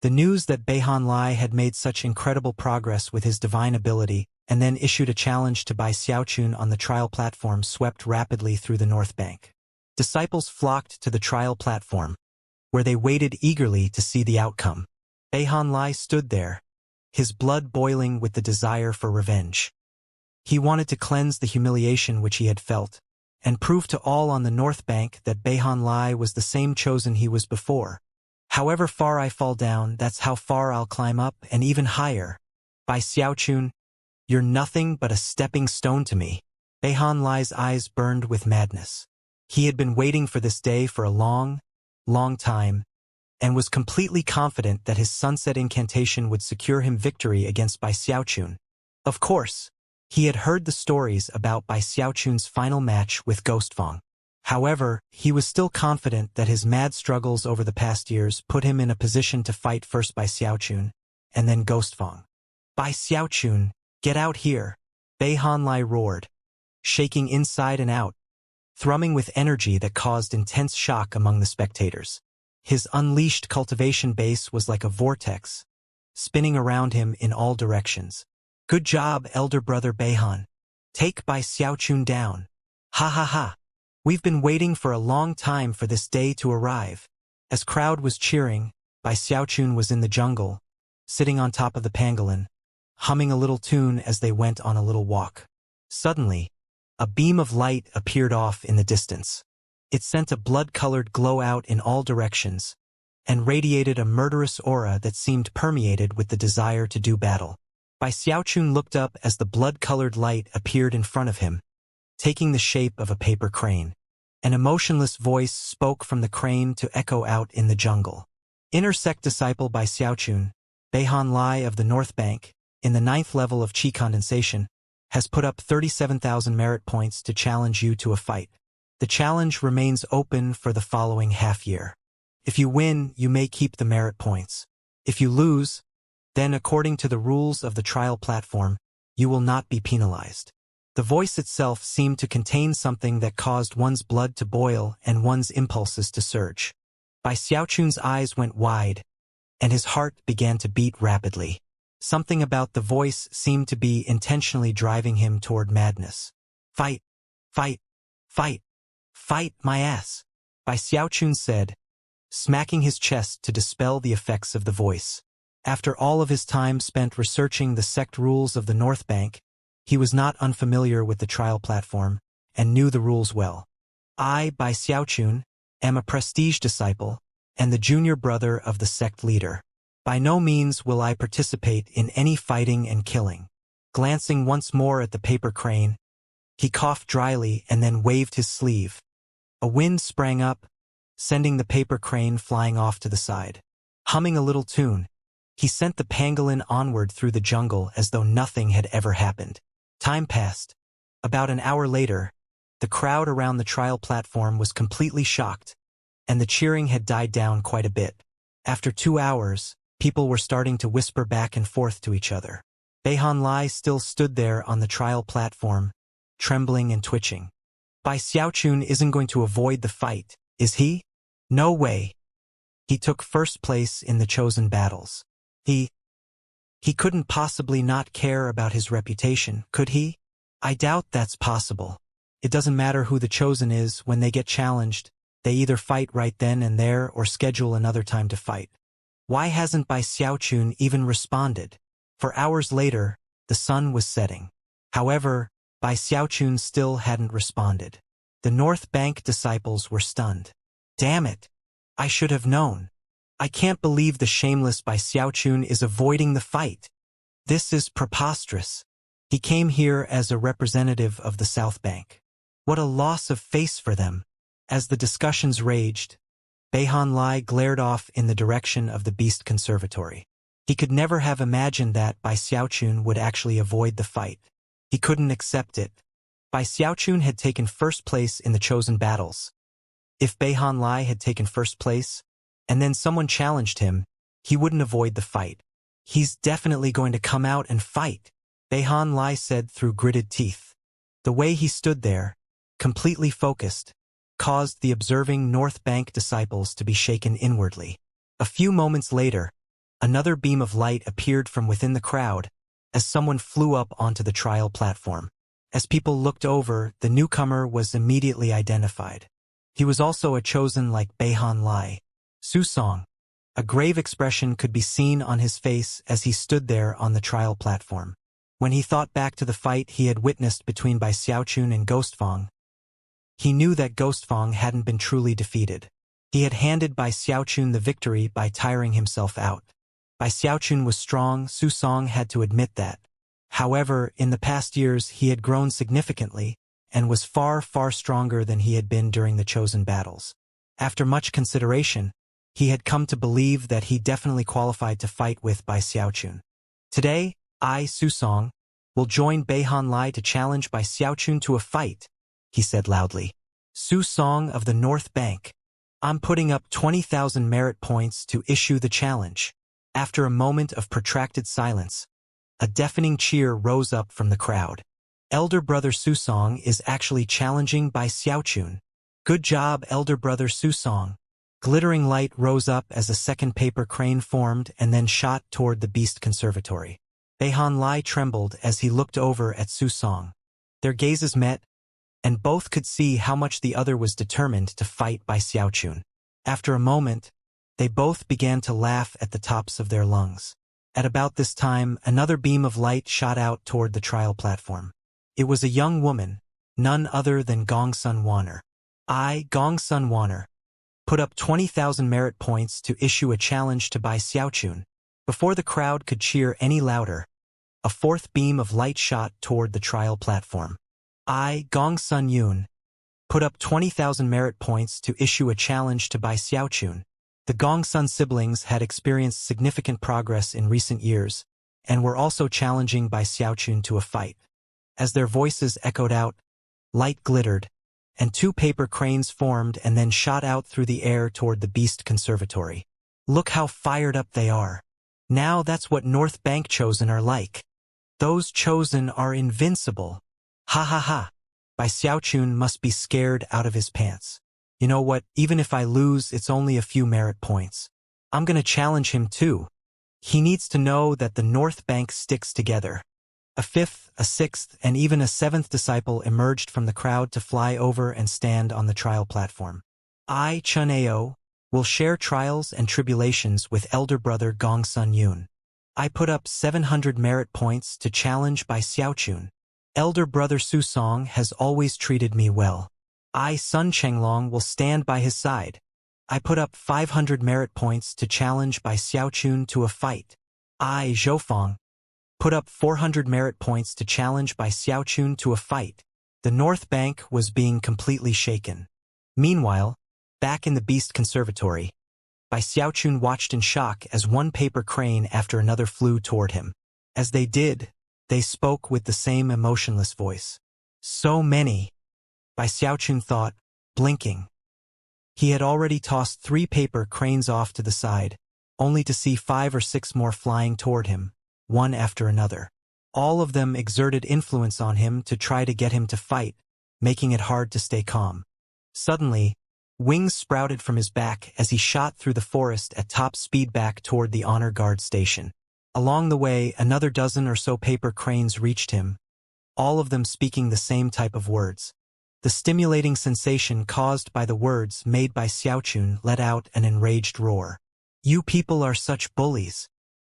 The news that Beihan Lai had made such incredible progress with his divine ability and then issued a challenge to Bai Xiaochun on the trial platform swept rapidly through the North Bank. Disciples flocked to the trial platform, where they waited eagerly to see the outcome. Beihan Lai stood there, his blood boiling with the desire for revenge. He wanted to cleanse the humiliation which he had felt, and prove to all on the North Bank that Beihan Lai was the same chosen he was before. However far I fall down, that's how far I'll climb up, and even higher. Bai Xiaochun, you're nothing but a stepping stone to me. Beihan Lai's eyes burned with madness. He had been waiting for this day for a long, long time, and was completely confident that his sunset incantation would secure him victory against Bai Xiaochun. Of course, he had heard the stories about Bai Xiaochun's final match with Ghostfang. However, he was still confident that his mad struggles over the past years put him in a position to fight first Bai Xiaochun, and then Ghostfang. Bai Xiaochun, get out here! Beihan Lai roared, shaking inside and out, thrumming with energy that caused intense shock among the spectators. His unleashed cultivation base was like a vortex, spinning around him in all directions. Good job, elder brother Beihan. Take Bai Xiaochun down. Ha ha ha. We've been waiting for a long time for this day to arrive. As crowd was cheering, Bai Xiaochun was in the jungle, sitting on top of the pangolin, humming a little tune as they went on a little walk. Suddenly, a beam of light appeared off in the distance. It sent a blood-colored glow out in all directions, and radiated a murderous aura that seemed permeated with the desire to do battle. Bai Xiaochun looked up as the blood-colored light appeared in front of him, taking the shape of a paper crane. An emotionless voice spoke from the crane to echo out in the jungle. Inner sect disciple Bai Xiaochun, Beihan Lai of the North Bank, in the 9th level of Qi condensation, has put up 37,000 merit points to challenge you to a fight. The challenge remains open for the following half-year. If you win, you may keep the merit points. If you lose, then according to the rules of the trial platform, you will not be penalized. The voice itself seemed to contain something that caused one's blood to boil and one's impulses to surge. Bai Xiaochun's eyes went wide, and his heart began to beat rapidly. Something about the voice seemed to be intentionally driving him toward madness. Fight! Fight! Fight! Fight my ass! Bai Xiaochun said, smacking his chest to dispel the effects of the voice. After all of his time spent researching the sect rules of the North Bank, he was not unfamiliar with the trial platform, and knew the rules well. I, Bai Xiaochun, am a prestige disciple, and the junior brother of the sect leader. By no means will I participate in any fighting and killing. Glancing once more at the paper crane, he coughed dryly and then waved his sleeve. A wind sprang up, sending the paper crane flying off to the side. Humming a little tune, he sent the pangolin onward through the jungle as though nothing had ever happened. Time passed. About an hour later, the crowd around the trial platform was completely shocked, and the cheering had died down quite a bit. After 2 hours, people were starting to whisper back and forth to each other. Beihan Lai still stood there on the trial platform, trembling and twitching. Bai Xiaochun isn't going to avoid the fight, is he? No way. He took first place in the chosen battles. He couldn't possibly not care about his reputation, could he? I doubt that's possible. It doesn't matter who the chosen is, when they get challenged, they either fight right then and there or schedule another time to fight. Why hasn't Bai Xiaochun even responded? For hours later, the sun was setting. However, Bai Xiaochun still hadn't responded. The North Bank disciples were stunned. Damn it! I should have known. I can't believe the shameless Bai Xiaochun is avoiding the fight. This is preposterous. He came here as a representative of the South Bank. What a loss of face for them. As the discussions raged, Beihan Lai glared off in the direction of the Beast Conservatory. He could never have imagined that Bai Xiaochun would actually avoid the fight. He couldn't accept it. Bai Xiaochun had taken first place in the chosen battles. If Beihan Lai had taken first place, and then someone challenged him, he wouldn't avoid the fight. He's definitely going to come out and fight, Beihan Lai said through gritted teeth. The way he stood there, completely focused, caused the observing North Bank disciples to be shaken inwardly. A few moments later, another beam of light appeared from within the crowd as someone flew up onto the trial platform. As people looked over, the newcomer was immediately identified. He was also a chosen like Beihan Lai. Susong. A grave expression could be seen on his face as he stood there on the trial platform. When he thought back to the fight he had witnessed between Bai Xiaochun and Ghostfang, he knew that Ghostfang hadn't been truly defeated. He had handed Bai Xiaochun the victory by tiring himself out. Bai Xiaochun was strong, Susong had to admit that. However, in the past years he had grown significantly and was far, far stronger than he had been during the chosen battles. After much consideration, he had come to believe that he definitely qualified to fight with Bai Xiaochun. Today, I, Susong, will join Beihan Lai to challenge Bai Xiaochun to a fight, he said loudly. Susong of the North Bank. I'm putting up 20,000 merit points to issue the challenge. After a moment of protracted silence, a deafening cheer rose up from the crowd. Elder brother Susong is actually challenging Bai Xiaochun. Good job, elder brother Susong. Glittering light rose up as a second paper crane formed and then shot toward the Beast Conservatory. Beihan Lai trembled as he looked over at Susong. Their gazes met, and both could see how much the other was determined to fight Bai Xiaochun. After a moment, they both began to laugh at the tops of their lungs. At about this time, another beam of light shot out toward the trial platform. It was a young woman, none other than Gong Sun Wanner. I, Gong Sun Wanner, put up 20,000 merit points to issue a challenge to Bai Xiaochun. Before the crowd could cheer any louder, a fourth beam of light shot toward the trial platform. I, Gong Sun Yun, put up 20,000 merit points to issue a challenge to Bai Xiaochun. The Gong Sun siblings had experienced significant progress in recent years, and were also challenging Bai Xiaochun to a fight. As their voices echoed out, light glittered, and two paper cranes formed and then shot out through the air toward the Beast Conservatory. Look how fired up they are. Now that's what North Bank Chosen are like. Those Chosen are invincible. Ha ha ha. Bai Xiaochun must be scared out of his pants. You know what, even if I lose, it's only a few merit points. I'm gonna challenge him too. He needs to know that the North Bank sticks together. A fifth, a sixth, and even a seventh disciple emerged from the crowd to fly over and stand on the trial platform. I, Chun Ao, will share trials and tribulations with elder brother Gong Sun Yun. I put up 700 merit points to challenge Bai Xiaochun. Elder brother Susong has always treated me well. I, Sun Chenglong, will stand by his side. I put up 500 merit points to challenge Bai Xiaochun to a fight. I, Zhoufang, put up 400 merit points to challenge Bai Xiaochun to a fight. The North Bank was being completely shaken. Meanwhile, back in the Beast Conservatory, Bai Xiaochun watched in shock as one paper crane after another flew toward him. As they did, they spoke with the same emotionless voice. So many, Bai Xiaochun thought, blinking. He had already tossed 3 paper cranes off to the side, only to see 5 or 6 more flying toward him, one after another. All of them exerted influence on him to try to get him to fight, making it hard to stay calm. Suddenly, wings sprouted from his back as he shot through the forest at top speed back toward the honor guard station. Along the way, another dozen or so paper cranes reached him, all of them speaking the same type of words. The stimulating sensation caused by the words made by Xiaochun let out an enraged roar. You people are such bullies.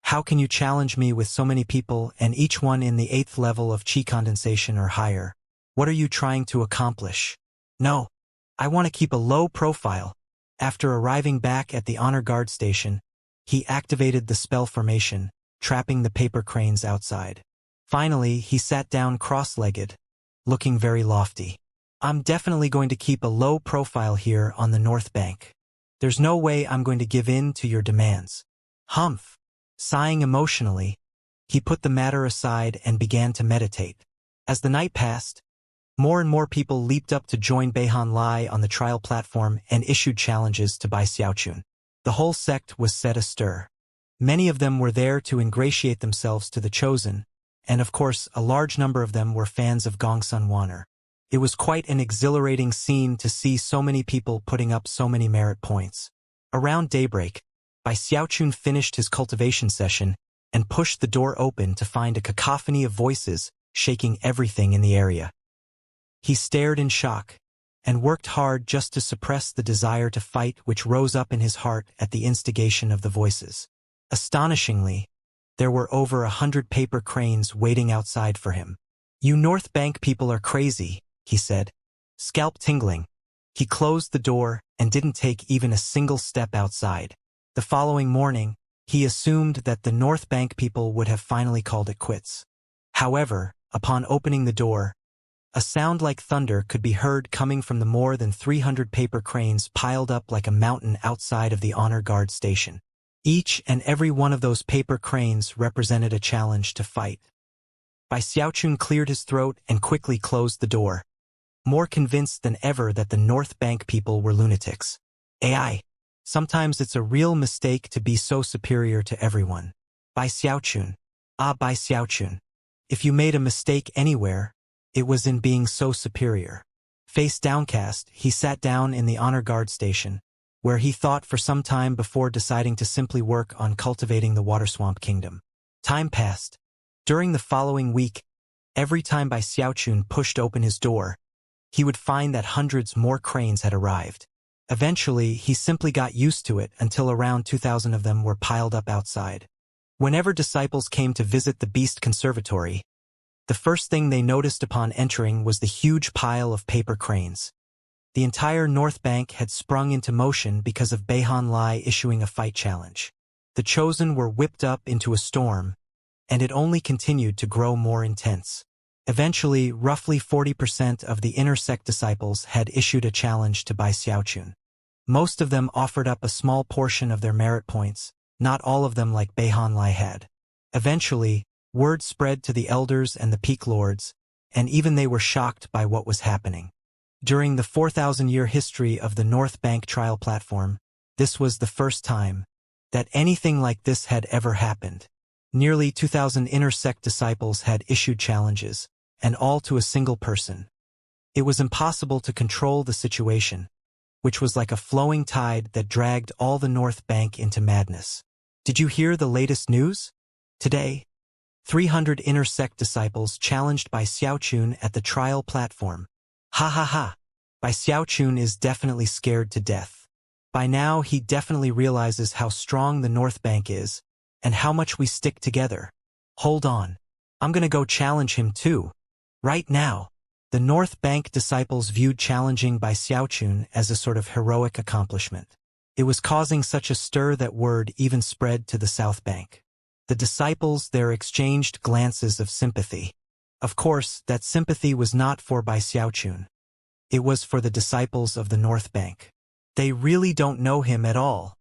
How can you challenge me with so many people and each one in the 8th level of qi condensation or higher? What are you trying to accomplish? No. I want to keep a low profile. After arriving back at the honor guard station, he activated the spell formation, trapping the paper cranes outside. Finally, he sat down cross-legged, looking very lofty. I'm definitely going to keep a low profile here on the North Bank. There's no way I'm going to give in to your demands. Humph. Sighing emotionally, he put the matter aside and began to meditate. As the night passed, more and more people leaped up to join Beihan Lai on the trial platform and issued challenges to Bai Xiaochun. The whole sect was set astir. Many of them were there to ingratiate themselves to the chosen, and of course a large number of them were fans of Gong Sun Wanner. It was quite an exhilarating scene to see so many people putting up so many merit points. Around daybreak, Bai Xiaochun finished his cultivation session and pushed the door open to find a cacophony of voices shaking everything in the area. He stared in shock and worked hard just to suppress the desire to fight which rose up in his heart at the instigation of the voices. Astonishingly, there were over 100 paper cranes waiting outside for him. "You North Bank people are crazy," he said, scalp tingling. He closed the door and didn't take even a single step outside. The following morning, he assumed that the North Bank people would have finally called it quits. However, upon opening the door, a sound like thunder could be heard coming from the more than 300 paper cranes piled up like a mountain outside of the honor guard station. Each and every one of those paper cranes represented a challenge to fight. Bai Xiaochun cleared his throat and quickly closed the door, more convinced than ever that the North Bank people were lunatics. AI. Sometimes it's a real mistake to be so superior to everyone. Bai Xiaochun. Bai Xiaochun. If you made a mistake anywhere, it was in being so superior. Face downcast, he sat down in the honor guard station, where he thought for some time before deciding to simply work on cultivating the Water Swamp Kingdom. Time passed. During the following week, every time Bai Xiaochun pushed open his door, he would find that hundreds more cranes had arrived. Eventually, he simply got used to it until around 2,000 of them were piled up outside. Whenever disciples came to visit the Beast Conservatory, the first thing they noticed upon entering was the huge pile of paper cranes. The entire North Bank had sprung into motion because of Beihan Lai issuing a fight challenge. The Chosen were whipped up into a storm, and it only continued to grow more intense. Eventually, roughly 40% of the inner sect disciples had issued a challenge to Bai Xiaochun. Most of them offered up a small portion of their merit points, not all of them like Beihan Lai had. Eventually, word spread to the elders and the peak lords, and even they were shocked by what was happening. During the 4,000-year history of the North Bank trial platform, this was the first time that anything like this had ever happened. Nearly 2,000 inner sect disciples had issued challenges, and all to a single person. It was impossible to control the situation, which was like a flowing tide that dragged all the North Bank into madness. Did you hear the latest news? Today, 300 inner sect disciples challenged Bai Xiaochun at the trial platform. Ha ha ha. Bai Xiaochun is definitely scared to death. By now, he definitely realizes how strong the North Bank is, and how much we stick together. Hold on. I'm gonna go challenge him too. Right now. The North Bank disciples viewed challenging Bai Xiaochun as a sort of heroic accomplishment. It was causing such a stir that word even spread to the South Bank. The disciples there exchanged glances of sympathy. Of course, that sympathy was not for Bai Xiaochun. It was for the disciples of the North Bank. They really don't know him at all.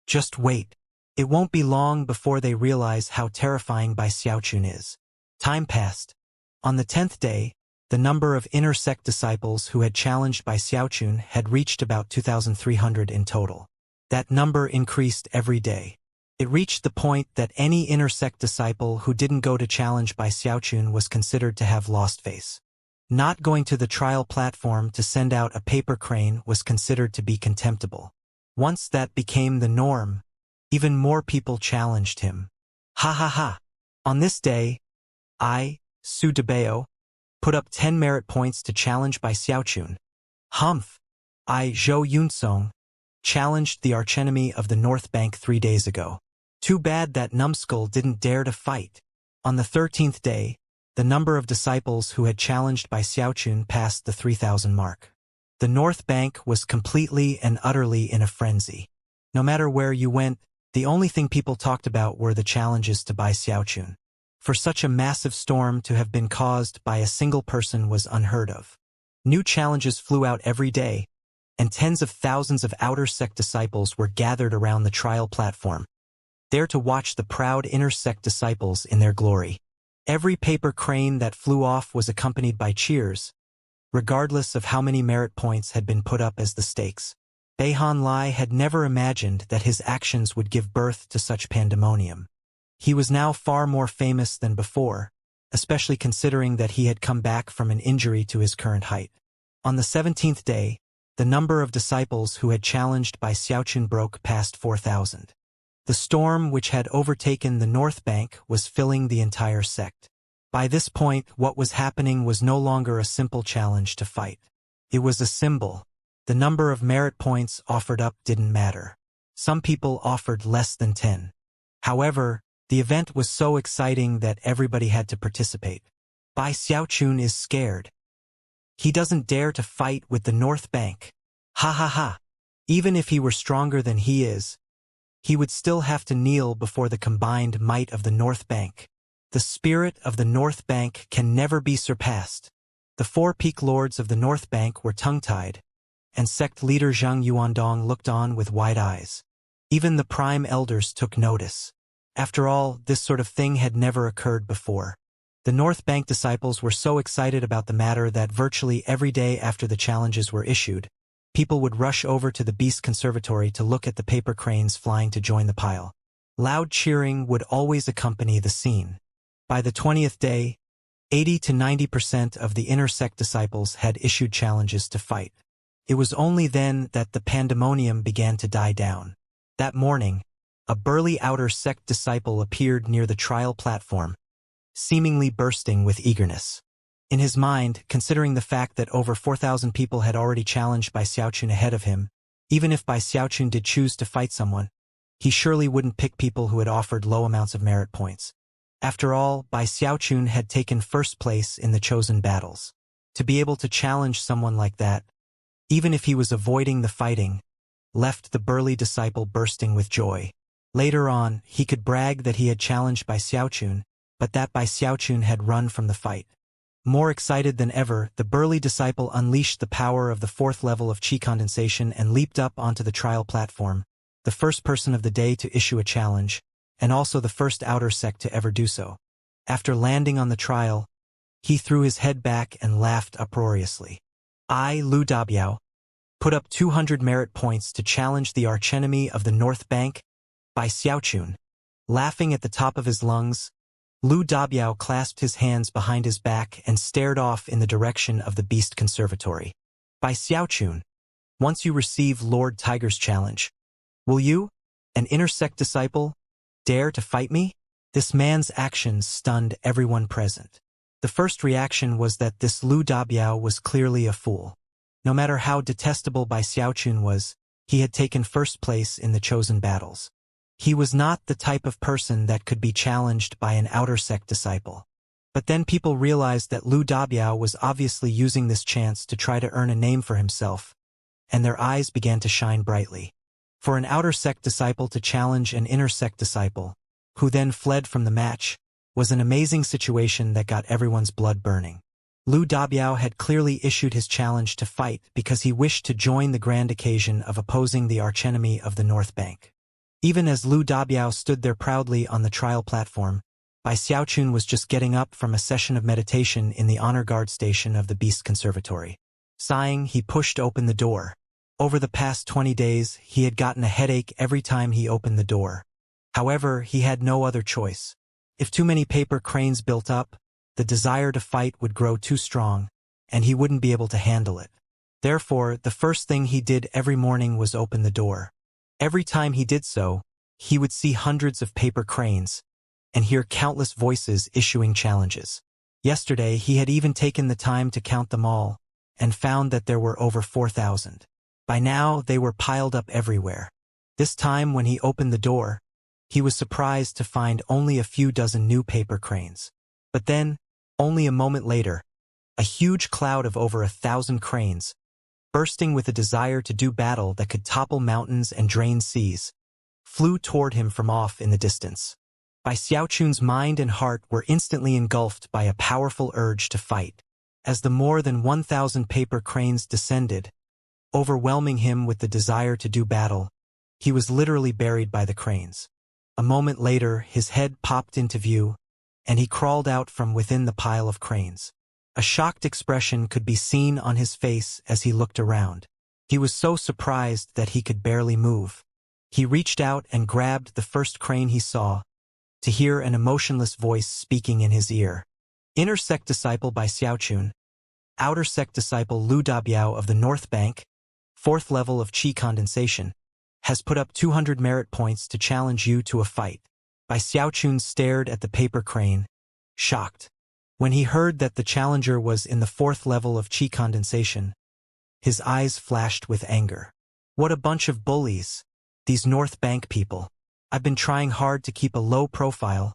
Just wait. It won't be long before they realize how terrifying Bai Xiaochun is. Time passed. On the 10th day, the number of inner sect disciples who had challenged Bai Xiaochun had reached about 2,300 in total. That number increased every day. It reached the point that any inner sect disciple who didn't go to challenge Bai Xiaochun was considered to have lost face. Not going to the trial platform to send out a paper crane was considered to be contemptible. Once that became the norm, even more people challenged him. Ha ha ha. On this day, Su Debao, put up 10 merit points to challenge Bai Xiaochun. Humph. Zhou Yunsong challenged the archenemy of the North Bank 3 days ago. Too bad that numbskull didn't dare to fight. On the 13th day, the number of disciples who had challenged Bai Xiaochun passed the 3,000 mark. The North Bank was completely and utterly in a frenzy. No matter where you went, the only thing people talked about were the challenges to Bai Xiaochun. For such a massive storm to have been caused by a single person was unheard of. New challenges flew out every day, and tens of thousands of outer sect disciples were gathered around the trial platform, there to watch the proud inner sect disciples in their glory. Every paper crane that flew off was accompanied by cheers, regardless of how many merit points had been put up as the stakes. Beihan Lai had never imagined that his actions would give birth to such pandemonium. He was now far more famous than before, especially considering that he had come back from an injury to his current height. On the 17th day, the number of disciples who had challenged Bai Xiaochun broke past 4,000. The storm which had overtaken the North Bank was filling the entire sect. By this point, what was happening was no longer a simple challenge to fight. It was a symbol. The number of merit points offered up didn't matter. Some people offered less than 10. However, the event was so exciting that everybody had to participate. Bai Xiaochun is scared. He doesn't dare to fight with the North Bank. Ha ha ha. Even if he were stronger than he is, he would still have to kneel before the combined might of the North Bank. The spirit of the North Bank can never be surpassed. The four peak lords of the North Bank were tongue-tied, and sect leader Zhang Yuandong looked on with wide eyes. Even the prime elders took notice. After all, this sort of thing had never occurred before. The North Bank disciples were so excited about the matter that virtually every day after the challenges were issued, people would rush over to the Beast Conservatory to look at the paper cranes flying to join the pile. Loud cheering would always accompany the scene. By the 20th day, 80 to 90% of the inner sect disciples had issued challenges to fight. It was only then that the pandemonium began to die down. That morning, a burly outer sect disciple appeared near the trial platform, seemingly bursting with eagerness. In his mind, considering the fact that over 4,000 people had already challenged Bai Xiaochun ahead of him, even if Bai Xiaochun did choose to fight someone, he surely wouldn't pick people who had offered low amounts of merit points. After all, Bai Xiaochun had taken first place in the chosen battles. To be able to challenge someone like that, even if he was avoiding the fighting, left the burly disciple bursting with joy. Later on, he could brag that he had challenged Bai Xiaochun, but that Bai Xiaochun had run from the fight. More excited than ever, the burly disciple unleashed the power of the fourth level of qi condensation and leaped up onto the trial platform, the first person of the day to issue a challenge, and also the first outer sect to ever do so. After landing on the trial, he threw his head back and laughed uproariously. I, Lu Dabiao, put up 200 merit points to challenge the archenemy of the North Bank, Bai Xiaochun. Laughing at the top of his lungs, Lu Dabiao clasped his hands behind his back and stared off in the direction of the Beast Conservatory. Bai Xiaochun, once you receive Lord Tiger's challenge, will you, an inner sect disciple, dare to fight me? This man's actions stunned everyone present. The first reaction was that this Lu Dabiao was clearly a fool. No matter how detestable Bai Xiaochun was, he had taken first place in the chosen battles. He was not the type of person that could be challenged by an outer sect disciple. But then people realized that Lu Dabiao was obviously using this chance to try to earn a name for himself, and their eyes began to shine brightly. For an outer sect disciple to challenge an inner sect disciple, who then fled from the match, was an amazing situation that got everyone's blood burning. Lu Dabiao had clearly issued his challenge to fight because he wished to join the grand occasion of opposing the archenemy of the North Bank. Even as Lu Dabiao stood there proudly on the trial platform, Bai Xiaochun was just getting up from a session of meditation in the honor guard station of the Beast Conservatory. Sighing, he pushed open the door. Over the past 20 days, he had gotten a headache every time he opened the door. However, he had no other choice. If too many paper cranes built up, the desire to fight would grow too strong, and he wouldn't be able to handle it. Therefore, the first thing he did every morning was open the door. Every time he did so, he would see hundreds of paper cranes and hear countless voices issuing challenges. Yesterday, he had even taken the time to count them all and found that there were over 4,000. By now, they were piled up everywhere. This time, when he opened the door, he was surprised to find only a few dozen new paper cranes. But then, only a moment later, a huge cloud of over 1,000 cranes, bursting with a desire to do battle that could topple mountains and drain seas, flew toward him from off in the distance. Bai Xiaochun's mind and heart were instantly engulfed by a powerful urge to fight. As the more than 1,000 paper cranes descended, overwhelming him with the desire to do battle, he was literally buried by the cranes. A moment later, his head popped into view, and he crawled out from within the pile of cranes. A shocked expression could be seen on his face as he looked around. He was so surprised that he could barely move. He reached out and grabbed the first crane he saw, to hear an emotionless voice speaking in his ear. Inner sect disciple Bai Xiaochun, outer sect disciple Lu Dabiao of the North Bank, fourth level of qi condensation, has put up 200 merit points to challenge you to a fight. Bai Xiaochun stared at the paper crane, shocked. When he heard that the challenger was in the 4th level of qi condensation, his eyes flashed with anger. What a bunch of bullies, these North Bank people. I've been trying hard to keep a low profile,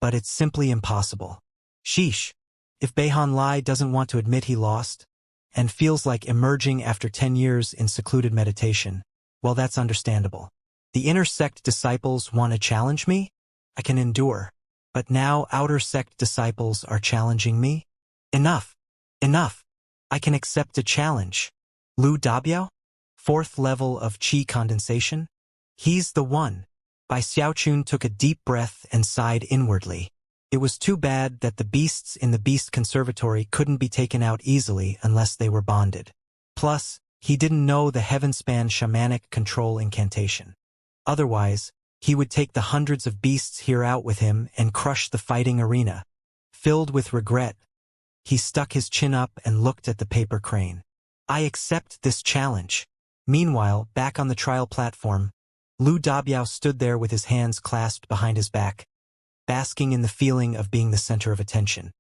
but it's simply impossible. Sheesh. If Beihan Lai doesn't want to admit he lost, and feels like emerging after 10 years in secluded meditation, well, that's understandable. The inner sect disciples want to challenge me? I can endure. But now outer sect disciples are challenging me? Enough. Enough. I can accept a challenge. Lu Dabiao? 4th level of qi condensation? He's the one. Bai Xiaochun took a deep breath and sighed inwardly. It was too bad that the beasts in the Beast Conservatory couldn't be taken out easily unless they were bonded. Plus, he didn't know the Heavenspan shamanic control incantation. Otherwise, he would take the hundreds of beasts here out with him and crush the fighting arena. Filled with regret, he stuck his chin up and looked at the paper crane. I accept this challenge. Meanwhile, back on the trial platform, Lu Dabiao stood there with his hands clasped behind his back, basking in the feeling of being the center of attention.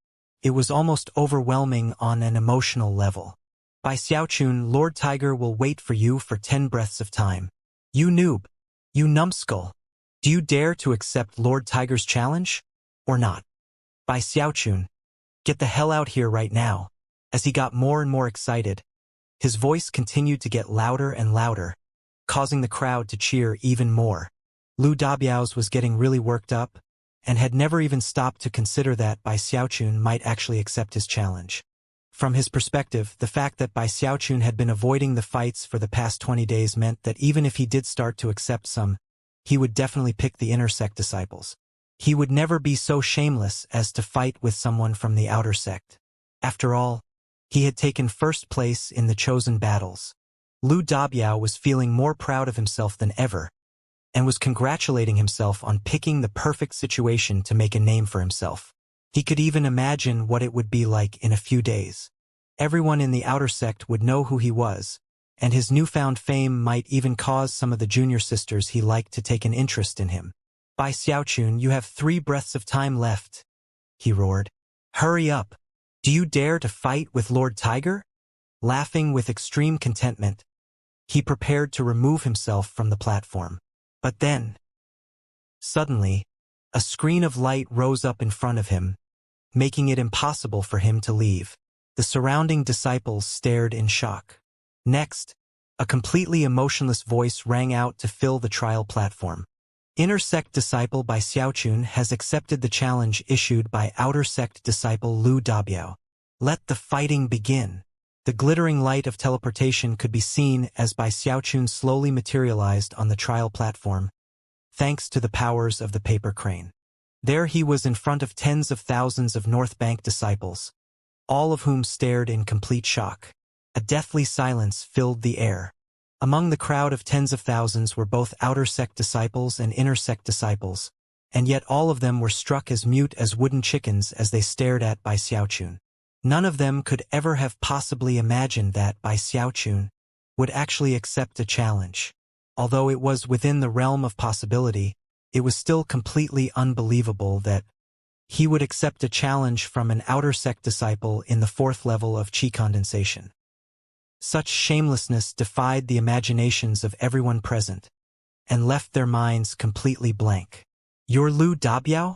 It was almost overwhelming on an emotional level. Bai Xiaochun, Lord Tiger will wait for you for 10 breaths of time. You noob. You numbskull. Do you dare to accept Lord Tiger's challenge? Or not? Bai Xiaochun, get the hell out here right now. As he got more and more excited, his voice continued to get louder and louder, causing the crowd to cheer even more. Lu Dabiao's was getting really worked up, and had never even stopped to consider that Bai Xiaochun might actually accept his challenge. From his perspective, the fact that Bai Xiaochun had been avoiding the fights for the past 20 days meant that even if he did start to accept some, he would definitely pick the inner sect disciples. He would never be so shameless as to fight with someone from the outer sect. After all, he had taken first place in the chosen battles. Lu Dabiao was feeling more proud of himself than ever, and was congratulating himself on picking the perfect situation to make a name for himself. He could even imagine what it would be like in a few days. Everyone in the outer sect would know who he was, and his newfound fame might even cause some of the junior sisters he liked to take an interest in him. Bai Xiaochun, you have 3 breaths of time left, he roared. Hurry up. Do you dare to fight with Lord Tiger? Laughing with extreme contentment, he prepared to remove himself from the platform. But then, suddenly, a screen of light rose up in front of him, making it impossible for him to leave. The surrounding disciples stared in shock. Next, a completely emotionless voice rang out to fill the trial platform. Inner sect disciple Bai Xiaochun has accepted the challenge issued by outer sect disciple Lu Dabiao. Let the fighting begin. The glittering light of teleportation could be seen as Bai Xiaochun slowly materialized on the trial platform, thanks to the powers of the paper crane. There he was in front of tens of thousands of North Bank disciples, all of whom stared in complete shock. A deathly silence filled the air. Among the crowd of tens of thousands were both outer sect disciples and inner sect disciples, and yet all of them were struck as mute as wooden chickens as they stared at Bai Xiaochun. None of them could ever have possibly imagined that Bai Xiaochun would actually accept a challenge. Although it was within the realm of possibility, it was still completely unbelievable that he would accept a challenge from an outer sect disciple in the 4th level of qi condensation. Such shamelessness defied the imaginations of everyone present, and left their minds completely blank. You're Lu Dabiao?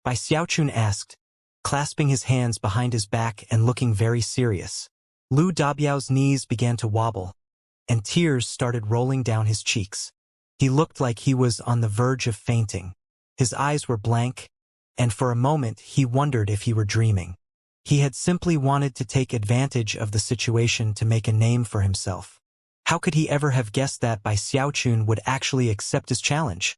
Bai Xiaochun asked, clasping his hands behind his back and looking very serious. Lu Dabiao's knees began to wobble, and tears started rolling down his cheeks. He looked like he was on the verge of fainting. His eyes were blank, and for a moment he wondered if he were dreaming. He had simply wanted to take advantage of the situation to make a name for himself. How could he ever have guessed that Bai Xiaochun would actually accept his challenge?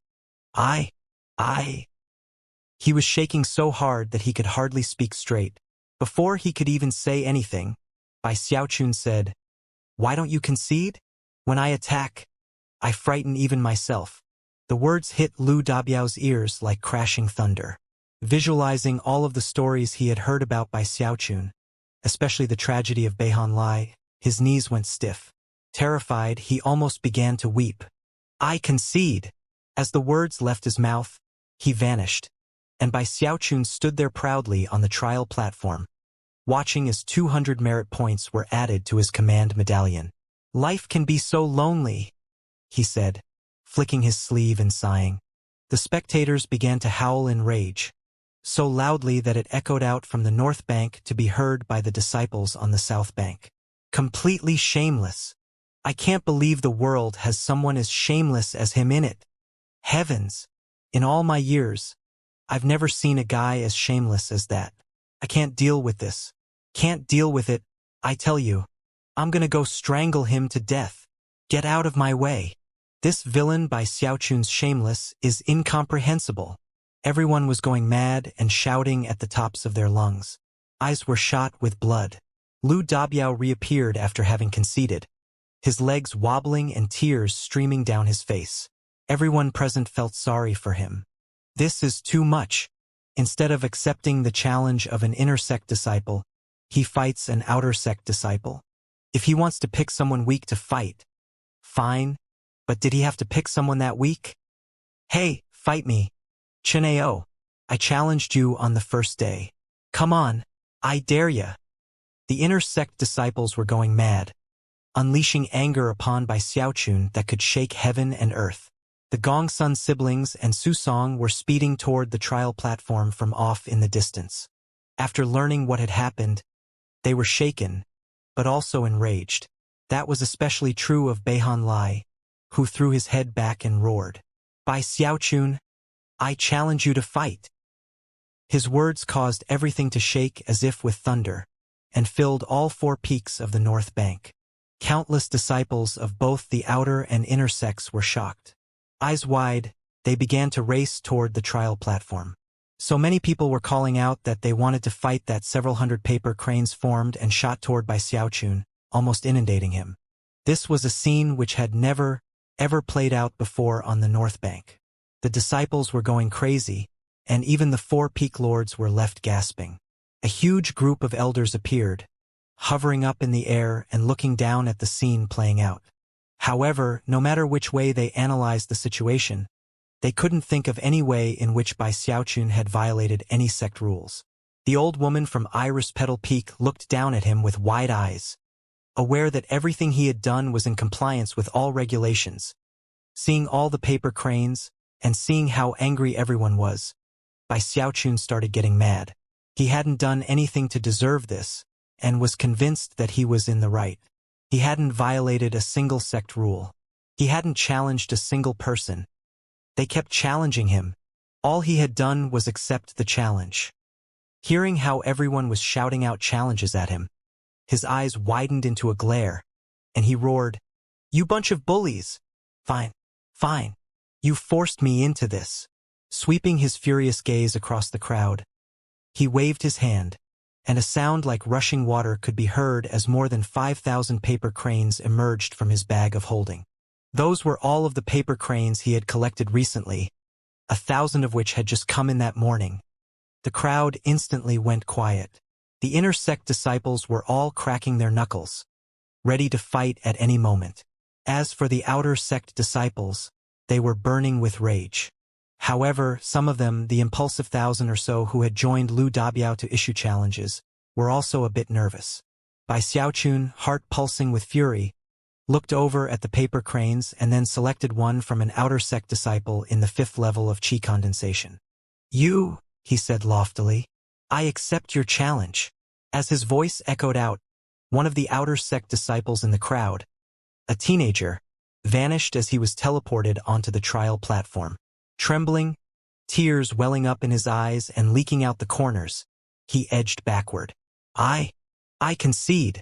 He was shaking so hard that he could hardly speak straight. Before he could even say anything, Bai Xiaochun said, Why don't you concede? When I attack, I frighten even myself. The words hit Lu Dabiao's ears like crashing thunder. Visualizing all of the stories he had heard about Bai Xiaochun, especially the tragedy of Beihan Lai, his knees went stiff. Terrified, he almost began to weep. I concede. As the words left his mouth, he vanished, and Bai Xiaochun stood there proudly on the trial platform, watching as 200 merit points were added to his command medallion. Life can be so lonely, he said, flicking his sleeve and sighing. The spectators began to howl in rage, so loudly that it echoed out from the north bank to be heard by the disciples on the south bank. Completely shameless. I can't believe the world has someone as shameless as him in it. Heavens! In all my years, I've never seen a guy as shameless as that. I can't deal with this. Can't deal with it, I tell you. I'm gonna go strangle him to death. Get out of my way. This villain by Xiaochun's shameless is incomprehensible. Everyone was going mad and shouting at the tops of their lungs. Eyes were shot with blood. Lu Dabiao reappeared after having conceded, his legs wobbling and tears streaming down his face. Everyone present felt sorry for him. This is too much. Instead of accepting the challenge of an inner sect disciple, he fights an outer sect disciple. If he wants to pick someone weak to fight, fine, but did he have to pick someone that weak? Hey, fight me. Chineo, I challenged you on the first day. Come on, I dare ya. The inner sect disciples were going mad, unleashing anger upon Bai Xiaochun that could shake heaven and earth. The Gongsun siblings and Su Song were speeding toward the trial platform from off in the distance. After learning what had happened, they were shaken, but also enraged. That was especially true of Beihan Lai, who threw his head back and roared, Bai Xiaochun, I challenge you to fight. His words caused everything to shake as if with thunder, and filled all 4 peaks of the north bank. Countless disciples of both the outer and inner sects were shocked. Eyes wide, they began to race toward the trial platform. So many people were calling out that they wanted to fight that several hundred paper cranes formed and shot toward Bai Xiaochun, almost inundating him. This was a scene which had never, ever played out before on the north bank. The disciples were going crazy, and even the 4 peak lords were left gasping. A huge group of elders appeared, hovering up in the air and looking down at the scene playing out. However, no matter which way they analyzed the situation, they couldn't think of any way in which Bai Xiaochun had violated any sect rules. The old woman from Iris Petal Peak looked down at him with wide eyes, aware that everything he had done was in compliance with all regulations. Seeing all the paper cranes, and seeing how angry everyone was, Bai Xiaochun started getting mad. He hadn't done anything to deserve this, and was convinced that he was in the right. He hadn't violated a single sect rule. He hadn't challenged a single person. They kept challenging him. All he had done was accept the challenge. Hearing how everyone was shouting out challenges at him, his eyes widened into a glare, and he roared, You bunch of bullies! Fine, fine. You forced me into this. Sweeping his furious gaze across the crowd, he waved his hand, and a sound like rushing water could be heard as more than 5,000 paper cranes emerged from his bag of holding. Those were all of the paper cranes he had collected recently, 1,000 of which had just come in that morning. The crowd instantly went quiet. The inner sect disciples were all cracking their knuckles, ready to fight at any moment. As for the outer sect disciples, they were burning with rage. However, some of them, the impulsive 1,000 or so who had joined Lu Dabiao to issue challenges, were also a bit nervous. Bai Xiaochun, heart pulsing with fury, looked over at the paper cranes and then selected one from an outer sect disciple in the 5th level of chi condensation. You, he said loftily, I accept your challenge. As his voice echoed out, one of the outer sect disciples in the crowd, a teenager, vanished as he was teleported onto the trial platform. Trembling, tears welling up in his eyes and leaking out the corners, he edged backward. I concede.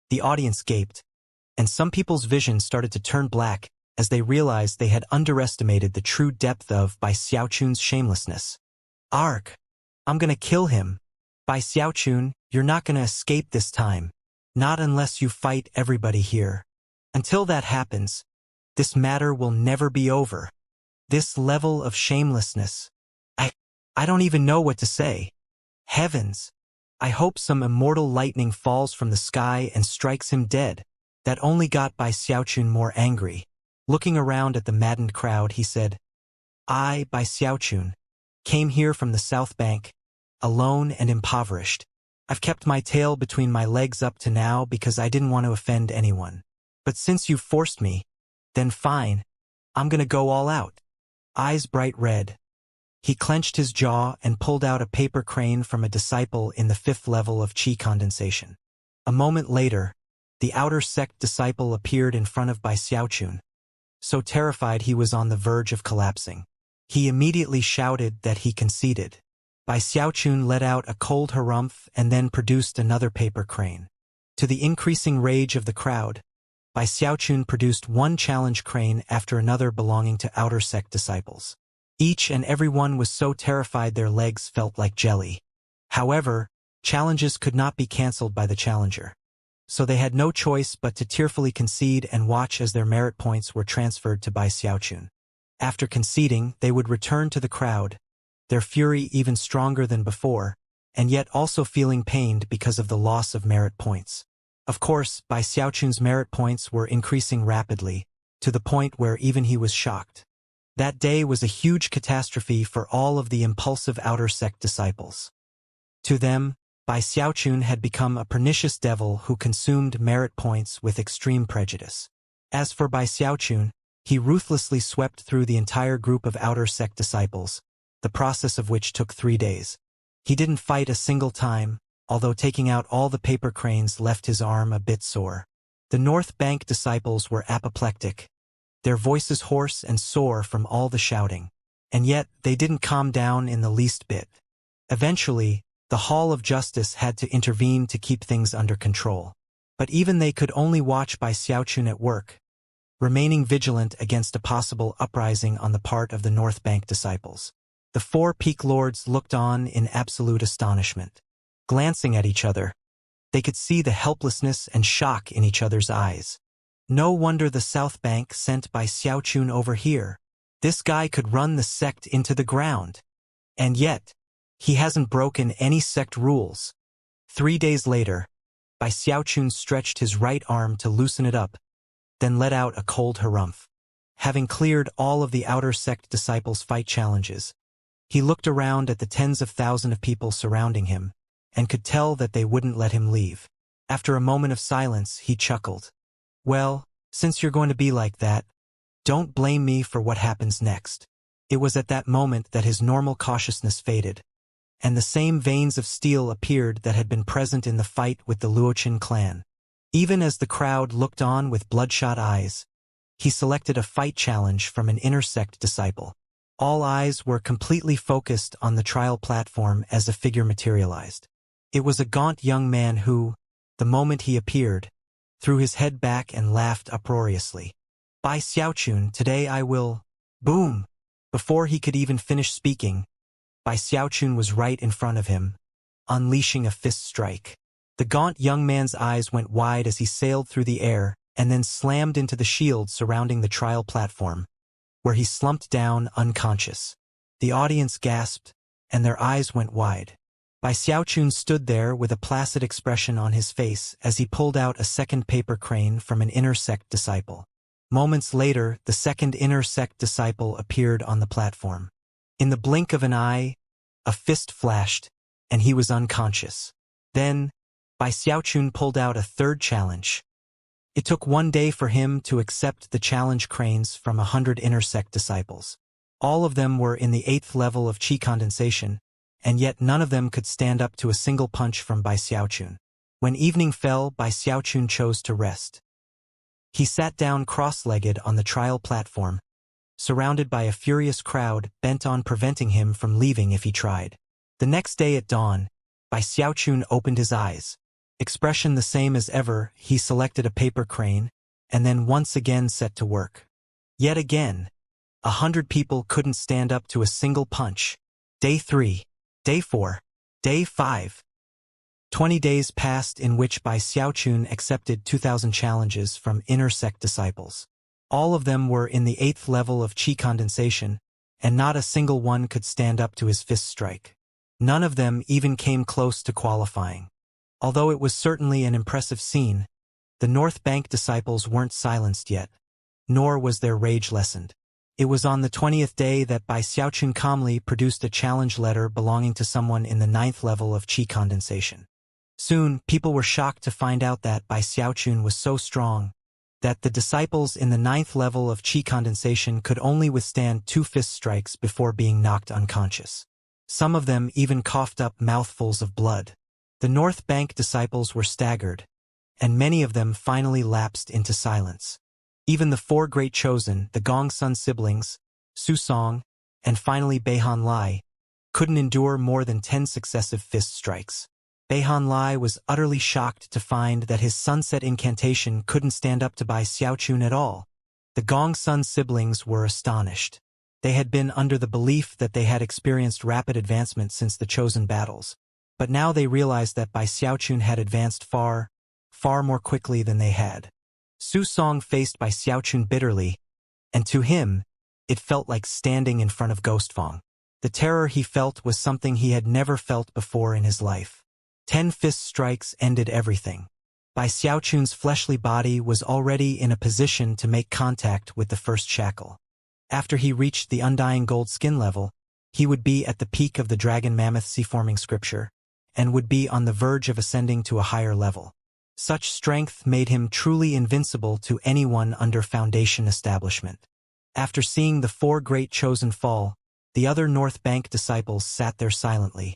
The audience gaped, and some people's vision started to turn black as they realized they had underestimated the true depth of Bai Xiaochun's shamelessness. Arg! I'm gonna kill him. Bai Xiaochun, you're not gonna escape this time. Not unless you fight everybody here. Until that happens, this matter will never be over. This level of shamelessness. I don't even know what to say. Heavens! I hope some immortal lightning falls from the sky and strikes him dead. That only got Bai Xiaochun more angry. Looking around at the maddened crowd, he said, I, Bai Xiaochun, came here from the South Bank, alone and impoverished. I've kept my tail between my legs up to now because I didn't want to offend anyone. But since you've forced me, then fine, I'm gonna go all out. Eyes bright red. He clenched his jaw and pulled out a paper crane from a disciple in the 5th level of qi condensation. A moment later, the outer sect disciple appeared in front of Bai Xiaochun, so terrified he was on the verge of collapsing. He immediately shouted that he conceded. Bai Xiaochun let out a cold harumph and then produced another paper crane. To the increasing rage of the crowd, Bai Xiaochun produced one challenge crane after another belonging to outer sect disciples. Each and every one was so terrified their legs felt like jelly. However, challenges could not be cancelled by the challenger. So they had no choice but to tearfully concede and watch as their merit points were transferred to Bai Xiaochun. After conceding, they would return to the crowd, their fury even stronger than before, and yet also feeling pained because of the loss of merit points. Of course, Bai Xiaochun's merit points were increasing rapidly, to the point where even he was shocked. That day was a huge catastrophe for all of the impulsive outer sect disciples. To them, Bai Xiaochun had become a pernicious devil who consumed merit points with extreme prejudice. As for Bai Xiaochun, he ruthlessly swept through the entire group of outer sect disciples, the process of which took 3 days. He didn't fight a single time, although taking out all the paper cranes left his arm a bit sore. The North Bank disciples were apoplectic, their voices hoarse and sore from all the shouting. And yet, they didn't calm down in the least bit. Eventually, the Hall of Justice had to intervene to keep things under control. But even they could only watch Bai Xiaochun at work, remaining vigilant against a possible uprising on the part of the North Bank disciples. The 4 peak lords looked on in absolute astonishment. Glancing at each other, they could see the helplessness and shock in each other's eyes. No wonder the South Bank sent Bai Xiaochun over here. This guy could run the sect into the ground. And yet, he hasn't broken any sect rules. 3 days later, Bai Xiaochun stretched his right arm to loosen it up, then let out a cold harumph. Having cleared all of the outer sect disciples' fight challenges, he looked around at the tens of thousands of people surrounding him, and could tell that they wouldn't let him leave. After a moment of silence, he chuckled. Well, since you're going to be like that, don't blame me for what happens next. It was at that moment that his normal cautiousness faded, and the same veins of steel appeared that had been present in the fight with the Luochen clan. Even as the crowd looked on with bloodshot eyes, he selected a fight challenge from an inner sect disciple. All eyes were completely focused on the trial platform as a figure materialized. It was a gaunt young man who, the moment he appeared, threw his head back and laughed uproariously. Bai Xiaochun, today I will... Boom! Before he could even finish speaking, Bai Xiaochun was right in front of him, unleashing a fist strike. The gaunt young man's eyes went wide as he sailed through the air and then slammed into the shield surrounding the trial platform, where he slumped down unconscious. The audience gasped, and their eyes went wide. Bai Xiaochun stood there with a placid expression on his face as he pulled out a second paper crane from an inner sect disciple. Moments later, the second inner sect disciple appeared on the platform. In the blink of an eye, a fist flashed, and he was unconscious. Then, Bai Xiaochun pulled out a third challenge. It took 1 day for him to accept the challenge cranes from 100 inner sect disciples. All of them were in the 8th level of qi condensation, and yet none of them could stand up to a single punch from Bai Xiaochun. When evening fell, Bai Xiaochun chose to rest. He sat down cross-legged on the trial platform, surrounded by a furious crowd bent on preventing him from leaving if he tried. The next day at dawn, Bai Xiaochun opened his eyes. Expression the same as ever, he selected a paper crane, and then once again set to work. Yet again, 100 people couldn't stand up to a single punch. Day 3, Day 4, Day 5. 20 days passed in which Bai Xiaochun accepted 2,000 challenges from inner sect disciples. All of them were in the 8th level of qi condensation, and not a single one could stand up to his fist strike. None of them even came close to qualifying. Although it was certainly an impressive scene, the North Bank disciples weren't silenced yet. nor was their rage lessened. It was on the 20th day that Bai Xiaochun calmly produced a challenge letter belonging to someone in the 9th level of qi condensation. Soon, people were shocked to find out that Bai Xiaochun was so strong that the disciples in the 9th level of qi condensation could only withstand 2 fist strikes before being knocked unconscious. Some of them even coughed up mouthfuls of blood. The North Bank disciples were staggered, and many of them finally lapsed into silence. Even the 4 great chosen, the Gongsun siblings, Su Song, and finally Beihan Lai, couldn't endure more than 10 successive fist strikes. Beihan Lai was utterly shocked to find that his sunset incantation couldn't stand up to Bai Xiaochun at all. The Gongsun siblings were astonished. They had been under the belief that they had experienced rapid advancement since the chosen battles, but now they realized that Bai Xiaochun had advanced far more quickly than they had. Su Song faced Bai Xiaochun bitterly, and to him, it felt like standing in front of Ghostfang. The terror he felt was something he had never felt before in his life. 10 fist strikes ended everything. Bai Xiaochun's fleshly body was already in a position to make contact with the first shackle. After he reached the undying gold skin level, he would be at the peak of the dragon mammoth sea-forming scripture, and would be on the verge of ascending to a higher level. Such strength made him truly invincible to anyone under Foundation establishment. After seeing the 4 great chosen fall, the other North Bank disciples sat there silently,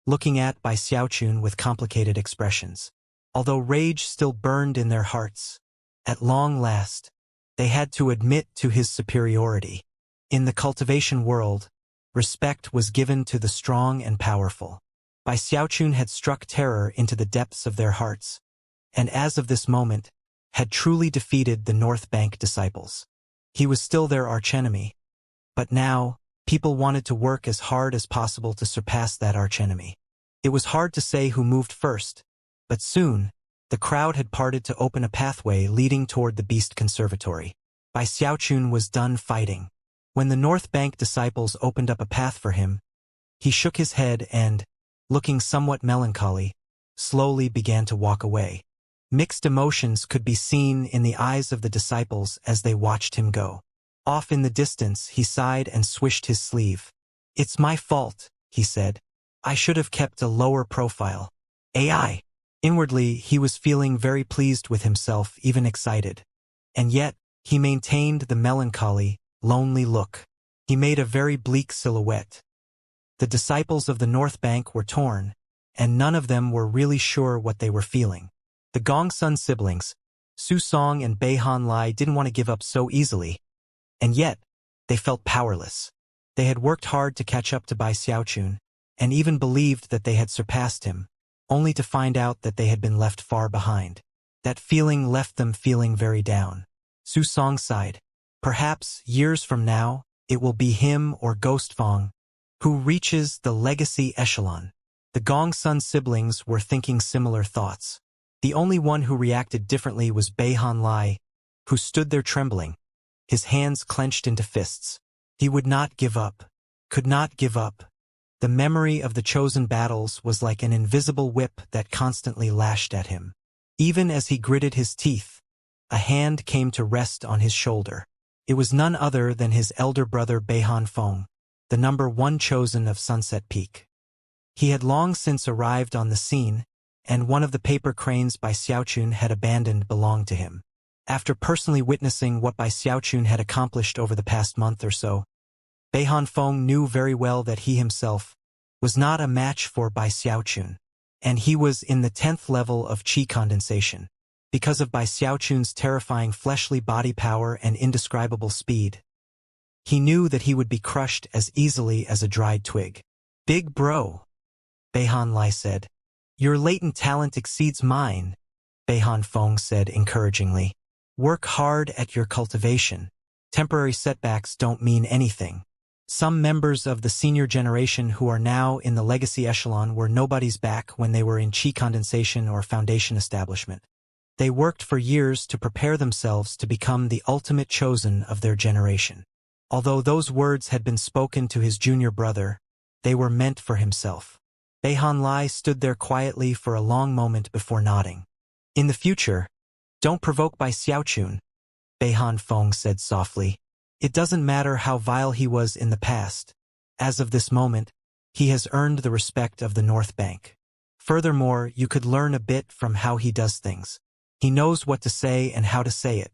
looking at Bai Xiaochun with complicated expressions. Although rage still burned in their hearts, at long last, they had to admit to his superiority. In the cultivation world, respect was given to the strong and powerful. Bai Xiaochun had struck terror into the depths of their hearts, and as of this moment, had truly defeated the North Bank disciples. He was still their archenemy, but now, people wanted to work as hard as possible to surpass that archenemy. It was hard to say who moved first, but soon, the crowd had parted to open a pathway leading toward the Beast Conservatory. Bai Xiaochun was done fighting. When the North Bank disciples opened up a path for him, he shook his head and, looking somewhat melancholy, slowly began to walk away. Mixed emotions could be seen in the eyes of the disciples as they watched him go. Off in the distance, he sighed and swished his sleeve. "It's my fault," he said. "I should have kept a lower profile. AI." Inwardly, he was feeling very pleased with himself, even excited. And yet, he maintained the melancholy, lonely look. He made a very bleak silhouette. The disciples of the North Bank were torn, and none of them were really sure what they were feeling. The Gongsun siblings, Su Song and Beihan Lai, didn't want to give up so easily, and yet, they felt powerless. They had worked hard to catch up to Bai Xiaochun, and even believed that they had surpassed him, only to find out that they had been left far behind. That feeling left them feeling very down. Su Song sighed. Perhaps, years from now, it will be him or Ghostfang who reaches the legacy echelon. The Gongsun siblings were thinking similar thoughts. The only one who reacted differently was Beihan Lai, who stood there trembling, his hands clenched into fists. He would not give up, could not give up. The memory of the chosen battles was like an invisible whip that constantly lashed at him. Even as he gritted his teeth, a hand came to rest on his shoulder. It was none other than his elder brother Beihan Feng, the number 1 chosen of Sunset Peak. He had long since arrived on the scene, and one of the paper cranes Bai Xiaochun had abandoned belonged to him. After personally witnessing what Bai Xiaochun had accomplished over the past month or so, Beihan Feng knew very well that he himself was not a match for Bai Xiaochun, and he was in the 10th level of qi condensation. Because of Bai Xiaochun's terrifying fleshly body power and indescribable speed, he knew that he would be crushed as easily as a dried twig. "Big bro," Beihan Lai said. "Your latent talent exceeds mine," Beihan Feng said encouragingly. "Work hard at your cultivation. Temporary setbacks don't mean anything." Some members of the senior generation who are now in the legacy echelon were nobody's back when they were in qi condensation or foundation establishment. They worked for years to prepare themselves to become the ultimate chosen of their generation. Although those words had been spoken to his junior brother, they were meant for himself. Beihan Lai stood there quietly for a long moment before nodding. "In the future, don't provoke Bai Xiaochun," Beihan Feng said softly. It doesn't matter how vile he was in the past. As of this moment, he has earned the respect of the North Bank. Furthermore, you could learn a bit from how he does things. He knows what to say and how to say it.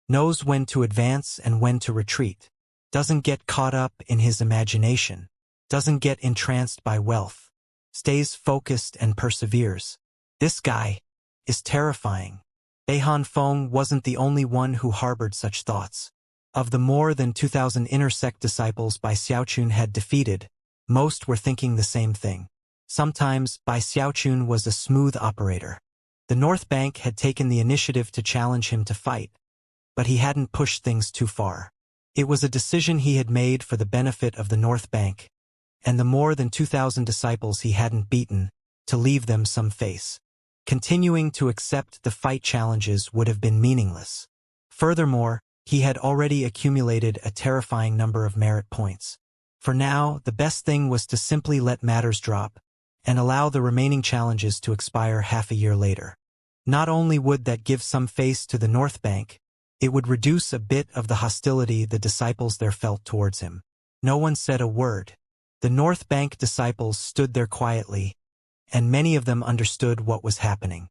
Knows when to advance and when to retreat. Doesn't get caught up in his imagination. Doesn't get entranced by wealth. Stays focused and perseveres. This guy is terrifying. Beihan Feng wasn't the only one who harbored such thoughts. Of the more than 2,000 inner sect disciples Bai Xiaochun had defeated, most were thinking the same thing. Sometimes Bai Xiaochun was a smooth operator. The North Bank had taken the initiative to challenge him to fight, but he hadn't pushed things too far. It was a decision he had made for the benefit of the North Bank, and the more than 2,000 disciples he hadn't beaten, to leave them some face. Continuing to accept the fight challenges would have been meaningless. Furthermore, he had already accumulated a terrifying number of merit points. For now, the best thing was to simply let matters drop, and allow the remaining challenges to expire half a year later. Not only would that give some face to the North Bank, it would reduce a bit of the hostility the disciples there felt towards him. No one said a word. The North Bank disciples stood there quietly, and many of them understood what was happening.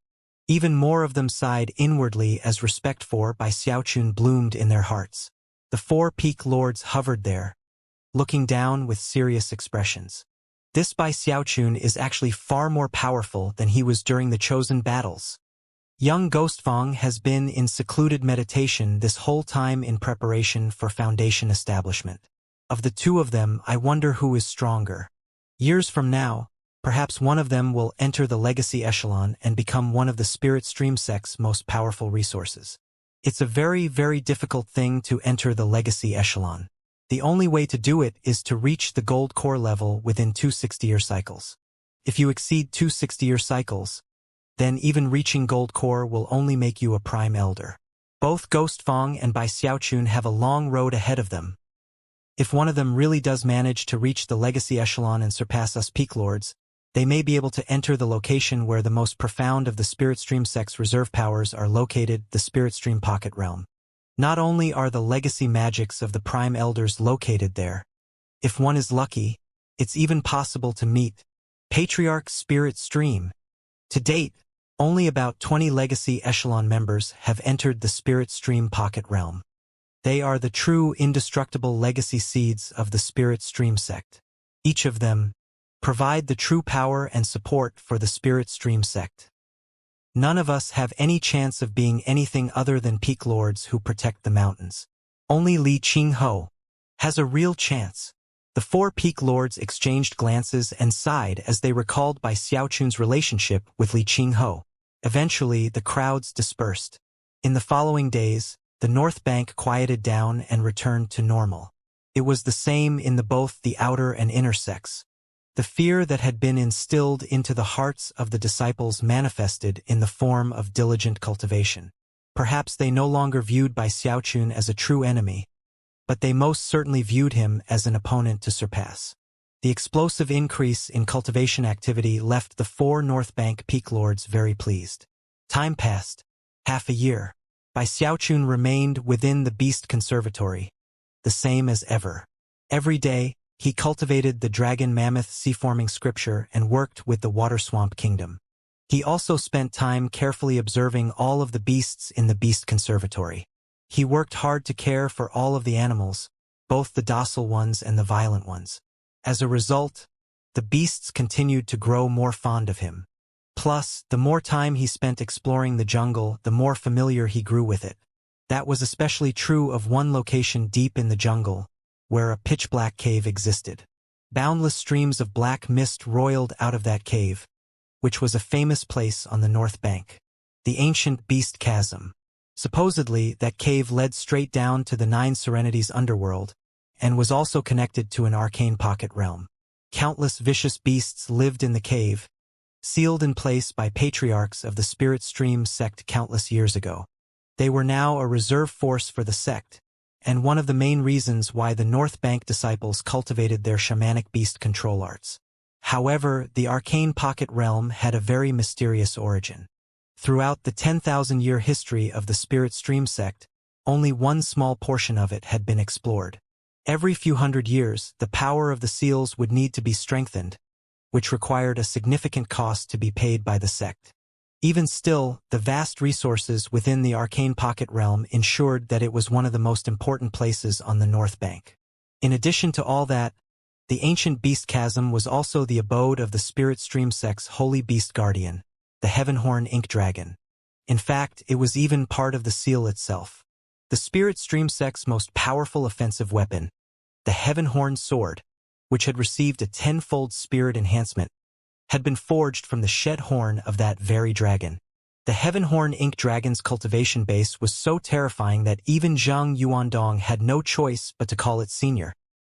Even more of them sighed inwardly as respect for Bai Xiaochun bloomed in their hearts. The four peak lords hovered there, looking down with serious expressions. This Bai Xiaochun is actually far more powerful than he was during the chosen battles. Young Ghostfang has been in secluded meditation this whole time in preparation for Foundation establishment. Of the two of them, I wonder who is stronger. Years from now, perhaps one of them will enter the legacy echelon and become one of the spirit stream sect's most powerful resources. It's a very, very difficult thing to enter the legacy echelon. The only way to do it is to reach the gold core level within 2 60-year cycles. If you exceed 2 60-year cycles, then even reaching gold core will only make you a prime elder. Both Ghostfang and Bai Xiaochun have a long road ahead of them. If one of them really does manage to reach the legacy echelon and surpass us peak lords, they may be able to enter the location where the most profound of the Spirit Stream sect's reserve powers are located, the Spirit Stream Pocket Realm. Not only are the legacy magics of the Prime Elders located there, if one is lucky, it's even possible to meet Patriarch Spirit Stream. To date, only about 20 legacy echelon members have entered the Spirit Stream Pocket Realm. They are the true indestructible legacy seeds of the Spirit Stream sect. Each of them provide the true power and support for the Spirit Stream sect. None of us have any chance of being anything other than peak lords who protect the mountains. Only Li Qingho has a real chance. The four peak lords exchanged glances and sighed as they recalled Bai Xiaochun's relationship with Li Qingho. Eventually, the crowds dispersed. In the following days, the North Bank quieted down and returned to normal. It was the same in both the outer and inner sects. The fear that had been instilled into the hearts of the disciples manifested in the form of diligent cultivation. Perhaps they no longer viewed Bai Xiaochun as a true enemy, but they most certainly viewed him as an opponent to surpass. The explosive increase in cultivation activity left the four North Bank peak lords very pleased. Time passed. Half a year. Bai Xiaochun remained within the Beast Conservatory, the same as ever. Every day, he cultivated the Dragon Mammoth Sea-forming scripture and worked with the Water Swamp Kingdom. He also spent time carefully observing all of the beasts in the Beast Conservatory. He worked hard to care for all of the animals, both the docile ones and the violent ones. As a result, the beasts continued to grow more fond of him. Plus, the more time he spent exploring the jungle, the more familiar he grew with it. That was especially true of one location deep in the jungle, where a pitch-black cave existed. Boundless streams of black mist roiled out of that cave, which was a famous place on the North Bank. The ancient Beast Chasm. Supposedly, that cave led straight down to the Nine Serenities underworld, and was also connected to an arcane pocket realm. Countless vicious beasts lived in the cave, sealed in place by patriarchs of the Spirit Stream sect countless years ago. They were now a reserve force for the sect, and one of the main reasons why the North Bank disciples cultivated their shamanic beast control arts. However, the arcane pocket realm had a very mysterious origin. Throughout the 10,000-year history of the Spirit Stream sect, only one small portion of it had been explored. Every few hundred years, the power of the seals would need to be strengthened, which required a significant cost to be paid by the sect. Even still, the vast resources within the arcane pocket realm ensured that it was one of the most important places on the North Bank. In addition to all that, the ancient beast chasm was also the abode of the spirit stream sect's holy beast guardian, the Heavenhorn Ink Dragon. In fact, it was even part of the seal itself. The spirit stream sect's most powerful offensive weapon, the Heavenhorn sword, which had received a tenfold spirit enhancement, had been forged from the shed horn of that very dragon. The Heavenhorn Ink Dragon's cultivation base was so terrifying that even Zhang Yuandong had no choice but to call it senior.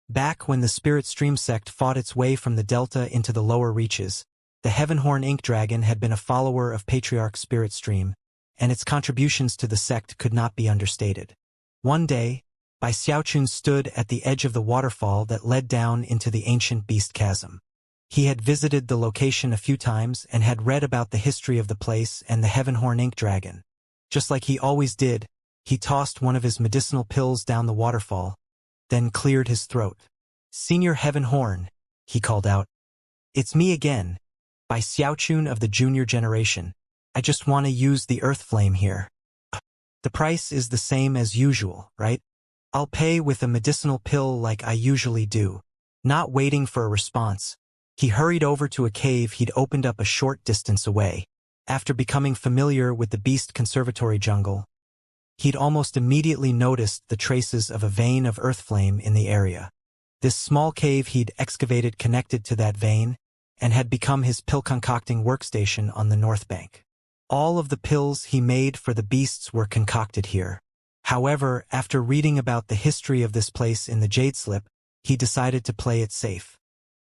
Back when the Spirit Stream sect fought its way from the delta into the lower reaches, the Heavenhorn Ink Dragon had been a follower of Patriarch Spirit Stream, and its contributions to the sect could not be understated. One day, Bai Xiaochun stood at the edge of the waterfall that led down into the ancient beast chasm. He had visited the location a few times and had read about the history of the place and the Heavenhorn Ink Dragon. Just like he always did, he tossed one of his medicinal pills down the waterfall, then cleared his throat. "Senior Heavenhorn," he called out. "It's me again, Bai Xiaochun of the junior generation. I just want to use the earth flame here. The price is the same as usual, right? I'll pay with a medicinal pill like I usually do." Not waiting for a response, he hurried over to a cave he'd opened up a short distance away. After becoming familiar with the beast conservatory jungle, he'd almost immediately noticed the traces of a vein of earth flame in the area. This small cave he'd excavated connected to that vein and had become his pill-concocting workstation on the north bank. All of the pills he made for the beasts were concocted here. However, after reading about the history of this place in the Jade Slip, he decided to play it safe.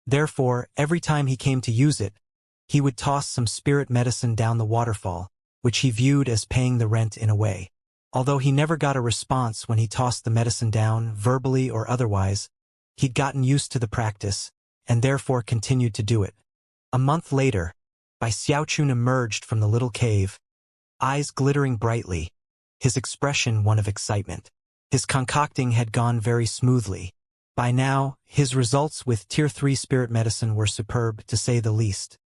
Therefore, every time he came to use it, he would toss some spirit medicine down the waterfall, which he viewed as paying the rent in a way. Although he never got a response when he tossed the medicine down, verbally or otherwise, he'd gotten used to the practice, and therefore continued to do it. A month later, Bai Xiaochun emerged from the little cave, eyes glittering brightly, his expression one of excitement. His concocting had gone very smoothly. By now, his results with Tier 3 spirit medicine were superb, to say the least.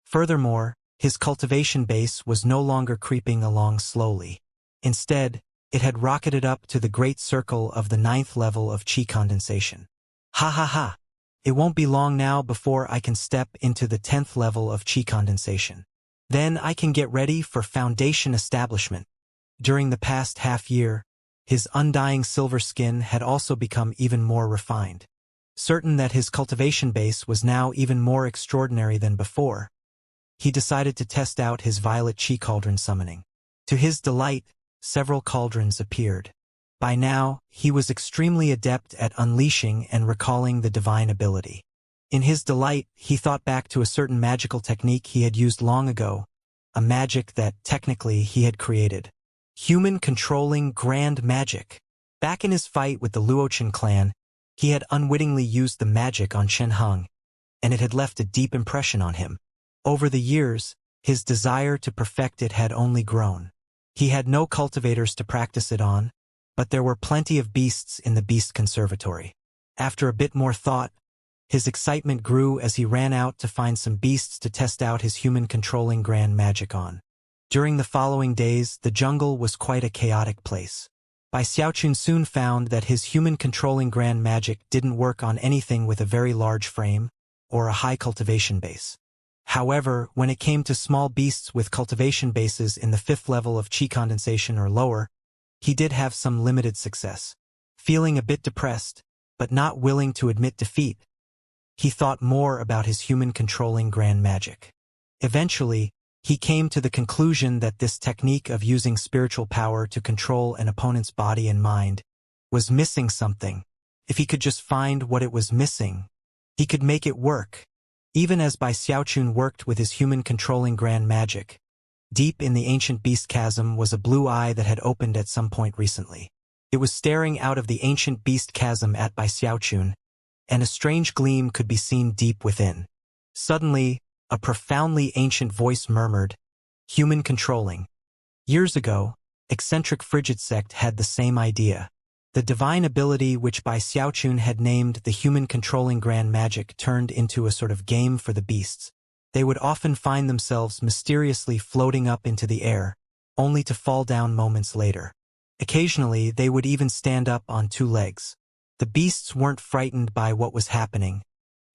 Furthermore, his cultivation base was no longer creeping along slowly. Instead, it had rocketed up to the great circle of the 9th level of chi condensation. Ha ha ha! It won't be long now before I can step into the 10th level of chi condensation. Then I can get ready for foundation establishment. During the past half year, his undying silver skin had also become even more refined. Certain that his cultivation base was now even more extraordinary than before, he decided to test out his violet chi cauldron summoning. To his delight, several cauldrons appeared. By now, he was extremely adept at unleashing and recalling the divine ability. In his delight, he thought back to a certain magical technique he had used long ago, a magic that, technically, he had created. Human-controlling grand magic. Back in his fight with the Luochen clan, he had unwittingly used the magic on Shen Heng, and it had left a deep impression on him. Over the years, his desire to perfect it had only grown. He had no cultivators to practice it on, but there were plenty of beasts in the beast conservatory. After a bit more thought, his excitement grew as he ran out to find some beasts to test out his human-controlling grand magic on. During the following days, the jungle was quite a chaotic place. Bai Xiaochun soon found that his human-controlling grand magic didn't work on anything with a very large frame or a high cultivation base. However, when it came to small beasts with cultivation bases in the 5th level of chi condensation or lower, he did have some limited success. Feeling a bit depressed, but not willing to admit defeat, he thought more about his human-controlling grand magic. Eventually, he came to the conclusion that this technique of using spiritual power to control an opponent's body and mind was missing something. If he could just find what it was missing, he could make it work. Even as Bai Xiaochun worked with his human-controlling grand magic, deep in the ancient beast chasm was a blue eye that had opened at some point recently. It was staring out of the ancient beast chasm at Bai Xiaochun, and a strange gleam could be seen deep within. Suddenly, a profoundly ancient voice murmured, "Human controlling. Years ago, eccentric frigid sect had the same idea. The divine ability which Bai Xiaochun had named the human-controlling grand magic turned into a sort of game for the beasts. They would often find themselves mysteriously floating up into the air, only to fall down moments later. Occasionally, they would even stand up on two legs. The beasts weren't frightened by what was happening,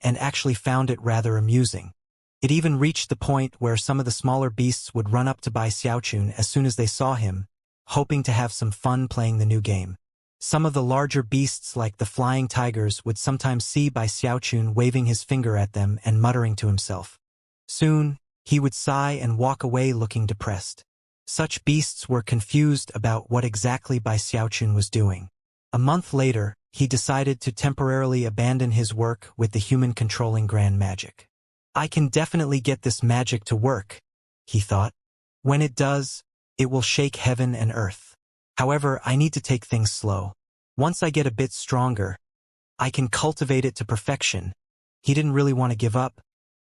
and actually found it rather amusing. It even reached the point where some of the smaller beasts would run up to Bai Xiaochun as soon as they saw him, hoping to have some fun playing the new game. Some of the larger beasts like the flying tigers would sometimes see Bai Xiaochun waving his finger at them and muttering to himself. Soon, he would sigh and walk away looking depressed. Such beasts were confused about what exactly Bai Xiaochun was doing. A month later, he decided to temporarily abandon his work with the human-controlling grand magic. I can definitely get this magic to work, he thought. When it does, it will shake heaven and earth. However, I need to take things slow. Once I get a bit stronger, I can cultivate it to perfection. He didn't really want to give up,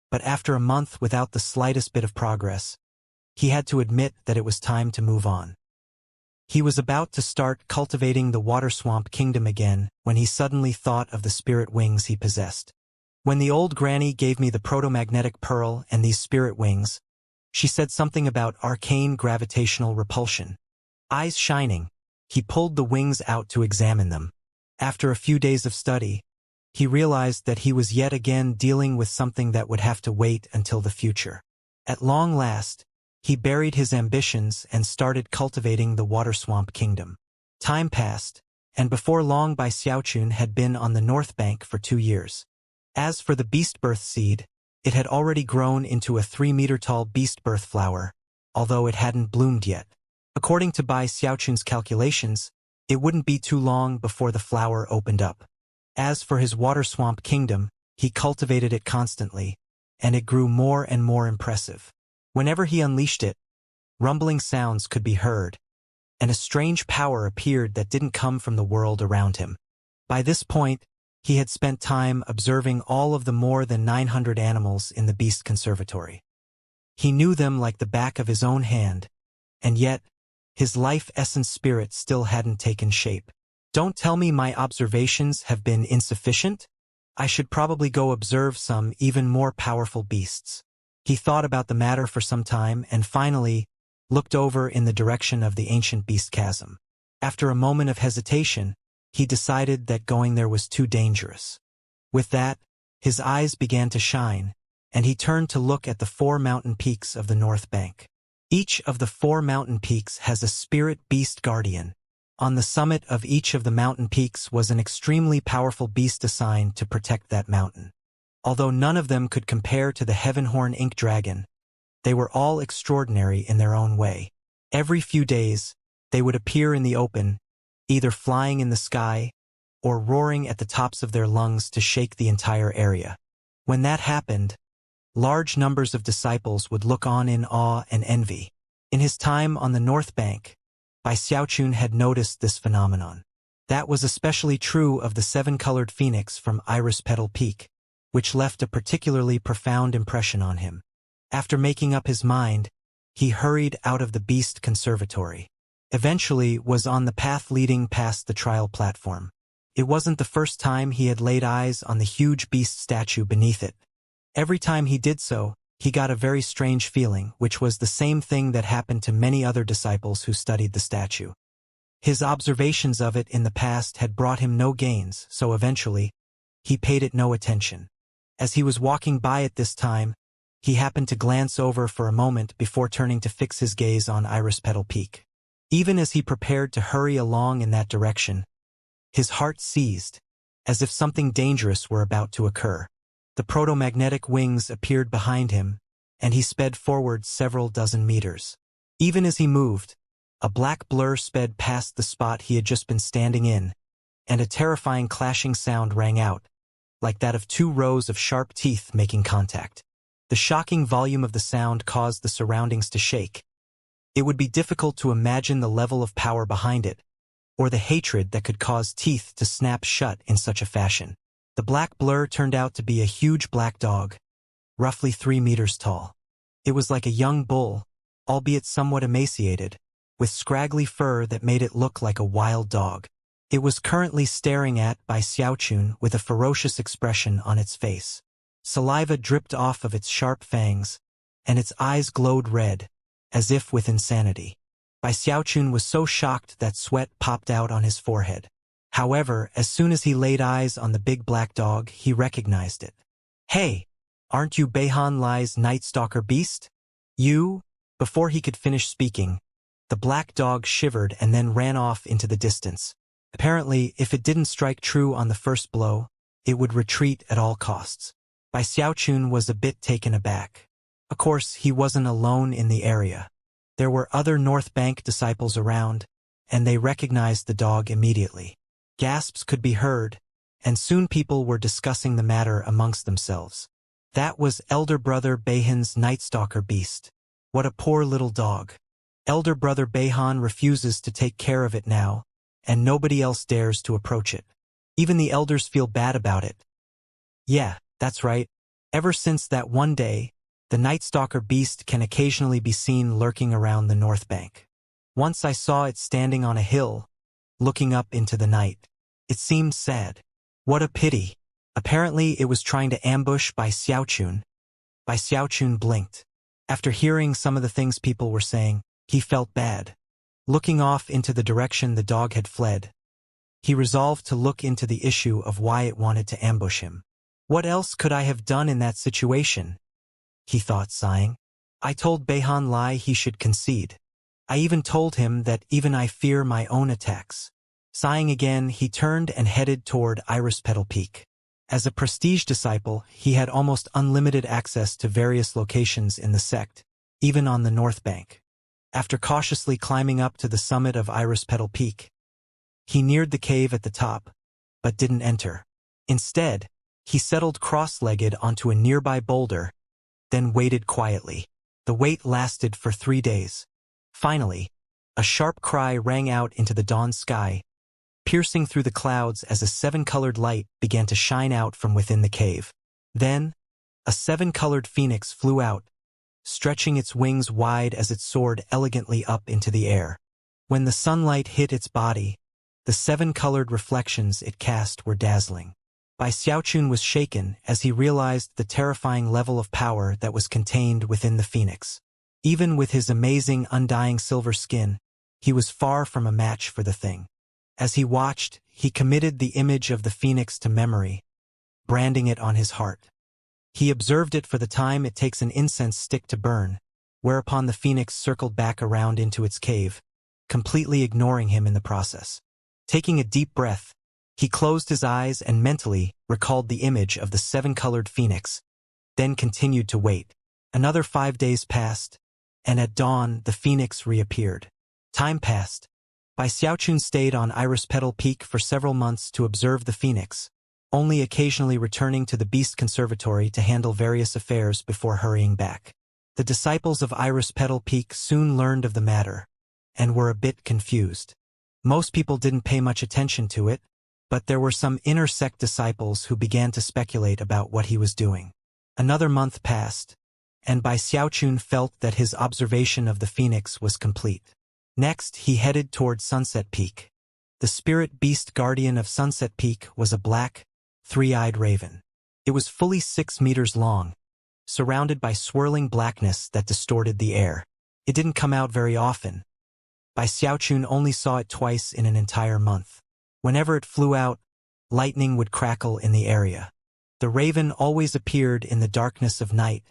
but after a month without the slightest bit of progress, he had to admit that it was time to move on. He was about to start cultivating the water swamp kingdom again when he suddenly thought of the spirit wings he possessed. When the old granny gave me the proto-magnetic pearl and these spirit wings, she said something about arcane gravitational repulsion. Eyes shining, he pulled the wings out to examine them. After a few days of study, he realized that he was yet again dealing with something that would have to wait until the future. At long last, he buried his ambitions and started cultivating the water swamp kingdom. Time passed, and before long Bai Xiaochun had been on the north bank for 2 years. As for the beast birth seed, it had already grown into a 3-meter-tall beast birth flower, although it hadn't bloomed yet. According to Bai Xiaochun's calculations, it wouldn't be too long before the flower opened up. As for his water swamp kingdom, he cultivated it constantly, and it grew more and more impressive. Whenever he unleashed it, rumbling sounds could be heard, and a strange power appeared that didn't come from the world around him. By this point, he had spent time observing all of the more than 900 animals in the Beast Conservatory. He knew them like the back of his own hand, and yet, his life essence spirit still hadn't taken shape. Don't tell me my observations have been insufficient? I should probably go observe some even more powerful beasts. He thought about the matter for some time and finally looked over in the direction of the ancient beast chasm. After a moment of hesitation, he decided that going there was too dangerous. With that, his eyes began to shine, and he turned to look at the 4 mountain peaks of the north bank. Each of the 4 mountain peaks has a spirit beast guardian. On the summit of each of the mountain peaks was an extremely powerful beast assigned to protect that mountain. Although none of them could compare to the Heavenhorn Ink Dragon, they were all extraordinary in their own way. Every few days, they would appear in the open, either flying in the sky or roaring at the tops of their lungs to shake the entire area. When that happened, large numbers of disciples would look on in awe and envy. In his time on the north bank, Bai Xiaochun had noticed this phenomenon. That was especially true of the 7-colored phoenix from Iris Petal Peak, which left a particularly profound impression on him. After making up his mind, he hurried out of the Beast Conservatory. Eventually was on the path leading past the trial platform. It wasn't the first time he had laid eyes on the huge beast statue beneath it. Every time he did so, he got a very strange feeling, which was the same thing that happened to many other disciples who studied the statue. His observations of it in the past had brought him no gains, so eventually, he paid it no attention. As he was walking by it this time, he happened to glance over for a moment before turning to fix his gaze on Iris Petal Peak. Even as he prepared to hurry along in that direction, his heart seized, as if something dangerous were about to occur. The proto-magnetic wings appeared behind him, and he sped forward several dozen meters. Even as he moved, a black blur sped past the spot he had just been standing in, and a terrifying clashing sound rang out, like that of 2 rows of sharp teeth making contact. The shocking volume of the sound caused the surroundings to shake. It would be difficult to imagine the level of power behind it, or the hatred that could cause teeth to snap shut in such a fashion. The black blur turned out to be a huge black dog, roughly 3 meters tall. It was like a young bull, albeit somewhat emaciated, with scraggly fur that made it look like a wild dog. It was currently staring at Bai Xiaochun with a ferocious expression on its face. Saliva dripped off of its sharp fangs, and its eyes glowed red, as if with insanity. Bai Xiaochun was so shocked that sweat popped out on his forehead. However, as soon as he laid eyes on the big black dog, he recognized it. "Hey, aren't you Beihan Lai's Night Stalker beast? You?" Before he could finish speaking, the black dog shivered and then ran off into the distance. Apparently, if it didn't strike true on the first blow, it would retreat at all costs. Bai Xiaochun was a bit taken aback. Of course, he wasn't alone in the area. There were other North Bank disciples around, and they recognized the dog immediately. Gasps could be heard, and soon people were discussing the matter amongst themselves. That was Elder Brother Beihan's Night Stalker beast. What a poor little dog. Elder Brother Beihan refuses to take care of it now, and nobody else dares to approach it. Even the elders feel bad about it. Yeah, that's right. Ever since that one day, the Night Stalker beast can occasionally be seen lurking around the North Bank. Once I saw it standing on a hill, looking up into the night. It seemed sad. What a pity. Apparently it was trying to ambush Bai Xiaochun. Bai Xiaochun blinked. After hearing some of the things people were saying, he felt bad. Looking off into the direction the dog had fled, he resolved to look into the issue of why it wanted to ambush him. What else could I have done in that situation? He thought, sighing. I told Beihan Lai he should concede. I even told him that even I fear my own attacks. Sighing again, he turned and headed toward Iris Petal Peak. As a prestige disciple, he had almost unlimited access to various locations in the sect, even on the North Bank. After cautiously climbing up to the summit of Iris Petal Peak, he neared the cave at the top, but didn't enter. Instead, he settled cross-legged onto a nearby boulder, then waited quietly. The wait lasted for 3 days. Finally, a sharp cry rang out into the dawn sky, piercing through the clouds as a 7-colored light began to shine out from within the cave. Then, a 7-colored phoenix flew out, stretching its wings wide as it soared elegantly up into the air. When the sunlight hit its body, the 7-colored reflections it cast were dazzling. Bai Xiaochun was shaken as he realized the terrifying level of power that was contained within the phoenix. Even with his amazing undying silver skin, he was far from a match for the thing. As he watched, he committed the image of the phoenix to memory, branding it on his heart. He observed it for the time it takes an incense stick to burn, whereupon the phoenix circled back around into its cave, completely ignoring him in the process. Taking a deep breath, he closed his eyes and mentally recalled the image of the 7-colored phoenix, then continued to wait. Another 5 days passed, and at dawn the phoenix reappeared. Time passed. Bai Xiaochun stayed on Iris Petal Peak for several months to observe the phoenix, only occasionally returning to the Beast Conservatory to handle various affairs before hurrying back. The disciples of Iris Petal Peak soon learned of the matter, and were a bit confused. Most people didn't pay much attention to it, but there were some inner sect disciples who began to speculate about what he was doing. Another month passed, and Bai Xiaochun felt that his observation of the phoenix was complete. Next, he headed toward Sunset Peak. The spirit beast guardian of Sunset Peak was a black, 3-eyed raven. It was fully 6 meters long, surrounded by swirling blackness that distorted the air. It didn't come out very often. Bai Xiaochun only saw it twice in an entire month. Whenever it flew out, lightning would crackle in the area. The raven always appeared in the darkness of night,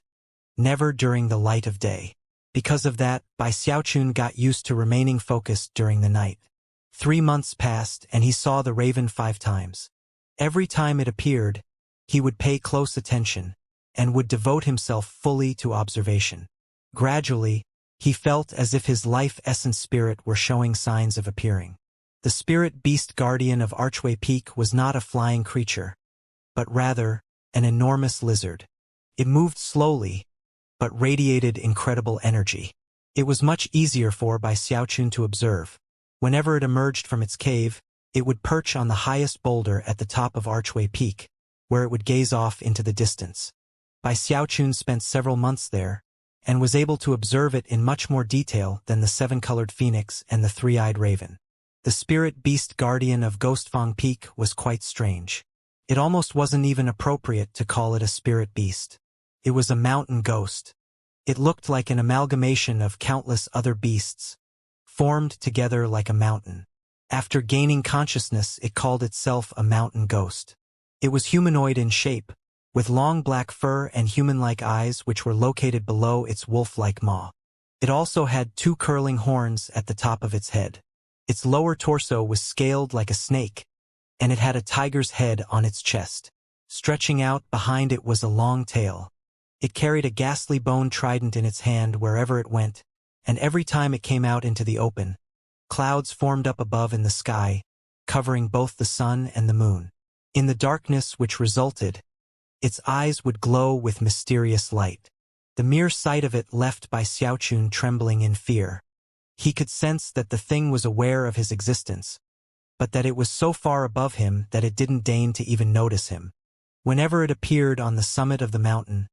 never during the light of day. Because of that, Bai Xiaochun got used to remaining focused during the night. 3 months passed and he saw the raven 5 times. Every time it appeared, he would pay close attention and would devote himself fully to observation. Gradually, he felt as if his life essence spirit were showing signs of appearing. The spirit beast guardian of Archway Peak was not a flying creature, but rather an enormous lizard. It moved slowly, but radiated incredible energy. It was much easier for Bai Xiaochun to observe. Whenever it emerged from its cave, it would perch on the highest boulder at the top of Archway Peak, where it would gaze off into the distance. Bai Xiaochun spent several months there, and was able to observe it in much more detail than the seven-colored phoenix and the three-eyed raven. The spirit beast guardian of Ghostfang Peak was quite strange. It almost wasn't even appropriate to call it a spirit beast. It was a mountain ghost. It looked like an amalgamation of countless other beasts, formed together like a mountain. After gaining consciousness, it called itself a mountain ghost. It was humanoid in shape, with long black fur and human-like eyes which were located below its wolf-like maw. It also had two curling horns at the top of its head. Its lower torso was scaled like a snake, and it had a tiger's head on its chest. Stretching out behind it was a long tail. It carried a ghastly bone trident in its hand wherever it went, and every time it came out into the open, clouds formed up above in the sky, covering both the sun and the moon. In the darkness which resulted, its eyes would glow with mysterious light. The mere sight of it left Bai Xiaochun trembling in fear. He could sense that the thing was aware of his existence, but that it was so far above him that it didn't deign to even notice him. Whenever it appeared on the summit of the mountain,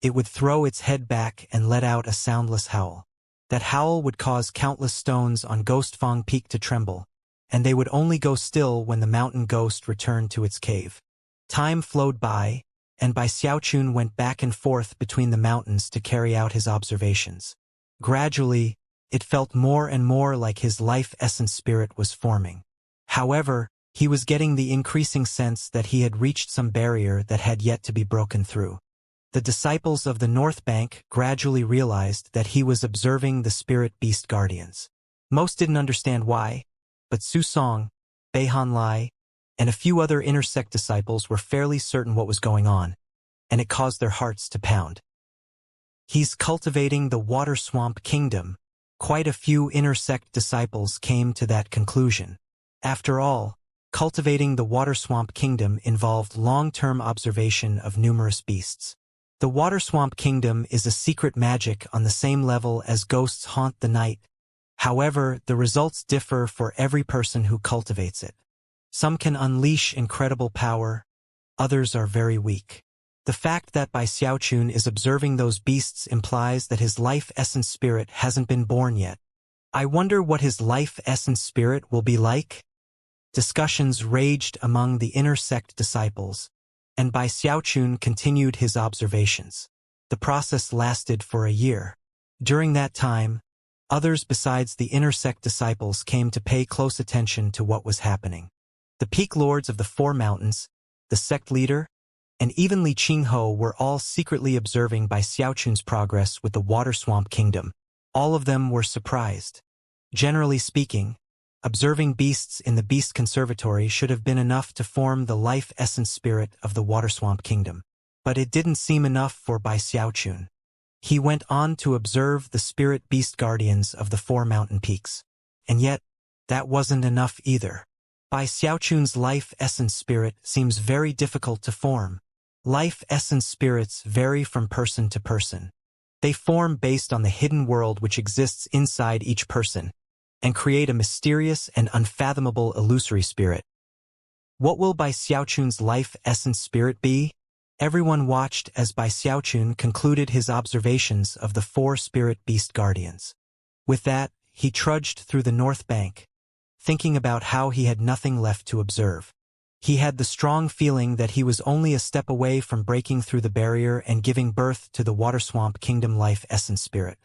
it would throw its head back and let out a soundless howl. That howl would cause countless stones on Ghostfang Peak to tremble, and they would only go still when the mountain ghost returned to its cave. Time flowed by, and Bai Xiaochun went back and forth between the mountains to carry out his observations. Gradually, it felt more and more like his life essence spirit was forming. However, he was getting the increasing sense that he had reached some barrier that had yet to be broken through. The disciples of the North Bank gradually realized that he was observing the spirit beast guardians. Most didn't understand why, but Su Song, Beihan Lai, and a few other inner sect disciples were fairly certain what was going on, and it caused their hearts to pound. He's cultivating the water swamp kingdom. Quite a few inner sect disciples came to that conclusion. After all, cultivating the water swamp kingdom involved long-term observation of numerous beasts. The water swamp kingdom is a secret magic on the same level as ghosts haunt the night. However, the results differ for every person who cultivates it. Some can unleash incredible power, others are very weak. The fact that Bai Xiaochun is observing those beasts implies that his life essence spirit hasn't been born yet. I wonder what his life essence spirit will be like? Discussions raged among the inner sect disciples, and Bai Xiaochun continued his observations. The process lasted for a year. During that time, others besides the inner sect disciples came to pay close attention to what was happening. The peak lords of the Four Mountains, the sect leader, and even Li Qingho were all secretly observing Bai Xiaochun's progress with the Water Swamp Kingdom. All of them were surprised. Generally speaking, observing beasts in the Beast Conservatory should have been enough to form the life essence spirit of the Water Swamp Kingdom. But it didn't seem enough for Bai Xiaochun. He went on to observe the spirit beast guardians of the Four Mountain Peaks. And yet, that wasn't enough either. Bai Xiaochun's life essence spirit seems very difficult to form. Life essence spirits vary from person to person. They form based on the hidden world which exists inside each person, and create a mysterious and unfathomable illusory spirit. What will Bai Xiaochun's life essence spirit be? Everyone watched as Bai Xiaochun concluded his observations of the four spirit beast guardians. With that, he trudged through the North Bank, thinking about how he had nothing left to observe. He had the strong feeling that he was only a step away from breaking through the barrier and giving birth to the Water Swamp Kingdom life essence spirit.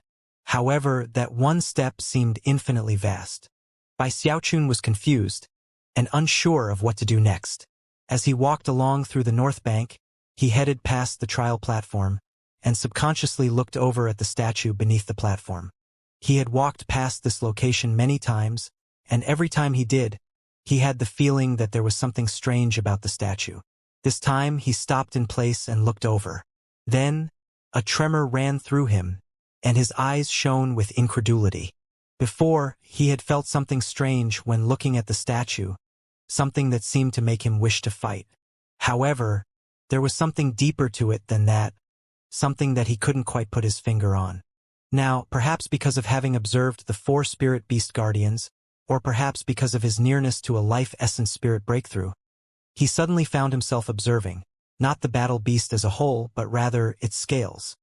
However, that one step seemed infinitely vast. Bai Xiaochun was confused and unsure of what to do next. As he walked along through the North Bank, he headed past the trial platform and subconsciously looked over at the statue beneath the platform. He had walked past this location many times, and every time he did, he had the feeling that there was something strange about the statue. This time, he stopped in place and looked over. Then, a tremor ran through him, and his eyes shone with incredulity. Before, he had felt something strange when looking at the statue, something that seemed to make him wish to fight. However, there was something deeper to it than that, something that he couldn't quite put his finger on. Now, perhaps because of having observed the four spirit beast guardians, or perhaps because of his nearness to a life essence spirit breakthrough, he suddenly found himself observing, not the battle beast as a whole, but rather its scales.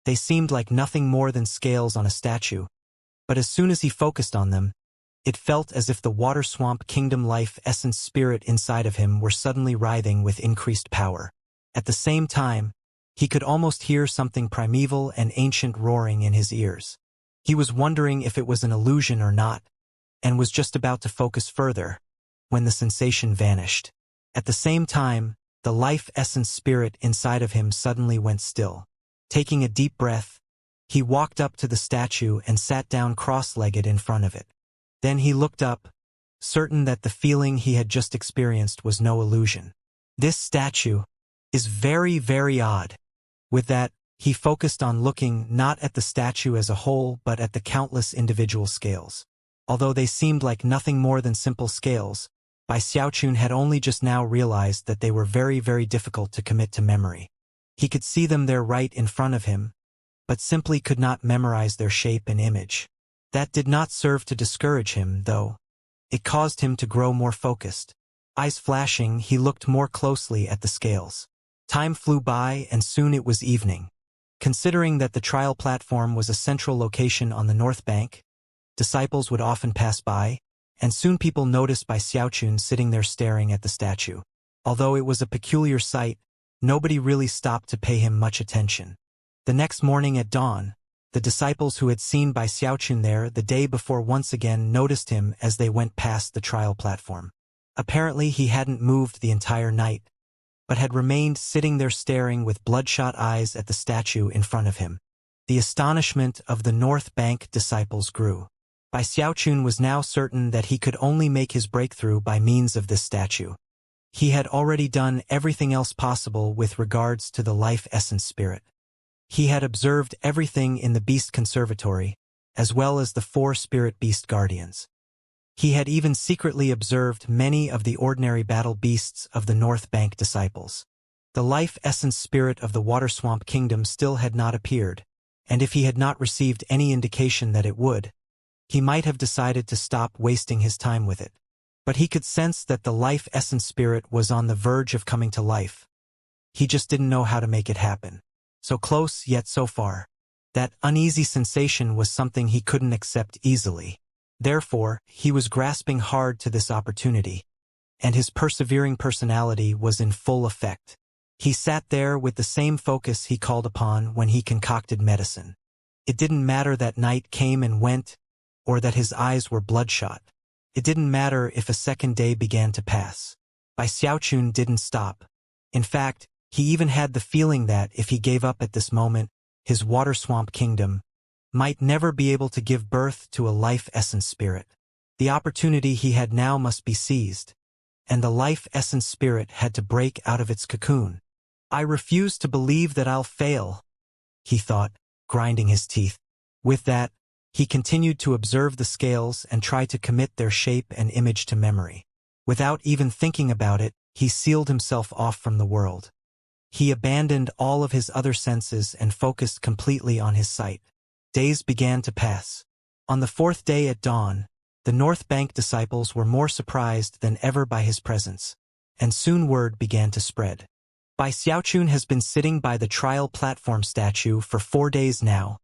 They seemed like nothing more than scales on a statue, but as soon as he focused on them, it felt as if the water swamp kingdom life essence spirit inside of him were suddenly writhing with increased power. At the same time, he could almost hear something primeval and ancient roaring in his ears. He was wondering if it was an illusion or not, and was just about to focus further, when the sensation vanished. At the same time, the life essence spirit inside of him suddenly went still. Taking a deep breath, he walked up to the statue and sat down cross-legged in front of it. Then he looked up, certain that the feeling he had just experienced was no illusion. This statue is very, very odd. With that, he focused on looking not at the statue as a whole but at the countless individual scales. Although they seemed like nothing more than simple scales, Bai Xiaochun had only just now realized that they were very, very difficult to commit to memory. He could see them there right in front of him, but simply could not memorize their shape and image. That did not serve to discourage him, though. It caused him to grow more focused. Eyes flashing, he looked more closely at the scales. Time flew by and soon it was evening. Considering that the trial platform was a central location on the north bank, disciples would often pass by, and soon people noticed Bai Xiaochun sitting there staring at the statue. Although it was a peculiar sight, nobody really stopped to pay him much attention. The next morning at dawn, the disciples who had seen Bai Xiaochun there the day before once again noticed him as they went past the trial platform. Apparently he hadn't moved the entire night, but had remained sitting there staring with bloodshot eyes at the statue in front of him. The astonishment of the North Bank disciples grew. Bai Xiaochun was now certain that he could only make his breakthrough by means of this statue. He had already done everything else possible with regards to the life essence spirit. He had observed everything in the Beast Conservatory, as well as the 4 spirit beast guardians. He had even secretly observed many of the ordinary battle beasts of the North Bank disciples. The life essence spirit of the Water Swamp Kingdom still had not appeared, and if he had not received any indication that it would, he might have decided to stop wasting his time with it. But he could sense that the life essence spirit was on the verge of coming to life. He just didn't know how to make it happen. So close, yet so far. That uneasy sensation was something he couldn't accept easily. Therefore, he was grasping hard to this opportunity, and his persevering personality was in full effect. He sat there with the same focus he called upon when he concocted medicine. It didn't matter that night came and went, or that his eyes were bloodshot. It didn't matter if a second day began to pass. Bai Xiaochun didn't stop. In fact, he even had the feeling that if he gave up at this moment, his water swamp kingdom might never be able to give birth to a life essence spirit. The opportunity he had now must be seized, and the life essence spirit had to break out of its cocoon. I refuse to believe that I'll fail, he thought, grinding his teeth. With that, he continued to observe the scales and try to commit their shape and image to memory. Without even thinking about it, he sealed himself off from the world. He abandoned all of his other senses and focused completely on his sight. Days began to pass. On the 4th day at dawn, the North Bank disciples were more surprised than ever by his presence, and soon word began to spread. Bai Xiaochun has been sitting by the trial platform statue for 4 days now.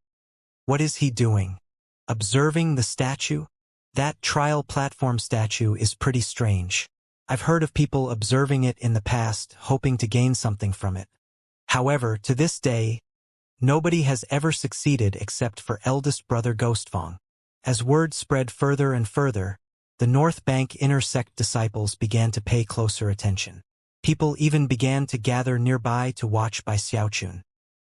What is he doing? Observing the statue? That trial platform statue is pretty strange. I've heard of people observing it in the past, hoping to gain something from it. However, to this day, nobody has ever succeeded except for eldest brother Ghostfang. As word spread further and further, the North Bank inner sect disciples began to pay closer attention. People even began to gather nearby to watch Bai Xiaochun.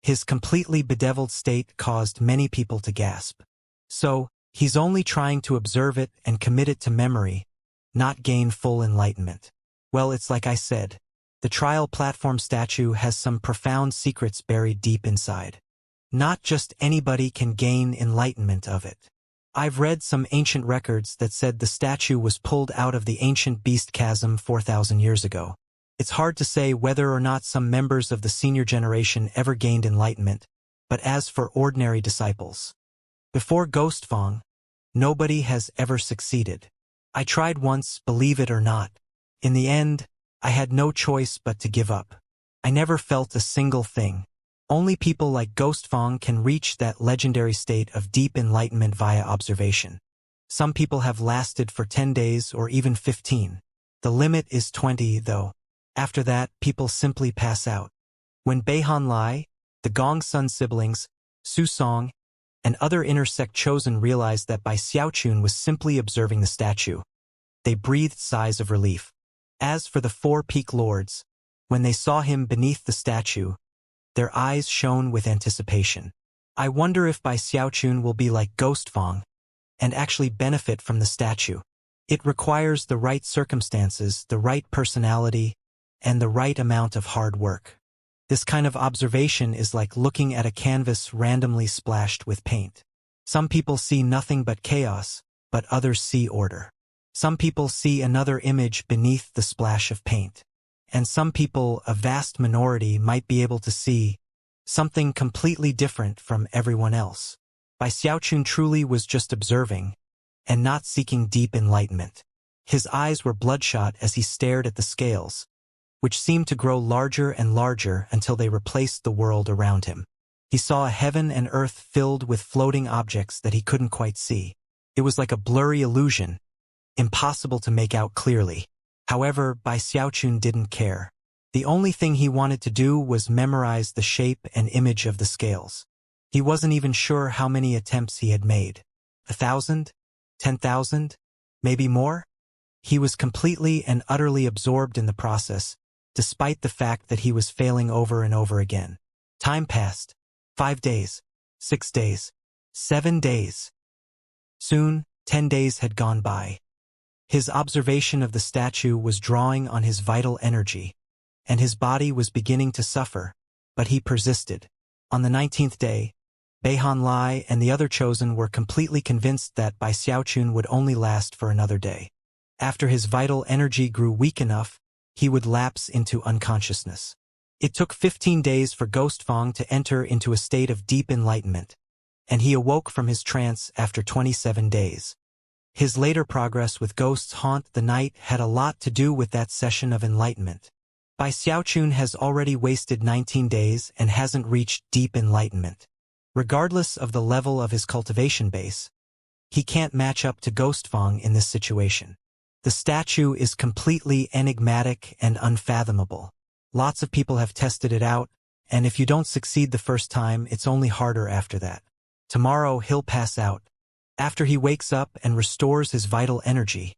His completely bedeviled state caused many people to gasp. So, he's only trying to observe it and commit it to memory, not gain full enlightenment. Well, it's like I said. The trial platform statue has some profound secrets buried deep inside. Not just anybody can gain enlightenment of it. I've read some ancient records that said the statue was pulled out of the ancient beast chasm 4,000 years ago. It's hard to say whether or not some members of the senior generation ever gained enlightenment, but as for ordinary disciples, before Ghostfang, nobody has ever succeeded. I tried once, believe it or not. In the end, I had no choice but to give up. I never felt a single thing. Only people like Ghost Fong can reach that legendary state of deep enlightenment via observation. Some people have lasted for 10 days or even 15. The limit is 20, though. After that, people simply pass out. When Beihan Lai, the Gong Sun siblings, Su Song, and other inner sect chosen realized that Bai Xiaochun was simply observing the statue, they breathed sighs of relief. As for the four peak lords, when they saw him beneath the statue, their eyes shone with anticipation. I wonder if Bai Xiaochun will be like Ghost Fong and actually benefit from the statue. It requires the right circumstances, the right personality, and the right amount of hard work. This kind of observation is like looking at a canvas randomly splashed with paint. Some people see nothing but chaos, but others see order. Some people see another image beneath the splash of paint. And some people, a vast minority, might be able to see something completely different from everyone else. Bai Xiaochun truly was just observing, and not seeking deep enlightenment. His eyes were bloodshot as he stared at the scales, which seemed to grow larger and larger until they replaced the world around him. He saw a heaven and earth filled with floating objects that he couldn't quite see. It was like a blurry illusion, impossible to make out clearly. However, Bai Xiaochun didn't care. The only thing he wanted to do was memorize the shape and image of the scales. He wasn't even sure how many attempts he had made. 1,000? 10,000? Maybe more? He was completely and utterly absorbed in the process, despite the fact that he was failing over and over again. Time passed. 5 days. 6 days. 7 days. Soon, 10 days had gone by. His observation of the statue was drawing on his vital energy, and his body was beginning to suffer, but he persisted. On the 19th day, Beihan Lai and the other chosen were completely convinced that Bai Xiaochun would only last for another day. After his vital energy grew weak enough, he would lapse into unconsciousness. It took 15 days for Ghost Fong to enter into a state of deep enlightenment, and he awoke from his trance after 27 days. His later progress with Ghosts Haunt the Night had a lot to do with that session of enlightenment. Bai Xiaochun has already wasted 19 days and hasn't reached deep enlightenment. Regardless of the level of his cultivation base, he can't match up to Ghost Fong in this situation. The statue is completely enigmatic and unfathomable. Lots of people have tested it out, and if you don't succeed the first time, it's only harder after that. Tomorrow he'll pass out, after he wakes up and restores his vital energy.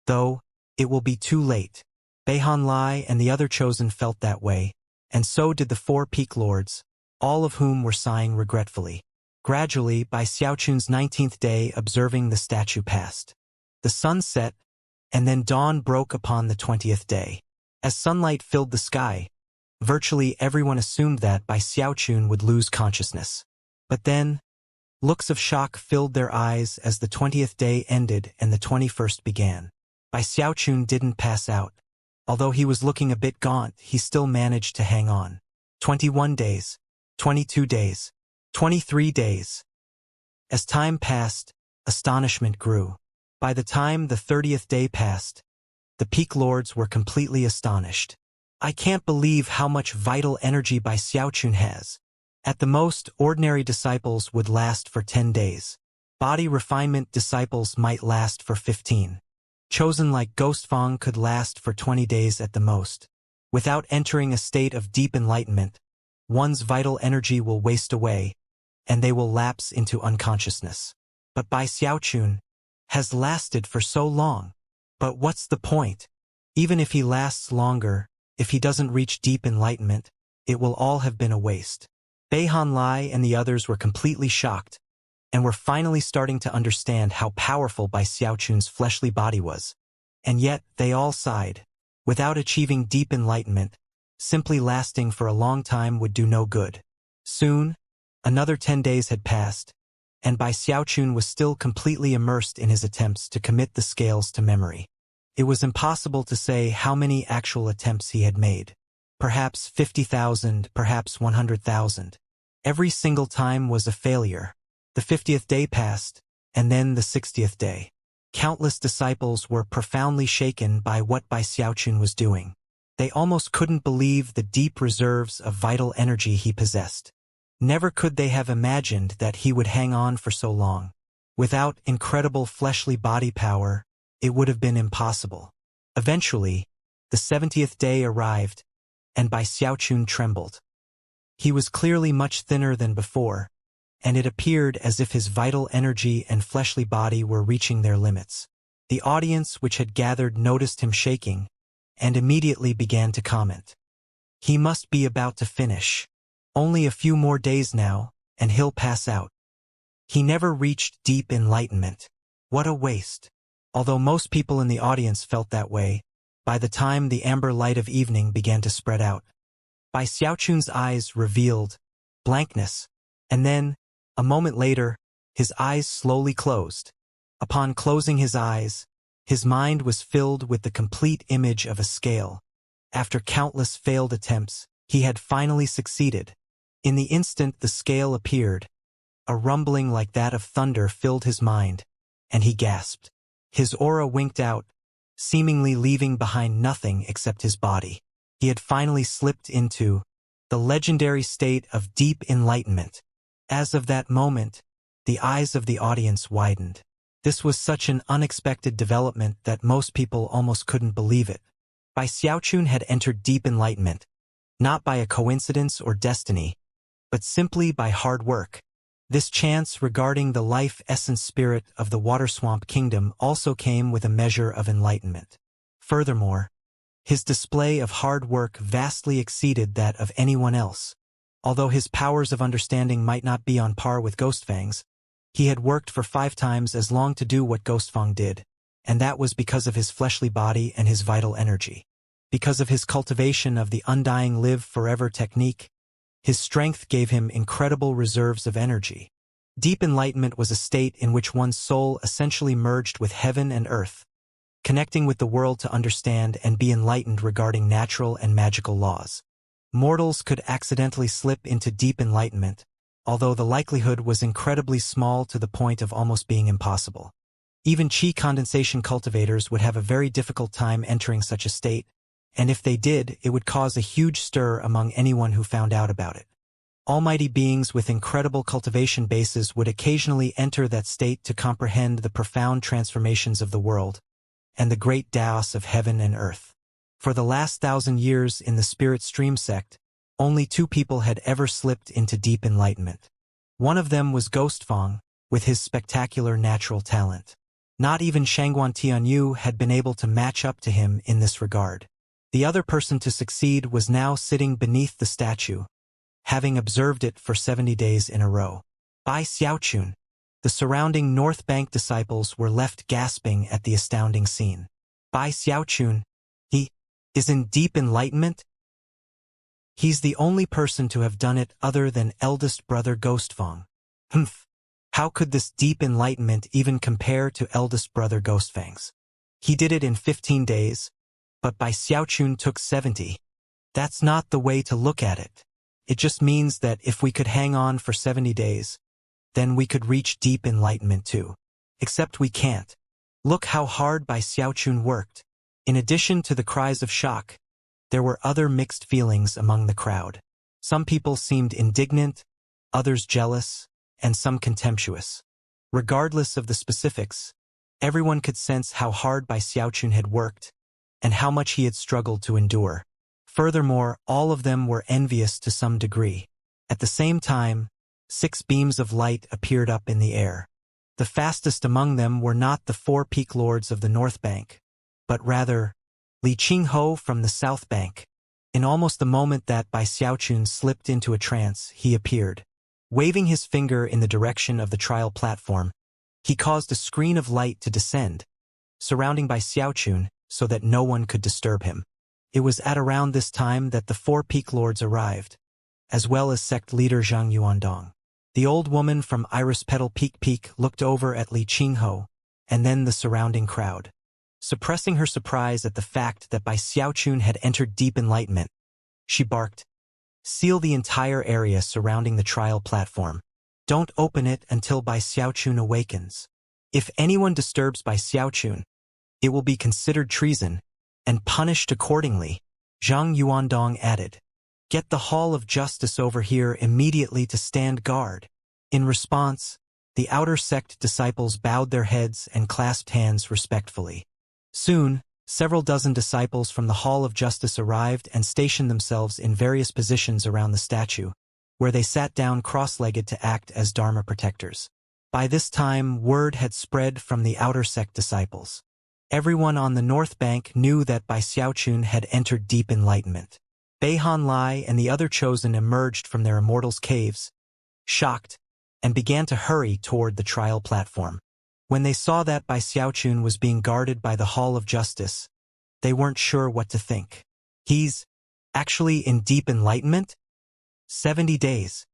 Though, it will be too late. Beihan Lai and the other chosen felt that way, and so did the four peak lords, all of whom were sighing regretfully. Gradually, Bai Xiaochun's 19th day observing the statue passed. The sun set, and then dawn broke upon the 20th day. As sunlight filled the sky, virtually everyone assumed that Bai Xiaochun would lose consciousness. But then, looks of shock filled their eyes as the 20th day ended and the 21st began. Bai Xiaochun didn't pass out. Although he was looking a bit gaunt, he still managed to hang on. 21 days. 22 days. 23 days. As time passed, astonishment grew. By the time the 30th day passed, the peak lords were completely astonished. I can't believe how much vital energy Bai Xiaochun has. At the most, ordinary disciples would last for 10 days. Body refinement disciples might last for 15. Chosen like Ghost Fong could last for 20 days at the most. Without entering a state of deep enlightenment, one's vital energy will waste away, and they will lapse into unconsciousness. But Bai Xiaochun has lasted for so long. But what's the point? Even if he lasts longer, if he doesn't reach deep enlightenment, it will all have been a waste. Beihan Lai and the others were completely shocked, and were finally starting to understand how powerful Bai Xiaochun's fleshly body was. And yet, they all sighed. Without achieving deep enlightenment, simply lasting for a long time would do no good. Soon, another 10 days had passed, and Bai Xiaochun was still completely immersed in his attempts to commit the scales to memory. It was impossible to say how many actual attempts he had made. Perhaps 50,000, perhaps 100,000. Every single time was a failure. The 50th day passed, and then the 60th day. Countless disciples were profoundly shaken by what Bai Xiaochun was doing. They almost couldn't believe the deep reserves of vital energy he possessed. Never could they have imagined that he would hang on for so long. Without incredible fleshly body power, it would have been impossible. Eventually, the 70th day arrived, and Bai Xiaochun trembled. He was clearly much thinner than before, and it appeared as if his vital energy and fleshly body were reaching their limits. The audience which had gathered noticed him shaking, and immediately began to comment. He must be about to finish. Only a few more days now, and he'll pass out. He never reached deep enlightenment. What a waste. Although most people in the audience felt that way, by the time the amber light of evening began to spread out, Bai Xiaochun's eyes revealed blankness, and then, a moment later, his eyes slowly closed. Upon closing his eyes, his mind was filled with the complete image of a scale. After countless failed attempts, he had finally succeeded. In the instant the scale appeared, a rumbling like that of thunder filled his mind, and he gasped. His aura winked out, seemingly leaving behind nothing except his body. He had finally slipped into the legendary state of deep enlightenment. As of that moment, the eyes of the audience widened. This was such an unexpected development that most people almost couldn't believe it. Bai Xiaochun had entered deep enlightenment, not by a coincidence or destiny, but simply by hard work. This chance regarding the life essence spirit of the Water Swamp Kingdom also came with a measure of enlightenment. Furthermore, his display of hard work vastly exceeded that of anyone else. Although his powers of understanding might not be on par with Ghostfang's, he had worked for 5 times as long to do what Ghostfang did, and that was because of his fleshly body and his vital energy. Because of his cultivation of the undying live forever technique, his strength gave him incredible reserves of energy. Deep enlightenment was a state in which one's soul essentially merged with heaven and earth, connecting with the world to understand and be enlightened regarding natural and magical laws. Mortals could accidentally slip into deep enlightenment, although the likelihood was incredibly small to the point of almost being impossible. Even chi condensation cultivators would have a very difficult time entering such a state, and if they did, it would cause a huge stir among anyone who found out about it. Almighty beings with incredible cultivation bases would occasionally enter that state to comprehend the profound transformations of the world and the great Taos of heaven and earth. For the last 1,000 years in the Spirit Stream sect, only 2 people had ever slipped into deep enlightenment. One of them was Ghostfang, with his spectacular natural talent. Not even Shangguan Tianyu had been able to match up to him in this regard. The other person to succeed was now sitting beneath the statue, having observed it for 70 days in a row. Bai Xiaochun. The surrounding North Bank disciples were left gasping at the astounding scene. Bai Xiaochun, he is in deep enlightenment? He's the only person to have done it other than eldest brother Ghostfang. Humph. How could this deep enlightenment even compare to eldest brother Ghostfang's? He did it in 15 days, but Bai Xiaochun took 70. That's not the way to look at it. It just means that if we could hang on for 70 days, then we could reach deep enlightenment too. Except we can't. Look how hard Bai Xiaochun worked. In addition to the cries of shock, there were other mixed feelings among the crowd. Some people seemed indignant, others jealous, and some contemptuous. Regardless of the specifics, everyone could sense how hard Bai Xiaochun had worked and how much he had struggled to endure. Furthermore, all of them were envious to some degree. At the same time, 6 beams of light appeared up in the air. The fastest among them were not the 4 peak lords of the North Bank, but rather Li Qingho from the South Bank. In almost the moment that Bai Xiaochun slipped into a trance, he appeared. Waving his finger in the direction of the trial platform, he caused a screen of light to descend, surrounding Bai Xiaochun so that no one could disturb him. It was at around this time that the 4 peak lords arrived, as well as sect leader Zhang Yuandong. The old woman from Iris Petal Peak looked over at Li Qingho, and then the surrounding crowd. Suppressing her surprise at the fact that Bai Xiaochun had entered deep enlightenment, she barked, "Seal the entire area surrounding the trial platform. Don't open it until Bai Xiaochun awakens. If anyone disturbs Bai Xiaochun, it will be considered treason and punished accordingly." Zhang Yuandong added. Get the Hall of Justice over here immediately to stand guard. In response, the outer sect disciples bowed their heads and clasped hands respectfully. Soon, several dozen disciples from the Hall of Justice arrived and stationed themselves in various positions around the statue, where they sat down cross-legged to act as Dharma protectors. By this time, word had spread from the outer sect disciples. Everyone on the North Bank knew that Bai Xiaochun had entered deep enlightenment. Beihan Lai and the other chosen emerged from their immortals' caves, shocked, and began to hurry toward the trial platform. When they saw that Bai Xiaochun was being guarded by the Hall of Justice, they weren't sure what to think. He's actually in deep enlightenment? 70 days.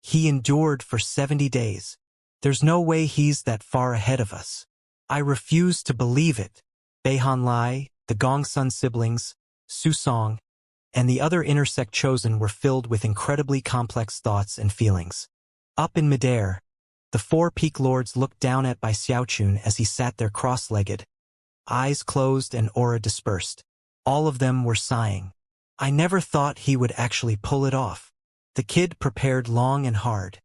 He endured for 70 days. There's no way he's that far ahead of us. I refuse to believe it. Beihan Lai, the Gongsun siblings, Su Song, and the other intersect chosen were filled with incredibly complex thoughts and feelings. Up in midair, the four peak lords looked down at Bai Xiaochun as he sat there cross-legged, eyes closed and aura dispersed. All of them were sighing. I never thought he would actually pull it off. The kid prepared long and hard.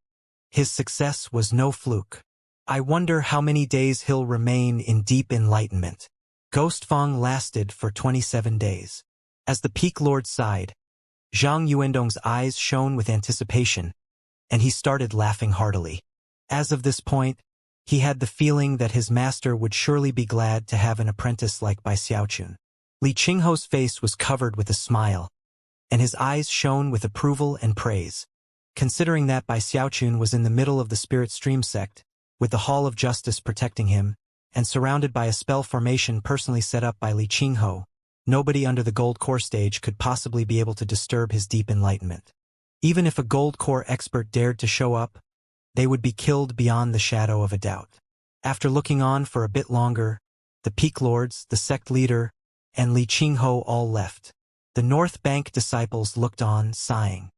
His success was no fluke. I wonder how many days he'll remain in deep enlightenment. Ghostfang lasted for 27 days. As the peak lord sighed, Zhang Yuandong's eyes shone with anticipation, and he started laughing heartily. As of this point, he had the feeling that his master would surely be glad to have an apprentice like Bai Xiaochun. Li Qingho's face was covered with a smile, and his eyes shone with approval and praise. Considering that Bai Xiaochun was in the middle of the Spirit Stream sect, with the Hall of Justice protecting him, and surrounded by a spell formation personally set up by Li Qingho, nobody under the Gold Core stage could possibly be able to disturb his deep enlightenment. Even if a Gold Core expert dared to show up, they would be killed beyond the shadow of a doubt. After looking on for a bit longer, the peak lords, the sect leader, and Li Qingho all left. The North Bank disciples looked on, sighing.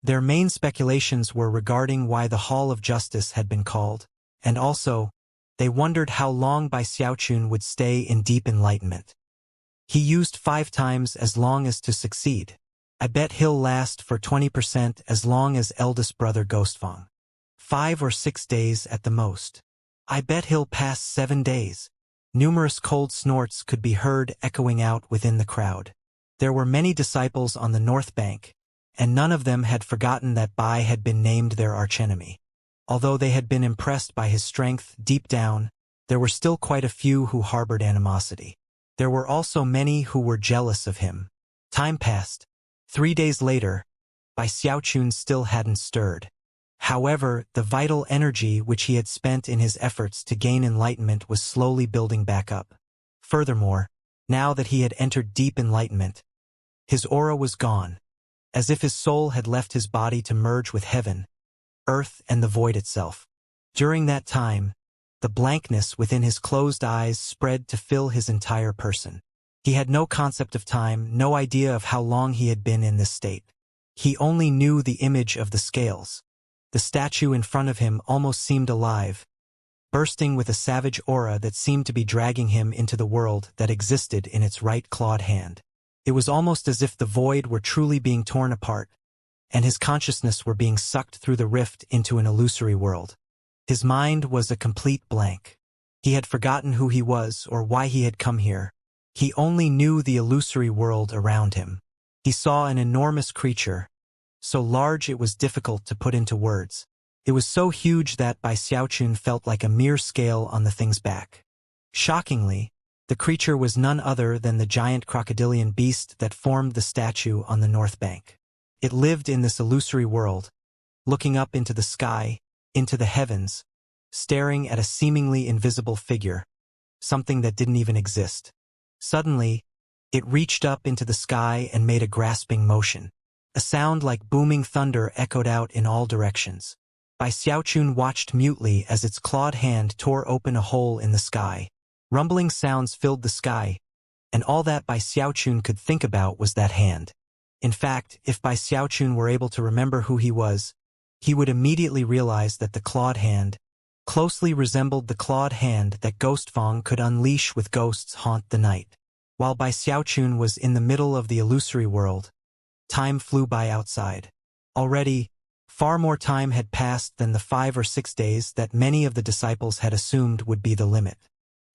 Their main speculations were regarding why the Hall of Justice had been called, and also, they wondered how long Bai Xiaochun would stay in deep enlightenment. He used 5 times as long as to succeed. I bet he'll last for 20% as long as eldest brother Ghostfang. 5 or 6 days at the most. I bet he'll pass 7 days. Numerous cold snorts could be heard echoing out within the crowd. There were many disciples on the North Bank, and none of them had forgotten that Bai had been named their archenemy. Although they had been impressed by his strength deep down, there were still quite a few who harbored animosity. There were also many who were jealous of him. Time passed. 3 days later, Bai Xiaochun still hadn't stirred. However, the vital energy which he had spent in his efforts to gain enlightenment was slowly building back up. Furthermore, now that he had entered deep enlightenment, his aura was gone, as if his soul had left his body to merge with heaven, earth, and the void itself. During that time, the blankness within his closed eyes spread to fill his entire person. He had no concept of time, no idea of how long he had been in this state. He only knew the image of the scales. The statue in front of him almost seemed alive, bursting with a savage aura that seemed to be dragging him into the world that existed in its right clawed hand. It was almost as if the void were truly being torn apart, and his consciousness were being sucked through the rift into an illusory world. His mind was a complete blank. He had forgotten who he was or why he had come here. He only knew the illusory world around him. He saw an enormous creature, so large it was difficult to put into words. It was so huge that Bai Xiaochun felt like a mere scale on the thing's back. Shockingly, the creature was none other than the giant crocodilian beast that formed the statue on the North Bank. It lived in this illusory world, looking up into the sky, into the heavens, staring at a seemingly invisible figure, something that didn't even exist. Suddenly, it reached up into the sky and made a grasping motion. A sound like booming thunder echoed out in all directions. Bai Xiaochun watched mutely as its clawed hand tore open a hole in the sky. Rumbling sounds filled the sky, and all that Bai Xiaochun could think about was that hand. In fact, if Bai Xiaochun were able to remember who he was, he would immediately realize that the clawed hand closely resembled the clawed hand that Ghostfang could unleash with ghosts haunt the night. While Bai Xiaochun was in the middle of the illusory world, time flew by outside. Already, far more time had passed than the 5 or 6 days that many of the disciples had assumed would be the limit.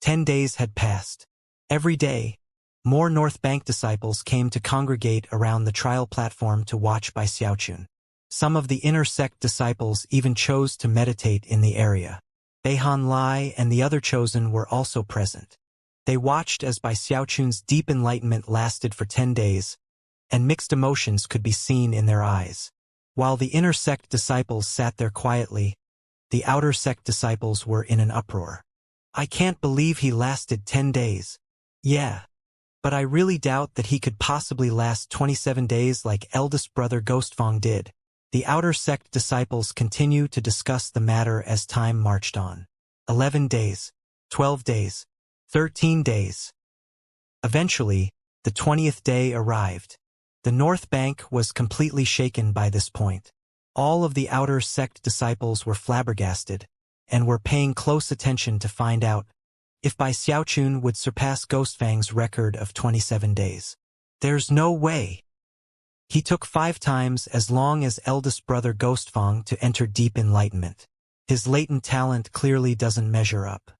10 days had passed. Every day, more North Bank disciples came to congregate around the trial platform to watch Bai Xiaochun. Some of the inner sect disciples even chose to meditate in the area. Beihan Lai and the other chosen were also present. They watched as Bai Xiaochun's deep enlightenment lasted for 10 days, and mixed emotions could be seen in their eyes. While the inner sect disciples sat there quietly, the outer sect disciples were in an uproar. I can't believe he lasted 10 days. Yeah. But I really doubt that he could possibly last 27 days like eldest brother Ghostfong did. The outer sect disciples continued to discuss the matter as time marched on. 11 days, 12 days, 13 days. Eventually, the 20th day arrived. The North Bank was completely shaken by this point. All of the outer sect disciples were flabbergasted, and were paying close attention to find out if Bai Xiaochun would surpass Ghostfang's record of 27 days. There's no way. He took 5 times as long as eldest brother Ghostfang to enter deep enlightenment. His latent talent clearly doesn't measure up.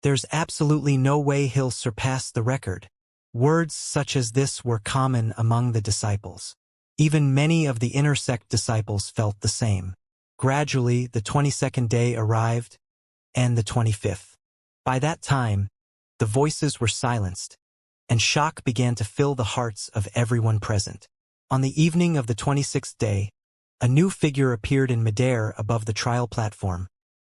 There's absolutely no way he'll surpass the record. Words such as this were common among the disciples. Even many of the inner sect disciples felt the same. Gradually, the 22nd day arrived, and the 25th. By that time, the voices were silenced, and shock began to fill the hearts of everyone present. On the evening of the 26th day, a new figure appeared in midair above the trial platform,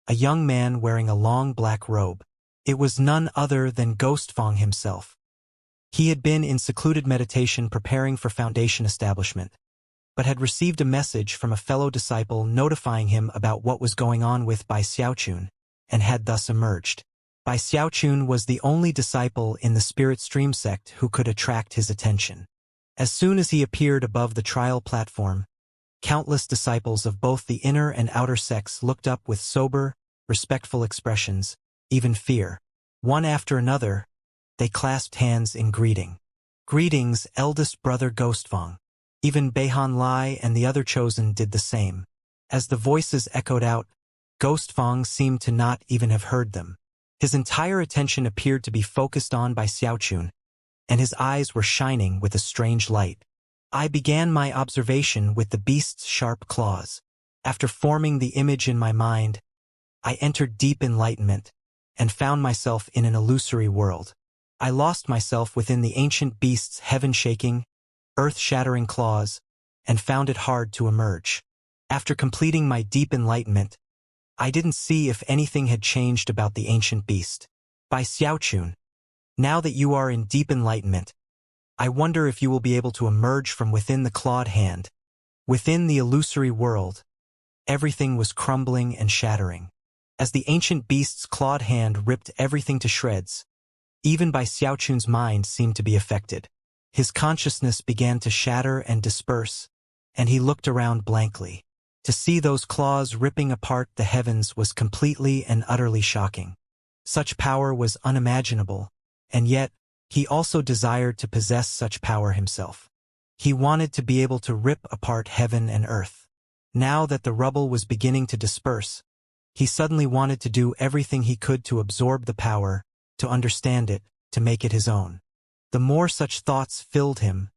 a young man wearing a long black robe. It was none other than Ghostfang himself. He had been in secluded meditation preparing for foundation establishment, but had received a message from a fellow disciple notifying him about what was going on with Bai Xiaochun, and had thus emerged. Bai Xiaochun was the only disciple in the Spirit Stream sect who could attract his attention. As soon as he appeared above the trial platform, countless disciples of both the inner and outer sects looked up with sober, respectful expressions, even fear. One after another, they clasped hands in greeting. Greetings, eldest brother Ghostfang. Even Beihan Lai and the other chosen did the same. As the voices echoed out, Ghostfang seemed to not even have heard them. His entire attention appeared to be focused on Bai Xiaochun, and his eyes were shining with a strange light. I began my observation with the beast's sharp claws. After forming the image in my mind, I entered deep enlightenment, and found myself in an illusory world. I lost myself within the ancient beast's heaven-shaking, earth-shattering claws, and found it hard to emerge. After completing my deep enlightenment, I didn't see if anything had changed about the ancient beast. Bai Xiaochun, now that you are in deep enlightenment, I wonder if you will be able to emerge from within the clawed hand. Within the illusory world, everything was crumbling and shattering. As the ancient beast's clawed hand ripped everything to shreds, even Bai Xiaochun's mind seemed to be affected. His consciousness began to shatter and disperse, and he looked around blankly. To see those claws ripping apart the heavens was completely and utterly shocking. Such power was unimaginable, and yet, he also desired to possess such power himself. He wanted to be able to rip apart heaven and earth. Now that the rubble was beginning to disperse, he suddenly wanted to do everything he could to absorb the power, to understand it, to make it his own. The more such thoughts filled him,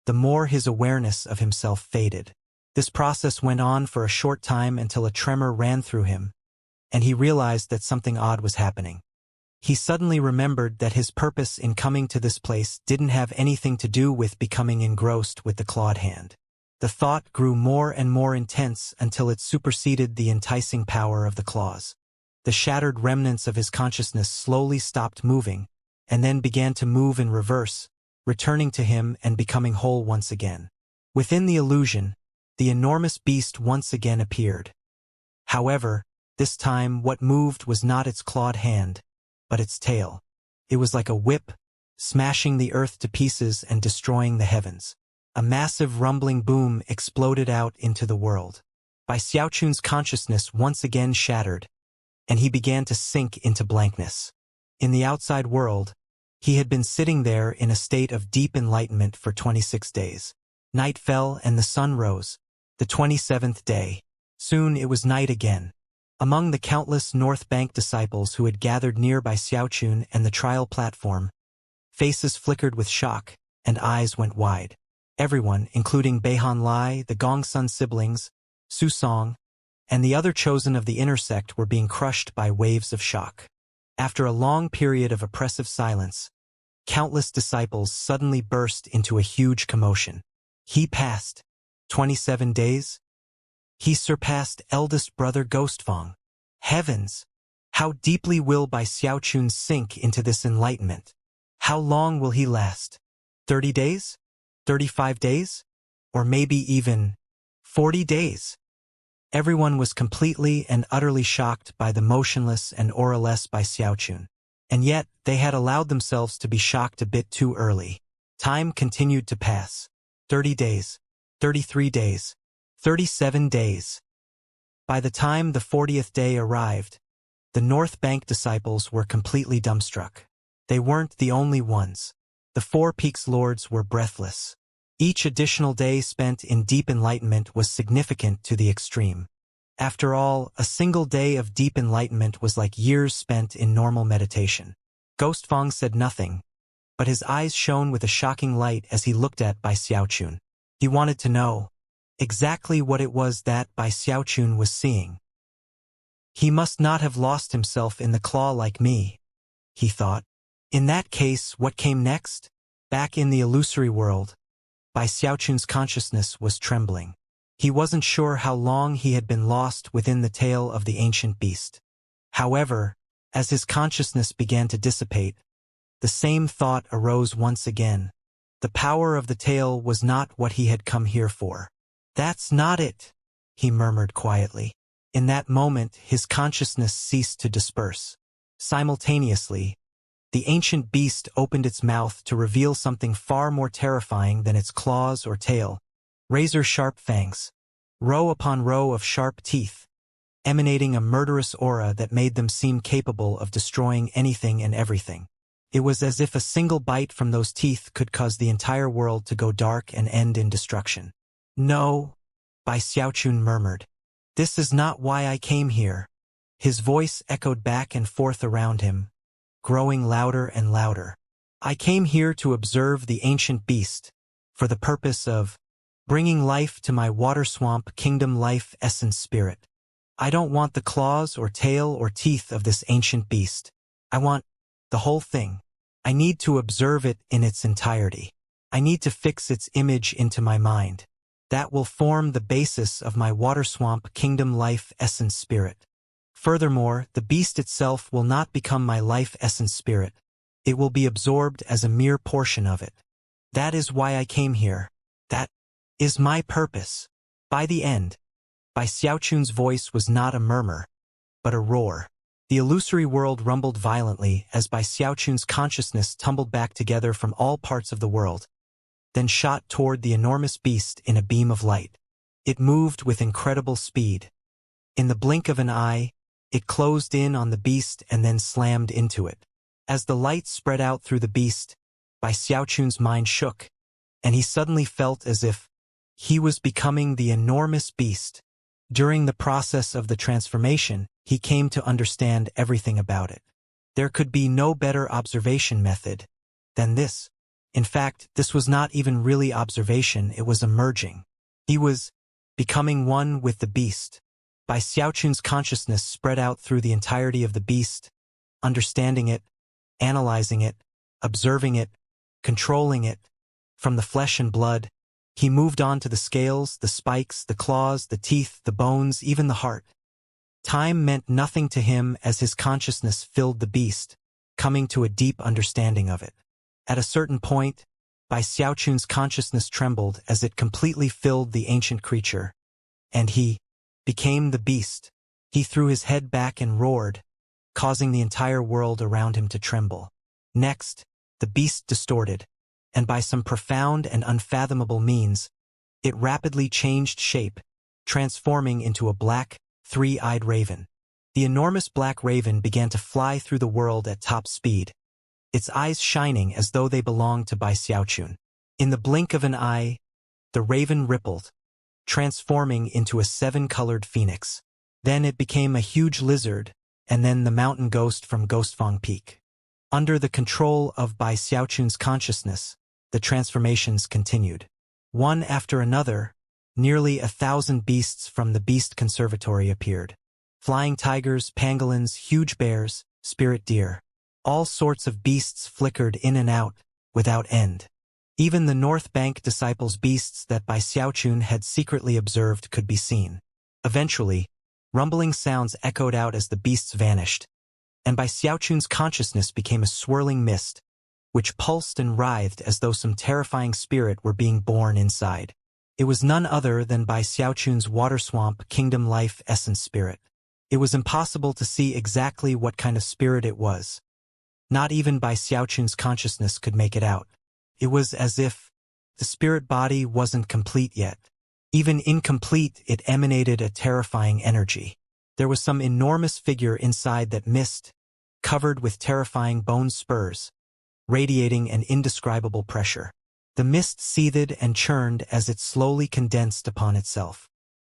the more his awareness of himself faded. This process went on for a short time until a tremor ran through him, and he realized that something odd was happening. He suddenly remembered that his purpose in coming to this place didn't have anything to do with becoming engrossed with the clawed hand. The thought grew more and more intense until it superseded the enticing power of the claws. The shattered remnants of his consciousness slowly stopped moving, and then began to move in reverse, returning to him and becoming whole once again. Within the illusion, the enormous beast once again appeared. However, this time what moved was not its clawed hand, but its tail. It was like a whip, smashing the earth to pieces and destroying the heavens. A massive rumbling boom exploded out into the world. Bai Xiaochun's consciousness once again shattered, and he began to sink into blankness. In the outside world, He had been sitting there in a state of deep enlightenment for 26 days. Night fell and the sun rose. The 27th day. Soon it was night again. Among the countless North Bank disciples who had gathered near by Xiaochun and the trial platform, faces flickered with shock, and eyes went wide. Everyone, including Beihan Lai, the Gongsun siblings, Su Song, and the other chosen of the inner sect, were being crushed by waves of shock. After a long period of oppressive silence, countless disciples suddenly burst into a huge commotion. He passed 27 days? He surpassed eldest brother Ghostfang. Heavens! How deeply will Bai Xiaochun sink into this enlightenment? How long will he last? 30 days? 35 days? Or maybe even 40 days? Everyone was completely and utterly shocked by the motionless and auraless Bai Xiaochun. And yet, they had allowed themselves to be shocked a bit too early. Time continued to pass. 30 days. 33 days. 37 days. By the time the 40th day arrived, the North Bank disciples were completely dumbstruck. They weren't the only ones. The Four Peaks Lords were breathless. Each additional day spent in deep enlightenment was significant to the extreme. After all, a single day of deep enlightenment was like years spent in normal meditation. Ghostfang said nothing, but his eyes shone with a shocking light as he looked at Bai Xiaochun. He wanted to know exactly what it was that Bai Xiaochun was seeing. He must not have lost himself in the claw like me, he thought. In that case, what came next? Back in the illusory world, Bai Xiaochun's consciousness was trembling. He wasn't sure how long he had been lost within the tail of the ancient beast. However, as his consciousness began to dissipate, the same thought arose once again. The power of the tail was not what he had come here for. That's not it, he murmured quietly. In that moment, his consciousness ceased to disperse. Simultaneously, the ancient beast opened its mouth to reveal something far more terrifying than its claws or tail. Razor-sharp fangs, row upon row of sharp teeth, emanating a murderous aura that made them seem capable of destroying anything and everything. It was as if a single bite from those teeth could cause the entire world to go dark and end in destruction. No, Bai Xiaochun murmured. This is not why I came here. His voice echoed back and forth around him, growing louder and louder. I came here to observe the ancient beast, for the purpose of bringing life to my water swamp kingdom life essence spirit. I don't want the claws or tail or teeth of this ancient beast. I want the whole thing. I need to observe it in its entirety. I need to fix its image into my mind. That will form the basis of my water swamp kingdom life essence spirit. Furthermore, the beast itself will not become my life essence spirit. It will be absorbed as a mere portion of it. That is why I came here. That is my purpose. By the end, Bai Xiaochun's voice was not a murmur, but a roar. The illusory world rumbled violently as Bai Xiaochun's consciousness tumbled back together from all parts of the world, then shot toward the enormous beast in a beam of light. It moved with incredible speed. In the blink of an eye, it closed in on the beast and then slammed into it. As the light spread out through the beast, Bai Xiaochun's mind shook, and he suddenly felt as if he was becoming the enormous beast. During the process of the transformation, he came to understand everything about it. There could be no better observation method than this. In fact, this was not even really observation, it was emerging. He was becoming one with the beast. Bai Xiaochun's consciousness spread out through the entirety of the beast, understanding it, analyzing it, observing it, controlling it. From the flesh and blood, he moved on to the scales, the spikes, the claws, the teeth, the bones, even the heart. Time meant nothing to him as his consciousness filled the beast, coming to a deep understanding of it. At a certain point, Bai Xiaochun's consciousness trembled as it completely filled the ancient creature, and he became the beast. He threw his head back and roared, causing the entire world around him to tremble. Next, the beast distorted, and by some profound and unfathomable means, it rapidly changed shape, transforming into a black, three-eyed raven. The enormous black raven began to fly through the world at top speed, its eyes shining as though they belonged to Bai Xiaochun. In the blink of an eye, the raven rippled, transforming into a 7-colored phoenix. Then it became a huge lizard, and then the mountain ghost from Ghostfang Peak. Under the control of Bai Xiaochun's consciousness, the transformations continued. One after another, nearly 1,000 beasts from the Beast Conservatory appeared. Flying tigers, pangolins, huge bears, spirit deer. All sorts of beasts flickered in and out, without end. Even the North Bank disciples' beasts that Bai Xiaochun had secretly observed could be seen. Eventually, rumbling sounds echoed out as the beasts vanished, and Bai Xiaochun's consciousness became a swirling mist, which pulsed and writhed as though some terrifying spirit were being born inside. It was none other than Bai Xiaochun's water swamp kingdom life essence spirit. It was impossible to see exactly what kind of spirit it was. Not even Bai Xiaochun's consciousness could make it out. It was as if the spirit body wasn't complete yet. Even incomplete, it emanated a terrifying energy. There was some enormous figure inside that mist, covered with terrifying bone spurs, radiating an indescribable pressure. The mist seethed and churned as it slowly condensed upon itself.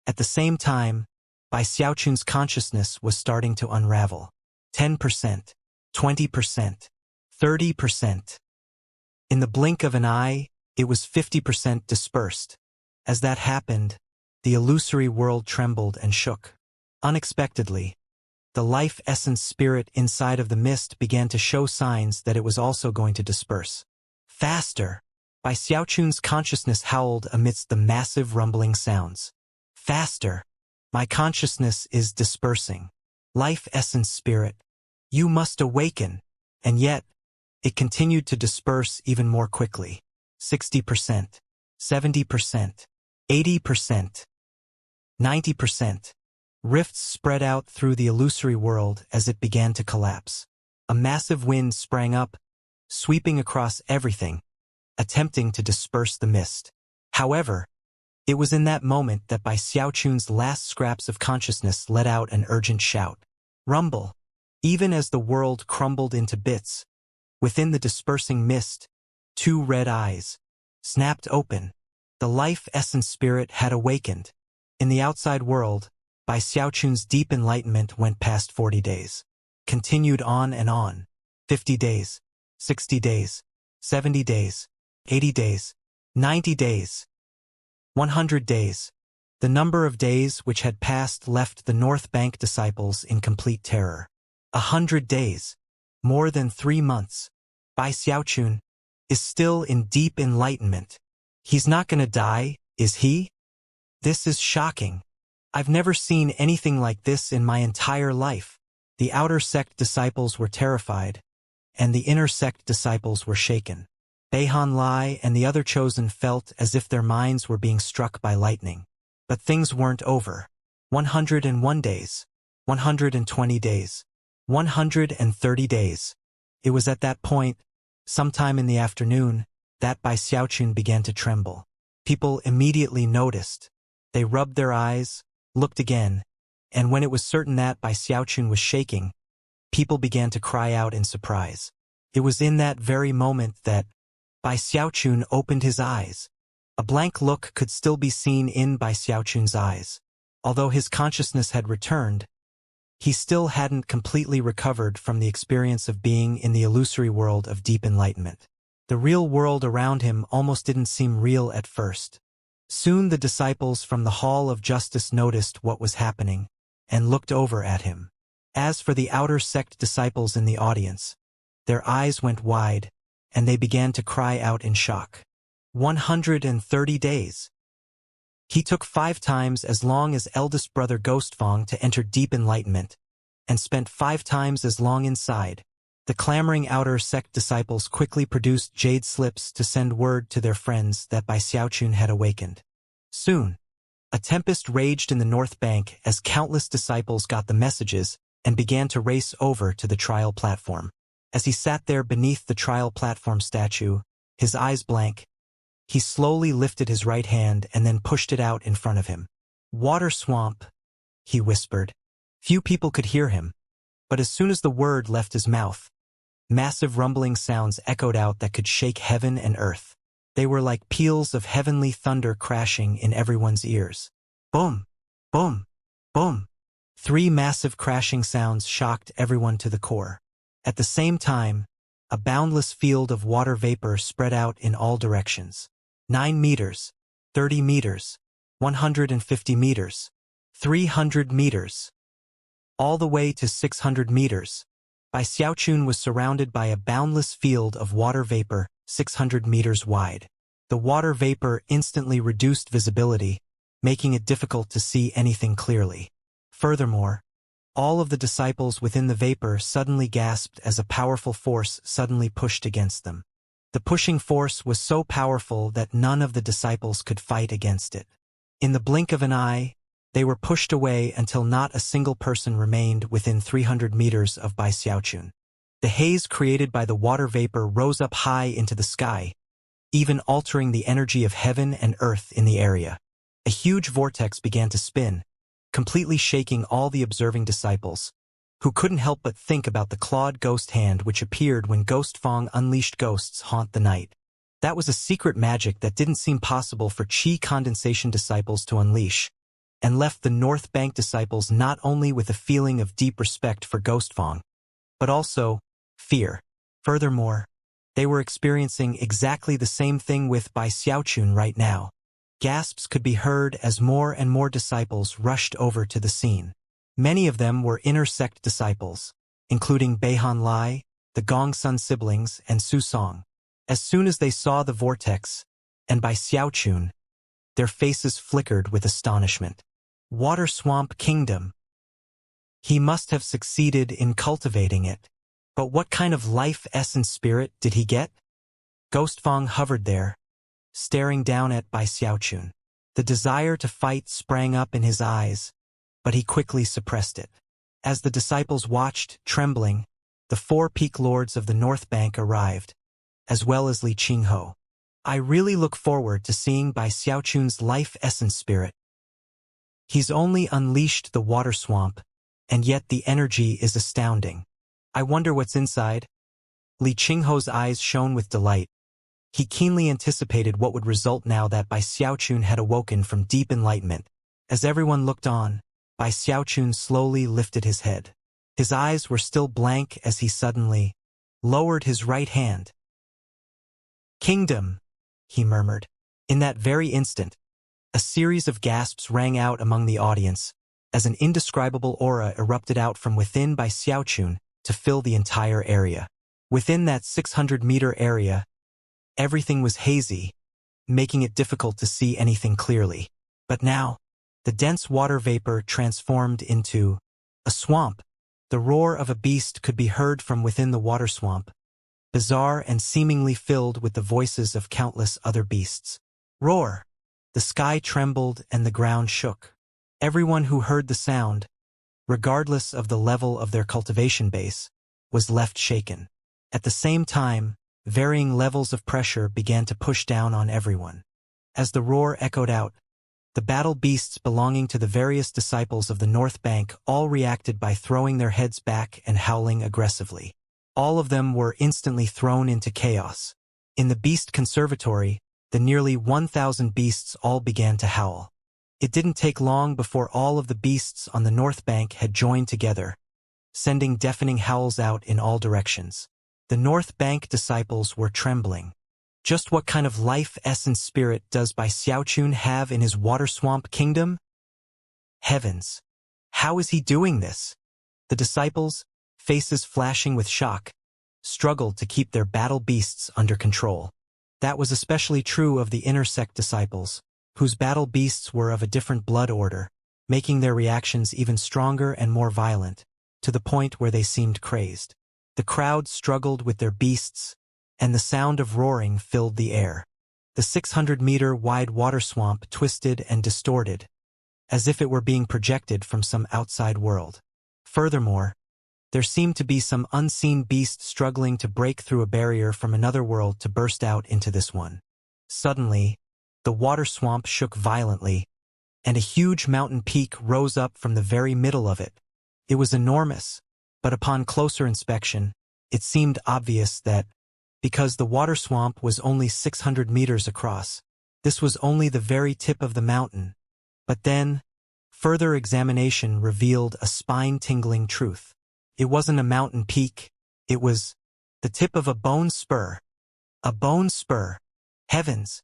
At the same time, Bai Xiaochun's consciousness was starting to unravel. 10%, 20%, 30%. In the blink of an eye, it was 50% dispersed. As that happened, the illusory world trembled and shook. Unexpectedly, the life essence spirit inside of the mist began to show signs that it was also going to disperse. Faster! Bai Xiaochun's consciousness howled amidst the massive rumbling sounds. Faster! My consciousness is dispersing. Life essence spirit, you must awaken. And yet, it continued to disperse even more quickly. 60%, 70%, 80%, 90%. Rifts spread out through the illusory world as it began to collapse. A massive wind sprang up, sweeping across everything, attempting to disperse the mist. However, it was in that moment that Bai Xiaochun's last scraps of consciousness let out an urgent shout. Rumble! Even as the world crumbled into bits, within the dispersing mist, 2 red eyes snapped open. The life essence spirit had awakened. In the outside world, Bai Xiaochun's deep enlightenment went past 40 days. Continued on and on. 50 days, 60 days, 70 days, 80 days, 90 days, 100 days. The number of days which had passed left the North Bank disciples in complete terror. 100 days, more than 3 months. Bai Xiaochun is still in deep enlightenment. He's not gonna die, is he? This is shocking. I've never seen anything like this in my entire life. The outer sect disciples were terrified, and the inner sect disciples were shaken. Beihan Lai and the other chosen felt as if their minds were being struck by lightning. But things weren't over. 101 days, 120 days, 130 days. It was at that point, sometime in the afternoon, that Bai Xiaochun began to tremble. People immediately noticed. They rubbed their eyes, looked again, and when it was certain that Bai Xiaochun was shaking, people began to cry out in surprise. It was in that very moment that Bai Xiaochun opened his eyes. A blank look could still be seen in Bai Xiaochun's eyes. Although his consciousness had returned, he still hadn't completely recovered from the experience of being in the illusory world of deep enlightenment. The real world around him almost didn't seem real at first. Soon the disciples from the Hall of Justice noticed what was happening and looked over at him. As for the outer sect disciples in the audience, their eyes went wide, and they began to cry out in shock. 130 days. He took 5 times as long as eldest brother Ghostfang to enter deep enlightenment, and spent 5 times as long inside. The clamoring outer sect disciples quickly produced jade slips to send word to their friends that Bai Xiaochun had awakened. Soon, a tempest raged in the North Bank as countless disciples got the messages and began to race over to the trial platform. As he sat there beneath the trial platform statue, his eyes blank, he slowly lifted his right hand and then pushed it out in front of him. "Water swamp," he whispered. Few people could hear him, but as soon as the word left his mouth, Massive rumbling sounds echoed out that could shake heaven and earth. They were like peals of heavenly thunder crashing in everyone's ears. Boom! Boom! Boom! 3 massive crashing sounds shocked everyone to the core. At the same time, a boundless field of water vapor spread out in all directions. 9 meters, 30 meters, 150 meters, 300 meters, all the way to 600 meters. Bai Xiaochun was surrounded by a boundless field of water vapor 600 meters wide. The water vapor instantly reduced visibility, making it difficult to see anything clearly. Furthermore, all of the disciples within the vapor suddenly gasped as a powerful force suddenly pushed against them. The pushing force was so powerful that none of the disciples could fight against it. In the blink of an eye, they were pushed away until not a single person remained within 300 meters of Bai Xiaochun. The haze created by the water vapor rose up high into the sky, even altering the energy of heaven and earth in the area. A huge vortex began to spin, completely shaking all the observing disciples, who couldn't help but think about the clawed ghost hand which appeared when Ghost Fong unleashed ghosts haunt the night. That was a secret magic that didn't seem possible for Qi condensation disciples to unleash, and left the North Bank disciples not only with a feeling of deep respect for Ghost Fong, but also fear. Furthermore, they were experiencing exactly the same thing with Bai Xiaochun right now. Gasps could be heard as more and more disciples rushed over to the scene. Many of them were inner sect disciples, including Beihan Lai, the Gongsun siblings, and Su Song. As soon as they saw the vortex, and Bai Xiaochun, their faces flickered with astonishment. Water Swamp Kingdom. He must have succeeded in cultivating it. But what kind of life essence spirit did he get? Ghost Fong hovered there, staring down at Bai Xiaochun. The desire to fight sprang up in his eyes, but he quickly suppressed it. As the disciples watched, trembling, the 4 peak lords of the North Bank arrived, as well as Li Qingho. I really look forward to seeing Bai Xiaochun's life essence spirit. He's only unleashed the water swamp, and yet the energy is astounding. I wonder what's inside. Li Qingho's eyes shone with delight. He keenly anticipated what would result now that Bai Xiaochun had awoken from deep enlightenment. As everyone looked on, Bai Xiaochun slowly lifted his head. His eyes were still blank as he suddenly lowered his right hand. "Kingdom," he murmured. In that very instant, a series of gasps rang out among the audience, as an indescribable aura erupted out from within Bai Xiaochun to fill the entire area. Within that 600-meter area, everything was hazy, making it difficult to see anything clearly. But now, the dense water vapor transformed into a swamp. The roar of a beast could be heard from within the water swamp, bizarre and seemingly filled with the voices of countless other beasts. Roar! The sky trembled and the ground shook. Everyone who heard the sound, regardless of the level of their cultivation base, was left shaken. At the same time, varying levels of pressure began to push down on everyone. As the roar echoed out, the battle beasts belonging to the various disciples of the North Bank all reacted by throwing their heads back and howling aggressively. All of them were instantly thrown into chaos. In the Beast Conservatory, the nearly 1,000 beasts all began to howl. It didn't take long before all of the beasts on the North Bank had joined together, sending deafening howls out in all directions. The North Bank disciples were trembling. Just what kind of life essence spirit does Bai Xiaochun have in his water swamp kingdom? Heavens! How is he doing this? The disciples, faces flashing with shock, struggled to keep their battle beasts under control. That was especially true of the inner sect disciples, whose battle beasts were of a different blood order, making their reactions even stronger and more violent, to the point where they seemed crazed. The crowd struggled with their beasts, and the sound of roaring filled the air. The 600-meter-wide water swamp twisted and distorted, as if it were being projected from some outside world. Furthermore, there seemed to be some unseen beast struggling to break through a barrier from another world to burst out into this one. Suddenly, the water swamp shook violently, and a huge mountain peak rose up from the very middle of it. It was enormous, but upon closer inspection, it seemed obvious that, because the water swamp was only 600 meters across, this was only the very tip of the mountain. But then, further examination revealed a spine-tingling truth. It wasn't a mountain peak, it was the tip of a bone spur. A bone spur. Heavens!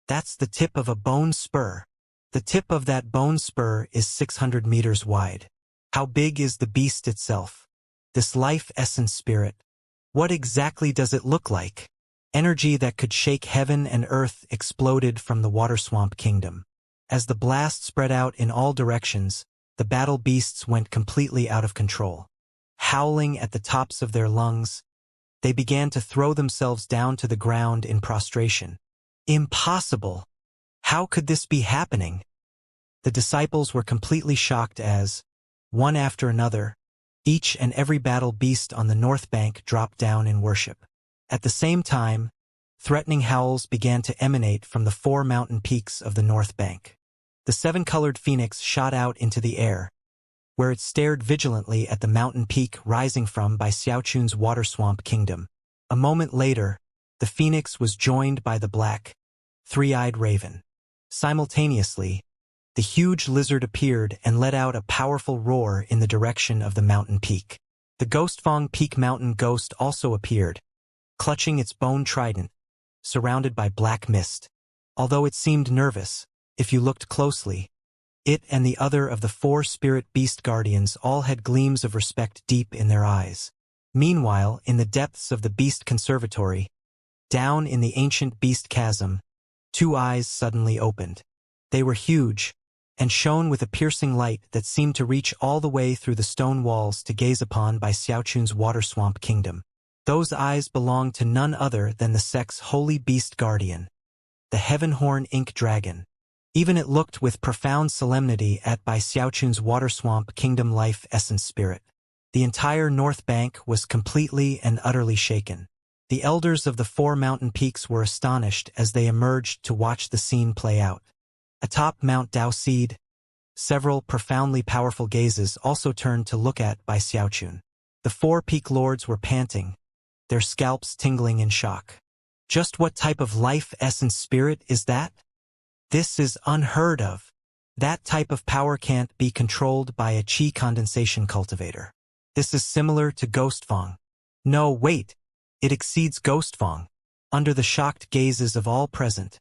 That's the tip of a bone spur. The tip of that bone spur is 600 meters wide. How big is the beast itself? This life essence spirit. What exactly does it look like? Energy that could shake heaven and earth exploded from the water swamp kingdom. As the blast spread out in all directions, the battle beasts went completely out of control. Howling at the tops of their lungs, they began to throw themselves down to the ground in prostration. Impossible! How could this be happening? The disciples were completely shocked as, one after another, each and every battle beast on the north bank dropped down in worship. At the same time, threatening howls began to emanate from the 4 mountain peaks of the north bank. The 7-colored phoenix shot out into the air, where it stared vigilantly at the mountain peak rising from by Xiaochun's water swamp kingdom. A moment later, the phoenix was joined by the black, 3-eyed raven. Simultaneously, the huge lizard appeared and let out a powerful roar in the direction of the mountain peak. The Ghostfang Peak mountain ghost also appeared, clutching its bone trident, surrounded by black mist. Although it seemed nervous, if you looked closely, it and the other of the 4 spirit beast guardians all had gleams of respect deep in their eyes. Meanwhile, in the depths of the beast conservatory, down in the ancient beast chasm, 2 eyes suddenly opened. They were huge, and shone with a piercing light that seemed to reach all the way through the stone walls to gaze upon by Xiaochun's water swamp kingdom. Those eyes belonged to none other than the sect's holy beast guardian, the Heavenhorn Ink Dragon. Even it looked with profound solemnity at Bai Xiaochun's water swamp kingdom life essence spirit. The entire north bank was completely and utterly shaken. The elders of the 4 mountain peaks were astonished as they emerged to watch the scene play out. Atop Mount Daoseed, several profoundly powerful gazes also turned to look at Bai Xiaochun. The 4 peak lords were panting, their scalps tingling in shock. Just what type of life essence spirit is that? This is unheard of. That type of power can't be controlled by a chi condensation cultivator. This is similar to Ghostfang. No, wait. It exceeds Ghostfang. Under the shocked gazes of all present,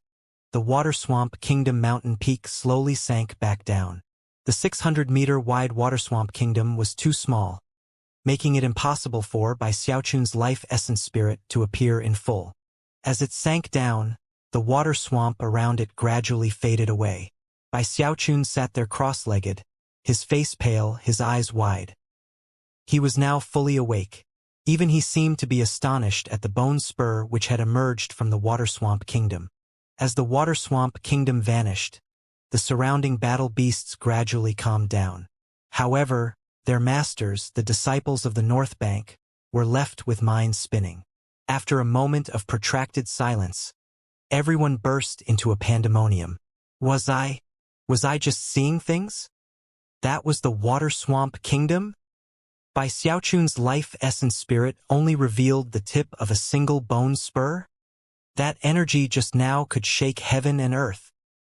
the water swamp kingdom mountain peak slowly sank back down. The 600-meter-wide water swamp kingdom was too small, making it impossible for Bai Xiaochun's life essence spirit to appear in full. As it sank down, the water swamp around it gradually faded away. Bai Xiaochun sat there cross-legged, his face pale, his eyes wide. He was now fully awake. Even he seemed to be astonished at the bone spur which had emerged from the water swamp kingdom. As the water swamp kingdom vanished, the surrounding battle beasts gradually calmed down. However, their masters, the disciples of the North Bank, were left with minds spinning. After a moment of protracted silence, everyone burst into a pandemonium. Was I just seeing things? That was the water swamp kingdom? Bai Xiaochun's life essence spirit only revealed the tip of a single bone spur? That energy just now could shake heaven and earth.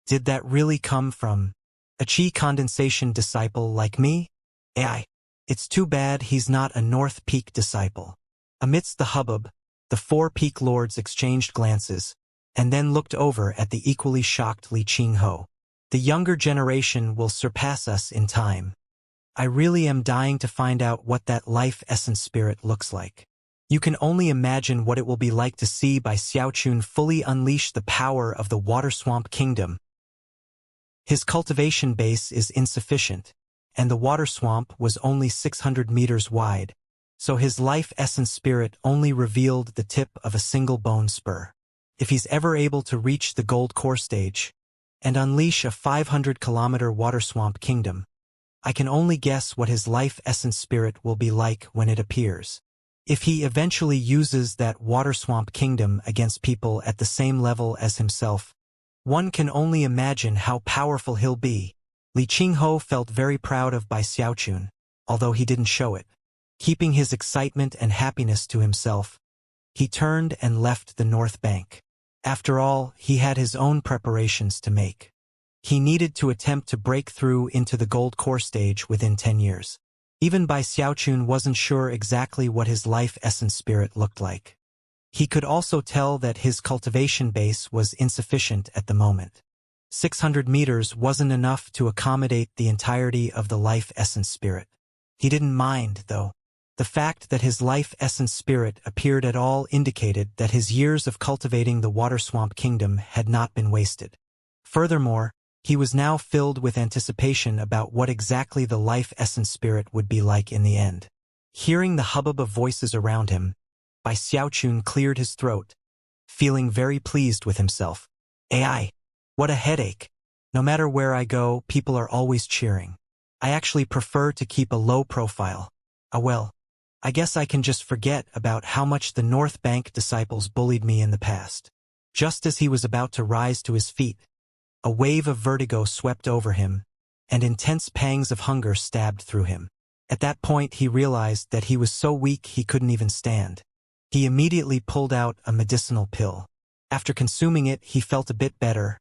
Did that really come from a chi condensation disciple like me? It's too bad he's not a North Peak disciple. Amidst the hubbub, the 4 peak lords exchanged glances, and then looked over at the equally shocked Li Qingho. The younger generation will surpass us in time. I really am dying to find out what that life essence spirit looks like. You can only imagine what it will be like to see Bai Xiaochun fully unleash the power of the water swamp kingdom. His cultivation base is insufficient, and the water swamp was only 600 meters wide, so his life essence spirit only revealed the tip of a single bone spur. If he's ever able to reach the gold core stage and unleash a 500-kilometer water swamp kingdom, I can only guess what his life essence spirit will be like when it appears. If he eventually uses that water swamp kingdom against people at the same level as himself, one can only imagine how powerful he'll be. Li Qingho felt very proud of Bai Xiaochun, although he didn't show it. Keeping his excitement and happiness to himself, he turned and left the north bank. After all, he had his own preparations to make. He needed to attempt to break through into the gold core stage within 10 years. Even Bai Xiaochun wasn't sure exactly what his life essence spirit looked like. He could also tell that his cultivation base was insufficient at the moment. 600 meters wasn't enough to accommodate the entirety of the life essence spirit. He didn't mind, though. The fact that his life essence spirit appeared at all indicated that his years of cultivating the water swamp kingdom had not been wasted. Furthermore, he was now filled with anticipation about what exactly the life essence spirit would be like in the end. Hearing the hubbub of voices around him, Bai Xiaochun cleared his throat, feeling very pleased with himself. AI, what a headache. No matter where I go, people are always cheering. I actually prefer to keep a low profile. Well, I guess I can just forget about how much the North Bank disciples bullied me in the past. Just as he was about to rise to his feet, a wave of vertigo swept over him, and intense pangs of hunger stabbed through him. At that point he realized that he was so weak he couldn't even stand. He immediately pulled out a medicinal pill. After consuming it, he felt a bit better,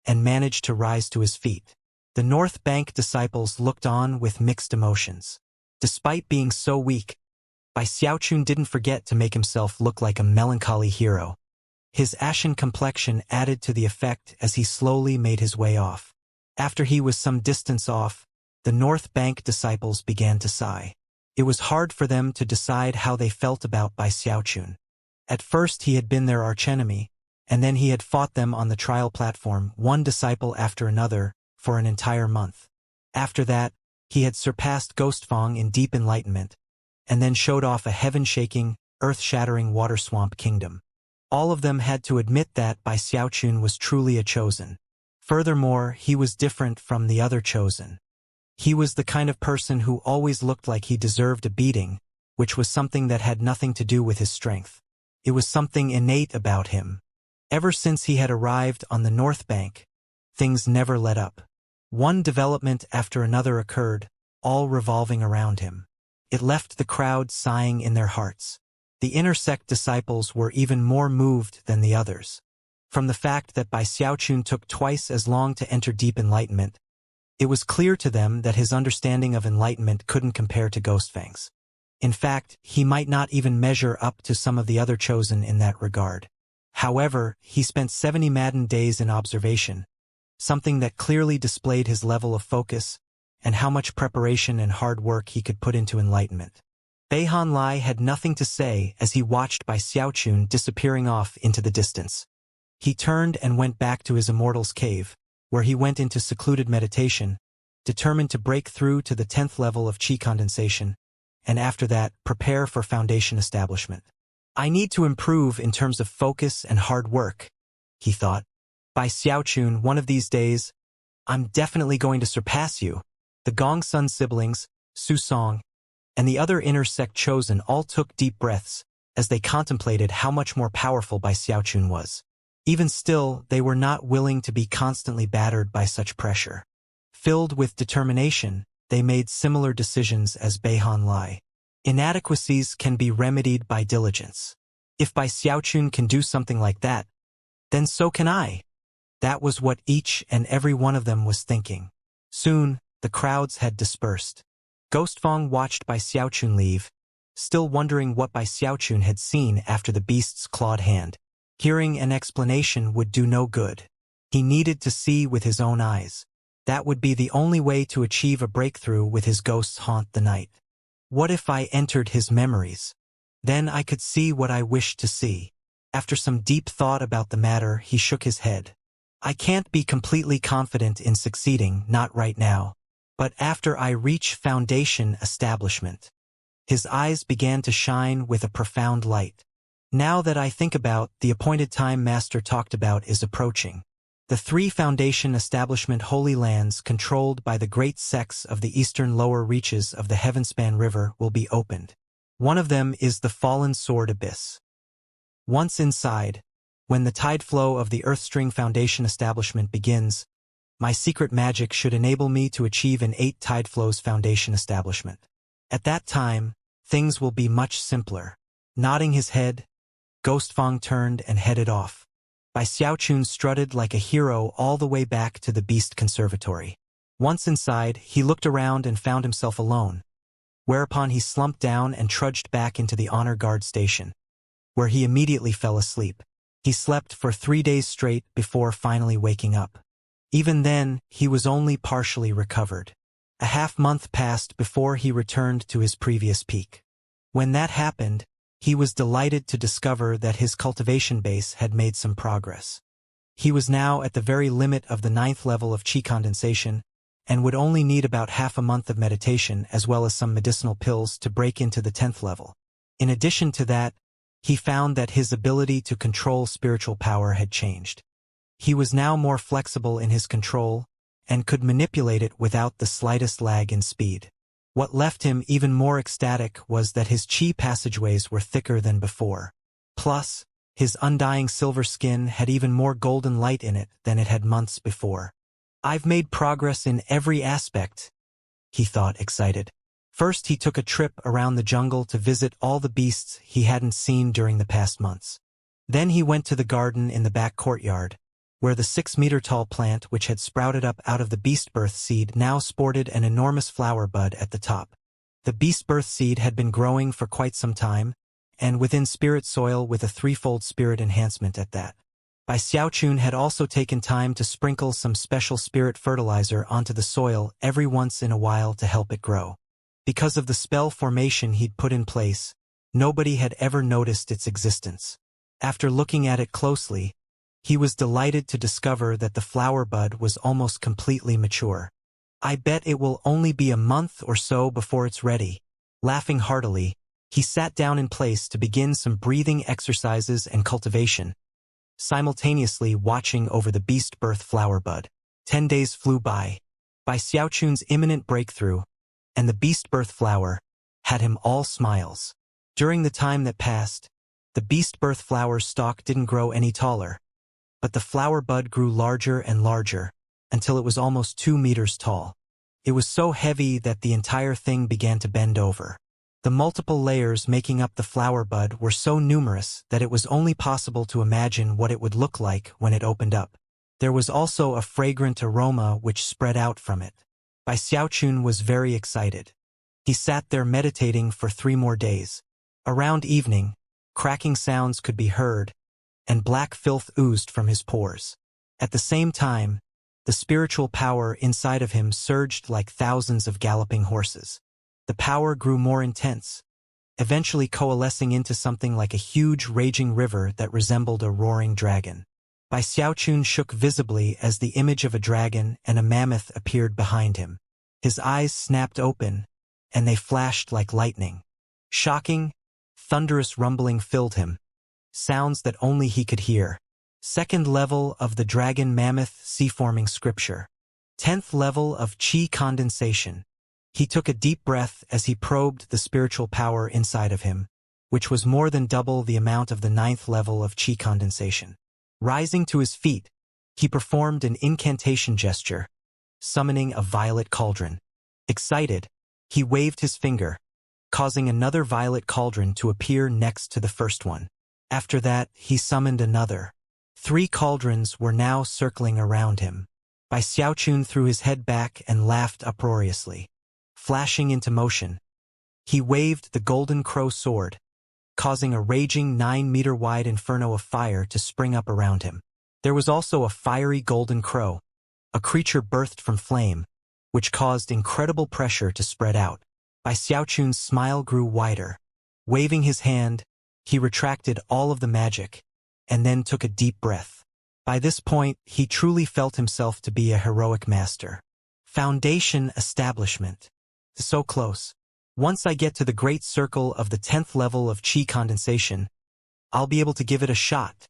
and managed to rise to his feet. The North Bank disciples looked on with mixed emotions. Despite being so weak, Bai Xiaochun didn't forget to make himself look like a melancholy hero. His ashen complexion added to the effect as he slowly made his way off. After he was some distance off, the North Bank disciples began to sigh. It was hard for them to decide how they felt about Bai Xiaochun. At first he had been their archenemy, and then he had fought them on the trial platform, one disciple after another, for an entire month. After that, he had surpassed Ghostfang in deep enlightenment, and then showed off a heaven-shaking, earth-shattering water swamp kingdom. All of them had to admit that Bai Xiaochun was truly a chosen. Furthermore, he was different from the other chosen. He was the kind of person who always looked like he deserved a beating, which was something that had nothing to do with his strength. It was something innate about him. Ever since he had arrived on the North Bank, things never let up. One development after another occurred, all revolving around him. It left the crowd sighing in their hearts. The inner sect disciples were even more moved than the others. From the fact that Bai Xiaochun took twice as long to enter deep enlightenment, it was clear to them that his understanding of enlightenment couldn't compare to Ghostfang's. In fact, he might not even measure up to some of the other chosen in that regard. However, he spent 70 madden days in observation, something that clearly displayed his level of focus and how much preparation and hard work he could put into enlightenment. Beihan Lai had nothing to say as he watched Bai Xiaochun disappearing off into the distance. He turned and went back to his immortal's cave, where he went into secluded meditation, determined to break through to the 10th level of qi condensation, and after that, prepare for foundation establishment. I need to improve in terms of focus and hard work, he thought. Bai Xiaochun, one of these days, I'm definitely going to surpass you. The Gongsun siblings, Su Song, and the other inner sect chosen all took deep breaths as they contemplated how much more powerful Bai Xiaochun was. Even still, they were not willing to be constantly battered by such pressure. Filled with determination, they made similar decisions as Beihan Lai. Inadequacies can be remedied by diligence. If Bai Xiaochun can do something like that, then so can I. That was what each and every one of them was thinking. Soon, the crowds had dispersed. Ghostfang watched Bai Xiaochun leave, still wondering what Bai Xiaochun had seen after the beast's clawed hand. Hearing an explanation would do no good. He needed to see with his own eyes. That would be the only way to achieve a breakthrough with his ghosts haunt the night. What if I entered his memories? Then I could see what I wished to see. After some deep thought about the matter, he shook his head. I can't be completely confident in succeeding, not right now. But after I reach foundation establishment. His eyes began to shine with a profound light. Now that I think about, the appointed time Master talked about is approaching. The 3 foundation establishment holy lands controlled by the great sects of the eastern lower reaches of the Heavenspan River will be opened. One of them is the Fallen Sword Abyss. Once inside, when the tide flow of the Earthstring Foundation establishment begins, my secret magic should enable me to achieve an 8 tide flows foundation establishment. At that time, things will be much simpler. Nodding his head, Ghostfang turned and headed off. Bai Xiaochun strutted like a hero all the way back to the Beast Conservatory. Once inside, he looked around and found himself alone, whereupon he slumped down and trudged back into the honor guard station, where he immediately fell asleep. He slept for 3 days straight before finally waking up. Even then, he was only partially recovered. A half-month passed before he returned to his previous peak. When that happened, he was delighted to discover that his cultivation base had made some progress. He was now at the very limit of the 9th level of qi condensation, and would only need about half a month of meditation as well as some medicinal pills to break into the 10th level. In addition to that, he found that his ability to control spiritual power had changed. He was now more flexible in his control, and could manipulate it without the slightest lag in speed. What left him even more ecstatic was that his qi passageways were thicker than before. Plus, his undying silver skin had even more golden light in it than it had months before. I've made progress in every aspect, he thought, excited. First, he took a trip around the jungle to visit all the beasts he hadn't seen during the past months. Then he went to the garden in the back courtyard, where the 6-meter-tall plant which had sprouted up out of the beast birth seed now sported an enormous flower bud at the top. The beast birth seed had been growing for quite some time, and within spirit soil with a 3-fold spirit enhancement at that. Bai Xiaochun had also taken time to sprinkle some special spirit fertilizer onto the soil every once in a while to help it grow. Because of the spell formation he'd put in place, nobody had ever noticed its existence. After looking at it closely, he was delighted to discover that the flower bud was almost completely mature. I bet it will only be a month or so before it's ready. Laughing heartily, he sat down in place to begin some breathing exercises and cultivation, simultaneously watching over the beast birth flower bud. 10 days flew by. Bai Xiaochun's imminent breakthrough, and the beast birth flower, had him all smiles. During the time that passed, the beast birth flower stalk didn't grow any taller, but the flower bud grew larger and larger, until it was almost 2 meters tall. It was so heavy that the entire thing began to bend over. The multiple layers making up the flower bud were so numerous that it was only possible to imagine what it would look like when it opened up. There was also a fragrant aroma which spread out from it. Bai Xiaochun was very excited. He sat there meditating for 3 more days. Around evening, cracking sounds could be heard, and black filth oozed from his pores. At the same time, the spiritual power inside of him surged like thousands of galloping horses. The power grew more intense, eventually coalescing into something like a huge raging river that resembled a roaring dragon. Bai Xiaochun shook visibly as the image of a dragon and a mammoth appeared behind him. His eyes snapped open, and they flashed like lightning. Shocking, thunderous rumbling filled him, sounds that only he could hear. 2nd level of the dragon mammoth sea-forming scripture. 10th level of qi condensation. He took a deep breath as he probed the spiritual power inside of him, which was more than double the amount of the 9th level of qi condensation. Rising to his feet, he performed an incantation gesture, summoning a violet cauldron. Excited, he waved his finger, causing another violet cauldron to appear next to the first one. After that, he summoned another. 3 cauldrons were now circling around him. Bai Xiaochun threw his head back and laughed uproariously. Flashing into motion, he waved the golden crow sword, causing a raging 9-meter-wide inferno of fire to spring up around him. There was also a fiery golden crow, a creature birthed from flame, which caused incredible pressure to spread out. Bai Xiaochun's smile grew wider. Waving his hand, he retracted all of the magic, and then took a deep breath. By this point, he truly felt himself to be a heroic master. Foundation establishment. So close. Once I get to the great circle of the 10th level of qi condensation, I'll be able to give it a shot.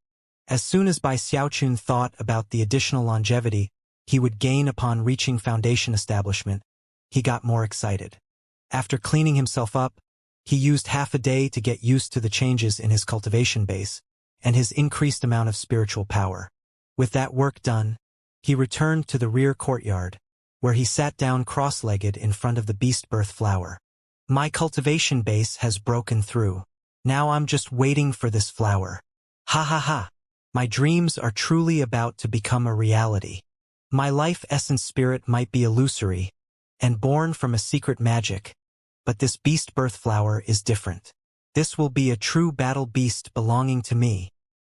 As soon as Bai Xiaochun thought about the additional longevity he would gain upon reaching foundation establishment, he got more excited. After cleaning himself up, he used half a day to get used to the changes in his cultivation base and his increased amount of spiritual power. With that work done, he returned to the rear courtyard, where he sat down cross-legged in front of the beast birth flower. My cultivation base has broken through. Now I'm just waiting for this flower. Ha ha ha. My dreams are truly about to become a reality. My life essence spirit might be illusory and born from a secret magic, but this beast birth flower is different. This will be a true battle beast belonging to me.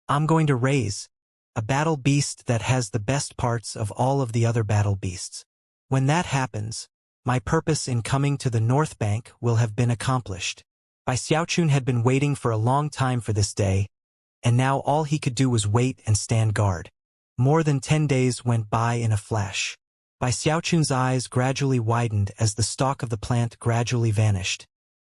I'm going to raise a battle beast that has the best parts of all of the other battle beasts. When that happens, my purpose in coming to the North Bank will have been accomplished. Bai Xiaochun had been waiting for a long time for this day, and now all he could do was wait and stand guard. More than 10 days went by in a flash. Bai Xiaochun's eyes gradually widened as the stalk of the plant gradually vanished,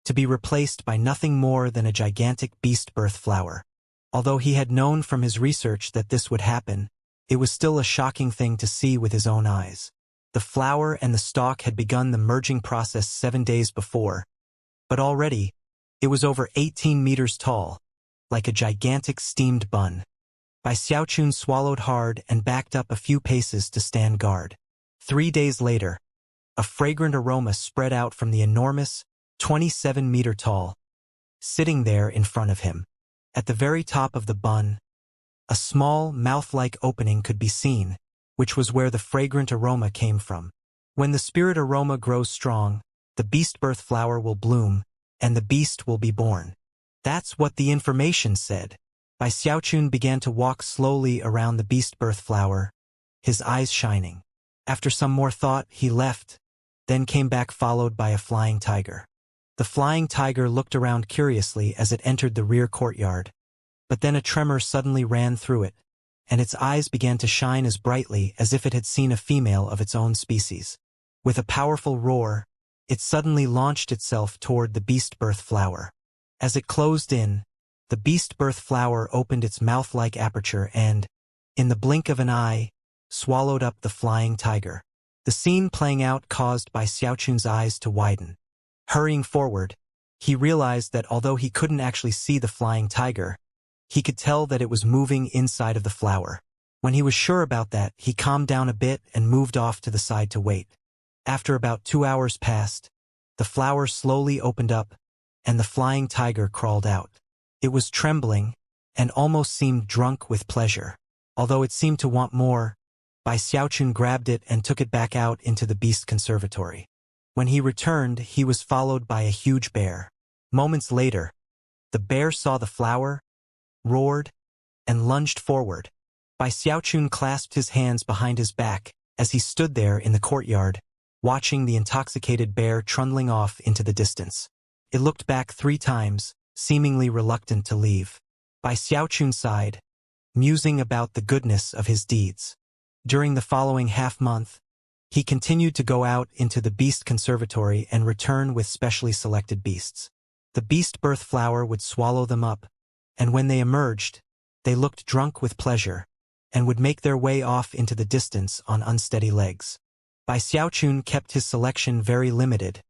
to be replaced by nothing more than a gigantic beast birth flower. Although he had known from his research that this would happen, it was still a shocking thing to see with his own eyes. The flower and the stalk had begun the merging process 7 days before, but already, it was over 18 meters tall, like a gigantic steamed bun. Bai Xiaochun swallowed hard and backed up a few paces to stand guard. 3 days later, a fragrant aroma spread out from the enormous, 27-meter-tall, sitting there in front of him. At the very top of the bun, a small, mouth-like opening could be seen, which was where the fragrant aroma came from. When the spirit aroma grows strong, the beast birth flower will bloom, and the beast will be born. That's what the information said. Bai Xiaochun began to walk slowly around the beast birth flower, his eyes shining. After some more thought, he left, then came back followed by a flying tiger. The flying tiger looked around curiously as it entered the rear courtyard, but then a tremor suddenly ran through it, and its eyes began to shine as brightly as if it had seen a female of its own species. With a powerful roar, it suddenly launched itself toward the beast birth flower. As it closed in, the beast birth flower opened its mouth-like aperture and, in the blink of an eye, swallowed up the flying tiger. The scene playing out caused Bai Xiaochun's eyes to widen. Hurrying forward, he realized that although he couldn't actually see the flying tiger, he could tell that it was moving inside of the flower. When he was sure about that, he calmed down a bit and moved off to the side to wait. After about 2 hours passed, the flower slowly opened up, and the flying tiger crawled out. It was trembling, and almost seemed drunk with pleasure. Although it seemed to want more, Bai Xiaochun grabbed it and took it back out into the beast conservatory. When he returned, he was followed by a huge bear. Moments later, the bear saw the flower, roared, and lunged forward. Bai Xiaochun clasped his hands behind his back as he stood there in the courtyard, watching the intoxicated bear trundling off into the distance. It looked back 3 times, seemingly reluctant to leave. Bai Xiaochun sighed, musing about the goodness of his deeds. During the following half-month, he continued to go out into the beast conservatory and return with specially selected beasts. The beast birth flower would swallow them up, and when they emerged, they looked drunk with pleasure, and would make their way off into the distance on unsteady legs. Bai Xiaochun kept his selection very limited,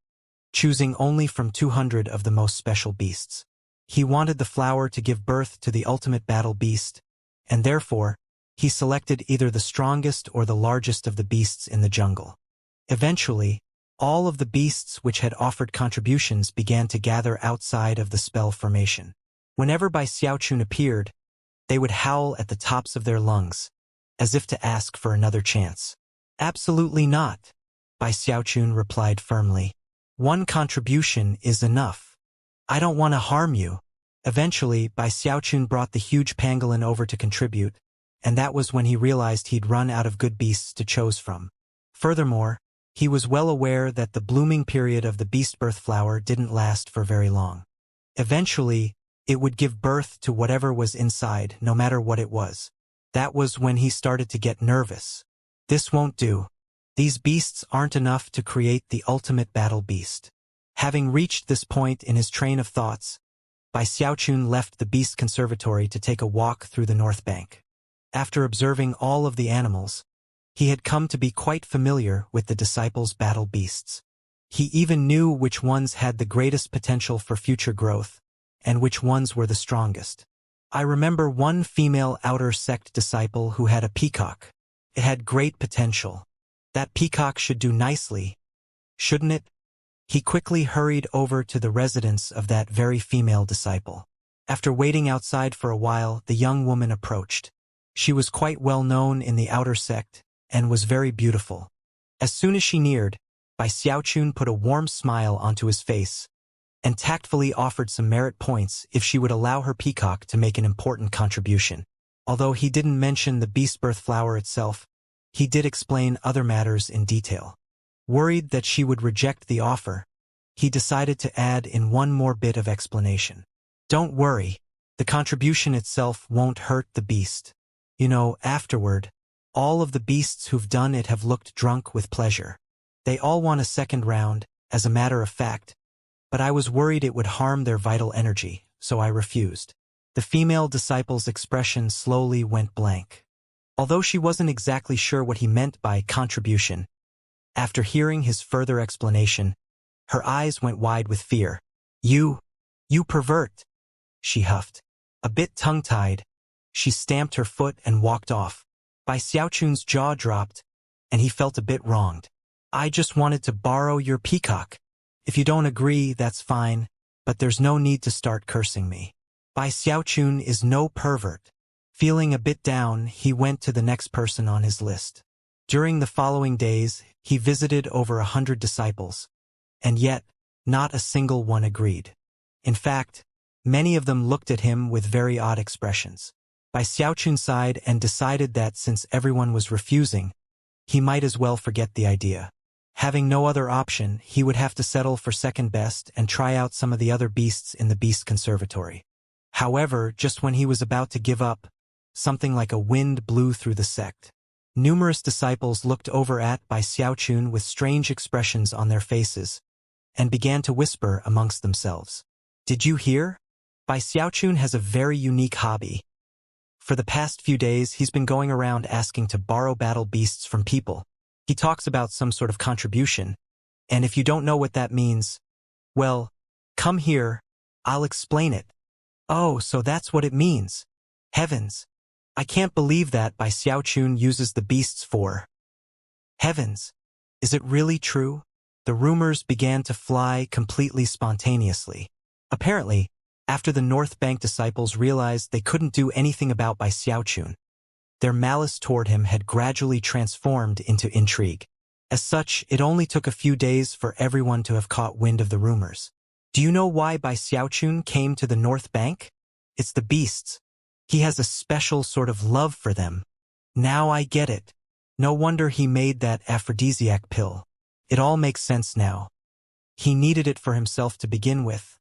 choosing only from 200 of the most special beasts. He wanted the flower to give birth to the ultimate battle beast, and therefore, he selected either the strongest or the largest of the beasts in the jungle. Eventually, all of the beasts which had offered contributions began to gather outside of the spell formation. Whenever Bai Xiaochun appeared, they would howl at the tops of their lungs, as if to ask for another chance. Absolutely not, Bai Xiaochun replied firmly. One contribution is enough. I don't want to harm you. Eventually, Bai Xiaochun brought the huge pangolin over to contribute, and that was when he realized he'd run out of good beasts to choose from. Furthermore, he was well aware that the blooming period of the beast birth flower didn't last for very long. Eventually, it would give birth to whatever was inside, no matter what it was. That was when he started to get nervous. This won't do. These beasts aren't enough to create the ultimate battle beast. Having reached this point in his train of thoughts, Bai Xiaochun left the beast conservatory to take a walk through the North Bank. After observing all of the animals, he had come to be quite familiar with the disciples' battle beasts. He even knew which ones had the greatest potential for future growth, and which ones were the strongest. I remember one female outer sect disciple who had a peacock. It had great potential. That peacock should do nicely, shouldn't it? He quickly hurried over to the residence of that very female disciple. After waiting outside for a while, the young woman approached. She was quite well known in the outer sect, and was very beautiful. As soon as she neared, Bai Xiaochun put a warm smile onto his face, and tactfully offered some merit points if she would allow her peacock to make an important contribution. Although he didn't mention the beast birth flower itself, he did explain other matters in detail. Worried that she would reject the offer, he decided to add in one more bit of explanation. Don't worry, the contribution itself won't hurt the beast. You know, afterward, all of the beasts who've done it have looked drunk with pleasure. They all want a second round, as a matter of fact, but I was worried it would harm their vital energy, so I refused. The female disciple's expression slowly went blank. Although she wasn't exactly sure what he meant by contribution, after hearing his further explanation, her eyes went wide with fear. You pervert, she huffed. A bit tongue-tied, she stamped her foot and walked off. Bai Xiaochun's jaw dropped, and he felt a bit wronged. I just wanted to borrow your peacock. If you don't agree, that's fine, but there's no need to start cursing me. Bai Xiaochun is no pervert. Feeling a bit down, he went to the next person on his list. During the following days, he visited over 100 disciples, and yet, not a single one agreed. In fact, many of them looked at him with very odd expressions. Bai Xiaochun sighed and decided that since everyone was refusing, he might as well forget the idea. Having no other option, he would have to settle for second best and try out some of the other beasts in the Beast Conservatory. However, just when he was about to give up, something like a wind blew through the sect. Numerous disciples looked over at Bai Xiaochun with strange expressions on their faces, and began to whisper amongst themselves. Did you hear? Bai Xiaochun has a very unique hobby. For the past few days, he's been going around asking to borrow battle beasts from people. He talks about some sort of contribution, and if you don't know what that means, well, come here, I'll explain it. Oh, so that's what it means. Heavens! I can't believe that Bai Xiaochun uses the beasts for. Heavens! Is it really true? The rumors began to fly completely spontaneously. Apparently, after the North Bank disciples realized they couldn't do anything about Bai Xiaochun, their malice toward him had gradually transformed into intrigue. As such, it only took a few days for everyone to have caught wind of the rumors. Do you know why Bai Xiaochun came to the North Bank? It's the beasts. He has a special sort of love for them. Now I get it. No wonder he made that aphrodisiac pill. It all makes sense now. He needed it for himself to begin with.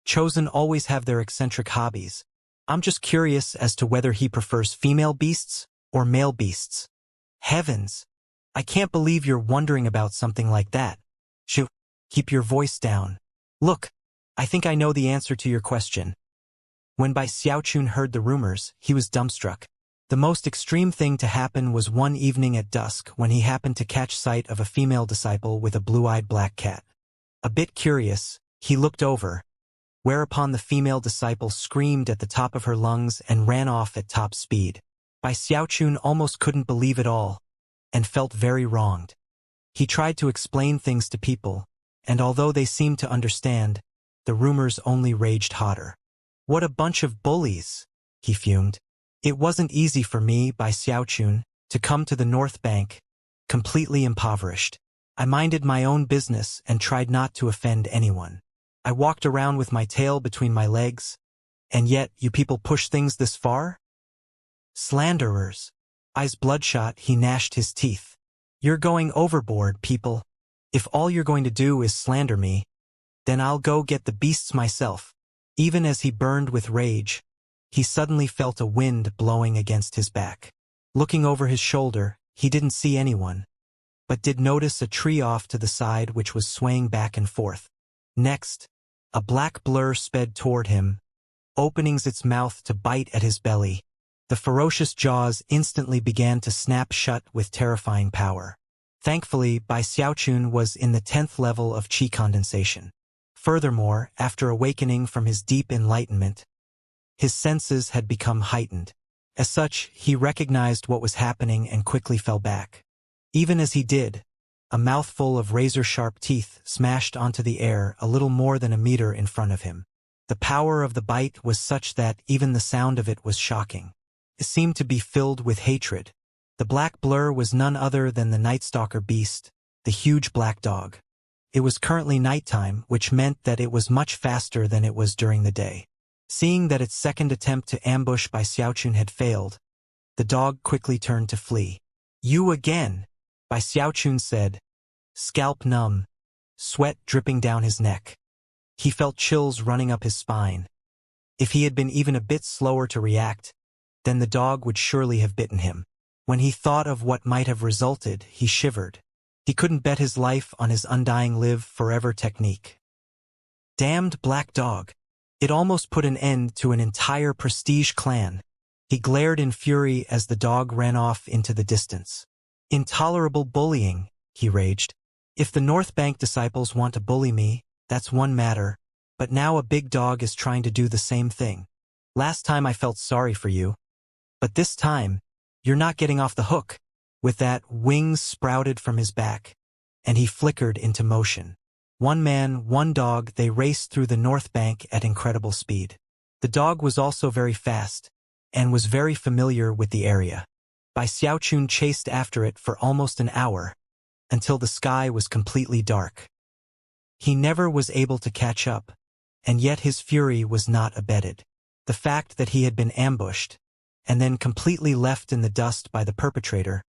Chosen always have their eccentric hobbies. I'm just curious as to whether he prefers female beasts or male beasts. Heavens! I can't believe you're wondering about something like that. Shoo, keep your voice down. Look, I think I know the answer to your question. When Bai Xiaochun heard the rumors, he was dumbstruck. The most extreme thing to happen was one evening at dusk when he happened to catch sight of a female disciple with a blue-eyed black cat. A bit curious, he looked over, whereupon the female disciple screamed at the top of her lungs and ran off at top speed. Bai Xiaochun almost couldn't believe it all, and felt very wronged. He tried to explain things to people, and although they seemed to understand, the rumors only raged hotter. What a bunch of bullies, he fumed. It wasn't easy for me, Bai Xiaochun, to come to the North Bank, completely impoverished. I minded my own business and tried not to offend anyone. I walked around with my tail between my legs, and yet you people push things this far? Slanderers. Eyes bloodshot, he gnashed his teeth. You're going overboard, people. If all you're going to do is slander me, then I'll go get the beasts myself. Even as he burned with rage, he suddenly felt a wind blowing against his back. Looking over his shoulder, he didn't see anyone, but did notice a tree off to the side which was swaying back and forth. Next, a black blur sped toward him, opening its mouth to bite at his belly. The ferocious jaws instantly began to snap shut with terrifying power. Thankfully, Bai Xiaochun was in the 10th level of qi condensation. Furthermore, after awakening from his deep enlightenment, his senses had become heightened. As such, he recognized what was happening and quickly fell back. Even as he did, a mouthful of razor-sharp teeth smashed onto the air a little more than a meter in front of him. The power of the bite was such that even the sound of it was shocking. It seemed to be filled with hatred. The black blur was none other than the Nightstalker beast, the huge black dog. It was currently nighttime, which meant that it was much faster than it was during the day. Seeing that its second attempt to ambush by Xiaochun had failed, the dog quickly turned to flee. "You again," Bai Xiaochun said, scalp numb, sweat dripping down his neck. He felt chills running up his spine. If he had been even a bit slower to react, then the dog would surely have bitten him. When he thought of what might have resulted, he shivered. He couldn't bet his life on his undying live forever technique. Damned black dog. It almost put an end to an entire prestige clan. He glared in fury as the dog ran off into the distance. Intolerable bullying, he raged. If the North Bank disciples want to bully me, that's one matter, but now a big dog is trying to do the same thing. Last time I felt sorry for you, but this time, you're not getting off the hook. With that, wings sprouted from his back, and he flickered into motion. One man, one dog, they raced through the North Bank at incredible speed. The dog was also very fast, and was very familiar with the area. Bai Xiaochun chased after it for almost an hour, until the sky was completely dark. He never was able to catch up, and yet his fury was not abated. The fact that he had been ambushed, and then completely left in the dust by the perpetrator,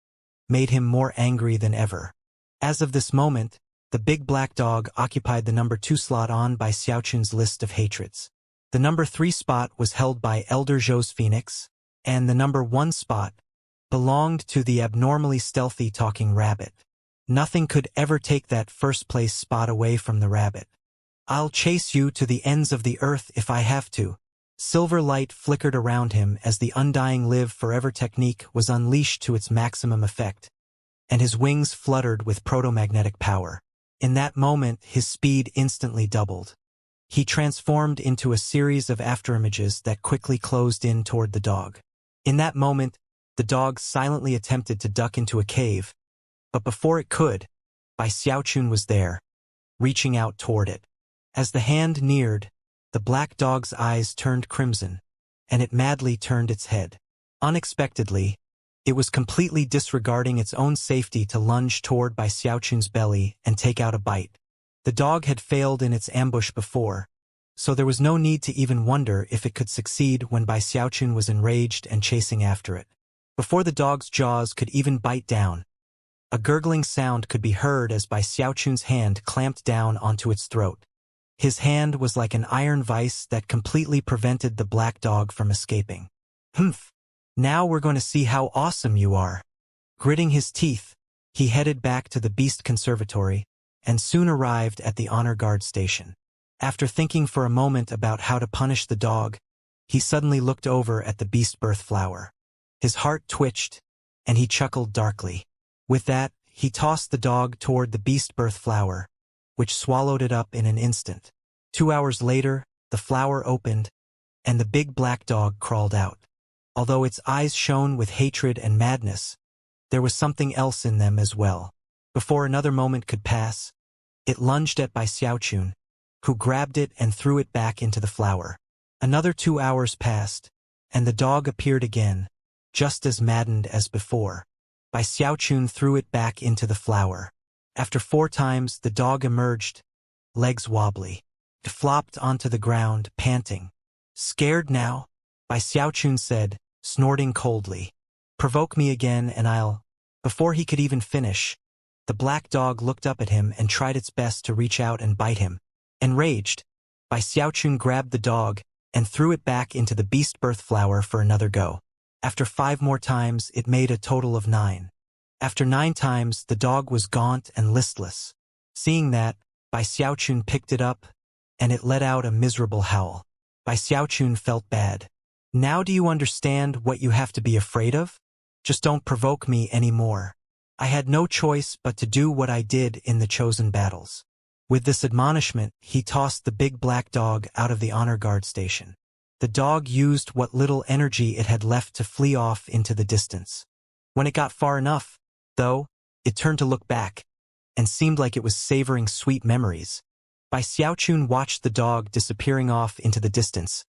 made him more angry than ever. As of this moment, the big black dog occupied the number 2 slot on Bai Xiaochun's list of hatreds. The number 3 spot was held by Elder Zhou's Phoenix, and the number 1 spot belonged to the abnormally stealthy talking rabbit. Nothing could ever take that first-place spot away from the rabbit. "I'll chase you to the ends of the earth if I have to." Silver light flickered around him as the undying live forever technique was unleashed to its maximum effect, and his wings fluttered with protomagnetic power. In that moment, his speed instantly doubled. He transformed into a series of afterimages that quickly closed in toward the dog. In that moment, the dog silently attempted to duck into a cave, but before it could, Bai Xiaochun was there, reaching out toward it. As the hand neared, the black dog's eyes turned crimson, and it madly turned its head. Unexpectedly, it was completely disregarding its own safety to lunge toward Bai Xiaochun's belly and take out a bite. The dog had failed in its ambush before, so there was no need to even wonder if it could succeed when Bai Xiaochun was enraged and chasing after it. Before the dog's jaws could even bite down, a gurgling sound could be heard as Bai Xiaochun's hand clamped down onto its throat. His hand was like an iron vice that completely prevented the black dog from escaping. "Humph! Now we're going to see how awesome you are." Gritting his teeth, he headed back to the Beast Conservatory, and soon arrived at the honor guard station. After thinking for a moment about how to punish the dog, he suddenly looked over at the beast birth flower. His heart twitched, and he chuckled darkly. With that, he tossed the dog toward the beast birth flower, which swallowed it up in an instant. 2 hours later, the flower opened, and the big black dog crawled out. Although its eyes shone with hatred and madness, there was something else in them as well. Before another moment could pass, it lunged at Bai Xiaochun, who grabbed it and threw it back into the flower. Another 2 hours passed, and the dog appeared again, just as maddened as before. Bai Xiaochun threw it back into the flower. After 4 times, the dog emerged, legs wobbly. It flopped onto the ground, panting. "Scared now?" Bai Xiaochun said, snorting coldly. "Provoke me again and I'll—" Before he could even finish, the black dog looked up at him and tried its best to reach out and bite him. Enraged, Bai Xiaochun grabbed the dog and threw it back into the beast birth flower for another go. After 5 more times, it made a total of 9. After 9 times, the dog was gaunt and listless. Seeing that, Bai Xiaochun picked it up, and it let out a miserable howl. Bai Xiaochun felt bad. "Now do you understand what you have to be afraid of? Just don't provoke me anymore. I had no choice but to do what I did in the chosen battles." With this admonishment, he tossed the big black dog out of the honor guard station. The dog used what little energy it had left to flee off into the distance. When it got far enough, though, it turned to look back, and seemed like it was savoring sweet memories. Bai Xiaochun watched the dog disappearing off into the distance,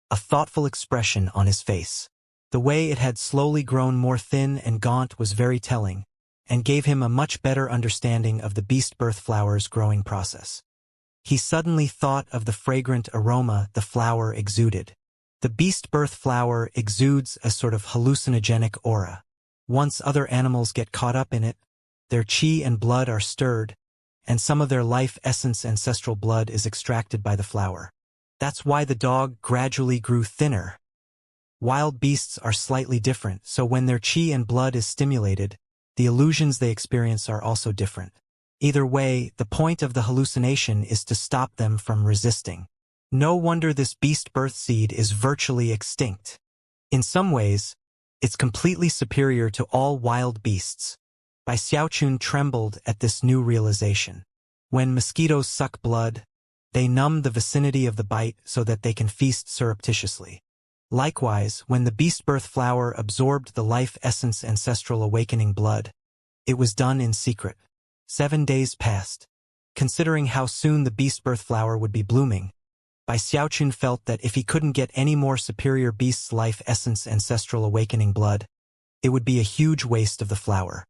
a thoughtful expression on his face. The way it had slowly grown more thin and gaunt was very telling, and gave him a much better understanding of the beast birth flower's growing process. He suddenly thought of the fragrant aroma the flower exuded. The beast birth flower exudes a sort of hallucinogenic aura. Once other animals get caught up in it, their qi and blood are stirred, and some of their life essence ancestral blood is extracted by the flower. That's why the dog gradually grew thinner. Wild beasts are slightly different, so when their qi and blood is stimulated, the illusions they experience are also different. Either way, the point of the hallucination is to stop them from resisting. No wonder this beast birth seed is virtually extinct. In some ways, it's completely superior to all wild beasts. Bai Xiaochun trembled at this new realization. When mosquitoes suck blood, they numb the vicinity of the bite so that they can feast surreptitiously. Likewise, when the beast birth flower absorbed the life essence ancestral awakening blood, it was done in secret. 7 days passed. Considering how soon the beast birth flower would be blooming, Bai Xiaochun felt that if he couldn't get any more superior beast's life essence ancestral awakening blood, it would be a huge waste of the flower.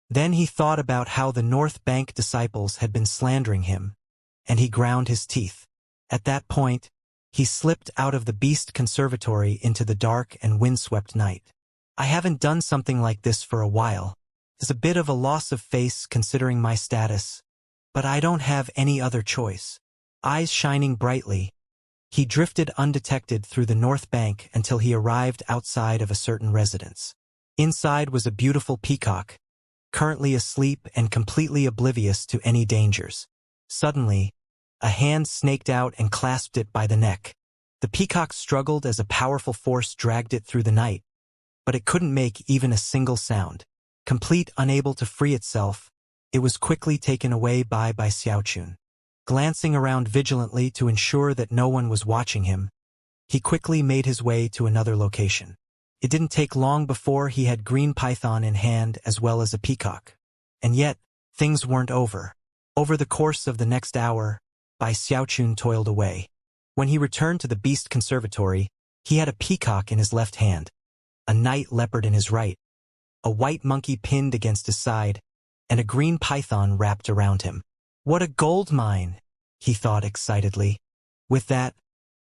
Then he thought about how the North Bank disciples had been slandering him, and he ground his teeth. At that point, he slipped out of the beast conservatory into the dark and windswept night. I haven't done something like this for a while. It's a bit of a loss of face considering my status, but I don't have any other choice. Eyes shining brightly, he drifted undetected through the North Bank until he arrived outside of a certain residence. Inside was a beautiful peacock, currently asleep and completely oblivious to any dangers. Suddenly, a hand snaked out and clasped it by the neck. The peacock struggled as a powerful force dragged it through the night, but it couldn't make even a single sound. Complete unable to free itself, it was quickly taken away by Xiaochun. Glancing around vigilantly to ensure that no one was watching him, he quickly made his way to another location. It didn't take long before he had green python in hand as well as a peacock. And yet, things weren't over. Over the course of the next hour, Bai Xiaochun toiled away. When he returned to the beast conservatory, he had a peacock in his left hand, a night leopard in his right, a white monkey pinned against his side, and a green python wrapped around him. What a gold mine, he thought excitedly. With that,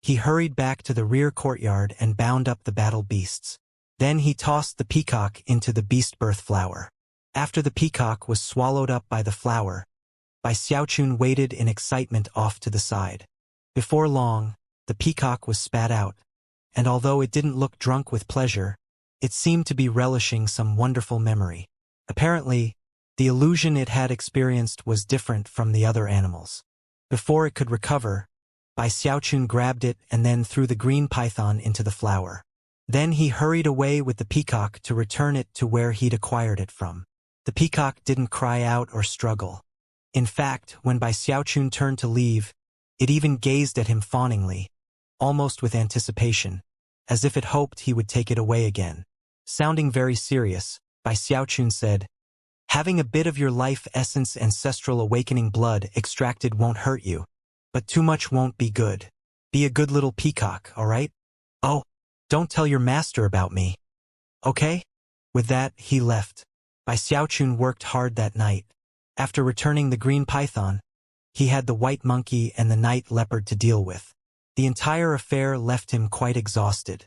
he hurried back to the rear courtyard and bound up the battle beasts. Then he tossed the peacock into the beast birth flower. After the peacock was swallowed up by the flower, Bai Xiaochun waited in excitement off to the side. Before long, the peacock was spat out, and although it didn't look drunk with pleasure, it seemed to be relishing some wonderful memory. Apparently, the illusion it had experienced was different from the other animals. Before it could recover, Bai Xiaochun grabbed it and then threw the green python into the flower. Then he hurried away with the peacock to return it to where he'd acquired it from. The peacock didn't cry out or struggle. In fact, when Bai Xiaochun turned to leave, it even gazed at him fawningly, almost with anticipation, as if it hoped he would take it away again. Sounding very serious, Bai Xiaochun said, "Having a bit of your life essence ancestral awakening blood extracted won't hurt you, but too much won't be good. Be a good little peacock, all right? Oh, don't tell your master about me. Okay?" With that, he left. Bai Xiaochun worked hard that night. After returning the green python, he had the white monkey and the night leopard to deal with. The entire affair left him quite exhausted.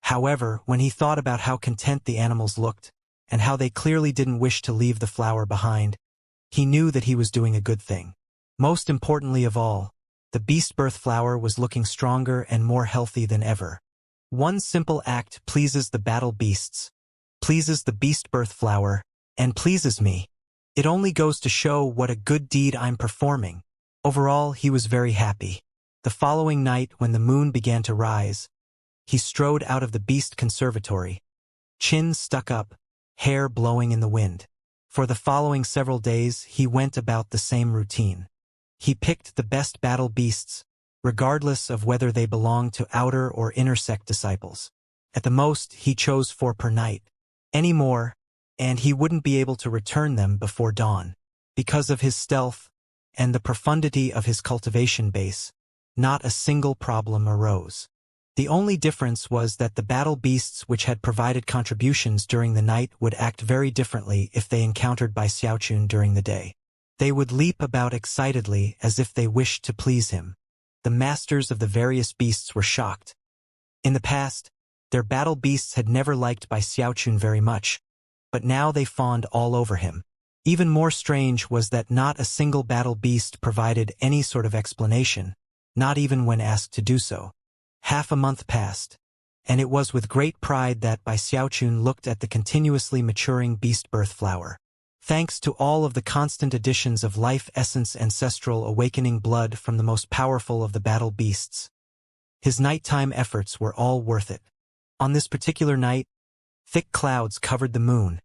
However, when he thought about how content the animals looked, and how they clearly didn't wish to leave the flower behind, he knew that he was doing a good thing. Most importantly of all, the beast birth flower was looking stronger and more healthy than ever. One simple act pleases the battle beasts, pleases the beast birth flower, and pleases me. It only goes to show what a good deed I'm performing. Overall, he was very happy. The following night, when the moon began to rise, he strode out of the beast conservatory, chin stuck up, hair blowing in the wind. For the following several days, he went about the same routine. He picked the best battle beasts, regardless of whether they belonged to outer or inner sect disciples. At the most, he chose 4 per night. Any more, and he wouldn't be able to return them before dawn. Because of his stealth and the profundity of his cultivation base, not a single problem arose. The only difference was that the battle beasts which had provided contributions during the night would act very differently if they encountered by Xiaochun during the day. They would leap about excitedly as if they wished to please him. The masters of the various beasts were shocked. In the past, their battle beasts had never liked Bai Xiaochun very much, but now they fawned all over him. Even more strange was that not a single battle beast provided any sort of explanation, not even when asked to do so. Half a month passed, and it was with great pride that Bai Xiaochun looked at the continuously maturing beast birth flower. Thanks to all of the constant additions of life essence ancestral awakening blood from the most powerful of the battle beasts, his nighttime efforts were all worth it. On this particular night, thick clouds covered the moon,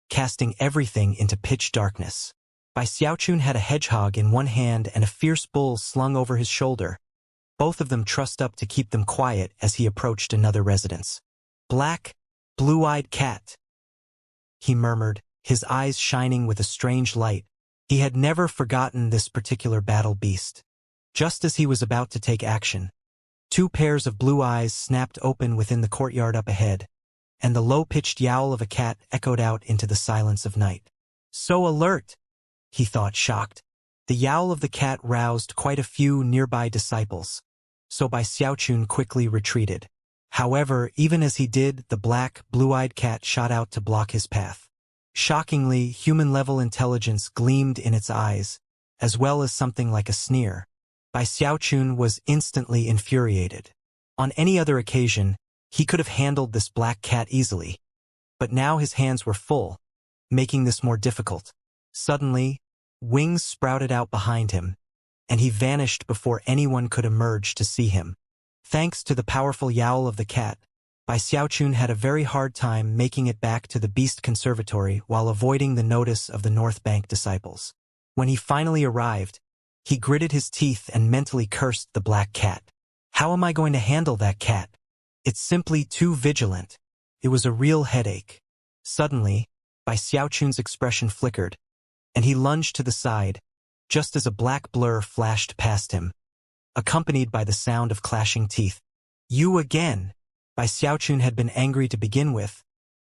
casting everything into pitch darkness. Bai Xiaochun had a hedgehog in one hand and a fierce bull slung over his shoulder, both of them trussed up to keep them quiet as he approached another residence. "Black, blue-eyed cat," he murmured, his eyes shining with a strange light. He had never forgotten this particular battle beast. Just as he was about to take action, two pairs of blue eyes snapped open within the courtyard up ahead, and the low-pitched yowl of a cat echoed out into the silence of night. "So alert," he thought, shocked. The yowl of the cat roused quite a few nearby disciples, so Bai Xiaochun quickly retreated. However, even as he did, the black, blue-eyed cat shot out to block his path. Shockingly, human-level intelligence gleamed in its eyes, as well as something like a sneer. Bai Xiaochun was instantly infuriated. On any other occasion, he could have handled this black cat easily, but now his hands were full, making this more difficult. Suddenly, wings sprouted out behind him, and he vanished before anyone could emerge to see him. Thanks to the powerful yowl of the cat, Bai Xiaochun had a very hard time making it back to the Beast Conservatory while avoiding the notice of the North Bank disciples. When he finally arrived, he gritted his teeth and mentally cursed the black cat. "How am I going to handle that cat? It's simply too vigilant." It was a real headache. Suddenly, Bai Xiaochun's expression flickered, and he lunged to the side, just as a black blur flashed past him, accompanied by the sound of clashing teeth. "You again!" Bai Xiaochun had been angry to begin with,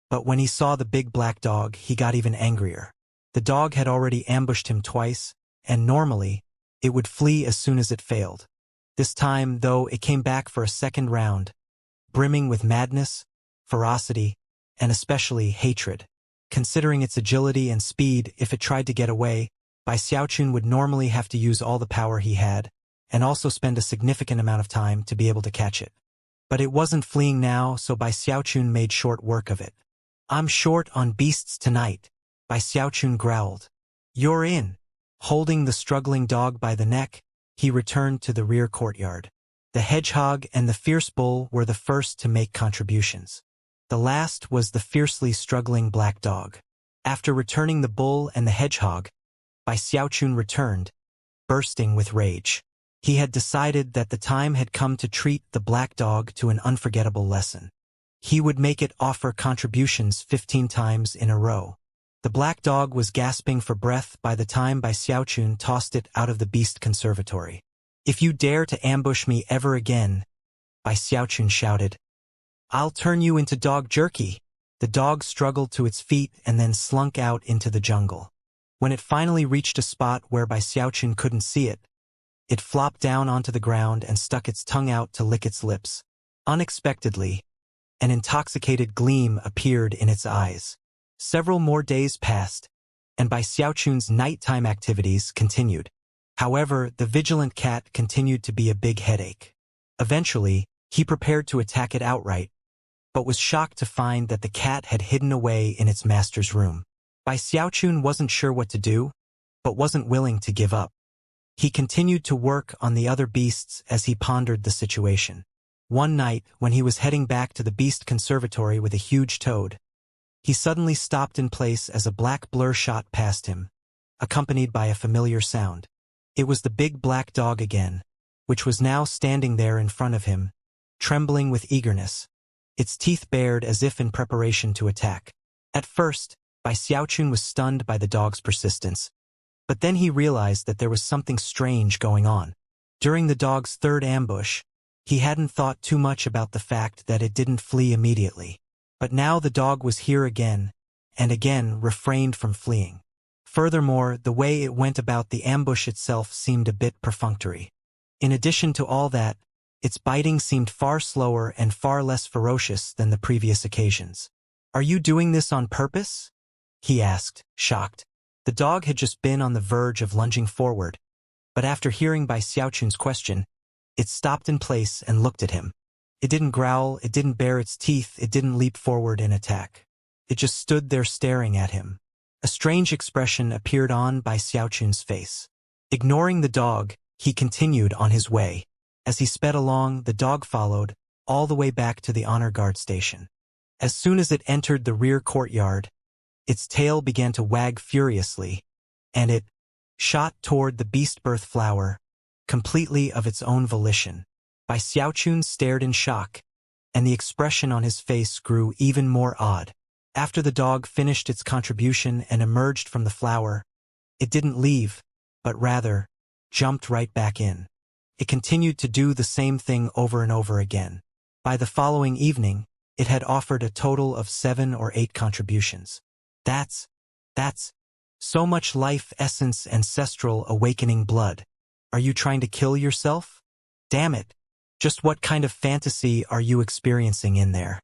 but when he saw the big black dog, he got even angrier. The dog had already ambushed him twice, and normally, it would flee as soon as it failed. This time, though, it came back for a second round, brimming with madness, ferocity, and especially hatred. Considering its agility and speed, if it tried to get away, Bai Xiaochun would normally have to use all the power he had, and also spend a significant amount of time to be able to catch it. But it wasn't fleeing now, so Bai Xiaochun made short work of it. "I'm short on beasts tonight," Bai Xiaochun growled. "You're in." Holding the struggling dog by the neck, he returned to the rear courtyard. The hedgehog and the fierce bull were the first to make contributions. The last was the fiercely struggling black dog. After returning the bull and the hedgehog, Bai Xiaochun returned, bursting with rage. He had decided that the time had come to treat the black dog to an unforgettable lesson. He would make it offer contributions 15 times in a row. The black dog was gasping for breath by the time Bai Xiaochun tossed it out of the Beast Conservatory. "If you dare to ambush me ever again," Bai Xiaochun shouted, "I'll turn you into dog jerky." The dog struggled to its feet and then slunk out into the jungle. When it finally reached a spot where Bai Xiaochun couldn't see it, it flopped down onto the ground and stuck its tongue out to lick its lips. Unexpectedly, an intoxicated gleam appeared in its eyes. Several more days passed, and Bai Xiaochun's nighttime activities continued. However, the vigilant cat continued to be a big headache. Eventually, he prepared to attack it outright, but was shocked to find that the cat had hidden away in its master's room. Bai Xiaochun wasn't sure what to do, but wasn't willing to give up. He continued to work on the other beasts as he pondered the situation. One night, when he was heading back to the Beast Conservatory with a huge toad, he suddenly stopped in place as a black blur shot past him, accompanied by a familiar sound. It was the big black dog again, which was now standing there in front of him, trembling with eagerness, its teeth bared as if in preparation to attack. At first, Bai Xiaochun was stunned by the dog's persistence, But then he realized that there was something strange going on. During the dog's third ambush, he hadn't thought too much about the fact that it didn't flee immediately. But now the dog was here again, and again refrained from fleeing. Furthermore, the way it went about the ambush itself seemed a bit perfunctory. In addition to all that, its biting seemed far slower and far less ferocious than the previous occasions. "Are you doing this on purpose?" he asked, shocked. The dog had just been on the verge of lunging forward, but after hearing Bai Xiaochun's question, it stopped in place and looked at him. It didn't growl, it didn't bare its teeth, it didn't leap forward in attack. It just stood there staring at him. A strange expression appeared on Bai Xiaochun's face. Ignoring the dog, he continued on his way. As he sped along, the dog followed, all the way back to the honor guard station. As soon as it entered the rear courtyard, its tail began to wag furiously, and it shot toward the beast birth flower, completely of its own volition. Bai Xiaochun stared in shock, and the expression on his face grew even more odd. After the dog finished its contribution and emerged from the flower, it didn't leave, but rather jumped right back in. It continued to do the same thing over and over again. By the following evening, it had offered a total of 7 or 8 contributions. That's so much life essence ancestral awakening blood. Are you trying to kill yourself? Damn it. Just what kind of fantasy are you experiencing in there?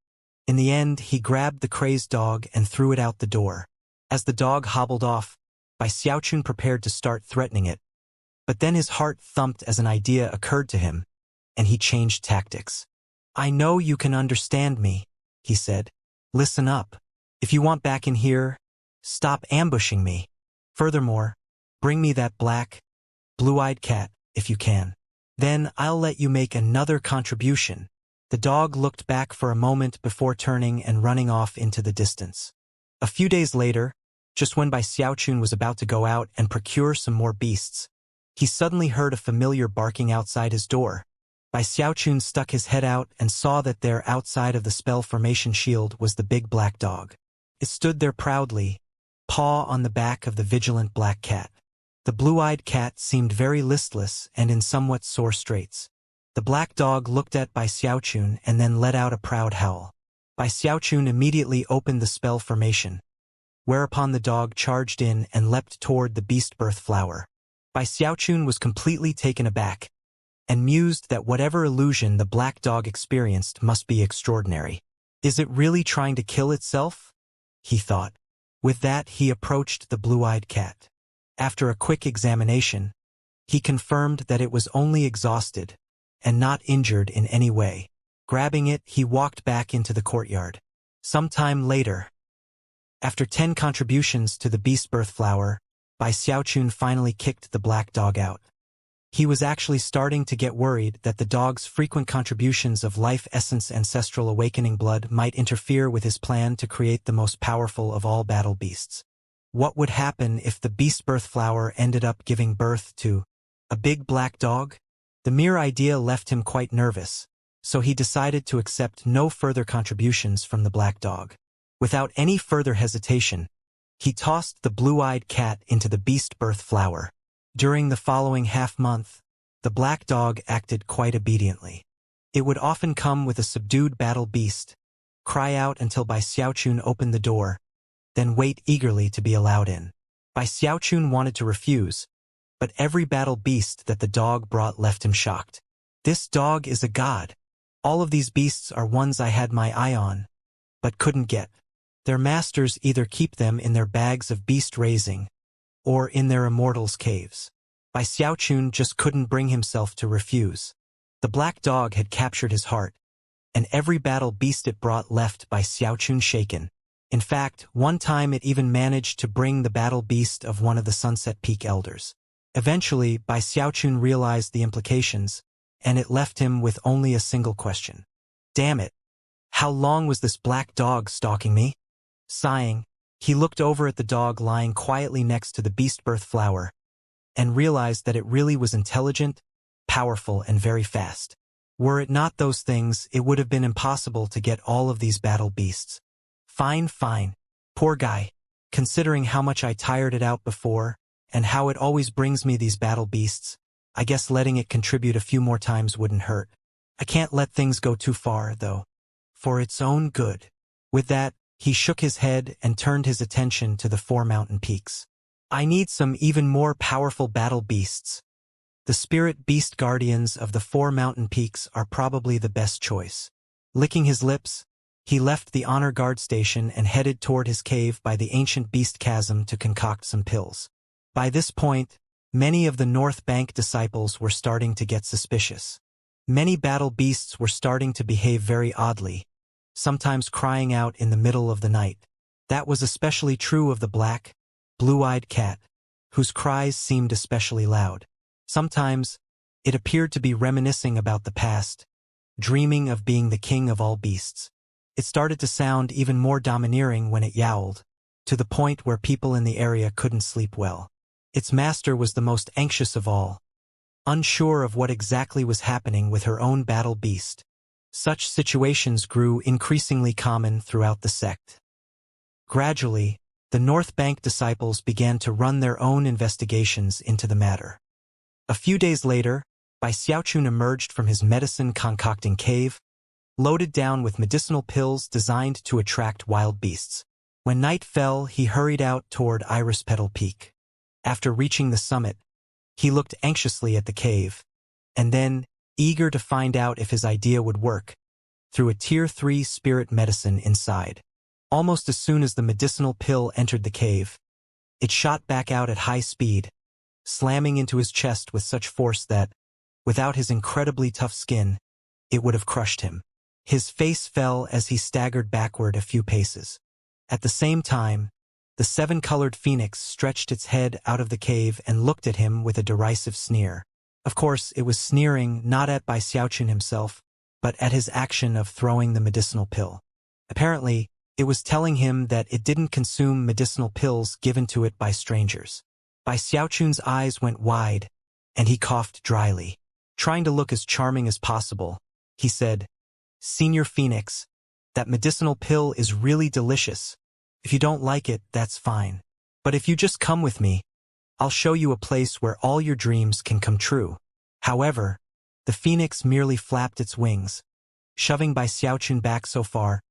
In the end, he grabbed the crazed dog and threw it out the door. As the dog hobbled off, Bai Xiaochun prepared to start threatening it. But then his heart thumped as an idea occurred to him, and he changed tactics. "I know you can understand me," he said. "Listen up. If you want back in here, stop ambushing me. Furthermore, bring me that black, blue-eyed cat, if you can. Then I'll let you make another contribution." The dog looked back for a moment before turning and running off into the distance. A few days later, just when Bai Xiaochun was about to go out and procure some more beasts, he suddenly heard a familiar barking outside his door. Bai Xiaochun stuck his head out and saw that there outside of the spell formation shield was the big black dog. It stood there proudly, paw on the back of the vigilant black cat. The blue-eyed cat seemed very listless and in somewhat sore straits. The black dog looked at Bai Xiaochun and then let out a proud howl. Bai Xiaochun immediately opened the spell formation, whereupon the dog charged in and leapt toward the beast birth flower. Bai Xiaochun was completely taken aback, and mused that whatever illusion the black dog experienced must be extraordinary. "Is it really trying to kill itself?" he thought. With that, he approached the blue-eyed cat. After a quick examination, he confirmed that it was only exhausted, and not injured in any way. Grabbing it, he walked back into the courtyard. Some time later, after 10 contributions to the beast birth flower, Bai Xiaochun finally kicked the black dog out. He was actually starting to get worried that the dog's frequent contributions of life essence ancestral awakening blood might interfere with his plan to create the most powerful of all battle beasts. What would happen if the beast birth flower ended up giving birth to a big black dog? The mere idea left him quite nervous, so he decided to accept no further contributions from the black dog. Without any further hesitation, he tossed the blue-eyed cat into the beast birth flower. During the following half-month, the black dog acted quite obediently. It would often come with a subdued battle beast, cry out until Bai Xiaochun opened the door, then wait eagerly to be allowed in. Bai Xiaochun wanted to refuse, but every battle beast that the dog brought left him shocked. "This dog is a god. All of these beasts are ones I had my eye on, but couldn't get. Their masters either keep them in their bags of beast raising, or in their immortals' caves." Bai Xiaochun just couldn't bring himself to refuse. The black dog had captured his heart, and every battle beast it brought left Bai Xiaochun shaken. In fact, one time it even managed to bring the battle beast of one of the Sunset Peak elders. Eventually, Bai Xiaochun realized the implications, and it left him with only a single question. "Damn it! How long was this black dog stalking me?" Sighing, he looked over at the dog lying quietly next to the beast birth flower, and realized that it really was intelligent, powerful, and very fast. Were it not those things, it would have been impossible to get all of these battle beasts. Fine. Poor guy. Considering how much I tired it out before, and how it always brings me these battle beasts. I guess letting it contribute a few more times wouldn't hurt. I can't let things go too far, though. For its own good. With that, he shook his head and turned his attention to the 4 mountain peaks. I need some even more powerful battle beasts. The spirit beast guardians of the 4 mountain peaks are probably the best choice. Licking his lips, he left the honor guard station and headed toward his cave by the ancient beast chasm to concoct some pills. By this point, many of the North Bank disciples were starting to get suspicious. Many battle beasts were starting to behave very oddly, sometimes crying out in the middle of the night. That was especially true of the black, blue-eyed cat, whose cries seemed especially loud. Sometimes, it appeared to be reminiscing about the past, dreaming of being the king of all beasts. It started to sound even more domineering when it yowled, to the point where people in the area couldn't sleep well. Its master was the most anxious of all, unsure of what exactly was happening with her own battle beast. Such situations grew increasingly common throughout the sect. Gradually, the North Bank disciples began to run their own investigations into the matter. A few days later, Bai Xiaochun emerged from his medicine-concocting cave, loaded down with medicinal pills designed to attract wild beasts. When night fell, he hurried out toward Iris Petal Peak. After reaching the summit, he looked anxiously at the cave, and then, eager to find out if his idea would work, threw a Tier 3 spirit medicine inside. Almost as soon as the medicinal pill entered the cave, it shot back out at high speed, slamming into his chest with such force that, without his incredibly tough skin, it would have crushed him. His face fell as he staggered backward a few paces. At the same time, the 7-colored phoenix stretched its head out of the cave and looked at him with a derisive sneer. Of course, it was sneering not at Bai Xiaochun himself, but at his action of throwing the medicinal pill. Apparently, it was telling him that it didn't consume medicinal pills given to it by strangers. Bai Xiaochun's eyes went wide, and he coughed dryly. Trying to look as charming as possible, he said, "Senior Phoenix, that medicinal pill is really delicious. If you don't like it, that's fine. But if you just come with me, I'll show you a place where all your dreams can come true." However, the phoenix merely flapped its wings, shoving Bai Xiaochun back so far,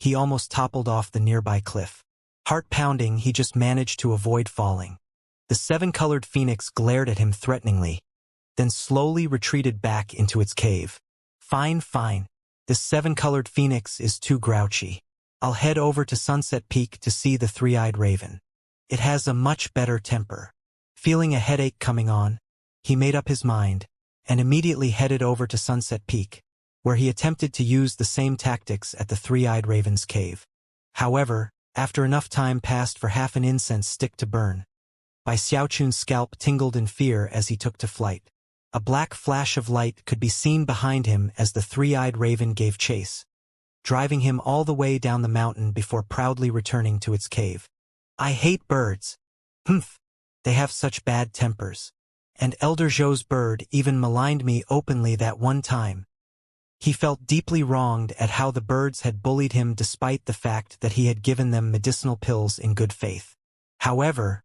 he almost toppled off the nearby cliff. Heart-pounding, he just managed to avoid falling. The 7-colored phoenix glared at him threateningly, then slowly retreated back into its cave. Fine. This 7-colored phoenix is too grouchy. I'll head over to Sunset Peak to see the 3-eyed raven. It has a much better temper. Feeling a headache coming on, he made up his mind, and immediately headed over to Sunset Peak, where he attempted to use the same tactics at the 3-eyed raven's cave. However, after enough time passed for half an incense stick to burn, Bai Xiaochun's scalp tingled in fear as he took to flight. A black flash of light could be seen behind him as the 3-eyed raven gave chase, driving him all the way down the mountain before proudly returning to its cave. "I hate birds. Humph, they have such bad tempers. And Elder Zhou's bird even maligned me openly that one time." He felt deeply wronged at how the birds had bullied him despite the fact that he had given them medicinal pills in good faith. However,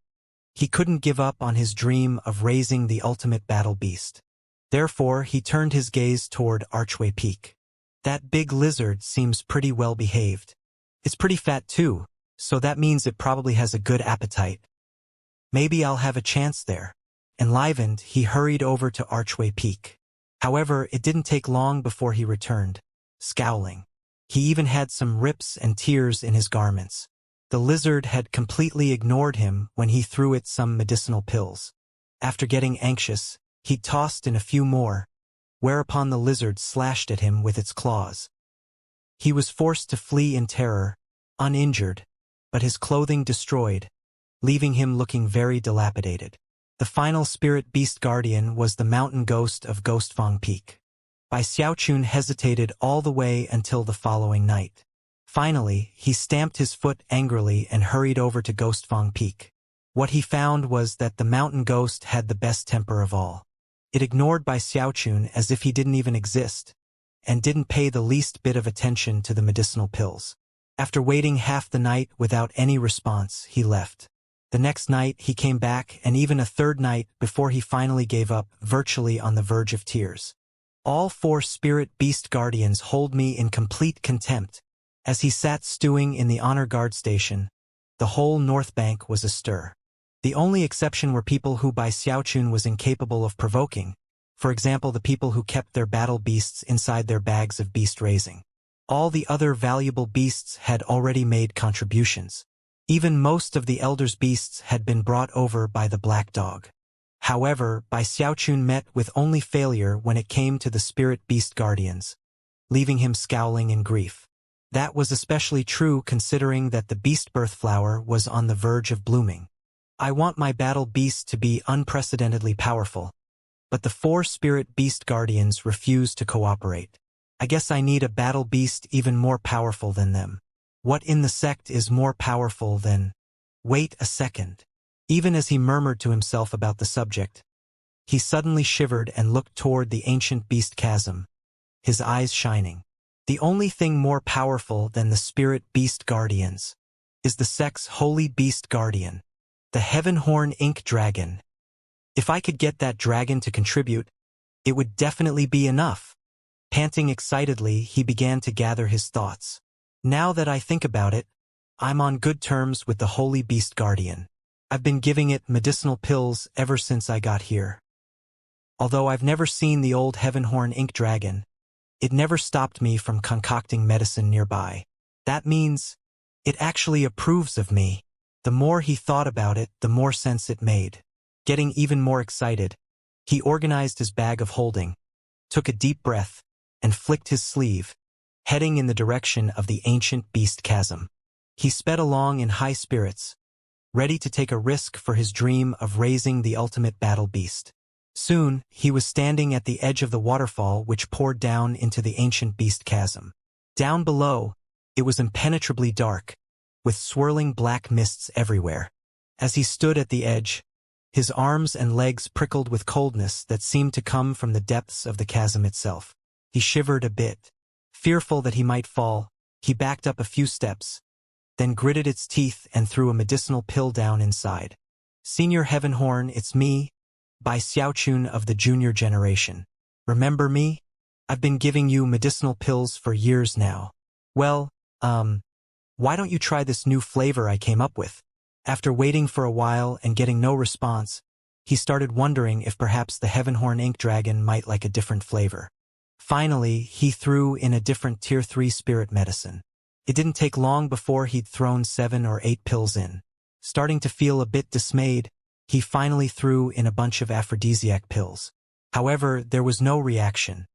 he couldn't give up on his dream of raising the ultimate battle beast. Therefore, he turned his gaze toward Archway Peak. That big lizard seems pretty well behaved. It's pretty fat too, so that means it probably has a good appetite. Maybe I'll have a chance there. Enlivened, he hurried over to Archway Peak. However, it didn't take long before he returned, scowling. He even had some rips and tears in his garments. The lizard had completely ignored him when he threw it some medicinal pills. After getting anxious, he tossed in a few more, whereupon the lizard slashed at him with its claws. He was forced to flee in terror, uninjured, but his clothing destroyed, leaving him looking very dilapidated. The final spirit beast guardian was the mountain ghost of Ghostfang Peak. Bai Xiaochun hesitated all the way until the following night. Finally, he stamped his foot angrily and hurried over to Ghostfang Peak. What he found was that the mountain ghost had the best temper of all. It ignored Bai Xiaochun as if he didn't even exist, and didn't pay the least bit of attention to the medicinal pills. After waiting half the night without any response, he left. The next night he came back, and even a third night before he finally gave up, virtually on the verge of tears. All 4 spirit beast guardians hold me in complete contempt. As he sat stewing in the honor guard station, the whole North Bank was astir. The only exception were people who by Xiaochun was incapable of provoking, for example the people who kept their battle beasts inside their bags of beast raising. All the other valuable beasts had already made contributions. Even most of the elders' beasts had been brought over by the black dog. However, Bai Xiaochun met with only failure when it came to the spirit beast guardians, leaving him scowling in grief. That was especially true considering that the beast birth flower was on the verge of blooming. I want my battle beast to be unprecedentedly powerful, but the 4 spirit beast guardians refuse to cooperate. I guess I need a battle beast even more powerful than them. What in the sect is more powerful than... Wait a second. Even as he murmured to himself about the subject, he suddenly shivered and looked toward the ancient beast chasm, his eyes shining. The only thing more powerful than the spirit beast guardians is the sect's holy beast guardian, the Heavenhorn Ink Dragon. If I could get that dragon to contribute, it would definitely be enough. Panting excitedly, he began to gather his thoughts. Now that I think about it, I'm on good terms with the holy beast guardian. I've been giving it medicinal pills ever since I got here. Although I've never seen the old Heavenhorn Ink Dragon, it never stopped me from concocting medicine nearby. That means it actually approves of me. The more he thought about it, the more sense it made. Getting even more excited, he organized his bag of holding, took a deep breath, and flicked his sleeve, heading in the direction of the ancient beast chasm. He sped along in high spirits, ready to take a risk for his dream of raising the ultimate battle beast. Soon, he was standing at the edge of the waterfall which poured down into the ancient beast chasm. Down below, it was impenetrably dark, with swirling black mists everywhere. As he stood at the edge, his arms and legs prickled with coldness that seemed to come from the depths of the chasm itself. He shivered a bit. Fearful that he might fall, he backed up a few steps, then gritted its teeth and threw a medicinal pill down inside. Senior Heavenhorn, it's me, Bai Xiaochun of the junior generation. Remember me? I've been giving you medicinal pills for years now. Well, why don't you try this new flavor I came up with? After waiting for a while and getting no response, he started wondering if perhaps the Heavenhorn Ink Dragon might like a different flavor. Finally, he threw in a different Tier 3 spirit medicine. It didn't take long before he'd thrown 7 or 8 pills in. Starting to feel a bit dismayed, he finally threw in a bunch of aphrodisiac pills. However, there was no reaction.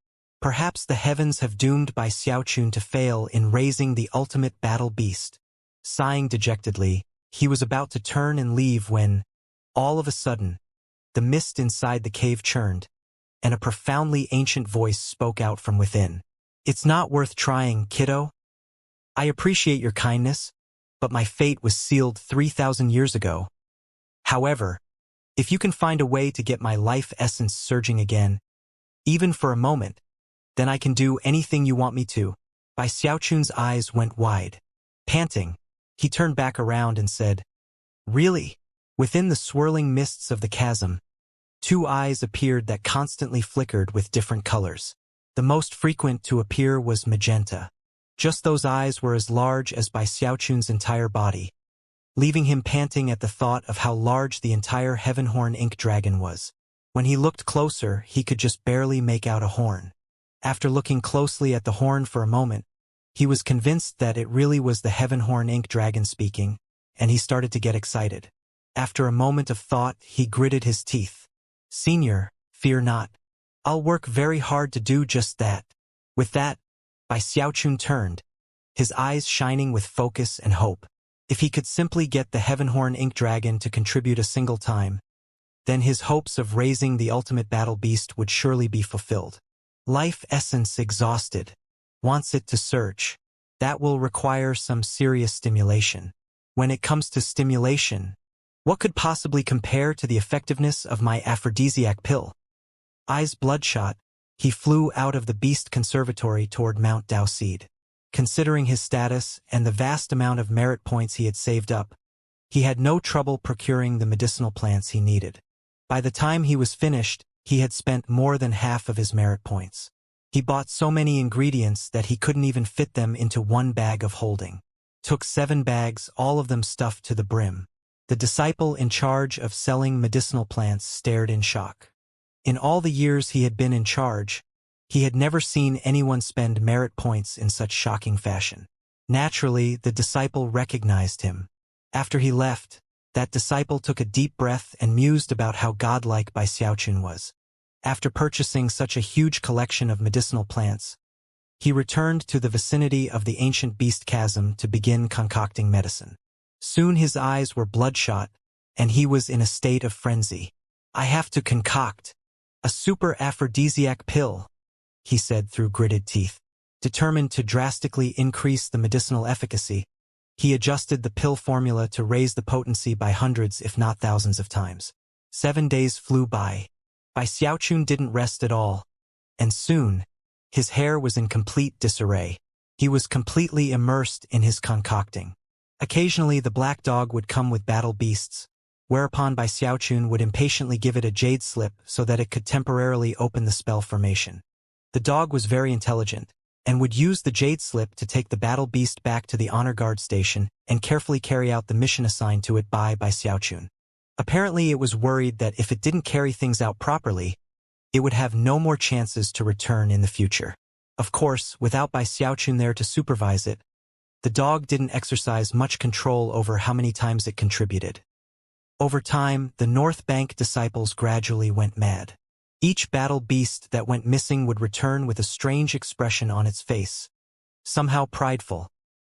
Perhaps the heavens have doomed Bai Xiaochun to fail in raising the ultimate battle beast. Sighing dejectedly, he was about to turn and leave when, all of a sudden, the mist inside the cave churned, and a profoundly ancient voice spoke out from within. It's not worth trying, kiddo. I appreciate your kindness, but my fate was sealed 3,000 years ago. However, if you can find a way to get my life essence surging again, even for a moment, then I can do anything you want me to. Bai Xiaochun's eyes went wide. Panting, he turned back around and said, Really? Within the swirling mists of the chasm, 2 eyes appeared that constantly flickered with different colors. The most frequent to appear was magenta. Just those eyes were as large as Bai Xiaochun's entire body, leaving him panting at the thought of how large the entire Heavenhorn Ink Dragon was. When he looked closer, he could just barely make out a horn. After looking closely at the horn for a moment, he was convinced that it really was the Heavenhorn Ink Dragon speaking, and he started to get excited. After a moment of thought, he gritted his teeth. Senior, fear not. I'll work very hard to do just that. With that, Bai Xiaochun turned, his eyes shining with focus and hope. If he could simply get the Heavenhorn Ink Dragon to contribute a single time, then his hopes of raising the ultimate battle beast would surely be fulfilled. Life essence exhausted. Wants it to search. That will require some serious stimulation. When it comes to stimulation, what could possibly compare to the effectiveness of my aphrodisiac pill? Eyes bloodshot, he flew out of the beast conservatory toward Mount Daoseed. Considering his status and the vast amount of merit points he had saved up, He had no trouble procuring the medicinal plants he needed. By the time he was finished, he had spent more than half of his merit points. He bought so many ingredients that he couldn't even fit them into one bag of holding. Took 7 bags, all of them stuffed to the brim. The disciple in charge of selling medicinal plants stared in shock. In all the years he had been in charge, he had never seen anyone spend merit points in such shocking fashion. Naturally, the disciple recognized him. After he left, that disciple took a deep breath and mused about how godlike Bai Xiaochun was. After purchasing such a huge collection of medicinal plants, he returned to the vicinity of the ancient beast chasm to begin concocting medicine. Soon his eyes were bloodshot, and he was in a state of frenzy. "I have to concoct a super aphrodisiac pill," he said through gritted teeth. Determined to drastically increase the medicinal efficacy, he adjusted the pill formula to raise the potency by hundreds if not thousands of times. 7 days flew by. Bai Xiaochun didn't rest at all, and soon, his hair was in complete disarray. He was completely immersed in his concocting. Occasionally the black dog would come with battle beasts, whereupon Bai Xiaochun would impatiently give it a jade slip so that it could temporarily open the spell formation. The dog was very intelligent, and would use the jade slip to take the battle beast back to the honor guard station and carefully carry out the mission assigned to it by Xiaochun. Apparently it was worried that if it didn't carry things out properly, it would have no more chances to return in the future. Of course, without Bai Xiaochun there to supervise it, the dog didn't exercise much control over how many times it contributed. Over time, the North Bank disciples gradually went mad. Each battle beast that went missing would return with a strange expression on its face, somehow prideful,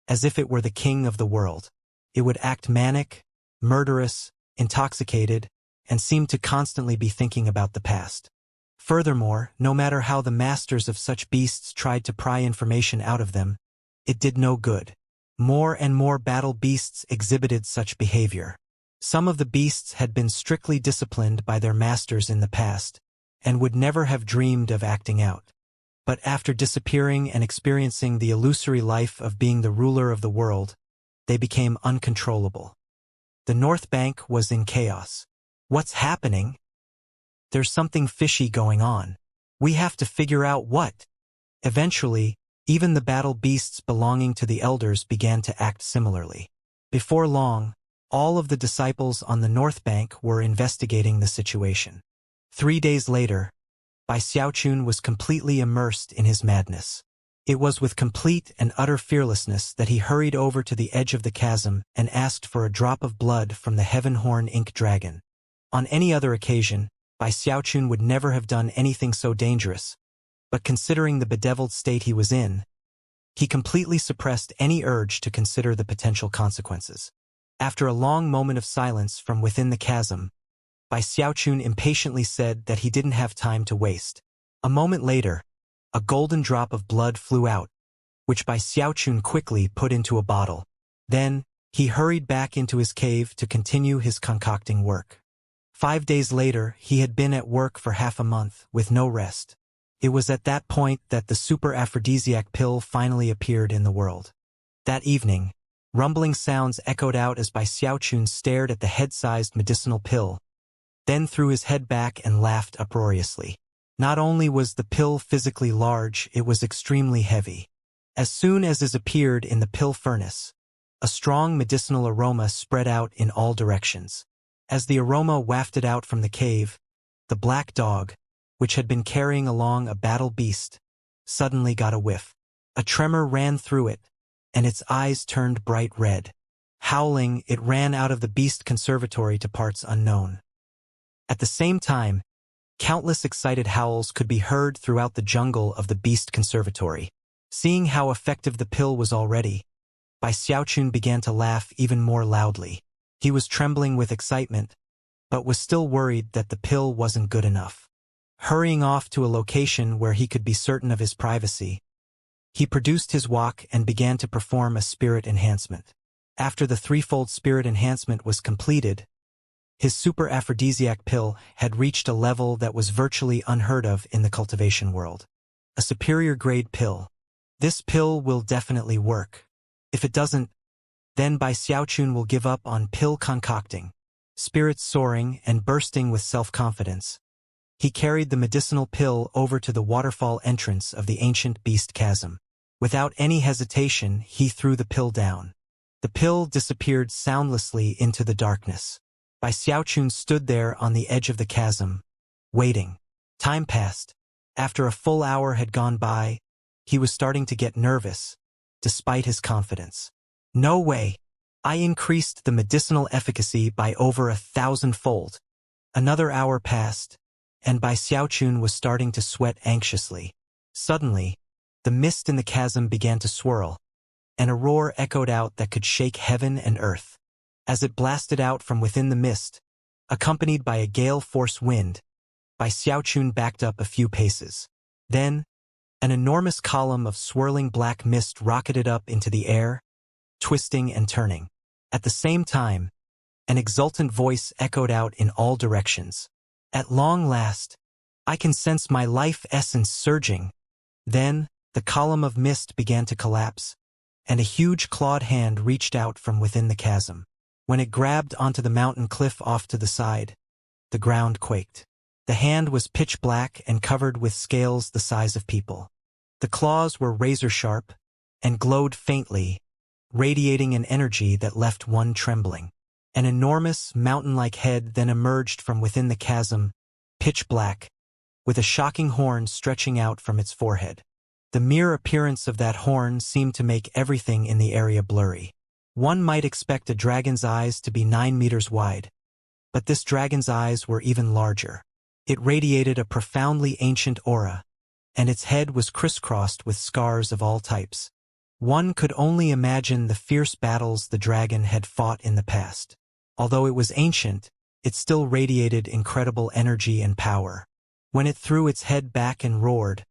as if it were the king of the world. It would act manic, murderous, intoxicated, and seemed to constantly be thinking about the past. Furthermore, no matter how the masters of such beasts tried to pry information out of them, it did no good. More and more battle beasts exhibited such behavior. Some of the beasts had been strictly disciplined by their masters in the past, and would never have dreamed of acting out. But after disappearing and experiencing the illusory life of being the ruler of the world, they became uncontrollable. The North Bank was in chaos. "What's happening? There's something fishy going on. We have to figure out what." Eventually, even the battle beasts belonging to the elders began to act similarly. Before long, all of the disciples on the North Bank were investigating the situation. 3 days later, Bai Xiaochun was completely immersed in his madness. It was with complete and utter fearlessness that he hurried over to the edge of the chasm and asked for a drop of blood from the Heavenhorn Ink Dragon. On any other occasion, Bai Xiaochun would never have done anything so dangerous, but considering the bedeviled state he was in, he completely suppressed any urge to consider the potential consequences. After a long moment of silence from within the chasm, Bai Xiaochun impatiently said that he didn't have time to waste. A moment later, a golden drop of blood flew out, which Bai Xiaochun quickly put into a bottle. Then, he hurried back into his cave to continue his concocting work. 5 days later, he had been at work for half a month, with no rest. It was at that point that the super aphrodisiac pill finally appeared in the world. That evening, rumbling sounds echoed out as Bai Xiaochun stared at the head-sized medicinal pill, then threw his head back and laughed uproariously. Not only was the pill physically large, it was extremely heavy. As soon as it appeared in the pill furnace, a strong medicinal aroma spread out in all directions. As the aroma wafted out from the cave, the black dog, which had been carrying along a battle beast, suddenly got a whiff. A tremor ran through it, and its eyes turned bright red. Howling, it ran out of the beast conservatory to parts unknown. At the same time, countless excited howls could be heard throughout the jungle of the beast conservatory. Seeing how effective the pill was already, Bai Xiaochun began to laugh even more loudly. He was trembling with excitement, but was still worried that the pill wasn't good enough. Hurrying off to a location where he could be certain of his privacy, he produced his wok and began to perform a spirit enhancement. After the threefold spirit enhancement was completed, his super aphrodisiac pill had reached a level that was virtually unheard of in the cultivation world. A superior grade pill. This pill will definitely work. If it doesn't, Then Bai Xiaochun will give up on pill concocting. Spirits soaring and bursting with self-confidence, he carried the medicinal pill over to the waterfall entrance of the ancient beast chasm. Without any hesitation, he threw the pill down. The pill disappeared soundlessly into the darkness. Bai Xiaochun stood there on the edge of the chasm, waiting. Time passed. After a full hour had gone by, he was starting to get nervous, despite his confidence. No way! I increased the medicinal efficacy by over 1,000-fold. Another hour passed, and Bai Xiaochun was starting to sweat anxiously. Suddenly, the mist in the chasm began to swirl, and a roar echoed out that could shake heaven and earth. As it blasted out from within the mist, accompanied by a gale-force wind, Bai Xiaochun backed up a few paces. Then, an enormous column of swirling black mist rocketed up into the air, twisting and turning. At the same time, an exultant voice echoed out in all directions. At long last, I can sense my life essence surging. Then, the column of mist began to collapse, and a huge clawed hand reached out from within the chasm. When it grabbed onto the mountain cliff off to the side, the ground quaked. The hand was pitch black and covered with scales the size of people. The claws were razor-sharp and glowed faintly, radiating an energy that left one trembling. An enormous, mountain-like head then emerged from within the chasm, pitch black, with a shocking horn stretching out from its forehead. The mere appearance of that horn seemed to make everything in the area blurry. One might expect a dragon's eyes to be 9 meters wide, but this dragon's eyes were even larger. It radiated a profoundly ancient aura, and its head was crisscrossed with scars of all types. One could only imagine the fierce battles the dragon had fought in the past. Although it was ancient, it still radiated incredible energy and power. When it threw its head back and roared,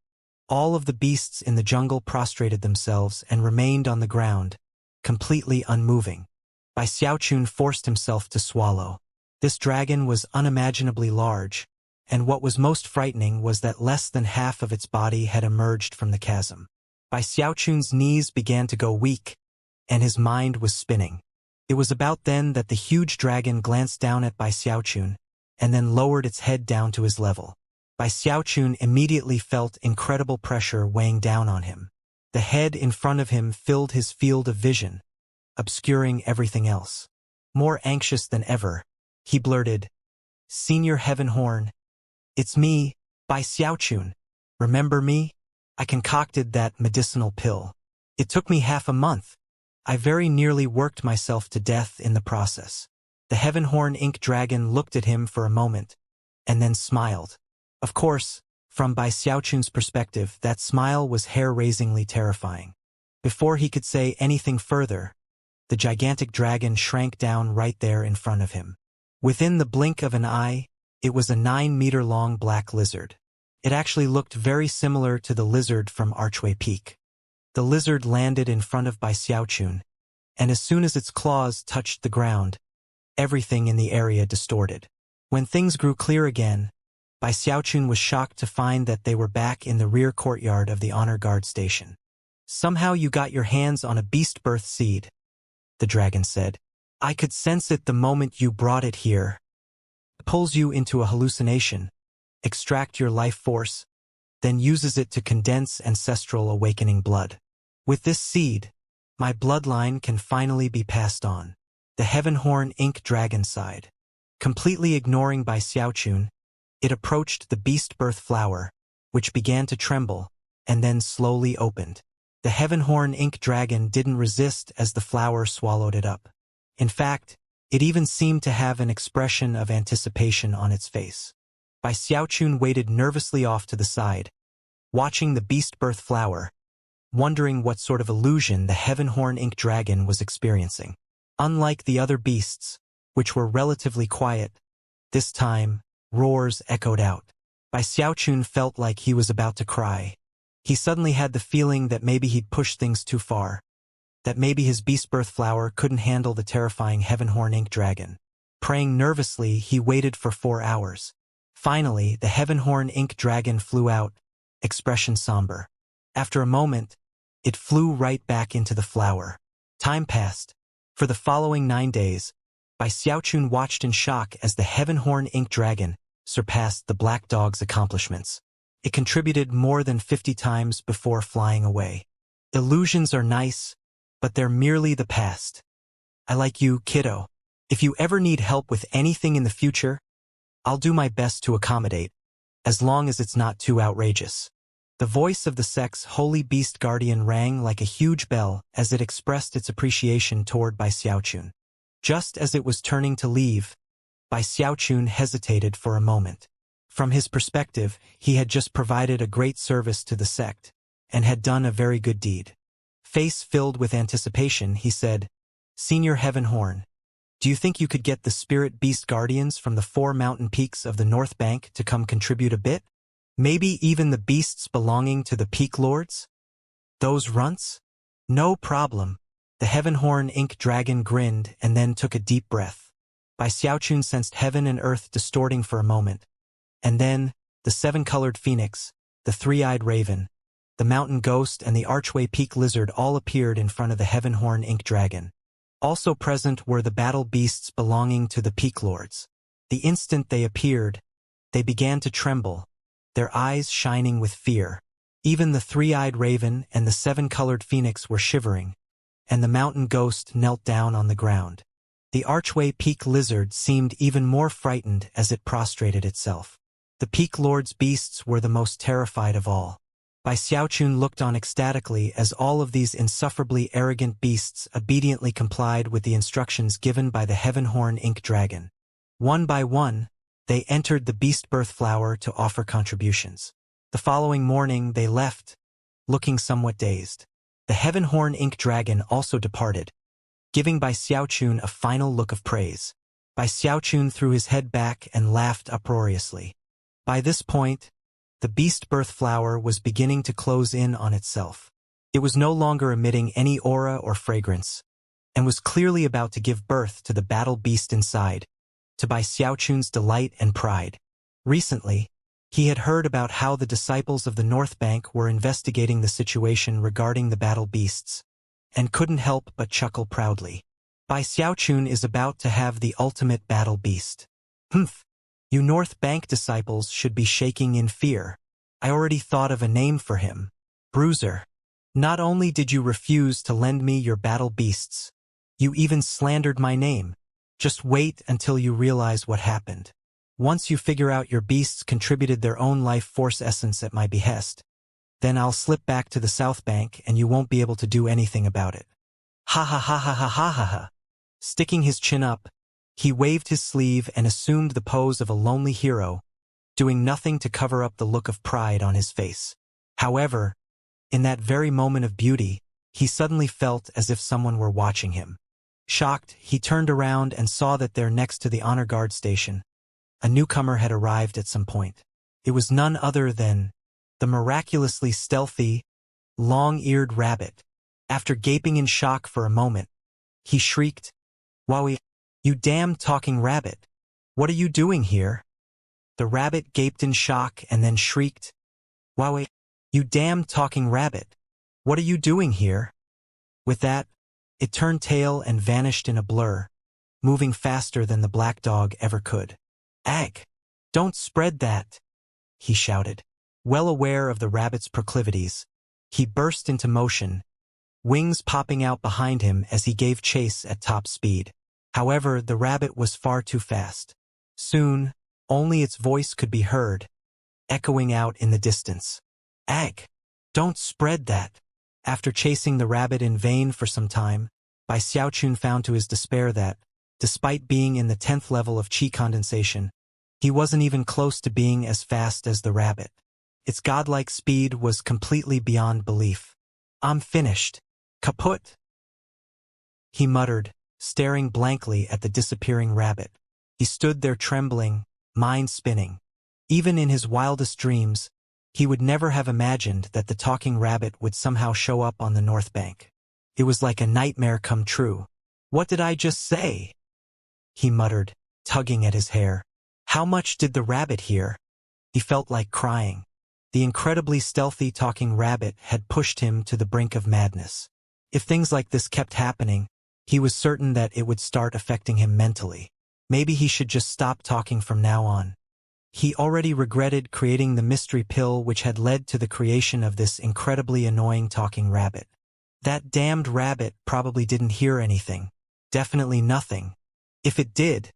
all of the beasts in the jungle prostrated themselves and remained on the ground, completely unmoving. Bai Xiaochun forced himself to swallow. This dragon was unimaginably large, and what was most frightening was that less than half of its body had emerged from the chasm. Bai Xiaochun's knees began to go weak, and his mind was spinning. It was about then that the huge dragon glanced down at Bai Xiaochun, and then lowered its head down to his level. Bai Xiaochun immediately felt incredible pressure weighing down on him. The head in front of him filled his field of vision, obscuring everything else. More anxious than ever, he blurted, "Senior Heaven Horn, it's me, Bai Xiaochun. Remember me? I concocted that medicinal pill. It took me half a month. I very nearly worked myself to death in the process." The Heaven Horn Ink Dragon looked at him for a moment, and then smiled. Of course, from Bai Xiaochun's perspective, that smile was hair-raisingly terrifying. Before he could say anything further, the gigantic dragon shrank down right there in front of him. Within the blink of an eye, it was a 9-meter-long black lizard. It actually looked very similar to the lizard from Archway Peak. The lizard landed in front of Bai Xiaochun, and as soon as its claws touched the ground, everything in the area distorted. When things grew clear again, Bai Xiaochun was shocked to find that they were back in the rear courtyard of the honor guard station. "Somehow you got your hands on a beast birth seed," the dragon said. "I could sense it the moment you brought it here. It pulls you into a hallucination, extract your life force, then uses it to condense ancestral awakening blood. With this seed, my bloodline can finally be passed on." The Heaven Horn Ink Dragon sighed. Completely ignoring Bai Xiaochun, it approached the beast birth flower, which began to tremble, and then slowly opened. The Heaven Horn Ink Dragon didn't resist as the flower swallowed it up. In fact, it even seemed to have an expression of anticipation on its face. Bai Xiaochun waited nervously off to the side, watching the beast birth flower, wondering what sort of illusion the Heaven Horn Ink Dragon was experiencing. Unlike the other beasts, which were relatively quiet, this time, roars echoed out. Bai Xiaochun felt like he was about to cry. He suddenly had the feeling that maybe he'd pushed things too far, that maybe his beast birth flower couldn't handle the terrifying Heaven Horn Ink Dragon. Praying nervously, he waited for 4 hours. Finally, the Heaven Horn Ink Dragon flew out, expression somber. After a moment, it flew right back into the flower. Time passed. For the following 9 days, Bai Xiaochun watched in shock as the Heavenhorn Ink Dragon surpassed the Black Dog's accomplishments. It contributed more than 50 times before flying away. Illusions are nice, but they're merely the past. I like you, kiddo. If you ever need help with anything in the future, I'll do my best to accommodate, as long as it's not too outrageous. The voice of the sect's holy beast guardian rang like a huge bell as it expressed its appreciation toward Bai Xiaochun. Just as it was turning to leave, Bai Xiaochun hesitated for a moment. From his perspective, he had just provided a great service to the sect, and had done a very good deed. Face filled with anticipation, he said, "Senior Heavenhorn, do you think you could get the spirit beast guardians from the 4 mountain peaks of the North Bank to come contribute a bit? Maybe even the beasts belonging to the peak lords? Those runts? No problem." The Heavenhorn Ink Dragon grinned and then took a deep breath. Bai Xiaochun sensed heaven and earth distorting for a moment. And then, the 7-colored phoenix, the 3-eyed raven, the mountain ghost and the archway peak lizard all appeared in front of the Heavenhorn Ink Dragon. Also present were the battle beasts belonging to the peak lords. The instant they appeared, they began to tremble, their eyes shining with fear. Even the 3-eyed raven and the 7-colored phoenix were shivering, and the mountain ghost knelt down on the ground. The archway peak lizard seemed even more frightened as it prostrated itself. The peak lord's beasts were the most terrified of all. Bai Xiaochun looked on ecstatically as all of these insufferably arrogant beasts obediently complied with the instructions given by the Heavenhorn Ink Dragon. One by one, they entered the beast birth flower to offer contributions. The following morning they left, looking somewhat dazed. The Heavenhorn Ink Dragon also departed, giving Bai Xiaochun a final look of praise. Bai Xiaochun threw his head back and laughed uproariously. By this point, the beast birth flower was beginning to close in on itself. It was no longer emitting any aura or fragrance, and was clearly about to give birth to the battle beast inside, to Bai Xiaochun's delight and pride. Recently, he had heard about how the disciples of the North Bank were investigating the situation regarding the battle beasts, and couldn't help but chuckle proudly. Bai Xiaochun is about to have the ultimate battle beast. Humph! You North Bank disciples should be shaking in fear. I already thought of a name for him. Bruiser. Not only did you refuse to lend me your battle beasts, you even slandered my name. Just wait until you realize what happened. Once you figure out your beasts contributed their own life force essence at my behest, then I'll slip back to the South Bank and you won't be able to do anything about it. Ha ha ha ha ha ha ha ha. Sticking his chin up, he waved his sleeve and assumed the pose of a lonely hero, doing nothing to cover up the look of pride on his face. However, in that very moment of beauty, he suddenly felt as if someone were watching him. Shocked, he turned around and saw that there next to the honor guard station, a newcomer had arrived at some point. It was none other than the miraculously stealthy, long-eared rabbit. After gaping in shock for a moment, he shrieked, "Wowie, you damn talking rabbit! What are you doing here?" The rabbit gaped in shock and then shrieked, "Wowie, you damn talking rabbit! What are you doing here?" With that, it turned tail and vanished in a blur, moving faster than the black dog ever could. "Ag! Don't spread that!" he shouted. Well aware of the rabbit's proclivities, he burst into motion, wings popping out behind him as he gave chase at top speed. However, the rabbit was far too fast. Soon, only its voice could be heard, echoing out in the distance. "Ag! Don't spread that!" After chasing the rabbit in vain for some time, Bai Xiaochun found to his despair that, despite being in the 10th level of qi condensation, he wasn't even close to being as fast as the rabbit. Its godlike speed was completely beyond belief. "I'm finished. Kaput!" he muttered, staring blankly at the disappearing rabbit. He stood there trembling, mind spinning. Even in his wildest dreams, he would never have imagined that the talking rabbit would somehow show up on the North Bank. It was like a nightmare come true. "What did I just say?" he muttered, tugging at his hair. How much did the rabbit hear? He felt like crying. The incredibly stealthy talking rabbit had pushed him to the brink of madness. If things like this kept happening, He was certain that it would start affecting him mentally. Maybe he should just stop talking from now on. He already regretted creating the mystery pill which had led to the creation of this incredibly annoying talking rabbit. That damned rabbit probably didn't hear anything. Definitely nothing. If it did,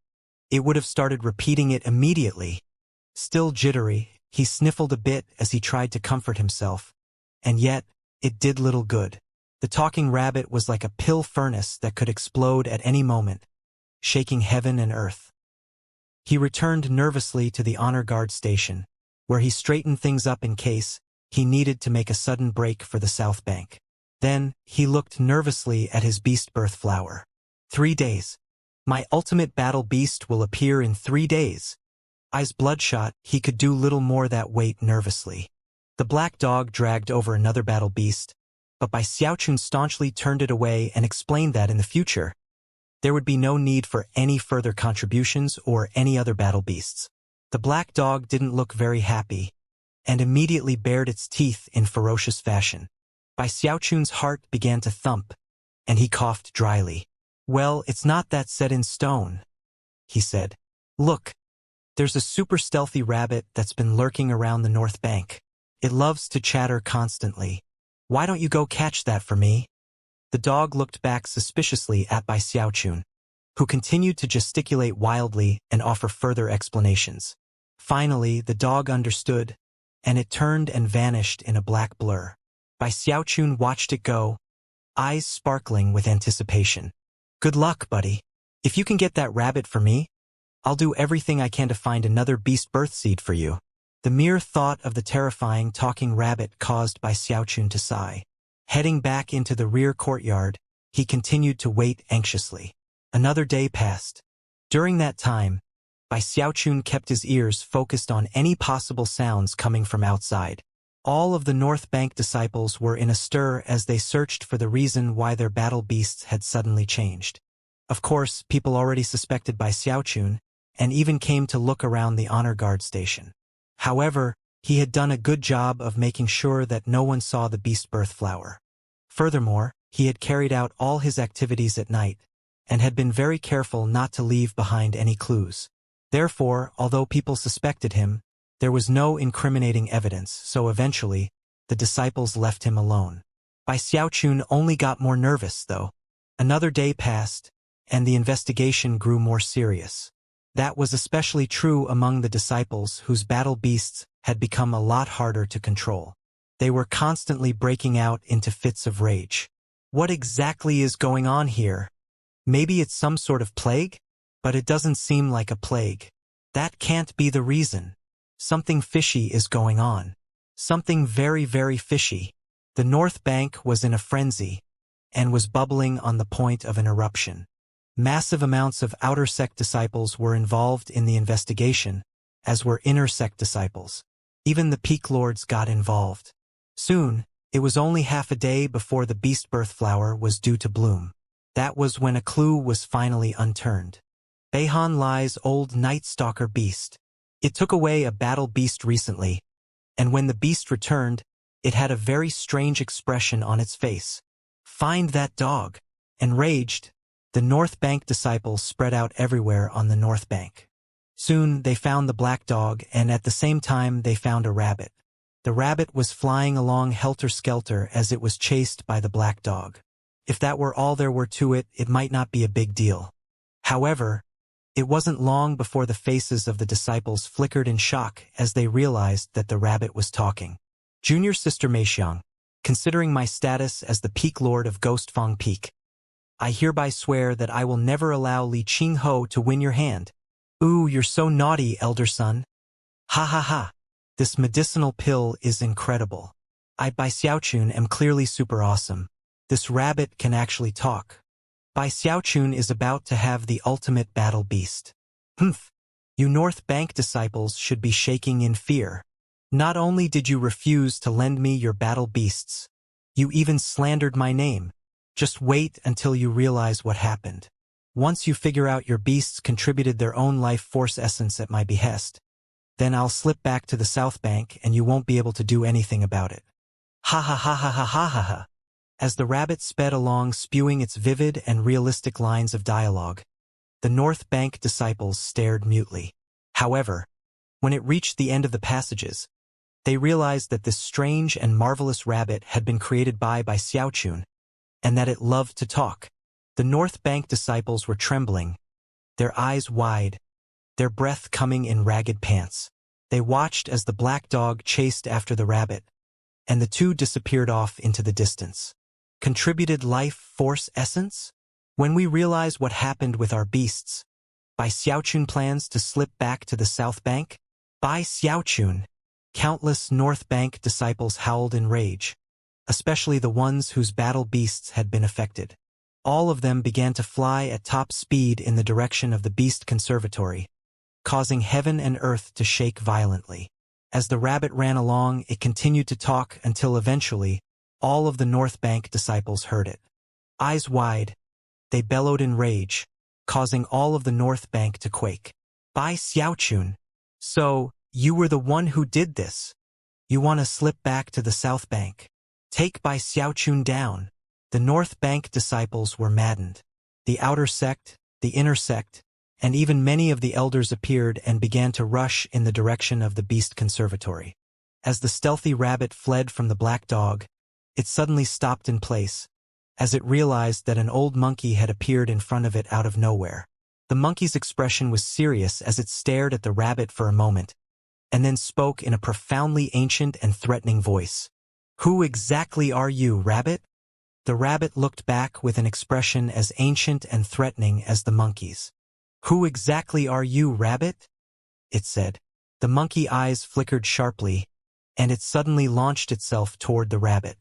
it would have started repeating it immediately. Still jittery, he sniffled a bit as he tried to comfort himself. And yet, it did little good. The talking rabbit was like a pill furnace that could explode at any moment, shaking heaven and earth. He returned nervously to the honor guard station, where he straightened things up in case he needed to make a sudden break for the South Bank. Then, he looked nervously at his beast birth flower. 3 days. My ultimate battle beast will appear in 3 days. Eyes bloodshot, he could do little more that wait nervously. The black dog dragged over another battle beast, but Bai Xiaochun staunchly turned it away and explained that in the future, there would be no need for any further contributions or any other battle beasts. The black dog didn't look very happy, and immediately bared its teeth in ferocious fashion. Bai Xiaochun's heart began to thump, and he coughed dryly. Well, it's not that set in stone, he said. Look, there's a super stealthy rabbit that's been lurking around the North Bank. It loves to chatter constantly. Why don't you go catch that for me? The dog looked back suspiciously at Bai Xiaochun, who continued to gesticulate wildly and offer further explanations. Finally, the dog understood, and it turned and vanished in a black blur. Bai Xiaochun watched it go, eyes sparkling with anticipation. Good luck, buddy. If you can get that rabbit for me, I'll do everything I can to find another beast birth seed for you. The mere thought of the terrifying talking rabbit caused Bai Xiaochun to sigh. Heading back into the rear courtyard, he continued to wait anxiously. Another day passed. During that time, Bai Xiaochun kept his ears focused on any possible sounds coming from outside. All of the North Bank disciples were in a stir as they searched for the reason why their battle beasts had suddenly changed. Of course, people already suspected Bai Xiaochun, and even came to look around the honor guard station. However, he had done a good job of making sure that no one saw the beast birth flower. Furthermore, he had carried out all his activities at night, and had been very careful not to leave behind any clues. Therefore, although people suspected him, there was no incriminating evidence, so eventually, the disciples left him alone. Bai Xiaochun only got more nervous, though. Another day passed, and the investigation grew more serious. That was especially true among the disciples whose battle beasts had become a lot harder to control. They were constantly breaking out into fits of rage. What exactly is going on here? Maybe it's some sort of plague? But it doesn't seem like a plague. That can't be the reason. Something fishy is going on. Something very, very fishy. The North Bank was in a frenzy, and was bubbling on the point of an eruption. Massive amounts of outer sect disciples were involved in the investigation, as were inner sect disciples. Even the peak lords got involved. Soon, it was only half a day before the beast birth flower was due to bloom. That was when a clue was finally unturned. Beihan Lai's old Night Stalker beast. It took away a battle beast recently, and when the beast returned, it had a very strange expression on its face. Find that dog. Enraged, the North Bank disciples spread out everywhere on the North Bank. Soon, they found the black dog, and at the same time they found a rabbit. The rabbit was flying along helter-skelter as it was chased by the black dog. If that were all there were to it, it might not be a big deal. However, it wasn't long before the faces of the disciples flickered in shock as they realized that the rabbit was talking. Junior Sister Meixiang, considering my status as the Peak Lord of Ghostfang Peak, I hereby swear that I will never allow Li Qingho to win your hand. Ooh, you're so naughty, elder son. Ha ha ha. This medicinal pill is incredible. I, Bai Xiaochun, am clearly super awesome. This rabbit can actually talk. Bai Xiaochun is about to have the ultimate battle beast. Humph. You North Bank disciples should be shaking in fear. Not only did you refuse to lend me your battle beasts, you even slandered my name. Just wait until you realize what happened. Once you figure out your beasts contributed their own life force essence at my behest, then I'll slip back to the South Bank and you won't be able to do anything about it. Ha ha ha ha ha ha ha ha. As the rabbit sped along spewing its vivid and realistic lines of dialogue, the North Bank disciples stared mutely. However, when it reached the end of the passages, they realized that this strange and marvelous rabbit had been created by Xiaochun, and that it loved to talk. The North Bank disciples were trembling, their eyes wide, their breath coming in ragged pants. They watched as the black dog chased after the rabbit, and the two disappeared off into the distance. Contributed life force essence? When we realize what happened with our beasts, Xiaochun plans to slip back to the South Bank? Xiaochun. Countless North Bank disciples howled in rage, especially the ones whose battle beasts had been affected. All of them began to fly at top speed in the direction of the Beast Conservatory, causing heaven and earth to shake violently. As the rabbit ran along, it continued to talk until eventually, all of the North Bank disciples heard it. Eyes wide, they bellowed in rage, causing all of the North Bank to quake. Xiaochun. So, you were the one who did this. You want to slip back to the South Bank. Take Xiaochun down. The North Bank disciples were maddened. The outer sect, the inner sect, and even many of the elders appeared and began to rush in the direction of the Beast Conservatory. As the stealthy rabbit fled from the black dog, it suddenly stopped in place, as it realized that an old monkey had appeared in front of it out of nowhere. The monkey's expression was serious as it stared at the rabbit for a moment, and then spoke in a profoundly ancient and threatening voice. Who exactly are you, rabbit? The rabbit looked back with an expression as ancient and threatening as the monkey's. Who exactly are you, rabbit? It said. The monkey eyes flickered sharply, and it suddenly launched itself toward the rabbit.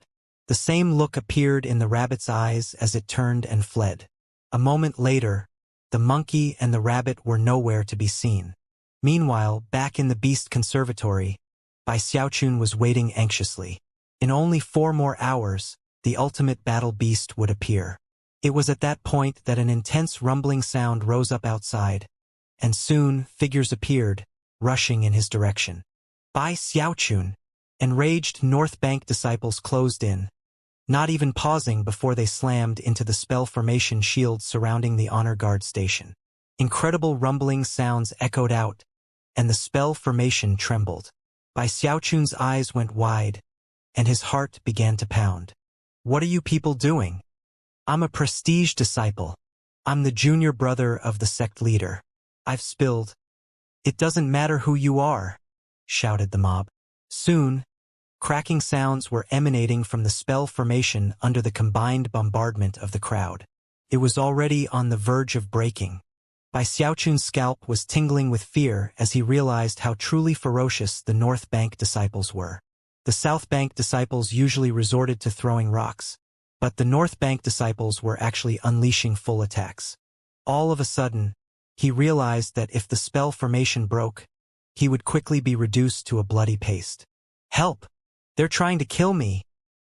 The same look appeared in the rabbit's eyes as it turned and fled. A moment later, the monkey and the rabbit were nowhere to be seen. Meanwhile, back in the Beast Conservatory, Xiaochun was waiting anxiously. In only 4 more hours, the ultimate battle beast would appear. It was at that point that an intense rumbling sound rose up outside, and soon figures appeared, rushing in his direction. Xiaochun. Enraged North Bank disciples closed in, not even pausing before they slammed into the spell formation shield surrounding the honor guard station. Incredible rumbling sounds echoed out, and the spell formation trembled. Xiaochun's eyes went wide, and his heart began to pound. What are you people doing? I'm a prestige disciple. I'm the junior brother of the sect leader. I've spilled. It doesn't matter who you are, shouted the mob. Soon, cracking sounds were emanating from the spell formation under the combined bombardment of the crowd. It was already on the verge of breaking. Xiaochun's scalp was tingling with fear as he realized how truly ferocious the North Bank disciples were. The South Bank disciples usually resorted to throwing rocks, but the North Bank disciples were actually unleashing full attacks. All of a sudden, he realized that if the spell formation broke, he would quickly be reduced to a bloody paste. Help! They're trying to kill me!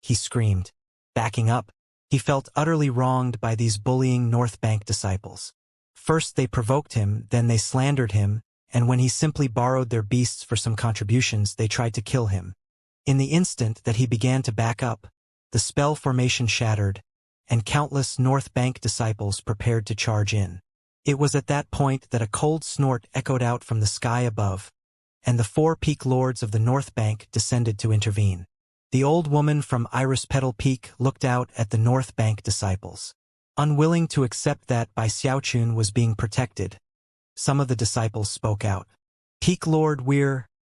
He screamed. Backing up, he felt utterly wronged by these bullying North Bank disciples. First they provoked him, then they slandered him, and when he simply borrowed their beasts for some contributions, they tried to kill him. In the instant that he began to back up, the spell formation shattered, and countless North Bank disciples prepared to charge in. It was at that point that a cold snort echoed out from the sky above, and the 4 peak lords of the North Bank descended to intervene. The old woman from Iris Petal Peak looked out at the North Bank disciples. Unwilling to accept that Xiaochun was being protected, some of the disciples spoke out. Peak Lord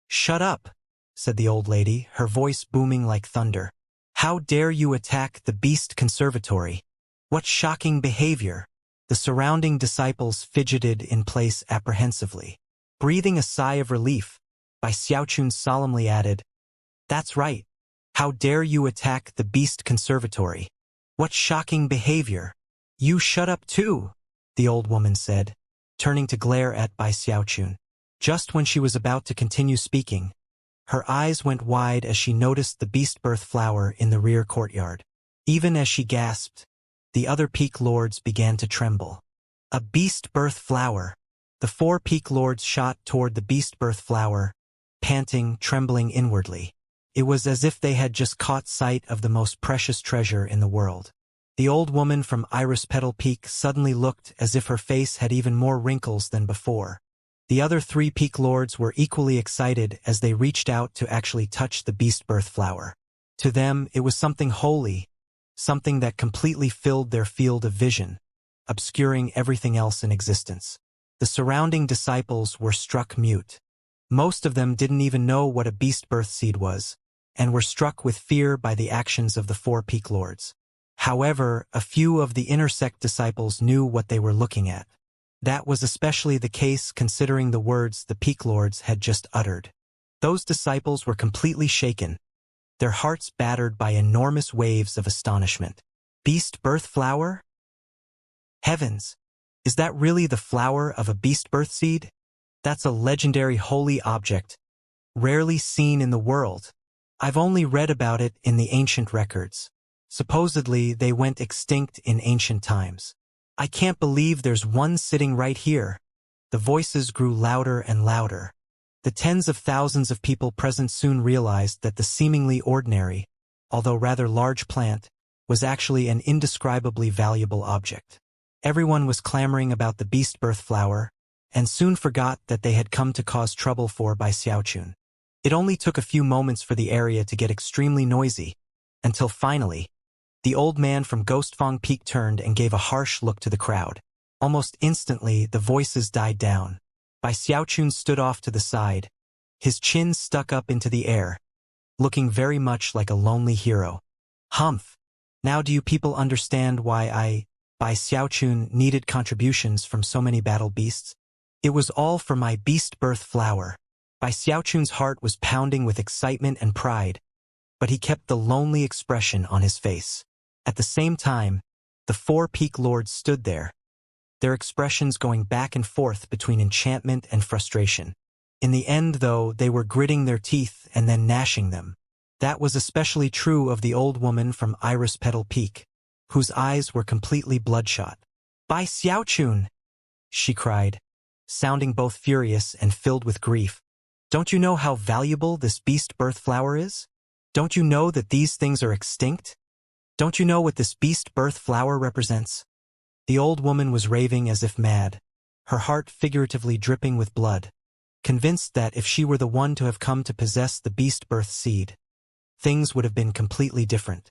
Shut up, said the old lady, her voice booming like thunder. How dare you attack the Beast Conservatory? What shocking behavior! The surrounding disciples fidgeted in place apprehensively. Breathing a sigh of relief, Xiaochun solemnly added, That's right. How dare you attack the Beast Conservatory? What shocking behavior! You shut up too, the old woman said, turning to glare at Xiaochun. Just when she was about to continue speaking, her eyes went wide as she noticed the beast birth flower in the rear courtyard. Even as she gasped, the other peak lords began to tremble. A beast birth flower! The 4 peak lords shot toward the beast birth flower, panting, trembling inwardly. It was as if they had just caught sight of the most precious treasure in the world. The old woman from Iris Petal Peak suddenly looked as if her face had even more wrinkles than before. The other 3 peak lords were equally excited as they reached out to actually touch the beast birth flower. To them, it was something holy, something that completely filled their field of vision, obscuring everything else in existence. The surrounding disciples were struck mute. Most of them didn't even know what a beast birth seed was, and were struck with fear by the actions of the 4 peak lords. However, a few of the inner sect disciples knew what they were looking at. That was especially the case considering the words the peak lords had just uttered. Those disciples were completely shaken, their hearts battered by enormous waves of astonishment. Beast birth flower? Heavens! Is that really the flower of a beast birth seed? That's a legendary holy object, rarely seen in the world. I've only read about it in the ancient records. Supposedly, they went extinct in ancient times. I can't believe there's one sitting right here. The voices grew louder and louder. The tens of thousands of people present soon realized that the seemingly ordinary, although rather large plant, was actually an indescribably valuable object. Everyone was clamoring about the beast birth flower, and soon forgot that they had come to cause trouble for by Xiaochun. It only took a few moments for the area to get extremely noisy, until finally, the old man from Ghostfang Peak turned and gave a harsh look to the crowd. Almost instantly, the voices died down. Bai Xiaochun stood off to the side, his chin stuck up into the air, looking very much like a lonely hero. Humph! Now do you people understand why Bai Xiaochun, needed contributions from so many battle beasts? It was all for my beast birth flower. Bai Xiaochun's heart was pounding with excitement and pride, but he kept the lonely expression on his face. At the same time, the 4 peak lords stood there, their expressions going back and forth between enchantment and frustration. In the end, though, they were gritting their teeth and then gnashing them. That was especially true of the old woman from Iris Petal Peak, whose eyes were completely bloodshot. Bai Xiaochun! She cried, sounding both furious and filled with grief. Don't you know how valuable this beast birth flower is? Don't you know that these things are extinct? Don't you know what this beast birth flower represents? The old woman was raving as if mad, her heart figuratively dripping with blood, convinced that if she were the one to have come to possess the beast birth seed, things would have been completely different.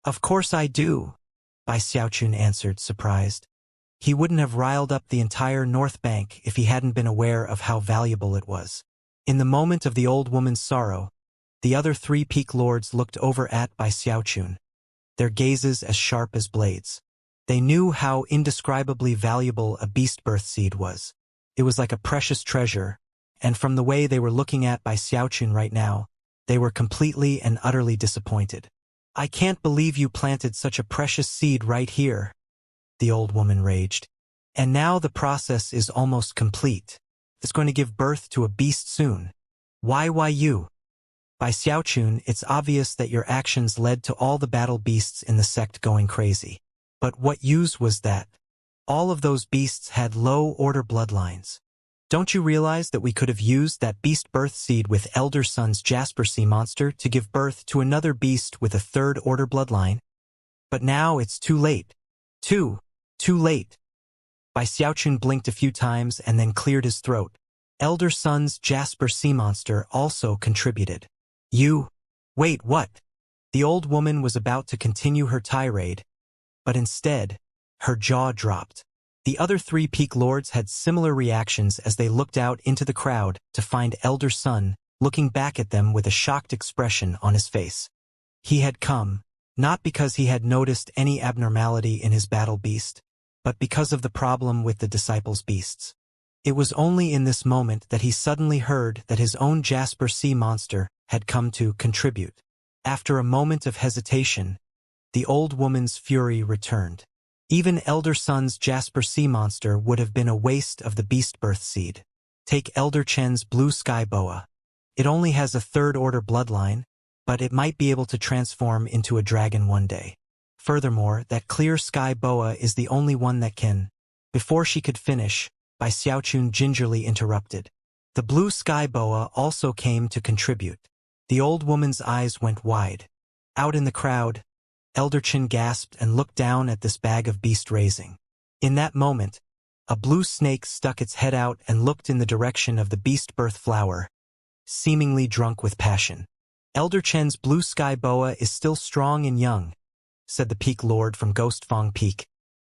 Of course I do, Bai Xiaochun answered, surprised. He wouldn't have riled up the entire North Bank if he hadn't been aware of how valuable it was. In the moment of the old woman's sorrow, the other 3 peak lords looked over at Bai Xiaochun, their gazes as sharp as blades. They knew how indescribably valuable a beast birth seed was. It was like a precious treasure, and from the way they were looking at Bai Xiaochun right now, they were completely and utterly disappointed. I can't believe you planted such a precious seed right here, the old woman raged. And now the process is almost complete. It's going to give birth to a beast soon. Why you? By Xiaochun, it's obvious that your actions led to all the battle beasts in the sect going crazy. But what use was that? All of those beasts had low-order bloodlines. Don't you realize that we could have used that beast birth seed with Elder Sun's Jasper Sea Monster to give birth to another beast with a third-order bloodline? But now it's too late. Too late. Bai Xiaochun blinked a few times and then cleared his throat. Elder Sun's Jasper Sea Monster also contributed. Wait, what? The old woman was about to continue her tirade, but instead, her jaw dropped. The other 3 peak lords had similar reactions as they looked out into the crowd to find Elder Sun looking back at them with a shocked expression on his face. He had come, not because he had noticed any abnormality in his battle beast, but because of the problem with the disciples' beasts. It was only in this moment that he suddenly heard that his own Jasper Sea Monster had come to contribute. After a moment of hesitation, the old woman's fury returned. Even Elder Sun's Jasper Sea Monster would have been a waste of the beast birth seed. Take Elder Chen's Blue Sky Boa. It only has a third-order bloodline, but it might be able to transform into a dragon one day. Furthermore, that clear sky boa is the only one that can. Before she could finish, Bai Xiaochun gingerly interrupted. The blue sky boa also came to contribute. The old woman's eyes went wide. Out in the crowd, Elder Chen gasped and looked down at this bag of beast raising. In that moment, a blue snake stuck its head out and looked in the direction of the beast birth flower, seemingly drunk with passion. Elder Chen's blue sky boa is still strong and young, said the Peak Lord from Ghost Fong Peak,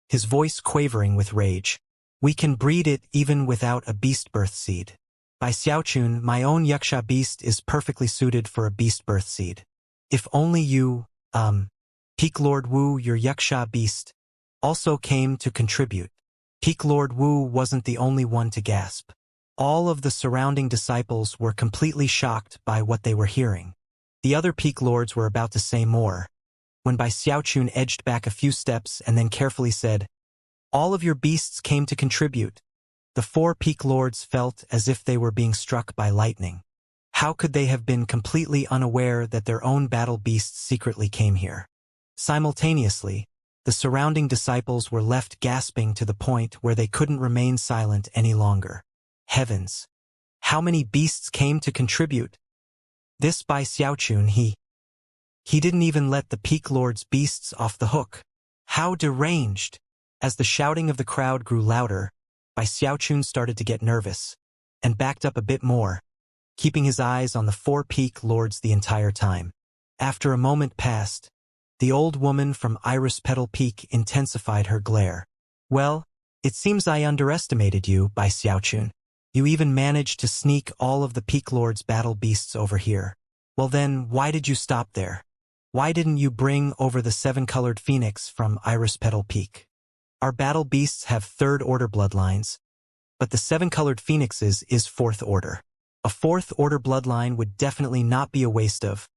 his voice quavering with rage. We can breed it even without a beast birth seed. By Xiaochun, my own Yuxia beast is perfectly suited for a beast birth seed. If only you, Peak Lord Wu, your Yuxia beast, also came to contribute. Peak Lord Wu wasn't the only one to gasp. All of the surrounding disciples were completely shocked by what they were hearing. The other Peak Lords were about to say more, when Bai Xiaochun edged back a few steps and then carefully said, all of your beasts came to contribute. The 4 Peak Lords felt as if they were being struck by lightning. How could they have been completely unaware that their own battle beasts secretly came here? Simultaneously, the surrounding disciples were left gasping to the point where they couldn't remain silent any longer. Heavens! How many beasts came to contribute? This Bai Xiaochun, he didn't even let the Peak Lord's beasts off the hook. How deranged! As the shouting of the crowd grew louder, Bai Xiaochun started to get nervous, and backed up a bit more, keeping his eyes on the 4 Peak Lords the entire time. After a moment passed, the old woman from Iris Petal Peak intensified her glare. Well, it seems I underestimated you, Bai Xiaochun. You even managed to sneak all of the Peak Lord's battle beasts over here. Well then, why did you stop there? Why didn't you bring over the 7-colored phoenix from Iris Petal Peak? Our battle beasts have 3rd-order bloodlines, but the 7-colored phoenixes is 4th order. A 4th-order bloodline would definitely not be a waste of.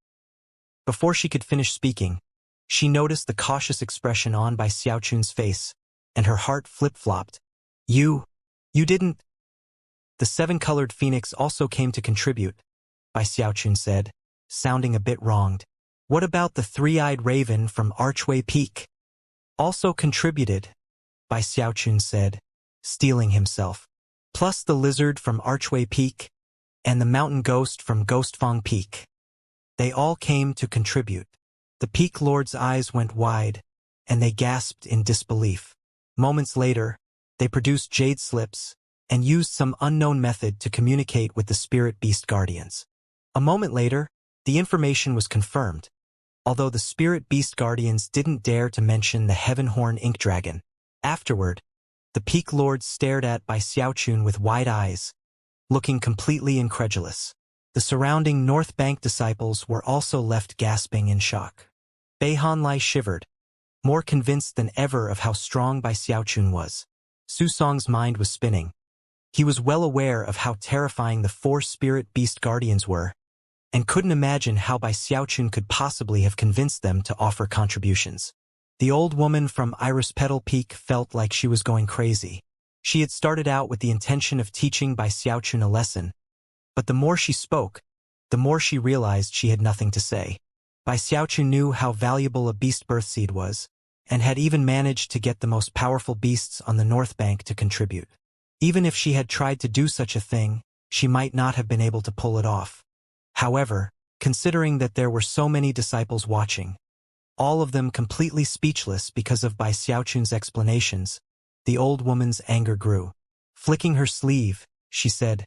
Before she could finish speaking, she noticed the cautious expression on Bai Xiaochun's face, and her heart flip-flopped. You didn't... The 7-colored phoenix also came to contribute, Bai Xiaochun said, sounding a bit wronged. What about the 3-eyed raven from Archway Peak? Also contributed, Bai Xiaochun said, steeling himself. Plus the lizard from Archway Peak, and the mountain ghost from Ghostfong Peak. They all came to contribute. The Peak Lord's eyes went wide, and they gasped in disbelief. Moments later, they produced jade slips and used some unknown method to communicate with the spirit beast guardians. A moment later, the information was confirmed, although the spirit beast guardians didn't dare to mention the Heavenhorn Ink Dragon. Afterward, the Peak Lords stared at Bai Xiaochun with wide eyes, looking completely incredulous. The surrounding North Bank disciples were also left gasping in shock. Bai Hanlai shivered, more convinced than ever of how strong Bai Xiaochun was. Su Song's mind was spinning. He was well aware of how terrifying the 4 spirit beast guardians were, and couldn't imagine how Bai Xiaochun could possibly have convinced them to offer contributions. The old woman from Iris Petal Peak felt like she was going crazy. She had started out with the intention of teaching Bai Xiaochun a lesson, but the more she spoke, the more she realized she had nothing to say. Bai Xiaochun knew how valuable a beast birth seed was, and had even managed to get the most powerful beasts on the North Bank to contribute. Even if she had tried to do such a thing, she might not have been able to pull it off. However, considering that there were so many disciples watching, all of them completely speechless because of Bai Xiaochun's explanations, the old woman's anger grew. Flicking her sleeve, she said,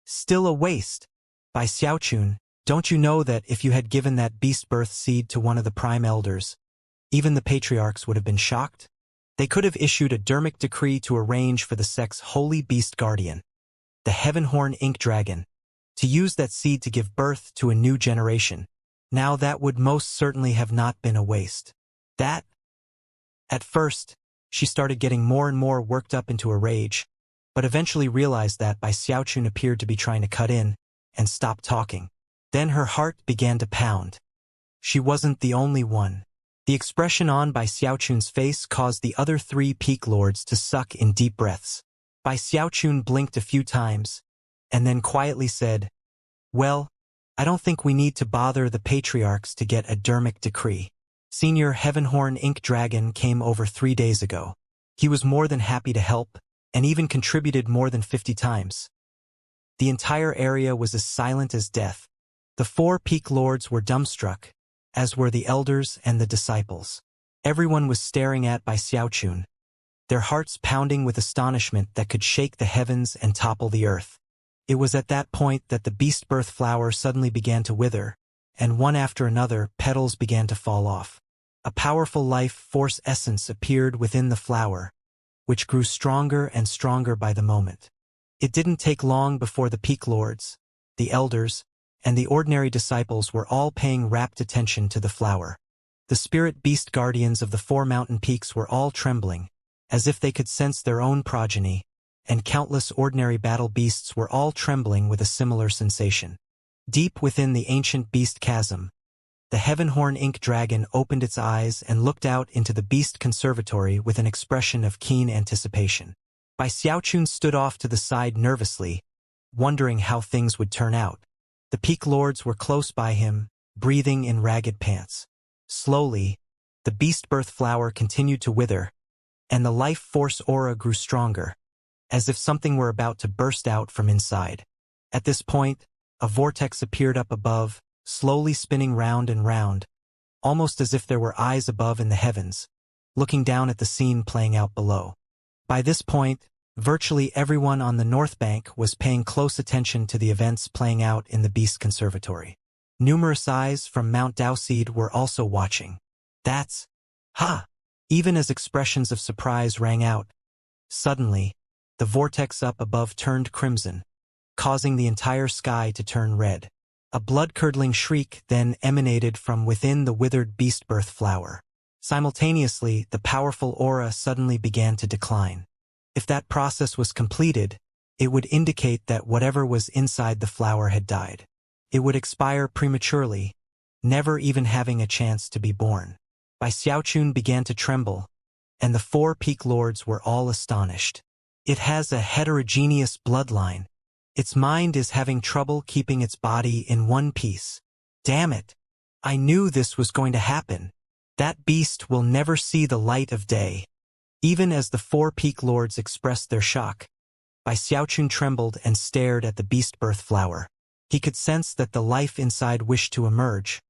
Still a waste. Bai Xiaochun, don't you know that if you had given that beast birth seed to one of the prime elders, even the patriarchs would have been shocked? They could have issued a dermic decree to arrange for the sect's holy beast guardian, the Heavenhorn Ink Dragon, to use that seed to give birth to a new generation. Now that would most certainly have not been a waste. That? At first, she started getting more and more worked up into a rage, but eventually realized that Bai Xiaochun appeared to be trying to cut in, and stopped talking. Then her heart began to pound. She wasn't the only one. The expression on Bai Xiaochun's face caused the other 3 Peak Lords to suck in deep breaths. Bai Xiaochun blinked a few times, and then quietly said, Well, I don't think we need to bother the patriarchs to get a dermic decree. Senior Heavenhorn Ink Dragon came over 3 days ago. He was more than happy to help, and even contributed more than 50 times. The entire area was as silent as death, The four peak lords were dumbstruck, as were the elders and the disciples. Everyone was staring at by Xiaochun, their hearts pounding with astonishment that could shake the heavens and topple the earth. It was at that point that the beast birth flower suddenly began to wither, and one after another, petals began to fall off. A powerful life force essence appeared within the flower, which grew stronger and stronger by the moment. It didn't take long before the peak lords, the elders, and the ordinary disciples were all paying rapt attention to the flower. The spirit beast guardians of the four mountain peaks were all trembling, as if they could sense their own progeny, and countless ordinary battle beasts were all trembling with a similar sensation. Deep within the ancient beast chasm, the heaven-horn ink dragon opened its eyes and looked out into the beast conservatory with an expression of keen anticipation. Bai Xiaochun stood off to the side nervously, wondering how things would turn out. The peak lords were close by him, breathing in ragged pants. Slowly, the beast birth flower continued to wither, and the life force aura grew stronger, as if something were about to burst out from inside. At this point, a vortex appeared up above, slowly spinning round and round, almost as if there were eyes above in the heavens, looking down at the scene playing out below. By this point, virtually everyone on the North Bank was paying close attention to the events playing out in the Beast Conservatory. Numerous eyes from Mount Dowseed were also watching. That's... ha! Even as expressions of surprise rang out, suddenly, the vortex up above turned crimson, causing the entire sky to turn red. A blood-curdling shriek then emanated from within the withered beast birth flower. Simultaneously, the powerful aura suddenly began to decline. If that process was completed, it would indicate that whatever was inside the flower had died. It would expire prematurely, never even having a chance to be born. Bai Xiaochun began to tremble, and the four peak lords were all astonished. It has a heterogeneous bloodline. Its mind is having trouble keeping its body in one piece. Damn it! I knew this was going to happen. That beast will never see the light of day. Even as the four peak lords expressed their shock, Bai Xiaochun trembled and stared at the beast birth flower. He could sense that the life inside wished to emerge,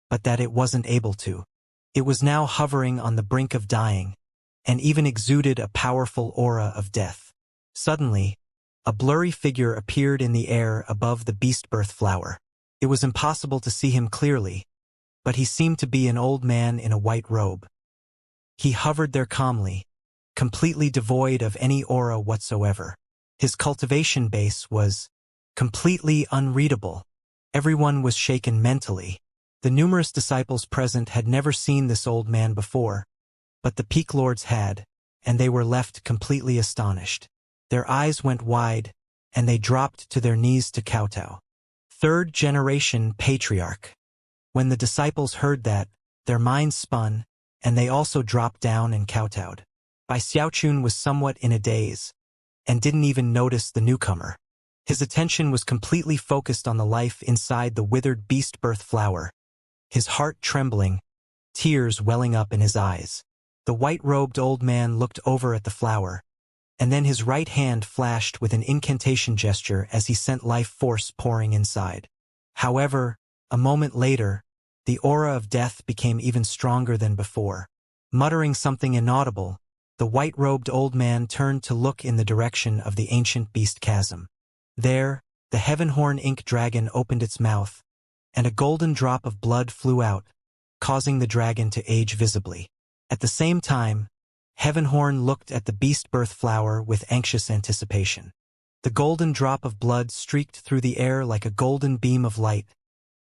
but that it wasn't able to. It was now hovering on the brink of dying, and even exuded a powerful aura of death. Suddenly, a blurry figure appeared in the air above the beast birth flower. It was impossible to see him clearly, but he seemed to be an old man in a white robe. He hovered there calmly, completely devoid of any aura whatsoever. His cultivation base was completely unreadable. Everyone was shaken mentally. The numerous disciples present had never seen this old man before, but the peak lords had, and they were left completely astonished. Their eyes went wide, and they dropped to their knees to kowtow. Third generation patriarch. When the disciples heard that, their minds spun, and they also dropped down and kowtowed. Bai Xiaochun was somewhat in a daze, and didn't even notice the newcomer. His attention was completely focused on the life inside the withered beast birth flower, his heart trembling, tears welling up in his eyes. The white-robed old man looked over at the flower, and then his right hand flashed with an incantation gesture as he sent life force pouring inside. However, a moment later, the aura of death became even stronger than before. Muttering something inaudible, the white-robed old man turned to look in the direction of the ancient beast chasm. There, the heaven-horn ink dragon opened its mouth, and a golden drop of blood flew out, causing the dragon to age visibly. At the same time, Heavenhorn looked at the beast birth flower with anxious anticipation. The golden drop of blood streaked through the air like a golden beam of light,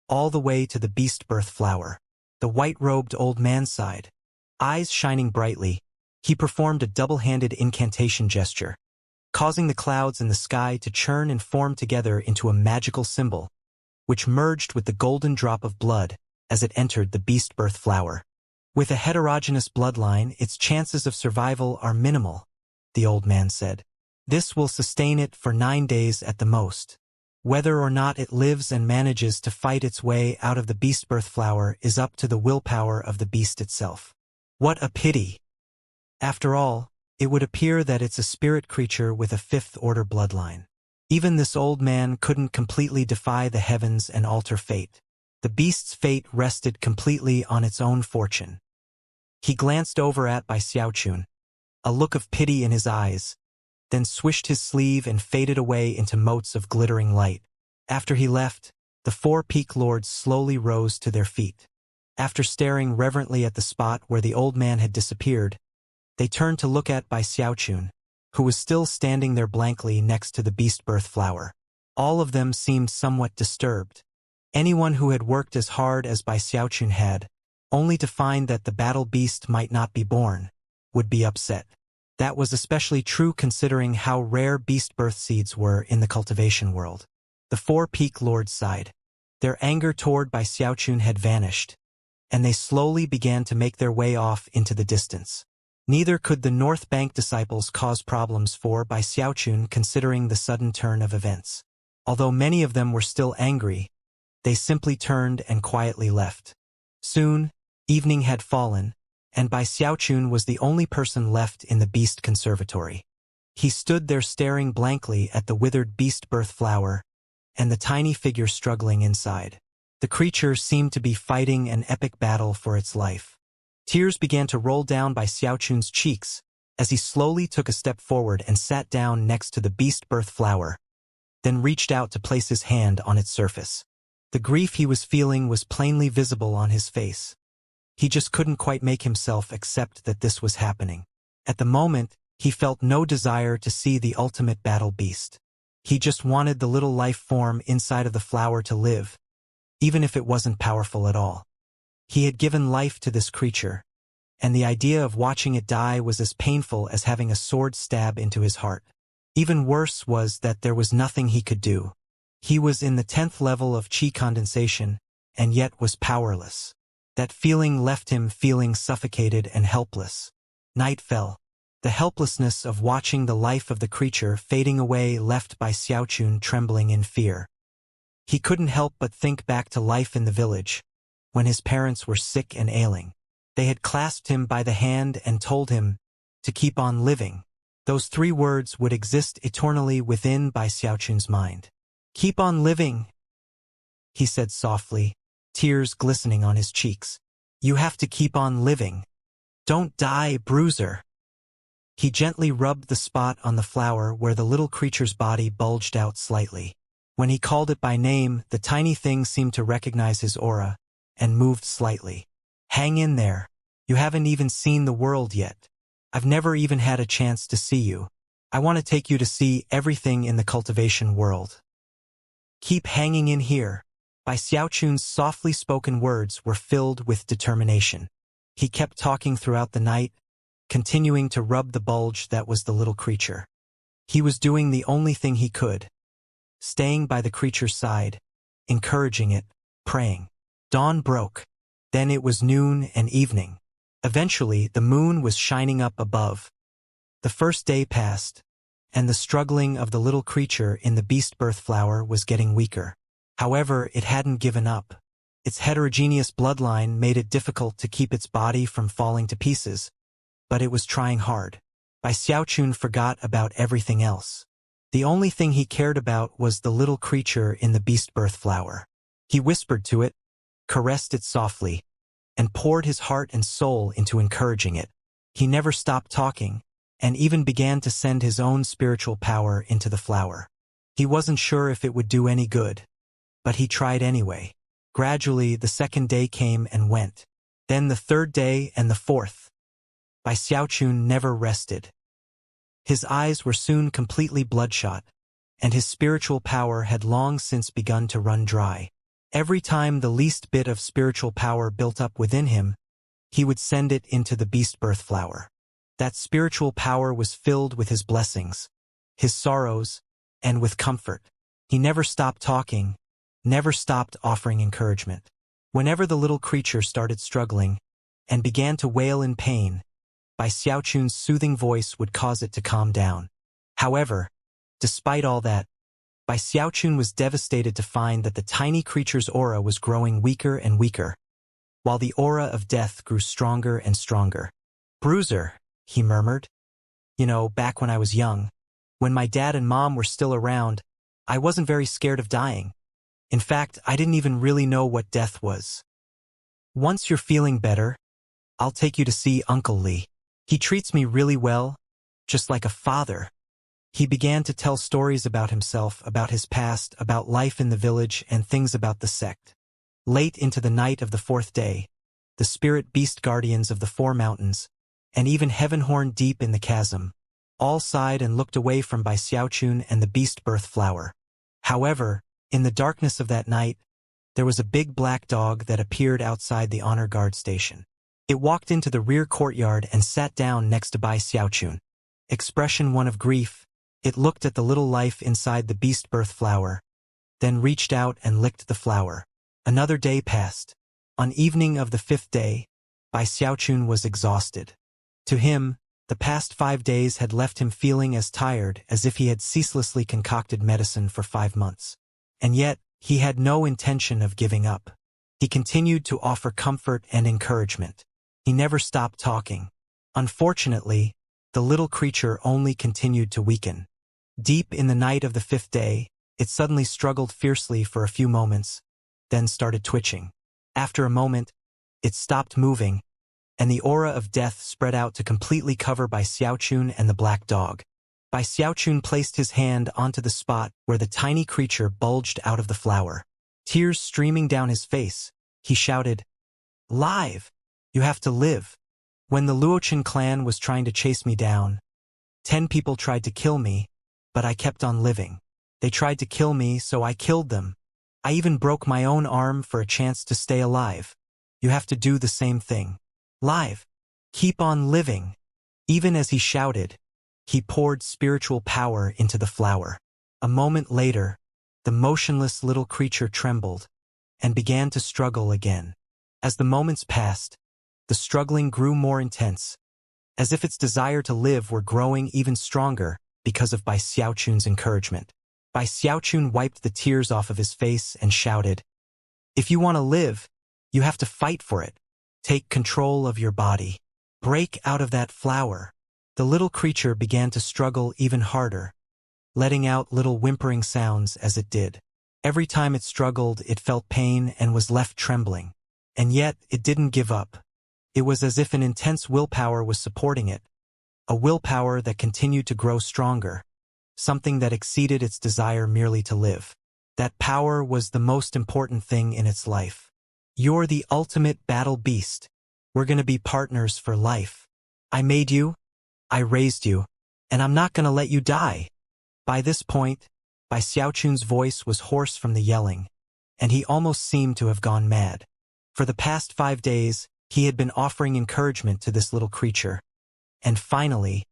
all the way to the beast birth flower. The white-robed old man sighed. Eyes shining brightly, he performed a double-handed incantation gesture, causing the clouds in the sky to churn and form together into a magical symbol, which merged with the golden drop of blood as it entered the beast birth flower. With a heterogeneous bloodline, its chances of survival are minimal, the old man said. This will sustain it for 9 days at the most. Whether or not it lives and manages to fight its way out of the beast birth flower is up to the willpower of the beast itself. What a pity! After all, it would appear that it's a spirit creature with a fifth-order bloodline. Even this old man couldn't completely defy the heavens and alter fate. The beast's fate rested completely on its own fortune. He glanced over at Bai Xiaochun, a look of pity in his eyes, then swished his sleeve and faded away into motes of glittering light. After he left, the four peak lords slowly rose to their feet. After staring reverently at the spot where the old man had disappeared, they turned to look at Bai Xiaochun, who was still standing there blankly next to the beast birth flower. All of them seemed somewhat disturbed. Anyone who had worked as hard as Bai Xiaochun had, only to find that the battle beast might not be born, would be upset. That was especially true considering how rare beast birth seeds were in the cultivation world. The four peak lords sighed. Their anger toward Bai Xiaochun had vanished, and they slowly began to make their way off into the distance. Neither could the North Bank disciples cause problems for Bai Xiaochun considering the sudden turn of events. Although many of them were still angry, they simply turned and quietly left. Soon, evening had fallen, and Bai Xiaochun was the only person left in the beast conservatory. He stood there staring blankly at the withered beast birth flower and the tiny figure struggling inside. The creature seemed to be fighting an epic battle for its life. Tears began to roll down Bai Xiaochun's cheeks as he slowly took a step forward and sat down next to the beast birth flower, then reached out to place his hand on its surface. The grief he was feeling was plainly visible on his face. He just couldn't quite make himself accept that this was happening. At the moment, he felt no desire to see the ultimate battle beast. He just wanted the little life form inside of the flower to live, even if it wasn't powerful at all. He had given life to this creature, and the idea of watching it die was as painful as having a sword stab into his heart. Even worse was that there was nothing he could do. He was in the 10th level of chi condensation, and yet was powerless. That feeling left him feeling suffocated and helpless. Night fell. The helplessness of watching the life of the creature fading away left Bai Xiaochun trembling in fear. He couldn't help but think back to life in the village, when his parents were sick and ailing. They had clasped him by the hand and told him to keep on living. Those 3 words would exist eternally within Bai Xiaochun's mind. "Keep on living," he said softly, tears glistening on his cheeks. "You have to keep on living. Don't die, bruiser." He gently rubbed the spot on the flower where the little creature's body bulged out slightly. When he called it by name, the tiny thing seemed to recognize his aura, and moved slightly. "Hang in there. You haven't even seen the world yet. I've never even had a chance to see you. I want to take you to see everything in the cultivation world. Keep hanging in here." Bai Xiaochun's softly spoken words were filled with determination. He kept talking throughout the night, continuing to rub the bulge that was the little creature. He was doing the only thing he could, staying by the creature's side, encouraging it, praying. Dawn broke. Then it was noon and evening. Eventually, the moon was shining up above. The first day passed, and the struggling of the little creature in the beast birth flower was getting weaker. However, it hadn't given up. Its heterogeneous bloodline made it difficult to keep its body from falling to pieces, but it was trying hard. Bai Xiaochun forgot about everything else. The only thing he cared about was the little creature in the beast birth flower. He whispered to it, caressed it softly, and poured his heart and soul into encouraging it. He never stopped talking, and even began to send his own spiritual power into the flower. He wasn't sure if it would do any good, but he tried anyway. Gradually, the second day came and went. Then the third day and the fourth. Bai Xiaochun never rested. His eyes were soon completely bloodshot, and his spiritual power had long since begun to run dry. Every time the least bit of spiritual power built up within him, he would send it into the beast birth flower. That spiritual power was filled with his blessings, his sorrows, and with comfort. He never stopped talking, never stopped offering encouragement. Whenever the little creature started struggling and began to wail in pain, Bai Xiaochun's soothing voice would cause it to calm down. However, despite all that, Bai Xiaochun was devastated to find that the tiny creature's aura was growing weaker and weaker, while the aura of death grew stronger and stronger. "Bruiser," he murmured. "You know, back when I was young, when my dad and mom were still around, I wasn't very scared of dying. In fact, I didn't even really know what death was. Once you're feeling better, I'll take you to see Uncle Lee. He treats me really well, just like a father. He began to tell stories about himself, about his past, about life in the village, and things about the sect. Late into the night of the fourth day, the spirit beast guardians of the four mountains, and even Heavenhorn deep in the chasm, all sighed and looked away from Bai Xiaochun and the beast birth flower. However, in the darkness of that night, there was a big black dog that appeared outside the honor guard station. It walked into the rear courtyard and sat down next to Bai Xiaochun. Expression one of grief, it looked at the little life inside the beast birth flower, then reached out and licked the flower. Another day passed. On evening of the fifth day, Bai Xiaochun was exhausted. To him, the past 5 days had left him feeling as tired as if he had ceaselessly concocted medicine for 5 months. And yet, he had no intention of giving up. He continued to offer comfort and encouragement. He never stopped talking. Unfortunately, the little creature only continued to weaken. Deep in the night of the fifth day, it suddenly struggled fiercely for a few moments, then started twitching. After a moment, it stopped moving, and the aura of death spread out to completely cover Bai Xiaochun and the black dog. Bai Xiaochun placed his hand onto the spot where the tiny creature bulged out of the flower. Tears streaming down his face, he shouted, "Live! You have to live. When the Luochen clan was trying to chase me down, 10 people tried to kill me, but I kept on living. They tried to kill me, so I killed them. I even broke my own arm for a chance to stay alive. You have to do the same thing. Live. Keep on living." Even as he shouted, he poured spiritual power into the flower. A moment later, the motionless little creature trembled and began to struggle again. As the moments passed, the struggling grew more intense, as if its desire to live were growing even stronger because of Bai Xiaochun's encouragement. Bai Xiaochun wiped the tears off of his face and shouted, "If you want to live, you have to fight for it. Take control of your body. Break out of that flower." The little creature began to struggle even harder, letting out little whimpering sounds as it did. Every time it struggled, it felt pain and was left trembling. And yet, it didn't give up. It was as if an intense willpower was supporting it, a willpower that continued to grow stronger, something that exceeded its desire merely to live. That power was the most important thing in its life. "You're the ultimate battle beast. We're going to be partners for life. I made you, I raised you, and I'm not going to let you die." By this point, Bai Xiaochun's voice was hoarse from the yelling, and he almost seemed to have gone mad. For the past 5 days, he had been offering encouragement to this little creature, and finally,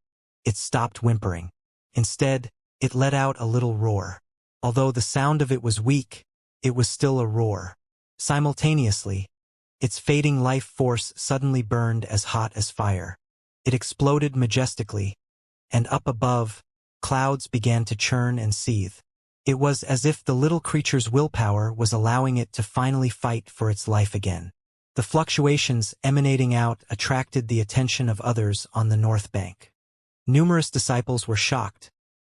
it stopped whimpering. Instead, it let out a little roar. Although the sound of it was weak, it was still a roar. Simultaneously, its fading life force suddenly burned as hot as fire. It exploded majestically, and up above, clouds began to churn and seethe. It was as if the little creature's willpower was allowing it to finally fight for its life again. The fluctuations emanating out attracted the attention of others on the north bank. Numerous disciples were shocked,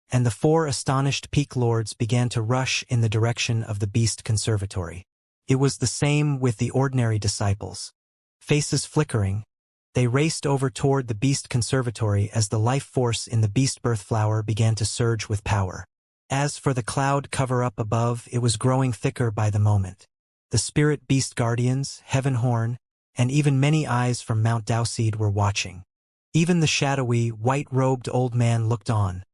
and the 4 astonished peak lords began to rush in the direction of the beast conservatory. It was the same with the ordinary disciples. Faces flickering, they raced over toward the beast conservatory as the life force in the beast birth flower began to surge with power. As for the cloud cover up above, it was growing thicker by the moment. The spirit beast guardians, Heavenhorn, and even many eyes from Mount Dowseed were watching. Even the shadowy, white-robed old man looked on,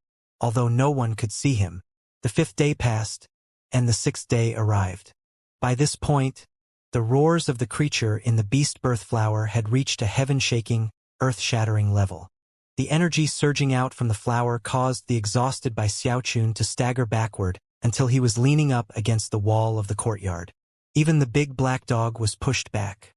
although no one could see him. The 5th day passed, and the 6th day arrived. By this point, the roars of the creature in the beast birth flower had reached a heaven-shaking, earth-shattering level. The energy surging out from the flower caused the exhausted Bai Xiaochun to stagger backward until he was leaning up against the wall of the courtyard. Even the big black dog was pushed back.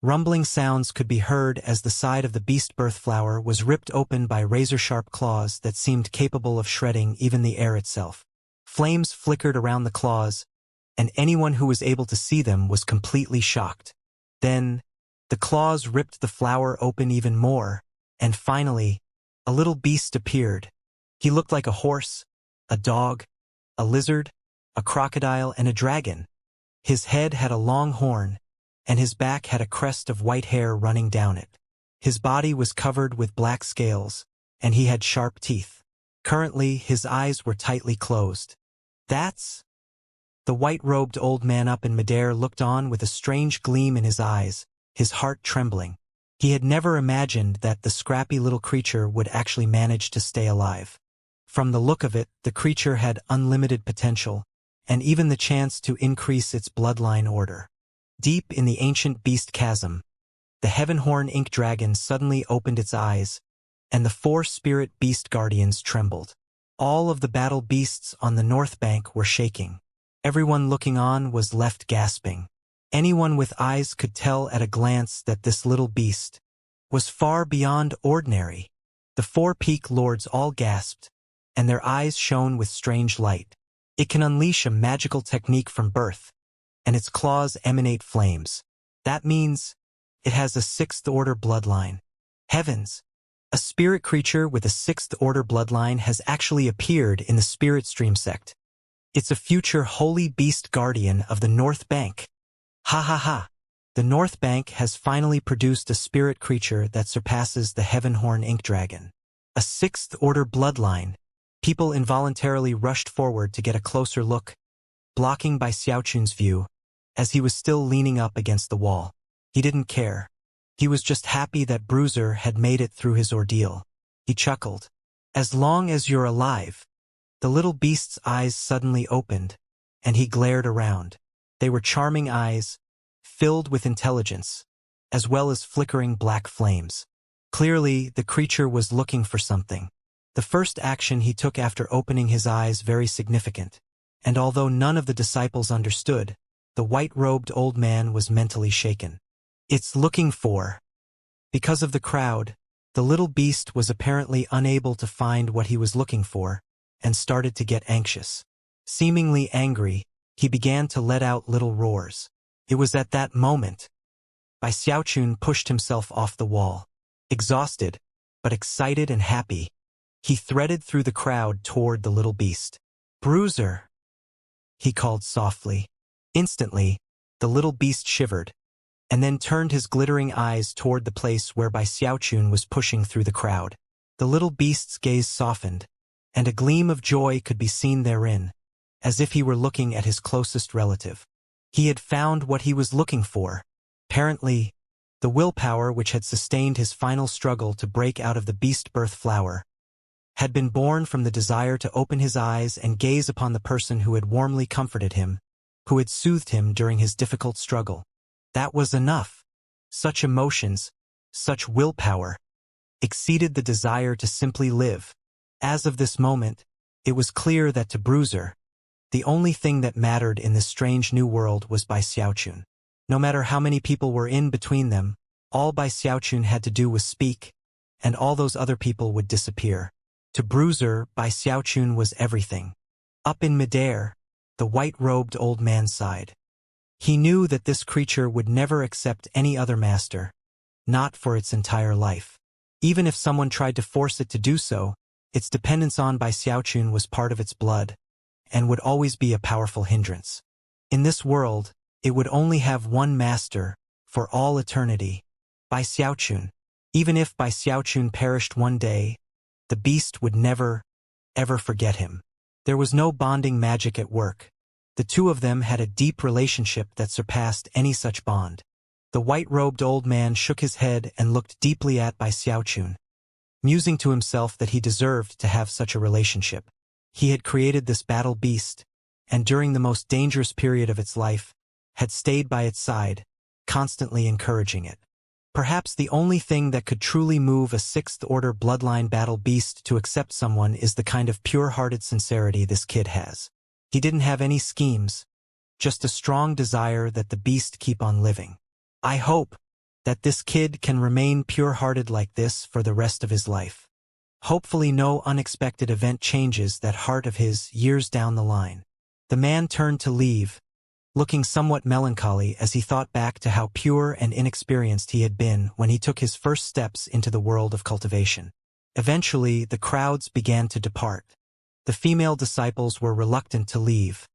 Rumbling sounds could be heard as the side of the beast birth flower was ripped open by razor-sharp claws that seemed capable of shredding even the air itself. Flames flickered around the claws, and anyone who was able to see them was completely shocked. Then, the claws ripped the flower open even more, and finally, a little beast appeared. He looked like a horse, a dog, a lizard, a crocodile and a dragon. His head had a long horn, and his back had a crest of white hair running down it. His body was covered with black scales, and he had sharp teeth. Currently, his eyes were tightly closed. That's... The white-robed old man up in midair looked on with a strange gleam in his eyes, his heart trembling. He had never imagined that the scrappy little creature would actually manage to stay alive. From the look of it, the creature had unlimited potential, and even the chance to increase its bloodline order. Deep in the ancient beast chasm, the Heavenhorn Ink Dragon suddenly opened its eyes, and the 4 spirit beast guardians trembled. All of the battle beasts on the north bank were shaking. Everyone looking on was left gasping. Anyone with eyes could tell at a glance that this little beast was far beyond ordinary. The 4 peak lords all gasped, and their eyes shone with strange light. It can unleash a magical technique from birth, and its claws emanate flames. That means it has a 6th-order bloodline. Heavens! A spirit creature with a 6th-order bloodline has actually appeared in the Spirit Stream sect. It's a future holy beast guardian of the North Bank. Ha ha ha! The North Bank has finally produced a spirit creature that surpasses the Heavenhorn Ink Dragon. A 6th-order bloodline. People involuntarily rushed forward to get a closer look, blocking by Xiaochun's view, as he was still leaning up against the wall. He didn't care. He was just happy that Bruiser had made it through his ordeal. He chuckled. As long as you're alive. The little beast's eyes suddenly opened, and he glared around. They were charming eyes, filled with intelligence, as well as flickering black flames. Clearly, the creature was looking for something. The first action he took after opening his eyes very significant, and although none of the disciples understood, the white-robed old man was mentally shaken. It's looking for... Because of the crowd, the little beast was apparently unable to find what he was looking for, and started to get anxious. Seemingly angry, he began to let out little roars. It was at that moment Bai Xiaochun pushed himself off the wall. Exhausted, but excited and happy, he threaded through the crowd toward the little beast. "Bruiser!" he called softly. Instantly, the little beast shivered, and then turned his glittering eyes toward the place where Bai Xiaochun was pushing through the crowd. The little beast's gaze softened, and a gleam of joy could be seen therein, as if he were looking at his closest relative. He had found what he was looking for. Apparently, the willpower which had sustained his final struggle to break out of the beast birth flower had been born from the desire to open his eyes and gaze upon the person who had warmly comforted him, who had soothed him during his difficult struggle. That was enough. Such emotions, such willpower, exceeded the desire to simply live. As of this moment, it was clear that to Bruiser, the only thing that mattered in this strange new world was Bai Xiaochun. No matter how many people were in between them, all Bai Xiaochun had to do was speak, and all those other people would disappear. To Bruiser, Bai Xiaochun was everything. Up in midair, the white-robed old man sighed. He knew that this creature would never accept any other master, not for its entire life. Even if someone tried to force it to do so, its dependence on Bai Xiaochun was part of its blood, and would always be a powerful hindrance. In this world, it would only have one master, for all eternity, Bai Xiaochun. Even if Bai Xiaochun perished one day, the beast would never, ever forget him. There was no bonding magic at work. The two of them had a deep relationship that surpassed any such bond. The white-robed old man shook his head and looked deeply at Bai Xiaochun, musing to himself that he deserved to have such a relationship. He had created this battle beast, and during the most dangerous period of its life, had stayed by its side, constantly encouraging it. Perhaps the only thing that could truly move a 6th-order bloodline battle beast to accept someone is the kind of pure-hearted sincerity this kid has. He didn't have any schemes, just a strong desire that the beast keep on living. I hope that this kid can remain pure-hearted like this for the rest of his life. Hopefully no unexpected event changes that heart of his years down the line. The man turned to leave, looking somewhat melancholy as he thought back to how pure and inexperienced he had been when he took his first steps into the world of cultivation. Eventually, the crowds began to depart. The female disciples were reluctant to leave,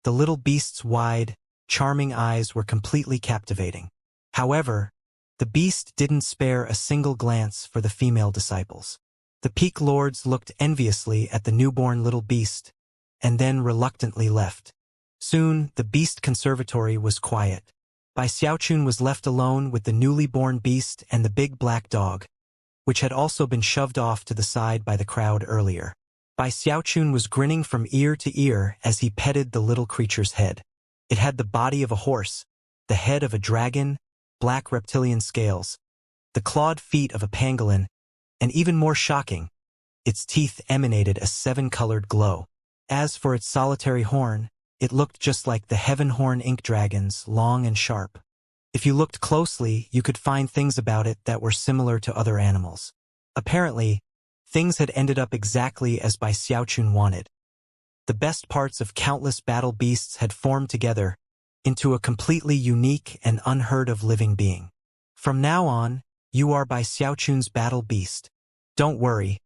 The little beast's wide, charming eyes were completely captivating. However, the beast didn't spare a single glance for the female disciples. The peak lords looked enviously at the newborn little beast, and then reluctantly left. Soon, the beast conservatory was quiet. Bai Xiaochun was left alone with the newly born beast and the big black dog, which had also been shoved off to the side by the crowd earlier. Bai Xiaochun was grinning from ear to ear as he petted the little creature's head. It had the body of a horse, the head of a dragon, black reptilian scales, the clawed feet of a pangolin, and even more shocking, its teeth emanated a 7-colored glow. As for its solitary horn, it looked just like the heaven horn ink dragons, long and sharp. If you looked closely, you could find things about it that were similar to other animals. Apparently, things had ended up exactly as Bai Xiaochun wanted. The best parts of countless battle beasts had formed together into a completely unique and unheard-of living being. From now on, you are Bai Xiaochun's battle beast. Don't worry,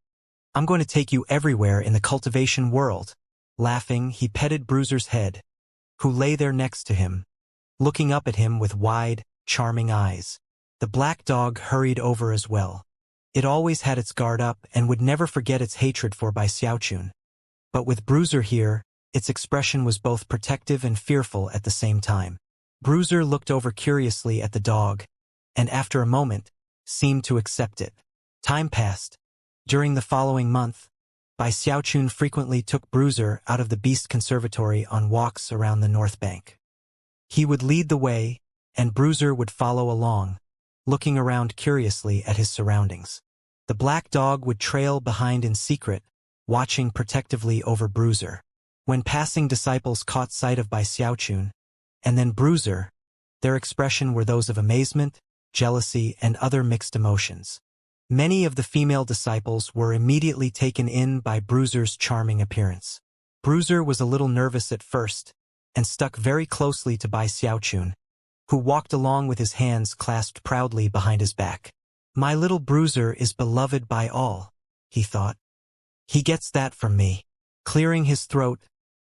I'm going to take you everywhere in the cultivation world. Laughing, he petted Bruiser's head, who lay there next to him, looking up at him with wide, charming eyes. The black dog hurried over as well. It always had its guard up and would never forget its hatred for Bai Xiaochun. But with Bruiser here, its expression was both protective and fearful at the same time. Bruiser looked over curiously at the dog, and after a moment, seemed to accept it. Time passed. During the following month, Bai Xiaochun frequently took Bruiser out of the Beast Conservatory on walks around the North Bank. He would lead the way, and Bruiser would follow along, looking around curiously at his surroundings. The black dog would trail behind in secret, watching protectively over Bruiser. When passing disciples caught sight of Bai Xiaochun, and then Bruiser, their expression were those of amazement, jealousy, and other mixed emotions. Many of the female disciples were immediately taken in by Bruiser's charming appearance. Bruiser was a little nervous at first, and stuck very closely to Bai Xiaochun, who walked along with his hands clasped proudly behind his back. My little Bruiser is beloved by all, he thought. He gets that from me. Clearing his throat,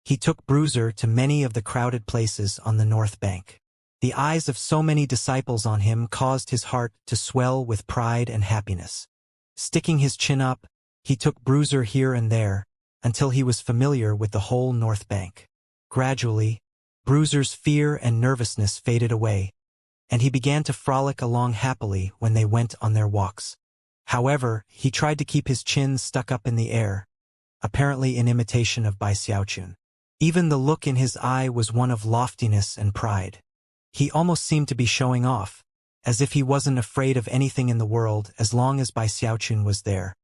he took Bruiser to many of the crowded places on the North Bank. The eyes of so many disciples on him caused his heart to swell with pride and happiness. Sticking his chin up, he took Bruiser here and there, until he was familiar with the whole North Bank. Gradually, Bruiser's fear and nervousness faded away, and he began to frolic along happily when they went on their walks. However, he tried to keep his chin stuck up in the air, apparently in imitation of Bai Xiaochun. Even the look in his eye was one of loftiness and pride. He almost seemed to be showing off, as if he wasn't afraid of anything in the world as long as Bai Xiaochun was there.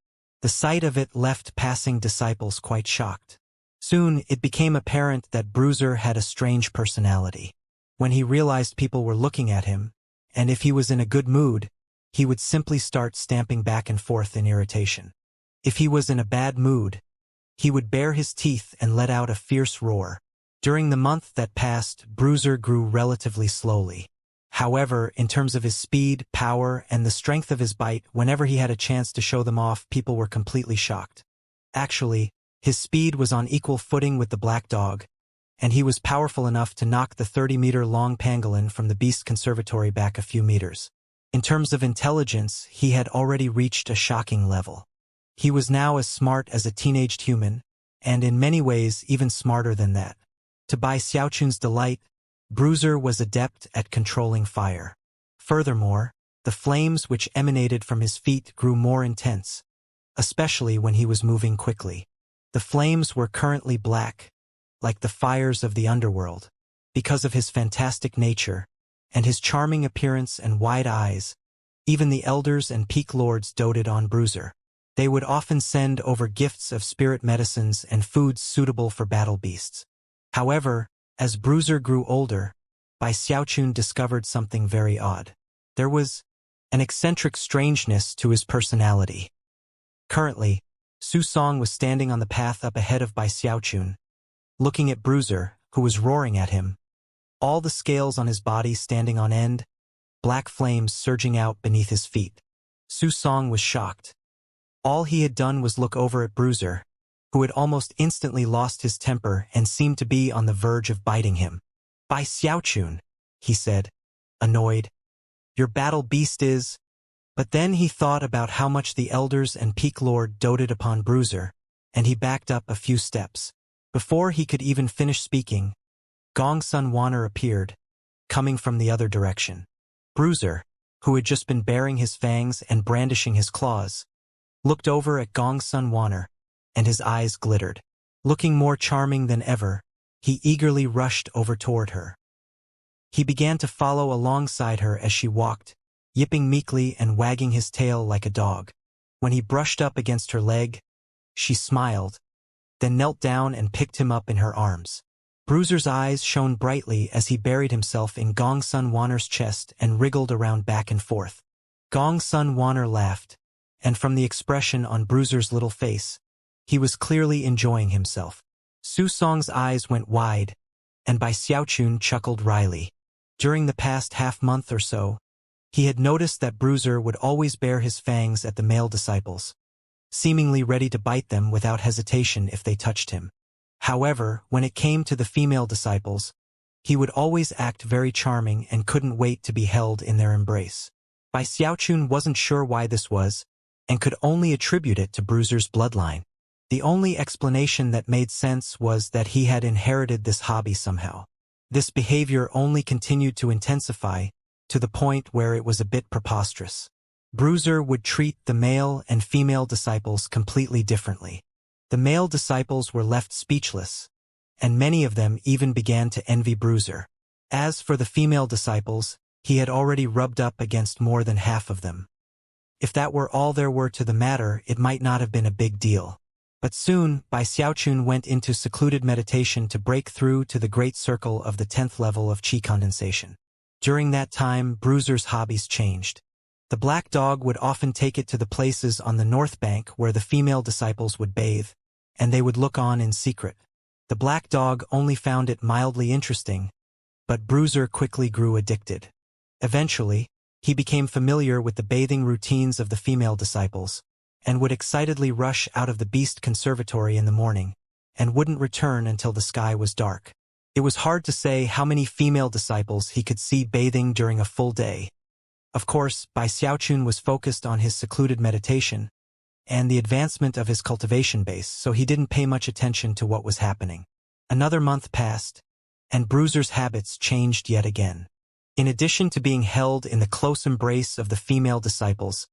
The sight of it left passing disciples quite shocked. Soon, it became apparent that Bruiser had a strange personality. When he realized people were looking at him, and if he was in a good mood, he would simply start stamping back and forth in irritation. If he was in a bad mood, he would bare his teeth and let out a fierce roar. During the month that passed, Bruiser grew relatively slowly. However, in terms of his speed, power, and the strength of his bite, whenever he had a chance to show them off, people were completely shocked. Actually, his speed was on equal footing with the black dog, and he was powerful enough to knock the 30-meter-long pangolin from the Beast Conservatory back a few meters. In terms of intelligence, he had already reached a shocking level. He was now as smart as a teenaged human, and in many ways even smarter than that. To Bai Xiaochun's delight, Bruiser was adept at controlling fire. Furthermore, the flames which emanated from his feet grew more intense, especially when he was moving quickly. The flames were currently black, like the fires of the underworld. Because of his fantastic nature, and his charming appearance and wide eyes, even the elders and peak lords doted on Bruiser. They would often send over gifts of spirit medicines and foods suitable for battle beasts. However, as Bruiser grew older, Bai Xiaochun discovered something very odd. There was an eccentric strangeness to his personality. Currently, Su Song was standing on the path up ahead of Bai Xiaochun, looking at Bruiser, who was roaring at him. All the scales on his body standing on end, black flames surging out beneath his feet. Su Song was shocked. All he had done was look over at Bruiser, who had almost instantly lost his temper and seemed to be on the verge of biting him. "By Xiaochun," he said, annoyed. "Your battle beast is—" But then he thought about how much the elders and Peak Lord doted upon Bruiser, and he backed up a few steps. Before he could even finish speaking, Gong Sun Wanner appeared, coming from the other direction. Bruiser, who had just been baring his fangs and brandishing his claws, looked over at Gong Sun Wanner, and his eyes glittered. Looking more charming than ever, he eagerly rushed over toward her. He began to follow alongside her as she walked, yipping meekly and wagging his tail like a dog. When he brushed up against her leg, she smiled, then knelt down and picked him up in her arms. Bruiser's eyes shone brightly as he buried himself in Gong Sun Wanner's chest and wriggled around back and forth. Gong Sun Wanner laughed, and from the expression on Bruiser's little face, he was clearly enjoying himself. Su Song's eyes went wide, and Bai Xiaochun chuckled wryly. During the past half-month or so, he had noticed that Bruiser would always bare his fangs at the male disciples, seemingly ready to bite them without hesitation if they touched him. However, when it came to the female disciples, he would always act very charming and couldn't wait to be held in their embrace. Bai Xiaochun wasn't sure why this was, and could only attribute it to Bruiser's bloodline. The only explanation that made sense was that he had inherited this hobby somehow. This behavior only continued to intensify, to the point where it was a bit preposterous. Bruiser would treat the male and female disciples completely differently. The male disciples were left speechless, and many of them even began to envy Bruiser. As for the female disciples, he had already rubbed up against more than half of them. If that were all there were to the matter, it might not have been a big deal. But soon, Bai Xiaochun went into secluded meditation to break through to the great circle of the 10th level of qi condensation. During that time, Bruiser's hobbies changed. The black dog would often take it to the places on the north bank where the female disciples would bathe, and they would look on in secret. The black dog only found it mildly interesting, but Bruiser quickly grew addicted. Eventually, he became familiar with the bathing routines of the female disciples, and would excitedly rush out of the beast conservatory in the morning, and wouldn't return until the sky was dark. It was hard to say how many female disciples he could see bathing during a full day. Of course, Bai Xiaochun was focused on his secluded meditation and the advancement of his cultivation base, so he didn't pay much attention to what was happening. Another month passed, and Bruiser's habits changed yet again. In addition to being held in the close embrace of the female disciples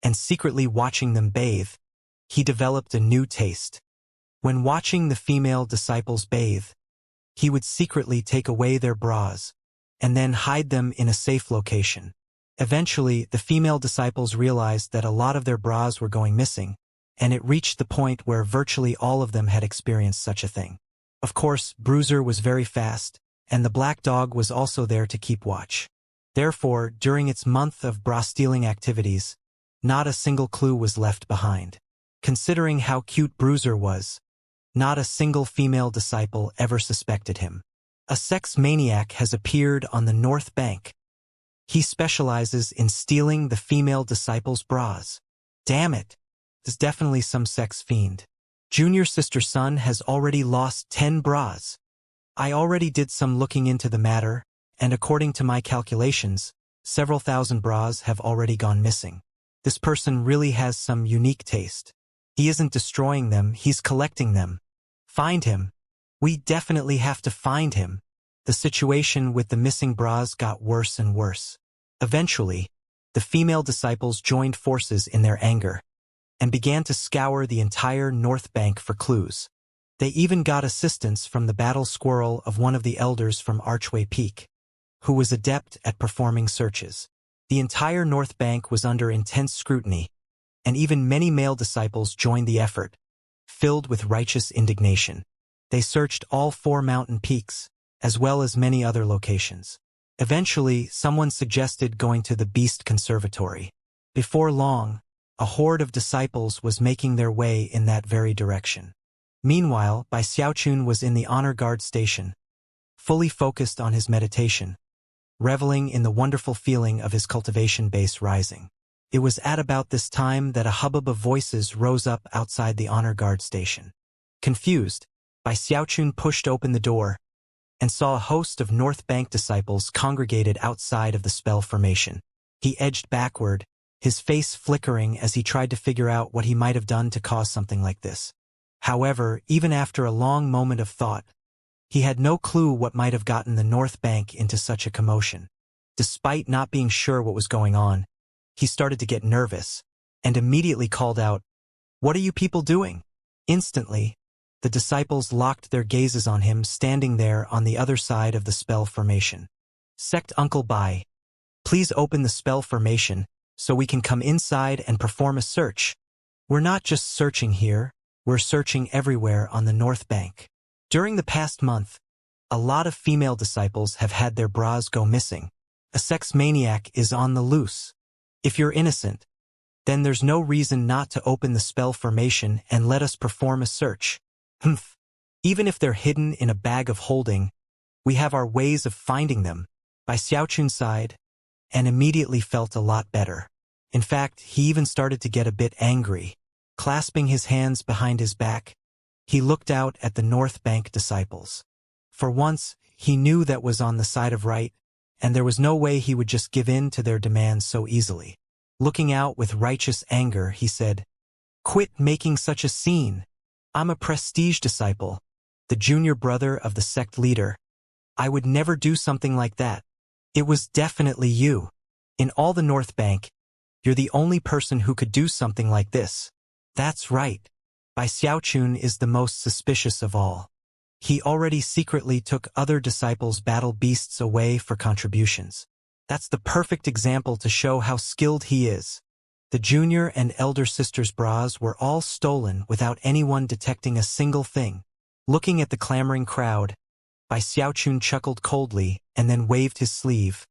and secretly watching them bathe, he developed a new taste. When watching the female disciples bathe, he would secretly take away their bras and then hide them in a safe location. Eventually, the female disciples realized that a lot of their bras were going missing, and it reached the point where virtually all of them had experienced such a thing. Of course, Bruiser was very fast, and the black dog was also there to keep watch. Therefore, during its month of bra-stealing activities, not a single clue was left behind. Considering how cute Bruiser was, not a single female disciple ever suspected him. A sex maniac has appeared on the north bank. He specializes in stealing the female disciples' bras. Damn it! There's definitely some sex fiend. Junior Sister Sun has already lost 10 bras. I already did some looking into the matter, and according to my calculations, several thousand bras have already gone missing. This person really has some unique taste. He isn't destroying them, he's collecting them. Find him. We definitely have to find him. The situation with the missing bras got worse and worse. Eventually, the female disciples joined forces in their anger and began to scour the entire north bank for clues. They even got assistance from the battle squirrel of one of the elders from Archway Peak, who was adept at performing searches. The entire north bank was under intense scrutiny, and even many male disciples joined the effort, filled with righteous indignation. They searched all 4 mountain peaks, as well as many other locations. Eventually, someone suggested going to the Beast Conservatory. Before long, a horde of disciples was making their way in that very direction. Meanwhile, Bai Xiaochun was in the honor guard station, fully focused on his meditation, reveling in the wonderful feeling of his cultivation base rising. It was at about this time that a hubbub of voices rose up outside the honor guard station. Confused, Bai Xiaochun pushed open the door and saw a host of North Bank disciples congregated outside of the spell formation. He edged backward, his face flickering as he tried to figure out what he might have done to cause something like this. However, even after a long moment of thought, he had no clue what might have gotten the North Bank into such a commotion. Despite not being sure what was going on, he started to get nervous and immediately called out, "What are you people doing?" Instantly, the disciples locked their gazes on him standing there on the other side of the spell formation. "Sect Uncle Bai, please open the spell formation so we can come inside and perform a search. We're not just searching here, we're searching everywhere on the North Bank." During the past month, a lot of female disciples have had their bras go missing. A sex maniac is on the loose. If you're innocent, then there's no reason not to open the spell formation and let us perform a search. Humph. Even if they're hidden in a bag of holding, we have our ways of finding them. Bai Xiaochun sighed and immediately felt a lot better. In fact, he even started to get a bit angry. Clasping his hands behind his back, he looked out at the North Bank disciples. For once, he knew that was on the side of right, and there was no way he would just give in to their demands so easily. Looking out with righteous anger, he said, "Quit making such a scene. I'm a prestige disciple, the junior brother of the sect leader. I would never do something like that. It was definitely you. In all the North Bank, you're the only person who could do something like this." That's right. Bai Xiaochun is the most suspicious of all. He already secretly took other disciples' battle beasts away for contributions. That's the perfect example to show how skilled he is. The junior and elder sisters' bras were all stolen without anyone detecting a single thing. Looking at the clamoring crowd, Bai Xiaochun chuckled coldly and then waved his sleeve,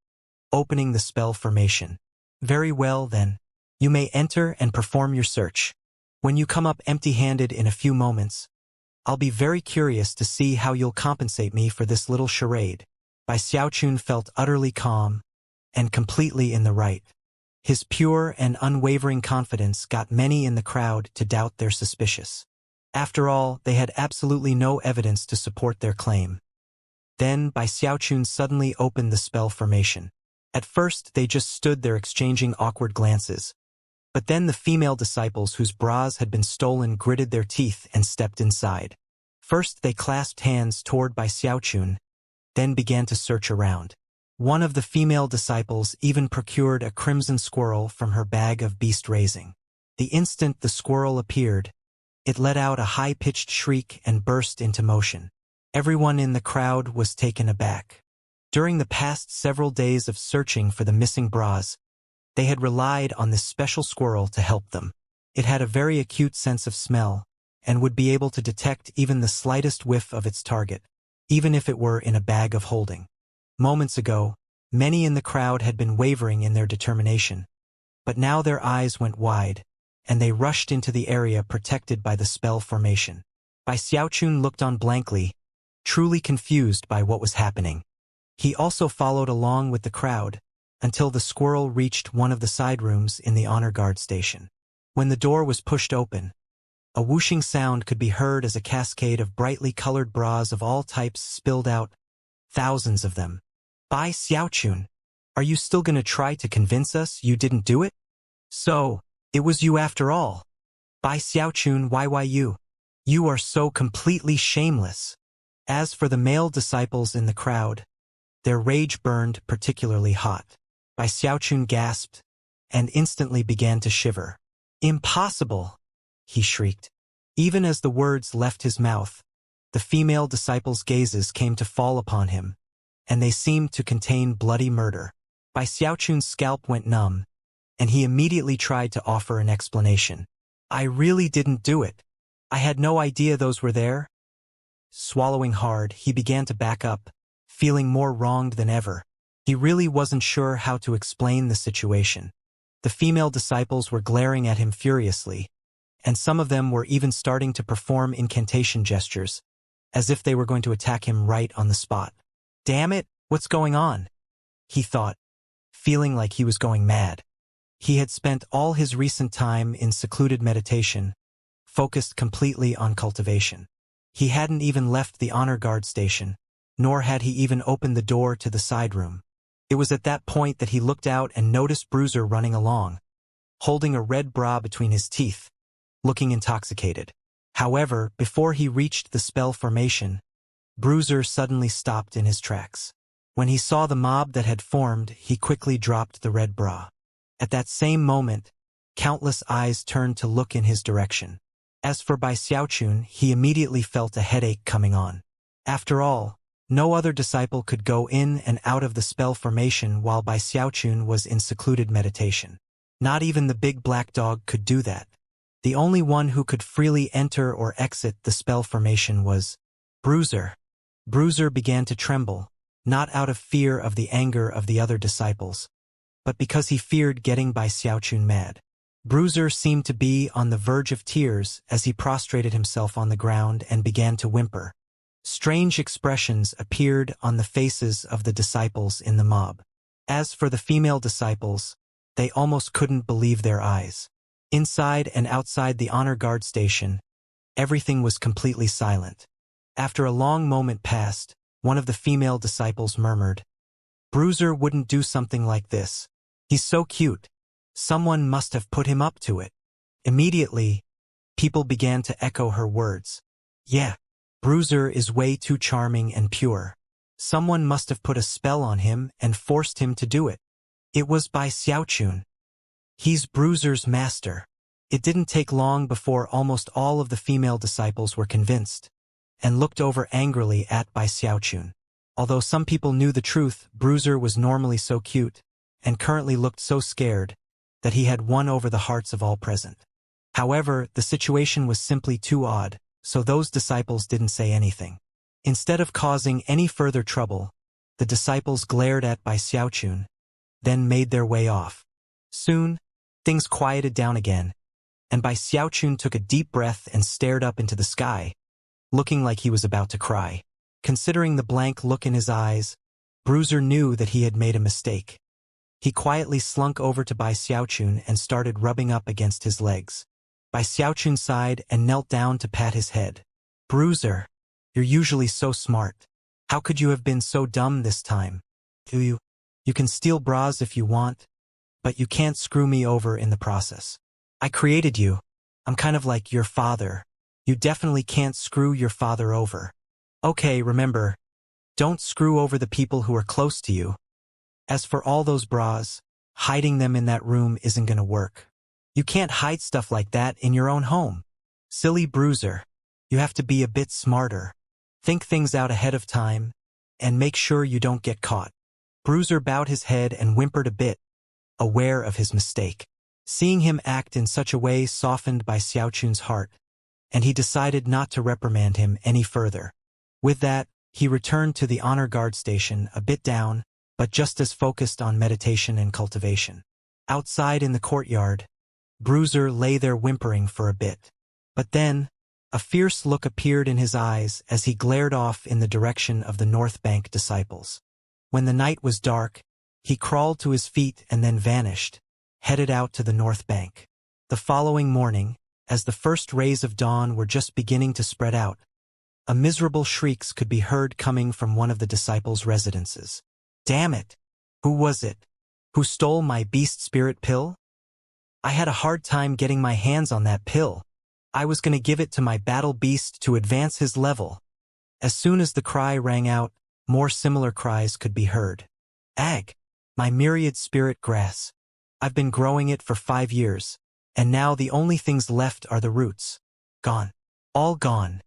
opening the spell formation. "Very well then. You may enter and perform your search. When you come up empty-handed in a few moments, I'll be very curious to see how you'll compensate me for this little charade." Bai Xiaochun felt utterly calm and completely in the right. His pure and unwavering confidence got many in the crowd to doubt their suspicious. After all, they had absolutely no evidence to support their claim. Then Bai Xiaochun suddenly opened the spell formation. At first, they just stood there exchanging awkward glances. But then the female disciples whose bras had been stolen gritted their teeth and stepped inside. First they clasped hands toward Bai Xiaochun, then began to search around. One of the female disciples even procured a crimson squirrel from her bag of beast raising. The instant the squirrel appeared, it let out a high-pitched shriek and burst into motion. Everyone in the crowd was taken aback. During the past several days of searching for the missing bras, they had relied on this special squirrel to help them. It had a very acute sense of smell and would be able to detect even the slightest whiff of its target, even if it were in a bag of holding. Moments ago, many in the crowd had been wavering in their determination, but now their eyes went wide, and they rushed into the area protected by the spell formation. Bai Xiaochun looked on blankly, truly confused by what was happening. He also followed along with the crowd, until the squirrel reached one of the side rooms in the honor guard station. When the door was pushed open, a whooshing sound could be heard as a cascade of brightly colored bras of all types spilled out, thousands of them. "Bai Xiaochun, are you still going to try to convince us you didn't do it? So, it was you after all. Bai Xiaochun, why you? You are so completely shameless." As for the male disciples in the crowd, their rage burned particularly hot. Bai Xiaochun gasped and instantly began to shiver. "Impossible!" he shrieked. Even as the words left his mouth, the female disciples' gazes came to fall upon him, and they seemed to contain bloody murder. Bai Xiaochun's scalp went numb, and he immediately tried to offer an explanation. "I really didn't do it. I had no idea those were there." Swallowing hard, he began to back up, feeling more wronged than ever. He really wasn't sure how to explain the situation. The female disciples were glaring at him furiously, and some of them were even starting to perform incantation gestures, as if they were going to attack him right on the spot. "Damn it, what's going on?" he thought, feeling like he was going mad. He had spent all his recent time in secluded meditation, focused completely on cultivation. He hadn't even left the honor guard station, nor had he even opened the door to the side room. It was at that point that he looked out and noticed Bruiser running along, holding a red bra between his teeth, looking intoxicated. However, before he reached the spell formation, Bruiser suddenly stopped in his tracks. When he saw the mob that had formed, he quickly dropped the red bra. At that same moment, countless eyes turned to look in his direction. As for Bai Xiaochun, he immediately felt a headache coming on. After all, no other disciple could go in and out of the spell formation while Bai Xiaochun was in secluded meditation. Not even the big black dog could do that. The only one who could freely enter or exit the spell formation was Bruiser. Bruiser began to tremble, not out of fear of the anger of the other disciples, but because he feared getting Bai Xiaochun mad. Bruiser seemed to be on the verge of tears as he prostrated himself on the ground and began to whimper. Strange expressions appeared on the faces of the disciples in the mob. As for the female disciples, they almost couldn't believe their eyes. Inside and outside the honor guard station, everything was completely silent. After a long moment passed, one of the female disciples murmured, "Bruiser wouldn't do something like this. He's so cute. Someone must have put him up to it." Immediately, people began to echo her words. "Yeah, Bruiser is way too charming and pure. Someone must have put a spell on him and forced him to do it. It was Bai Xiaochun. He's Bruiser's master." It didn't take long before almost all of the female disciples were convinced, and looked over angrily at Bai Xiaochun. Although some people knew the truth, Bruiser was normally so cute, and currently looked so scared, that he had won over the hearts of all present. However, the situation was simply too odd, so those disciples didn't say anything. Instead of causing any further trouble, the disciples glared at Bai Xiaochun, then made their way off. Soon, things quieted down again, and Bai Xiaochun took a deep breath and stared up into the sky, looking like he was about to cry. Considering the blank look in his eyes, Bruiser knew that he had made a mistake. He quietly slunk over to Bai Xiaochun and started rubbing up against his legs. Bai Xiaochun sighed and knelt down to pat his head. "Bruiser, you're usually so smart. How could you have been so dumb this time? You can steal bras if you want, but you can't screw me over in the process. I created you. I'm kind of like your father. You definitely can't screw your father over. Okay, remember, don't screw over the people who are close to you. As for all those bras, hiding them in that room isn't gonna work. You can't hide stuff like that in your own home. Silly Bruiser, you have to be a bit smarter. Think things out ahead of time, and make sure you don't get caught." Bruiser bowed his head and whimpered a bit, aware of his mistake. Seeing him act in such a way softened Bai Xiaochun's heart, and he decided not to reprimand him any further. With that, he returned to the honor guard station, a bit down, but just as focused on meditation and cultivation. Outside in the courtyard, Bruiser lay there whimpering for a bit. But then, a fierce look appeared in his eyes as he glared off in the direction of the North Bank disciples. When the night was dark, he crawled to his feet and then vanished, headed out to the North Bank. The following morning, as the first rays of dawn were just beginning to spread out, a miserable shrieks could be heard coming from one of the disciples' residences. "Damn it! Who was it? Who stole my beast spirit pill? I had a hard time getting my hands on that pill. I was gonna give it to my battle beast to advance his level." As soon as the cry rang out, more similar cries could be heard. "Ag! My myriad spirit grass. I've been growing it for 5 years, and now the only things left are the roots. Gone. All gone.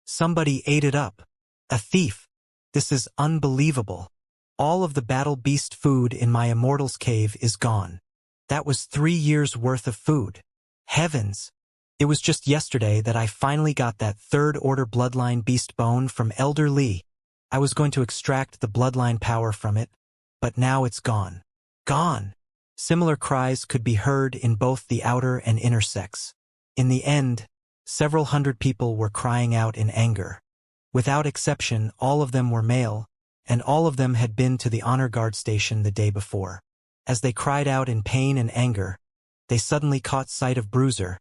Somebody ate it up. A thief. This is unbelievable. All of the battle beast food in my immortal's cave is gone. That was 3 years worth of food. Heavens! It was just yesterday that I finally got that third-order bloodline beast bone from Elder Li. I was going to extract the bloodline power from it, but now it's gone. Gone!" Similar cries could be heard in both the outer and inner sects. In the end, several hundred people were crying out in anger. Without exception, all of them were male, and all of them had been to the honor guard station the day before. As they cried out in pain and anger, they suddenly caught sight of Bruiser,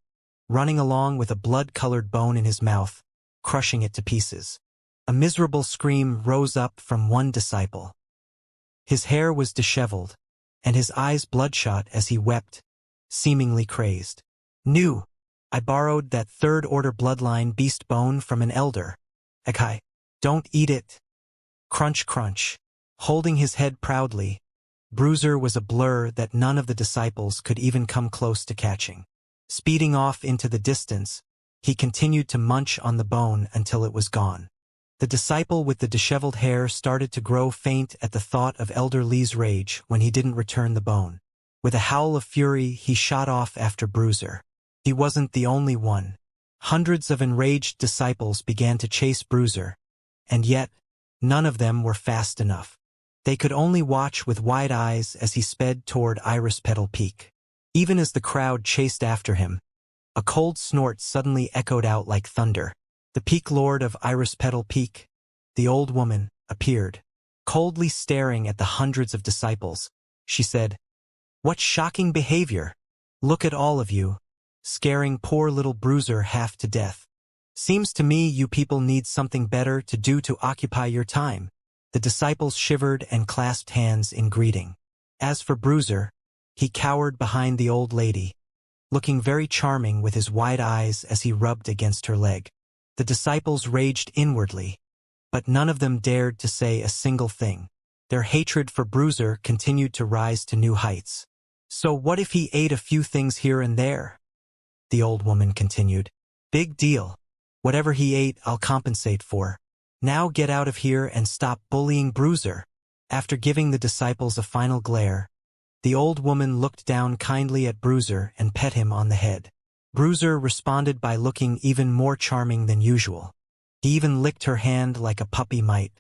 running along with a blood-colored bone in his mouth, crushing it to pieces. A miserable scream rose up from one disciple. His hair was disheveled, and his eyes bloodshot as he wept, seemingly crazed. "New! I borrowed that third-order bloodline beast bone from an elder. Ekai, don't eat it." Crunch, crunch. Holding his head proudly, Bruiser was a blur that none of the disciples could even come close to catching. Speeding off into the distance, he continued to munch on the bone until it was gone. The disciple with the disheveled hair started to grow faint at the thought of Elder Lee's rage when he didn't return the bone. With a howl of fury, he shot off after Bruiser. He wasn't the only one. Hundreds of enraged disciples began to chase Bruiser, and yet, none of them were fast enough. They could only watch with wide eyes as he sped toward Iris Petal Peak. Even as the crowd chased after him, a cold snort suddenly echoed out like thunder. The Peak Lord of Iris Petal Peak, the old woman, appeared. Coldly staring at the hundreds of disciples, she said, "What shocking behavior! Look at all of you, scaring poor little Bruiser half to death. Seems to me you people need something better to do to occupy your time." The disciples shivered and clasped hands in greeting. As for Bruiser, he cowered behind the old lady, looking very charming with his wide eyes as he rubbed against her leg. The disciples raged inwardly, but none of them dared to say a single thing. Their hatred for Bruiser continued to rise to new heights. "So what if he ate a few things here and there?" the old woman continued. "Big deal. Whatever he ate, I'll compensate for. Now get out of here and stop bullying Bruiser." After giving the disciples a final glare, the old woman looked down kindly at Bruiser and pet him on the head. Bruiser responded by looking even more charming than usual. He even licked her hand like a puppy might.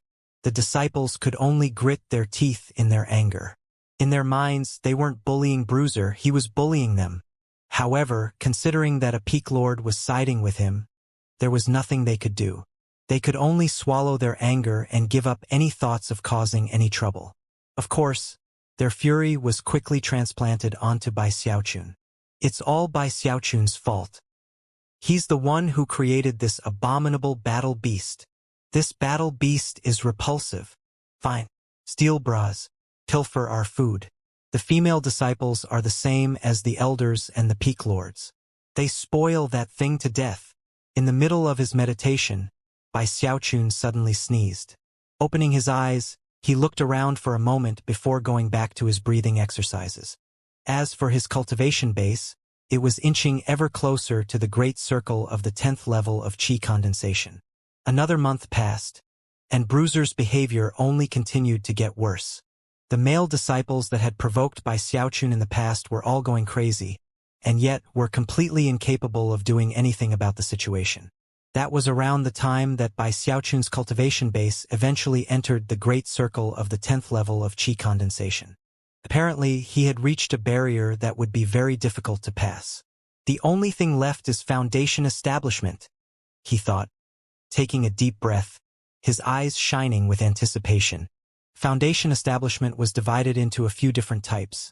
The disciples could only grit their teeth in their anger. In their minds, they weren't bullying Bruiser, he was bullying them. However, considering that a Peak Lord was siding with him, there was nothing they could do. They could only swallow their anger and give up any thoughts of causing any trouble. Of course, their fury was quickly transplanted onto Bai Xiaochun. It's all Bai Xiaochun's fault. He's the one who created this abominable battle beast. This battle beast is repulsive. Fine. Steal bras. Pilfer our food. The female disciples are the same as the elders and the Peak Lords. They spoil that thing to death. In the middle of his meditation, Bai Xiaochun suddenly sneezed. Opening his eyes, he looked around for a moment before going back to his breathing exercises. As for his cultivation base, it was inching ever closer to the great circle of the 10th level of qi condensation. Another month passed, and Bruiser's behavior only continued to get worse. The male disciples that had provoked Bai Xiaochun in the past were all going crazy, and yet were completely incapable of doing anything about the situation. That was around the time that Bai Xiaochun's cultivation base eventually entered the great circle of the 10th level of qi condensation. Apparently, he had reached a barrier that would be very difficult to pass. The only thing left is foundation establishment, he thought, taking a deep breath, his eyes shining with anticipation. Foundation establishment was divided into a few different types: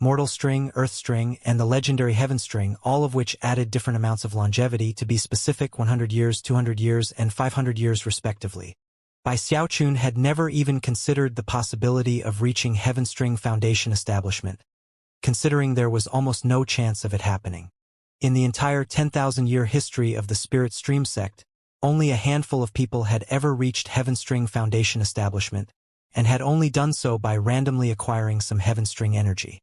Mortal String, Earth String, and the legendary Heaven String, all of which added different amounts of longevity, to be specific, 100 years, 200 years, and 500 years respectively. Bai Xiaochun had never even considered the possibility of reaching Heaven String Foundation establishment, considering there was almost no chance of it happening. In the entire 10,000-year history of the Spirit Stream sect, only a handful of people had ever reached Heaven String Foundation establishment, and had only done so by randomly acquiring some Heaven String energy.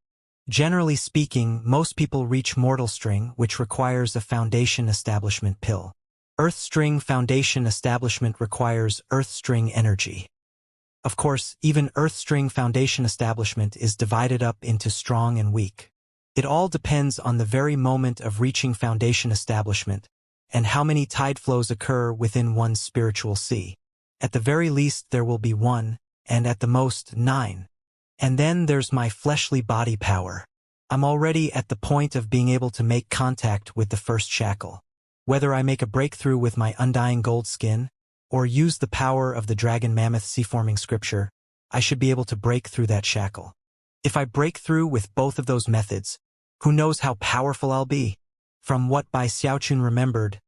Generally speaking, most people reach Mortal String, which requires a Foundation Establishment pill. Earth String Foundation Establishment requires Earth String energy. Of course, even Earth String Foundation Establishment is divided up into strong and weak. It all depends on the very moment of reaching Foundation Establishment, and how many tide flows occur within one's spiritual sea. At the very least there will be 1, and at the most 9. And then there's my fleshly body power. I'm already at the point of being able to make contact with the first shackle. Whether I make a breakthrough with my undying gold skin, or use the power of the dragon mammoth sea-forming scripture, I should be able to break through that shackle. If I break through with both of those methods, who knows how powerful I'll be? From what Bai Xiaochun remembered,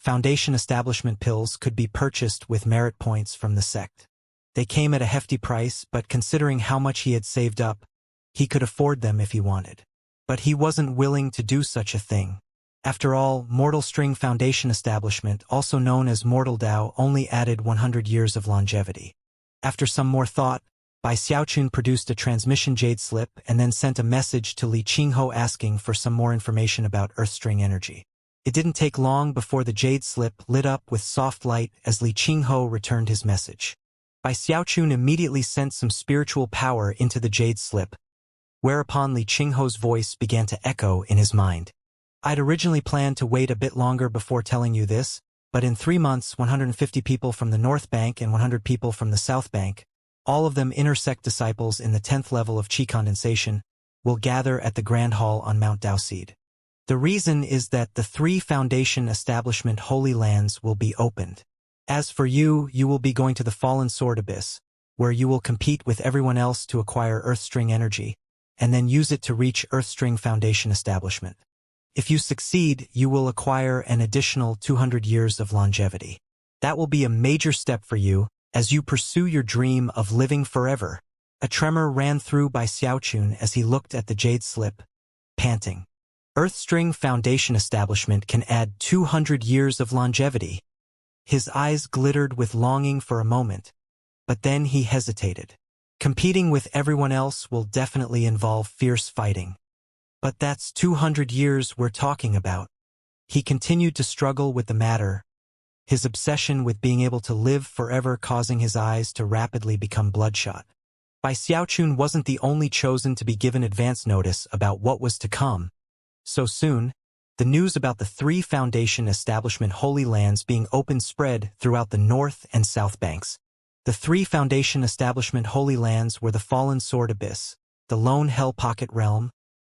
foundation establishment pills could be purchased with merit points from the sect. They came at a hefty price, but considering how much he had saved up, he could afford them if he wanted. But he wasn't willing to do such a thing. After all, Mortal String Foundation Establishment, also known as Mortal Dao, only added 100 years of longevity. After some more thought, Bai Xiaochun produced a transmission jade slip and then sent a message to Li Qingho asking for some more information about Earthstring energy. It didn't take long before the jade slip lit up with soft light as Li Qingho returned his message. Bai Xiaochun immediately sent some spiritual power into the jade slip, whereupon Li Qingho's voice began to echo in his mind. I'd originally planned to wait a bit longer before telling you this, but in 3 months 150 people from the North Bank and 100 people from the South Bank, all of them inner sect disciples in the 10th level of Qi condensation, will gather at the Grand Hall on Mount Daoseed. The reason is that the 3 Foundation Establishment Holy Lands will be opened. As for you, you will be going to the Fallen Sword Abyss, where you will compete with everyone else to acquire Earthstring energy, and then use it to reach Earthstring Foundation Establishment. If you succeed, you will acquire an additional 200 years of longevity. That will be a major step for you as you pursue your dream of living forever. A tremor ran through Bai Xiaochun as he looked at the jade slip, panting. Earthstring Foundation Establishment can add 200 years of longevity. His eyes glittered with longing for a moment, but then he hesitated. Competing with everyone else will definitely involve fierce fighting. But that's 200 years we're talking about. He continued to struggle with the matter, his obsession with being able to live forever causing his eyes to rapidly become bloodshot. Bai Xiaochun wasn't the only chosen to be given advance notice about what was to come. So soon, the news about the 3 Foundation Establishment Holy Lands being opened spread throughout the North and South Banks. The 3 Foundation Establishment Holy Lands were the Fallen Sword Abyss, the Lone Hell Pocket Realm,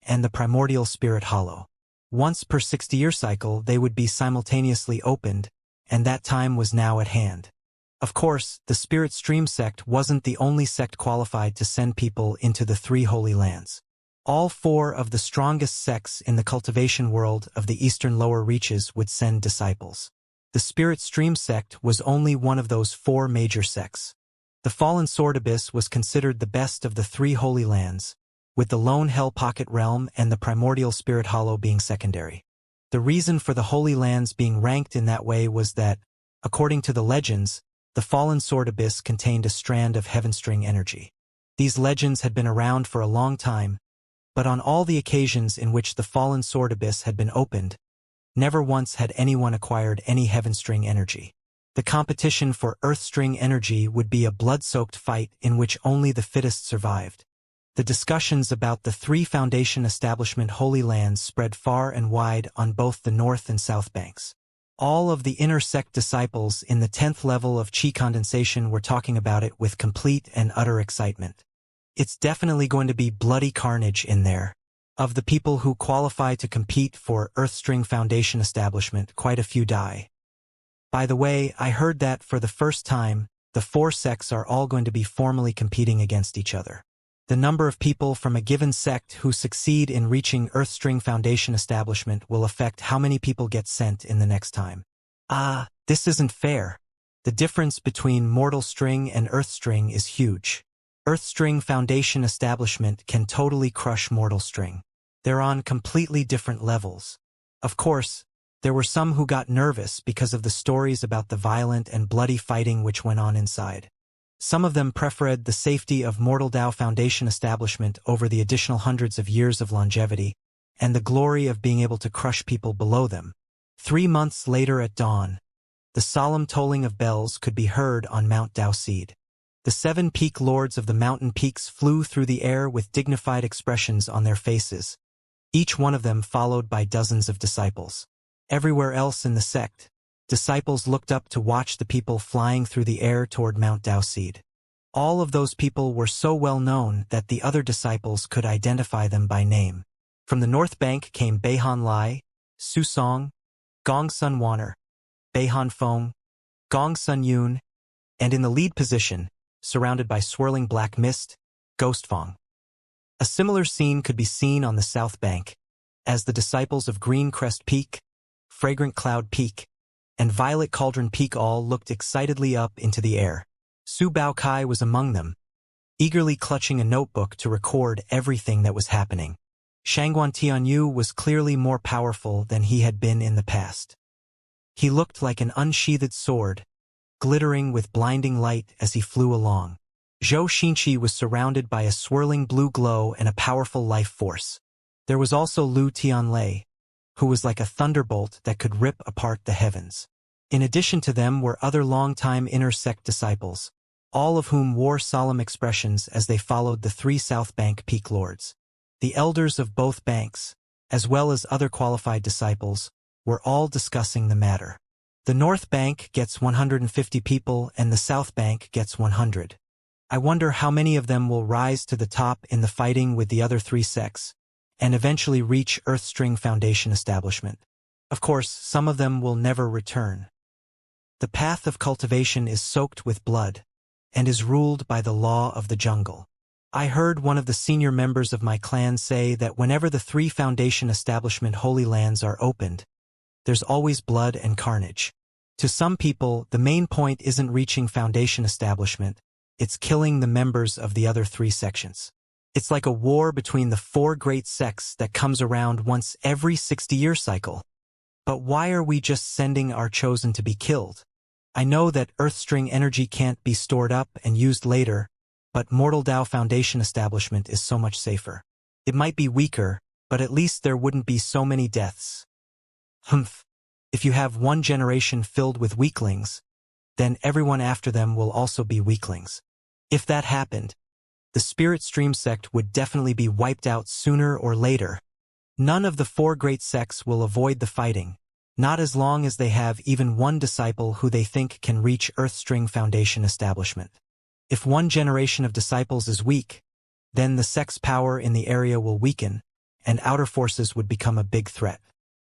and the Primordial Spirit Hollow. Once per 60-year cycle, they would be simultaneously opened, and that time was now at hand. Of course, the Spirit Stream sect wasn't the only sect qualified to send people into the 3 Holy Lands. All 4 of the strongest sects in the cultivation world of the eastern lower reaches would send disciples. The Spirit Stream sect was only one of those 4 major sects. The Fallen Sword Abyss was considered the best of the 3 Holy Lands, with the Lone Hell Pocket Realm and the Primordial Spirit Hollow being secondary. The reason for the Holy Lands being ranked in that way was that, according to the legends, the Fallen Sword Abyss contained a strand of Heavenstring energy. These legends had been around for a long time, but on all the occasions in which the Fallen Sword Abyss had been opened, never once had anyone acquired any Heavenstring energy. The competition for Earthstring energy would be a blood-soaked fight in which only the fittest survived. The discussions about the 3 Foundation Establishment Holy Lands spread far and wide on both the North and South Banks. All of the inner sect disciples in the 10th level of Qi condensation were talking about it with complete and utter excitement. It's definitely going to be bloody carnage in there. Of the people who qualify to compete for Earthstring Foundation Establishment, quite a few die. By the way, I heard that for the first time, the 4 sects are all going to be formally competing against each other. The number of people from a given sect who succeed in reaching Earthstring Foundation Establishment will affect how many people get sent in the next time. This isn't fair. The difference between Mortal String and Earthstring is huge. Earthstring Foundation Establishment can totally crush Mortal String. They're on completely different levels. Of course, there were some who got nervous because of the stories about the violent and bloody fighting which went on inside. Some of them preferred the safety of Mortal Dao Foundation Establishment over the additional hundreds of years of longevity, and the glory of being able to crush people below them. 3 months later at dawn, the solemn tolling of bells could be heard on Mount Daoseed. The 7 peak lords of the mountain peaks flew through the air with dignified expressions on their faces, each one of them followed by dozens of disciples. Everywhere else in the sect, disciples looked up to watch the people flying through the air toward Mount Daoseed. All of those people were so well known that the other disciples could identify them by name. From the North Bank came Beihan Lai, Su Song, Gong Sun Waner, Beihan Feng, Gong Sun Yun, and in the lead position, surrounded by swirling black mist, Ghost Fong. A similar scene could be seen on the South Bank, as the disciples of Green Crest Peak, Fragrant Cloud Peak, and Violet Cauldron Peak all looked excitedly up into the air. Su Baokai was among them, eagerly clutching a notebook to record everything that was happening. Shangguan Tianyu was clearly more powerful than he had been in the past. He looked like an unsheathed sword, glittering with blinding light as he flew along. Zhou Xinqi was surrounded by a swirling blue glow and a powerful life force. There was also Lu Tianlei, who was like a thunderbolt that could rip apart the heavens. In addition to them were other long-time inner sect disciples, all of whom wore solemn expressions as they followed the 3 South Bank Peak Lords. The elders of both banks, as well as other qualified disciples, were all discussing the matter. The North Bank gets 150 people and the South Bank gets 100. I wonder how many of them will rise to the top in the fighting with the other 3 sects, and eventually reach Earthstring Foundation establishment. Of course, some of them will never return. The path of cultivation is soaked with blood, and is ruled by the law of the jungle. I heard one of the senior members of my clan say that whenever the 3 Foundation establishment Holy Lands are opened, there's always blood and carnage. To some people, the main point isn't reaching Foundation establishment, it's killing the members of the other 3 sections. It's like a war between the 4 great sects that comes around once every 60-year cycle. But why are we just sending our chosen to be killed? I know that Earthstring energy can't be stored up and used later, but Mortal Dao Foundation establishment is so much safer. It might be weaker, but at least there wouldn't be so many deaths. Humph. If you have one generation filled with weaklings, then everyone after them will also be weaklings. If that happened, the Spirit Stream sect would definitely be wiped out sooner or later. None of the 4 great sects will avoid the fighting, not as long as they have even one disciple who they think can reach Earthstring Foundation establishment. If one generation of disciples is weak, then the sect's power in the area will weaken, and outer forces would become a big threat.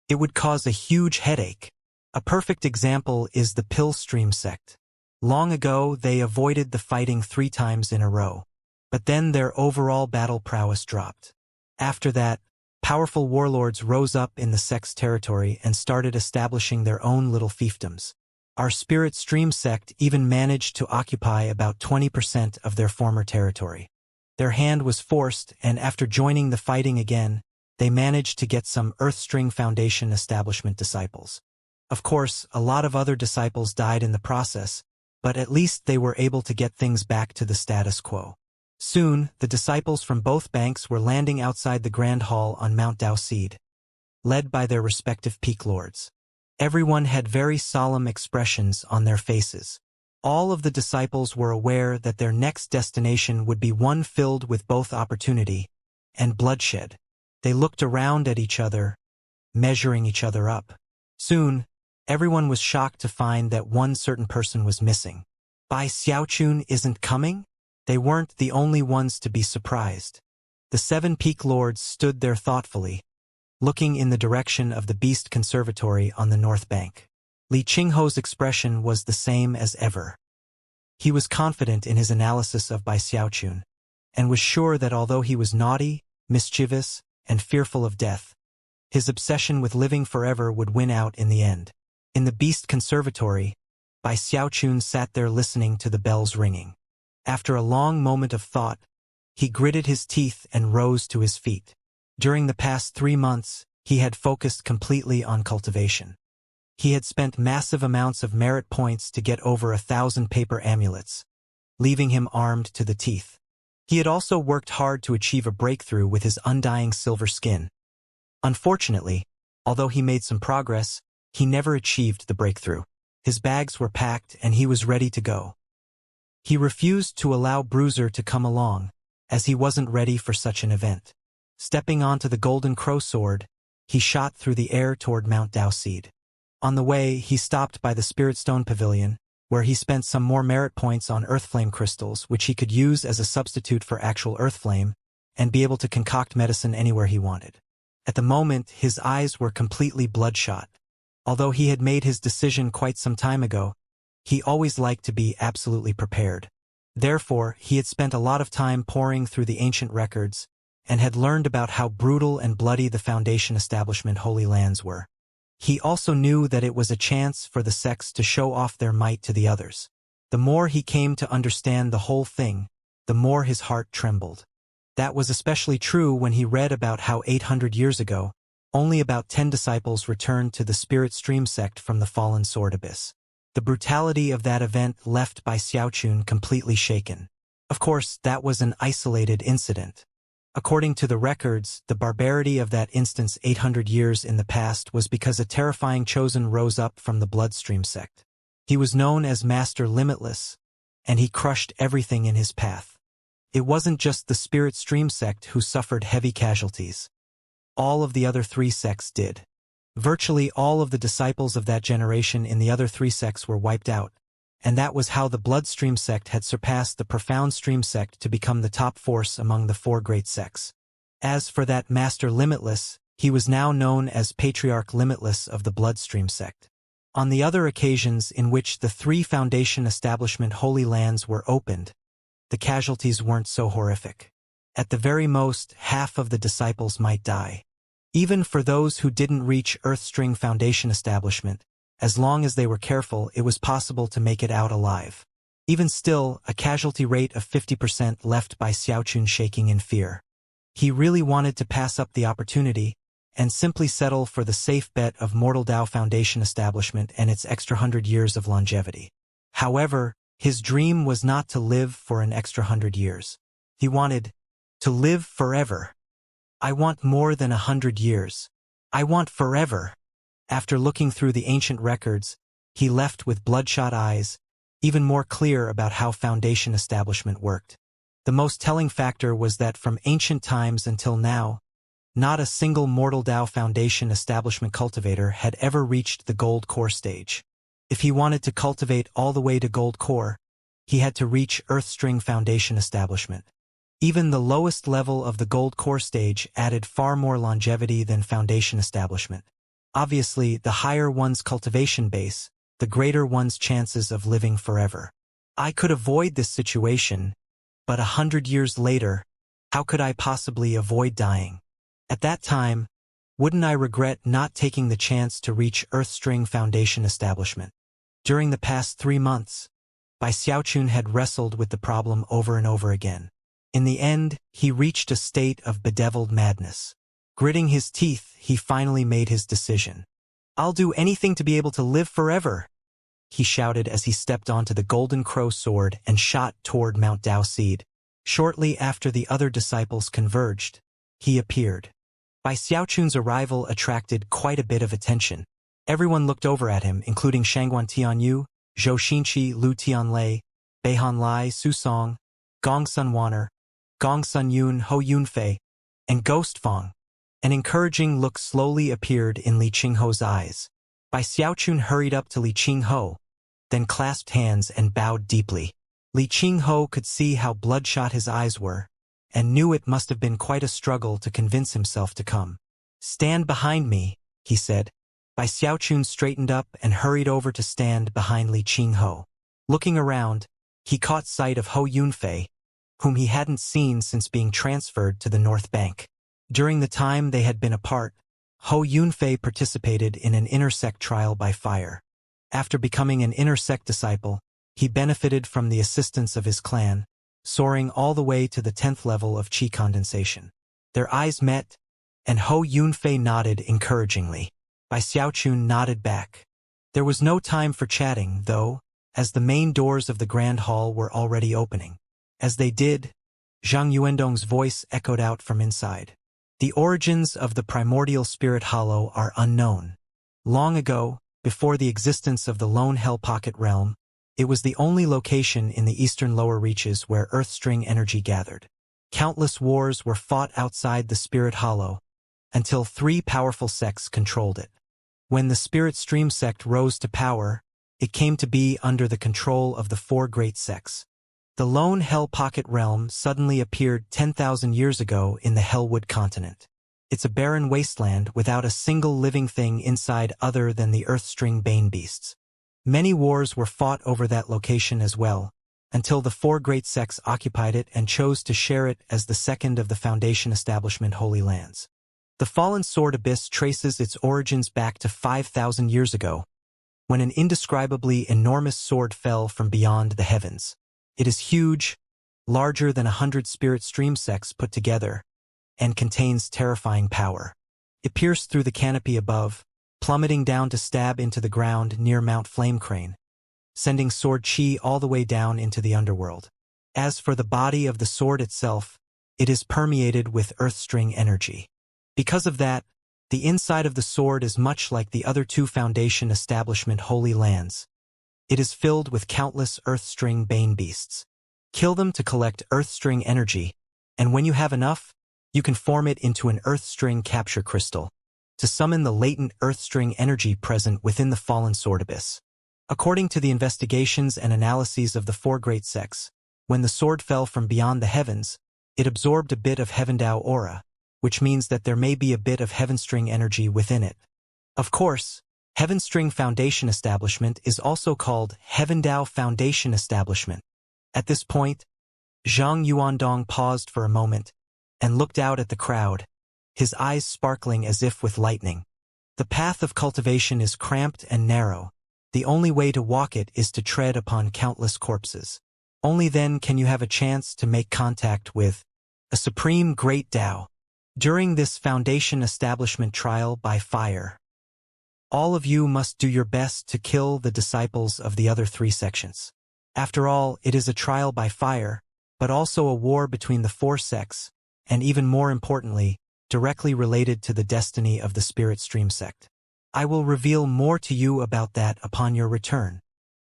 It would cause a huge headache. A perfect example is the Pill Stream sect. Long ago, they avoided the fighting 3 times in a row. But then their overall battle prowess dropped. After that, powerful warlords rose up in the sect's territory and started establishing their own little fiefdoms. Our Spirit Stream sect even managed to occupy about 20% of their former territory. Their hand was forced, and after joining the fighting again, they managed to get some Earthstring Foundation establishment disciples. Of course, a lot of other disciples died in the process, but at least they were able to get things back to the status quo. Soon, the disciples from both banks were landing outside the Grand Hall on Mount Dao Seed, led by their respective peak lords. Everyone had very solemn expressions on their faces. All of the disciples were aware that their next destination would be one filled with both opportunity and bloodshed. They looked around at each other, measuring each other up. Soon, everyone was shocked to find that one certain person was missing. Bai Xiaochun isn't coming? They weren't the only ones to be surprised. The 7 peak lords stood there thoughtfully, looking in the direction of the Beast Conservatory on the north bank. Li Qingho's expression was the same as ever. He was confident in his analysis of Bai Xiaochun, and was sure that although he was naughty, mischievous, and fearful of death, his obsession with living forever would win out in the end. In the Beast Conservatory, Bai Xiaochun sat there listening to the bells ringing. After a long moment of thought, he gritted his teeth and rose to his feet. During the past 3 months, he had focused completely on cultivation. He had spent massive amounts of merit points to get over 1,000 paper amulets, leaving him armed to the teeth. He had also worked hard to achieve a breakthrough with his undying silver skin. Unfortunately, although he made some progress, he never achieved the breakthrough. His bags were packed and he was ready to go. He refused to allow Bruiser to come along, as he wasn't ready for such an event. Stepping onto the golden crow sword, he shot through the air toward Mount Dao Seed. On the way, he stopped by the Spirit Stone Pavilion, where he spent some more merit points on Earthflame crystals, which he could use as a substitute for actual Earthflame, and be able to concoct medicine anywhere he wanted. At the moment, his eyes were completely bloodshot. Although he had made his decision quite some time ago, he always liked to be absolutely prepared. Therefore, he had spent a lot of time poring through the ancient records, and had learned about how brutal and bloody the Foundation establishment Holy Lands were. he also knew that it was a chance for the sects to show off their might to the others. The more he came to understand the whole thing, the more his heart trembled. That was especially true when he read about how 800 years ago, only about 10 disciples returned to the Spirit Stream sect from the fallen sword abyss. The brutality of that event left Bai Xiaochun completely shaken. Of course, that was an isolated incident. According to the records, the barbarity of that instance 800 years in the past was because a terrifying chosen rose up from the Bloodstream sect. He was known as Master Limitless, and he crushed everything in his path. It wasn't just the Spirit Stream sect who suffered heavy casualties. All of the other 3 sects did. Virtually all of the disciples of that generation in the other 3 sects were wiped out, and that was how the Bloodstream sect had surpassed the Profound Stream sect to become the top force among the 4 great sects. As for that Master Limitless, he was now known as Patriarch Limitless of the Bloodstream sect. On the other occasions in which the 3 Foundation Establishment Holy Lands were opened, the casualties weren't so horrific. At the very most, half of the disciples might die. Even for those who didn't reach Earthstring Foundation Establishment, as long as they were careful, it was possible to make it out alive. Even still, a casualty rate of 50% left Bai Xiaochun shaking in fear. He really wanted to pass up the opportunity and simply settle for the safe bet of Mortal Dao Foundation Establishment and its extra 100 years of longevity. However, his dream was not to live for an extra 100 years. He wanted to live forever. I want more than 100 years. I want forever. After looking through the ancient records, he left with bloodshot eyes, even more clear about how Foundation establishment worked. The most telling factor was that from ancient times until now, not a single Mortal Dao Foundation establishment cultivator had ever reached the Gold Core stage. If he wanted to cultivate all the way to Gold Core, he had to reach Earthstring Foundation establishment. Even the lowest level of the Gold Core stage added far more longevity than Foundation establishment. Obviously, the higher one's cultivation base, the greater one's chances of living forever. I could avoid this situation, but 100 years later, how could I possibly avoid dying? At that time, wouldn't I regret not taking the chance to reach Earthstring Foundation establishment? During the past 3 months, Bai Xiaochun had wrestled with the problem over and over again. In the end, he reached a state of bedeviled madness. Gritting his teeth, he finally made his decision. "I'll do anything to be able to live forever," he shouted as he stepped onto the Golden Crow sword and shot toward Mount Dao Seed. Shortly after the other disciples converged, he appeared. Bai Xiaochun's arrival attracted quite a bit of attention. Everyone looked over at him, including Shangguan Tianyu, Zhou Xinqi, Lu Tianlei, Beihan Lai, Su Song, Gong Sun Waner, Gong Sun Yun, Ho Yunfei, and Ghost Fong. An encouraging look slowly appeared in Li Qingho's eyes. Bai Xiaochun hurried up to Li Qingho, then clasped hands and bowed deeply. Li Qingho could see how bloodshot his eyes were, and knew it must have been quite a struggle to convince himself to come. "Stand behind me," he said. Bai Xiaochun straightened up and hurried over to stand behind Li Qingho. Looking around, he caught sight of Ho Yunfei, whom he hadn't seen since being transferred to the North Bank. During the time they had been apart, Ho Yunfei participated in an inner sect trial by fire. After becoming an inner sect disciple, he benefited from the assistance of his clan, soaring all the way to the 10th level of Qi condensation. Their eyes met, and Ho Yunfei nodded encouragingly. Bai Xiaochun nodded back. There was no time for chatting, though, as the main doors of the Grand Hall were already opening. As they did, Zhang Yuandong's voice echoed out from inside. "The origins of the primordial spirit hollow are unknown. Long ago, before the existence of the Lone Hell Pocket realm, it was the only location in the eastern lower reaches where Earthstring energy gathered. Countless wars were fought outside the spirit hollow, until 3 powerful sects controlled it. When the Spirit Stream sect rose to power, it came to be under the control of the 4 great sects. The Lone Hell Pocket realm suddenly appeared 10,000 years ago in the Hellwood continent. It's a barren wasteland without a single living thing inside other than the Earthstring Bane beasts. Many wars were fought over that location as well, until the 4 great sects occupied it and chose to share it as the second of the Foundation Establishment Holy Lands. The fallen sword abyss traces its origins back to 5,000 years ago, when an indescribably enormous sword fell from beyond the heavens. It is huge, larger than 100 spirit stream sects put together, and contains terrifying power. It pierced through the canopy above, plummeting down to stab into the ground near Mount Flamecrane, sending sword chi all the way down into the underworld. As for the body of the sword itself, it is permeated with earthstring energy. Because of that, the inside of the sword is much like the other two Foundation establishment holy lands. It is filled with countless earthstring bane beasts. Kill them to collect earthstring energy, and when you have enough, you can form it into an earthstring capture crystal, to summon the latent earthstring energy present within the fallen sword abyss. According to the investigations and analyses of the four great sects, when the sword fell from beyond the heavens, it absorbed a bit of Heavendao aura, which means that there may be a bit of Heavenstring energy within it. Of course, Heavenstring Foundation Establishment is also called Heavendao Foundation Establishment. At this point, Zhang Yuandong paused for a moment and looked out at the crowd, his eyes sparkling as if with lightning. The path of cultivation is cramped and narrow. The only way to walk it is to tread upon countless corpses. Only then can you have a chance to make contact with a supreme great Tao. During this Foundation Establishment trial by fire, all of you must do your best to kill the disciples of the other three sections. After all, it is a trial by fire, but also a war between the four sects, and even more importantly, directly related to the destiny of the Spirit Stream sect. I will reveal more to you about that upon your return.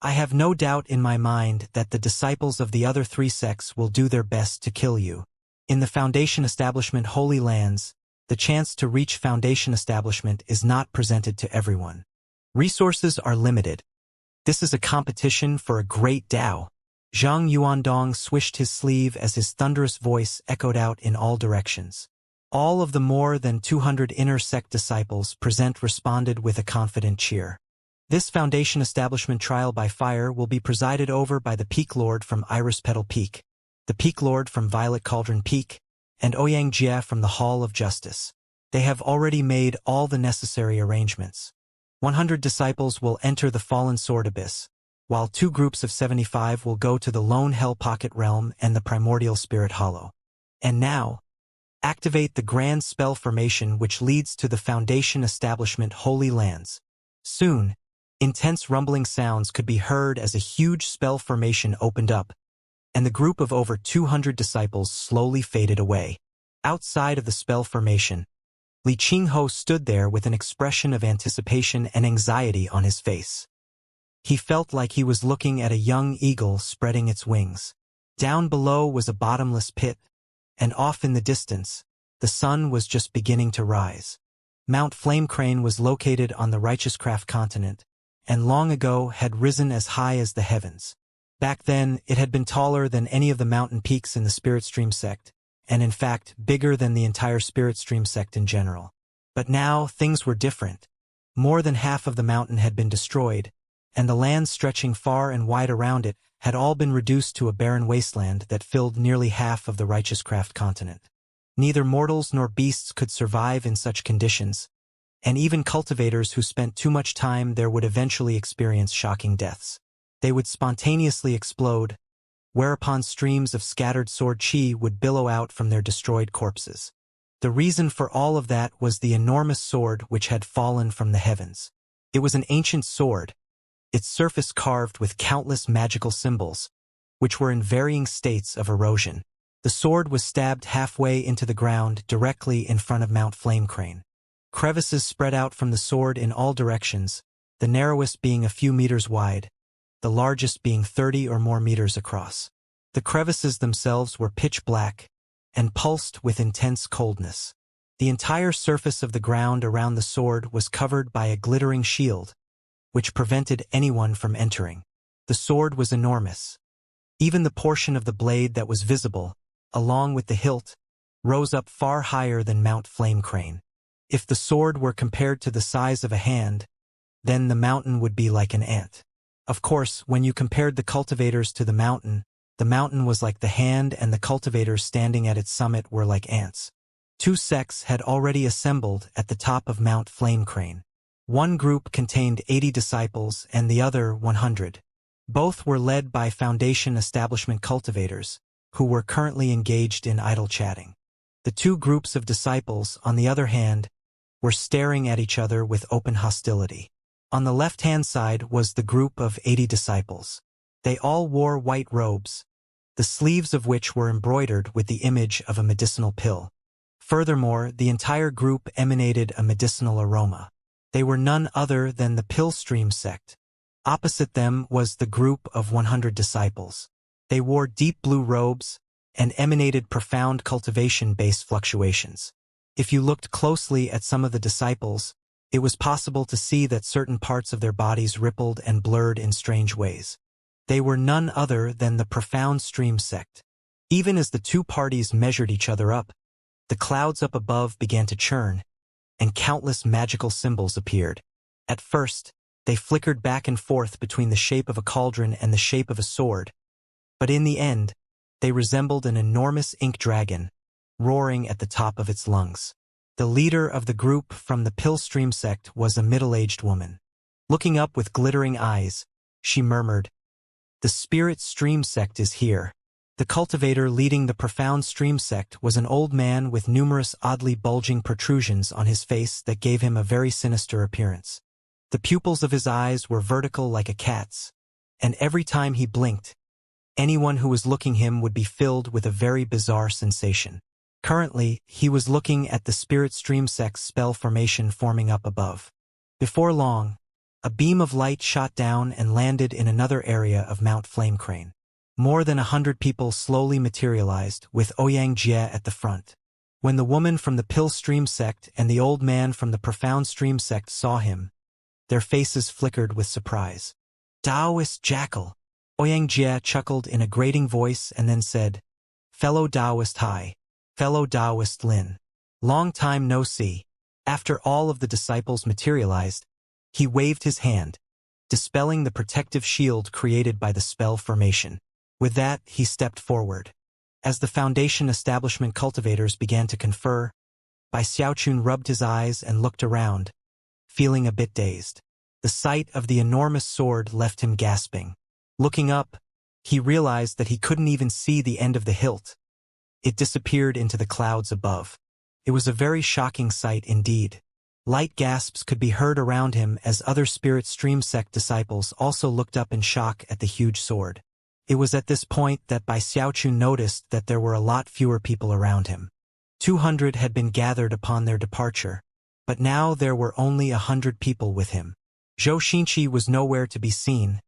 I have no doubt in my mind that the disciples of the other three sects will do their best to kill you. In the Foundation Establishment Holy Lands, the chance to reach Foundation Establishment is not presented to everyone. Resources are limited. This is a competition for a great Tao. Zhang Yuandong swished his sleeve as his thunderous voice echoed out in all directions. All of the more than 200 inner sect disciples present responded with a confident cheer. This Foundation Establishment trial by fire will be presided over by the Peak Lord from Iris Petal Peak, the Peak Lord from Violet Cauldron Peak, and Ouyang Jie from the Hall of Justice. They have already made all the necessary arrangements. 100 disciples will enter the Fallen Sword Abyss, while 2 groups of 75 will go to the Lone Hell Pocket Realm and the Primordial Spirit Hollow. And now, activate the grand spell formation which leads to the Foundation Establishment Holy Lands. Soon, intense rumbling sounds could be heard as a huge spell formation opened up, and the group of over 200 disciples slowly faded away. Outside of the spell formation, Li Qingho stood there with an expression of anticipation and anxiety on his face. He felt like he was looking at a young eagle spreading its wings. Down below was a bottomless pit, and off in the distance, the sun was just beginning to rise. Mount Flamecrane was located on the Righteous Craft continent, and long ago had risen as high as the heavens. Back then, it had been taller than any of the mountain peaks in the Spirit Stream sect, and in fact, bigger than the entire Spirit Stream sect in general. But now, things were different. More than half of the mountain had been destroyed, and the lands stretching far and wide around it had all been reduced to a barren wasteland that filled nearly half of the Righteous Craft continent. Neither mortals nor beasts could survive in such conditions, and even cultivators who spent too much time there would eventually experience shocking deaths. They would spontaneously explode, whereupon streams of scattered sword chi would billow out from their destroyed corpses. The reason for all of that was the enormous sword which had fallen from the heavens. It was an ancient sword, its surface carved with countless magical symbols, which were in varying states of erosion. The sword was stabbed halfway into the ground directly in front of Mount Flamecrane. Crevices spread out from the sword in all directions, the narrowest being a few meters wide, the largest being 30 or more meters across. The crevices themselves were pitch black and pulsed with intense coldness. The entire surface of the ground around the sword was covered by a glittering shield, which prevented anyone from entering. The sword was enormous. Even the portion of the blade that was visible, along with the hilt, rose up far higher than Mount Flamecrane. If the sword were compared to the size of a hand, then the mountain would be like an ant. Of course, when you compared the cultivators to the mountain was like the hand and the cultivators standing at its summit were like ants. Two sects had already assembled at the top of Mount Flamecrane. One group contained 80 disciples and the other 100. Both were led by Foundation establishment cultivators, who were currently engaged in idle chatting. The two groups of disciples, on the other hand, were staring at each other with open hostility. On the left-hand side was the group of 80 disciples. They all wore white robes, the sleeves of which were embroidered with the image of a medicinal pill. Furthermore, the entire group emanated a medicinal aroma. They were none other than the Pillstream sect. Opposite them was the group of 100 disciples. They wore deep blue robes and emanated profound cultivation-based fluctuations. If you looked closely at some of the disciples, it was possible to see that certain parts of their bodies rippled and blurred in strange ways. They were none other than the Profound Stream sect. Even as the two parties measured each other up, the clouds up above began to churn, and countless magical symbols appeared. At first, they flickered back and forth between the shape of a cauldron and the shape of a sword, but in the end, they resembled an enormous ink dragon, roaring at the top of its lungs. The leader of the group from the Pillstream sect was a middle-aged woman. Looking up with glittering eyes, she murmured, "The Spirit Stream sect is here." The cultivator leading the Profound Stream sect was an old man with numerous oddly bulging protrusions on his face that gave him a very sinister appearance. The pupils of his eyes were vertical like a cat's, and every time he blinked, anyone who was looking him would be filled with a very bizarre sensation. Currently, he was looking at the Spirit Stream sect's spell formation forming up above. Before long, a beam of light shot down and landed in another area of Mount Flamecrane. More than 100 people slowly materialized, with Xianxia at the front. When the woman from the Pillstream sect and the old man from the Profound Stream sect saw him, their faces flickered with surprise. "Taoist Jackal!" Xianxia chuckled in a grating voice and then said, "Fellow Taoist Hai. Fellow Taoist Lin. Long time no see." After all of the disciples materialized, he waved his hand, dispelling the protective shield created by the spell formation. With that, he stepped forward. As the Foundation establishment cultivators began to confer, Bai Xiaochun rubbed his eyes and looked around, feeling a bit dazed. The sight of the enormous sword left him gasping. Looking up, he realized that he couldn't even see the end of the hilt. It disappeared into the clouds above. It was a very shocking sight indeed. Light gasps could be heard around him as other Spirit Stream sect disciples also looked up in shock at the huge sword. It was at this point that Bai Xiaochun noticed that there were a lot fewer people around him. 200 had been gathered upon their departure, but now there were only 100 people with him. Zhou Xinqi was nowhere to be seen,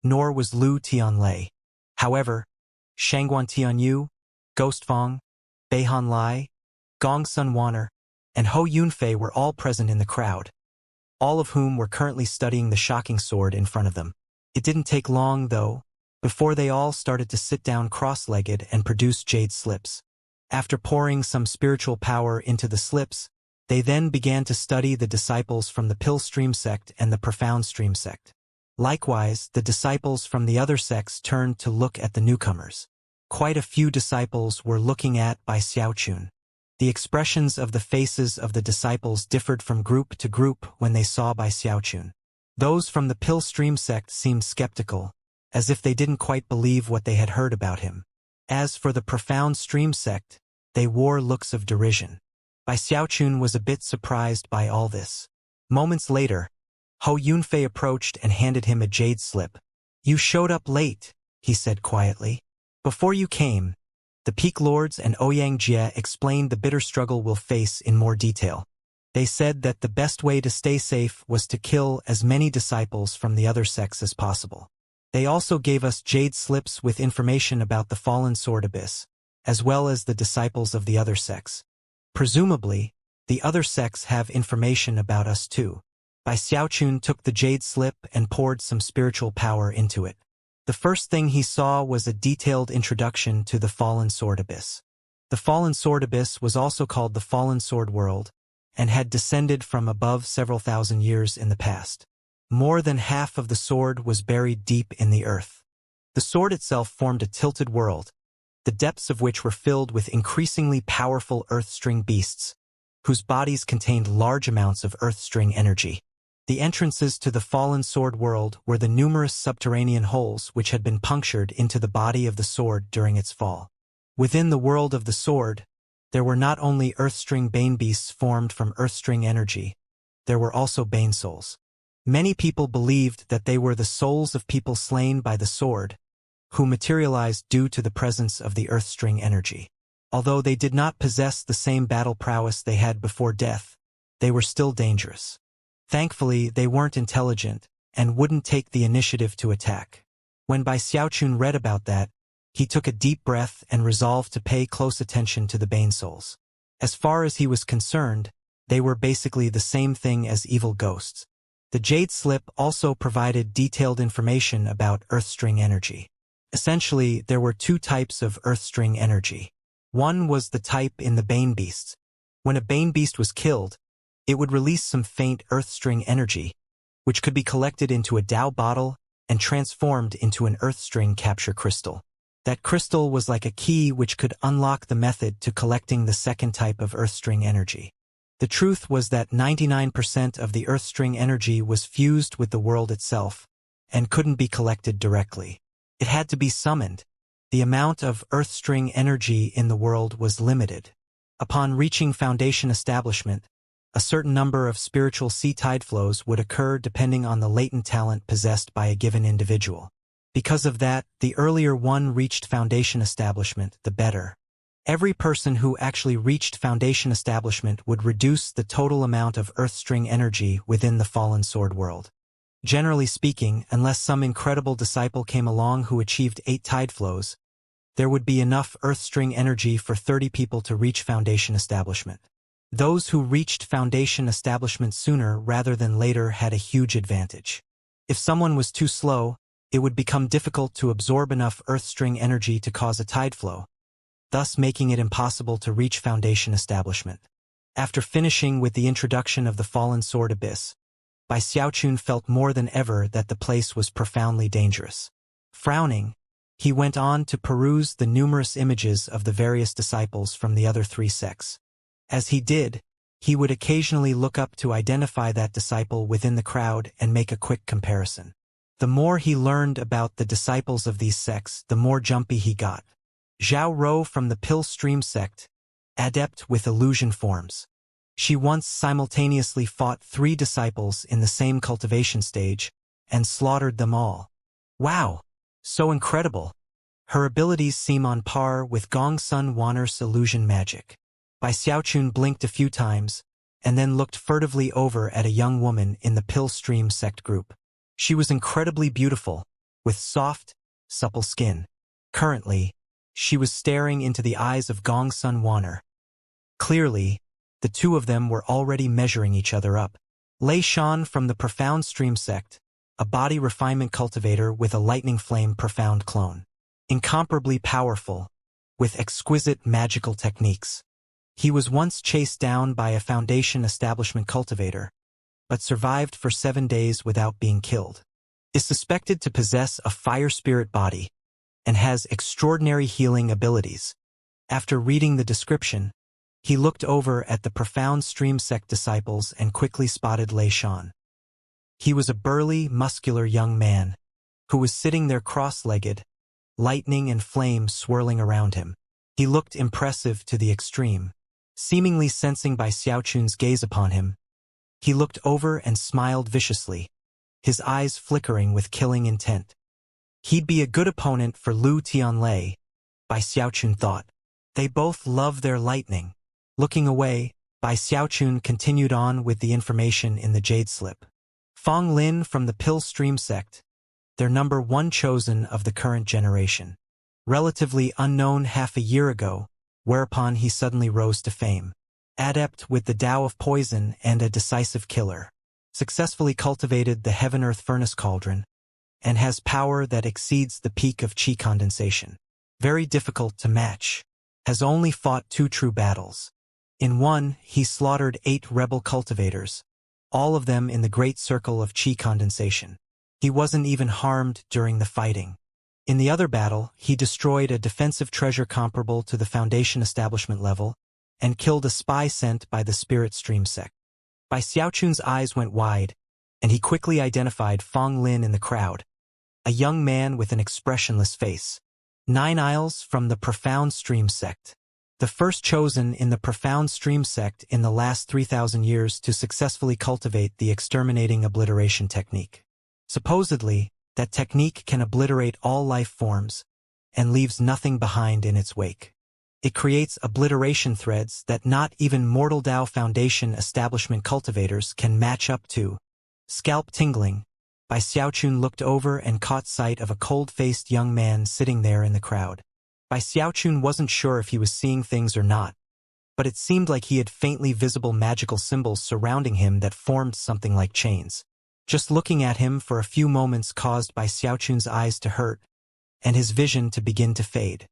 nor was Lu Tianlei. However, Shangguan Tianyu, Ghost Fong, Beihan Lai, Gong Sun Waner, and Ho Yunfei were all present in the crowd, all of whom were currently studying the shocking sword in front of them. It didn't take long, though, before they all started to sit down cross-legged and produce jade slips. After pouring some spiritual power into the slips, they then began to study the disciples from the Pillstream sect and the Profound Stream sect. Likewise, the disciples from the other sects turned to look at the newcomers. Quite a few disciples were looking at Bai Xiaochun. The expressions of the faces of the disciples differed from group to group when they saw Bai Xiaochun. Those from the Pillstream sect seemed skeptical, as if they didn't quite believe what they had heard about him. As for the Profound Stream sect, they wore looks of derision. Bai Xiaochun was a bit surprised by all this. Moments later, Ho Yunfei approached and handed him a jade slip. "You showed up late," he said quietly. "Before you came, the Peak Lords and Xianxia explained the bitter struggle we'll face in more detail. They said that the best way to stay safe was to kill as many disciples from the other sects as possible. They also gave us jade slips with information about the fallen sword abyss, as well as the disciples of the other sects. Presumably, the other sects have information about us too." Bai Xiaochun took the jade slip and poured some spiritual power into it. The first thing he saw was a detailed introduction to the fallen sword abyss. The fallen sword abyss was also called the fallen sword world, and had descended from above several thousand years in the past. More than half of the sword was buried deep in the earth. The sword itself formed a tilted world, the depths of which were filled with increasingly powerful earth-string beasts, whose bodies contained large amounts of earth-string energy. The entrances to the fallen sword world were the numerous subterranean holes which had been punctured into the body of the sword during its fall. Within the world of the sword, there were not only earth-string bane beasts formed from earth-string energy, there were also bane souls. Many people believed that they were the souls of people slain by the sword, who materialized due to the presence of the earth-string energy. Although they did not possess the same battle prowess they had before death, they were still dangerous. Thankfully, they weren't intelligent and wouldn't take the initiative to attack. When Bai Xiaochun read about that, he took a deep breath and resolved to pay close attention to the Bane Souls. As far as he was concerned, they were basically the same thing as evil ghosts. The Jade Slip also provided detailed information about Earthstring energy. Essentially, there were two types of Earthstring energy. One was the type in the Bane Beasts. When a Bane Beast was killed, it would release some faint Earthstring energy, which could be collected into a Dao bottle and transformed into an Earthstring capture crystal. That crystal was like a key which could unlock the method to collecting the second type of Earthstring energy. The truth was that 99% of the Earthstring energy was fused with the world itself and couldn't be collected directly. It had to be summoned. The amount of Earthstring energy in the world was limited. Upon reaching Foundation establishment, a certain number of spiritual sea tide flows would occur depending on the latent talent possessed by a given individual. Because of that, the earlier one reached Foundation establishment, the better. Every person who actually reached Foundation establishment would reduce the total amount of Earthstring energy within the fallen sword world. Generally speaking, unless some incredible disciple came along who achieved 8 tide flows, there would be enough Earthstring energy for 30 people to reach Foundation establishment. Those who reached Foundation establishment sooner rather than later had a huge advantage. If someone was too slow, it would become difficult to absorb enough Earthstring energy to cause a tide flow, thus making it impossible to reach Foundation establishment. After finishing with the introduction of the Fallen Sword Abyss, Bai Xiaochun felt more than ever that the place was profoundly dangerous. Frowning, he went on to peruse the numerous images of the various disciples from the other 3 sects. As he did, he would occasionally look up to identify that disciple within the crowd and make a quick comparison. The more he learned about the disciples of these sects, the more jumpy he got. Zhao Rou from the Pill Stream sect, adept with illusion forms. She once simultaneously fought 3 disciples in the same cultivation stage and slaughtered them all. Wow! So incredible! Her abilities seem on par with Gong Sun Wanner's illusion magic. Bai Xiaochun blinked a few times and then looked furtively over at a young woman in the Pill Stream sect group. She was incredibly beautiful, with soft, supple skin. Currently, she was staring into the eyes of Gong Sun Wanner. Clearly, the two of them were already measuring each other up. Lei Shan from the Profound Stream sect, a body refinement cultivator with a lightning flame profound clone. Incomparably powerful, with exquisite magical techniques. He was once chased down by a Foundation establishment cultivator, but survived for 7 days without being killed. Is suspected to possess a fire spirit body and has extraordinary healing abilities. After reading the description, he looked over at the Profound Stream sect disciples and quickly spotted Lei Shan. He was a burly, muscular young man who was sitting there cross-legged, lightning and flame swirling around him. He looked impressive to the extreme. Seemingly sensing Bai Xiaochun's gaze upon him, he looked over and smiled viciously, his eyes flickering with killing intent. He'd be a good opponent for Lu Tianlei, Bai Xiaochun thought. They both love their lightning. Looking away, Bai Xiaochun continued on with the information in the Jade Slip. Fong Lin from the Pill Stream sect, their number 1 chosen of the current generation. Relatively unknown half a year ago, whereupon he suddenly rose to fame. Adept with the Tao of Poison and a decisive killer. Successfully cultivated the Heaven-Earth Furnace Cauldron, and has power that exceeds the peak of Qi condensation. Very difficult to match. Has only fought 2 true battles. In one, he slaughtered 8 rebel cultivators, all of them in the great circle of Qi condensation. He wasn't even harmed during the fighting. In the other battle, he destroyed a defensive treasure comparable to the Foundation establishment level and killed a spy sent by the Spirit Stream sect. Bai Xiaochun's eyes went wide, and he quickly identified Fong Lin in the crowd, a young man with an expressionless face. 9 Isles from the Profound Stream sect. The first chosen in the Profound Stream sect in the last 3,000 years to successfully cultivate the exterminating obliteration technique. Supposedly, that technique can obliterate all life forms and leaves nothing behind in its wake. It creates obliteration threads that not even Mortal Dao Foundation establishment cultivators can match up to. Scalp tingling, Bai Xiaochun looked over and caught sight of a cold-faced young man sitting there in the crowd. Bai Xiaochun wasn't sure if he was seeing things or not, but it seemed like he had faintly visible magical symbols surrounding him that formed something like chains. Just looking at him for a few moments caused Bai Xiaochun's eyes to hurt and his vision to begin to fade.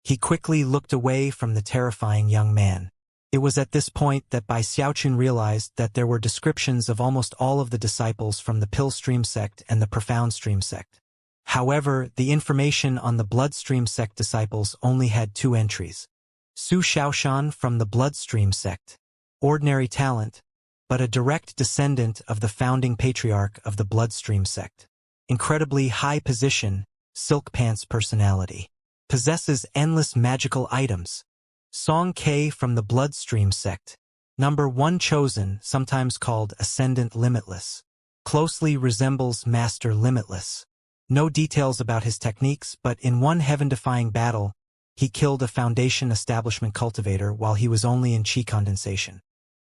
He quickly looked away from the terrifying young man. It was at this point that Bai Xiaochun realized that there were descriptions of almost all of the disciples from the Pill Stream sect and the Profound Stream sect. However, the information on the Bloodstream sect disciples only had 2 entries. Su Xiaoshan from the Bloodstream sect. Ordinary talent, but a direct descendant of the founding patriarch of the Bloodstream sect. Incredibly high position, silk pants personality. Possesses endless magical items. Song K from the Bloodstream sect. Number 1 chosen, sometimes called Ascendant Limitless. Closely resembles Master Limitless. No details about his techniques, but in one heaven-defying battle, he killed a Foundation establishment cultivator while he was only in Qi condensation.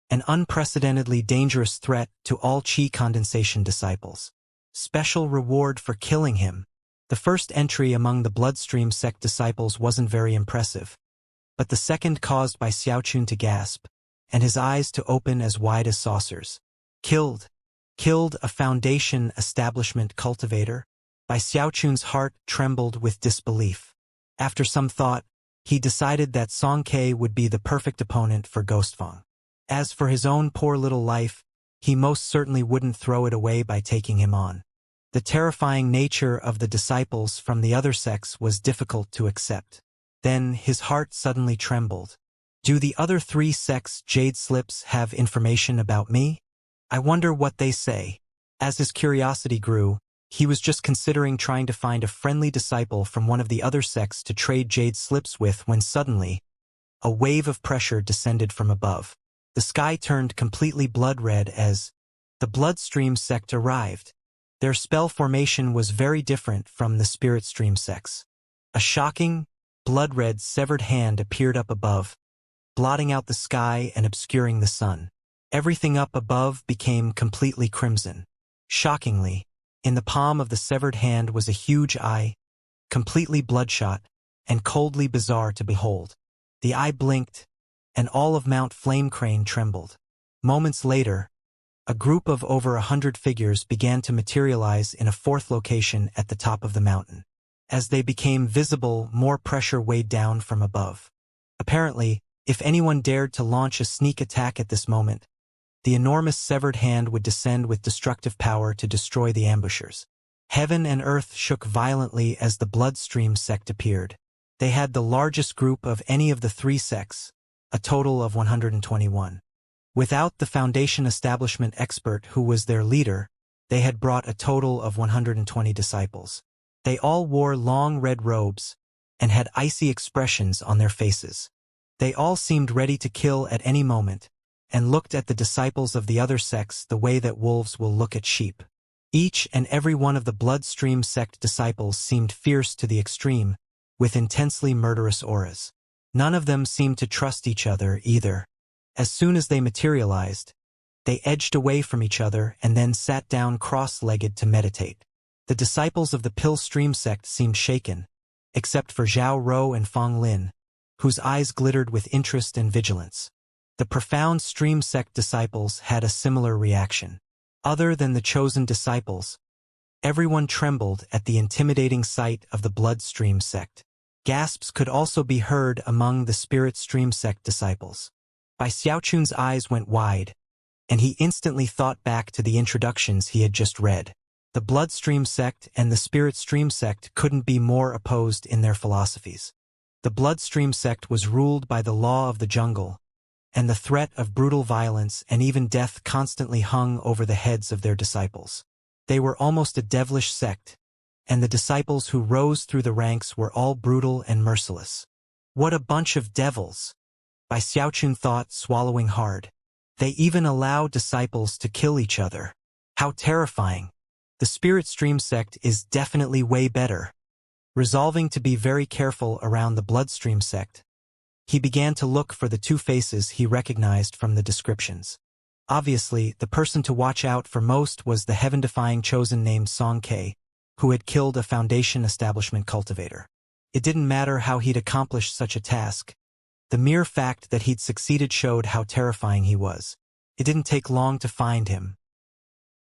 An unprecedentedly dangerous threat to all Qi condensation disciples. Special reward for killing him. The first entry among the Bloodstream sect disciples wasn't very impressive, but the second caused Bai Xiaochun to gasp, and his eyes to open as wide as saucers. Killed a Foundation establishment cultivator? Bai Xiaochun's heart trembled with disbelief. After some thought, he decided that Song Ke would be the perfect opponent for Ghostfang. As for his own poor little life, he most certainly wouldn't throw it away by taking him on. The terrifying nature of the disciples from the other sects was difficult to accept. Then his heart suddenly trembled. Do the other 3 sects' jade slips have information about me? I wonder what they say. As his curiosity grew, he was just considering trying to find a friendly disciple from one of the other sects to trade jade slips with when suddenly, a wave of pressure descended from above. The sky turned completely blood red as the Bloodstream sect arrived. Their spell formation was very different from the Spirit Stream sects. A shocking, blood-red severed hand appeared up above, blotting out the sky and obscuring the sun. Everything up above became completely crimson. Shockingly, in the palm of the severed hand was a huge eye, completely bloodshot, and coldly bizarre to behold. The eye blinked, and all of Mount Flame Crane trembled. Moments later, a group of over 100 figures began to materialize in a 4th location at the top of the mountain. As they became visible, more pressure weighed down from above. Apparently, if anyone dared to launch a sneak attack at this moment, the enormous severed hand would descend with destructive power to destroy the ambushers. Heaven and earth shook violently as the Bloodstream sect appeared. They had the largest group of any of the 3 sects, a total of 121. Without the Foundation establishment expert who was their leader, they had brought a total of 120 disciples. They all wore long red robes and had icy expressions on their faces. They all seemed ready to kill at any moment and looked at the disciples of the other sects the way that wolves will look at sheep. Each and every one of the Bloodstream sect disciples seemed fierce to the extreme, with intensely murderous auras. None of them seemed to trust each other either. As soon as they materialized, they edged away from each other and then sat down cross-legged to meditate. The disciples of the Pill Stream sect seemed shaken, except for Zhao Ro and Fong Lin, whose eyes glittered with interest and vigilance. The Profound Stream sect disciples had a similar reaction. Other than the chosen disciples, everyone trembled at the intimidating sight of the Bloodstream sect. Gasps could also be heard among the Spirit Stream sect disciples. Bai Xiaochun's eyes went wide, and he instantly thought back to the introductions he had just read. The bloodstream sect and the spirit stream sect couldn't be more opposed in their philosophies. The bloodstream sect was ruled by the law of the jungle, and the threat of brutal violence and even death constantly hung over the heads of their disciples. They were almost a devilish sect, and the disciples who rose through the ranks were all brutal and merciless. What a bunch of devils! Bai Xiaochun thought, swallowing hard. They even allow disciples to kill each other. How terrifying! The spirit stream sect is definitely way better. Resolving to be very careful around the bloodstream sect, he began to look for the two faces he recognized from the descriptions. Obviously, the person to watch out for most was the heaven-defying chosen named Song Ke, who had killed a Foundation establishment cultivator. It didn't matter how he'd accomplished such a task. The mere fact that he'd succeeded showed how terrifying he was. It didn't take long to find him.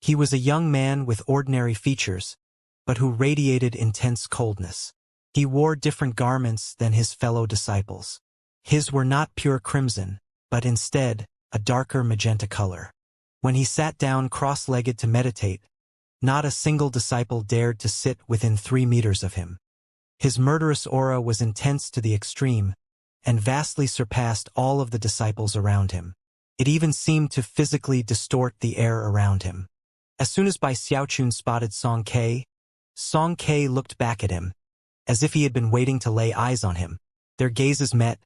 He was a young man with ordinary features, but who radiated intense coldness. He wore different garments than his fellow disciples. His were not pure crimson, but instead, a darker magenta color. When he sat down cross-legged to meditate, not a single disciple dared to sit within 3 meters of him. His murderous aura was intense to the extreme, and vastly surpassed all of the disciples around him. It even seemed to physically distort the air around him. As soon as Bai Xiaochun spotted Song Ke looked back at him, as if he had been waiting to lay eyes on him. Their gazes met,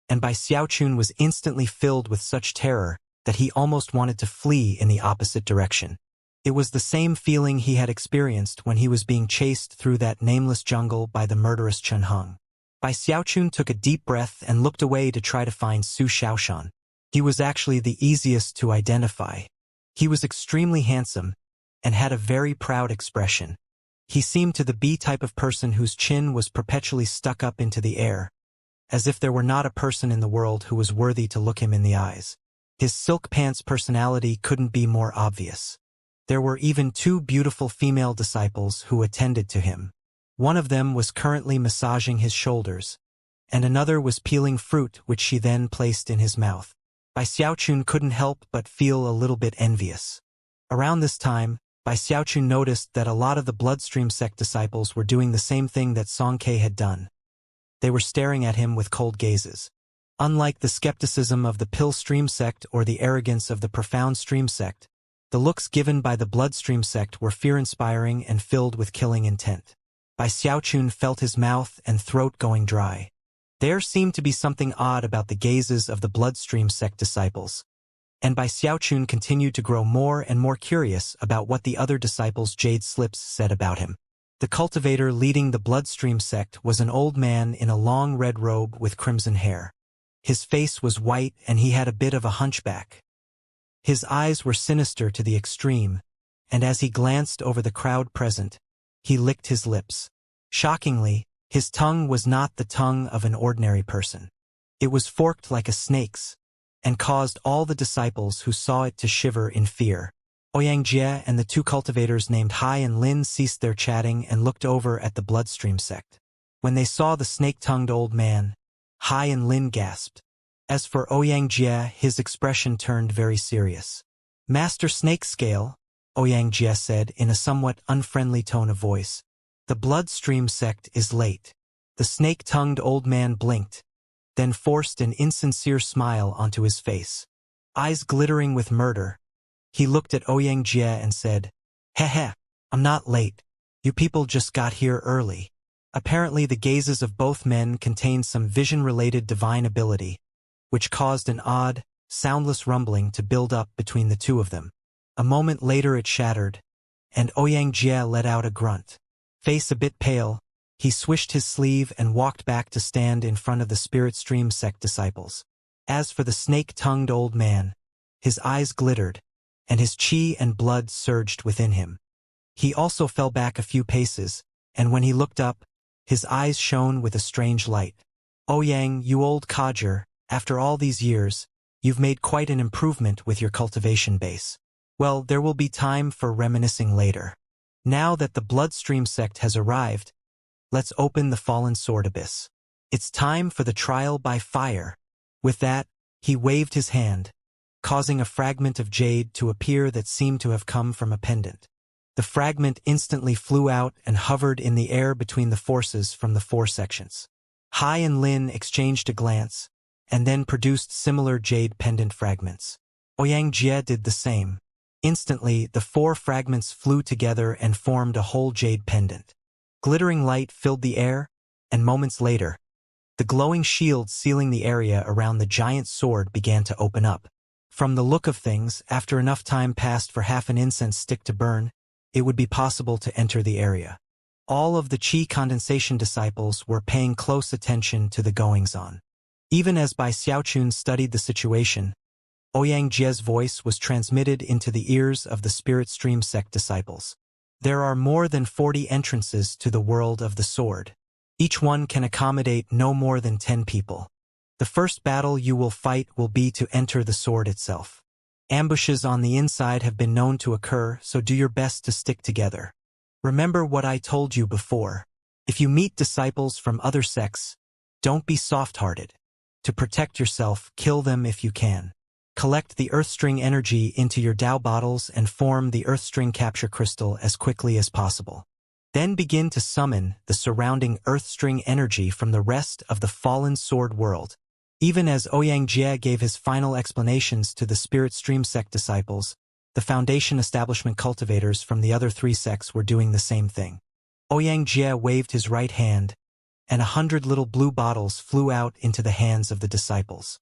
and Bai Xiaochun was instantly filled with such terror that he almost wanted to flee in the opposite direction. It was the same feeling he had experienced when he was being chased through that nameless jungle by the murderous Chen Heng. Bai Xiaochun took a deep breath and looked away to try to find Su Xiaoshan. He was actually the easiest to identify. He was extremely handsome and had a very proud expression. He seemed to the B type of person whose chin was perpetually stuck up into the air, as if there were not a person in the world who was worthy to look him in the eyes. His silk pants personality couldn't be more obvious. There were even 2 beautiful female disciples who attended to him. One of them was currently massaging his shoulders, and another was peeling fruit which she then placed in his mouth. Bai Xiaochun couldn't help but feel a little bit envious. Around this time, Bai Xiaochun noticed that a lot of the bloodstream sect disciples were doing the same thing that Song Ke had done. They were staring at him with cold gazes. Unlike the skepticism of the pill stream sect or the arrogance of the profound stream sect, the looks given by the bloodstream sect were fear-inspiring and filled with killing intent. Bai Xiaochun felt his mouth and throat going dry. There seemed to be something odd about the gazes of the bloodstream sect disciples, and Bai Xiaochun continued to grow more and more curious about what the other disciples' jade slips said about him. The cultivator leading the bloodstream sect was an old man in a long red robe with crimson hair. His face was white and he had a bit of a hunchback. His eyes were sinister to the extreme, and as he glanced over the crowd present, he licked his lips. Shockingly, his tongue was not the tongue of an ordinary person. It was forked like a snake's, and caused all the disciples who saw it to shiver in fear. Xianxia and the 2 cultivators named Hai and Lin ceased their chatting and looked over at the bloodstream sect. When they saw the snake-tongued old man, Hai and Lin gasped. As for Xianxia, his expression turned very serious. "Master Snake Scale," Xianxia said in a somewhat unfriendly tone of voice, "the bloodstream sect is late." The snake-tongued old man blinked, then forced an insincere smile onto his face. Eyes glittering with murder, he looked at Xianxia and said, "Heh, I'm not late. You people just got here early." Apparently the gazes of both men contained some vision-related divine ability, which caused an odd, soundless rumbling to build up between the 2 of them. A moment later it shattered, and Xianxia let out a grunt. Face a bit pale, he swished his sleeve and walked back to stand in front of the spirit stream sect disciples. As for the snake-tongued old man, his eyes glittered, and his chi and blood surged within him. He also fell back a few paces, and when he looked up, his eyes shone with a strange light. "Ouyang, you old codger, after all these years, you've made quite an improvement with your cultivation base. Well, there will be time for reminiscing later. Now that the bloodstream sect has arrived, let's open the fallen sword abyss. It's time for the trial by fire." With that, he waved his hand, causing a fragment of jade to appear that seemed to have come from a pendant. The fragment instantly flew out and hovered in the air between the forces from the four sections. Hai and Lin exchanged a glance, and then produced similar jade pendant fragments. Ouyang Jie did the same. Instantly, the four fragments flew together and formed a whole jade pendant. Glittering light filled the air, and moments later, the glowing shield sealing the area around the giant sword began to open up. From the look of things, after enough time passed for half an incense stick to burn, it would be possible to enter the area. All of the Qi condensation disciples were paying close attention to the goings-on. Even as Bai Xiaochun studied the situation, Ouyang Jie's voice was transmitted into the ears of the Spirit Stream sect disciples. There are more than 40 entrances to the world of the sword. Each one can accommodate no more than 10 people. The first battle you will fight will be to enter the sword itself. Ambushes on the inside have been known to occur, so do your best to stick together. Remember what I told you before. If you meet disciples from other sects, don't be soft-hearted. To protect yourself, kill them if you can. Collect the Earthstring energy into your Dao bottles and form the Earthstring capture crystal as quickly as possible. Then begin to summon the surrounding Earthstring energy from the rest of the fallen sword world. Even as Ouyang Jie gave his final explanations to the Spirit Stream sect disciples, the Foundation establishment cultivators from the other three sects were doing the same thing. Ouyang Jie waved his right hand, and 100 little blue bottles flew out into the hands of the disciples.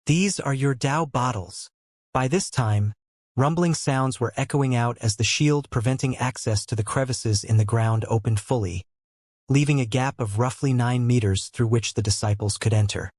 These are your Dao bottles. By this time, rumbling sounds were echoing out as the shield preventing access to the crevices in the ground opened fully, leaving a gap of roughly 9 meters through which the disciples could enter.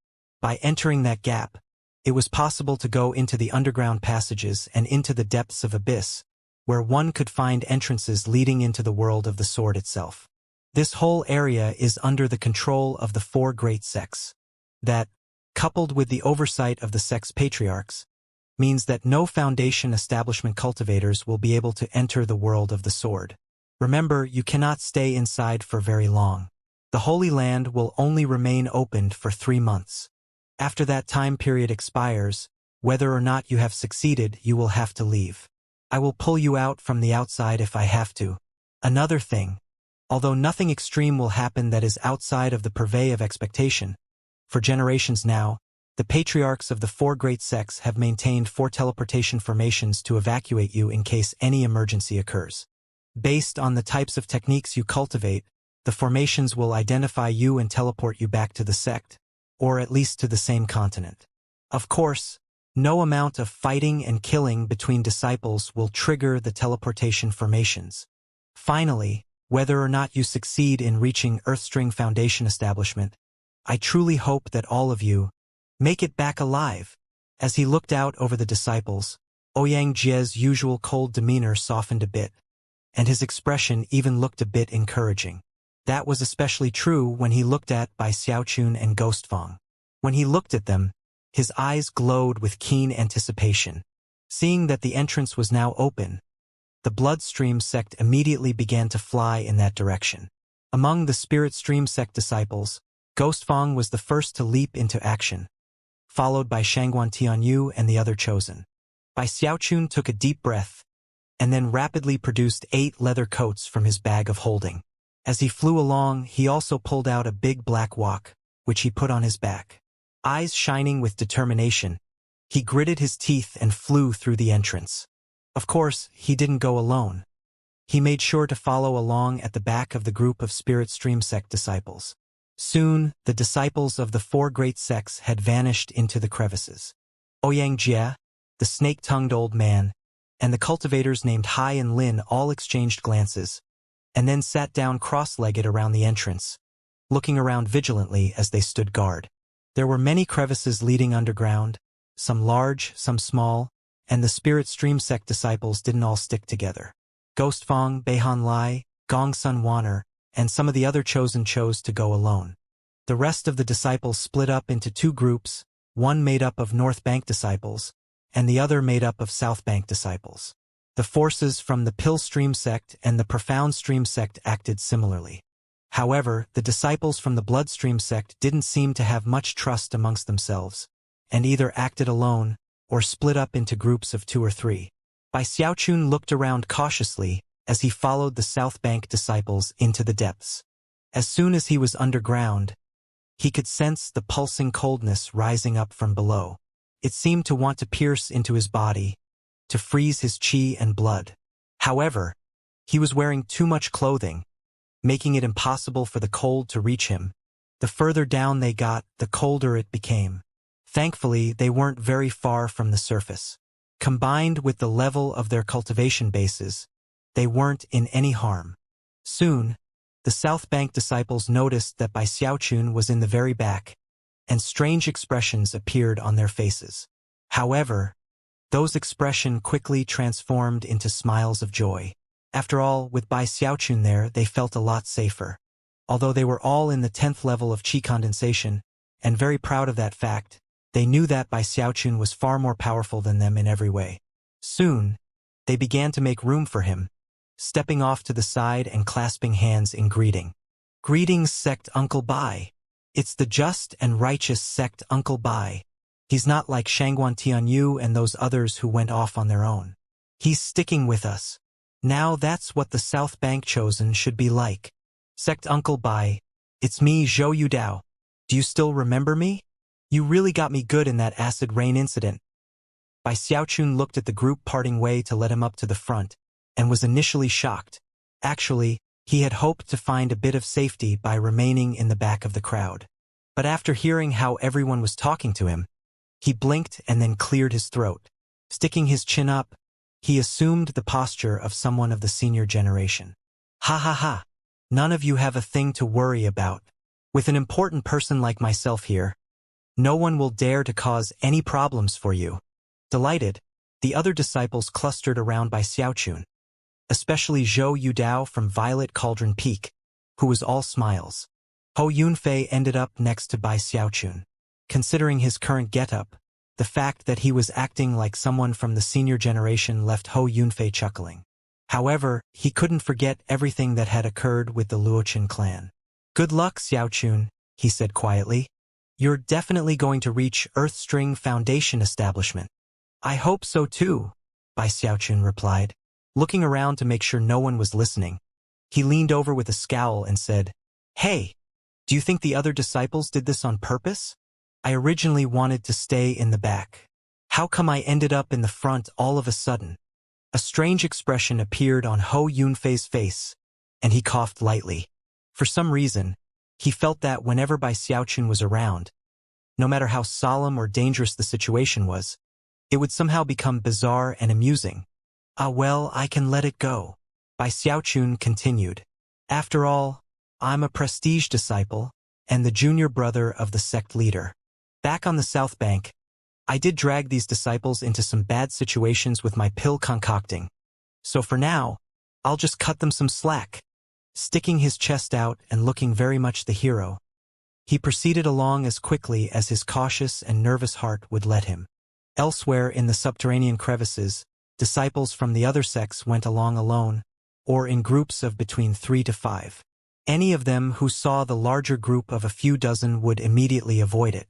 By entering that gap, it was possible to go into the underground passages and into the depths of abyss, where one could find entrances leading into the world of the sword itself. This whole area is under the control of the four great sects. That, coupled with the oversight of the sect's patriarchs, means that no Foundation establishment cultivators will be able to enter the world of the sword. Remember, you cannot stay inside for very long. The Holy Land will only remain opened for 3 months. After that time period expires, whether or not you have succeeded, you will have to leave. I will pull you out from the outside if I have to. Another thing, although nothing extreme will happen that is outside of the purvey of expectation, for generations now, the patriarchs of the four great sects have maintained 4 teleportation formations to evacuate you in case any emergency occurs. Based on the types of techniques you cultivate, the formations will identify you and teleport you back to the sect, or at least to the same continent. Of course, no amount of fighting and killing between disciples will trigger the teleportation formations. Finally, whether or not you succeed in reaching Earthstring Foundation establishment, I truly hope that all of you make it back alive. As he looked out over the disciples, Ouyang Jie's usual cold demeanor softened a bit, and his expression even looked a bit encouraging. That was especially true when he looked at Bai Xiaochun and Ghostfang. When he looked at them, his eyes glowed with keen anticipation. Seeing that the entrance was now open, the Bloodstream sect immediately began to fly in that direction. Among the Spirit Stream sect disciples, Ghostfang was the first to leap into action, followed by Shangguan Tianyu and the other chosen. Bai Xiaochun took a deep breath, and then rapidly produced 8 leather coats from his bag of holding. As he flew along, he also pulled out a big black wok, which he put on his back. Eyes shining with determination, he gritted his teeth and flew through the entrance. Of course, he didn't go alone. He made sure to follow along at the back of the group of Spirit Stream sect disciples. Soon, the disciples of the four great sects had vanished into the crevices. Ouyang Jie, the snake-tongued old man, and the cultivators named Hai and Lin all exchanged glances, and then sat down cross-legged around the entrance, looking around vigilantly as they stood guard. There were many crevices leading underground, some large, some small, and the Spirit Stream sect disciples didn't all stick together. Ghostfang, Beihan Lai, Gongsun Wanner, and some of the other chosen chose to go alone. The rest of the disciples split up into 2 groups, one made up of North Bank disciples, and the other made up of South Bank disciples. The forces from the Pill Stream sect and the Profound Stream sect acted similarly. However, the disciples from the Bloodstream sect didn't seem to have much trust amongst themselves, and either acted alone or split up into groups of 2 or 3. Bai Xiaochun looked around cautiously, as he followed the South Bank disciples into the depths. As soon as he was underground, he could sense the pulsing coldness rising up from below. It seemed to want to pierce into his body, to freeze his chi and blood. However, he was wearing too much clothing, making it impossible for the cold to reach him. The further down they got, the colder it became. Thankfully, they weren't very far from the surface. Combined with the level of their cultivation bases, they weren't in any harm. Soon, the South Bank disciples noticed that Bai Xiaochun was in the very back, and strange expressions appeared on their faces. However, those expressions quickly transformed into smiles of joy. After all, with Bai Xiaochun there, they felt a lot safer. Although they were all in the 10th level of qi condensation, and very proud of that fact, they knew that Bai Xiaochun was far more powerful than them in every way. Soon, they began to make room for him, stepping off to the side and clasping hands in greeting. "Greetings, sect Uncle Bai. It's the just and righteous sect Uncle Bai. He's not like Shangguan Tianyu and those others who went off on their own. He's sticking with us. Now that's what the South Bank chosen should be like. Sect Uncle Bai, it's me, Zhou Yudao. Do you still remember me? You really got me good in that acid rain incident." Bai Xiaochun looked at the group parting way to let him up to the front, and was initially shocked. Actually, he had hoped to find a bit of safety by remaining in the back of the crowd. But after hearing how everyone was talking to him, he blinked and then cleared his throat. Sticking his chin up, he assumed the posture of someone of the senior generation. "Ha ha ha. None of you have a thing to worry about. With an important person like myself here, no one will dare to cause any problems for you." Delighted, the other disciples clustered around Bai Xiaochun, especially Zhou Yudao from Violet Cauldron Peak, who was all smiles. Hou Yunfei ended up next to Bai Xiaochun. Considering his current getup, the fact that he was acting like someone from the senior generation left Hou Yunfei chuckling. However, he couldn't forget everything that had occurred with the Luochen clan. "Good luck, Xiaochun," he said quietly. "You're definitely going to reach Earthstring Foundation establishment." "I hope so too," Bai Xiaochun replied. Looking around to make sure no one was listening, he leaned over with a scowl and said, "Hey, do you think the other disciples did this on purpose? I originally wanted to stay in the back. How come I ended up in the front all of a sudden?" A strange expression appeared on Hou Yunfei's face, and he coughed lightly. For some reason, he felt that whenever Bai Xiaochun was around, no matter how solemn or dangerous the situation was, it would somehow become bizarre and amusing. "Ah well, I can let it go," Bai Xiaochun continued. "After all, I'm a prestige disciple, and the junior brother of the sect leader. Back on the South Bank, I did drag these disciples into some bad situations with my pill concocting. So for now, I'll just cut them some slack." Sticking his chest out and looking very much the hero, he proceeded along as quickly as his cautious and nervous heart would let him. Elsewhere in the subterranean crevices, disciples from the other sects went along alone, or in groups of between 3 to 5. Any of them who saw the larger group of a few dozen would immediately avoid it.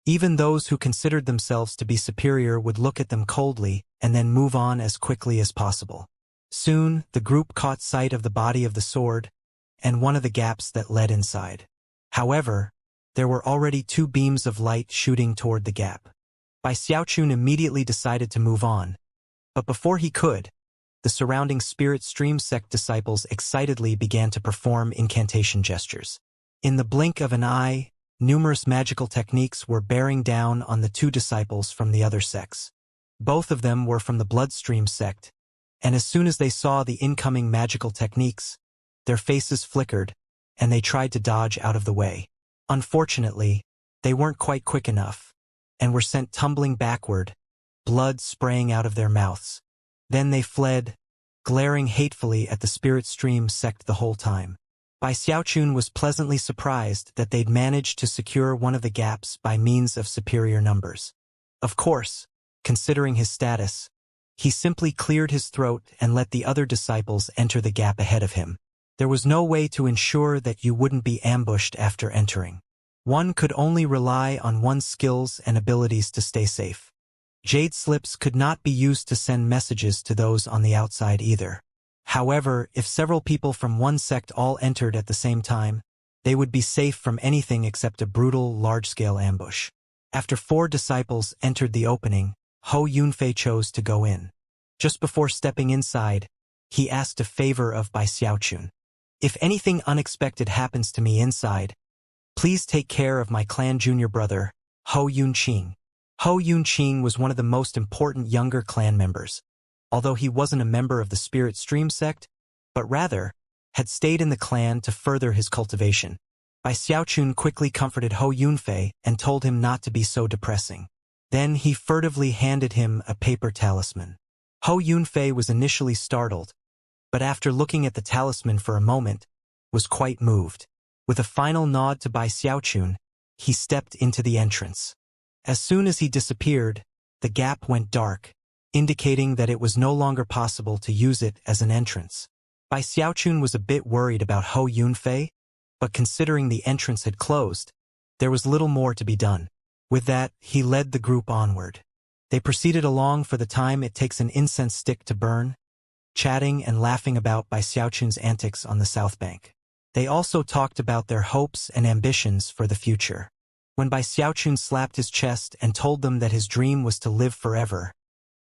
Even those who considered themselves to be superior would look at them coldly and then move on as quickly as possible. Soon, the group caught sight of the body of the sword and one of the gaps that led inside. However, there were already 2 beams of light shooting toward the gap. Bai Xiaochun immediately decided to move on, but before he could, the surrounding Spirit Stream sect disciples excitedly began to perform incantation gestures. In the blink of an eye, numerous magical techniques were bearing down on the 2 disciples from the other sects. Both of them were from the Bloodstream sect, and as soon as they saw the incoming magical techniques, their faces flickered, and they tried to dodge out of the way. Unfortunately, they weren't quite quick enough, and were sent tumbling backward, blood spraying out of their mouths. Then they fled, glaring hatefully at the Spirit Stream sect the whole time. Bai Xiaochun was pleasantly surprised that they'd managed to secure one of the gaps by means of superior numbers. Of course, considering his status, he simply cleared his throat and let the other disciples enter the gap ahead of him. There was no way to ensure that you wouldn't be ambushed after entering. One could only rely on one's skills and abilities to stay safe. Jade slips could not be used to send messages to those on the outside either. However, if several people from one sect all entered at the same time, they would be safe from anything except a brutal, large-scale ambush. After 4 disciples entered the opening, Hou Yunfei chose to go in. Just before stepping inside, he asked a favor of Bai Xiaochun. If anything unexpected happens to me inside, please take care of my clan junior brother, Hou Yunqing. Hou Yunqing was one of the most important younger clan members, although he wasn't a member of the Spirit Stream sect, but rather had stayed in the clan to further his cultivation. Bai Xiaochun quickly comforted Hou Yunfei and told him not to be so depressing. Then he furtively handed him a paper talisman. Hou Yunfei was initially startled, but after looking at the talisman for a moment, was quite moved. With a final nod to Bai Xiaochun, he stepped into the entrance. As soon as he disappeared, the gap went dark, indicating that it was no longer possible to use it as an entrance. Bai Xiaochun was a bit worried about Hou Yunfei, but considering the entrance had closed, there was little more to be done. With that, he led the group onward. They proceeded along for the time it takes an incense stick to burn, chatting and laughing about Bai Xiaochun's antics on the south bank. They also talked about their hopes and ambitions for the future. When Bai Xiaochun slapped his chest and told them that his dream was to live forever,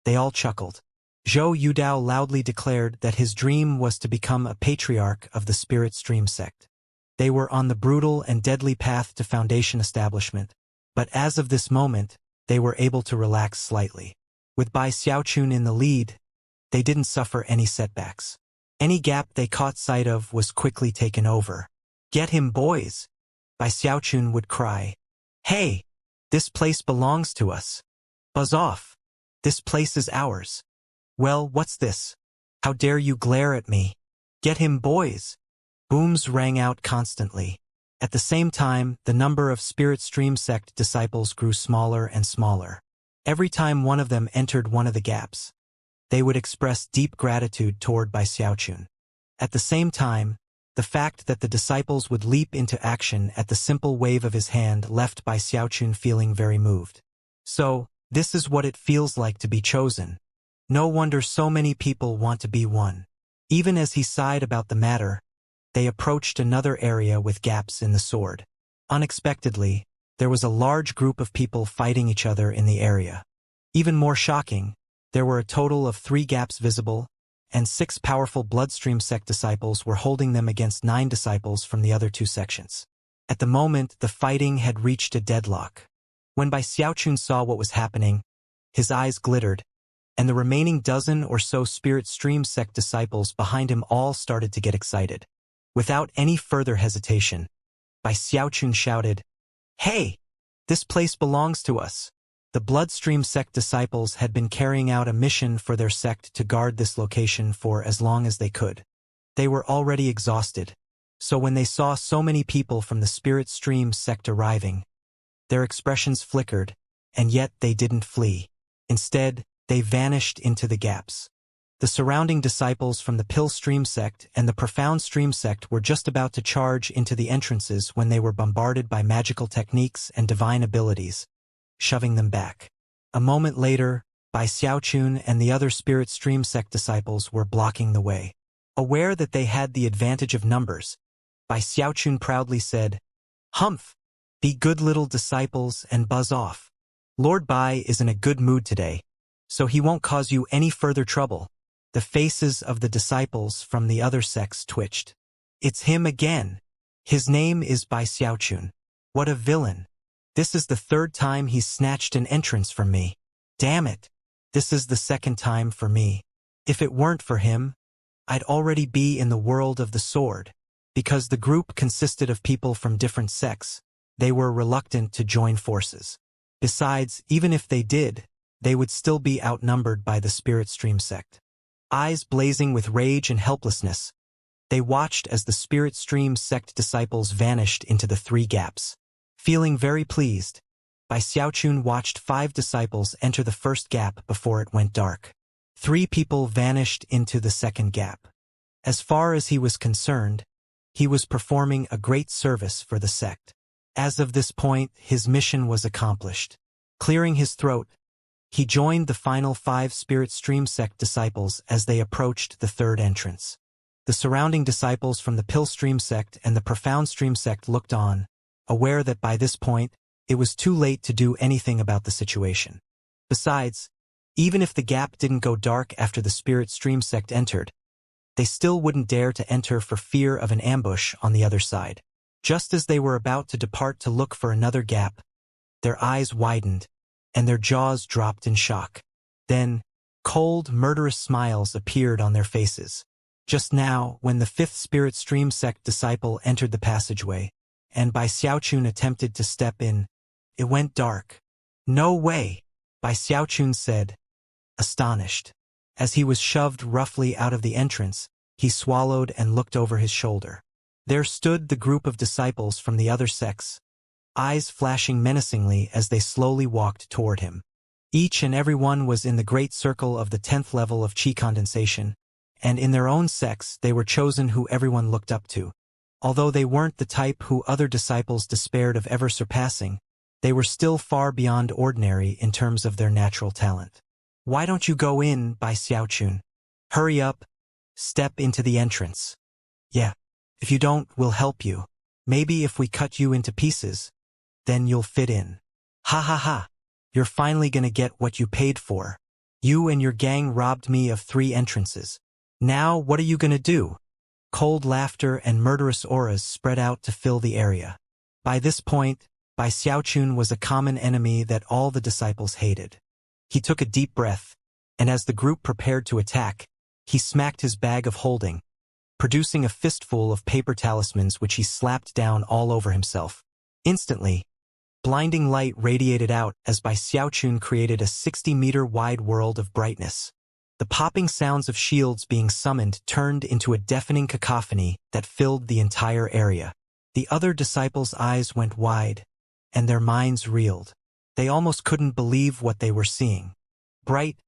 they all chuckled. Zhou Yudao loudly declared that his dream was to become a patriarch of the Spirit Stream sect. They were on the brutal and deadly path to foundation establishment, but as of this moment, they were able to relax slightly. With Bai Xiaochun in the lead, they didn't suffer any setbacks. Any gap they caught sight of was quickly taken over. "Get him, boys!" Bai Xiaochun would cry. "Hey! This place belongs to us. Buzz off! This place is ours." "Well, what's this? How dare you glare at me? Get him, boys!" Booms rang out constantly. At the same time, the number of Spirit Stream sect disciples grew smaller and smaller. Every time one of them entered one of the gaps, they would express deep gratitude toward Bai Xiaochun. At the same time, the fact that the disciples would leap into action at the simple wave of his hand left Bai Xiaochun feeling very moved. So, this is what it feels like to be chosen. No wonder so many people want to be one. Even as he sighed about the matter, they approached another area with gaps in the sword. Unexpectedly, there was a large group of people fighting each other in the area. Even more shocking, there were a total of 3 gaps visible, and 6 powerful Bloodstream sect disciples were holding them against 9 disciples from the other 2 sections. At the moment, the fighting had reached a deadlock. When Bai Xiaochun saw what was happening, his eyes glittered, and the remaining dozen or so Spirit Stream sect disciples behind him all started to get excited. Without any further hesitation, Bai Xiaochun shouted, "Hey! This place belongs to us." The Bloodstream sect disciples had been carrying out a mission for their sect to guard this location for as long as they could. They were already exhausted, so when they saw so many people from the Spirit Stream sect arriving, their expressions flickered, and yet they didn't flee. Instead, they vanished into the gaps. The surrounding disciples from the Pill Stream sect and the Profound Stream sect were just about to charge into the entrances when they were bombarded by magical techniques and divine abilities, shoving them back. A moment later, Bai Xiaochun and the other Spirit Stream sect disciples were blocking the way. Aware that they had the advantage of numbers, Bai Xiaochun proudly said, "Humph! Be good little disciples and buzz off. Lord Bai is in a good mood today, so he won't cause you any further trouble." The faces of the disciples from the other sects twitched. "It's him again. His name is Bai Xiaochun. What a villain. This is the 3rd time he's snatched an entrance from me. Damn it. This is the 2nd time for me. If it weren't for him, I'd already be in the world of the sword." Because the group consisted of people from different sects, they were reluctant to join forces. Besides, even if they did, they would still be outnumbered by the Spirit Stream sect. Eyes blazing with rage and helplessness, they watched as the Spirit Stream sect disciples vanished into the 3 gaps. Feeling very pleased, Bai Xiaochun watched 5 disciples enter the first gap before it went dark. 3 people vanished into the second gap. As far as he was concerned, he was performing a great service for the sect. As of this point, his mission was accomplished. Clearing his throat, He joined the final 5 Spirit Stream sect disciples as they approached the third entrance. The surrounding disciples from the Pill Stream sect and the Profound Stream sect looked on, aware that by this point, it was too late to do anything about the situation. Besides, even if the gap didn't go dark after the Spirit Stream sect entered, they still wouldn't dare to enter for fear of an ambush on the other side. Just as they were about to depart to look for another gap, their eyes widened, and their jaws dropped in shock. Then, cold, murderous smiles appeared on their faces. Just now, when the 5th Spirit Stream sect disciple entered the passageway, and Bai Xiaochun attempted to step in, it went dark. "No way," Bai Xiaochun said, astonished. As he was shoved roughly out of the entrance, he swallowed and looked over his shoulder. There stood the group of disciples from the other sects, eyes flashing menacingly as they slowly walked toward him. Each and every one was in the great circle of the 10th level of qi condensation, and in their own sects they were chosen who everyone looked up to. Although they weren't the type who other disciples despaired of ever surpassing, they were still far beyond ordinary in terms of their natural talent. "Why don't you go in, Bai Xiaochun? Hurry up, step into the entrance." "Yeah, if you don't, we'll help you. Maybe if we cut you into pieces, then you'll fit in." "Ha ha ha, you're finally gonna get what you paid for. You and your gang robbed me of 3 entrances. Now what are you gonna do?" Cold laughter and murderous auras spread out to fill the area. By this point, Bai Xiaochun was a common enemy that all the disciples hated. He took a deep breath, and as the group prepared to attack, he smacked his bag of holding, producing a fistful of paper talismans which he slapped down all over himself. Instantly, blinding light radiated out as Bai Xiaochun created a 60-meter wide world of brightness. The popping sounds of shields being summoned turned into a deafening cacophony that filled the entire area. The other disciples' eyes went wide, and their minds reeled. They almost couldn't believe what they were seeing. Bright,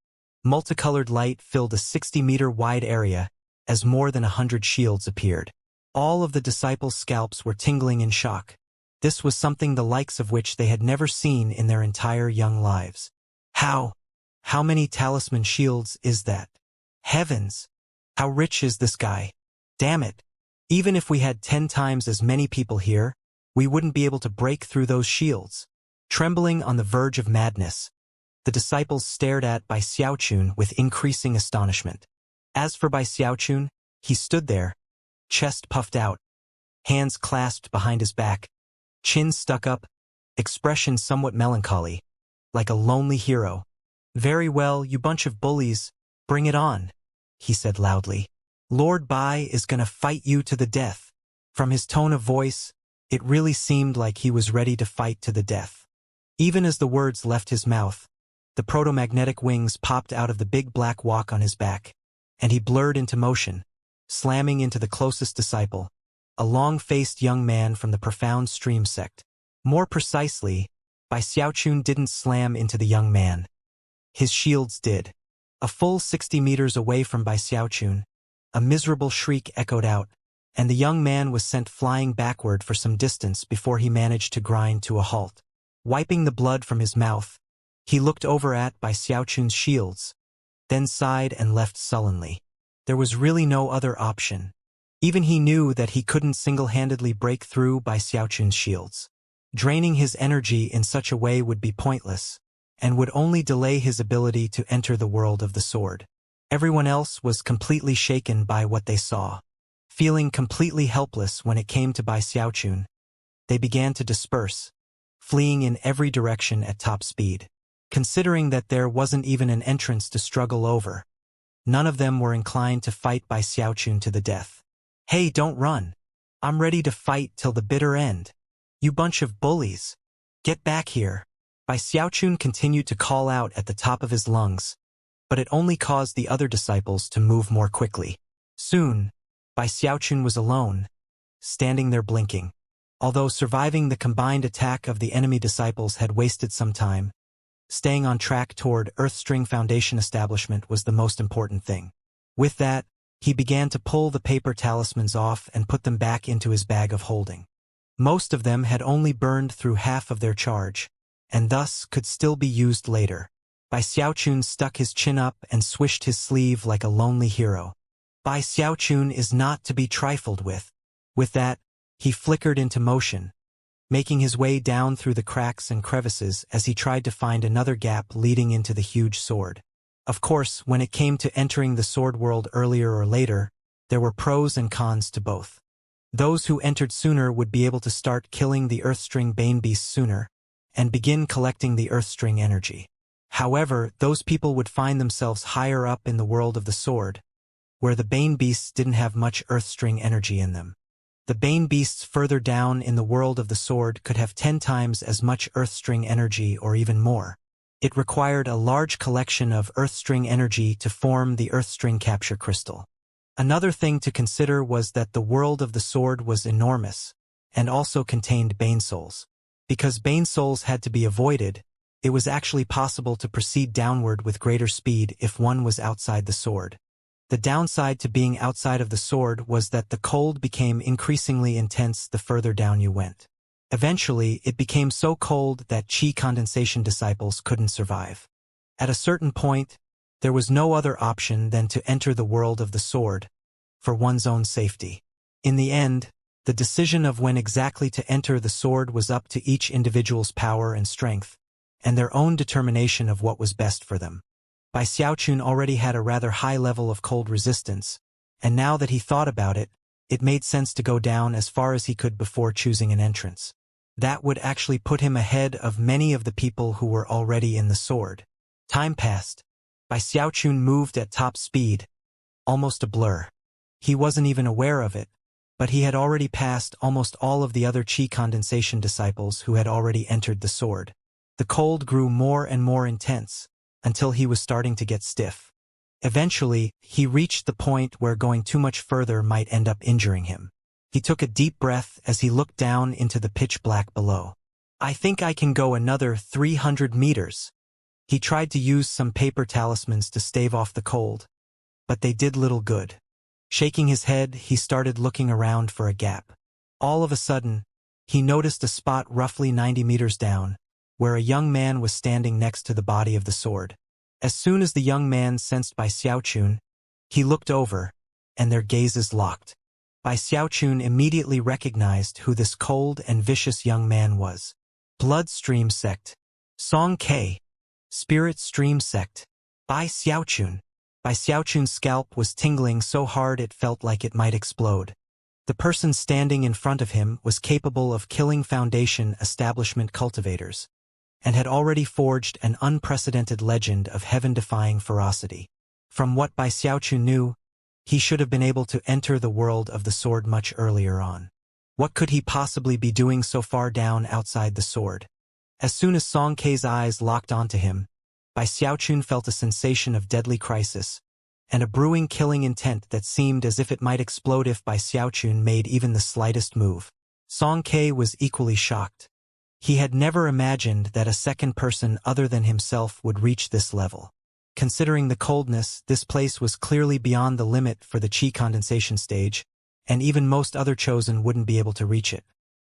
multicolored light filled a 60-meter wide area as more than 100 shields appeared. All of the disciples' scalps were tingling in shock. This was something the likes of which they had never seen in their entire young lives. How many talisman shields is that? Heavens! How rich is this guy? Damn it! Even if we had 10 times as many people here, we wouldn't be able to break through those shields. Trembling on the verge of madness, the disciples stared at Bai Xiaochun with increasing astonishment. As for Bai Xiaochun, he stood there, chest puffed out, hands clasped behind his back, chin stuck up, expression somewhat melancholy, like a lonely hero. "Very well, you bunch of bullies, bring it on," he said loudly. "Lord Bai is gonna fight you to the death." From his tone of voice, it really seemed like he was ready to fight to the death. Even as the words left his mouth, the proto-magnetic wings popped out of the big black walk on his back, and he blurred into motion, slamming into the closest disciple, a long-faced young man from the Profound Stream sect. More precisely, Bai Xiaochun didn't slam into the young man. His shields did. A full 60 meters away from Bai Xiaochun, a miserable shriek echoed out, and the young man was sent flying backward for some distance before he managed to grind to a halt. Wiping the blood from his mouth, he looked over at Bai Xiaochun's shields, then sighed and left sullenly. There was really no other option. Even he knew that he couldn't single-handedly break through Bai Xiaochun's shields. Draining his energy in such a way would be pointless, and would only delay his ability to enter the world of the sword. Everyone else was completely shaken by what they saw. Feeling completely helpless when it came to Bai Xiaochun, they began to disperse, fleeing in every direction at top speed. Considering that there wasn't even an entrance to struggle over, none of them were inclined to fight Bai Xiaochun to the death. "Hey, don't run. I'm ready to fight till the bitter end. You bunch of bullies. Get back here." Bai Xiaochun continued to call out at the top of his lungs, but it only caused the other disciples to move more quickly. Soon, Bai Xiaochun was alone, standing there blinking. Although surviving the combined attack of the enemy disciples had wasted some time, staying on track toward Earthstring Foundation establishment was the most important thing. With that, he began to pull the paper talismans off and put them back into his bag of holding. Most of them had only burned through half of their charge, and thus could still be used later. Bai Xiaochun stuck his chin up and swished his sleeve like a lonely hero. Bai Xiaochun is not to be trifled with. With that, he flickered into motion, making his way down through the cracks and crevices as he tried to find another gap leading into the huge sword. Of course, when it came to entering the sword world earlier or later, there were pros and cons to both. Those who entered sooner would be able to start killing the Earthstring Bane beasts sooner, and begin collecting the Earthstring energy. However, those people would find themselves higher up in the world of the sword, where the Bane beasts didn't have much Earthstring energy in them. The Bane beasts further down in the world of the sword could have 10 times as much Earthstring energy or even more. It required a large collection of Earthstring energy to form the Earthstring capture crystal. Another thing to consider was that the world of the sword was enormous, and also contained Bane souls. Because Bane souls had to be avoided, it was actually possible to proceed downward with greater speed if one was outside the sword. The downside to being outside of the sword was that the cold became increasingly intense the further down you went. Eventually, it became so cold that chi condensation disciples couldn't survive. At a certain point, there was no other option than to enter the world of the sword, for one's own safety. In the end, the decision of when exactly to enter the sword was up to each individual's power and strength, and their own determination of what was best for them. Bai Xiaochun already had a rather high level of cold resistance, and now that he thought about it, it made sense to go down as far as he could before choosing an entrance. That would actually put him ahead of many of the people who were already in the sword. Time passed. Bai Xiaochun moved at top speed, almost a blur. He wasn't even aware of it, but he had already passed almost all of the other chi condensation disciples who had already entered the sword. The cold grew more and more intense, until he was starting to get stiff. Eventually, he reached the point where going too much further might end up injuring him. He took a deep breath as he looked down into the pitch black below. I think I can go another 300 meters. He tried to use some paper talismans to stave off the cold, but they did little good. Shaking his head, he started looking around for a gap. All of a sudden, he noticed a spot roughly 90 meters down, where a young man was standing next to the body of the sword. As soon as the young man sensed Bai Xiaochun, he looked over, and their gazes locked. Bai Xiaochun immediately recognized who this cold and vicious young man was. Bloodstream Sect. Song K. Spirit Stream Sect. Bai Xiaochun. Bai Xiaochun's scalp was tingling so hard it felt like it might explode. The person standing in front of him was capable of killing Foundation establishment cultivators, and had already forged an unprecedented legend of heaven-defying ferocity. From what Bai Xiaochun knew, he should have been able to enter the world of the sword much earlier on. What could he possibly be doing so far down outside the sword? As soon as Song Kei's eyes locked onto him, Bai Xiaochun felt a sensation of deadly crisis, and a brewing killing intent that seemed as if it might explode if Bai Xiaochun made even the slightest move. Song Kei was equally shocked. He had never imagined that a second person other than himself would reach this level. Considering the coldness, this place was clearly beyond the limit for the chi condensation stage, and even most other chosen wouldn't be able to reach it.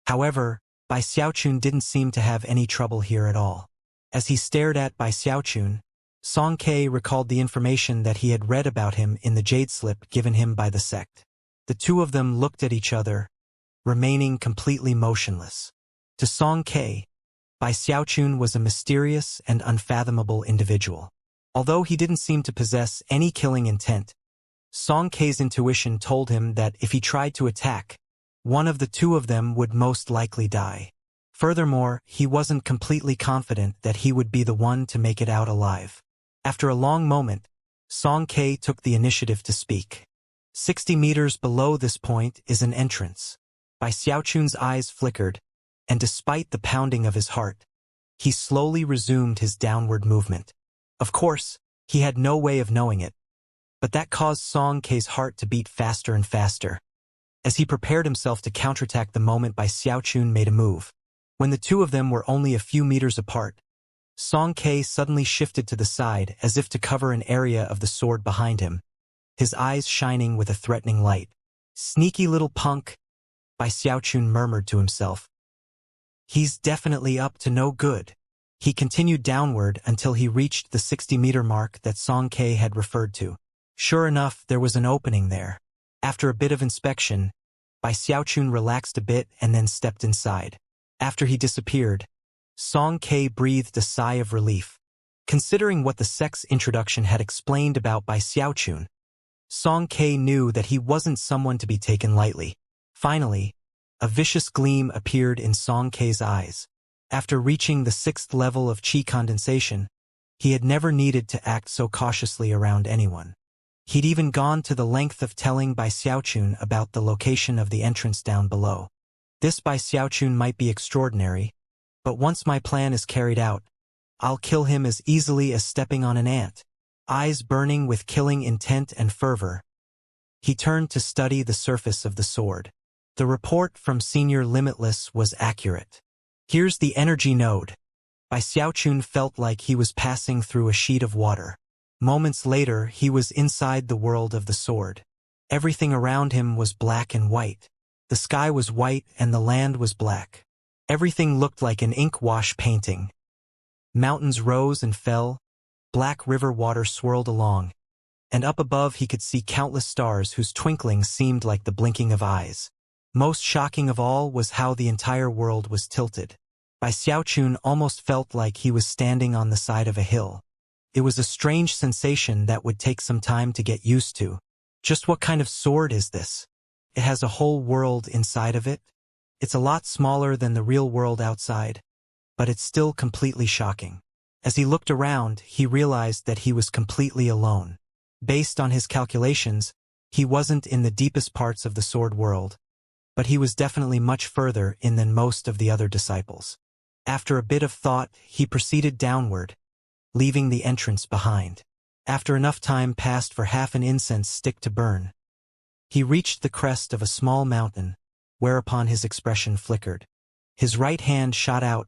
However, Bai Xiaochun didn't seem to have any trouble here at all. As he stared at Bai Xiaochun, Song Kei recalled the information that he had read about him in the jade slip given him by the sect. The two of them looked at each other, remaining completely motionless. To Song Kei, Bai Xiaochun was a mysterious and unfathomable individual. Although he didn't seem to possess any killing intent, Song Kei's intuition told him that if he tried to attack, one of the two of them would most likely die. Furthermore, he wasn't completely confident that he would be the one to make it out alive. After a long moment, Song Kei took the initiative to speak. 60 meters below this point is an entrance. Bai Xiaochun's eyes flickered, and despite the pounding of his heart, he slowly resumed his downward movement. Of course, he had no way of knowing it, but that caused Song Kei's heart to beat faster and faster. As he prepared himself to counterattack the moment Bai Xiaochun made a move, when the two of them were only a few meters apart, Song Kei suddenly shifted to the side as if to cover an area of the sword behind him, his eyes shining with a threatening light. Sneaky little punk, Bai Xiaochun murmured to himself. He's definitely up to no good. He continued downward until he reached the 60-meter mark that Song Ke had referred to. Sure enough, there was an opening there. After a bit of inspection, Bai Xiaochun relaxed a bit and then stepped inside. After he disappeared, Song Ke breathed a sigh of relief. Considering what the sex introduction had explained about Bai Xiaochun, Song Ke knew that he wasn't someone to be taken lightly. Finally, a vicious gleam appeared in Song Ke's eyes. After reaching the 6th level of qi condensation, he had never needed to act so cautiously around anyone. He'd even gone to the length of telling Bai Xiaochun about the location of the entrance down below. This Bai Xiaochun might be extraordinary, but once my plan is carried out, I'll kill him as easily as stepping on an ant. Eyes burning with killing intent and fervor, he turned to study the surface of the sword. The report from Senior Limitless was accurate. Here's the energy node. Bai Xiaochun felt like he was passing through a sheet of water. Moments later, he was inside the world of the sword. Everything around him was black and white. The sky was white and the land was black. Everything looked like an ink wash painting. Mountains rose and fell, black river water swirled along, and up above he could see countless stars whose twinkling seemed like the blinking of eyes. Most shocking of all was how the entire world was tilted. Bai Xiaochun almost felt like he was standing on the side of a hill. It was a strange sensation that would take some time to get used to. Just what kind of sword is this? It has a whole world inside of it? It's a lot smaller than the real world outside, but it's still completely shocking. As he looked around, he realized that he was completely alone. Based on his calculations, he wasn't in the deepest parts of the sword world, but he was definitely much further in than most of the other disciples. After a bit of thought, he proceeded downward, leaving the entrance behind. After enough time passed for half an incense stick to burn, he reached the crest of a small mountain, whereupon his expression flickered. His right hand shot out,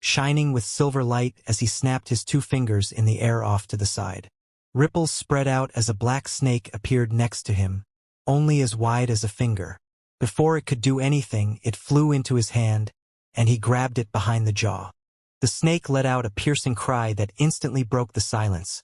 shining with silver light as he snapped his 2 fingers in the air off to the side. Ripples spread out as a black snake appeared next to him, only as wide as a finger. Before it could do anything, it flew into his hand, and he grabbed it behind the jaw. The snake let out a piercing cry that instantly broke the silence,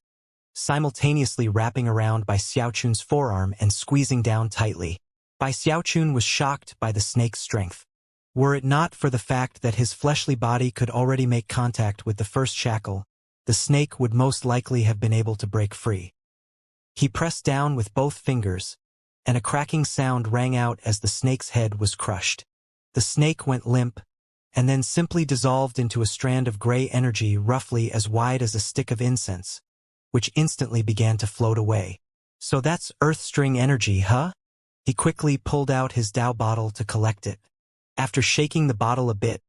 simultaneously wrapping around Bai Xiaochun's forearm and squeezing down tightly. Bai Xiaochun was shocked by the snake's strength. Were it not for the fact that his fleshly body could already make contact with the first shackle, the snake would most likely have been able to break free. He pressed down with both fingers, and a cracking sound rang out as the snake's head was crushed. The snake went limp, and then simply dissolved into a strand of gray energy roughly as wide as a stick of incense, which instantly began to float away. So that's earth string energy, huh? He quickly pulled out his Dao bottle to collect it. After shaking the bottle a bit,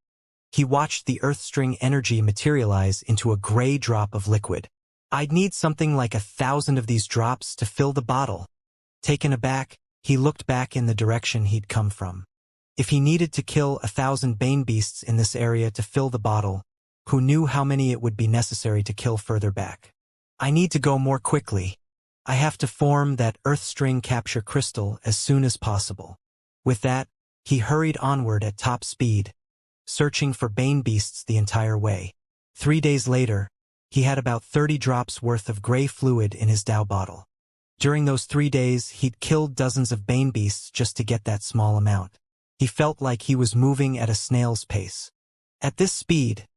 he watched the earth string energy materialize into a gray drop of liquid. I'd need something like 1,000 of these drops to fill the bottle. Taken aback, he looked back in the direction he'd come from. If he needed to kill 1,000 bane beasts in this area to fill the bottle, who knew how many it would be necessary to kill further back? I need to go more quickly. I have to form that earth string capture crystal as soon as possible. With that, he hurried onward at top speed, searching for bane beasts the entire way. 3 days later, he had about 30 drops worth of gray fluid in his Dao bottle. During those 3 days, he'd killed dozens of bane beasts just to get that small amount. He felt like he was moving at a snail's pace. At this speed,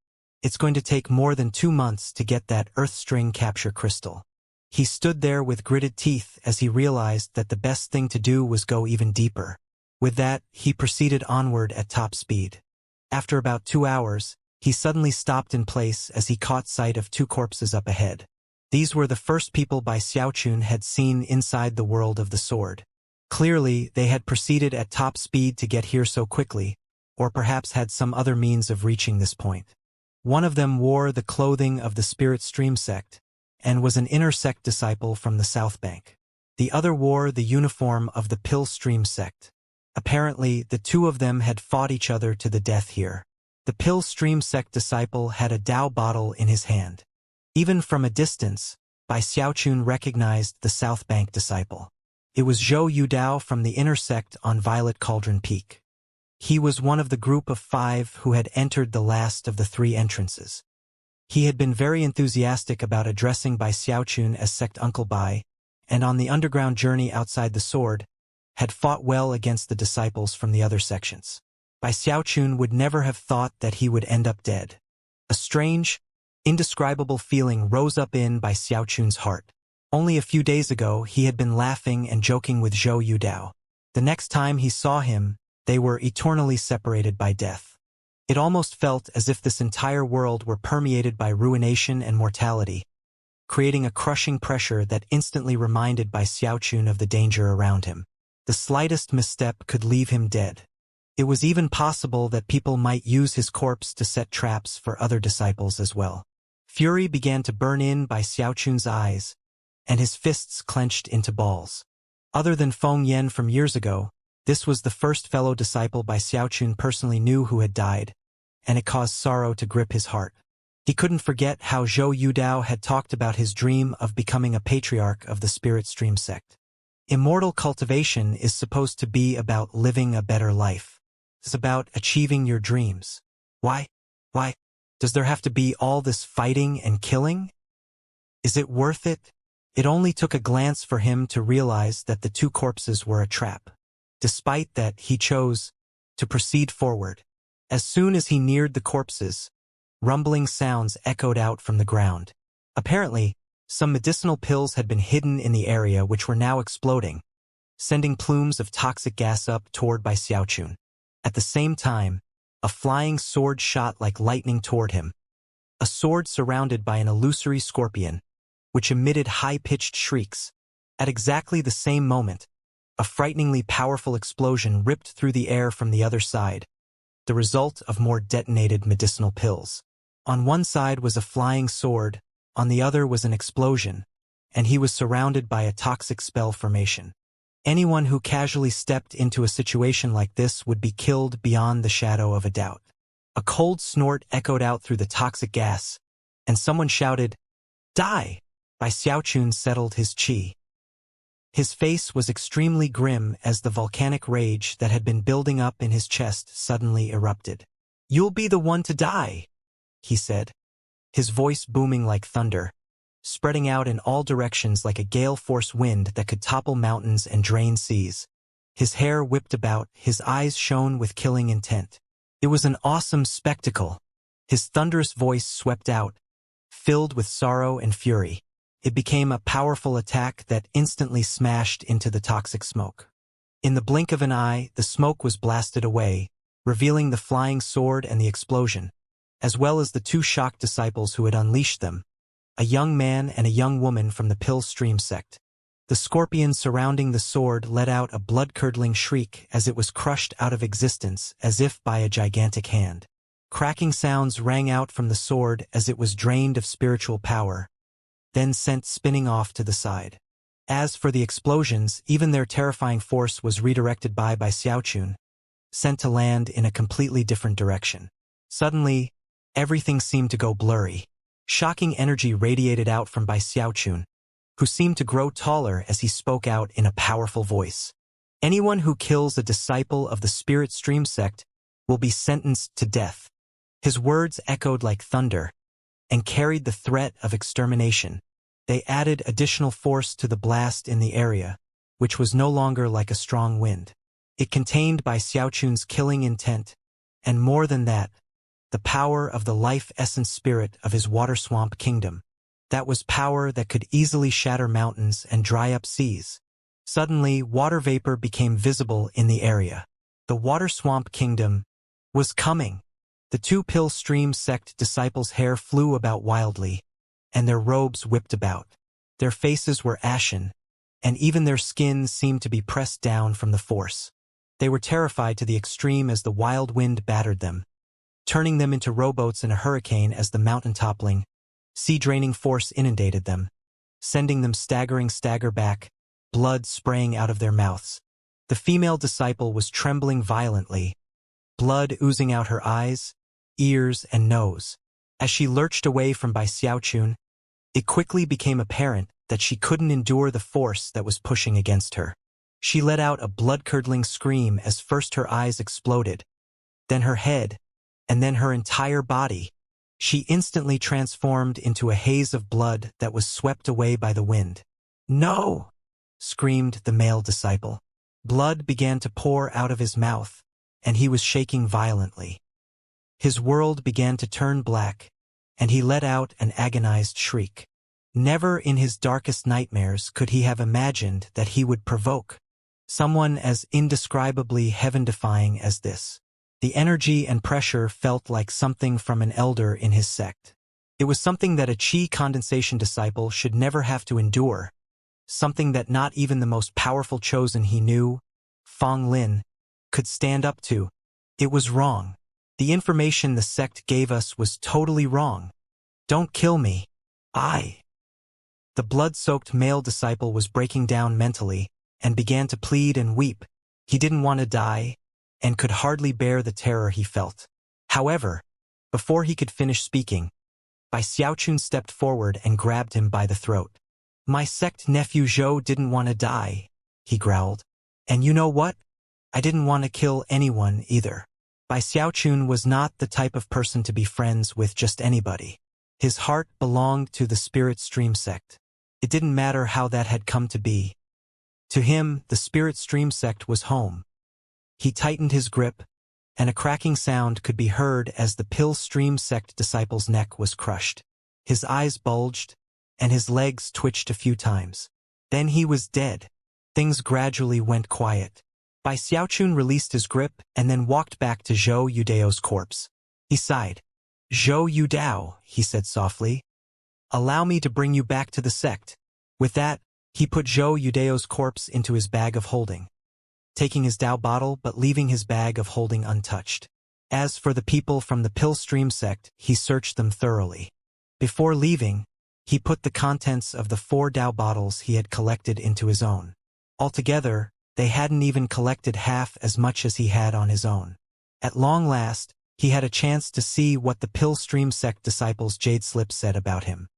it's going to take more than 2 months to get that earth string capture crystal. He stood there with gritted teeth as he realized that the best thing to do was go even deeper. With that, he proceeded onward at top speed. After about 2 hours, he suddenly stopped in place as he caught sight of 2 corpses up ahead. These were the first people Bai Xiaochun had seen inside the world of the sword. Clearly, they had proceeded at top speed to get here so quickly, or perhaps had some other means of reaching this point. One of them wore the clothing of the Spirit Stream sect, and was an inner sect disciple from the South Bank. The other wore the uniform of the Pill Stream sect. Apparently, the 2 of them had fought each other to the death here. The Pill Stream sect disciple had a Dao bottle in his hand. Even from a distance, Bai Xiaochun recognized the South Bank disciple. It was Zhou Yudao from the inner sect on Violet Cauldron Peak. He was one of the group of 5 who had entered the last of the 3 entrances. He had been very enthusiastic about addressing Bai Xiaochun as sect Uncle Bai, and on the underground journey outside the sword, had fought well against the disciples from the other sections. Bai Xiaochun would never have thought that he would end up dead. A strange, indescribable feeling rose up in Bai Xiaochun's heart. Only a few days ago he had been laughing and joking with Zhou Yudao. The next time he saw him, they were eternally separated by death. It almost felt as if this entire world were permeated by ruination and mortality, creating a crushing pressure that instantly reminded Bai Xiaochun of the danger around him. The slightest misstep could leave him dead. It was even possible that people might use his corpse to set traps for other disciples as well. Fury began to burn in Bai Xiaochun's eyes, and his fists clenched into balls. Other than Feng Yan from years ago, this was the first fellow disciple Bai Xiaochun personally knew who had died, and it caused sorrow to grip his heart. He couldn't forget how Zhou Yudao had talked about his dream of becoming a patriarch of the Spirit Stream sect. Immortal cultivation is supposed to be about living a better life. It's about achieving your dreams. Why? Does there have to be all this fighting and killing? Is it worth it? It only took a glance for him to realize that the two corpses were a trap. Despite that, he chose to proceed forward. As soon as he neared the corpses, rumbling sounds echoed out from the ground. Apparently, some medicinal pills had been hidden in the area which were now exploding, sending plumes of toxic gas up toward Bai Xiaochun. At the same time, a flying sword shot like lightning toward him. A sword surrounded by an illusory scorpion, which emitted high-pitched shrieks. At exactly the same moment, a frighteningly powerful explosion ripped through the air from the other side, the result of more detonated medicinal pills. On one side was a flying sword, on the other was an explosion, and he was surrounded by a toxic spell formation. Anyone who casually stepped into a situation like this would be killed beyond the shadow of a doubt. A cold snort echoed out through the toxic gas, and someone shouted, "Die!" Bai Xiaochun settled his qi. His face was extremely grim as the volcanic rage that had been building up in his chest suddenly erupted. "You'll be the one to die," he said, his voice booming like thunder, spreading out in all directions like a gale-force wind that could topple mountains and drain seas. His hair whipped about, his eyes shone with killing intent. It was an awesome spectacle. His thunderous voice swept out, filled with sorrow and fury. It became a powerful attack that instantly smashed into the toxic smoke. In the blink of an eye, the smoke was blasted away, revealing the flying sword and the explosion, as well as the two shocked disciples who had unleashed them, a young man and a young woman from the Pill Stream sect. The scorpion surrounding the sword let out a blood-curdling shriek as it was crushed out of existence as if by a gigantic hand. Cracking sounds rang out from the sword as it was drained of spiritual power, then sent spinning off to the side. As for the explosions, even their terrifying force was redirected by Xiaochun, sent to land in a completely different direction. Suddenly, everything seemed to go blurry. Shocking energy radiated out from Bai Xiaochun, who seemed to grow taller as he spoke out in a powerful voice. "Anyone who kills a disciple of the Spirit Stream sect will be sentenced to death." His words echoed like thunder and carried the threat of extermination. They added additional force to the blast in the area, which was no longer like a strong wind. It contained Bai Xiaochun's killing intent, and more than that, the power of the life essence spirit of his water swamp kingdom. That was power that could easily shatter mountains and dry up seas. Suddenly, water vapor became visible in the area. The water swamp kingdom was coming. The two Pill Stream sect disciples' hair flew about wildly, and their robes whipped about. Their faces were ashen, and even their skins seemed to be pressed down from the force. They were terrified to the extreme as the wild wind battered them, turning them into rowboats in a hurricane as the mountain-toppling, sea-draining force inundated them, sending them stagger back, blood spraying out of their mouths. The female disciple was trembling violently, blood oozing out her eyes, ears, and nose. As she lurched away from Bai Xiaochun, it quickly became apparent that she couldn't endure the force that was pushing against her. She let out a blood-curdling scream as first her eyes exploded, then her head, and then her entire body. She instantly transformed into a haze of blood that was swept away by the wind. "No!" screamed the male disciple. Blood began to pour out of his mouth, and he was shaking violently. His world began to turn black, and he let out an agonized shriek. Never in his darkest nightmares could he have imagined that he would provoke someone as indescribably heaven-defying as this. The energy and pressure felt like something from an elder in his sect. It was something that a Qi condensation disciple should never have to endure, something that not even the most powerful chosen he knew, Fong Lin, could stand up to. It was wrong. The information the sect gave us was totally wrong. "Don't kill me. The blood-soaked male disciple was breaking down mentally and began to plead and weep. He didn't want to die and could hardly bear the terror he felt. However, before he could finish speaking, Bai Xiaochun stepped forward and grabbed him by the throat. "My sect nephew Zhou didn't want to die," he growled. "And you know what? I didn't want to kill anyone either." Bai Xiaochun was not the type of person to be friends with just anybody. His heart belonged to the Spirit Stream sect. It didn't matter how that had come to be. To him, the Spirit Stream sect was home. He tightened his grip, and a cracking sound could be heard as the Pill Stream sect disciple's neck was crushed. His eyes bulged, and his legs twitched a few times. Then he was dead. Things gradually went quiet. Bai Xiaochun released his grip and then walked back to Zhou Yudao's corpse. He sighed. "Zhou Yudao," he said softly. "Allow me to bring you back to the sect." With that, he put Zhou Yudao's corpse into his bag of holding, taking his Dao bottle but leaving his bag of holding untouched. As for the people from the Pill Stream sect, he searched them thoroughly. Before leaving, he put the contents of the 4 Dao bottles he had collected into his own. Altogether, they hadn't even collected half as much as he had on his own. At long last, he had a chance to see what the Pill Stream sect disciples' jade slip said about him.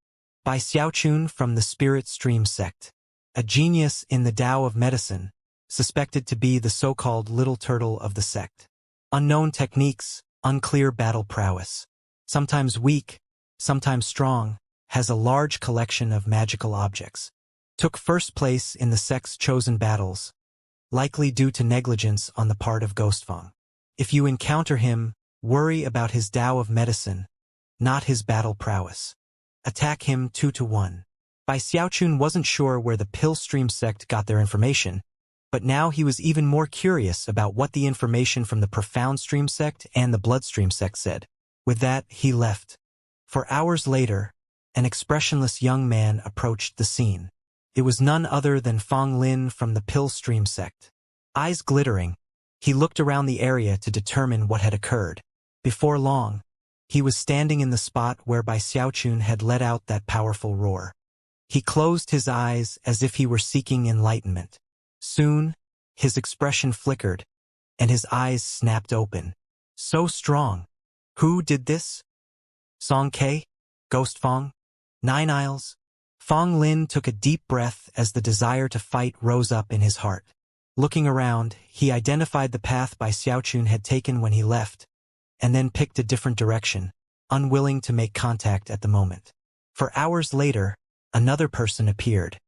Bai Xiaochun from the Spirit Stream sect, a genius in the Tao of medicine, suspected to be the so-called little turtle of the sect. Unknown techniques, unclear battle prowess. Sometimes weak, sometimes strong, has a large collection of magical objects. Took first place in the sect's chosen battles, likely due to negligence on the part of Ghostfang. If you encounter him, worry about his Tao of medicine, not his battle prowess. Attack him 2-1. Bai Xiaochun wasn't sure where the Pill Stream sect got their information, but now he was even more curious about what the information from the Profound Stream sect and the Bloodstream sect said. With that, he left. For hours later, an expressionless young man approached the scene. It was none other than Fong Lin from the Pill Stream sect. Eyes glittering, he looked around the area to determine what had occurred. Before long, he was standing in the spot where Bai Xiaochun had let out that powerful roar. He closed his eyes as if he were seeking enlightenment. Soon, his expression flickered, and his eyes snapped open. So strong. Who did this? Song Ke? Ghost Fong? 9 Isles? Fong Lin took a deep breath as the desire to fight rose up in his heart. Looking around, he identified the path Bai Xiaochun had taken when he left, and then picked a different direction, unwilling to make contact at the moment. For hours later, another person appeared.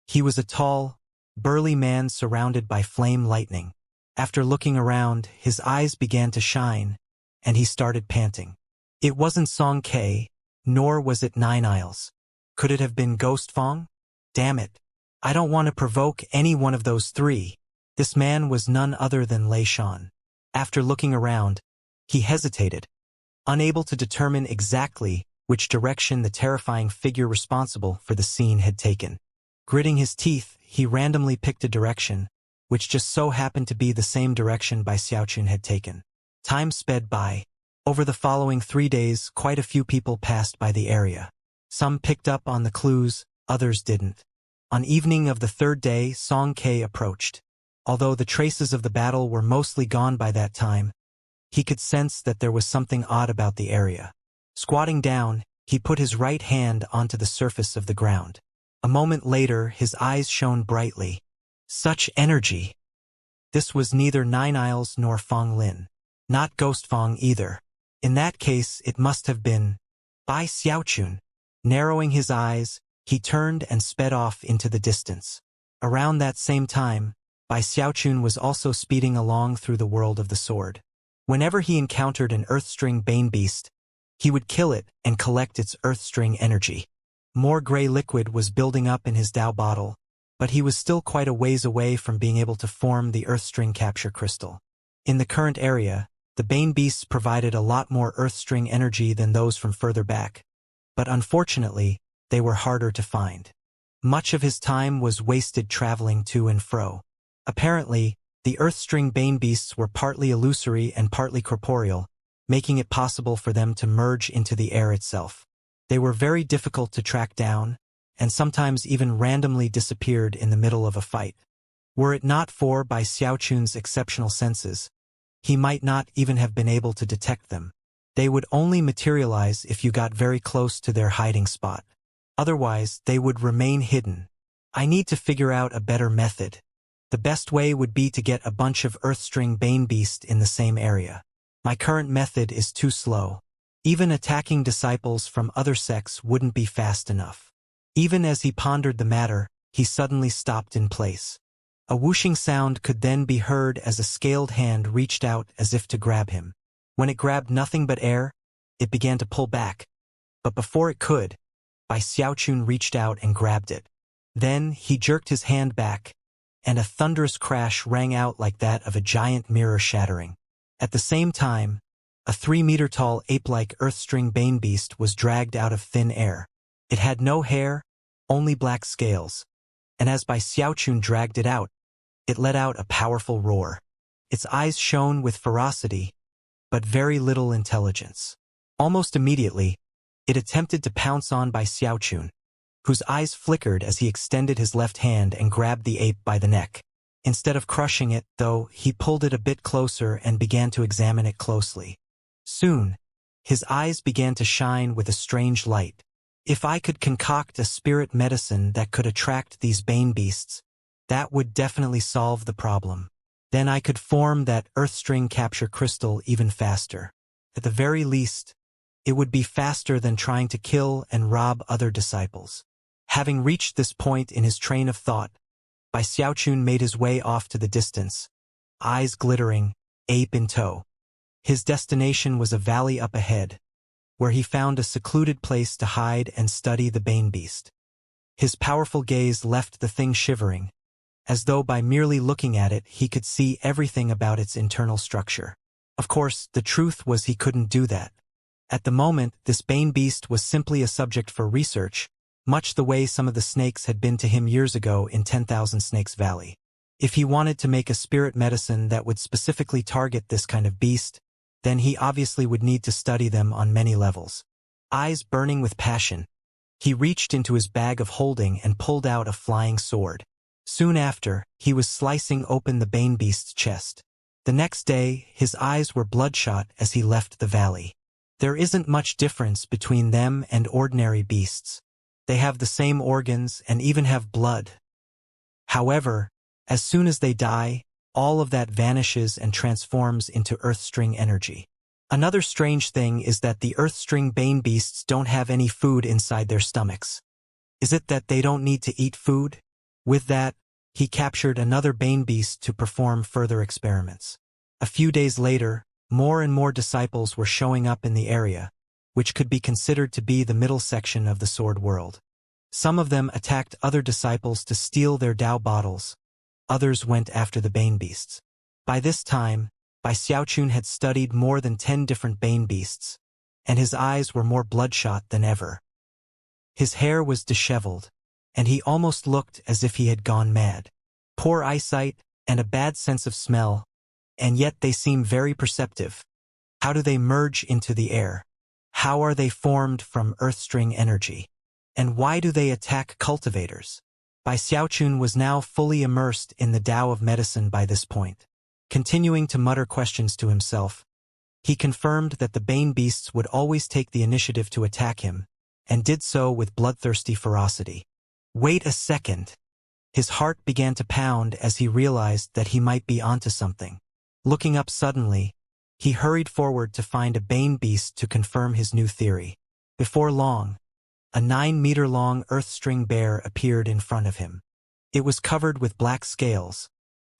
He was a tall, burly man surrounded by flame lightning. After looking around, his eyes began to shine, and he started panting. It wasn't Song Ke, nor was it 9 Isles. Could it have been Ghost Fong? Damn it. I don't want to provoke any one of those 3. This man was none other than Lei Shan. After looking around, he hesitated, unable to determine exactly which direction the terrifying figure responsible for the scene had taken. Gritting his teeth, he randomly picked a direction, which just so happened to be the same direction Bai Xiaochun had taken. Time sped by. Over the following 3 days, quite a few people passed by the area. Some picked up on the clues, others didn't. On evening of the 3rd day, Song Ke approached. Although the traces of the battle were mostly gone by that time, he could sense that there was something odd about the area. Squatting down, he put his right hand onto the surface of the ground. A moment later, his eyes shone brightly. Such energy! This was neither 9 Isles nor Fong Lin. Not Ghost Fong either. In that case, it must have been By Xiaochun. Narrowing his eyes, he turned and sped off into the distance. Around that same time, Bai Xiaochun was also speeding along through the world of the sword. Whenever he encountered an earthstring bane beast, he would kill it and collect its earthstring energy. More gray liquid was building up in his Dao bottle, but he was still quite a ways away from being able to form the earthstring capture crystal. In the current area, the bane beasts provided a lot more earthstring energy than those from further back, but unfortunately, they were harder to find. Much of his time was wasted traveling to and fro. Apparently, the earthstring bane beasts were partly illusory and partly corporeal, making it possible for them to merge into the air itself. They were very difficult to track down, and sometimes even randomly disappeared in the middle of a fight. Were it not for Bai Xiaochun's exceptional senses, he might not even have been able to detect them. They would only materialize if you got very close to their hiding spot. Otherwise, they would remain hidden. I need to figure out a better method. The best way would be to get a bunch of earthstring bane beasts in the same area. My current method is too slow. Even attacking disciples from other sects wouldn't be fast enough. Even as he pondered the matter, he suddenly stopped in place. A whooshing sound could then be heard as a scaled hand reached out as if to grab him. When it grabbed nothing but air, it began to pull back. But before it could, Bai Xiaochun reached out and grabbed it. Then he jerked his hand back, and a thunderous crash rang out like that of a giant mirror shattering. At the same time, a 3-meter-tall ape-like earthstring bane beast was dragged out of thin air. It had no hair, only black scales, and as Bai Xiaochun dragged it out, it let out a powerful roar. Its eyes shone with ferocity, but very little intelligence. Almost immediately, it attempted to pounce on Bai Xiaochun, whose eyes flickered as he extended his left hand and grabbed the ape by the neck. Instead of crushing it, though, he pulled it a bit closer and began to examine it closely. Soon, his eyes began to shine with a strange light. If I could concoct a spirit medicine that could attract these bane beasts, that would definitely solve the problem. Then I could form that earthstring capture crystal even faster. At the very least, it would be faster than trying to kill and rob other disciples. Having reached this point in his train of thought, Bai Xiaochun made his way off to the distance, eyes glittering, ape in tow. His destination was a valley up ahead, where he found a secluded place to hide and study the bane beast. His powerful gaze left the thing shivering, as though by merely looking at it he could see everything about its internal structure. Of course, the truth was he couldn't do that. At the moment, this bane beast was simply a subject for research, much the way some of the snakes had been to him years ago in 10,000 Snakes Valley. If he wanted to make a spirit medicine that would specifically target this kind of beast, then he obviously would need to study them on many levels. Eyes burning with passion, he reached into his bag of holding and pulled out a flying sword. Soon after, he was slicing open the bane beast's chest. The next day, his eyes were bloodshot as he left the valley. There isn't much difference between them and ordinary beasts. They have the same organs and even have blood. However, as soon as they die, all of that vanishes and transforms into earthstring energy. Another strange thing is that the earthstring bane beasts don't have any food inside their stomachs. Is it that they don't need to eat food? With that, he captured another bane beast to perform further experiments. A few days later, more and more disciples were showing up in the area, which could be considered to be the middle section of the sword world. Some of them attacked other disciples to steal their Dao bottles. Others went after the bane beasts. By this time, Bai Xiaochun had studied more than 10 different bane beasts, and his eyes were more bloodshot than ever. His hair was disheveled, and he almost looked as if he had gone mad. Poor eyesight and a bad sense of smell, and yet they seem very perceptive. How do they merge into the air? How are they formed from earthstring energy? And why do they attack cultivators? Bai Xiaochun was now fully immersed in the Tao of medicine by this point. Continuing to mutter questions to himself, he confirmed that the bane beasts would always take the initiative to attack him, and did so with bloodthirsty ferocity. Wait a second. His heart began to pound as he realized that he might be onto something. Looking up suddenly, he hurried forward to find a bane beast to confirm his new theory. Before long, a 9-meter-long earth-string bear appeared in front of him. It was covered with black scales,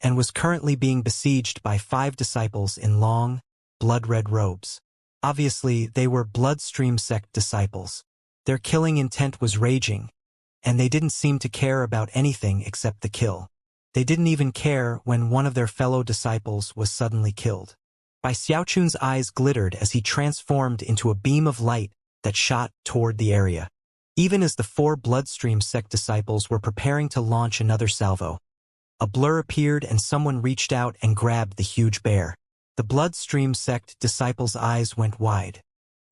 and was currently being besieged by 5 disciples in long, blood-red robes. Obviously, they were Bloodstream sect disciples. Their killing intent was raging, and they didn't seem to care about anything except the kill. They didn't even care when one of their fellow disciples was suddenly killed. Bai Xiaochun's eyes glittered as he transformed into a beam of light that shot toward the area. Even as the 4 Bloodstream sect disciples were preparing to launch another salvo, a blur appeared and someone reached out and grabbed the huge bear. The Bloodstream sect disciples' eyes went wide.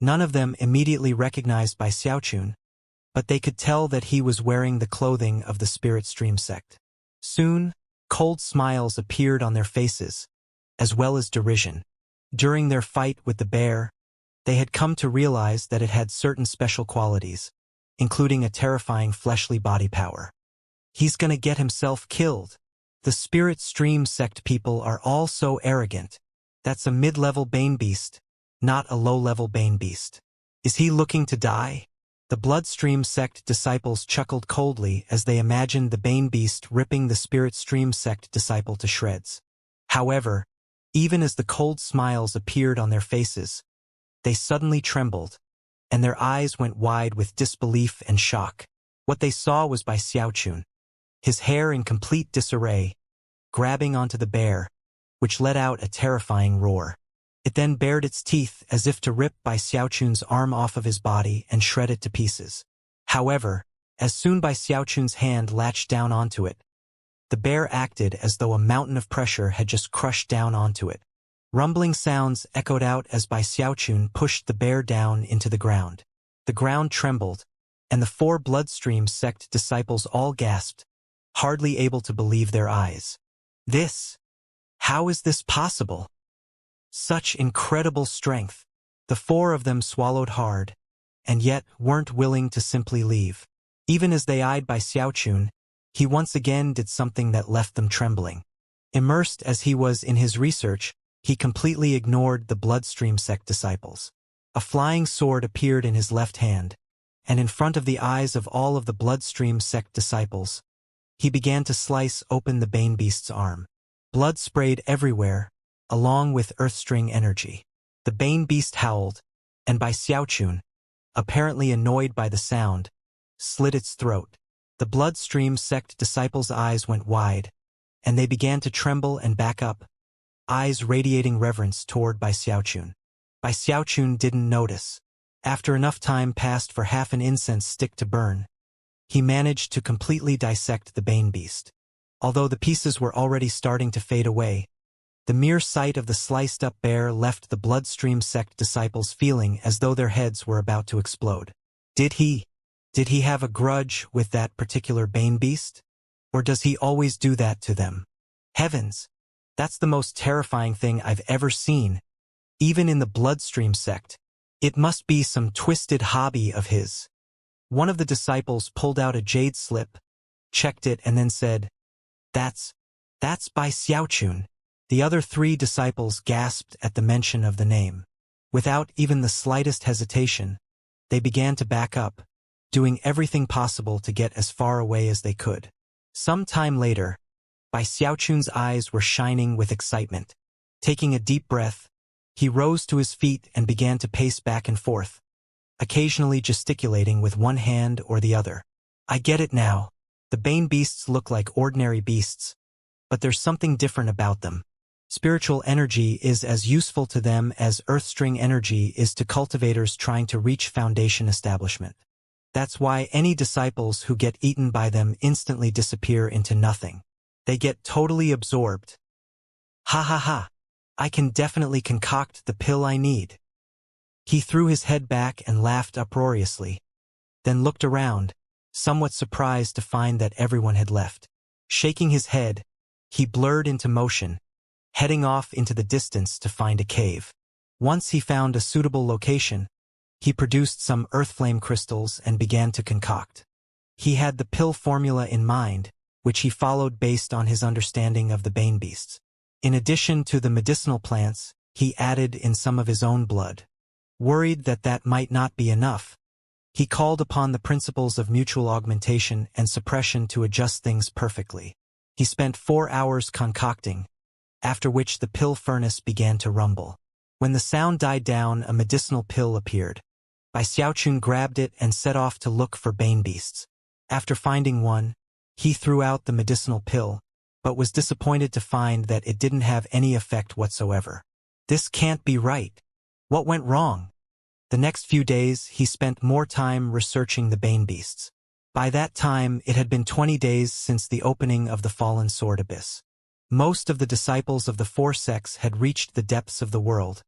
None of them immediately recognized Bai Xiaochun, but they could tell that he was wearing the clothing of the Spirit Stream sect. Soon, cold smiles appeared on their faces, as well as derision. During their fight with the bear, they had come to realize that it had certain special qualities, including a terrifying fleshly body power. He's gonna get himself killed. The Spirit Stream sect people are all so arrogant. That's a mid-level Bane Beast, not a low-level Bane Beast. Is he looking to die? The Bloodstream sect disciples chuckled coldly as they imagined the Bane Beast ripping the Spirit Stream sect disciple to shreds. However, even as the cold smiles appeared on their faces, they suddenly trembled, and their eyes went wide with disbelief and shock. What they saw was Bai Xiaochun, his hair in complete disarray, grabbing onto the bear, which let out a terrifying roar. It then bared its teeth as if to rip Bai Xiaochun's arm off of his body and shred it to pieces. However, as soon Bai Xiaochun's hand latched down onto it, the bear acted as though a mountain of pressure had just crushed down onto it. Rumbling sounds echoed out as Bai Xiaochun pushed the bear down into the ground. The ground trembled, and the 4 Bloodstream sect disciples all gasped, hardly able to believe their eyes. How is this possible? Such incredible strength. The 4 of them swallowed hard, and yet weren't willing to simply leave. Even as they eyed Bai Xiaochun, he once again did something that left them trembling. Immersed as he was in his research, he completely ignored the Bloodstream sect disciples. A flying sword appeared in his left hand, and in front of the eyes of all of the Bloodstream sect disciples, he began to slice open the Bane Beast's arm. Blood sprayed everywhere, along with Earthstring energy. The Bane Beast howled, and Bai Xiaochun, apparently annoyed by the sound, slit its throat. The Bloodstream sect disciples' eyes went wide, and they began to tremble and back up, eyes radiating reverence toward Bai Xiaochun. Bai Xiaochun didn't notice. After enough time passed for half an incense stick to burn, he managed to completely dissect the Bane Beast. Although the pieces were already starting to fade away, the mere sight of the sliced-up bear left the Bloodstream sect disciples feeling as though their heads were about to explode. Did he have a grudge with that particular Bane Beast? Or does he always do that to them? Heavens! That's the most terrifying thing I've ever seen. Even in the Bloodstream sect, it must be some twisted hobby of his. One of the disciples pulled out a jade slip, checked it, and then said, That's Bai Xiaochun." The other 3 disciples gasped at the mention of the name. Without even the slightest hesitation, they began to back up, doing everything possible to get as far away as they could. Some time later, Bai Xiaochun's eyes were shining with excitement. Taking a deep breath, he rose to his feet and began to pace back and forth, occasionally gesticulating with one hand or the other. I get it now. The Bane Beasts look like ordinary beasts, but there's something different about them. Spiritual energy is as useful to them as Earthstring energy is to cultivators trying to reach Foundation establishment. That's why any disciples who get eaten by them instantly disappear into nothing. They get totally absorbed. Ha ha ha! I can definitely concoct the pill I need. He threw his head back and laughed uproariously, then looked around, somewhat surprised to find that everyone had left. Shaking his head, he blurred into motion, heading off into the distance to find a cave. Once he found a suitable location, he produced some earthflame crystals and began to concoct. He had the pill formula in mind, which he followed based on his understanding of the Bane Beasts. In addition to the medicinal plants, he added in some of his own blood. Worried that that might not be enough, He called upon the principles of mutual augmentation and suppression to adjust things perfectly. He spent 4 hours concocting, after which the pill furnace began to rumble. When the sound died down, a medicinal pill appeared. Bai Xiaochun grabbed it and set off to look for bane beasts. After finding one, he threw out the medicinal pill, but was disappointed to find that it didn't have any effect whatsoever. This can't be right. What went wrong? The next few days, he spent more time researching the bane beasts. By that time, it had been 20 days since the opening of the Fallen Sword Abyss. Most of the disciples of the 4 sects had reached the depths of the world,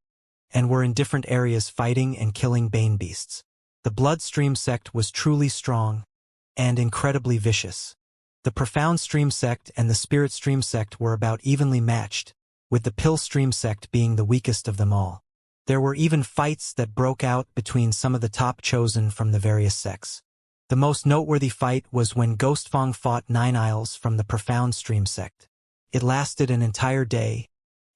and were in different areas fighting and killing bane beasts. The Bloodstream sect was truly strong and incredibly vicious. The Profound Stream sect and the Spirit Stream sect were about evenly matched, with the Pill Stream sect being the weakest of them all. There were even fights that broke out between some of the top chosen from the various sects. The most noteworthy fight was when Ghostfang fought 9 Isles from the Profound Stream sect. It lasted an entire day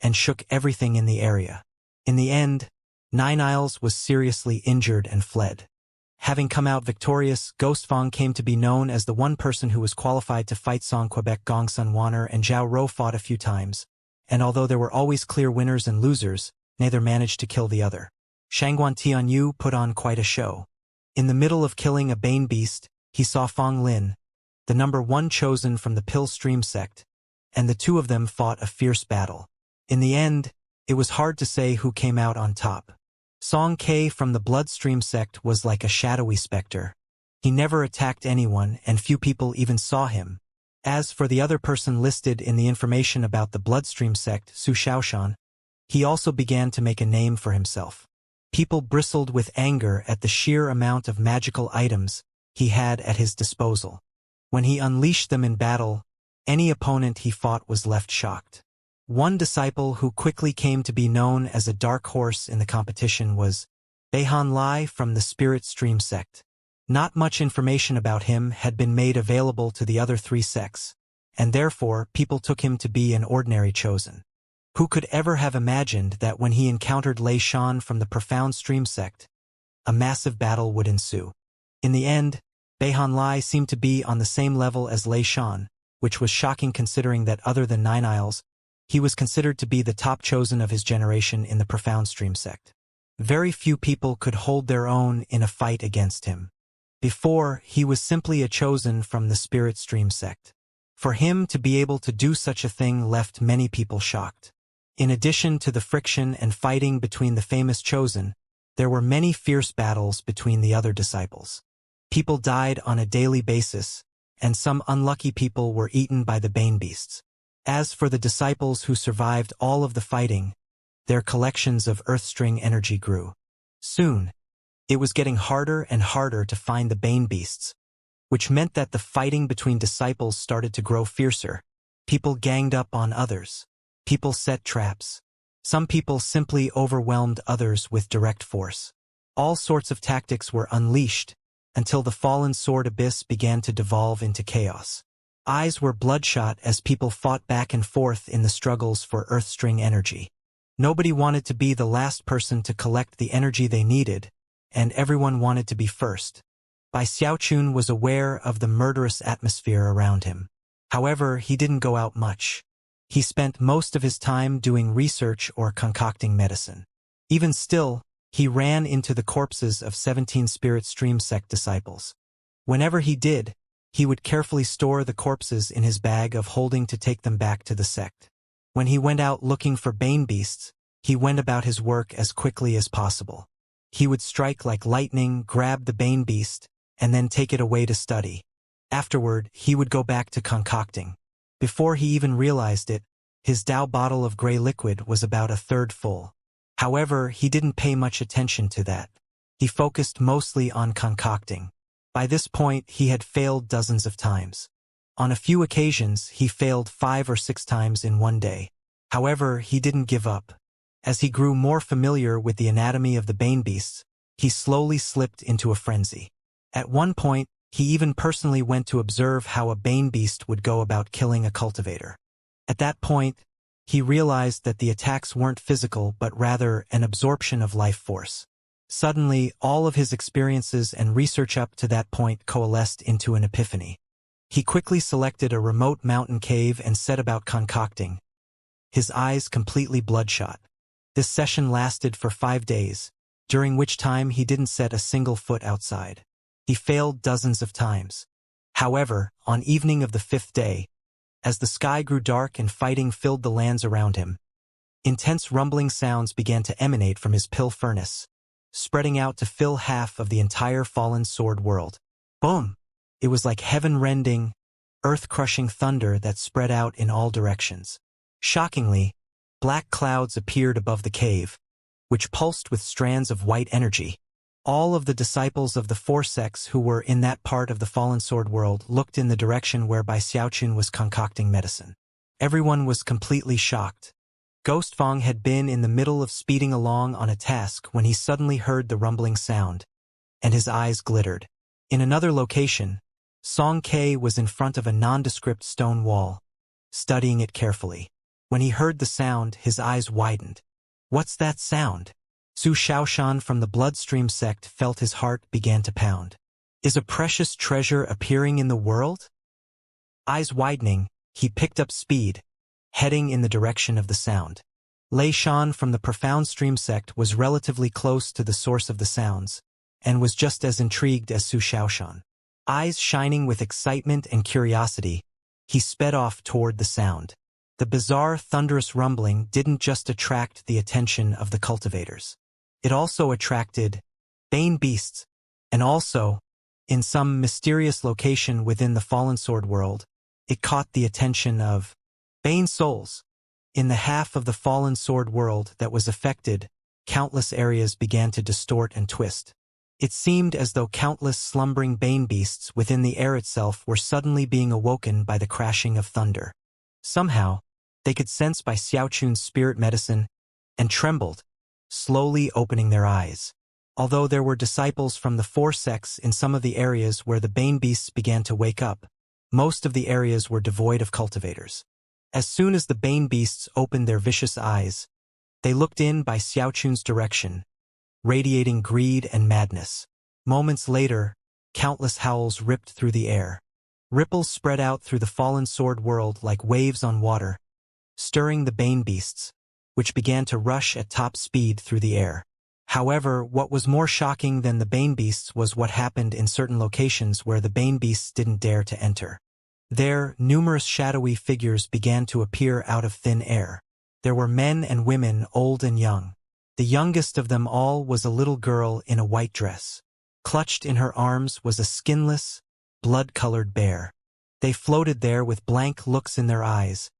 and shook everything in the area. In the end, 9 Isles was seriously injured and fled. Having come out victorious, Ghostfang came to be known as the one person who was qualified to fight Song Quebec Gongsun Wanner, and Zhao Rou fought a few times, and although there were always clear winners and losers, neither managed to kill the other. Shangguan Tianyu put on quite a show. In the middle of killing a bane beast, he saw Fong Lin, the number 1 chosen from the Pill Stream sect, and the 2 of them fought a fierce battle. In the end, it was hard to say who came out on top. Song Ke from the Bloodstream sect was like a shadowy specter. He never attacked anyone, and few people even saw him. As for the other person listed in the information about the Bloodstream sect, Su Shaoshan, he also began to make a name for himself. People bristled with anger at the sheer amount of magical items he had at his disposal. When he unleashed them in battle, any opponent he fought was left shocked. One disciple who quickly came to be known as a dark horse in the competition was Beihan Lai from the Spirit Stream sect. Not much information about him had been made available to the other 3 sects, and therefore people took him to be an ordinary chosen. Who could ever have imagined that when he encountered Lei Shan from the Profound Stream sect, a massive battle would ensue? In the end, Beihan Lai seemed to be on the same level as Lei Shan, which was shocking considering that other than 9 Isles, he was considered to be the top chosen of his generation in the Profound Stream sect. Very few people could hold their own in a fight against him. Before, he was simply a chosen from the Spirit Stream sect. For him to be able to do such a thing left many people shocked. In addition to the friction and fighting between the famous chosen, there were many fierce battles between the other disciples. People died on a daily basis, and some unlucky people were eaten by the bane beasts. As for the disciples who survived all of the fighting, their collections of earthstring energy grew. Soon, it was getting harder and harder to find the bane beasts, which meant that the fighting between disciples started to grow fiercer. People ganged up on others. People set traps. Some people simply overwhelmed others with direct force. All sorts of tactics were unleashed until the Fallen Sword Abyss began to devolve into chaos. Eyes were bloodshot as people fought back and forth in the struggles for earthstring energy. Nobody wanted to be the last person to collect the energy they needed, and everyone wanted to be first. Bai Xiaochun was aware of the murderous atmosphere around him. However, he didn't go out much. He spent most of his time doing research or concocting medicine. Even still, he ran into the corpses of 17 Spirit Stream sect disciples. Whenever he did, he would carefully store the corpses in his bag of holding to take them back to the sect. When he went out looking for bane beasts, he went about his work as quickly as possible. He would strike like lightning, grab the bane beast, and then take it away to study. Afterward, he would go back to concocting. Before he even realized it, his Dao bottle of gray liquid was about a third full. However, he didn't pay much attention to that. He focused mostly on concocting. By this point, he had failed dozens of times. On a few occasions, he failed 5 or 6 times in one day. However, he didn't give up. As he grew more familiar with the anatomy of the bane beasts, he slowly slipped into a frenzy. At one point, he even personally went to observe how a bane beast would go about killing a cultivator. At that point, he realized that the attacks weren't physical but rather an absorption of life force. Suddenly, all of his experiences and research up to that point coalesced into an epiphany. He quickly selected a remote mountain cave and set about concocting, his eyes completely bloodshot. This session lasted for 5 days, during which time he didn't set a single foot outside. He failed dozens of times. However, on evening of the 5th day, as the sky grew dark and fighting filled the lands around him, intense rumbling sounds began to emanate from his pill furnace, spreading out to fill half of the entire fallen sword world. Boom! It was like heaven-rending, earth-crushing thunder that spread out in all directions. Shockingly, black clouds appeared above the cave, which pulsed with strands of white energy. All of the disciples of the four sects who were in that part of the fallen sword world looked in the direction whereby Xiaochun was concocting medicine. Everyone was completely shocked. Ghost Fong had been in the middle of speeding along on a task when he suddenly heard the rumbling sound, and his eyes glittered. In another location, Song Ke was in front of a nondescript stone wall, studying it carefully. When he heard the sound, his eyes widened. What's that sound? Su Shaoshan from the Bloodstream sect felt his heart began to pound. Is a precious treasure appearing in the world? Eyes widening, he picked up speed, heading in the direction of the sound. Lei Shan from the Profound Stream sect was relatively close to the source of the sounds, and was just as intrigued as Su Shaoshan. Eyes shining with excitement and curiosity, he sped off toward the sound. The bizarre, thunderous rumbling didn't just attract the attention of the cultivators. It also attracted Bane beasts, and also, in some mysterious location within the Fallen Sword world, it caught the attention of Bane souls. In the half of the Fallen Sword world that was affected, countless areas began to distort and twist. It seemed as though countless slumbering Bane beasts within the air itself were suddenly being awoken by the crashing of thunder. Somehow, they could sense by Xiaochun's spirit medicine, and trembled, slowly opening their eyes. Although there were disciples from the four sects in some of the areas where the Bane beasts began to wake up, most of the areas were devoid of cultivators. As soon as the Bane beasts opened their vicious eyes, they looked in by Xiaochun's direction, radiating greed and madness. Moments later, countless howls ripped through the air. Ripples spread out through the fallen sword world like waves on water, stirring the Bane beasts, which began to rush at top speed through the air. However, what was more shocking than the Bane beasts was what happened in certain locations where the Bane beasts didn't dare to enter. There, numerous shadowy figures began to appear out of thin air. There were men and women, old and young. The youngest of them all was a little girl in a white dress. Clutched in her arms was a skinless, blood-colored bear. They floated there with blank looks in their eyes,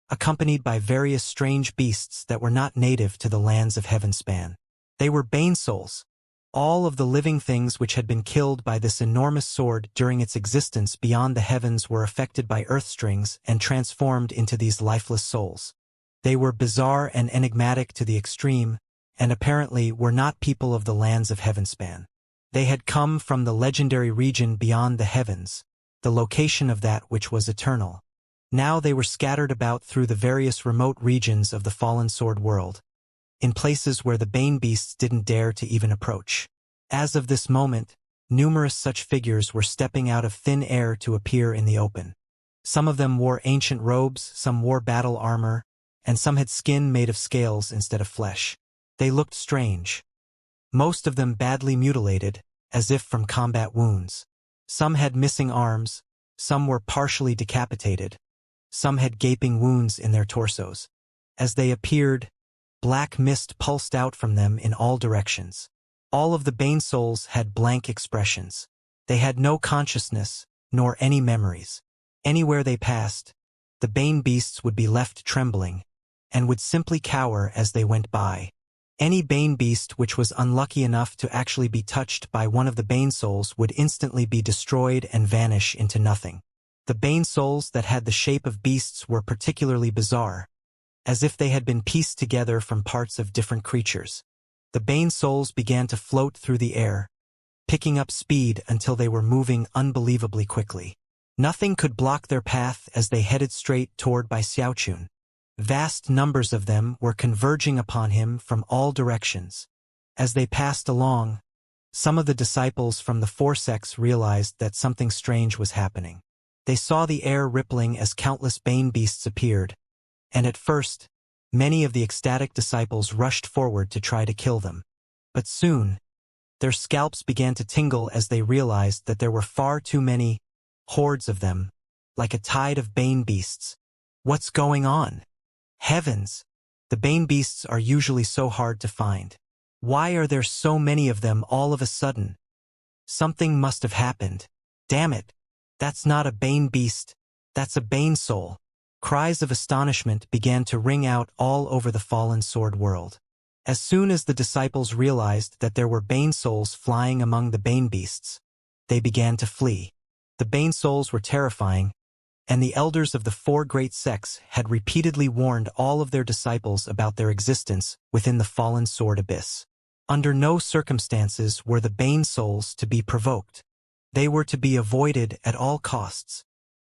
accompanied by various strange beasts that were not native to the lands of Heavenspan. They were Bane souls. All of the living things which had been killed by this enormous sword during its existence beyond the heavens were affected by earth strings and transformed into these lifeless souls. They were bizarre and enigmatic to the extreme, and apparently were not people of the lands of Heavenspan. They had come from the legendary region beyond the heavens, the location of that which was eternal. Now they were scattered about through the various remote regions of the fallen sword world, in places where the Bane beasts didn't dare to even approach. As of this moment, numerous such figures were stepping out of thin air to appear in the open. Some of them wore ancient robes, some wore battle armor, and some had skin made of scales instead of flesh. They looked strange. Most of them badly mutilated, as if from combat wounds. Some had missing arms, some were partially decapitated, some had gaping wounds in their torsos. As they appeared, black mist pulsed out from them in all directions. All of the Bane souls had blank expressions. They had no consciousness, nor any memories. Anywhere they passed, the Bane beasts would be left trembling, and would simply cower as they went by. Any Bane beast which was unlucky enough to actually be touched by one of the Bane souls would instantly be destroyed and vanish into nothing. The Bane souls that had the shape of beasts were particularly bizarre, as if they had been pieced together from parts of different creatures. The Bane souls began to float through the air, picking up speed until they were moving unbelievably quickly. Nothing could block their path as they headed straight toward Bai Xiaochun. Vast numbers of them were converging upon him from all directions. As they passed along, some of the disciples from the four sects realized that something strange was happening. They saw the air rippling as countless bane beasts appeared, and at first, many of the ecstatic disciples rushed forward to try to kill them. But soon, their scalps began to tingle as they realized that there were far too many hordes of them, like a tide of bane beasts. What's going on? Heavens! The bane beasts are usually so hard to find. Why are there so many of them all of a sudden? Something must have happened. Damn it! That's not a bane beast. That's a bane soul. Cries of astonishment began to ring out all over the fallen sword world. As soon as the disciples realized that there were bane souls flying among the bane beasts, they began to flee. The bane souls were terrifying, and the elders of the four great sects had repeatedly warned all of their disciples about their existence within the fallen sword abyss. Under no circumstances were the bane souls to be provoked. They were to be avoided at all costs.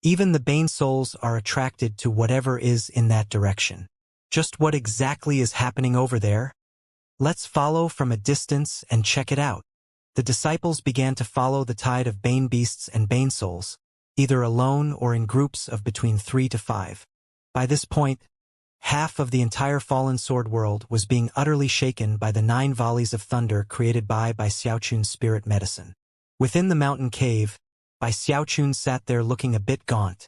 Even the bane souls are attracted to whatever is in that direction. Just what exactly is happening over there? Let's follow from a distance and check it out. The disciples began to follow the tide of bane beasts and bane souls, either alone or in groups of between 3 to 5. By this point, half of the entire fallen sword world was being utterly shaken by the 9 volleys of thunder created by Xiaochun's spirit medicine. Within the mountain cave, Xiaochun sat there looking a bit gaunt,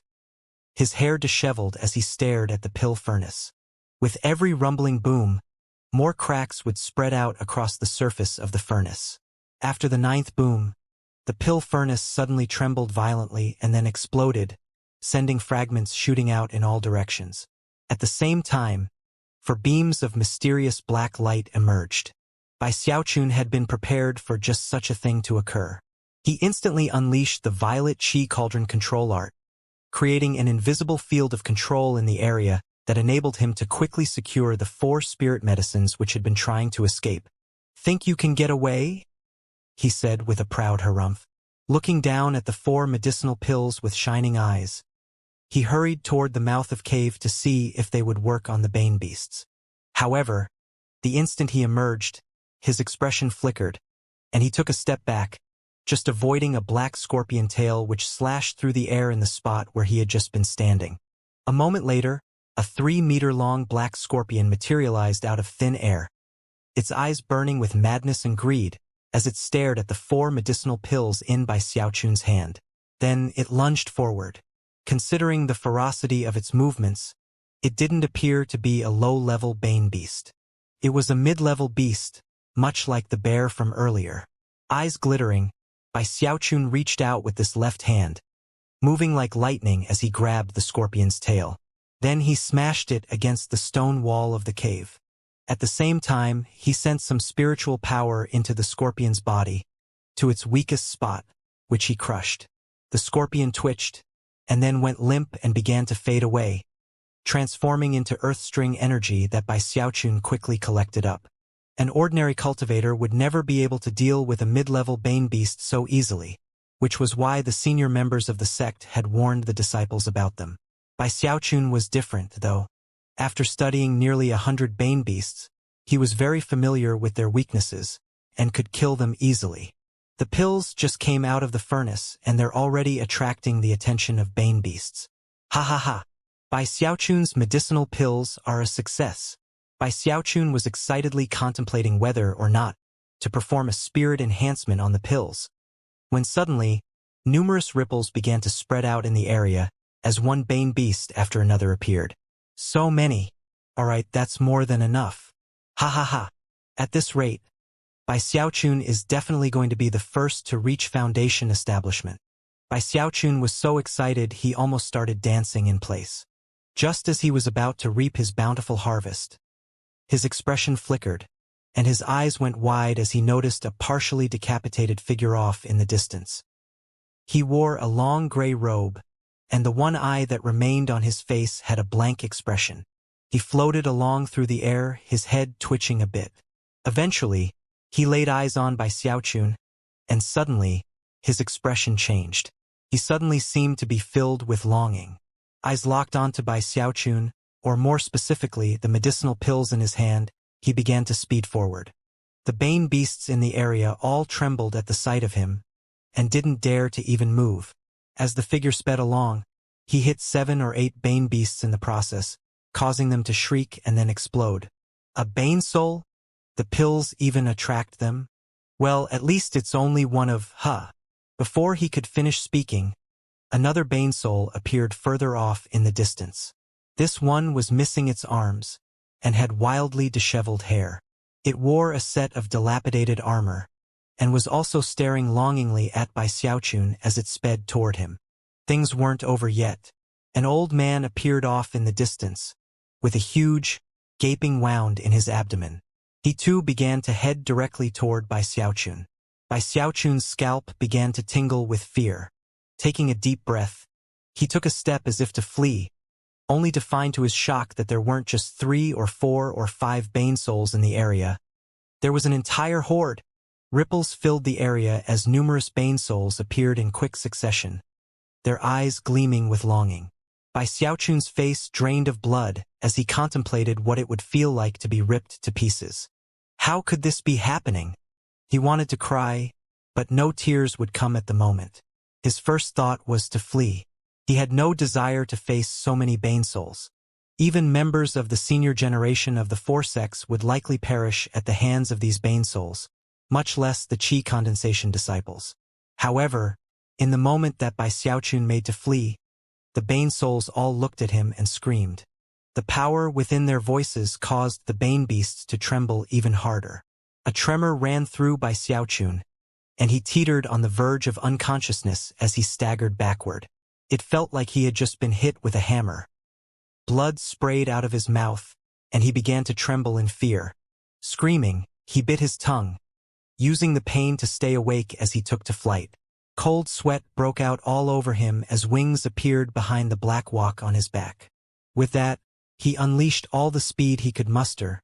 his hair disheveled as he stared at the pill furnace. With every rumbling boom, more cracks would spread out across the surface of the furnace. After the 9th boom, the pill furnace suddenly trembled violently and then exploded, sending fragments shooting out in all directions. At the same time, four beams of mysterious black light emerged. Xiaochun had been prepared for just such a thing to occur. He instantly unleashed the violet chi cauldron control art, creating an invisible field of control in the area that enabled him to quickly secure the 4 spirit medicines which had been trying to escape. "Think you can get away?" he said with a proud harumph. Looking down at the 4 medicinal pills with shining eyes, he hurried toward the mouth of cave to see if they would work on the bane beasts. However, the instant he emerged, his expression flickered, and he took a step back, just avoiding a black scorpion tail which slashed through the air in the spot where he had just been standing. A moment later, a 3-meter-long black scorpion materialized out of thin air, its eyes burning with madness and greed as it stared at the 4 medicinal pills in Xiaochun's hand. Then it lunged forward. Considering the ferocity of its movements, it didn't appear to be a low-level bane beast. It was a mid-level beast, much like the bear from earlier. Eyes glittering, Xiaochun reached out with this left hand, moving like lightning as he grabbed the scorpion's tail. Then he smashed it against the stone wall of the cave. At the same time, he sent some spiritual power into the scorpion's body, to its weakest spot, which he crushed. The scorpion twitched, and then went limp and began to fade away, transforming into earth string energy that Xiaochun quickly collected up. An ordinary cultivator would never be able to deal with a mid-level bane beast so easily, which was why the senior members of the sect had warned the disciples about them. Xiaochun was different, though. After studying nearly 100 bane beasts, he was very familiar with their weaknesses and could kill them easily. The pills just came out of the furnace and they're already attracting the attention of bane beasts. Ha ha ha! Xiaochun's medicinal pills are a success. Xiaochun was excitedly contemplating whether or not to perform a spirit enhancement on the pills, when suddenly, numerous ripples began to spread out in the area as one bane beast after another appeared. So many. Alright, that's more than enough. Ha ha ha. At this rate, Xiaochun is definitely going to be the first to reach foundation establishment. Xiaochun was so excited he almost started dancing in place. Just as he was about to reap his bountiful harvest, his expression flickered, and his eyes went wide as he noticed a partially decapitated figure off in the distance. He wore a long gray robe, and the one eye that remained on his face had a blank expression. He floated along through the air, his head twitching a bit. Eventually, he laid eyes on Xiaochun, and suddenly, his expression changed. He suddenly seemed to be filled with longing. Eyes locked onto Xiaochun, or more specifically, the medicinal pills in his hand, he began to speed forward. The Bane beasts in the area all trembled at the sight of him, and didn't dare to even move. As the figure sped along, he hit 7 or 8 Bane beasts in the process, causing them to shriek and then explode. A Bane soul? The pills even attract them? Well, at least it's only one of, Before he could finish speaking, another Bane soul appeared further off in the distance. This one was missing its arms, and had wildly disheveled hair. It wore a set of dilapidated armor, and was also staring longingly at Bai Xiaochun as it sped toward him. Things weren't over yet. An old man appeared off in the distance, with a huge, gaping wound in his abdomen. He too began to head directly toward Bai Xiaochun. Bai Xiaochun's scalp began to tingle with fear. Taking a deep breath, he took a step as if to flee, only to find to his shock that there weren't just 3 or 4 or 5 Bane souls in the area. There was an entire horde. Ripples filled the area as numerous Bane souls appeared in quick succession, their eyes gleaming with longing. Bai Xiaochun's face drained of blood as he contemplated what it would feel like to be ripped to pieces. How could this be happening? He wanted to cry, but no tears would come at the moment. His first thought was to flee. He had no desire to face so many Bane souls. Even members of the senior generation of the Forsex would likely perish at the hands of these Bane souls, much less the Qi condensation disciples. However, in the moment that Bai Xiaochun made to flee, the Bane souls all looked at him and screamed. The power within their voices caused the Bane beasts to tremble even harder. A tremor ran through Bai Xiaochun, and he teetered on the verge of unconsciousness as he staggered backward. It felt like he had just been hit with a hammer. Blood sprayed out of his mouth, and he began to tremble in fear. Screaming, he bit his tongue, using the pain to stay awake as he took to flight. Cold sweat broke out all over him as wings appeared behind the black walk on his back. With that, he unleashed all the speed he could muster,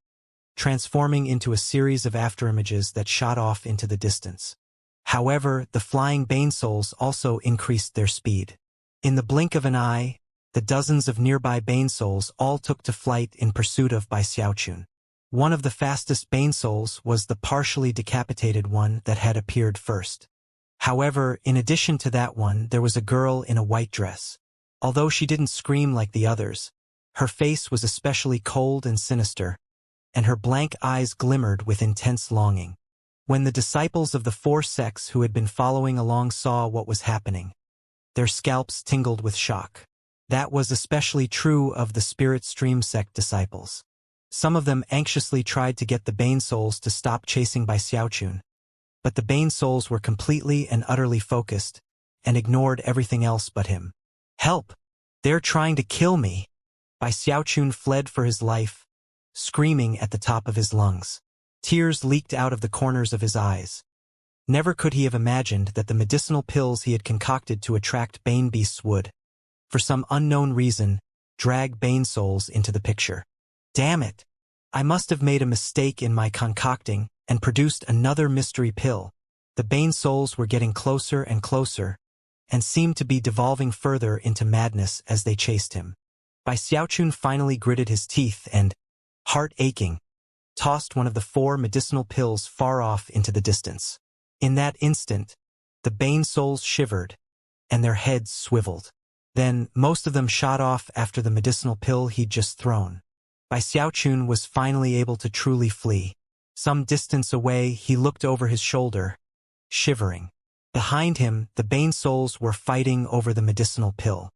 transforming into a series of afterimages that shot off into the distance. However, the flying Bane souls also increased their speed. In the blink of an eye, the dozens of nearby Bane souls all took to flight in pursuit of Bai Xiaochun. One of the fastest Bane souls was the partially decapitated one that had appeared first. However, in addition to that one, there was a girl in a white dress. Although she didn't scream like the others, her face was especially cold and sinister, and her blank eyes glimmered with intense longing. When the disciples of the four sects who had been following along saw what was happening, their scalps tingled with shock. That was especially true of the Spirit Stream sect disciples. Some of them anxiously tried to get the Bane souls to stop chasing Bai Xiaochun, but the Bane souls were completely and utterly focused, and ignored everything else but him. "Help! They're trying to kill me!" Bai Xiaochun fled for his life, screaming at the top of his lungs. Tears leaked out of the corners of his eyes. Never could he have imagined that the medicinal pills he had concocted to attract Bane beasts would, for some unknown reason, drag Bane souls into the picture. Damn it! I must have made a mistake in my concocting and produced another mystery pill. The Bane souls were getting closer and closer, and seemed to be devolving further into madness as they chased him. Bai Xiaochun finally gritted his teeth and, heart aching, tossed one of the 4 medicinal pills far off into the distance. In that instant, the Bane souls shivered, and their heads swiveled. Then, most of them shot off after the medicinal pill he'd just thrown. Bai Xiaochun was finally able to truly flee. Some distance away, he looked over his shoulder, shivering. Behind him, the Bane souls were fighting over the medicinal pill.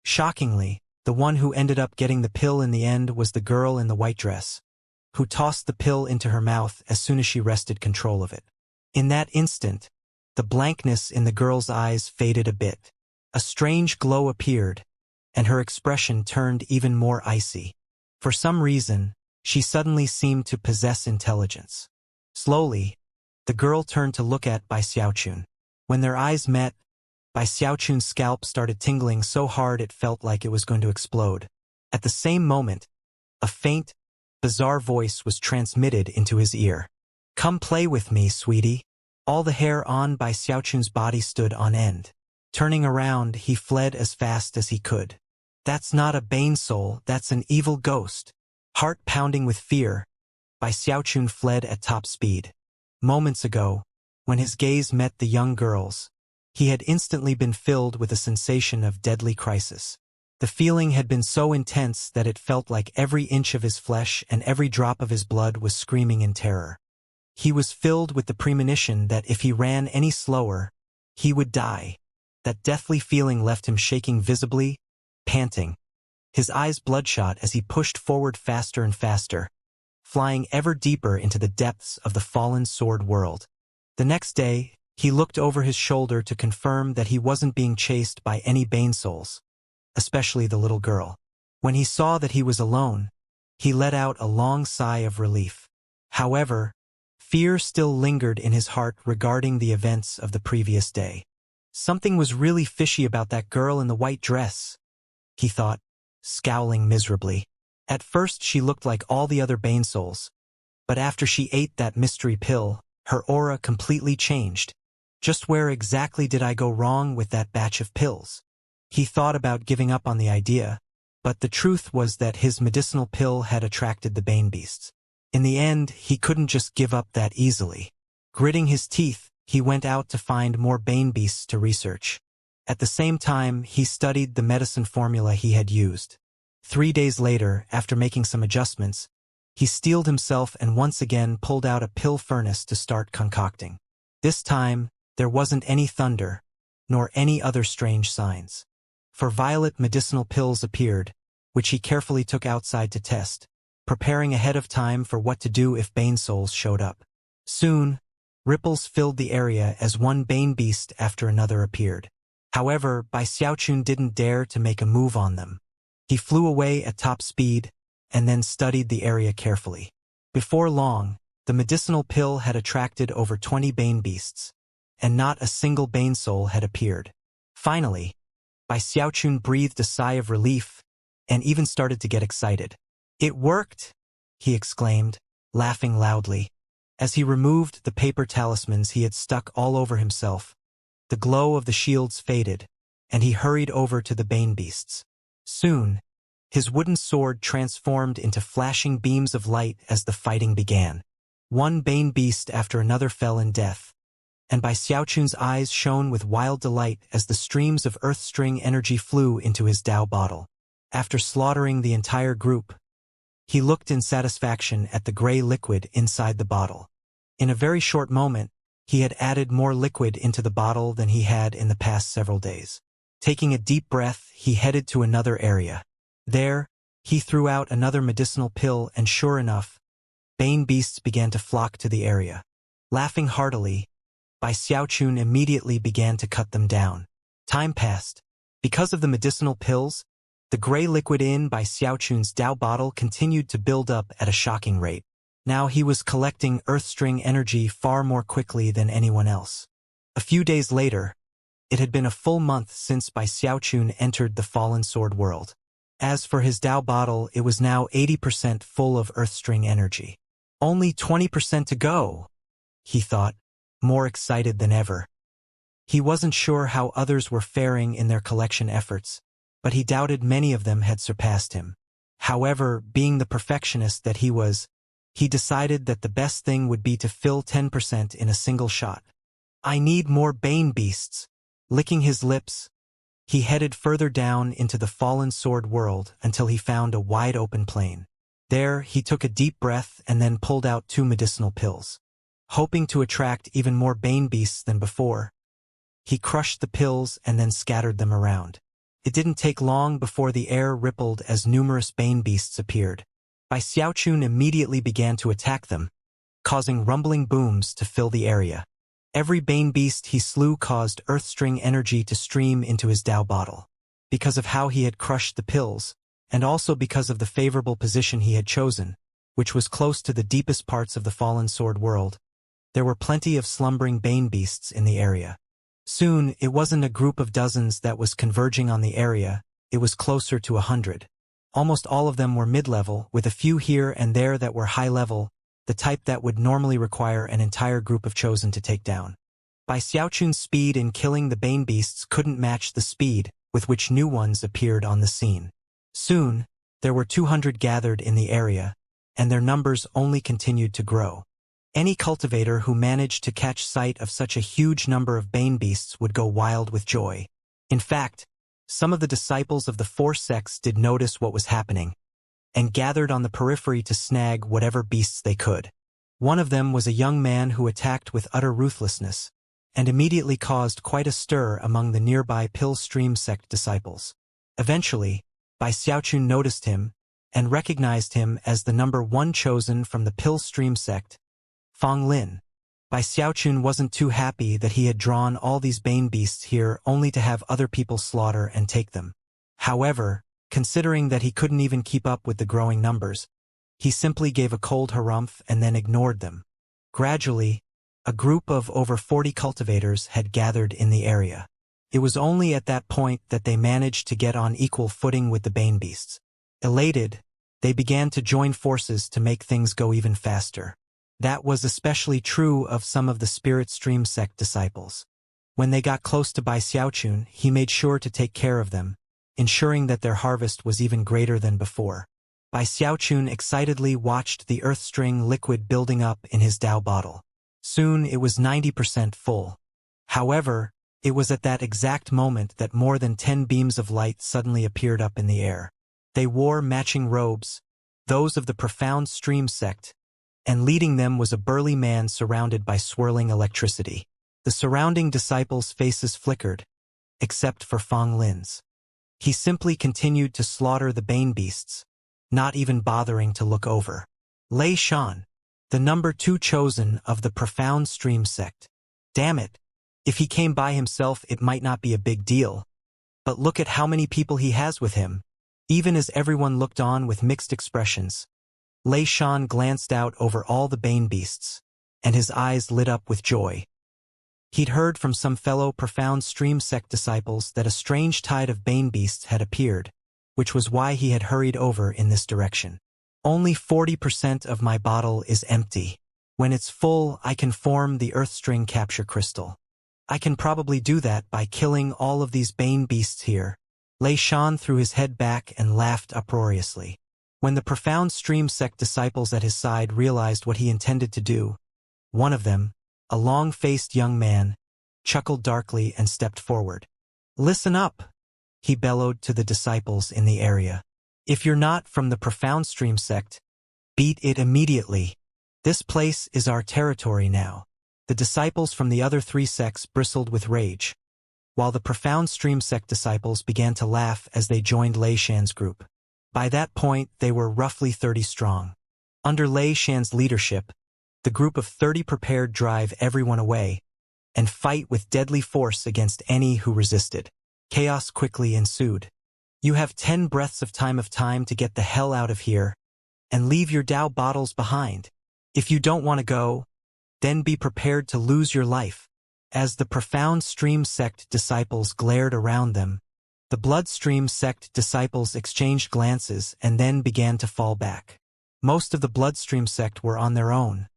Shockingly, the one who ended up getting the pill in the end was the girl in the white dress, who tossed the pill into her mouth as soon as she wrested control of it. In that instant, the blankness in the girl's eyes faded a bit. A strange glow appeared, and her expression turned even more icy. For some reason, she suddenly seemed to possess intelligence. Slowly, the girl turned to look at Bai Xiaochun. When their eyes met, Bai Xiaochun's scalp started tingling so hard it felt like it was going to explode. At the same moment, a faint, bizarre voice was transmitted into his ear. "Come play with me, sweetie." All the hair on Bai Xiaochun's body stood on end. Turning around, he fled as fast as he could. That's not a Bane soul, that's an evil ghost. Heart pounding with fear, Bai Xiaochun fled at top speed. Moments ago, when his gaze met the young girl's, he had instantly been filled with a sensation of deadly crisis. The feeling had been so intense that it felt like every inch of his flesh and every drop of his blood was screaming in terror. He was filled with the premonition that if he ran any slower, he would die. That deathly feeling left him shaking visibly, panting, his eyes bloodshot as he pushed forward faster and faster, flying ever deeper into the depths of the fallen sword world. The next day, he looked over his shoulder to confirm that he wasn't being chased by any Bane souls, especially the little girl. When he saw that he was alone, he let out a long sigh of relief. However, fear still lingered in his heart regarding the events of the previous day. Something was really fishy about that girl in the white dress, he thought, scowling miserably. At first she looked like all the other Bane souls, but after she ate that mystery pill, her aura completely changed. Just where exactly did I go wrong with that batch of pills? He thought about giving up on the idea, but the truth was that his medicinal pill had attracted the Bane beasts. In the end, he couldn't just give up that easily. Gritting his teeth, he went out to find more Bane beasts to research. At the same time, he studied the medicine formula he had used. 3 days later, after making some adjustments, he steeled himself and once again pulled out a pill furnace to start concocting. This time, there wasn't any thunder, nor any other strange signs. For violet medicinal pills appeared, which he carefully took outside to test, preparing ahead of time for what to do if Bane souls showed up. Soon, ripples filled the area as one Bane beast after another appeared. However, Bai Xiaochun didn't dare to make a move on them. He flew away at top speed, and then studied the area carefully. Before long, the medicinal pill had attracted over 20 Bane beasts, and not a single Bane soul had appeared. Finally, Bai Xiaochun breathed a sigh of relief, and even started to get excited. "It worked!" he exclaimed, laughing loudly. As he removed the paper talismans he had stuck all over himself, the glow of the shields faded, and he hurried over to the Bane beasts. Soon, his wooden sword transformed into flashing beams of light as the fighting began. One Bane beast after another fell in death, and Bai Xiaochun's eyes shone with wild delight as the streams of earth string energy flew into his Dao bottle. After slaughtering the entire group, he looked in satisfaction at the gray liquid inside the bottle. In a very short moment, he had added more liquid into the bottle than he had in the past several days. Taking a deep breath, he headed to another area. There, he threw out another medicinal pill and sure enough, Bane beasts began to flock to the area. Laughing heartily, Bai Xiaochun immediately began to cut them down. Time passed. Because of the medicinal pills, the gray liquid in Bai Xiaochun's Dao bottle continued to build up at a shocking rate. Now he was collecting earthstring energy far more quickly than anyone else. A few days later, it had been a full month since Bai Xiaochun entered the fallen sword world. As for his Dao bottle, it was now 80% full of earthstring energy. Only 20% to go, he thought, more excited than ever. He wasn't sure how others were faring in their collection efforts, but he doubted many of them had surpassed him. However, being the perfectionist that he was, he decided that the best thing would be to fill 10% in a single shot. "I need more Bane beasts." Licking his lips, he headed further down into the fallen sword world until he found a wide-open plain. There, he took a deep breath and then pulled out 2 medicinal pills. Hoping to attract even more Bane beasts than before, he crushed the pills and then scattered them around. It didn't take long before the air rippled as numerous Bane beasts appeared. Bai Xiaochun immediately began to attack them, causing rumbling booms to fill the area. Every Bane beast he slew caused earthstring energy to stream into his Dao bottle. Because of how he had crushed the pills, and also because of the favorable position he had chosen, which was close to the deepest parts of the fallen sword world, there were plenty of slumbering Bane beasts in the area. Soon, it wasn't a group of dozens that was converging on the area, it was closer to 100. Almost all of them were mid-level, with a few here and there that were high-level, the type that would normally require an entire group of chosen to take down. Bai Xiaochun's speed in killing the Bane beasts couldn't match the speed with which new ones appeared on the scene. Soon, there were 200 gathered in the area, and their numbers only continued to grow. Any cultivator who managed to catch sight of such a huge number of bane beasts would go wild with joy. In fact, some of the disciples of the four sects did notice what was happening, and gathered on the periphery to snag whatever beasts they could. One of them was a young man who attacked with utter ruthlessness, and immediately caused quite a stir among the nearby Pill Stream sect disciples. Eventually, Bai Xiaochun noticed him, and recognized him as the number one chosen from the Pill Stream sect, Fang Lin. Bai Xiaochun wasn't too happy that he had drawn all these bane beasts here only to have other people slaughter and take them. However, considering that he couldn't even keep up with the growing numbers, he simply gave a cold harumph and then ignored them. Gradually, a group of over 40 cultivators had gathered in the area. It was only at that point that they managed to get on equal footing with the bane beasts. Elated, they began to join forces to make things go even faster. That was especially true of some of the Spirit Stream sect disciples. When they got close to Bai Xiaochun, he made sure to take care of them, ensuring that their harvest was even greater than before. Bai Xiaochun excitedly watched the earth string liquid building up in his Dao bottle. Soon it was 90% full. However, it was at that exact moment that more than 10 beams of light suddenly appeared up in the air. They wore matching robes, those of the Profound Stream sect, and leading them was a burly man surrounded by swirling electricity. The surrounding disciples' faces flickered, except for Fang Lin's. He simply continued to slaughter the bane beasts, not even bothering to look over. Lei Shan, the number 2 chosen of the Profound Stream sect. Damn it. If he came by himself it might not be a big deal. But look at how many people he has with him. Even as everyone looked on with mixed expressions, Lei Shan glanced out over all the bane beasts, and his eyes lit up with joy. He'd heard from some fellow Profound Stream sect disciples that a strange tide of bane beasts had appeared, which was why he had hurried over in this direction. Only 40% of my bottle is empty. When it's full, I can form the Earthstring capture crystal. I can probably do that by killing all of these bane beasts here. Lei Shan threw his head back and laughed uproariously. When the Profound Stream sect disciples at his side realized what he intended to do, one of them, a long-faced young man, chuckled darkly and stepped forward. "Listen up," he bellowed to the disciples in the area. "If you're not from the Profound Stream sect, beat it immediately. This place is our territory now." The disciples from the other 3 sects bristled with rage, while the Profound Stream sect disciples began to laugh as they joined Lei Shan's group. By that point, they were roughly 30 strong. Under Lei Shan's leadership, the group of 30 prepared drive everyone away and fight with deadly force against any who resisted. Chaos quickly ensued. You have 10 breaths of time to get the hell out of here and leave your Dao bottles behind. If you don't want to go, then be prepared to lose your life. As the Profound Stream sect disciples glared around them, the Bloodstream sect disciples exchanged glances and then began to fall back. Most of the Bloodstream sect were on their own,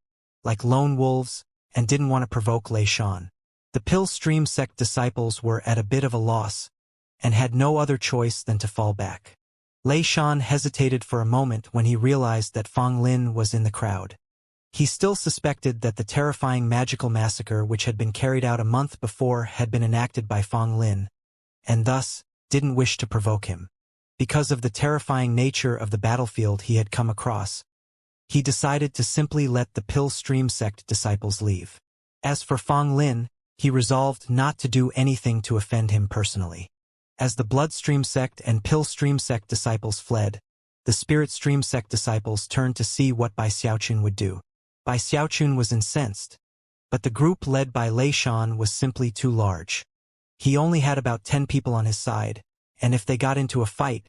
like lone wolves, and didn't want to provoke Lei Shan. The Pill Stream sect disciples were at a bit of a loss, and had no other choice than to fall back. Lei Shan hesitated for a moment when he realized that Fang Lin was in the crowd. He still suspected that the terrifying magical massacre which had been carried out a month before had been enacted by Fang Lin, and thus didn't wish to provoke him. Because of the terrifying nature of the battlefield he had come across, he decided to simply let the Pill Stream sect disciples leave. As for Fang Lin, he resolved not to do anything to offend him personally. As the Bloodstream sect and Pill Stream sect disciples fled, the Spirit Stream sect disciples turned to see what Bai Xiaochun would do. Bai Xiaochun was incensed, but the group led by Lei Shan was simply too large. He only had about 10 people on his side, and if they got into a fight,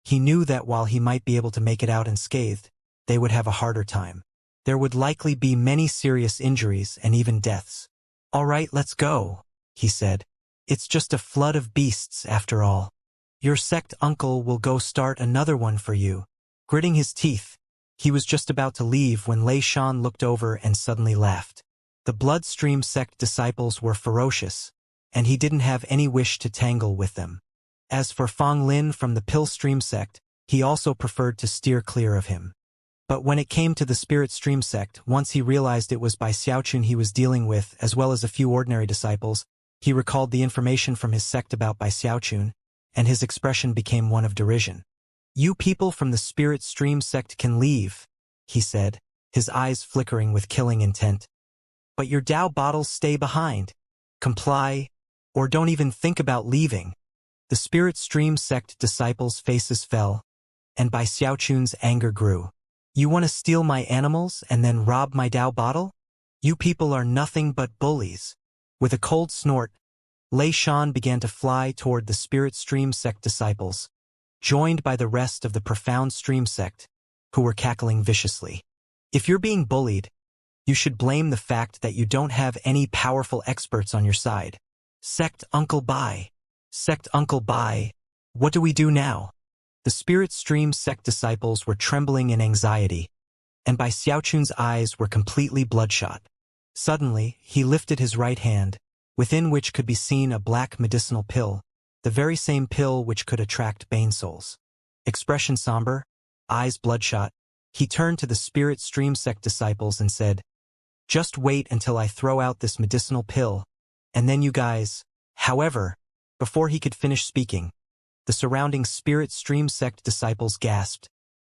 he knew that while he might be able to make it out unscathed, they would have a harder time. There would likely be many serious injuries and even deaths. "All right, let's go," he said. "It's just a flood of beasts after all. Your sect uncle will go start another one for you." Gritting his teeth, he was just about to leave when Lei Shan looked over and suddenly laughed. The Bloodstream sect disciples were ferocious, and he didn't have any wish to tangle with them. As for Fang Lin from the Pill Stream sect, he also preferred to steer clear of him. But when it came to the Spirit Stream sect, once he realized it was Bai Xiaochun he was dealing with, as well as a few ordinary disciples, he recalled the information from his sect about Bai Xiaochun, and his expression became one of derision. "You people from the Spirit Stream sect can leave," he said, his eyes flickering with killing intent. "But your Dao bottles stay behind. Comply, or don't even think about leaving." The Spirit Stream sect disciples' faces fell, and Bai Xiaochun's anger grew. "You want to steal my animals and then rob my Dao bottle? You people are nothing but bullies." With a cold snort, Lei Shan began to fly toward the Spirit Stream sect disciples, joined by the rest of the Profound Stream sect, who were cackling viciously. "If you're being bullied, you should blame the fact that you don't have any powerful experts on your side. Sect Uncle Bai. Sect Uncle Bai. What do we do now?" The Spirit Stream sect disciples were trembling in anxiety, and Bai Xiaochun's eyes were completely bloodshot. Suddenly, he lifted his right hand, within which could be seen a black medicinal pill, the very same pill which could attract Bane souls. Expression somber, eyes bloodshot, he turned to the Spirit Stream sect disciples and said, "Just wait until I throw out this medicinal pill, and then you guys—" However, before he could finish speaking, the surrounding Spirit Stream sect disciples gasped,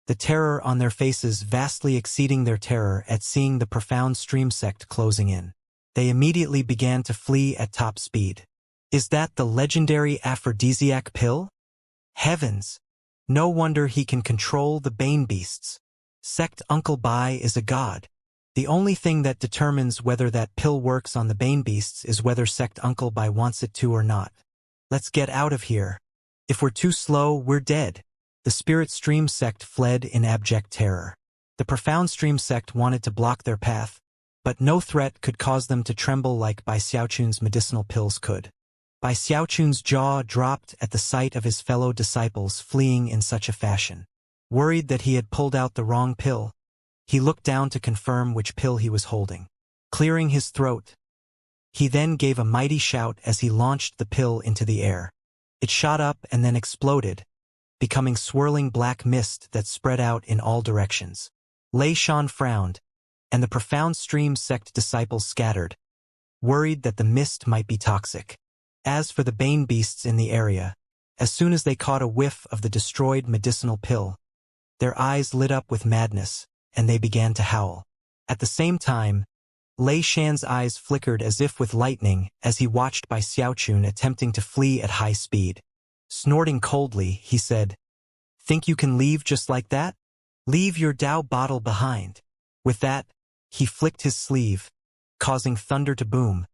the terror on their faces vastly exceeding their terror at seeing the Profound Stream sect closing in. They immediately began to flee at top speed. "Is that the legendary aphrodisiac pill? Heavens! No wonder he can control the Bane beasts. Sect Uncle Bai is a god. The only thing that determines whether that pill works on the Bane beasts is whether Sect Uncle Bai wants it to or not. Let's get out of here. If we're too slow, we're dead." The Spirit Stream sect fled in abject terror. The Profound Stream sect wanted to block their path, but no threat could cause them to tremble like Bai Xiaochun's medicinal pills could. Bai Xiaochun's jaw dropped at the sight of his fellow disciples fleeing in such a fashion. Worried that he had pulled out the wrong pill, he looked down to confirm which pill he was holding. Clearing his throat, he then gave a mighty shout as he launched the pill into the air. It shot up and then exploded, becoming swirling black mist that spread out in all directions. Lei Shan frowned, and the Profound Stream sect disciples scattered, worried that the mist might be toxic. As for the Bane beasts in the area, as soon as they caught a whiff of the destroyed medicinal pill, their eyes lit up with madness, and they began to howl. At the same time, Lei Shan's eyes flickered as if with lightning as he watched Bai Xiaochun attempting to flee at high speed. Snorting coldly, he said, "Think you can leave just like that? Leave your Dao bottle behind." With that, he flicked his sleeve, causing thunder to boom,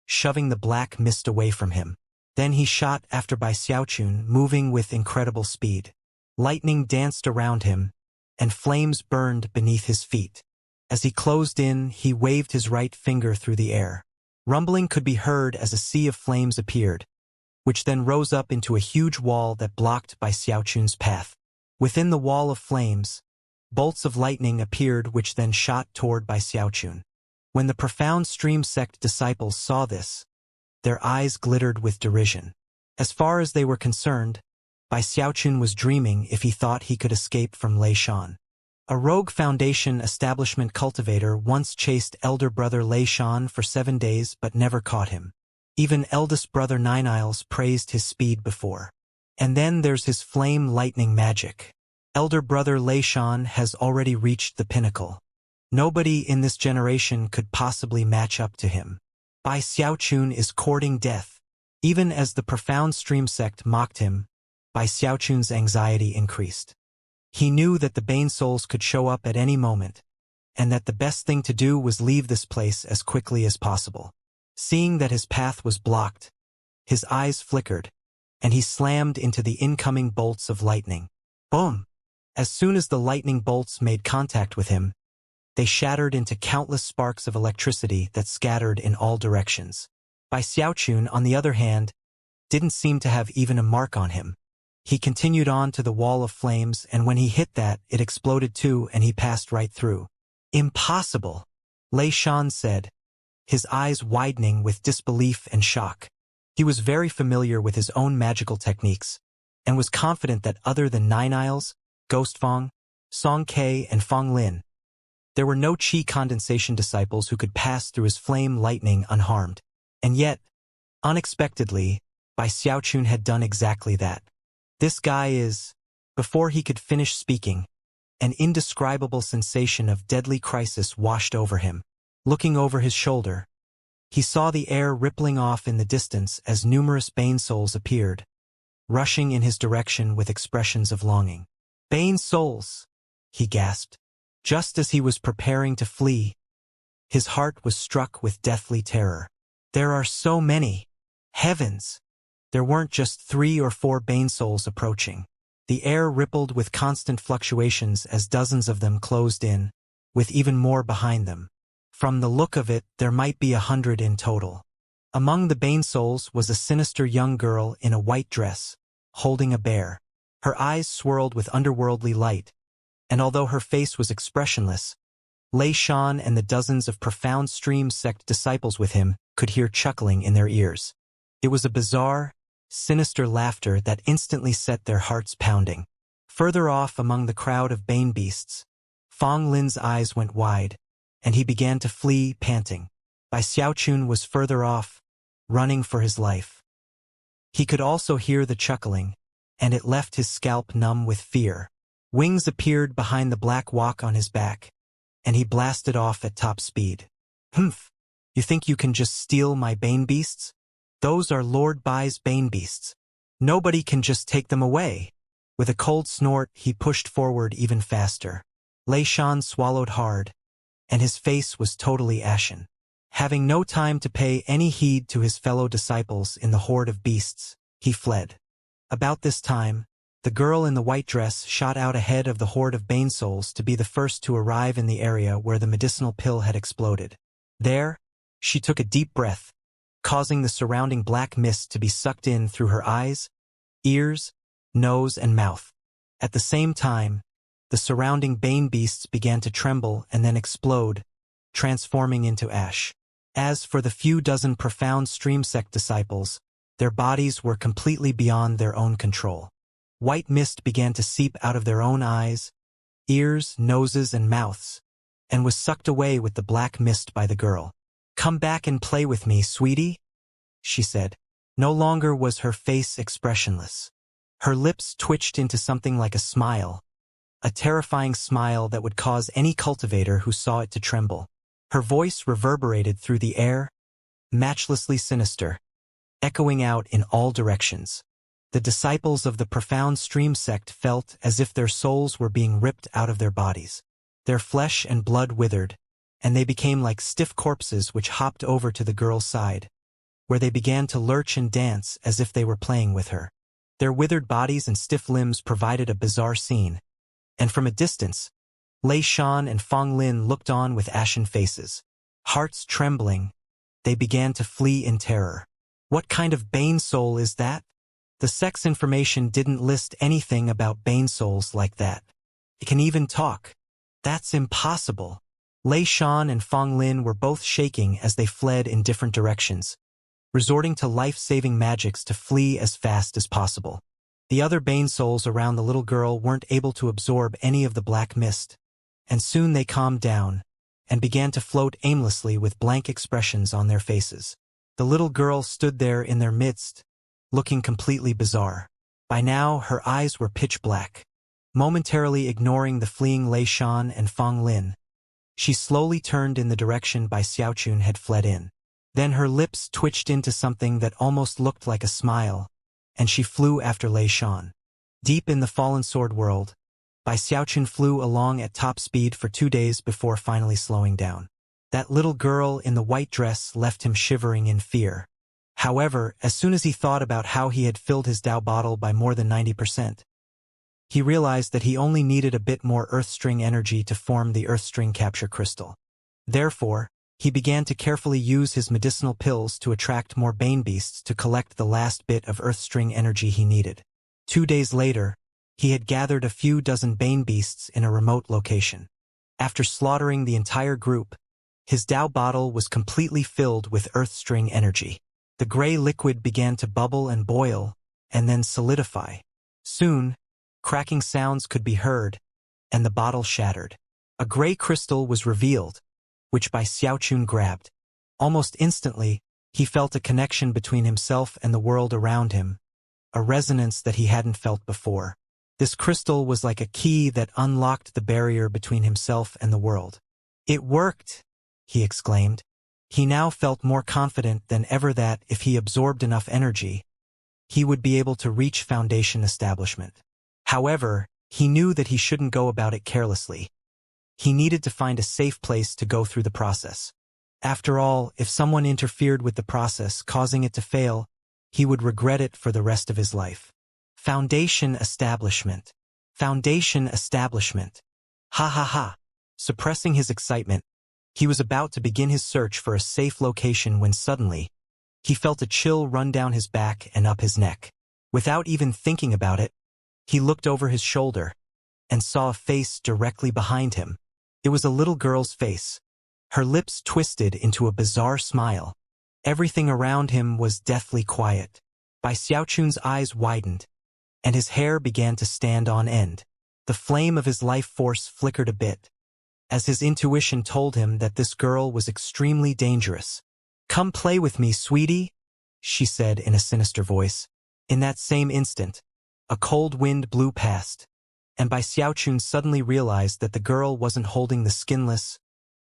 shoving the black mist away from him. Then he shot after Bai Xiaochun, moving with incredible speed. Lightning danced around him, and flames burned beneath his feet. As he closed in, he waved his right finger through the air. Rumbling could be heard as a sea of flames appeared, which then rose up into a huge wall that blocked Bai Xiaochun's path. Within the wall of flames, bolts of lightning appeared which then shot toward Bai Xiaochun. When the Profound Stream sect disciples saw this, their eyes glittered with derision. As far as they were concerned, Bai Xiaochun was dreaming if he thought he could escape from Lei Shan. A rogue Foundation establishment cultivator once chased elder brother Lei Shan for 7 days but never caught him. Even eldest brother Nine Isles praised his speed before. And then there's his flame lightning magic. Elder brother Lei Shan has already reached the pinnacle. Nobody in this generation could possibly match up to him. Bai Xiaochun is courting death. Even as the Profound Stream sect mocked him, Bai Xiaochun's anxiety increased. He knew that the Bane souls could show up at any moment, and that the best thing to do was leave this place as quickly as possible. Seeing that his path was blocked, his eyes flickered, and he slammed into the incoming bolts of lightning. Boom! As soon as the lightning bolts made contact with him, they shattered into countless sparks of electricity that scattered in all directions. Bai Xiaochun, on the other hand, didn't seem to have even a mark on him. He continued on to the wall of flames, and when he hit that, it exploded too, and he passed right through. "Impossible," Lei Shan said, his eyes widening with disbelief and shock. He was very familiar with his own magical techniques, and was confident that other than Nine Isles, Ghostfong, Song Ke and Fong Lin. There were no Qi condensation disciples who could pass through his flame lightning unharmed. And yet, unexpectedly, Bai Xiaochun had done exactly that. This guy is... Before he could finish speaking, an indescribable sensation of deadly crisis washed over him. Looking over his shoulder, he saw the air rippling off in the distance as numerous Bane souls appeared, rushing in his direction with expressions of longing. "Bane souls!" he gasped. Just as he was preparing to flee, his heart was struck with deathly terror. There are so many! Heavens! There weren't just 3 or 4 Bane souls approaching. The air rippled with constant fluctuations as dozens of them closed in, with even more behind them. From the look of it, there might be 100 in total. Among the Bane souls was a sinister young girl in a white dress, holding a bear. Her eyes swirled with underworldly light, and although her face was expressionless, Lei Shan and the dozens of profound stream sect disciples with him could hear chuckling in their ears. It was a bizarre, sinister laughter that instantly set their hearts pounding. Further off among the crowd of Bane beasts, Fong Lin's eyes went wide, and he began to flee, panting. Bai Xiaochun was further off, running for his life. He could also hear the chuckling, and it left his scalp numb with fear. Wings appeared behind the black walk on his back, and he blasted off at top speed. "Humph! You think you can just steal my Bane beasts? Those are Lord Bai's Bane beasts. Nobody can just take them away." With a cold snort, he pushed forward even faster. Lei Shan swallowed hard, and his face was totally ashen. Having no time to pay any heed to his fellow disciples in the horde of beasts, he fled. About this time, the girl in the white dress shot out ahead of the horde of Bane souls to be the first to arrive in the area where the medicinal pill had exploded. There, she took a deep breath, causing the surrounding black mist to be sucked in through her eyes, ears, nose, and mouth. At the same time, the surrounding Bane beasts began to tremble and then explode, transforming into ash. As for the few dozen profound stream sect disciples, their bodies were completely beyond their own control. White mist began to seep out of their own eyes, ears, noses, and mouths, and was sucked away with the black mist by the girl. "Come back and play with me, sweetie," she said. No longer was her face expressionless. Her lips twitched into something like a smile, a terrifying smile that would cause any cultivator who saw it to tremble. Her voice reverberated through the air, matchlessly sinister, echoing out in all directions. The disciples of the profound stream sect felt as if their souls were being ripped out of their bodies. Their flesh and blood withered, and they became like stiff corpses which hopped over to the girl's side, where they began to lurch and dance as if they were playing with her. Their withered bodies and stiff limbs provided a bizarre scene, and from a distance, Lei Shan and Fong Lin looked on with ashen faces. Hearts trembling, they began to flee in terror. What kind of Bane soul is that? The sex information didn't list anything about Bane souls like that. It can even talk. That's impossible. Lei Shan and Fong Lin were both shaking as they fled in different directions, resorting to life-saving magics to flee as fast as possible. The other Bane souls around the little girl weren't able to absorb any of the black mist, and soon they calmed down and began to float aimlessly with blank expressions on their faces. The little girl stood there in their midst, looking completely bizarre. By now, her eyes were pitch black. Momentarily ignoring the fleeing Lei Shan and Fong Lin, she slowly turned in the direction Bai Xiaochun had fled in. Then her lips twitched into something that almost looked like a smile, and she flew after Lei Shan. Deep in the fallen sword world, Bai Xiaochun flew along at top speed for 2 days before finally slowing down. That little girl in the white dress left him shivering in fear. However, as soon as he thought about how he had filled his Dao bottle by more than 90%, he realized that he only needed a bit more earth string energy to form the earth string capture crystal. Therefore, he began to carefully use his medicinal pills to attract more Bane beasts to collect the last bit of earth string energy he needed. 2 days later, he had gathered a few dozen Bane beasts in a remote location. After slaughtering the entire group, his Dao bottle was completely filled with earth string energy. The gray liquid began to bubble and boil, and then solidify. Soon, cracking sounds could be heard, and the bottle shattered. A gray crystal was revealed, which Bai Xiaochun grabbed. Almost instantly, he felt a connection between himself and the world around him, a resonance that he hadn't felt before. This crystal was like a key that unlocked the barrier between himself and the world. "It worked!" he exclaimed. He now felt more confident than ever that, if he absorbed enough energy, he would be able to reach Foundation establishment. However, he knew that he shouldn't go about it carelessly. He needed to find a safe place to go through the process. After all, if someone interfered with the process, causing it to fail, he would regret it for the rest of his life. Foundation establishment. Foundation establishment. Ha ha ha. Suppressing his excitement, he was about to begin his search for a safe location when suddenly, he felt a chill run down his back and up his neck. Without even thinking about it, he looked over his shoulder and saw a face directly behind him. It was a little girl's face. Her lips twisted into a bizarre smile. Everything around him was deathly quiet. Bai Xiaochun's eyes widened, and his hair began to stand on end. The flame of his life force flickered a bit, as his intuition told him that this girl was extremely dangerous. "Come play with me, sweetie," she said in a sinister voice. In that same instant, a cold wind blew past, and Bai Xiaochun suddenly realized that the girl wasn't holding the skinless,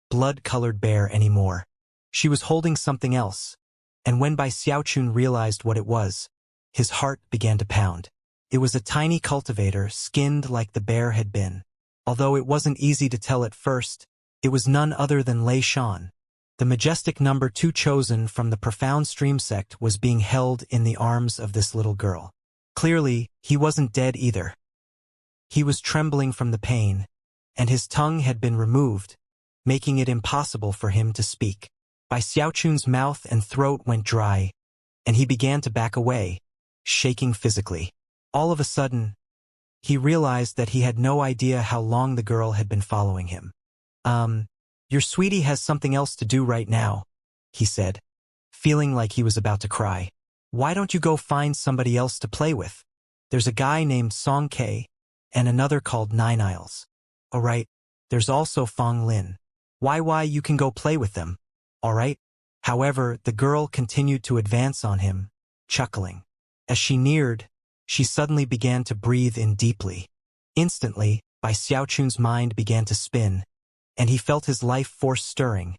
blood-colored bear anymore. She was holding something else, and when Bai Xiaochun realized what it was, his heart began to pound. It was a tiny cultivator, skinned like the bear had been. Although it wasn't easy to tell at first, it was none other than Lei Shan. The majestic number 2 chosen from the profound stream sect was being held in the arms of this little girl. Clearly, he wasn't dead either. He was trembling from the pain, and his tongue had been removed, making it impossible for him to speak. Bai Xiaochun's mouth and throat went dry, and he began to back away, shaking physically. All of a sudden, he realized that he had no idea how long the girl had been following him. Your sweetie has something else to do right now," he said, feeling like he was about to cry. "Why don't you go find somebody else to play with? There's a guy named Song Ke, and another called Nine Isles. All right, there's also Fong Lin. Why, you can go play with them, all right?" However, the girl continued to advance on him, chuckling. As she neared, she suddenly began to breathe in deeply. Instantly, Bai Xiaochun's mind began to spin, and he felt his life force stirring,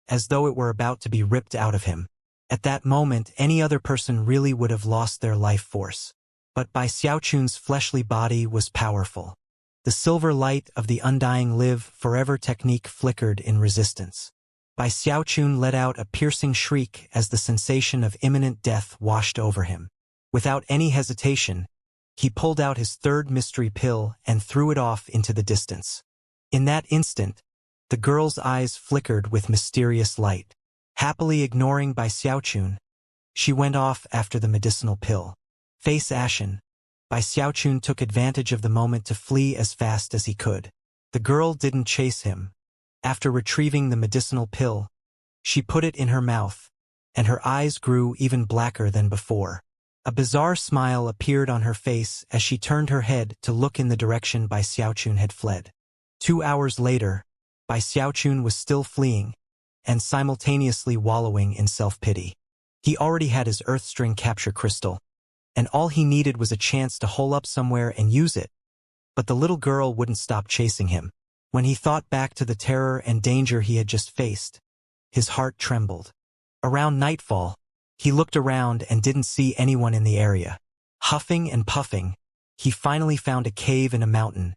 as though it were about to be ripped out of him. At that moment, any other person really would have lost their life force. But Bai Xiaochun's fleshly body was powerful. The silver light of the undying live forever technique flickered in resistance. Bai Xiaochun let out a piercing shriek as the sensation of imminent death washed over him. Without any hesitation, he pulled out his third mystery pill and threw it off into the distance. In that instant, the girl's eyes flickered with mysterious light. Happily ignoring Bai Xiaochun, she went off after the medicinal pill. Face ashen, Bai Xiaochun took advantage of the moment to flee as fast as he could. The girl didn't chase him. After retrieving the medicinal pill, she put it in her mouth, and her eyes grew even blacker than before. A bizarre smile appeared on her face as she turned her head to look in the direction Bai Xiaochun had fled. 2 hours later, Bai Xiaochun was still fleeing, and simultaneously wallowing in self-pity. He already had his Earthstring capture crystal, and all he needed was a chance to hole up somewhere and use it. But the little girl wouldn't stop chasing him. When he thought back to the terror and danger he had just faced, his heart trembled. Around nightfall, he looked around and didn't see anyone in the area. Huffing and puffing, he finally found a cave in a mountain,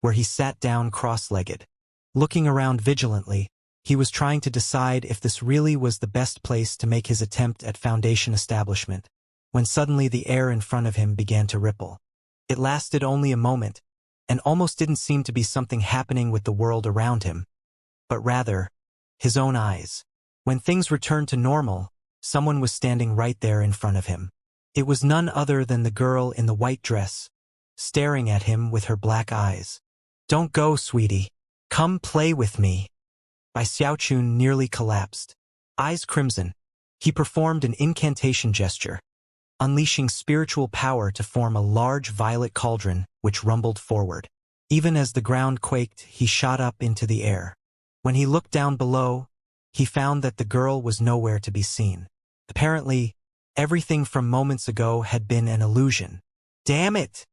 where he sat down cross-legged. Looking around vigilantly, he was trying to decide if this really was the best place to make his attempt at Foundation establishment, when suddenly the air in front of him began to ripple. It lasted only a moment, and almost didn't seem to be something happening with the world around him, but rather, his own eyes. When things returned to normal, someone was standing right there in front of him. It was none other than the girl in the white dress, staring at him with her black eyes. "Don't go, sweetie. Come play with me." Bai Xiaochun nearly collapsed. Eyes crimson, he performed an incantation gesture, unleashing spiritual power to form a large violet cauldron which rumbled forward. Even as the ground quaked, he shot up into the air. When he looked down below, he found that the girl was nowhere to be seen. Apparently, everything from moments ago had been an illusion. "Damn it!"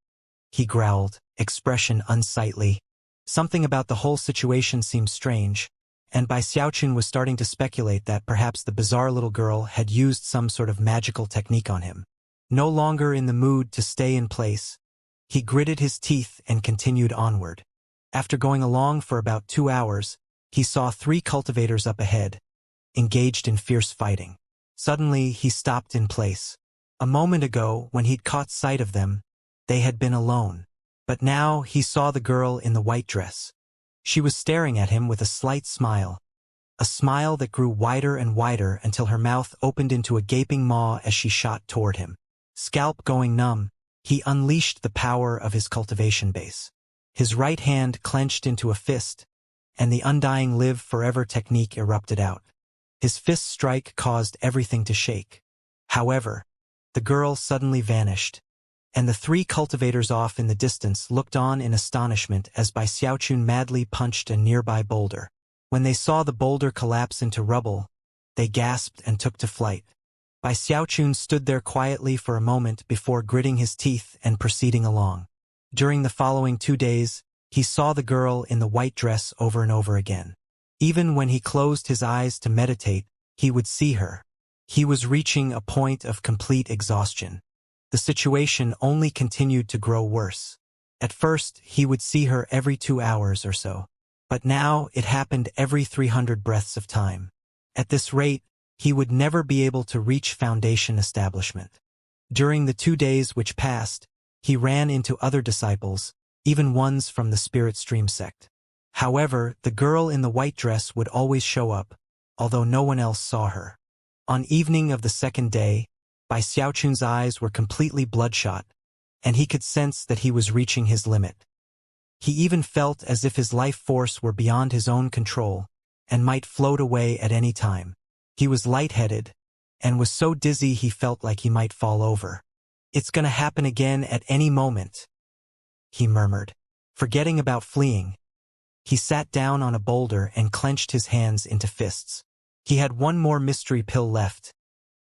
he growled, expression unsightly. Something about the whole situation seemed strange, and Bai Xiaochun was starting to speculate that perhaps the bizarre little girl had used some sort of magical technique on him. No longer in the mood to stay in place, he gritted his teeth and continued onward. After going along for about 2 hours, he saw 3 cultivators up ahead, engaged in fierce fighting. Suddenly, he stopped in place. A moment ago, when he'd caught sight of them, they had been alone. But now he saw the girl in the white dress. She was staring at him with a slight smile, a smile that grew wider and wider until her mouth opened into a gaping maw as she shot toward him. Scalp going numb, he unleashed the power of his cultivation base. His right hand clenched into a fist, and the undying live forever technique erupted out. His fist strike caused everything to shake. However, the girl suddenly vanished, and the 3 cultivators off in the distance looked on in astonishment as Bai Xiaochun madly punched a nearby boulder. When they saw the boulder collapse into rubble, they gasped and took to flight. Bai Xiaochun stood there quietly for a moment before gritting his teeth and proceeding along. During the following 2 days, he saw the girl in the white dress over and over again. Even when he closed his eyes to meditate, he would see her. He was reaching a point of complete exhaustion. The situation only continued to grow worse. At first, he would see her every 2 hours or so. But now it happened every 300 breaths of time. At this rate, he would never be able to reach Foundation establishment. During the 2 days which passed, he ran into other disciples, even ones from the Spirit Stream sect. However, the girl in the white dress would always show up, although no one else saw her. On evening of the 2nd day, Bai Xiaochun's eyes were completely bloodshot, and he could sense that he was reaching his limit. He even felt as if his life force were beyond his own control, and might float away at any time. He was lightheaded, and was so dizzy he felt like he might fall over. "It's gonna happen again at any moment," he murmured. Forgetting about fleeing, he sat down on a boulder and clenched his hands into fists. He had one more mystery pill left,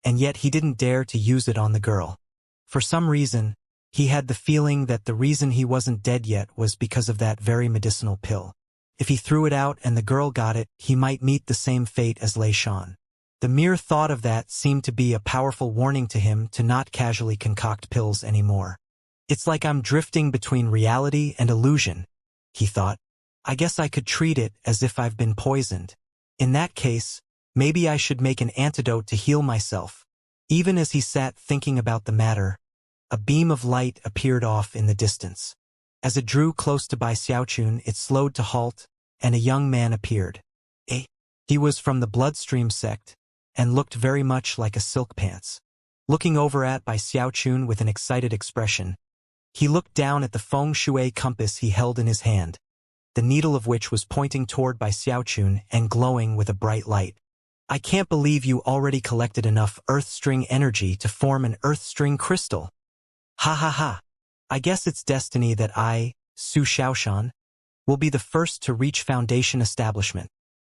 and yet he didn't dare to use it on the girl. For some reason, he had the feeling that the reason he wasn't dead yet was because of that very medicinal pill. If he threw it out and the girl got it, he might meet the same fate as Lei Shan. The mere thought of that seemed to be a powerful warning to him to not casually concoct pills anymore. "It's like I'm drifting between reality and illusion," he thought. "I guess I could treat it as if I've been poisoned. In that case, maybe I should make an antidote to heal myself." Even as he sat thinking about the matter, a beam of light appeared off in the distance. As it drew close to Bai Xiaochun, it slowed to halt, and a young man appeared. He was from the Bloodstream sect, and looked very much like a silk pants. Looking over at Bai Xiaochun with an excited expression, he looked down at the feng shui compass he held in his hand, the needle of which was pointing toward Bai Xiaochun and glowing with a bright light. "I can't believe you already collected enough earth string energy to form an earth string crystal. Ha ha ha. I guess it's destiny that I, Su Xiaoshan, will be the first to reach Foundation establishment."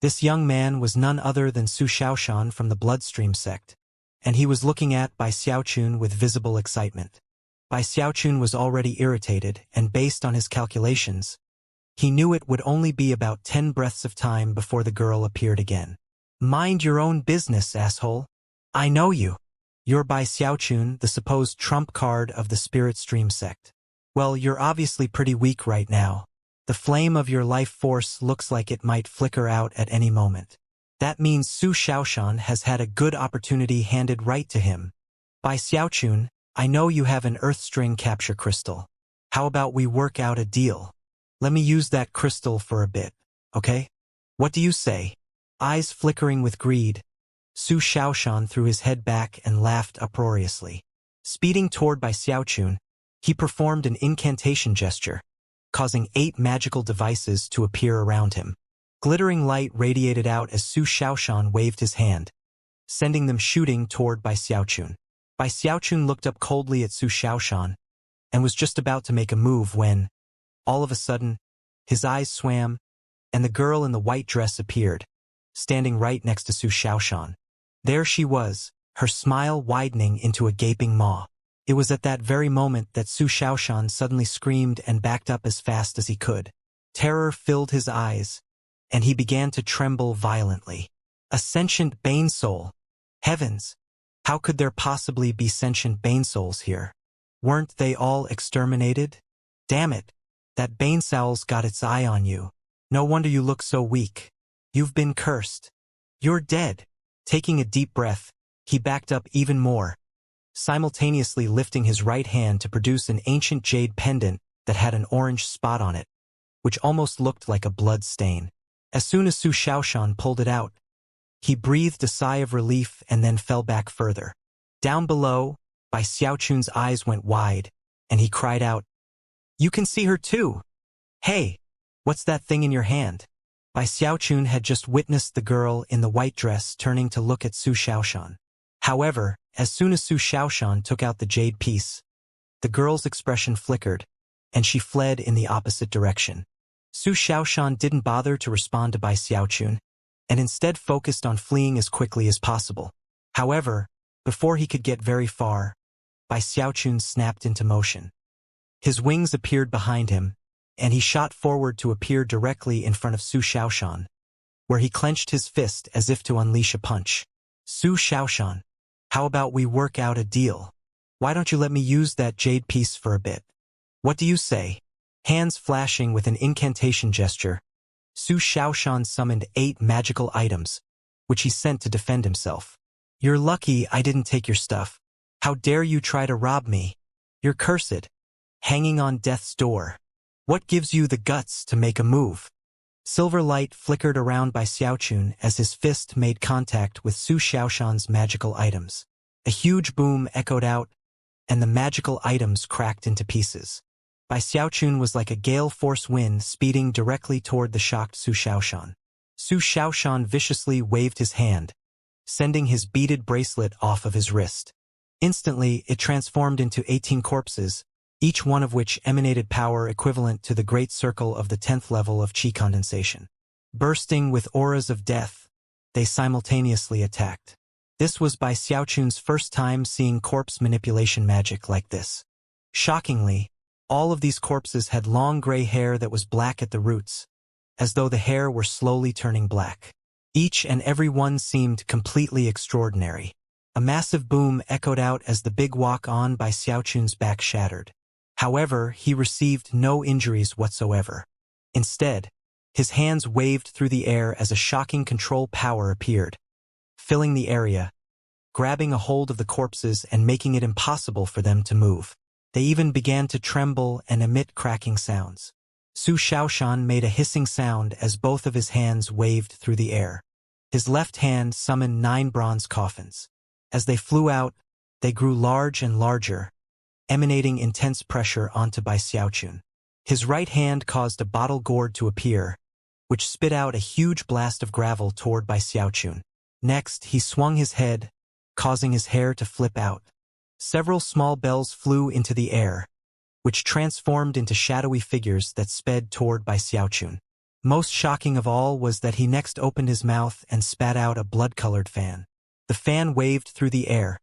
This young man was none other than Su Xiaoshan from the Bloodstream sect, and he was looking at Bai Xiaochun with visible excitement. Bai Xiaochun was already irritated, and based on his calculations, he knew it would only be about 10 breaths of time before the girl appeared again. "Mind your own business, asshole. I know you. You're Bai Xiaochun, the supposed trump card of the Spirit Stream sect. Well, you're obviously pretty weak right now. The flame of your life force looks like it might flicker out at any moment. That means Su Xiaoshan has had a good opportunity handed right to him. Bai Xiaochun, I know you have an earth string capture crystal. How about we work out a deal? Let me use that crystal for a bit, okay? What do you say?" Eyes flickering with greed, Su Xiaoshan threw his head back and laughed uproariously. Speeding toward Bai Xiaochun, he performed an incantation gesture, causing 8 magical devices to appear around him. Glittering light radiated out as Su Xiaoshan waved his hand, sending them shooting toward Bai Xiaochun. Bai Xiaochun looked up coldly at Su Xiaoshan and was just about to make a move when, all of a sudden, His eyes swam, and the girl in the white dress appeared, standing right next to Su Xiaoshan. There she was, her smile widening into a gaping maw. It was at that very moment that Su Xiaoshan suddenly screamed and backed up as fast as he could. Terror filled his eyes, and he began to tremble violently. A sentient bane soul! Heavens! How could there possibly be sentient bane souls here? Weren't they all exterminated? Damn it! That bane sowl's got its eye on you. No wonder you look so weak. You've been cursed. You're dead. Taking a deep breath, he backed up even more, simultaneously lifting his right hand to produce an ancient jade pendant that had an orange spot on it, which almost looked like a blood stain. As soon as Su Xiaoshan pulled it out, he breathed a sigh of relief and then fell back further. Down below, Bai Xiaochun's eyes went wide, and he cried out, "You can see her too! Hey, what's that thing in your hand?" Bai Xiaochun had just witnessed the girl in the white dress turning to look at Su Xiaoshan. However, as soon as Su Xiaoshan took out the jade piece, the girl's expression flickered, and she fled in the opposite direction. Su Xiaoshan didn't bother to respond to Bai Xiaochun, and instead focused on fleeing as quickly as possible. However, before he could get very far, Bai Xiaochun snapped into motion. His wings appeared behind him, and he shot forward to appear directly in front of Su Xiaoshan, where he clenched his fist as if to unleash a punch. "Su Xiaoshan, how about we work out a deal? Why don't you let me use that jade piece for a bit? What do you say?" Hands flashing with an incantation gesture, Su Xiaoshan summoned 8 magical items, which he sent to defend himself. "You're lucky I didn't take your stuff. How dare you try to rob me? You're cursed, hanging on death's door. What gives you the guts to make a move?" Silver light flickered around Bai Xiaochun as his fist made contact with Su Xiaoshan's magical items. A huge boom echoed out, and the magical items cracked into pieces. Bai Xiaochun was like a gale force wind speeding directly toward the shocked Su Xiaoshan. Su Xiaoshan viciously waved his hand, sending his beaded bracelet off of his wrist. Instantly, it transformed into 18 corpses, each one of which emanated power equivalent to the great circle of the 10th level of qi condensation. Bursting with auras of death, they simultaneously attacked. This was Bai Xiaochun's first time seeing corpse manipulation magic like this. Shockingly, all of these corpses had long gray hair that was black at the roots, as though the hair were slowly turning black. Each and every one seemed completely extraordinary. A massive boom echoed out as the big walk-on Bai Xiaochun's back shattered. However, he received no injuries whatsoever. Instead, his hands waved through the air as a shocking control power appeared, filling the area, grabbing a hold of the corpses and making it impossible for them to move. They even began to tremble and emit cracking sounds. Su Xiaoshan made a hissing sound as both of his hands waved through the air. His left hand summoned 9 bronze coffins. As they flew out, they grew large and larger, emanating intense pressure onto Bai Xiaochun. His right hand caused a bottle gourd to appear, which spit out a huge blast of gravel toward Bai Xiaochun. Next, he swung his head, causing his hair to flip out. Several small bells flew into the air, which transformed into shadowy figures that sped toward Bai Xiaochun. Most shocking of all was that he next opened his mouth and spat out a blood-colored fan. The fan waved through the air,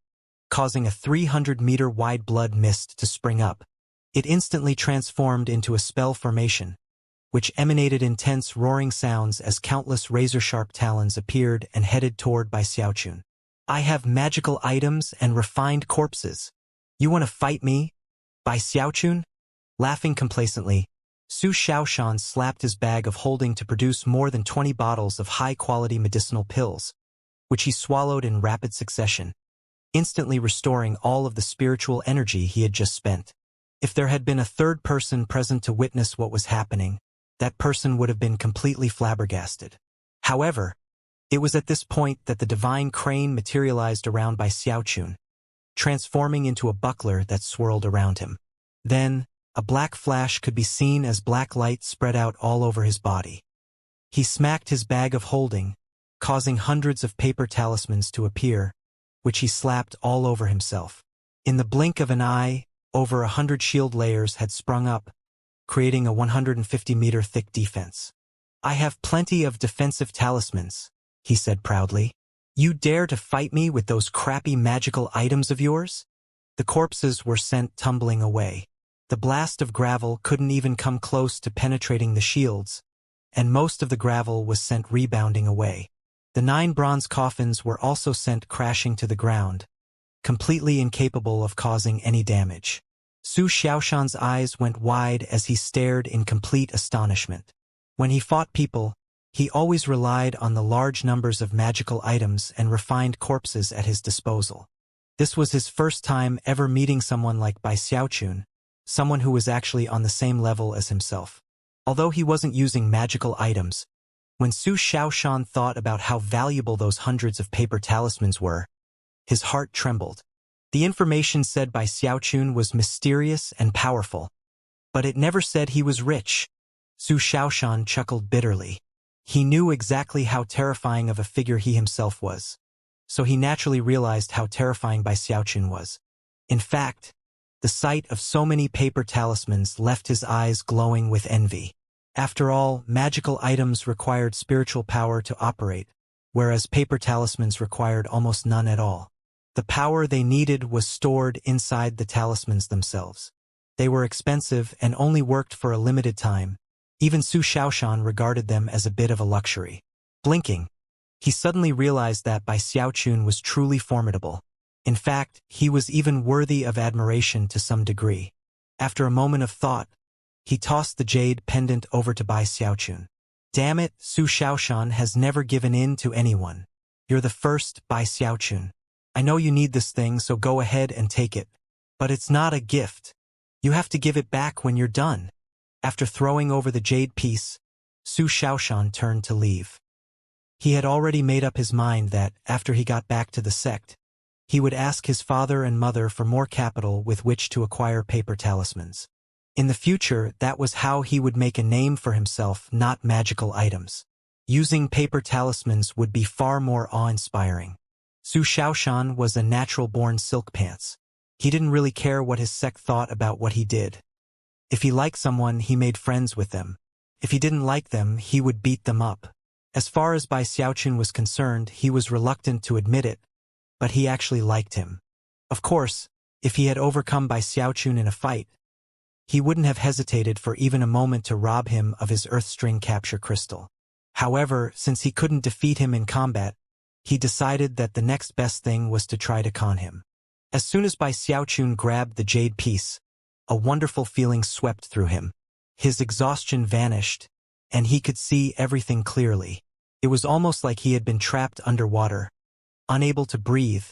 causing a 300-meter-wide blood mist to spring up. It instantly transformed into a spell formation, which emanated intense roaring sounds as countless razor-sharp talons appeared and headed toward Bai Xiaochun. "I have magical items and refined corpses. You want to fight me, Bai Xiaochun?" Laughing complacently, Su Xiaoshan slapped his bag of holding to produce more than 20 bottles of high-quality medicinal pills, which he swallowed in rapid succession, instantly restoring all of the spiritual energy he had just spent. If there had been a third person present to witness what was happening, that person would have been completely flabbergasted. However, it was at this point that the divine crane materialized around Bai Xiaochun, transforming into a buckler that swirled around him. Then, a black flash could be seen as black light spread out all over his body. He smacked his bag of holding, causing hundreds of paper talismans to appear, which he slapped all over himself. In the blink of an eye, over 100 shield layers had sprung up, creating a 150-meter thick defense. "I have plenty of defensive talismans," he said proudly. "You dare to fight me with those crappy magical items of yours?" The corpses were sent tumbling away. The blast of gravel couldn't even come close to penetrating the shields, and most of the gravel was sent rebounding away. The 9 bronze coffins were also sent crashing to the ground, completely incapable of causing any damage. Su Xiaoshan's eyes went wide as he stared in complete astonishment. When he fought people, he always relied on the large numbers of magical items and refined corpses at his disposal. This was his first time ever meeting someone like Bai Xiaochun, someone who was actually on the same level as himself. Although he wasn't using magical items, when Su Xiaoshan thought about how valuable those hundreds of paper talismans were, his heart trembled. The information said by Xiaochun was mysterious and powerful, but it never said he was rich. Su Xiaoshan chuckled bitterly. He knew exactly how terrifying of a figure he himself was, so he naturally realized how terrifying Bai Xiaochun was. In fact, the sight of so many paper talismans left his eyes glowing with envy. After all, magical items required spiritual power to operate, whereas paper talismans required almost none at all. The power they needed was stored inside the talismans themselves. They were expensive and only worked for a limited time. Even Su Xiaoshan regarded them as a bit of a luxury. Blinking, he suddenly realized that Bai Xiaochun was truly formidable. In fact, he was even worthy of admiration to some degree. After a moment of thought, he tossed the jade pendant over to Bai Xiaochun. "Damn it, Su Xiaoshan has never given in to anyone. You're the first, Bai Xiaochun. I know you need this thing, so go ahead and take it. But it's not a gift. You have to give it back when you're done." After throwing over the jade piece, Su Xiaoshan turned to leave. He had already made up his mind that, after he got back to the sect, he would ask his father and mother for more capital with which to acquire paper talismans. In the future, that was how he would make a name for himself, not magical items. Using paper talismans would be far more awe-inspiring. Su Xiaoshan was a natural-born silk pants. He didn't really care what his sect thought about what he did. If he liked someone, he made friends with them. If he didn't like them, he would beat them up. As far as Bai Xiaochun was concerned, he was reluctant to admit it, but he actually liked him. Of course, if he had overcome Bai Xiaochun in a fight, he wouldn't have hesitated for even a moment to rob him of his Earthstring capture crystal. However, since he couldn't defeat him in combat, he decided that the next best thing was to try to con him. As soon as Bai Xiaochun grabbed the jade piece, a wonderful feeling swept through him. His exhaustion vanished, and he could see everything clearly. It was almost like he had been trapped underwater, unable to breathe,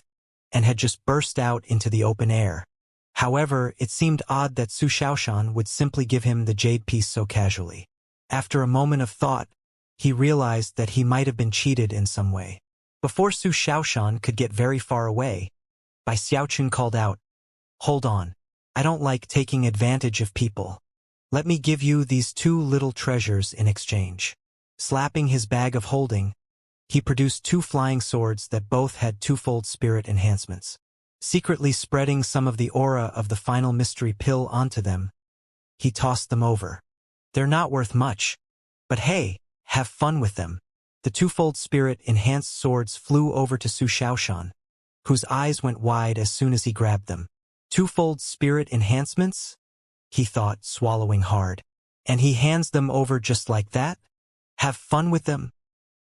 and had just burst out into the open air. However, it seemed odd that Su Xiaoshan would simply give him the jade piece so casually. After a moment of thought, he realized that he might have been cheated in some way. Before Su Xiaoshan could get very far away, Bai Xiaochun called out, "Hold on. I don't like taking advantage of people. Let me give you these 2 little treasures in exchange." Slapping his bag of holding, he produced 2 flying swords that both had 2-fold spirit enhancements. Secretly spreading some of the aura of the final mystery pill onto them, he tossed them over. "They're not worth much, but hey, have fun with them." The 2-fold spirit enhanced swords flew over to Su Xiaoshan, whose eyes went wide as soon as he grabbed them. 2-fold spirit enhancements? He thought, swallowing hard. And he hands them over just like that? Have fun with them?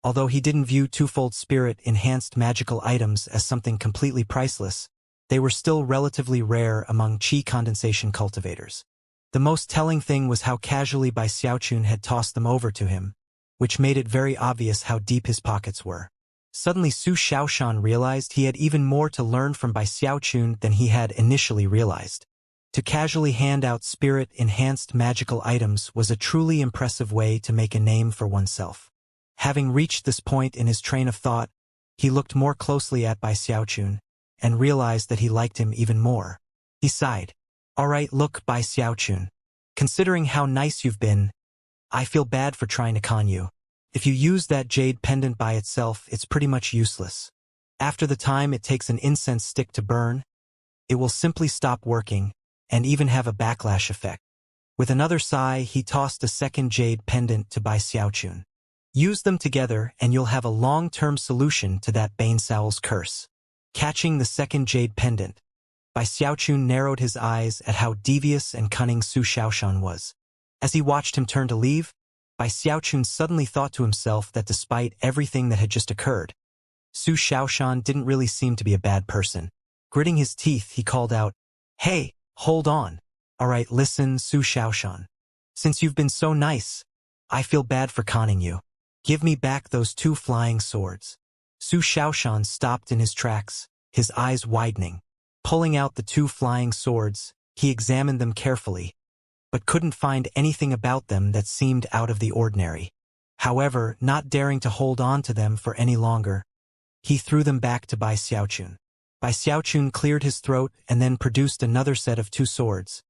Although he didn't view 2-fold spirit enhanced magical items as something completely priceless, they were still relatively rare among qi condensation cultivators. The most telling thing was how casually Bai Xiaochun had tossed them over to him, which made it very obvious how deep his pockets were. Suddenly Su Xiaoshan realized he had even more to learn from Bai Xiaochun than he had initially realized. To casually hand out spirit-enhanced magical items was a truly impressive way to make a name for oneself. Having reached this point in his train of thought, he looked more closely at Bai Xiaochun and realized that he liked him even more. He sighed. "All right, look, Bai Xiaochun. Considering how nice you've been, I feel bad for trying to con you. If you use that jade pendant by itself, it's pretty much useless. After the time it takes an incense stick to burn, it will simply stop working and even have a backlash effect. With another sigh, he tossed a second jade pendant to Bai Xiaochun. Use them together and you'll have a long-term solution to that Bane Sowl's curse. Catching the second jade pendant, Bai Xiaochun narrowed his eyes at how devious and cunning Su Xiaoshan was. As he watched him turn to leave, Bai Xiaochun suddenly thought to himself that despite everything that had just occurred, Su Xiaoshan didn't really seem to be a bad person. Gritting his teeth, he called out, "Hey, hold on. All right, listen, Su Xiaoshan. Since you've been so nice, I feel bad for conning you. Give me back those 2 flying swords." Su Xiaoshan stopped in his tracks, his eyes widening. Pulling out the 2 flying swords, he examined them carefully, but couldn't find anything about them that seemed out of the ordinary. However, not daring to hold on to them for any longer, he threw them back to Bai Xiaochun. Bai Xiaochun cleared his throat and then produced another set of 2 swords,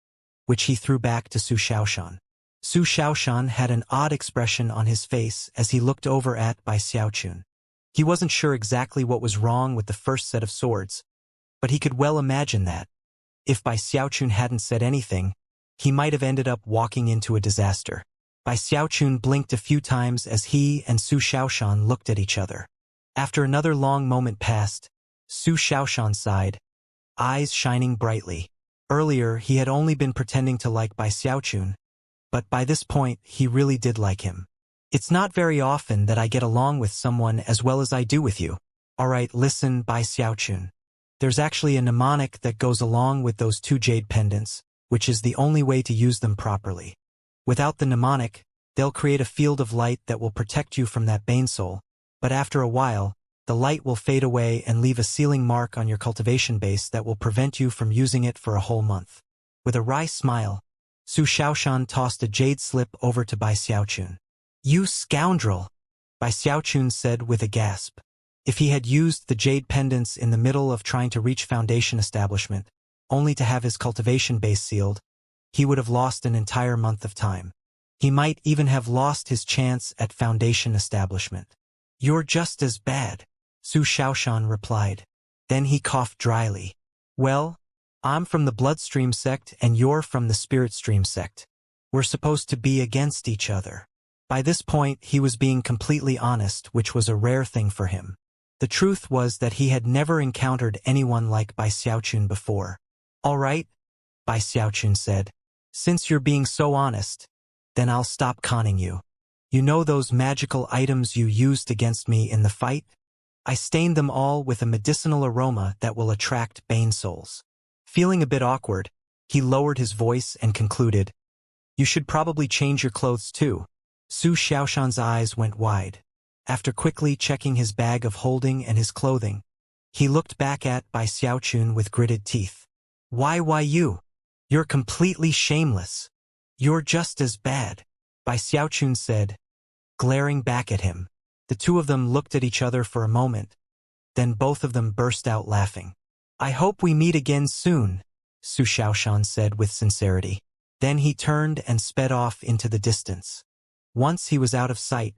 which he threw back to Su Xiaoshan. Su Xiaoshan had an odd expression on his face as he looked over at Bai Xiaochun. He wasn't sure exactly what was wrong with the first set of swords, but he could well imagine that, if Bai Xiaochun hadn't said anything, he might have ended up walking into a disaster. Bai Xiaochun blinked a few times as he and Su Xiaoshan looked at each other. After another long moment passed, Su Xiaoshan sighed, eyes shining brightly. Earlier, he had only been pretending to like Bai Xiaochun, but by this point, he really did like him. "It's not very often that I get along with someone as well as I do with you. All right, listen, Bai Xiaochun. There's actually a mnemonic that goes along with those 2 jade pendants, which is the only way to use them properly. Without the mnemonic, they'll create a field of light that will protect you from that Bane Soul, but after a while, the light will fade away and leave a sealing mark on your cultivation base that will prevent you from using it for a whole month." With a wry smile, Su Xiaoshan tossed a jade slip over to Bai Xiaochun. "You scoundrel!" Bai Xiaochun said with a gasp. If he had used the jade pendants in the middle of trying to reach Foundation establishment, only to have his cultivation base sealed, he would have lost an entire month of time. He might even have lost his chance at Foundation establishment. "You're just as bad," Su Xiaoshan replied. Then he coughed dryly. "Well, I'm from the Bloodstream sect and you're from the Spirit Stream sect. We're supposed to be against each other." By this point, he was being completely honest, which was a rare thing for him. The truth was that he had never encountered anyone like Bai Xiaochun before. "All right," Bai Xiaochun said. "Since you're being so honest, then I'll stop conning you. You know those magical items you used against me in the fight? I stained them all with a medicinal aroma that will attract Bane Souls." Feeling a bit awkward, he lowered his voice and concluded, "You should probably change your clothes too." Su Xiaoshan's eyes went wide. After quickly checking his bag of holding and his clothing, he looked back at Bai Xiaochun with gritted teeth. Why you? You're completely shameless. You're just as bad," Bai Xiaochun said, glaring back at him. The 2 of them looked at each other for a moment, then both of them burst out laughing. "I hope we meet again soon," Su Xiaoshan said with sincerity. Then he turned and sped off into the distance. Once he was out of sight,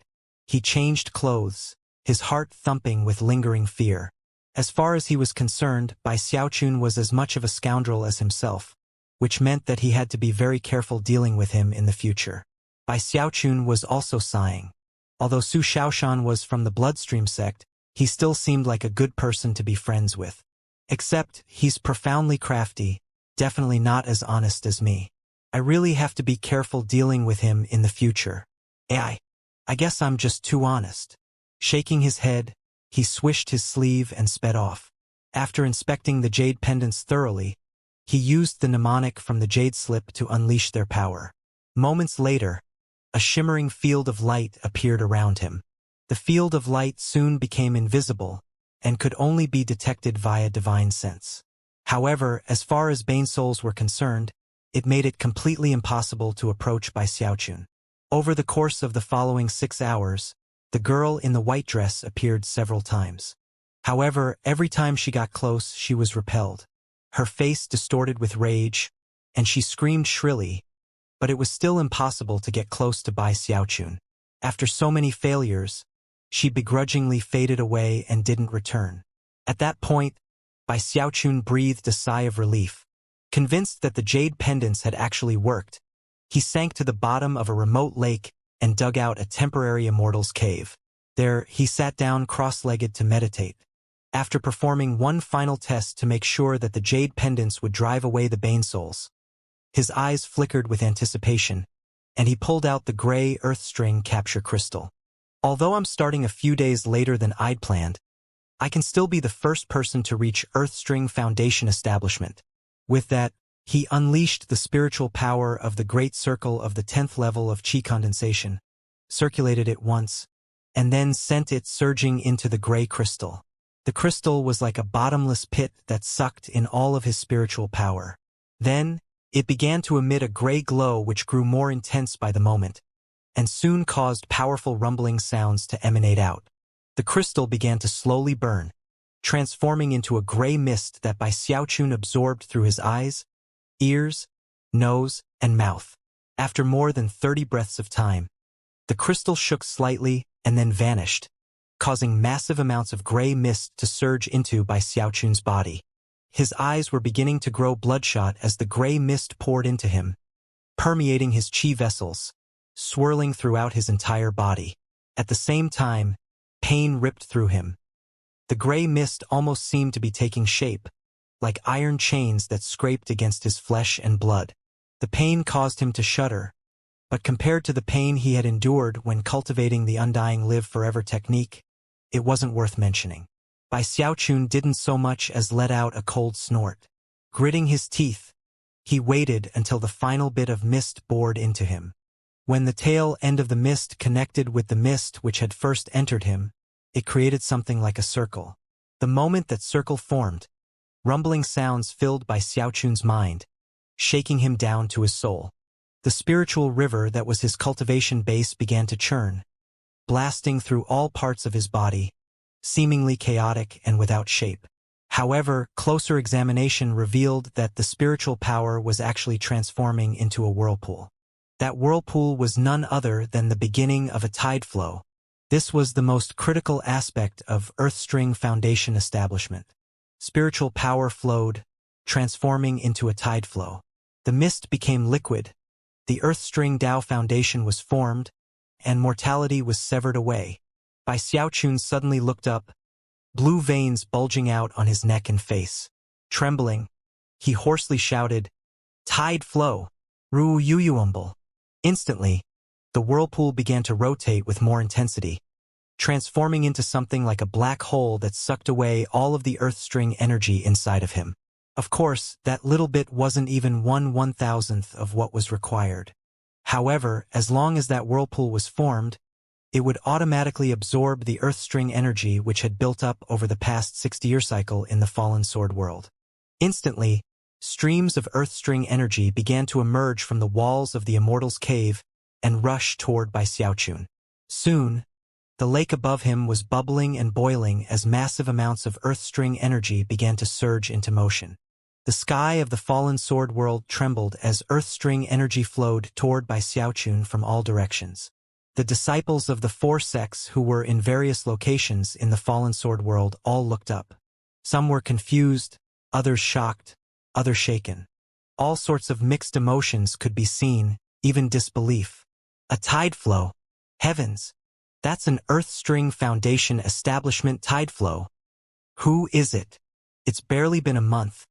he changed clothes, his heart thumping with lingering fear. As far as he was concerned, Bai Xiaochun was as much of a scoundrel as himself, which meant that he had to be very careful dealing with him in the future. Bai Xiaochun was also sighing. Although Su Xiaoshan was from the Bloodstream sect, he still seemed like a good person to be friends with. Except, he's profoundly crafty, definitely not as honest as me. I really have to be careful dealing with him in the future. I guess I'm just too honest. Shaking his head, he swished his sleeve and sped off. After inspecting the jade pendants thoroughly, he used the mnemonic from the jade slip to unleash their power. Moments later, a shimmering field of light appeared around him. The field of light soon became invisible and could only be detected via divine sense. However, as far as Bane Souls were concerned, it made it completely impossible to approach Bai Xiaochun. Over the course of the following 6 hours, the girl in the white dress appeared several times. However, every time she got close, she was repelled. Her face distorted with rage, and she screamed shrilly, but it was still impossible to get close to Bai Xiaochun. After so many failures, she begrudgingly faded away and didn't return. At that point, Bai Xiaochun breathed a sigh of relief. Convinced that the jade pendants had actually worked, He sank to the bottom of a remote lake and dug out a temporary immortal's cave. There, he sat down cross-legged to meditate. After performing one final test to make sure that the jade pendants would drive away the bane souls, his eyes flickered with anticipation, and he pulled out the gray earth string capture crystal. Although I'm starting a few days later than I'd planned, I can still be the first person to reach Earthstring Foundation establishment. With that, he unleashed the spiritual power of the Great Circle of the 10th level of Qi condensation, circulated it once, and then sent it surging into the gray crystal. The crystal was like a bottomless pit that sucked in all of his spiritual power. Then, it began to emit a gray glow which grew more intense by the moment, and soon caused powerful rumbling sounds to emanate out. The crystal began to slowly burn, transforming into a gray mist that Xiaochun absorbed through his eyes, ears, nose, and mouth. After more than 30 breaths of time, the crystal shook slightly and then vanished, causing massive amounts of gray mist to surge into Xiaochun's body. His eyes were beginning to grow bloodshot as the gray mist poured into him, permeating his qi vessels, swirling throughout his entire body. At the same time, pain ripped through him. The gray mist almost seemed to be taking shape, like iron chains that scraped against his flesh and blood. The pain caused him to shudder, but compared to the pain he had endured when cultivating the undying live forever technique, it wasn't worth mentioning. Xiaochun didn't so much as let out a cold snort. Gritting his teeth, he waited until the final bit of mist bored into him. When the tail end of the mist connected with the mist which had first entered him, it created something like a circle. The moment that circle formed, rumbling sounds filled Xiaochun's mind, shaking him down to his soul. The spiritual river that was his cultivation base began to churn, blasting through all parts of his body, seemingly chaotic and without shape. However, closer examination revealed that the spiritual power was actually transforming into a whirlpool. That whirlpool was none other than the beginning of a tide flow. This was the most critical aspect of Earthstring Foundation establishment. Spiritual power flowed, transforming into a tide flow. The mist became liquid, the Earthstring Dao Foundation was formed, and mortality was severed away. Xiaochun suddenly looked up, blue veins bulging out on his neck and face. Trembling, he hoarsely shouted, "Tide flow! Ru Yuyuumble!" Instantly, the whirlpool began to rotate with more intensity, transforming into something like a black hole that sucked away all of the Earthstring energy inside of him. Of course, that little bit wasn't even 1/1000th of what was required. However, as long as that whirlpool was formed, it would automatically absorb the Earthstring energy which had built up over the past 60-year cycle in the Fallen Sword world. Instantly, streams of Earthstring energy began to emerge from the walls of the Immortal's cave and rush toward Xiaochun. Soon, the lake above him was bubbling and boiling as massive amounts of Earthstring energy began to surge into motion. The sky of the Fallen Sword world trembled as Earthstring energy flowed toward Xiaochun from all directions. The disciples of the four sects who were in various locations in the Fallen Sword world all looked up. Some were confused, others shocked, others shaken. All sorts of mixed emotions could be seen, even disbelief. A tide flow. Heavens! That's an Earthstring Foundation establishment tide flow. Who is it? It's barely been a month,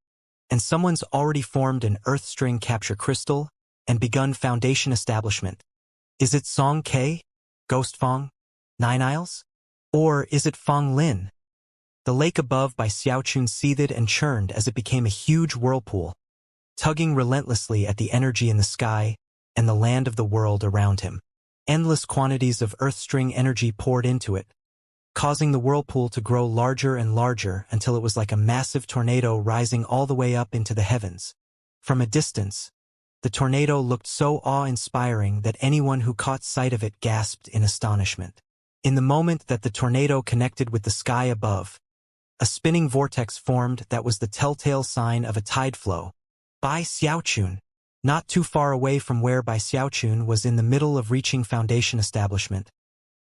and someone's already formed an Earthstring capture crystal and begun Foundation establishment. Is it Song K? Ghost Fong? Nine Isles? Or is it Fong Lin? The lake above Xiaochun seethed and churned as it became a huge whirlpool, tugging relentlessly at the energy in the sky and the land of the world around him. Endless quantities of Earthstring energy poured into it, causing the whirlpool to grow larger and larger until it was like a massive tornado rising all the way up into the heavens. From a distance, the tornado looked so awe-inspiring that anyone who caught sight of it gasped in astonishment. In the moment that the tornado connected with the sky above, a spinning vortex formed that was the telltale sign of a tide flow. Xiaochun, not too far away from where Xiaochun was in the middle of reaching Foundation establishment,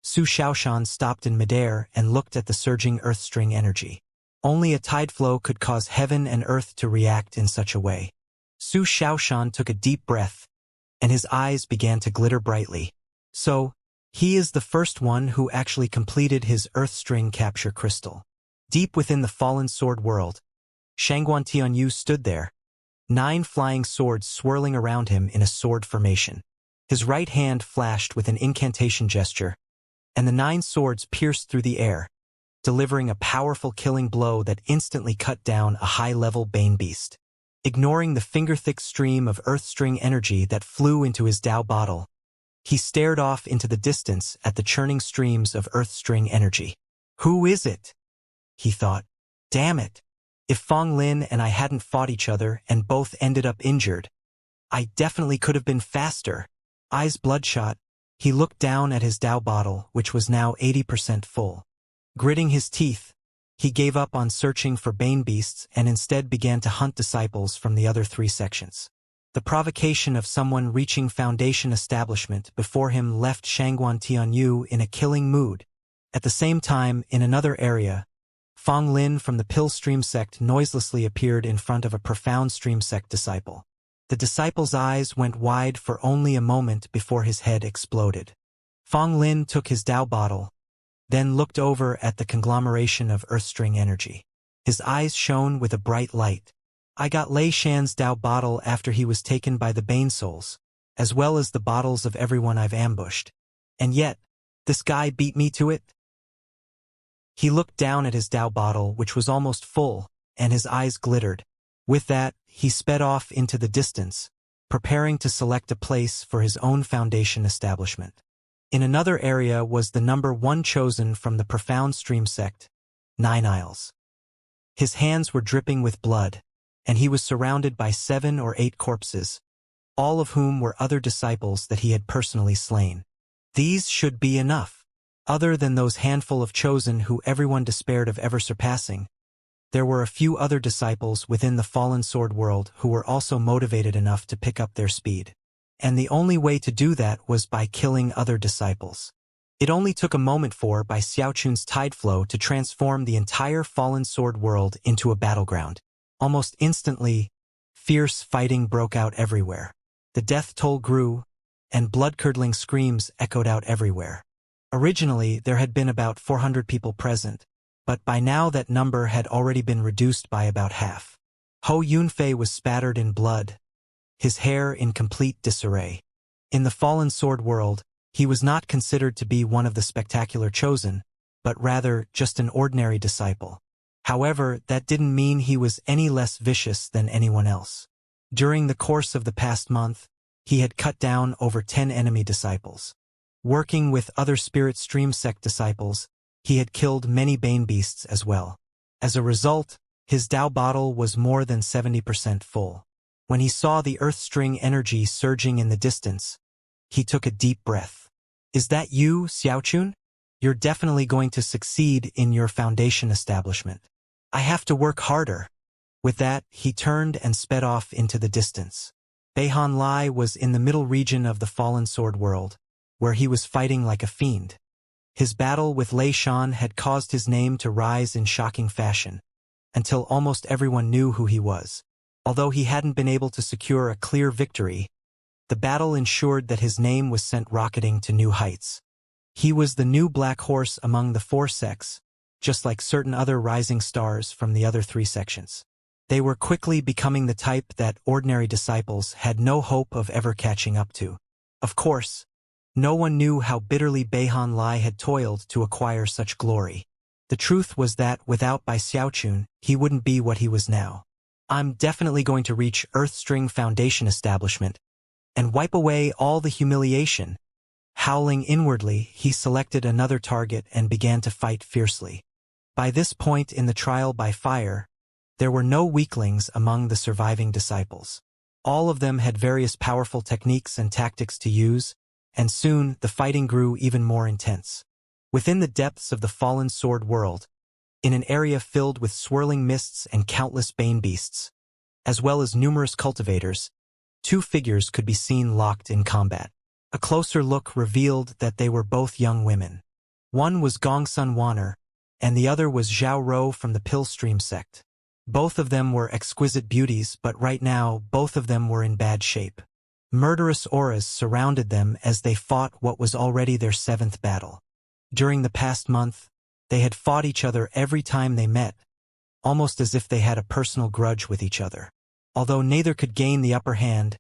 Su Shaoshan stopped in midair and looked at the surging Earthstring energy. Only a tide flow could cause heaven and earth to react in such a way. Su Shaoshan took a deep breath and his eyes began to glitter brightly. So, he is the first one who actually completed his Earthstring capture crystal. Deep within the fallen sword world, Shangguan Tianyu stood there, 9 flying swords swirling around him in a sword formation. His right hand flashed with an incantation gesture, and the 9 swords pierced through the air, delivering a powerful killing blow that instantly cut down a high-level Bane beast. Ignoring the finger-thick stream of Earthstring energy that flew into his Dao bottle, he stared off into the distance at the churning streams of Earthstring energy. Who is it? He thought. Damn it. If Fong Lin and I hadn't fought each other and both ended up injured, I definitely could have been faster. Eyes bloodshot, he looked down at his Dao bottle, which was now 80% full. Gritting his teeth, he gave up on searching for Bane beasts and instead began to hunt disciples from the other 3 sections. The provocation of someone reaching Foundation establishment before him left Shangguan Tianyu in a killing mood. At the same time, in another area, Fong Lin from the Pill Stream sect noiselessly appeared in front of a profound Stream sect disciple. The disciple's eyes went wide for only a moment before his head exploded. Fong Lin took his Dao bottle, then looked over at the conglomeration of Earthstring energy. His eyes shone with a bright light. I got Lei Shan's Dao bottle after he was taken by the Bane Souls, as well as the bottles of everyone I've ambushed. And yet, this guy beat me to it? He looked down at his Dao bottle, which was almost full, and his eyes glittered. With that, he sped off into the distance, preparing to select a place for his own Foundation establishment. In another area was the number 1 chosen from the profound Stream sect, 9 Isles. His hands were dripping with blood, and he was surrounded by 7 or 8 corpses, all of whom were other disciples that he had personally slain. These should be enough. Other than those handful of chosen who everyone despaired of ever surpassing, there were a few other disciples within the fallen sword world who were also motivated enough to pick up their speed. And the only way to do that was by killing other disciples. It only took a moment for Bai Xiaochun's tide flow to transform the entire fallen sword world into a battleground. Almost instantly, fierce fighting broke out everywhere. The death toll grew, and blood-curdling screams echoed out everywhere. Originally, there had been about 400 people present, but by now that number had already been reduced by about half. Ho Yunfei was spattered in blood, his hair in complete disarray. In the fallen sword world, he was not considered to be one of the spectacular chosen, but rather just an ordinary disciple. However, that didn't mean he was any less vicious than anyone else. During the course of the past month, he had cut down over 10 enemy disciples. Working with other Spirit Stream sect disciples, he had killed many Bane beasts as well. As a result, his Dao bottle was more than 70% full. When he saw the Earthstring energy surging in the distance, he took a deep breath. Is that you, Xiaochun? You're definitely going to succeed in your Foundation establishment. I have to work harder. With that, he turned and sped off into the distance. Beihan Lai was in the middle region of the fallen sword world, where he was fighting like a fiend. His battle with Lei Shan had caused his name to rise in shocking fashion, until almost everyone knew who he was. Although he hadn't been able to secure a clear victory, the battle ensured that his name was sent rocketing to new heights. He was the new black horse among the 4 sects, just like certain other rising stars from the other 3 sections. They were quickly becoming the type that ordinary disciples had no hope of ever catching up to. Of course, no one knew how bitterly Beihan Lai had toiled to acquire such glory. The truth was that without Bai Xiaochun, he wouldn't be what he was now. I'm definitely going to reach Earthstring Foundation establishment and wipe away all the humiliation. Howling inwardly, he selected another target and began to fight fiercely. By this point in the trial by fire, there were no weaklings among the surviving disciples. All of them had various powerful techniques and tactics to use, and soon the fighting grew even more intense. Within the depths of the fallen sword world, in an area filled with swirling mists and countless Bane beasts, as well as numerous cultivators, 2 figures could be seen locked in combat. A closer look revealed that they were both young women. One was Gongsun Wanner, and the other was Zhao Rou from the Pill Stream sect. Both of them were exquisite beauties, but right now, both of them were in bad shape. Murderous auras surrounded them as they fought what was already their seventh battle. During the past month, they had fought each other every time they met, almost as if they had a personal grudge with each other. Although neither could gain the upper hand,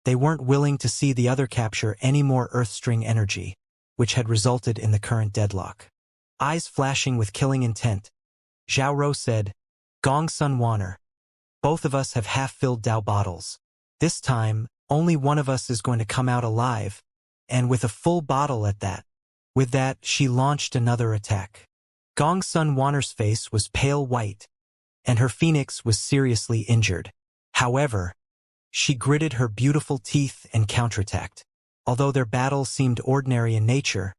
they weren't willing to see the other capture any more Earthstring energy, which had resulted in the current deadlock. Eyes flashing with killing intent, Zhao Rou said, "Gong Sun Waner, both of us have half-filled Dao bottles. This time, only one of us is going to come out alive, and with a full bottle at that." With that, she launched another attack. Gong Sun Waner's face was pale white, and her phoenix was seriously injured. However, she gritted her beautiful teeth and counterattacked. Although their battle seemed ordinary in nature,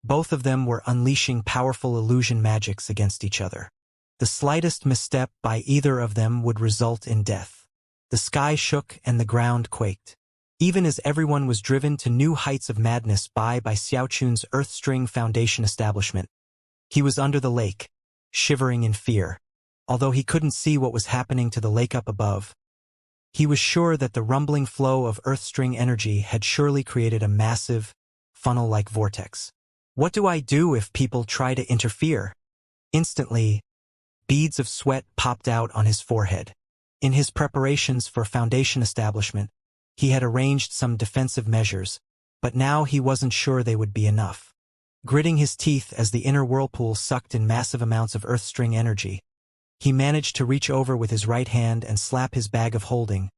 both of them were unleashing powerful illusion magics against each other. The slightest misstep by either of them would result in death. The sky shook and the ground quaked. Even as everyone was driven to new heights of madness by Xiaochun's Earthstring Foundation establishment, he was under the lake, shivering in fear. Although he couldn't see what was happening to the lake up above, he was sure that the rumbling flow of Earthstring energy had surely created a massive, funnel-like vortex. What do I do if people try to interfere? Instantly, beads of sweat popped out on his forehead. In his preparations for Foundation establishment, he had arranged some defensive measures, but now he wasn't sure they would be enough. Gritting his teeth as the inner whirlpool sucked in massive amounts of Earthstring energy, he managed to reach over with his right hand and slap his bag of holding,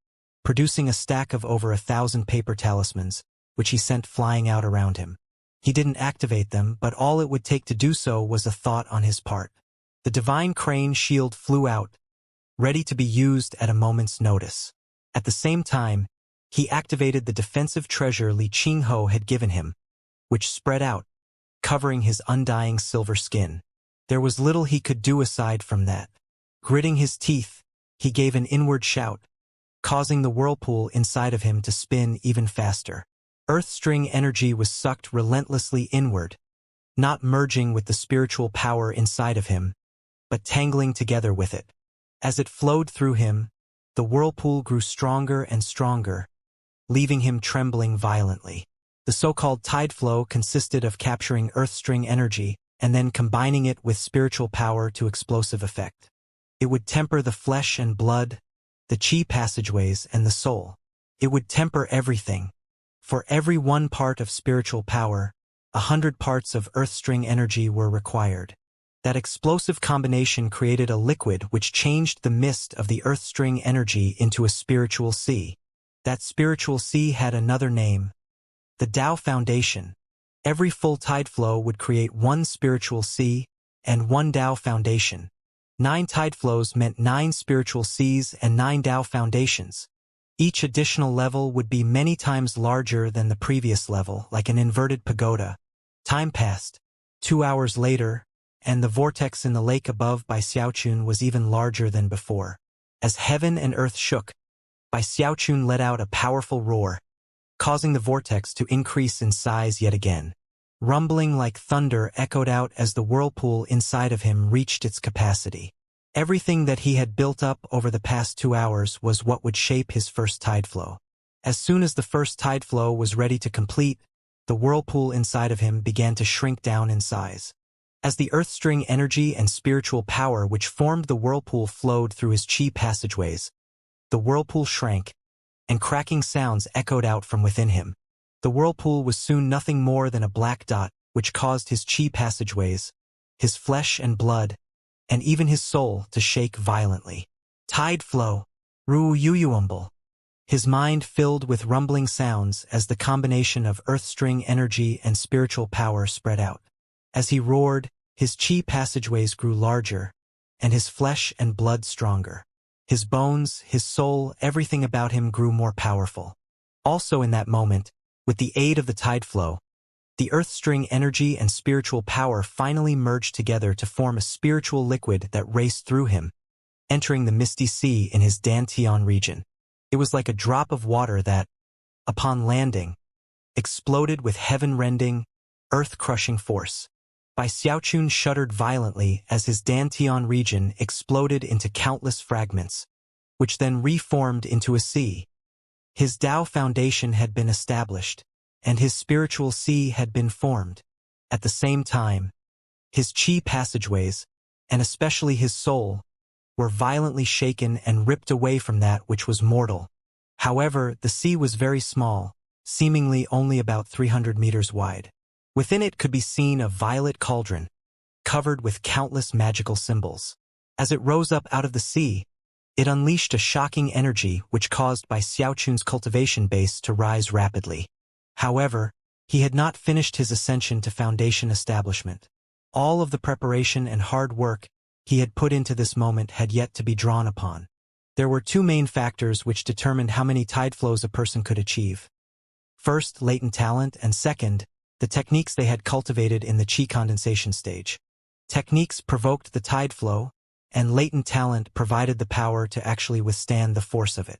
producing a stack of over 1,000 paper talismans, which he sent flying out around him. He didn't activate them, but all it would take to do so was a thought on his part. The divine crane shield flew out, ready to be used at a moment's notice. At the same time, he activated the defensive treasure Li Qingho had given him, which spread out, covering his undying silver skin. There was little he could do aside from that. Gritting his teeth, he gave an inward shout, causing the whirlpool inside of him to spin even faster. Earthstring energy was sucked relentlessly inward, not merging with the spiritual power inside of him, but tangling together with it. As it flowed through him, the whirlpool grew stronger and stronger, leaving him trembling violently. The so-called tide flow consisted of capturing Earthstring energy and then combining it with spiritual power to explosive effect. It would temper the flesh and blood, the chi passageways, and the soul. It would temper everything. For every 1 part of spiritual power, 100 parts of Earthstring energy were required. That explosive combination created a liquid which changed the mist of the Earthstring energy into a spiritual sea. That spiritual sea had another name, the Tao Foundation. Every full tide flow would create 1 spiritual sea and 1 Tao Foundation. 9 tide flows meant 9 spiritual seas and 9 Tao Foundations. Each additional level would be many times larger than the previous level, like an inverted pagoda. Time passed. 2 hours later, and the vortex in the lake above by Xiaochun was even larger than before. As heaven and earth shook, Bai Xiaochun let out a powerful roar, causing the vortex to increase in size yet again. Rumbling like thunder echoed out as the whirlpool inside of him reached its capacity. Everything that he had built up over the past 2 hours was what would shape his first tide flow. As soon as the first tide flow was ready to complete, the whirlpool inside of him began to shrink down in size. As the Earthstring energy and spiritual power which formed the whirlpool flowed through his chi passageways, the whirlpool shrank, and cracking sounds echoed out from within him. The whirlpool was soon nothing more than a black dot, which caused his chi passageways, his flesh and blood, and even his soul to shake violently. Tide flow, Ruuyuyuumble. His mind filled with rumbling sounds as the combination of Earthstring energy and spiritual power spread out. As he roared, his chi passageways grew larger, and his flesh and blood stronger. His bones, his soul, everything about him grew more powerful. Also in that moment, with the aid of the tide flow, the Earthstring energy and spiritual power finally merged together to form a spiritual liquid that raced through him, entering the misty sea in his Dantian region. It was like a drop of water that, upon landing, exploded with heaven-rending, earth-crushing force. Bai Xiaochun shuddered violently as his Dantian region exploded into countless fragments, which then reformed into a sea. His Tao foundation had been established, and his spiritual sea had been formed. At the same time, his qi passageways, and especially his soul, were violently shaken and ripped away from that which was mortal. However, the sea was very small, seemingly only about 300 meters wide. Within it could be seen a violet cauldron, covered with countless magical symbols. As it rose up out of the sea, it unleashed a shocking energy which caused by Xiaochun's cultivation base to rise rapidly. However, he had not finished his ascension to foundation establishment. All of the preparation and hard work he had put into this moment had yet to be drawn upon. There were two main factors which determined how many tide flows a person could achieve. First, latent talent, and second, the techniques they had cultivated in the qi condensation stage. Techniques provoked the tide flow, and latent talent provided the power to actually withstand the force of it.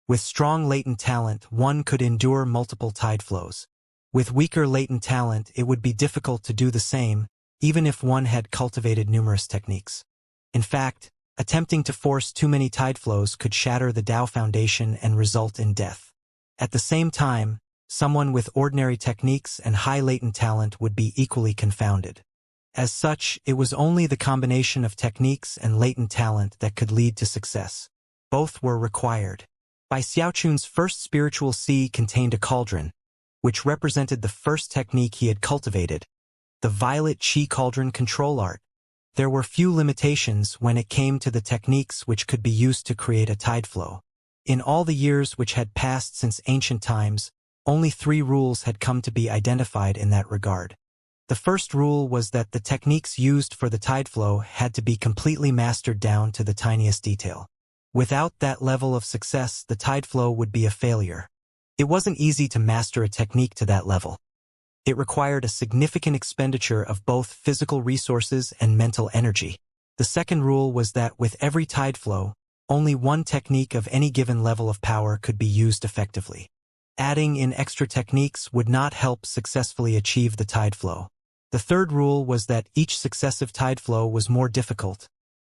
With strong latent talent, one could endure multiple tide flows. With weaker latent talent, it would be difficult to do the same, even if one had cultivated numerous techniques. In fact, attempting to force too many tide flows could shatter the Tao foundation and result in death. At the same time, someone with ordinary techniques and high latent talent would be equally confounded. As such, it was only the combination of techniques and latent talent that could lead to success. Both were required. Bai Xiaochun's first spiritual sea contained a cauldron, which represented the first technique he had cultivated, the violet qi cauldron control art. There were few limitations when it came to the techniques which could be used to create a tide flow. In all the years which had passed since ancient times, only 3 rules had come to be identified in that regard. The first rule was that the techniques used for the tide flow had to be completely mastered down to the tiniest detail. Without that level of success, the tide flow would be a failure. It wasn't easy to master a technique to that level. It required a significant expenditure of both physical resources and mental energy. The second rule was that with every tide flow, only one technique of any given level of power could be used effectively. Adding in extra techniques would not help successfully achieve the tide flow. The third rule was that each successive tide flow was more difficult,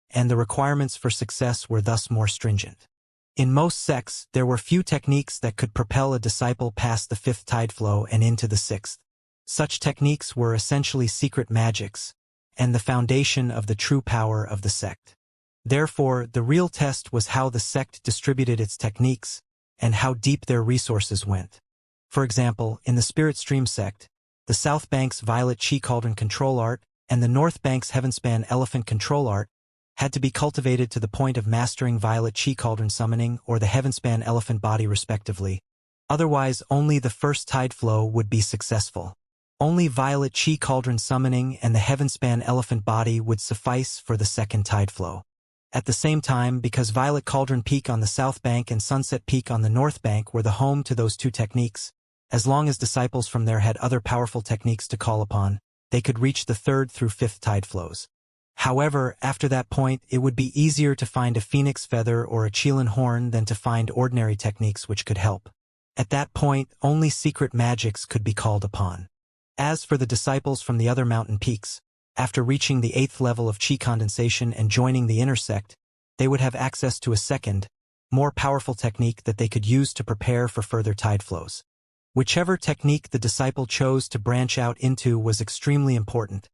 and the requirements for success were thus more stringent. In most sects, there were few techniques that could propel a disciple past the 5th tide flow and into the 6th. Such techniques were essentially secret magics, and the foundation of the true power of the sect. Therefore, the real test was how the sect distributed its techniques, and how deep their resources went. For example, in the Spirit Stream sect, the South Bank's Violet Qi Cauldron control art and the North Bank's Heavenspan Elephant control art had to be cultivated to the point of mastering Violet Qi Cauldron summoning or the Heavenspan Elephant body respectively. Otherwise, only the first tide flow would be successful. Only Violet Qi Cauldron summoning and the Heavenspan Elephant body would suffice for the second tide flow. At the same time, because Violet Cauldron Peak on the South Bank and Sunset Peak on the North Bank were the home to those 2 techniques, as long as disciples from there had other powerful techniques to call upon, they could reach the 3rd through 5th tide flows. However, after that point, it would be easier to find a phoenix feather or a Qilin horn than to find ordinary techniques which could help. At that point, only secret magics could be called upon. As for the disciples from the other mountain peaks, after reaching the 8th level of qi condensation and joining the inner sect, they would have access to a second, more powerful technique that they could use to prepare for further tide flows. Whichever technique the disciple chose to branch out into was extremely important,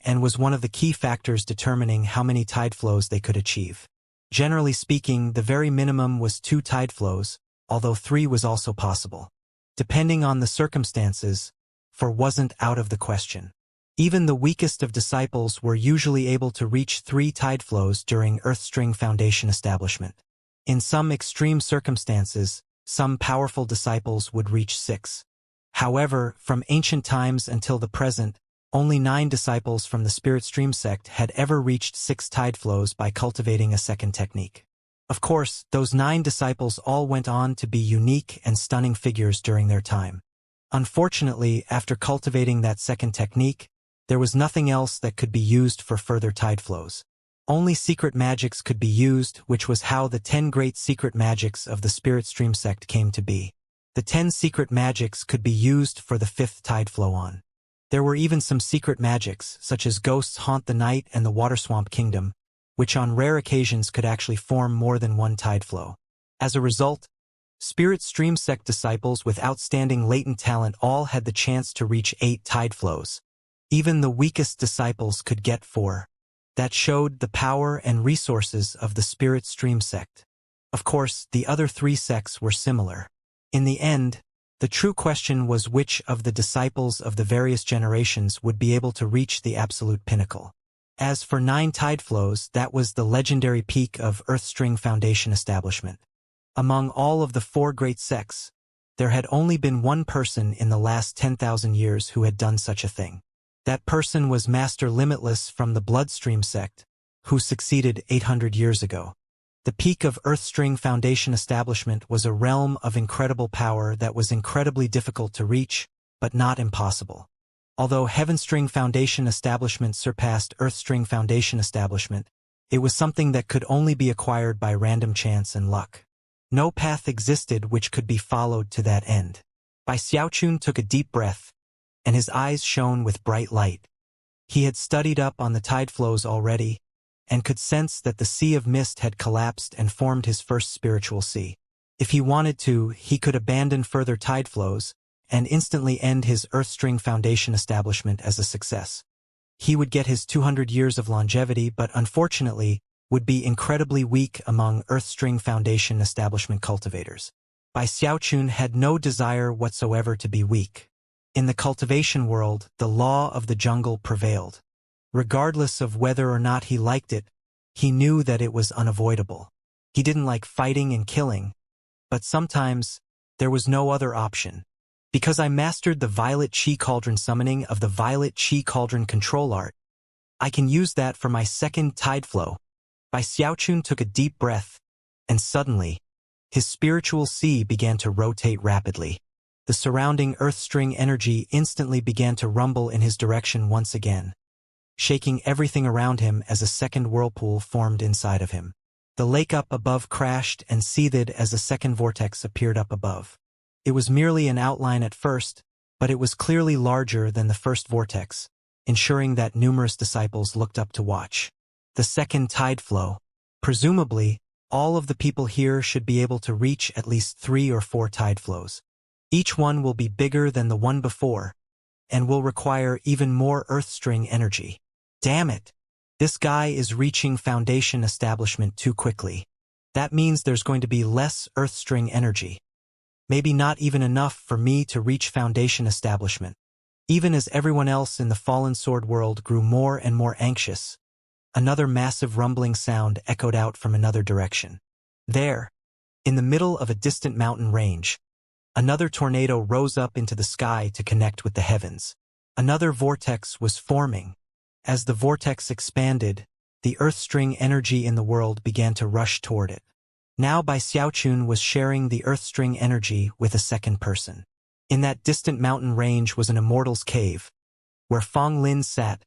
and was one of the key factors determining how many tide flows they could achieve. Generally speaking, the very minimum was 2 tide flows, although 3 was also possible. Depending on the circumstances, 4 wasn't out of the question. Even the weakest of disciples were usually able to reach 3 tide flows during Earthstring Foundation establishment. In some extreme circumstances, some powerful disciples would reach 6. However, from ancient times until the present, only 9 disciples from the Spirit Stream sect had ever reached 6 tide flows by cultivating a second technique. Of course, those 9 disciples all went on to be unique and stunning figures during their time. Unfortunately, after cultivating that second technique, there was nothing else that could be used for further tide flows. Only secret magics could be used, which was how the 10 great secret magics of the Spirit Stream sect came to be. The 10 secret magics could be used for the 5th tide flow on. There were even some secret magics, such as Ghosts Haunt the Night and the Water Swamp Kingdom, which on rare occasions could actually form more than 1 tide flow. As a result, Spirit stream sect disciples with outstanding latent talent all had the chance to reach 8 tide flows. Even the weakest disciples could get 4. That showed the power and resources of the Spirit stream sect. Of course, the other 3 sects were similar. In the end, the true question was which of the disciples of the various generations would be able to reach the absolute pinnacle. As for 9 tide flows, that was the legendary peak of Earthstring Foundation establishment. Among all of the 4 great sects, there had only been one person in the last 10,000 years who had done such a thing. That person was Master Limitless from the Bloodstream sect, who succeeded 800 years ago. The peak of Earthstring Foundation establishment was a realm of incredible power that was incredibly difficult to reach, but not impossible. Although Heavenstring Foundation establishment surpassed Earthstring Foundation establishment, it was something that could only be acquired by random chance and luck. No path existed which could be followed to that end. Bai Xiaochun took a deep breath, and his eyes shone with bright light. He had studied up on the tide flows already, and could sense that the sea of mist had collapsed and formed his first spiritual sea. If he wanted to, he could abandon further tide flows, and instantly end his Earthstring Foundation establishment as a success. He would get his 200 years of longevity, but unfortunately, would be incredibly weak among Earthstring Foundation establishment cultivators. Bai Xiaochun had no desire whatsoever to be weak. In the cultivation world, the law of the jungle prevailed. Regardless of whether or not he liked it, he knew that it was unavoidable. He didn't like fighting and killing, but sometimes there was no other option. Because I mastered the Violet Chi Cauldron summoning of the Violet Chi Cauldron control art, I can use that for my second tide flow. Bai Xiaochun took a deep breath, and suddenly, his spiritual sea began to rotate rapidly. The surrounding Earthstring energy instantly began to rumble in his direction once again, shaking everything around him as a second whirlpool formed inside of him. The lake up above crashed and seethed as a second vortex appeared up above. It was merely an outline at first, but it was clearly larger than the first vortex, ensuring that numerous disciples looked up to watch. The second tide flow. Presumably, all of the people here should be able to reach at least 3 or 4 tide flows. Each one will be bigger than the one before, and will require even more Earthstring energy. Damn it! This guy is reaching Foundation establishment too quickly. That means there's going to be less Earthstring energy. Maybe not even enough for me to reach Foundation establishment. Even as everyone else in the Fallen Sword world grew more and more anxious, another massive rumbling sound echoed out from another direction. There, in the middle of a distant mountain range, another tornado rose up into the sky to connect with the heavens. Another vortex was forming. As the vortex expanded, the Earthstring energy in the world began to rush toward it. Now Bai Xiaochun was sharing the Earthstring energy with a second person. In that distant mountain range was an immortal's cave, where Fong Lin sat,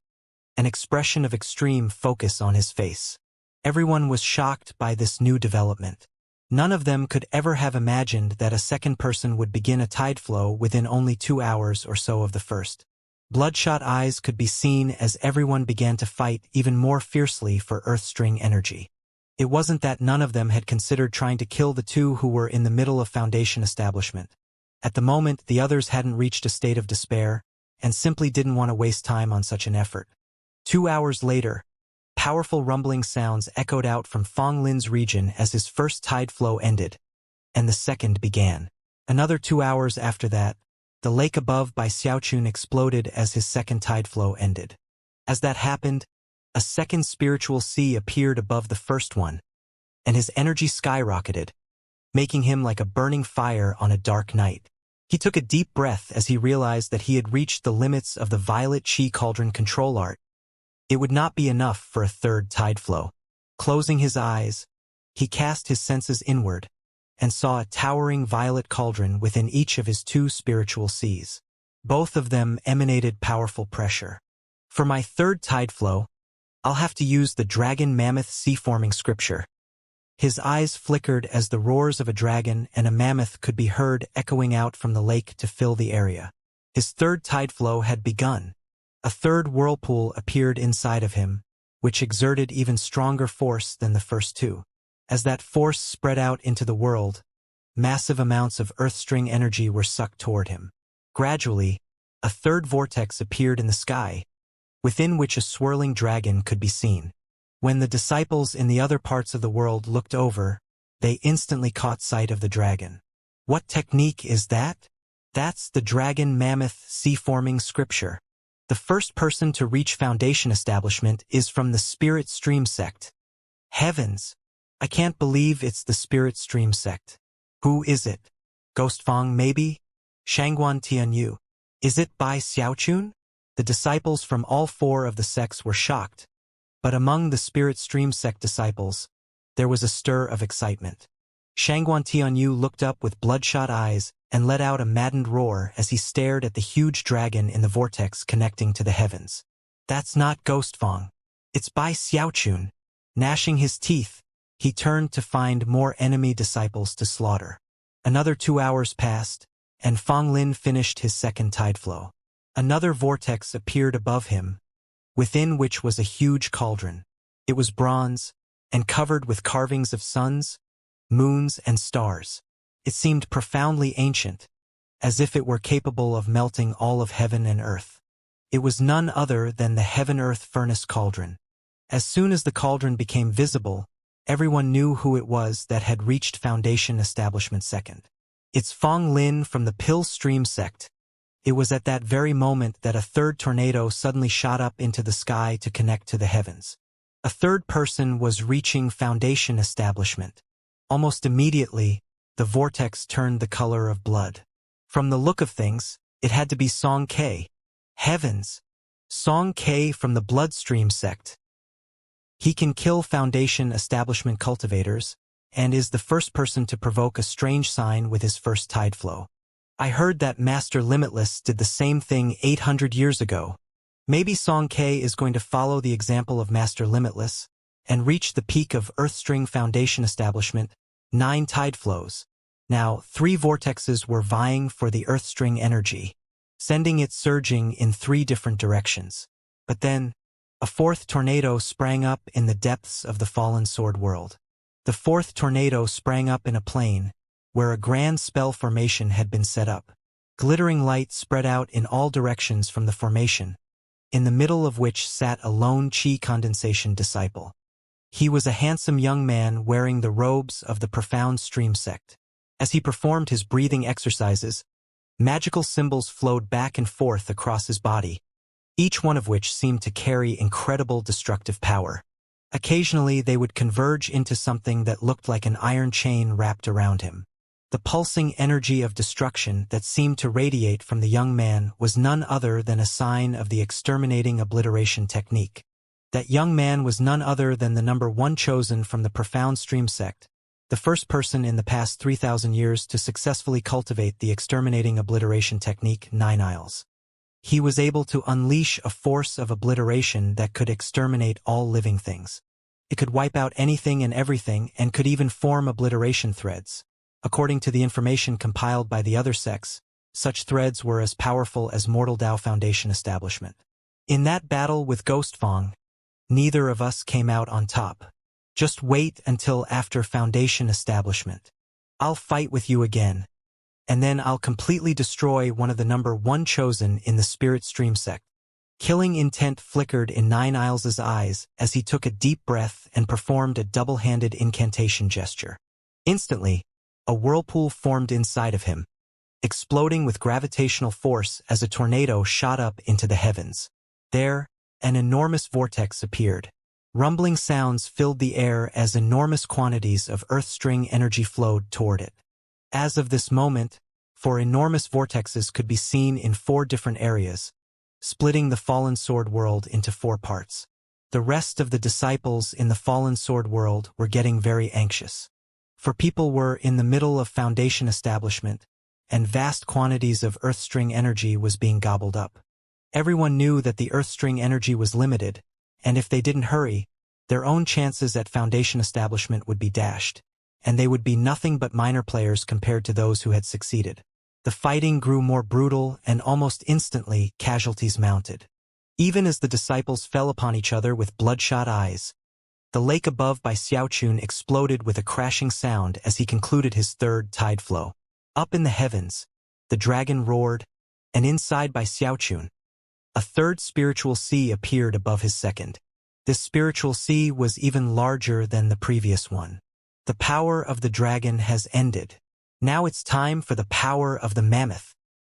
an expression of extreme focus on his face. Everyone was shocked by this new development. None of them could ever have imagined that a second person would begin a tide flow within only 2 hours or so of the first. Bloodshot eyes could be seen as everyone began to fight even more fiercely for Earthstring energy. It wasn't that none of them had considered trying to kill the 2 who were in the middle of Foundation establishment. At the moment, the others hadn't reached a state of despair, and simply didn't want to waste time on such an effort. 2 hours later, powerful rumbling sounds echoed out from Fong Lin's region as his first tide flow ended, and the second began. Another 2 hours after that, the lake above Bai Xiaochun exploded as his second tide flow ended. As that happened, a second spiritual sea appeared above the first one, and his energy skyrocketed, making him like a burning fire on a dark night. He took a deep breath as he realized that he had reached the limits of the Violet Chi Cauldron control art. It would not be enough for a third tide flow. Closing his eyes, he cast his senses inward, and saw a towering violet cauldron within each of his 2 spiritual seas. Both of them emanated powerful pressure. For my third tide flow, I'll have to use the Dragon Mammoth Sea-forming scripture. His eyes flickered as the roars of a dragon and a mammoth could be heard echoing out from the lake to fill the area. His third tide flow had begun. A third whirlpool appeared inside of him, which exerted even stronger force than the first 2. As that force spread out into the world, massive amounts of earth-string energy were sucked toward him. Gradually, a third vortex appeared in the sky, within which a swirling dragon could be seen. When the disciples in the other parts of the world looked over, they instantly caught sight of the dragon. What technique is that? That's the dragon mammoth sea-forming scripture. The first person to reach Foundation establishment is from the Spirit Stream sect. Heavens! I can't believe it's the Spirit Stream sect. Who is it? Ghostfang, maybe? Shangguan Tianyu. Is it Bai Xiaochun? The disciples from all four of the sects were shocked, but among the Spirit Stream sect disciples, there was a stir of excitement. Shangguan Tianyu looked up with bloodshot eyes and let out a maddened roar as he stared at the huge dragon in the vortex connecting to the heavens. That's not Ghostfang. It's Bai Xiaochun. Gnashing his teeth, he turned to find more enemy disciples to slaughter. Another 2 hours passed, and Fang Lin finished his second tide flow. Another vortex appeared above him, within which was a huge cauldron. It was bronze, and covered with carvings of suns, moons, and stars. It seemed profoundly ancient, as if it were capable of melting all of heaven and earth. It was none other than the heaven-earth furnace cauldron. As soon as the cauldron became visible, everyone knew who it was that had reached Foundation establishment second. It's Fang Lin from the Pill Stream sect. It was at that very moment that a third tornado suddenly shot up into the sky to connect to the heavens. A third person was reaching Foundation establishment. Almost immediately, the vortex turned the color of blood. From the look of things, it had to be Song K. Heavens! Song K from the Bloodstream sect. He can kill Foundation establishment cultivators, and is the first person to provoke a strange sign with his first tide flow. I heard that Master Limitless did the same thing 800 years ago. Maybe Song K is going to follow the example of Master Limitless, and reach the peak of Earthstring Foundation establishment, 9 tide flows. Now, 3 vortexes were vying for the Earthstring energy, sending it surging in 3 different directions. But then, a 4th tornado sprang up in the depths of the fallen sword world. The 4th tornado sprang up in a plain, where a grand spell formation had been set up. Glittering light spread out in all directions from the formation, in the middle of which sat a lone chi condensation disciple. He was a handsome young man wearing the robes of the Profound Stream sect. As he performed his breathing exercises, magical symbols flowed back and forth across his body, each one of which seemed to carry incredible destructive power. Occasionally they would converge into something that looked like an iron chain wrapped around him. The pulsing energy of destruction that seemed to radiate from the young man was none other than a sign of the exterminating obliteration technique. That young man was none other than the number 1 chosen from the Profound Stream sect, the first person in the past 3,000 years to successfully cultivate the exterminating obliteration technique 9 Isles. He was able to unleash a force of obliteration that could exterminate all living things. It could wipe out anything and everything and could even form obliteration threads. According to the information compiled by the other sects, such threads were as powerful as Mortal Dao Foundation establishment. In that battle with Ghostfang, neither of us came out on top. Just wait until after Foundation establishment. I'll fight with you again. And then I'll completely destroy one of the number 1 chosen in the Spirit Stream sect. Killing intent flickered in 9 Isles' eyes as he took a deep breath and performed a double-handed incantation gesture. Instantly, a whirlpool formed inside of him, exploding with gravitational force as a tornado shot up into the heavens. There, an enormous vortex appeared. Rumbling sounds filled the air as enormous quantities of Earthstring energy flowed toward it. As of this moment, 4 enormous vortexes could be seen in 4 different areas, splitting the Fallen Sword world into 4 parts. The rest of the disciples in the Fallen Sword world were getting very anxious. For people were in the middle of Foundation establishment, and vast quantities of Earthstring energy was being gobbled up. Everyone knew that the Earthstring energy was limited, and if they didn't hurry, their own chances at Foundation establishment would be dashed, and they would be nothing but minor players compared to those who had succeeded. The fighting grew more brutal, and almost instantly casualties mounted. Even as the disciples fell upon each other with bloodshot eyes, The lake above by Xiaochun exploded with a crashing sound as he concluded his third tide flow. Up in the heavens, the dragon roared, and inside by Xiaochun, a third spiritual sea appeared above his second. This spiritual sea was even larger than the previous one. The power of the dragon has ended. Now it's time for the power of the mammoth.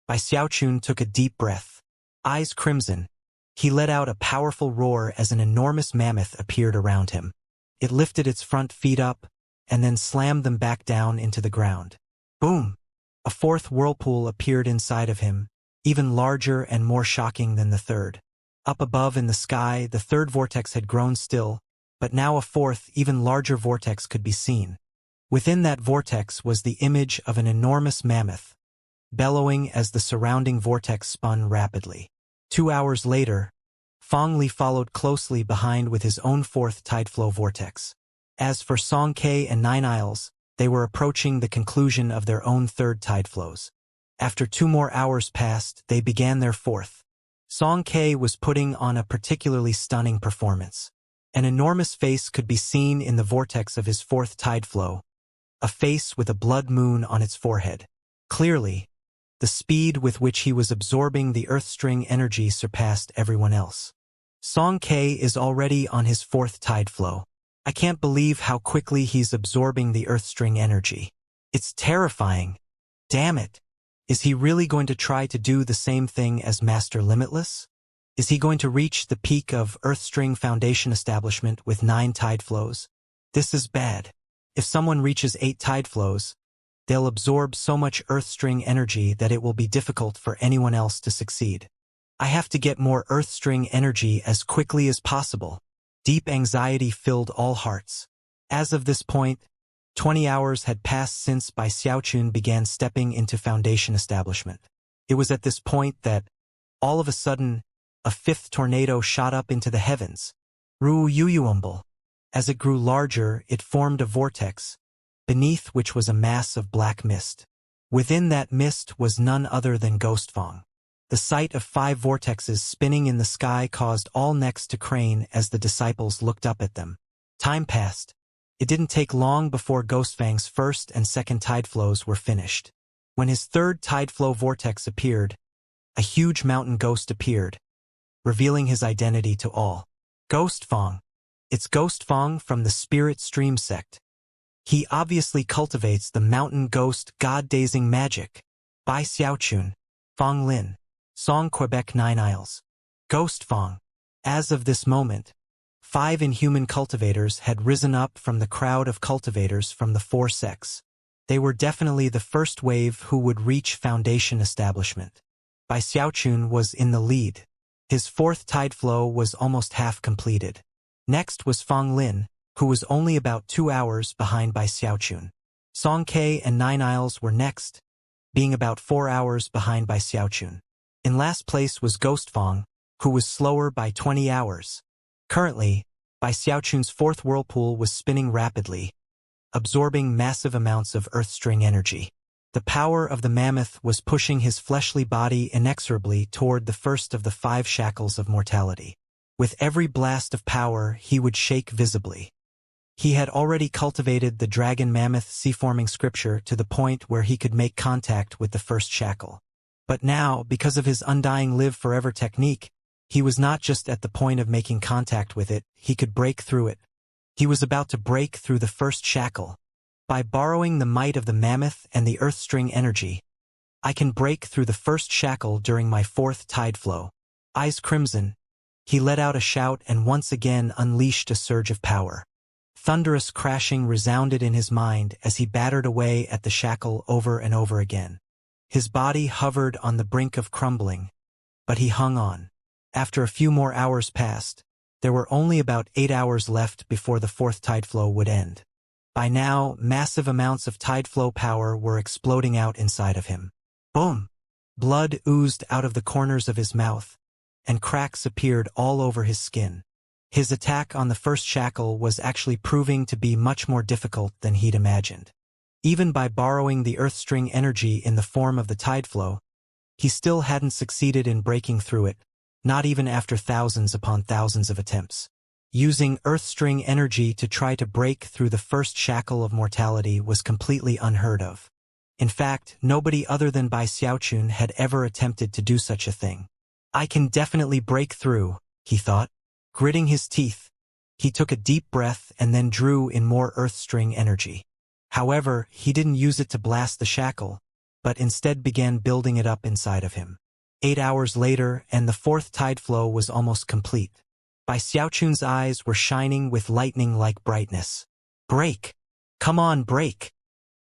Bai Xiaochun took a deep breath. Eyes crimson, he let out a powerful roar as an enormous mammoth appeared around him. It lifted its front feet up, and then slammed them back down into the ground. Boom! A fourth whirlpool appeared inside of him, even larger and more shocking than the third. Up above in the sky, the third vortex had grown still, but now a fourth, even larger vortex could be seen. Within that vortex was the image of an enormous mammoth, bellowing as the surrounding vortex spun rapidly. 2 hours later, Fong Li followed closely behind with his own fourth tideflow vortex. As for Song Ke and Nine Isles, they were approaching the conclusion of their own third tideflows. After 2 more hours passed, they began their fourth. Song Ke was putting on a particularly stunning performance. An enormous face could be seen in the vortex of his fourth tideflow, a face with a blood moon on its forehead. Clearly, the speed with which he was absorbing the earth string energy surpassed everyone else. Song Ke is already on his fourth tideflow. I can't believe how quickly he's absorbing the earth string energy. It's terrifying. Damn it. Is he really going to try to do the same thing as Master Limitless? Is he going to reach the peak of Earthstring Foundation establishment with 9 tide flows? This is bad. If someone reaches 8 tide flows, they'll absorb so much Earthstring energy that it will be difficult for anyone else to succeed. I have to get more Earthstring energy as quickly as possible. Deep anxiety filled all hearts. As of this point, 20 hours had passed since Bai Xiaochun began stepping into Foundation establishment. It was at this point that, all of a sudden, a 5th tornado shot up into the heavens. Ru Yuyuumble. As it grew larger, it formed a vortex, beneath which was a mass of black mist. Within that mist was none other than Ghostfang. The sight of 5 vortexes spinning in the sky caused all necks to crane as the disciples looked up at them. Time passed. It didn't take long before Ghostfang's first and second tide flows were finished. When his third tide flow vortex appeared, a huge mountain ghost appeared, revealing his identity to all. Ghostfang. It's Ghostfang from the Spirit Stream sect. He obviously cultivates the mountain ghost god-dazing magic. Bai Xiaochun, Fong Lin, Song Quebec 9 Isles. Ghostfang. As of this moment, 5 inhuman cultivators had risen up from the crowd of cultivators from the 4 sects. They were definitely the first wave who would reach Foundation establishment. Bai Xiaochun was in the lead. His 4th tide flow was almost half completed. Next was Fong Lin, who was only about 2 hours behind Bai Xiaochun. Song Ke and 9 Isles were next, being about 4 hours behind Bai Xiaochun. In last place was Ghostfang, who was slower by 20 hours. Currently, Bai Xiaochun's 4th whirlpool was spinning rapidly, absorbing massive amounts of earth-string energy. The power of the mammoth was pushing his fleshly body inexorably toward the first of the 5 shackles of mortality. With every blast of power, he would shake visibly. He had already cultivated the dragon mammoth sea-forming scripture to the point where he could make contact with the first shackle. But now, because of his undying live forever technique, he was not just at the point of making contact with it, he could break through it. He was about to break through the first shackle. By borrowing the might of the mammoth and the earth string energy, I can break through the first shackle during my 4th tide flow. Eyes crimson, he let out a shout and once again unleashed a surge of power. Thunderous crashing resounded in his mind as he battered away at the shackle over and over again. His body hovered on the brink of crumbling, but he hung on. After a few more hours passed, there were only about 8 hours left before the 4th tide flow would end. By now, massive amounts of tide flow power were exploding out inside of him. Boom! Blood oozed out of the corners of his mouth, and cracks appeared all over his skin. His attack on the first shackle was actually proving to be much more difficult than he'd imagined. Even by borrowing the earth string energy in the form of the tide flow, he still hadn't succeeded in breaking through it, not even after thousands upon thousands of attempts. Using earth-string energy to try to break through the first shackle of mortality was completely unheard of. In fact, nobody other than Bai Xiaochun had ever attempted to do such a thing. I can definitely break through, he thought. Gritting his teeth, he took a deep breath and then drew in more earth-string energy. However, he didn't use it to blast the shackle, but instead began building it up inside of him. 8 hours later, and the fourth tide flow was almost complete. Bai Xiaochun's eyes were shining with lightning-like brightness. Break! Come on, break!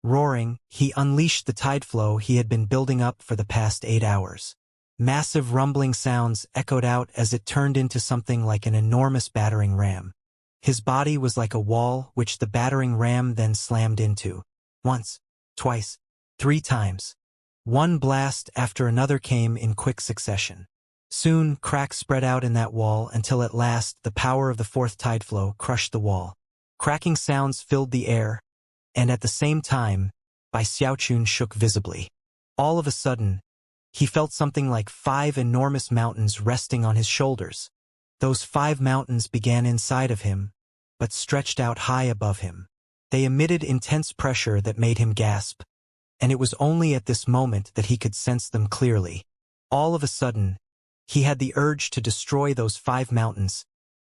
Roaring, he unleashed the tide flow he had been building up for the past 8 hours. Massive rumbling sounds echoed out as it turned into something like an enormous battering ram. His body was like a wall which the battering ram then slammed into. Once, twice, 3 times. One blast after another came in quick succession. Soon, cracks spread out in that wall until at last the power of the fourth tide flow crushed the wall. Cracking sounds filled the air, and at the same time, Bai Xiaochun shook visibly. All of a sudden, he felt something like 5 enormous mountains resting on his shoulders. Those 5 mountains began inside of him, but stretched out high above him. They emitted intense pressure that made him gasp, and it was only at this moment that he could sense them clearly. All of a sudden, he had the urge to destroy those 5 mountains,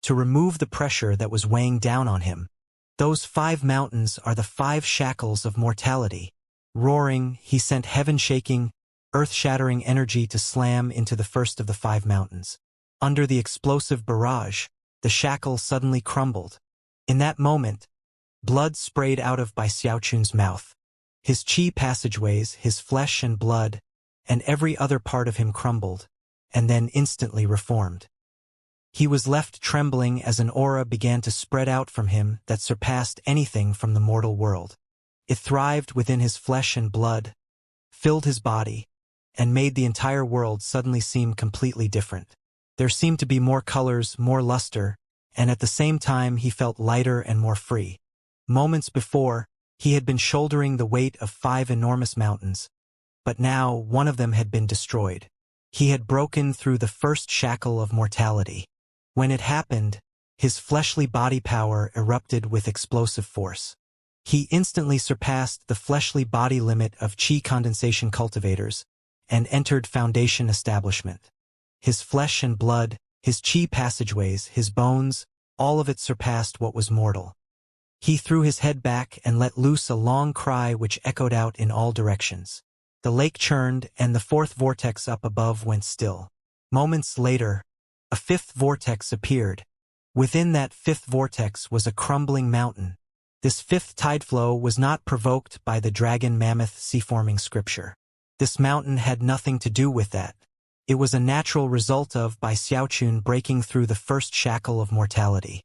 to remove the pressure that was weighing down on him. Those 5 mountains are the 5 shackles of mortality. Roaring, he sent heaven-shaking, earth-shattering energy to slam into the first of the 5 mountains. Under the explosive barrage, the shackle suddenly crumbled. In that moment, blood sprayed out of Bai Xiaochun's mouth. His qi passageways, his flesh and blood, and every other part of him crumbled, and then instantly reformed. He was left trembling as an aura began to spread out from him that surpassed anything from the mortal world. It thrived within his flesh and blood, filled his body, and made the entire world suddenly seem completely different. There seemed to be more colors, more luster, and at the same time he felt lighter and more free. Moments before, he had been shouldering the weight of 5 enormous mountains, but now one of them had been destroyed. He had broken through the first shackle of mortality. When it happened, his fleshly body power erupted with explosive force. He instantly surpassed the fleshly body limit of qi condensation cultivators and entered foundation establishment. His flesh and blood, his qi passageways, his bones, all of it surpassed what was mortal. He threw his head back and let loose a long cry which echoed out in all directions. The lake churned and the 4th vortex up above went still. Moments later, a 5th vortex appeared. Within that 5th vortex was a crumbling mountain. This 5th tide flow was not provoked by the dragon mammoth sea-forming scripture. This mountain had nothing to do with that. It was a natural result of Bai Xiaochun breaking through the first shackle of mortality.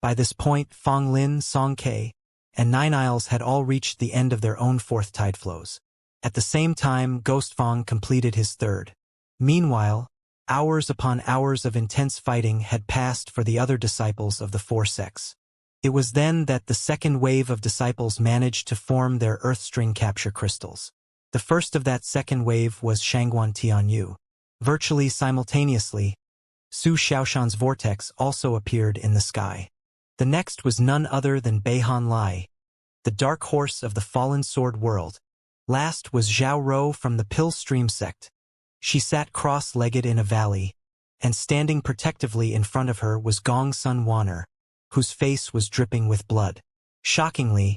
By this point, Fong Lin, Song Ke, and Nine Isles had all reached the end of their own 4th tide flows. At the same time, Ghost Fong completed his 3rd. Meanwhile, hours upon hours of intense fighting had passed for the other disciples of the 4 sects. It was then that the second wave of disciples managed to form their earth string capture crystals. The first of that second wave was Shangguan Tianyu. Virtually simultaneously, Su Xiaoshan's vortex also appeared in the sky. The next was none other than Beihan Lai, the dark horse of the fallen sword world. Last was Zhao Rou from the Pill Stream sect. She sat cross-legged in a valley, and standing protectively in front of her was Gong Sun Wan'er, whose face was dripping with blood. Shockingly,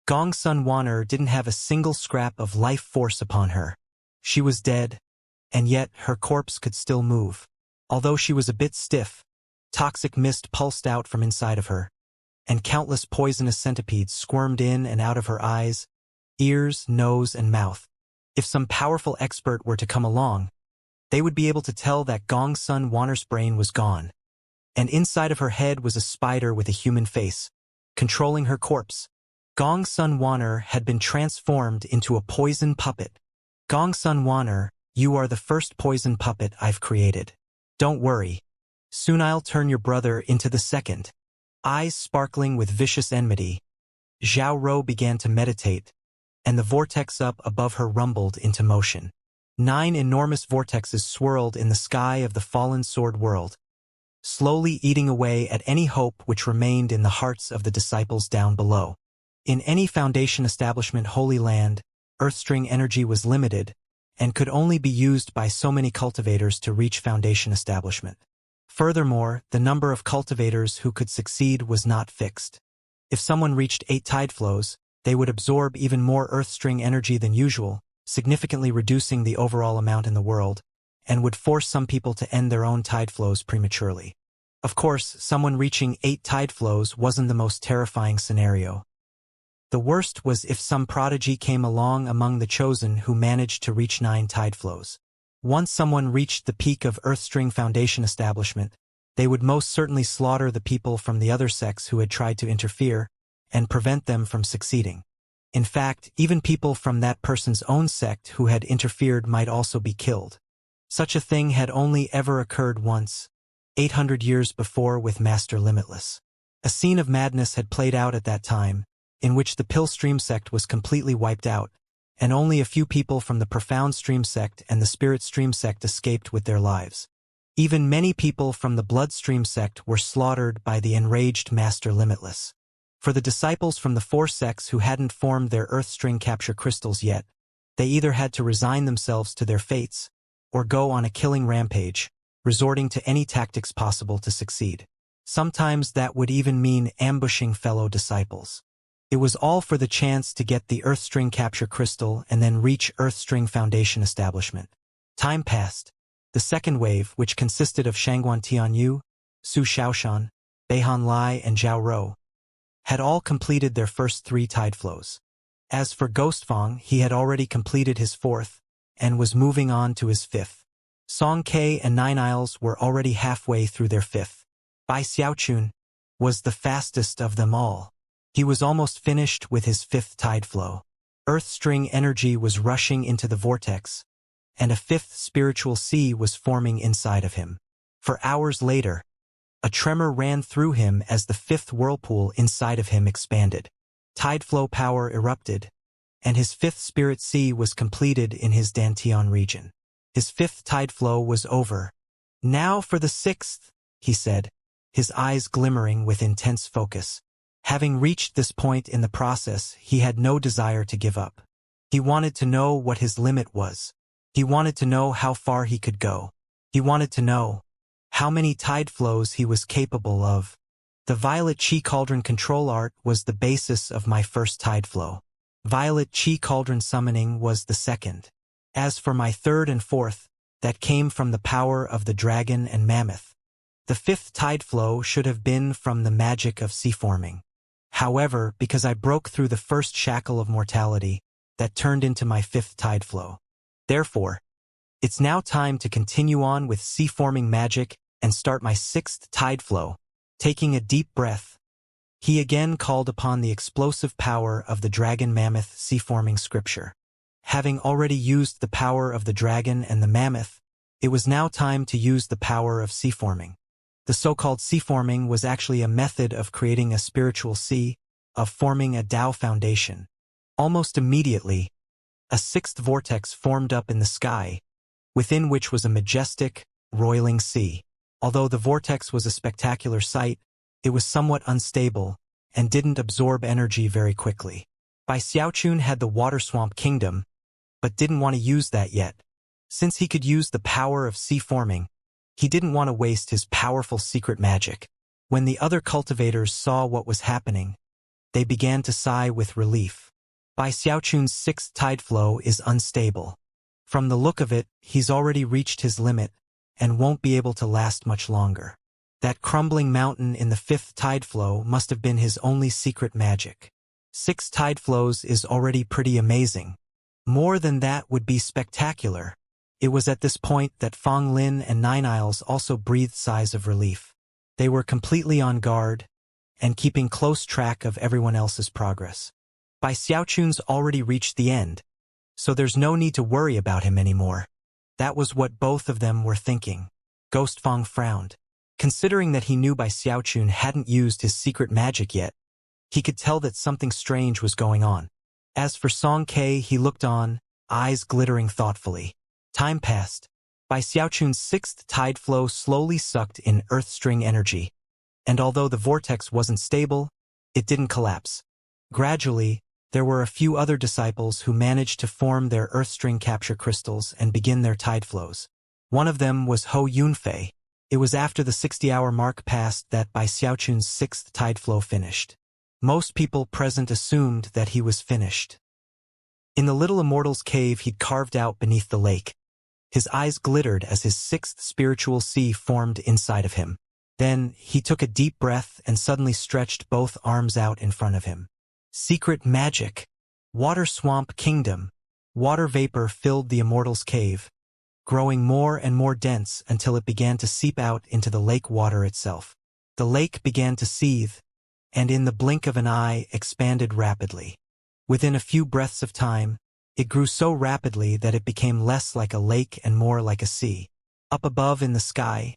Gong Sun Wan'er didn't have a single scrap of life force upon her. She was dead, and yet her corpse could still move. Although she was a bit stiff, toxic mist pulsed out from inside of her, and countless poisonous centipedes squirmed in and out of her eyes, ears, nose, and mouth. If some powerful expert were to come along, they would be able to tell that Gong Sun Wan'er's brain was gone, and inside of her head was a spider with a human face, controlling her corpse. Gong Sun Wan'er had been transformed into a poison puppet. Gong Sun Wan'er, you are the first poison puppet I've created. Don't worry. Soon I'll turn your brother into the second. Eyes sparkling with vicious enmity, Zhao Rou began to meditate, and the vortex up above her rumbled into motion. 9 enormous vortexes swirled in the sky of the fallen sword world. slowly eating away at any hope which remained in the hearts of the disciples down below. In any Foundation establishment Holy Land, Earthstring energy was limited and could only be used by so many cultivators to reach Foundation establishment. Furthermore, the number of cultivators who could succeed was not fixed. If someone reached 8 tide flows, they would absorb even more Earthstring energy than usual, significantly reducing the overall amount in the world, and would force some people to end their own tide flows prematurely. Of course, someone reaching 8 tide flows wasn't the most terrifying scenario. The worst was if some prodigy came along among the chosen who managed to reach 9 tide flows. Once someone reached the peak of Earthstring Foundation establishment, they would most certainly slaughter the people from the other sects who had tried to interfere and prevent them from succeeding. In fact, even people from that person's own sect who had interfered might also be killed. Such a thing had only ever occurred once, 800 years before with Master Limitless. A scene of madness had played out at that time, in which the Pill Stream sect was completely wiped out, and only a few people from the Profound Stream sect and the Spirit Stream sect escaped with their lives. Even many people from the Blood Stream sect were slaughtered by the enraged Master Limitless. For the disciples from the 4 sects who hadn't formed their Earthstring capture crystals yet, they either had to resign themselves to their fates, or go on a killing rampage, resorting to any tactics possible to succeed. Sometimes that would even mean ambushing fellow disciples. It was all for the chance to get the Earthstring capture crystal and then reach Earthstring Foundation establishment. Time passed. The second wave, which consisted of Shangguan Tianyu, Su Shaoshan, Beihan Lai and Zhao Rou, had all completed their first 3 tide flows. As for Ghostfang, he had already completed his 4th, and was moving on to his 5th. Song Ke and Nine Isles were already halfway through their 5th. Bai Xiaochun was the fastest of them all. He was almost finished with his 5th tide flow. Earthstring energy was rushing into the vortex, and a 5th spiritual sea was forming inside of him. For hours later, a tremor ran through him as the 5th whirlpool inside of him expanded. Tide flow power erupted, and his 5th spirit sea was completed in his Dantian region. His 5th tide flow was over. Now for the 6th, he said, his eyes glimmering with intense focus. Having reached this point in the process, he had no desire to give up. He wanted to know what his limit was. He wanted to know how far he could go. He wanted to know how many tide flows he was capable of. The Violet Chi Cauldron control art was the basis of my first tide flow. Violet Chi Cauldron summoning was the second. As for my 3rd and 4th, that came from the power of the dragon and mammoth. The 5th tide flow should have been from the magic of sea forming. However, because I broke through the first shackle of mortality, that turned into my 5th tide flow. Therefore, it's now time to continue on with sea forming magic and start my 6th tide flow. Taking a deep breath, he again called upon the explosive power of the dragon mammoth sea forming scripture. Having already used the power of the dragon and the mammoth, it was now time to use the power of sea forming. The so-called sea forming was actually a method of creating a spiritual sea, of forming a Tao foundation. Almost immediately, a 6th vortex formed up in the sky, within which was a majestic, roiling sea. Although the vortex was a spectacular sight, it was somewhat unstable and didn't absorb energy very quickly. Bai Xiaochun had the Water Swamp Kingdom, but didn't want to use that yet. Since he could use the power of sea forming, he didn't want to waste his powerful secret magic. When the other cultivators saw what was happening, they began to sigh with relief. Bai Xiaochun's 6th tide flow is unstable. From the look of it, he's already reached his limit and won't be able to last much longer. That crumbling mountain in the 5th tide flow must have been his only secret magic. 6 tide flows is already pretty amazing. More than that would be spectacular. It was at this point that Fong Lin and Nine Isles also breathed sighs of relief. They were completely on guard and keeping close track of everyone else's progress. Bai Xiaochun's already reached the end, so there's no need to worry about him anymore. That was what both of them were thinking. Ghostfang frowned. Considering that he knew Bai Xiaochun hadn't used his secret magic yet, he could tell that something strange was going on. As for Song Ke, he looked on, eyes glittering thoughtfully. Time passed. Bai Xiaochun's sixth tide flow slowly sucked in earth string energy, and although the vortex wasn't stable, it didn't collapse. Gradually, there were a few other disciples who managed to form their earth string capture crystals and begin their tide flows. One of them was Hou Yunfei. It was after the 60-hour mark passed that Bai Xiaochun's sixth tide flow finished. Most people present assumed that he was finished. In the little immortal's cave he'd carved out beneath the lake, his eyes glittered as his sixth spiritual sea formed inside of him. Then, he took a deep breath and suddenly stretched both arms out in front of him. Secret magic. Water swamp kingdom. Water vapor filled the immortal's cave, growing more and more dense until it began to seep out into the lake water itself. The lake began to seethe, and in the blink of an eye expanded rapidly. Within a few breaths of time, it grew so rapidly that it became less like a lake and more like a sea. Up above in the sky,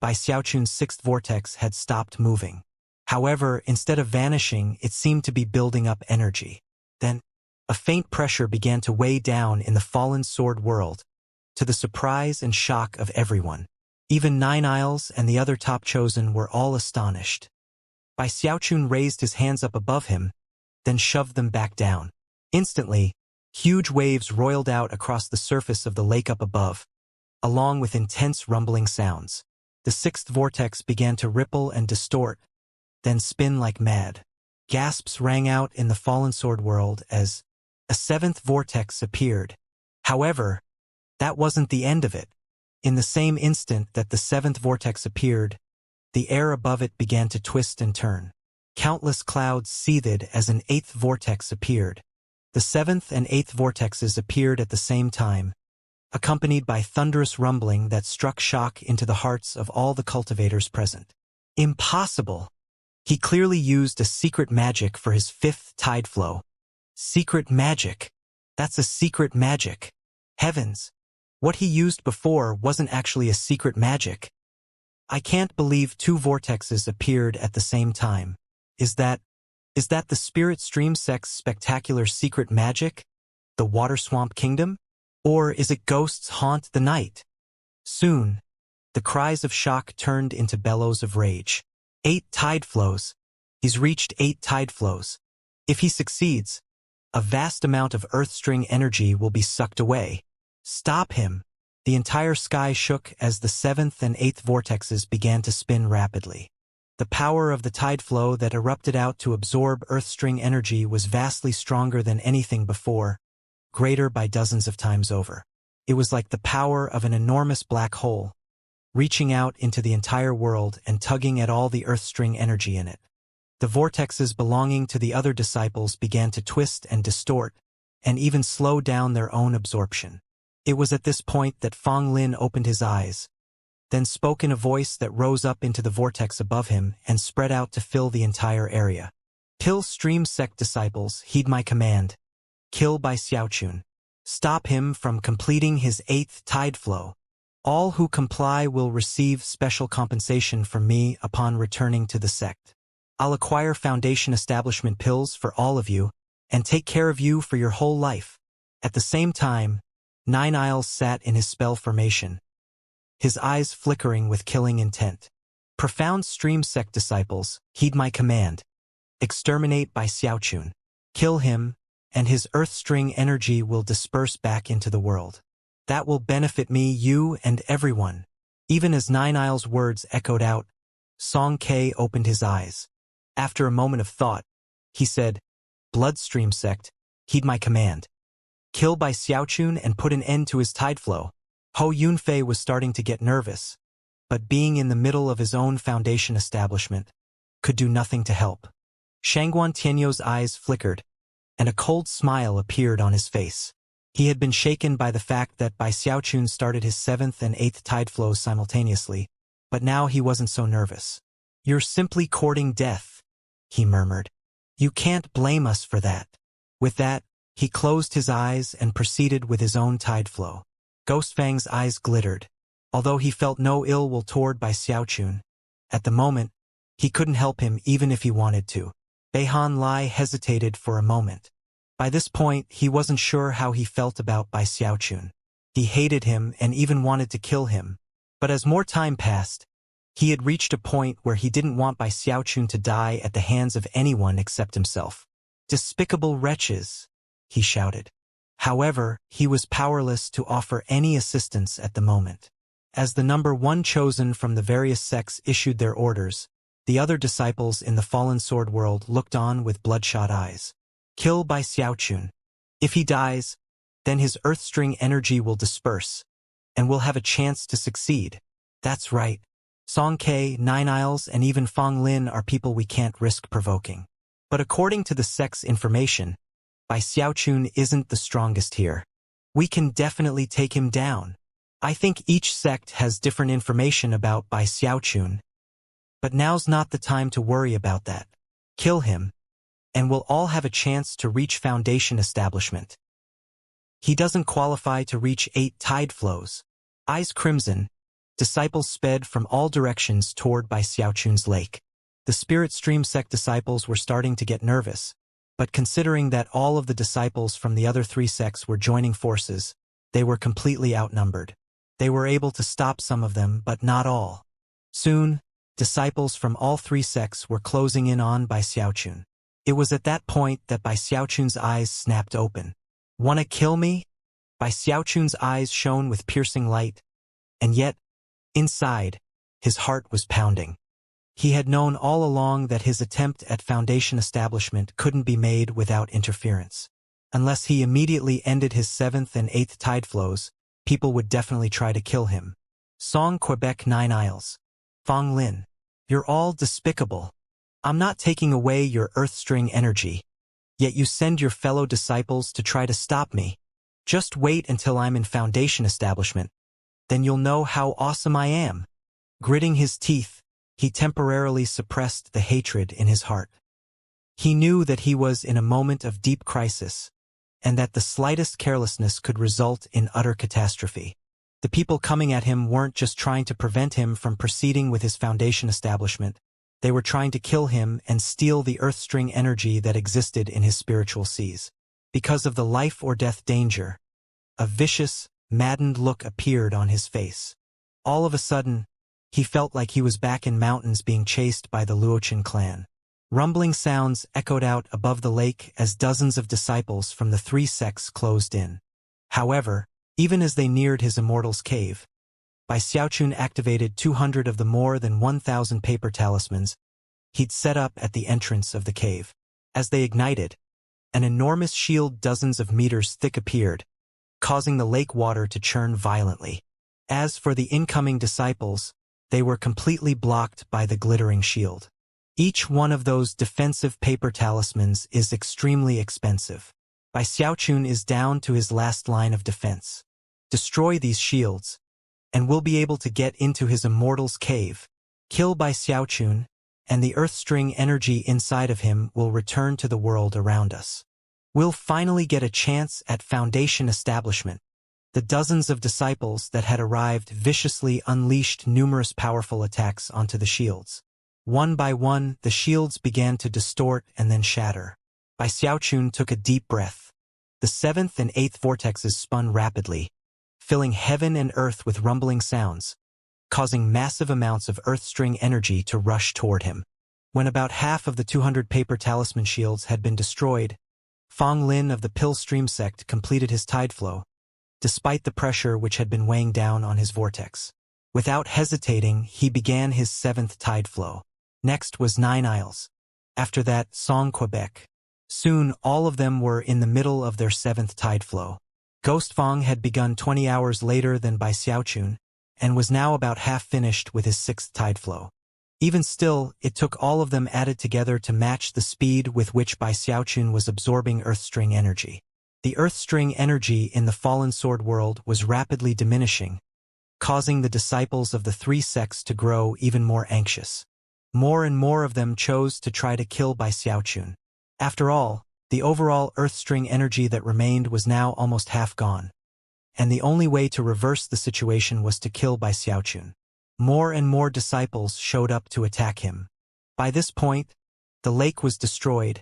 Bai Xiaochun's sixth vortex had stopped moving. However, instead of vanishing, it seemed to be building up energy. Then, a faint pressure began to weigh down in the fallen sword world, to the surprise and shock of everyone. Even Nine Isles and the other top chosen were all astonished. Bai Xiaochun raised his hands up above him, then shoved them back down. Instantly, huge waves roiled out across the surface of the lake up above, along with intense rumbling sounds. The sixth vortex began to ripple and distort, then spin like mad. Gasps rang out in the fallen sword world as a seventh vortex appeared. However, that wasn't the end of it. In the same instant that the seventh vortex appeared, the air above it began to twist and turn. Countless clouds seethed as an eighth vortex appeared. The seventh and eighth vortexes appeared at the same time, accompanied by thunderous rumbling that struck shock into the hearts of all the cultivators present. Impossible! He clearly used a secret magic for his fifth tide flow. Secret magic! That's a secret magic! Heavens! What he used before wasn't actually a secret magic. I can't believe two vortexes appeared at the same time. Is that the Spirit Stream Sect's spectacular secret magic? The Water Swamp Kingdom? Or is it ghosts haunt the night? Soon, the cries of shock turned into bellows of rage. 8 tide flows. He's reached 8 tide flows. If he succeeds, a vast amount of earth string energy will be sucked away. Stop him! The entire sky shook as the 7th and 8th vortexes began to spin rapidly. The power of the tide flow that erupted out to absorb earth string energy was vastly stronger than anything before, greater by dozens of times over. It was like the power of an enormous black hole, reaching out into the entire world and tugging at all the earth string energy in it. The vortexes belonging to the other disciples began to twist and distort, and even slow down their own absorption. It was at this point that Fong Lin opened his eyes, then spoke in a voice that rose up into the vortex above him and spread out to fill the entire area. Kill Stream Sect disciples, heed my command. Kill Bai Xiaochun. Stop him from completing his 8th tide flow. All who comply will receive special compensation from me upon returning to the sect. I'll acquire Foundation Establishment pills for all of you, and take care of you for your whole life. At the same time, Nine Isles sat in his spell formation, his eyes flickering with killing intent. Profound Stream Sect disciples, heed my command. Exterminate Bai Xiaochun. Kill him, and his earth string energy will disperse back into the world. That will benefit me, you, and everyone. Even as Nine Isles' words echoed out, Song Ke opened his eyes. After a moment of thought, he said, Bloodstream Sect, heed my command. Kill Bai Xiaochun and put an end to his tide flow. Hou Yunfei was starting to get nervous, but being in the middle of his own foundation establishment, could do nothing to help. Shangguan Tianyou's eyes flickered, and a cold smile appeared on his face. He had been shaken by the fact that Bai Xiaochun started his 7th and 8th tide flows simultaneously, but now he wasn't so nervous. You're simply courting death, he murmured. You can't blame us for that. With that, he closed his eyes and proceeded with his own tide flow. Ghostfang's eyes glittered. Although he felt no ill will toward Bai Xiaochun, at the moment, he couldn't help him even if he wanted to. Beihan Lai hesitated for a moment. By this point, he wasn't sure how he felt about Bai Xiaochun. He hated him and even wanted to kill him. But as more time passed, he had reached a point where he didn't want Bai Xiaochun to die at the hands of anyone except himself. "Despicable wretches!" he shouted. However, he was powerless to offer any assistance at the moment. As the number one chosen from the various sects issued their orders, the other disciples in the fallen sword world looked on with bloodshot eyes. "Kill Bai Xiaochun. If he dies, then his earth-string energy will disperse, and we'll have a chance to succeed." That's right. Song Ke, Nine Isles, and even Fong Lin are people we can't risk provoking. But according to the sect's information, Bai Xiaochun isn't the strongest here. We can definitely take him down. I think each sect has different information about Bai Xiaochun, but now's not the time to worry about that. Kill him, and we'll all have a chance to reach Foundation establishment. He doesn't qualify to reach 8 tide flows. Eyes crimson, disciples sped from all directions toward Bai Xiaochun's lake. The Spirit Stream sect disciples were starting to get nervous, but considering that all of the disciples from the other 3 sects were joining forces, they were completely outnumbered. They were able to stop some of them, but not all. Soon, disciples from all 3 sects were closing in on Bai Xiaochun. It was at that point that Bai Xiaochun's eyes snapped open. "Wanna kill me?" Bai Xiaochun's eyes shone with piercing light, and yet, inside, his heart was pounding. He had known all along that his attempt at Foundation establishment couldn't be made without interference. Unless he immediately ended his 7th and 8th tide flows, people would definitely try to kill him. Song Quebec 9 Isles. Fong Lin. You're all despicable. I'm not taking away your earth-string energy, yet you send your fellow disciples to try to stop me. Just wait until I'm in Foundation establishment. Then you'll know how awesome I am. Gritting his teeth, he temporarily suppressed the hatred in his heart. He knew that he was in a moment of deep crisis, and that the slightest carelessness could result in utter catastrophe. The people coming at him weren't just trying to prevent him from proceeding with his Foundation establishment. They were trying to kill him and steal the earth-string energy that existed in his spiritual seas. Because of the life-or-death danger, a vicious, maddened look appeared on his face. All of a sudden, he felt like he was back in mountains being chased by the Luochen clan. Rumbling sounds echoed out above the lake as dozens of disciples from the 3 sects closed in. However, even as they neared his immortal's cave, Bai Xiaochun activated 200 of the more than 1,000 paper talismans he'd set up at the entrance of the cave. As they ignited, an enormous shield dozens of meters thick appeared, causing the lake water to churn violently. As for the incoming disciples, they were completely blocked by the glittering shield. Each one of those defensive paper talismans is extremely expensive. Bai Xiaochun is down to his last line of defense. Destroy these shields, and we'll be able to get into his immortal's cave. Kill Bai Xiaochun, and the earth-string energy inside of him will return to the world around us. We'll finally get a chance at Foundation establishment. The dozens of disciples that had arrived viciously unleashed numerous powerful attacks onto the shields. One by one, the shields began to distort and then shatter. Bai Xiaochun took a deep breath. The 7th and 8th vortexes spun rapidly, filling heaven and earth with rumbling sounds, causing massive amounts of earth-string energy to rush toward him. When about half of the 200 paper talisman shields had been destroyed, Fong Lin of the Pill Stream sect completed his tide flow, despite the pressure which had been weighing down on his vortex. Without hesitating, he began his 7th tide flow. Next was 9 Isles. After that, Song Quebec. Soon, all of them were in the middle of their 7th tide flow. Ghost Fong had begun 20 hours later than Bai Xiaochun, and was now about half finished with his 6th tide flow. Even still, it took all of them added together to match the speed with which Bai Xiaochun was absorbing earth-string energy. The earth-string energy in the fallen sword world was rapidly diminishing, causing the disciples of the 3 sects to grow even more anxious. More and more of them chose to try to kill Bai Xiaochun. After all, the overall earth-string energy that remained was now almost half gone, and the only way to reverse the situation was to kill Bai Xiaochun. More and more disciples showed up to attack him. By this point, the lake was destroyed,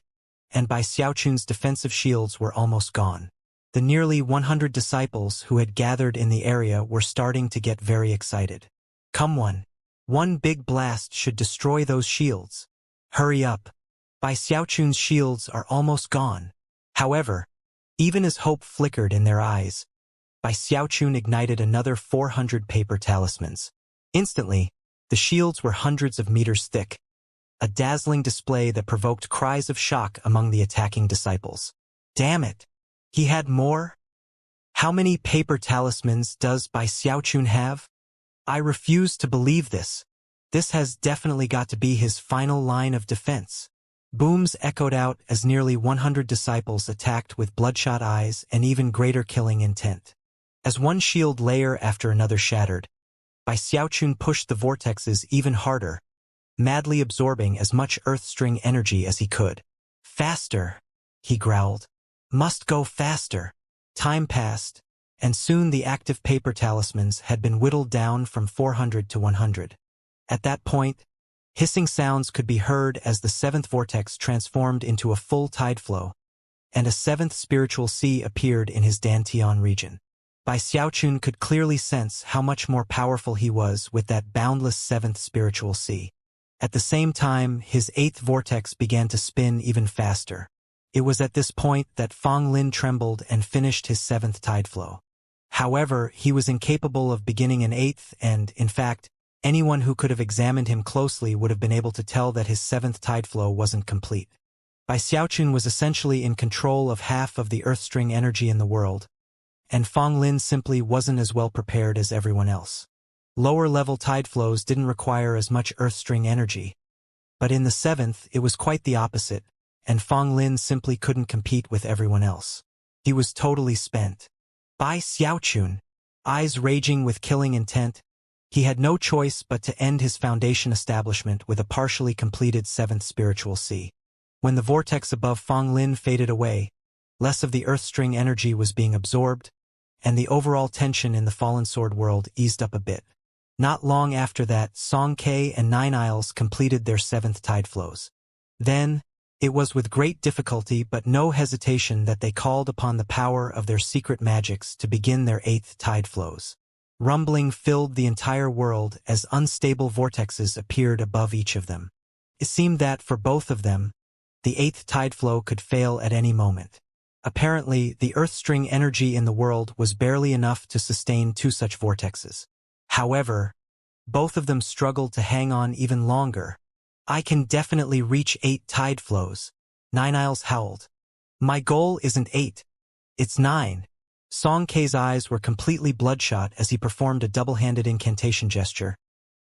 and Bai Xiaochun's defensive shields were almost gone. The nearly 100 disciples who had gathered in the area were starting to get very excited. Come on. One big blast should destroy those shields. Hurry up. Bai Xiaochun's shields are almost gone. However, even as hope flickered in their eyes, Bai Xiaochun ignited another 400 paper talismans. Instantly, the shields were hundreds of meters thick, a dazzling display that provoked cries of shock among the attacking disciples. Damn it! He had more? How many paper talismans does Bai Xiaochun have? I refuse to believe this. This has definitely got to be his final line of defense. Booms echoed out as nearly 100 disciples attacked with bloodshot eyes and even greater killing intent. As one shield layer after another shattered, Bai Xiaochun pushed the vortexes even harder, madly absorbing as much earth-string energy as he could. Faster, he growled. Must go faster. Time passed, and soon the active paper talismans had been whittled down from 400 to 100. At that point, hissing sounds could be heard as the seventh vortex transformed into a full tide flow, and a seventh spiritual sea appeared in his Dantian region. Bai Xiaochun could clearly sense how much more powerful he was with that boundless seventh spiritual sea. At the same time, his eighth vortex began to spin even faster. It was at this point that Fang Lin trembled and finished his seventh tide flow. However, he was incapable of beginning an eighth and, in fact, anyone who could have examined him closely would have been able to tell that his seventh tide flow wasn't complete. Bai Xiaochun was essentially in control of half of the earth-string energy in the world, and Fang Lin simply wasn't as well prepared as everyone else. Lower-level tide flows didn't require as much earth-string energy, but in the seventh it was quite the opposite, and Fang Lin simply couldn't compete with everyone else. He was totally spent. Bai Xiaochun, eyes raging with killing intent, he had no choice but to end his foundation establishment with a partially completed seventh spiritual sea. When the vortex above Fang Lin faded away, less of the earth-string energy was being absorbed, and the overall tension in the Fallen Sword world eased up a bit. Not long after that, Song Ke and Nine Isles completed their seventh tide flows. Then, it was with great difficulty but no hesitation that they called upon the power of their secret magics to begin their eighth tide flows. Rumbling filled the entire world as unstable vortexes appeared above each of them. It seemed that, for both of them, the eighth tide flow could fail at any moment. Apparently, the earth-string energy in the world was barely enough to sustain two such vortexes. However, both of them struggled to hang on even longer. I can definitely reach 8 tide flows, Nine Isles howled. My goal isn't 8. It's 9. Song Ke's eyes were completely bloodshot as he performed a double-handed incantation gesture,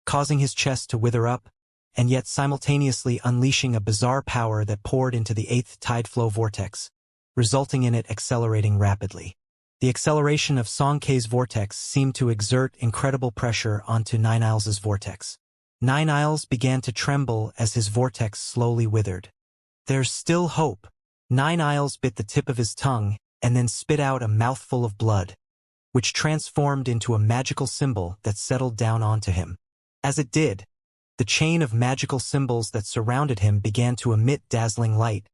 causing his chest to wither up, and yet simultaneously unleashing a bizarre power that poured into the 8th tide flow vortex, resulting in it accelerating rapidly. The acceleration of Song Ke's vortex seemed to exert incredible pressure onto Nine Isles' vortex. Nine Isles began to tremble as his vortex slowly withered. There's still hope. Nine Isles bit the tip of his tongue and then spit out a mouthful of blood, which transformed into a magical symbol that settled down onto him. As it did, the chain of magical symbols that surrounded him began to emit dazzling light,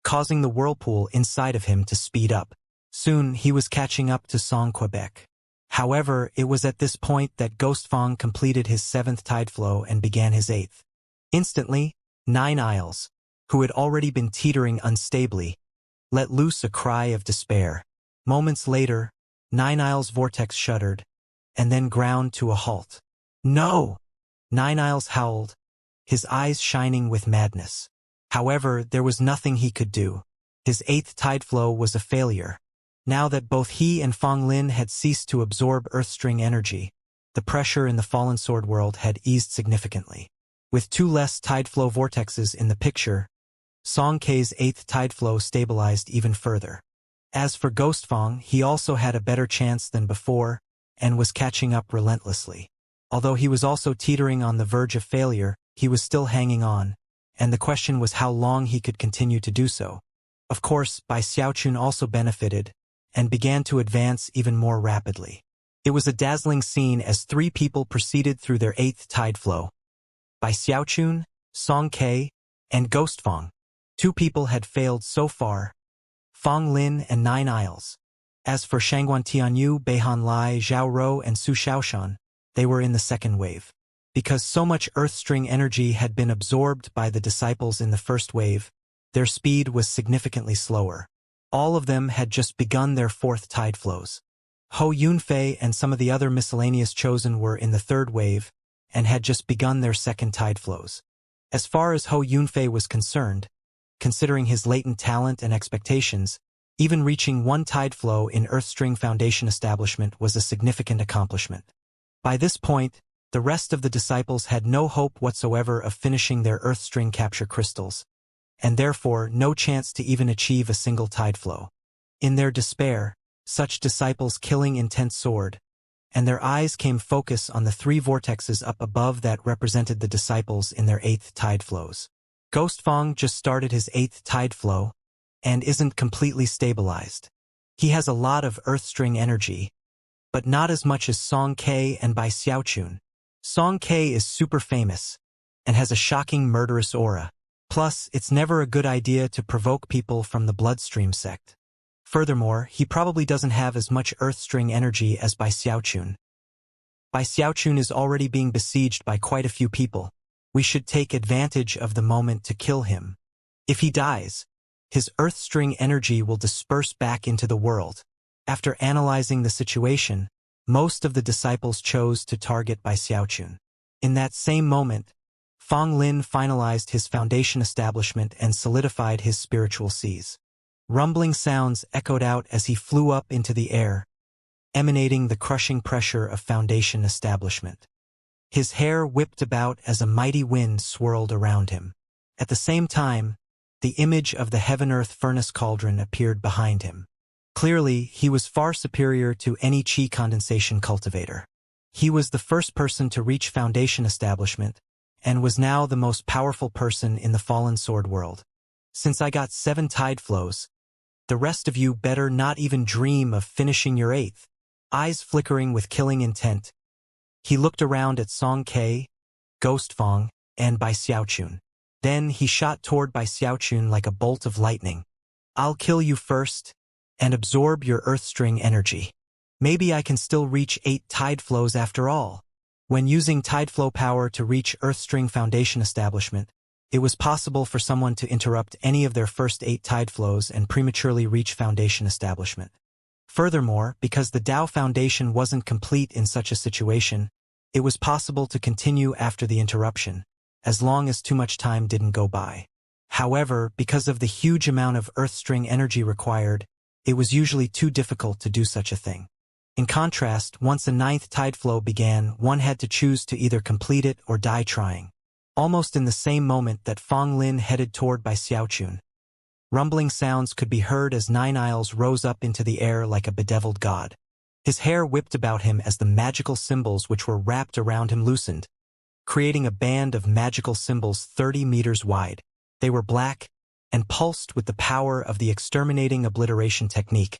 causing the whirlpool inside of him to speed up. Soon he was catching up to Song Quebec. However, it was at this point that Ghost Fang completed his 7th tide flow and began his 8th. Instantly, Nine Isles, who had already been teetering unstably, let loose a cry of despair. Moments later, Nine Isles' vortex shuddered, and then ground to a halt. No! Nine Isles howled, his eyes shining with madness. However, there was nothing he could do. His 8th tide flow was a failure. Now that both he and Fang Lin had ceased to absorb earth-string energy, the pressure in the Fallen Sword world had eased significantly. With 2 less tide flow vortexes in the picture, Song Ke's 8th tide flow stabilized even further. As for Ghost Fang, he also had a better chance than before and was catching up relentlessly. Although he was also teetering on the verge of failure, he was still hanging on, and the question was how long he could continue to do so. Of course, Bai Xiaochun also benefited, and began to advance even more rapidly. It was a dazzling scene as 3 people proceeded through their 8th tide flow. Bai Xiaochun, Song Ke, and Ghost Fang. 2 people had failed so far, Fang Lin and Nine Isles. As for Shangguan Tianyu, Beihan Lai, Zhao Rou, and Su Xiaoshan, they were in the second wave. Because so much earth-string energy had been absorbed by the disciples in the first wave, their speed was significantly slower. All of them had just begun their fourth tide flows. Hou Yunfei and some of the other miscellaneous chosen were in the third wave and had just begun their second tide flows. As far as Hou Yunfei was concerned, considering his latent talent and expectations, even reaching one tide flow in Earthstring Foundation establishment was a significant accomplishment. By this point, the rest of the disciples had no hope whatsoever of finishing their Earthstring capture crystals, and therefore no chance to even achieve a single tide flow. In their despair, such disciples killing Intense Sword, and their eyes came focus on the three vortexes up above that represented the disciples in their eighth tide flows. Ghostfang just started his eighth tide flow, and isn't completely stabilized. He has a lot of Earthstring energy, but not as much as Song Ke and Bai Xiaochun. Song Ke is super famous, and has a shocking murderous aura. Plus, it's never a good idea to provoke people from the Bloodstream sect. Furthermore, he probably doesn't have as much Earthstring energy as Bai Xiaochun. Bai Xiaochun is already being besieged by quite a few people. We should take advantage of the moment to kill him. If he dies, his Earthstring energy will disperse back into the world. After analyzing the situation, most of the disciples chose to target Bai Xiaochun. In that same moment, Fang Lin finalized his foundation establishment and solidified his spiritual seas. Rumbling sounds echoed out as he flew up into the air, emanating the crushing pressure of foundation establishment. His hair whipped about as a mighty wind swirled around him. At the same time, the image of the heaven-earth furnace cauldron appeared behind him. Clearly, he was far superior to any chi condensation cultivator. He was the first person to reach foundation establishment, and was now the most powerful person in the Fallen Sword world. Since I got 7 tide flows, the rest of you better not even dream of finishing your 8th. Eyes flickering with killing intent, he looked around at Song Ke, Ghostfang, and Bai Xiaochun. Then he shot toward Bai Xiaochun like a bolt of lightning. I'll kill you first, and absorb your Earthstring energy. Maybe I can still reach 8 tide flows after all. When using tide flow power to reach Earthstring Foundation establishment, it was possible for someone to interrupt any of their first 8 tide flows and prematurely reach Foundation establishment. Furthermore, because the Tao Foundation wasn't complete in such a situation, it was possible to continue after the interruption, as long as too much time didn't go by. However, because of the huge amount of Earthstring energy required, it was usually too difficult to do such a thing. In contrast, once a 9th tide flow began, one had to choose to either complete it or die trying. Almost in the same moment that Fang Lin headed toward Bai Xiaochun, rumbling sounds could be heard as Nine Isles rose up into the air like a bedeviled god. His hair whipped about him as the magical symbols which were wrapped around him loosened, creating a band of magical symbols 30 meters wide. They were black and pulsed with the power of the exterminating obliteration technique,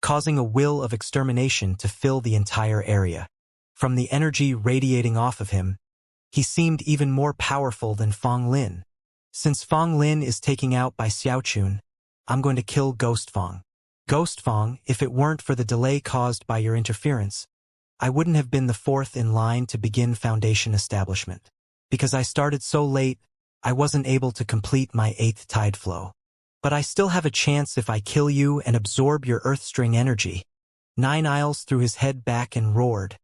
causing a will of extermination to fill the entire area. From the energy radiating off of him, he seemed even more powerful than Fang Lin. Since Fang Lin is taking out Bai Xiaochun, I'm going to kill Ghostfang. Ghostfang, if it weren't for the delay caused by your interference, I wouldn't have been the 4th in line to begin Foundation establishment. Because I started so late, I wasn't able to complete my 8th tide flow. But I still have a chance if I kill you and absorb your Earthstring energy. Nine Isles threw his head back and roared,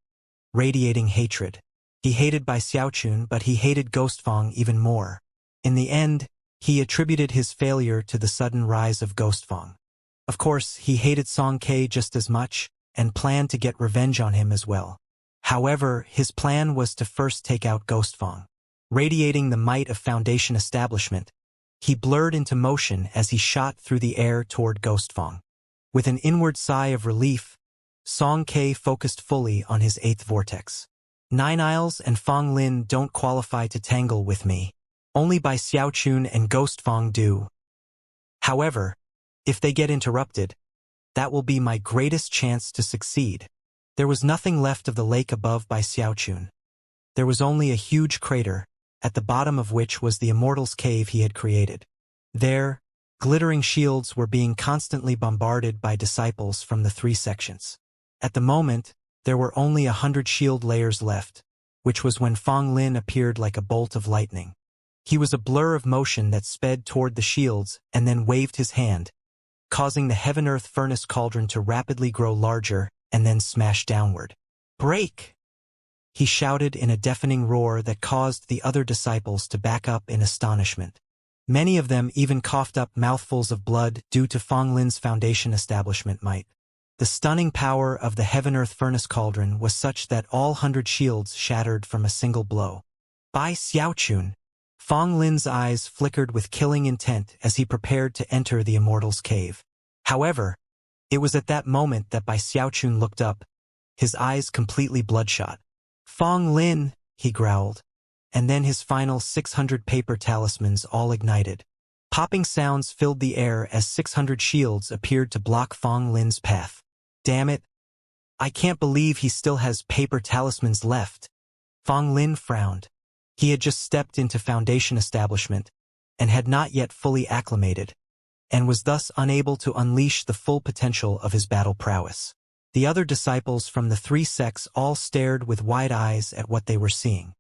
radiating hatred. He hated Bai Xiaochun, but he hated Ghostfang even more. In the end, he attributed his failure to the sudden rise of Ghostfang. Of course, he hated Song Ke just as much, and planned to get revenge on him as well. However, his plan was to first take out Ghostfang. Radiating the might of Foundation establishment, he blurred into motion as he shot through the air toward Ghostfang. With an inward sigh of relief, Song Ke focused fully on his 8th vortex. Nine Isles and Fang Lin don't qualify to tangle with me. Only Bai Xiaochun and Ghostfang do. However, if they get interrupted, that will be my greatest chance to succeed. There was nothing left of the lake above Bai Xiaochun. There was only a huge crater, at the bottom of which was the Immortal's cave he had created. There, Glittering shields were being constantly bombarded by disciples from the three sections. At the moment, there were only 100 shield layers left, which was when Fong Lin appeared like a bolt of lightning. He was a blur of motion that sped toward the shields and then waved his hand, causing the heaven-earth furnace cauldron to rapidly grow larger and then smash downward. "Break!" he shouted in a deafening roar that caused the other disciples to back up in astonishment. Many of them even coughed up mouthfuls of blood due to Fong Lin's foundation establishment might. The stunning power of the heaven-earth furnace cauldron was such that all 100 shields shattered from a single blow. By Xiaochun, Fong Lin's eyes flickered with killing intent as he prepared to enter the Immortal's cave. However, it was at that moment that Bai Xiaochun looked up, his eyes completely bloodshot. "Fong Lin," he growled, and then his final 600 paper talismans all ignited. Popping sounds filled the air as 600 shields appeared to block Fong Lin's path. "Damn it! I can't believe he still has paper talismans left." Fong Lin frowned. He had just stepped into foundation establishment and had not yet fully acclimated, and was thus unable to unleash the full potential of his battle prowess. The other disciples from the three sects all stared with wide eyes at what they were seeing.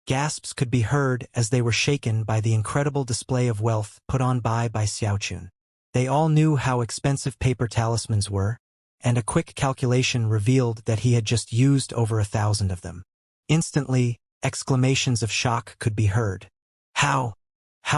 Gasps could be heard as they were shaken by the incredible display of wealth put on by Xiaochun. They all knew how expensive paper talismans were, and a quick calculation revealed that he had just used over 1,000 of them. Instantly, exclamations of shock could be heard. How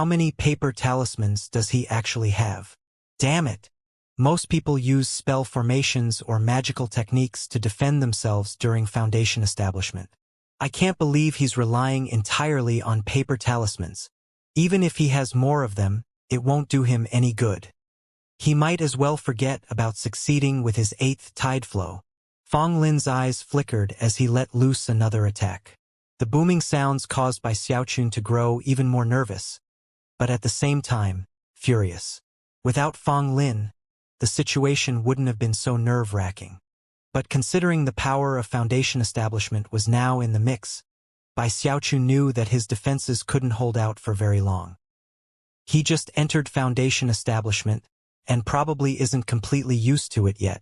many paper talismans does he actually have? Damn it! Most people use spell formations or magical techniques to defend themselves during foundation establishment. I can't believe he's relying entirely on paper talismans. Even if he has more of them, it won't do him any good. He might as well forget about succeeding with his 8th tide flow. Fong Lin's eyes flickered as he let loose another attack. The booming sounds caused by Xiaochun to grow even more nervous, but at the same time, furious. Without Fong Lin, the situation wouldn't have been so nerve-wracking. But considering the power of foundation establishment was now in the mix, Bai Xiaochun knew that his defenses couldn't hold out for very long. He just entered foundation establishment, and probably isn't completely used to it yet.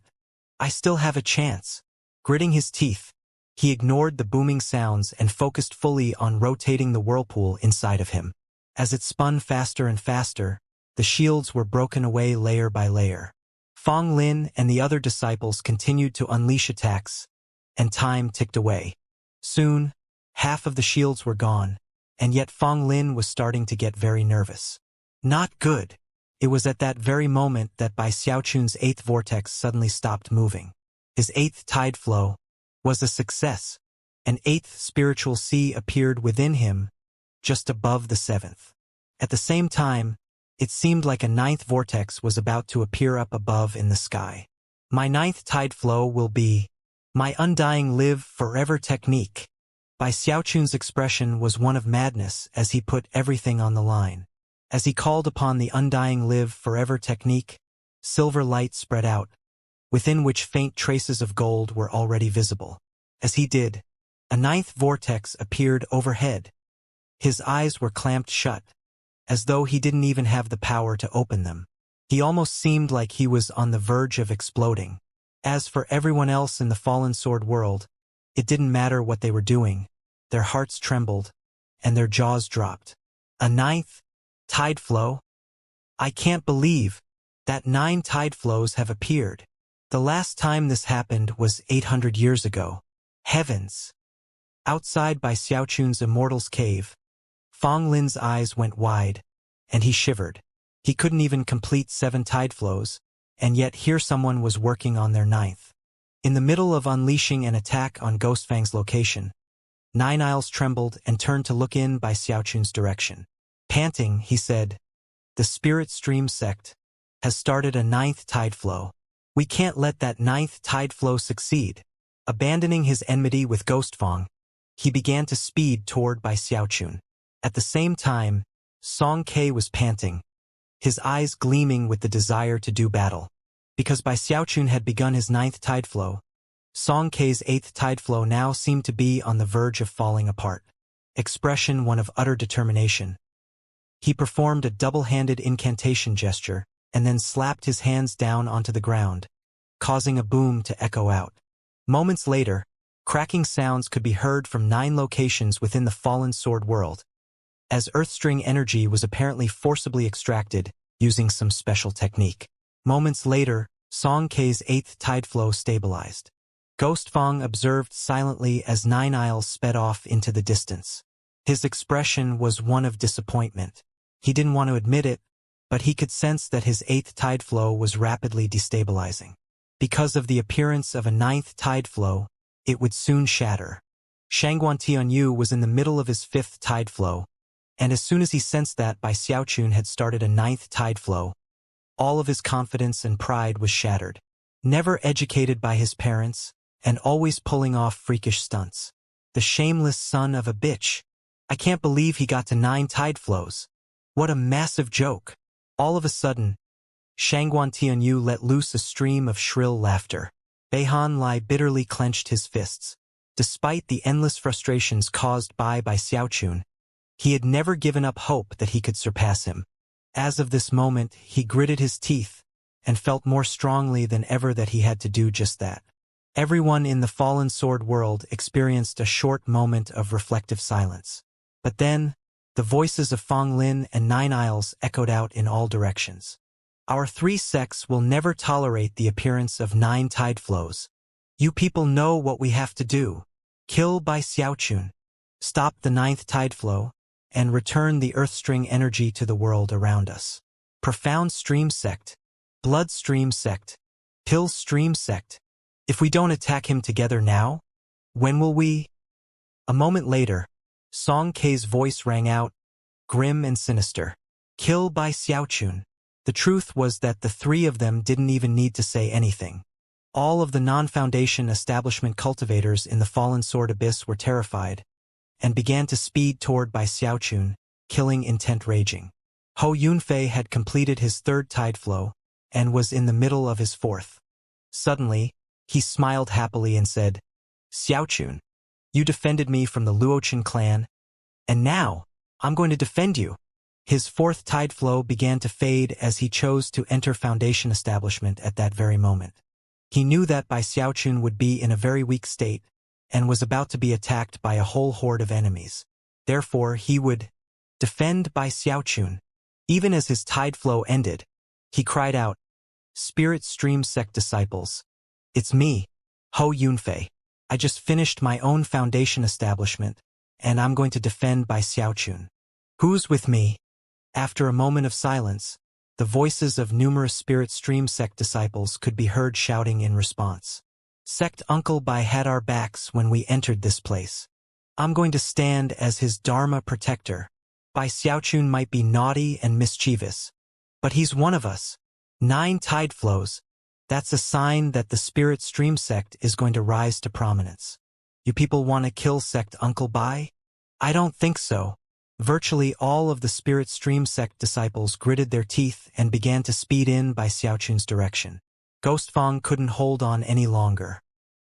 I still have a chance. Gritting his teeth, he ignored the booming sounds and focused fully on rotating the whirlpool inside of him. As it spun faster and faster, the shields were broken away layer by layer. Fong Lin and the other disciples continued to unleash attacks, and time ticked away. Soon, half of the shields were gone, and yet Fong Lin was starting to get very nervous. Not good. It was at that very moment that Bai Xiaochun's 8th vortex suddenly stopped moving. His 8th tide flow was a success. An 8th spiritual sea appeared within him, just above the 7th. At the same time, it seemed like a 9th vortex was about to appear up above in the sky. My 9th tide flow will be my undying live forever technique. Bai Xiaochun's expression was one of madness as he put everything on the line. As he called upon the undying live forever technique, silver light spread out, within which faint traces of gold were already visible. As he did, a 9th vortex appeared overhead. His eyes were clamped shut, as though he didn't even have the power to open them. He almost seemed like he was on the verge of exploding. As for everyone else in the Fallen Sword world, it didn't matter what they were doing. Their hearts trembled, and their jaws dropped. A 9th tide flow? I can't believe that 9 tide flows have appeared. The last time this happened was 800 years ago. Heavens! Outside Bai Xiaochun's Immortal's cave, Fong Lin's eyes went wide, and he shivered. He couldn't even complete 7 tide flows, and yet here someone was working on their 9th. In the middle of unleashing an attack on Ghostfang's location, Nine Isles trembled and turned to look in Bai Xiaochun's direction. Panting, he said, "The Spirit Stream sect has started a 9th tide flow. We can't let that 9th tide flow succeed." Abandoning his enmity with Ghostfang, he began to speed toward Bai Xiaochun. At the same time, Song Ke was panting, his eyes gleaming with the desire to do battle. Because Bai Xiaochun had begun his 9th tide flow, Song Ke's 8th tide flow now seemed to be on the verge of falling apart. Expression one of utter determination. He performed a double-handed incantation gesture, and then slapped his hands down onto the ground, causing a boom to echo out. Moments later, cracking sounds could be heard from 9 locations within the fallen sword world, as Earthstring energy was apparently forcibly extracted using some special technique. Moments later, Song K's 8th tide flow stabilized. Ghost Fong observed silently as 9 Isles sped off into the distance. His expression was one of disappointment. He didn't want to admit it, but he could sense that his 8th tide flow was rapidly destabilizing. Because of the appearance of a 9th tide flow, it would soon shatter. Shangguan Tianyu was in the middle of his 5th tide flow, and as soon as he sensed that Bai Xiaochun had started a 9th tide flow, all of his confidence and pride was shattered. Never educated by his parents, and always pulling off freakish stunts. The shameless son of a bitch. I can't believe he got to 9 tide flows. What a massive joke. All of a sudden, Shangguan Tianyu let loose a stream of shrill laughter. Beihan Lai bitterly clenched his fists. Despite the endless frustrations caused by Xiaochun, he had never given up hope that he could surpass him. As of this moment, he gritted his teeth and felt more strongly than ever that he had to do just that. Everyone in the fallen sword world experienced a short moment of reflective silence. But then, the voices of Fong Lin and 9 Isles echoed out in all directions. Our 3 sects will never tolerate the appearance of 9 tide flows. You people know what we have to do. Kill Bai Xiaochun, stop the 9th tide flow, and return the Earthstring energy to the world around us. Profound Stream Sect, Blood Stream Sect, Pill Stream Sect. If we don't attack him together now, when will we? A moment later, Song K's voice rang out, grim and sinister. Kill Bai Xiaochun. The truth was that the 3 of them didn't even need to say anything. All of the non-Foundation establishment cultivators in the Fallen Sword Abyss were terrified, and began to speed toward Bai Xiaochun, killing intent raging. Hou Yunfei had completed his 3rd tide flow, and was in the middle of his 4th. Suddenly, he smiled happily and said, Xiaochun, you defended me from the Luochen clan, and now, I'm going to defend you. His 4th tide flow began to fade as he chose to enter Foundation establishment at that very moment. He knew that Bai Xiaochun would be in a very weak state, and was about to be attacked by a whole horde of enemies. Therefore, he would defend Bai Xiaochun. Even as his tide flow ended, he cried out, Spirit Stream Sect disciples, it's me, Hou Yunfei. I just finished my own Foundation establishment, and I'm going to defend Bai Xiaochun. Who's with me? After a moment of silence, the voices of numerous Spirit Stream Sect disciples could be heard shouting in response. Sect Uncle Bai had our backs when we entered this place. I'm going to stand as his Dharma protector. Bai Xiaochun might be naughty and mischievous, but he's one of us. 9 tide flows. That's a sign that the Spirit Stream Sect is going to rise to prominence. You people want to kill Sect Uncle Bai? I don't think so. Virtually all of the Spirit Stream Sect disciples gritted their teeth and began to speed in Bai Xiaochun's direction. Ghost Fong couldn't hold on any longer.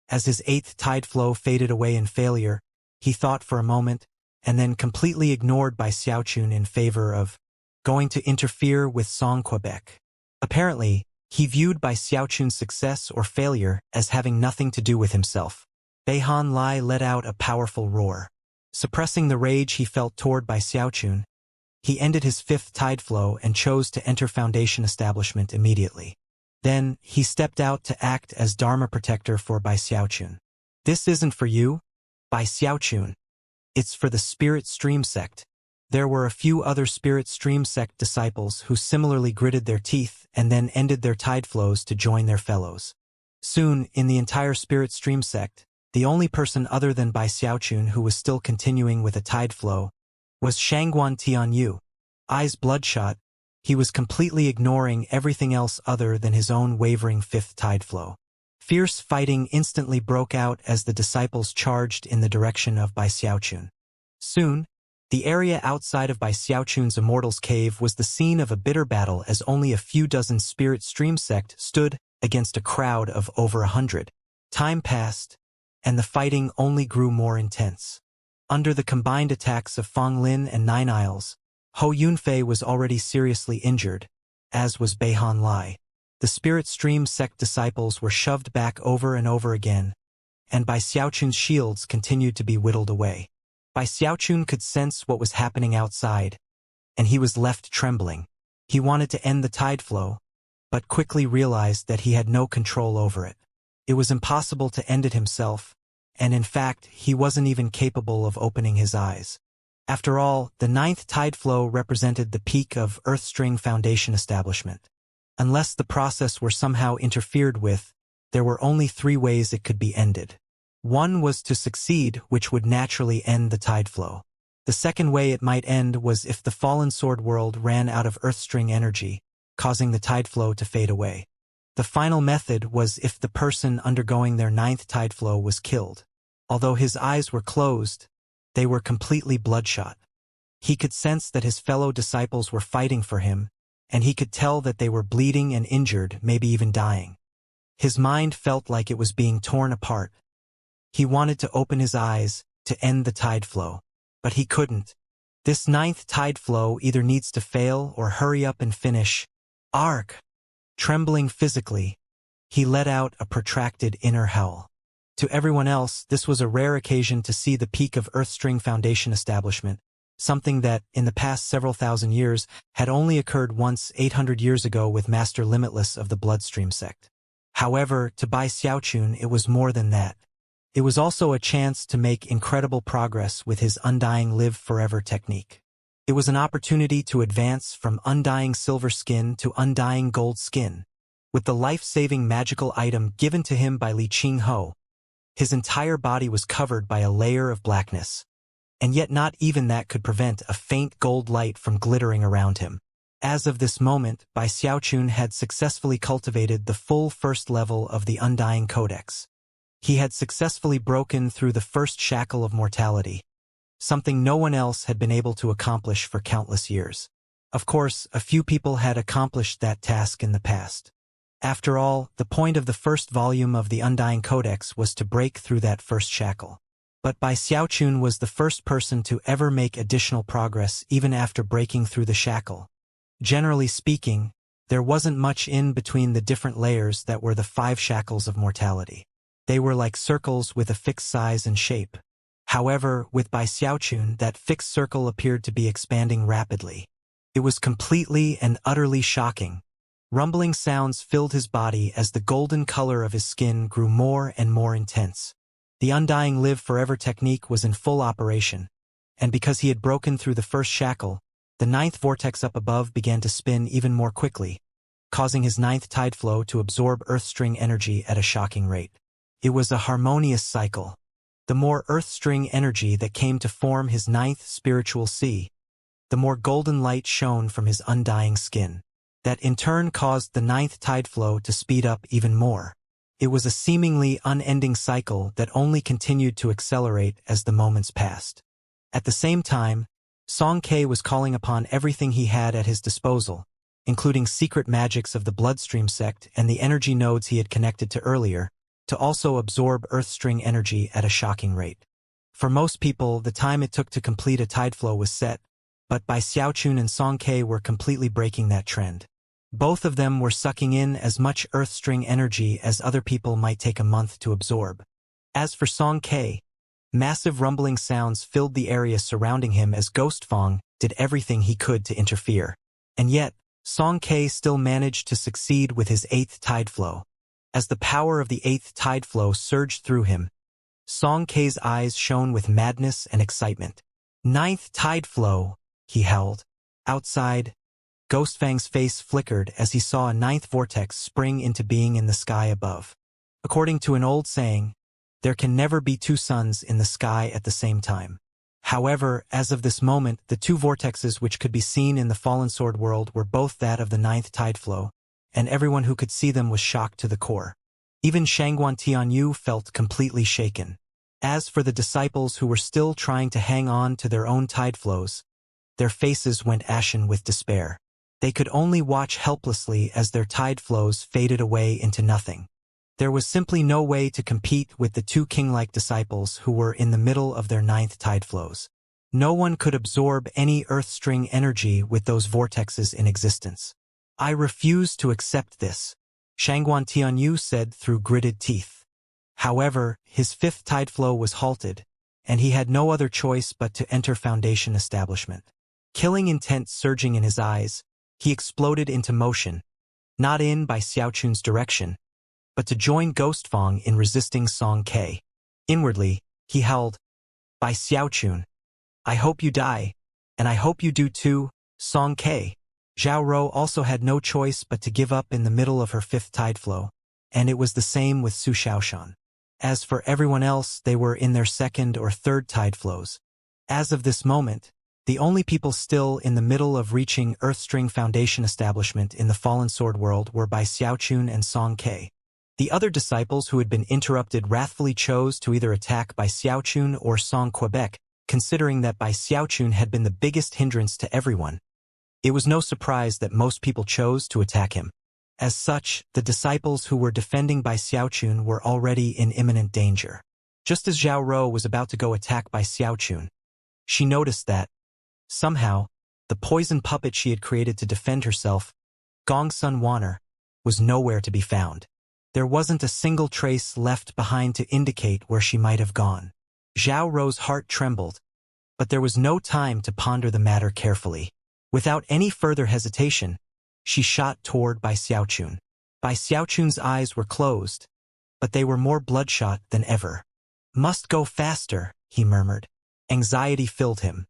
As his 8th tide flow faded away in failure, he thought for a moment, and then completely ignored Bai Xiaochun in favor of going to interfere with Song Quebec. Apparently, he viewed Bai Xiaochun's success or failure as having nothing to do with himself. Beihan Lai let out a powerful roar. Suppressing the rage he felt toward Bai Xiaochun, he ended his 5th tide flow and chose to enter Foundation establishment immediately. Then, he stepped out to act as Dharma protector for Bai Xiaochun. This isn't for you, Bai Xiaochun. It's for the Spirit Stream Sect. There were a few other Spirit Stream Sect disciples who similarly gritted their teeth and then ended their tide flows to join their fellows. Soon, in the entire Spirit Stream Sect, the only person other than Bai Xiaochun who was still continuing with a tide flow was Shangguan Tianyu. Eyes bloodshot, he was completely ignoring everything else other than his own wavering 5th tide flow. Fierce fighting instantly broke out as the disciples charged in the direction of Bai Xiaochun. Soon, the area outside of Bai Xiaochun's Immortal's Cave was the scene of a bitter battle as only a few dozen Spirit Stream Sect stood against a crowd of over 100. Time passed, and the fighting only grew more intense. Under the combined attacks of Fong Lin and 9 Isles, Hou Yunfei was already seriously injured, as was Beihan Lai. The spirit stream sect disciples were shoved back over and over again, and Bai Xiaochun's shields continued to be whittled away. Bai Xiaochun could sense what was happening outside, and he was left trembling. He wanted to end the tide flow, but quickly realized that he had no control over it. It was impossible to end it himself, and in fact, he wasn't even capable of opening his eyes. After all, the ninth tide flow represented the peak of Earthstring Foundation establishment. Unless the process were somehow interfered with, there were only 3 ways it could be ended. One was to succeed, which would naturally end the tide flow. The second way it might end was if the fallen sword world ran out of Earthstring energy, causing the tide flow to fade away. The final method was if the person undergoing their ninth tide flow was killed. Although his eyes were closed, they were completely bloodshot. He could sense that his fellow disciples were fighting for him, and he could tell that they were bleeding and injured, maybe even dying. His mind felt like it was being torn apart. He wanted to open his eyes, to end the tide flow. But he couldn't. This ninth tide flow either needs to fail or hurry up and finish. Arg! Trembling physically, he let out a protracted inner howl. To everyone else, this was a rare occasion to see the peak of Earthstring Foundation establishment, something that, in the past several thousand years, had only occurred once 800 years ago with Master Limitless of the Bloodstream sect. However, to Bai Xiaochun it was more than that. It was also a chance to make incredible progress with his Undying Live Forever technique. It was an opportunity to advance from undying silver skin to undying gold skin. With the life-saving magical item given to him by Li Qingho, his entire body was covered by a layer of blackness. And yet not even that could prevent a faint gold light from glittering around him. As of this moment, Bai Xiaochun had successfully cultivated the full first level of the Undying Codex. He had successfully broken through the first shackle of mortality, something no one else had been able to accomplish for countless years. Of course, a few people had accomplished that task in the past. After all, the point of the first volume of the Undying Codex was to break through that first shackle. But Bai Xiaochun was the first person to ever make additional progress even after breaking through the shackle. Generally speaking, there wasn't much in between the different layers that were the 5 shackles of mortality. They were like circles with a fixed size and shape. However, with Bai Xiaochun, that fixed circle appeared to be expanding rapidly. It was completely and utterly shocking. Rumbling sounds filled his body as the golden color of his skin grew more and more intense. The Undying Live Forever technique was in full operation, and because he had broken through the first shackle, the ninth vortex up above began to spin even more quickly, causing his ninth tide flow to absorb Earthstring energy at a shocking rate. It was a harmonious cycle. The more Earthstring energy that came to form his ninth spiritual sea, the more golden light shone from his undying skin. That in turn caused the ninth tide flow to speed up even more. It was a seemingly unending cycle that only continued to accelerate as the moments passed. At the same time, Song Ke was calling upon everything he had at his disposal, including secret magics of the Bloodstream sect and the energy nodes he had connected to earlier, to also absorb Earthstring energy at a shocking rate. For most people, the time it took to complete a tide flow was set, but Bai Xiaochun and Song Ke were completely breaking that trend. Both of them were sucking in as much Earthstring energy as other people might take a month to absorb. As for Song Ke, massive rumbling sounds filled the area surrounding him as Ghost Fong did everything he could to interfere. And yet, Song Ke still managed to succeed with his 8th tide flow. As the power of the 8th tide flow surged through him, Song Ke's eyes shone with madness and excitement. 9th tide flow, he howled. Outside, Ghostfang's face flickered as he saw a 9th vortex spring into being in the sky above. According to an old saying, there can never be 2 suns in the sky at the same time. However, as of this moment, the 2 vortexes which could be seen in the Fallen Sword world were both that of the 9th tide flow, and everyone who could see them was shocked to the core. Even Shangguan Tianyu felt completely shaken. As for the disciples who were still trying to hang on to their own tide flows, their faces went ashen with despair. They could only watch helplessly as their tide flows faded away into nothing. There was simply no way to compete with the 2 king-like disciples who were in the middle of their 9th tide flows. No one could absorb any Earthstring energy with those vortexes in existence. I refuse to accept this, Shangguan Tianyu said through gritted teeth. However, his fifth tide flow was halted, and he had no other choice but to enter Foundation establishment. Killing intent surging in his eyes, he exploded into motion, not in by Xiaochun's direction, but to join Ghost Fong in resisting Song Ke. Inwardly, he howled, "By Xiaochun, I hope you die, and I hope you do too, Song Ke." Zhao Rou also had no choice but to give up in the middle of her fifth tide flow, and it was the same with Su Xiaoshan. As for everyone else, they were in their second or third tide flows. As of this moment, the only people still in the middle of reaching Earthstring Foundation establishment in the Fallen Sword world were Bai Xiaochun and Song Ke. The other disciples who had been interrupted wrathfully chose to either attack Bai Xiaochun or Song Quebec, considering that Bai Xiaochun had been the biggest hindrance to everyone. It was no surprise that most people chose to attack him. As such, the disciples who were defending Bai Xiaochun were already in imminent danger. Just as Zhao Rou was about to go attack Bai Xiaochun, she noticed that, somehow, the poison puppet she had created to defend herself, Gong Sun Wanner, was nowhere to be found. There wasn't a single trace left behind to indicate where she might have gone. Zhao Rou's heart trembled, but there was no time to ponder the matter carefully. Without any further hesitation, she shot toward Bai Xiaochun. Bai Xiaochun's eyes were closed, but they were more bloodshot than ever. "Must go faster," he murmured. Anxiety filled him.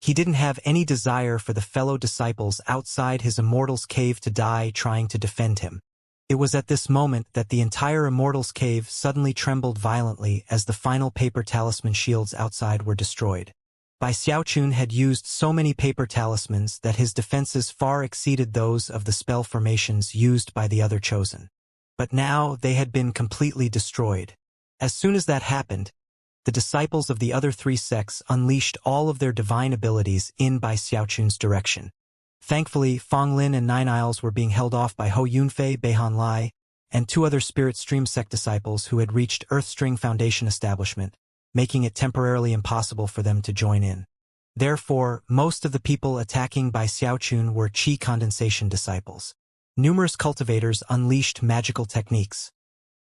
He didn't have any desire for the fellow disciples outside his Immortal's cave to die trying to defend him. It was at this moment that the entire Immortal's cave suddenly trembled violently as the final paper talisman shields outside were destroyed. Bai Xiaochun had used so many paper talismans that his defenses far exceeded those of the spell formations used by the other chosen. But now they had been completely destroyed. As soon as that happened, the disciples of the other three sects unleashed all of their divine abilities in Bai Xiaochun's direction. Thankfully, Fong Lin and Nine Isles were being held off by Hou Yunfei, Beihan Lai, and two other Spirit Stream sect disciples who had reached Earthstring Foundation establishment, making it temporarily impossible for them to join in. Therefore, most of the people attacking Bai Xiaochun were Qi condensation disciples. Numerous cultivators unleashed magical techniques,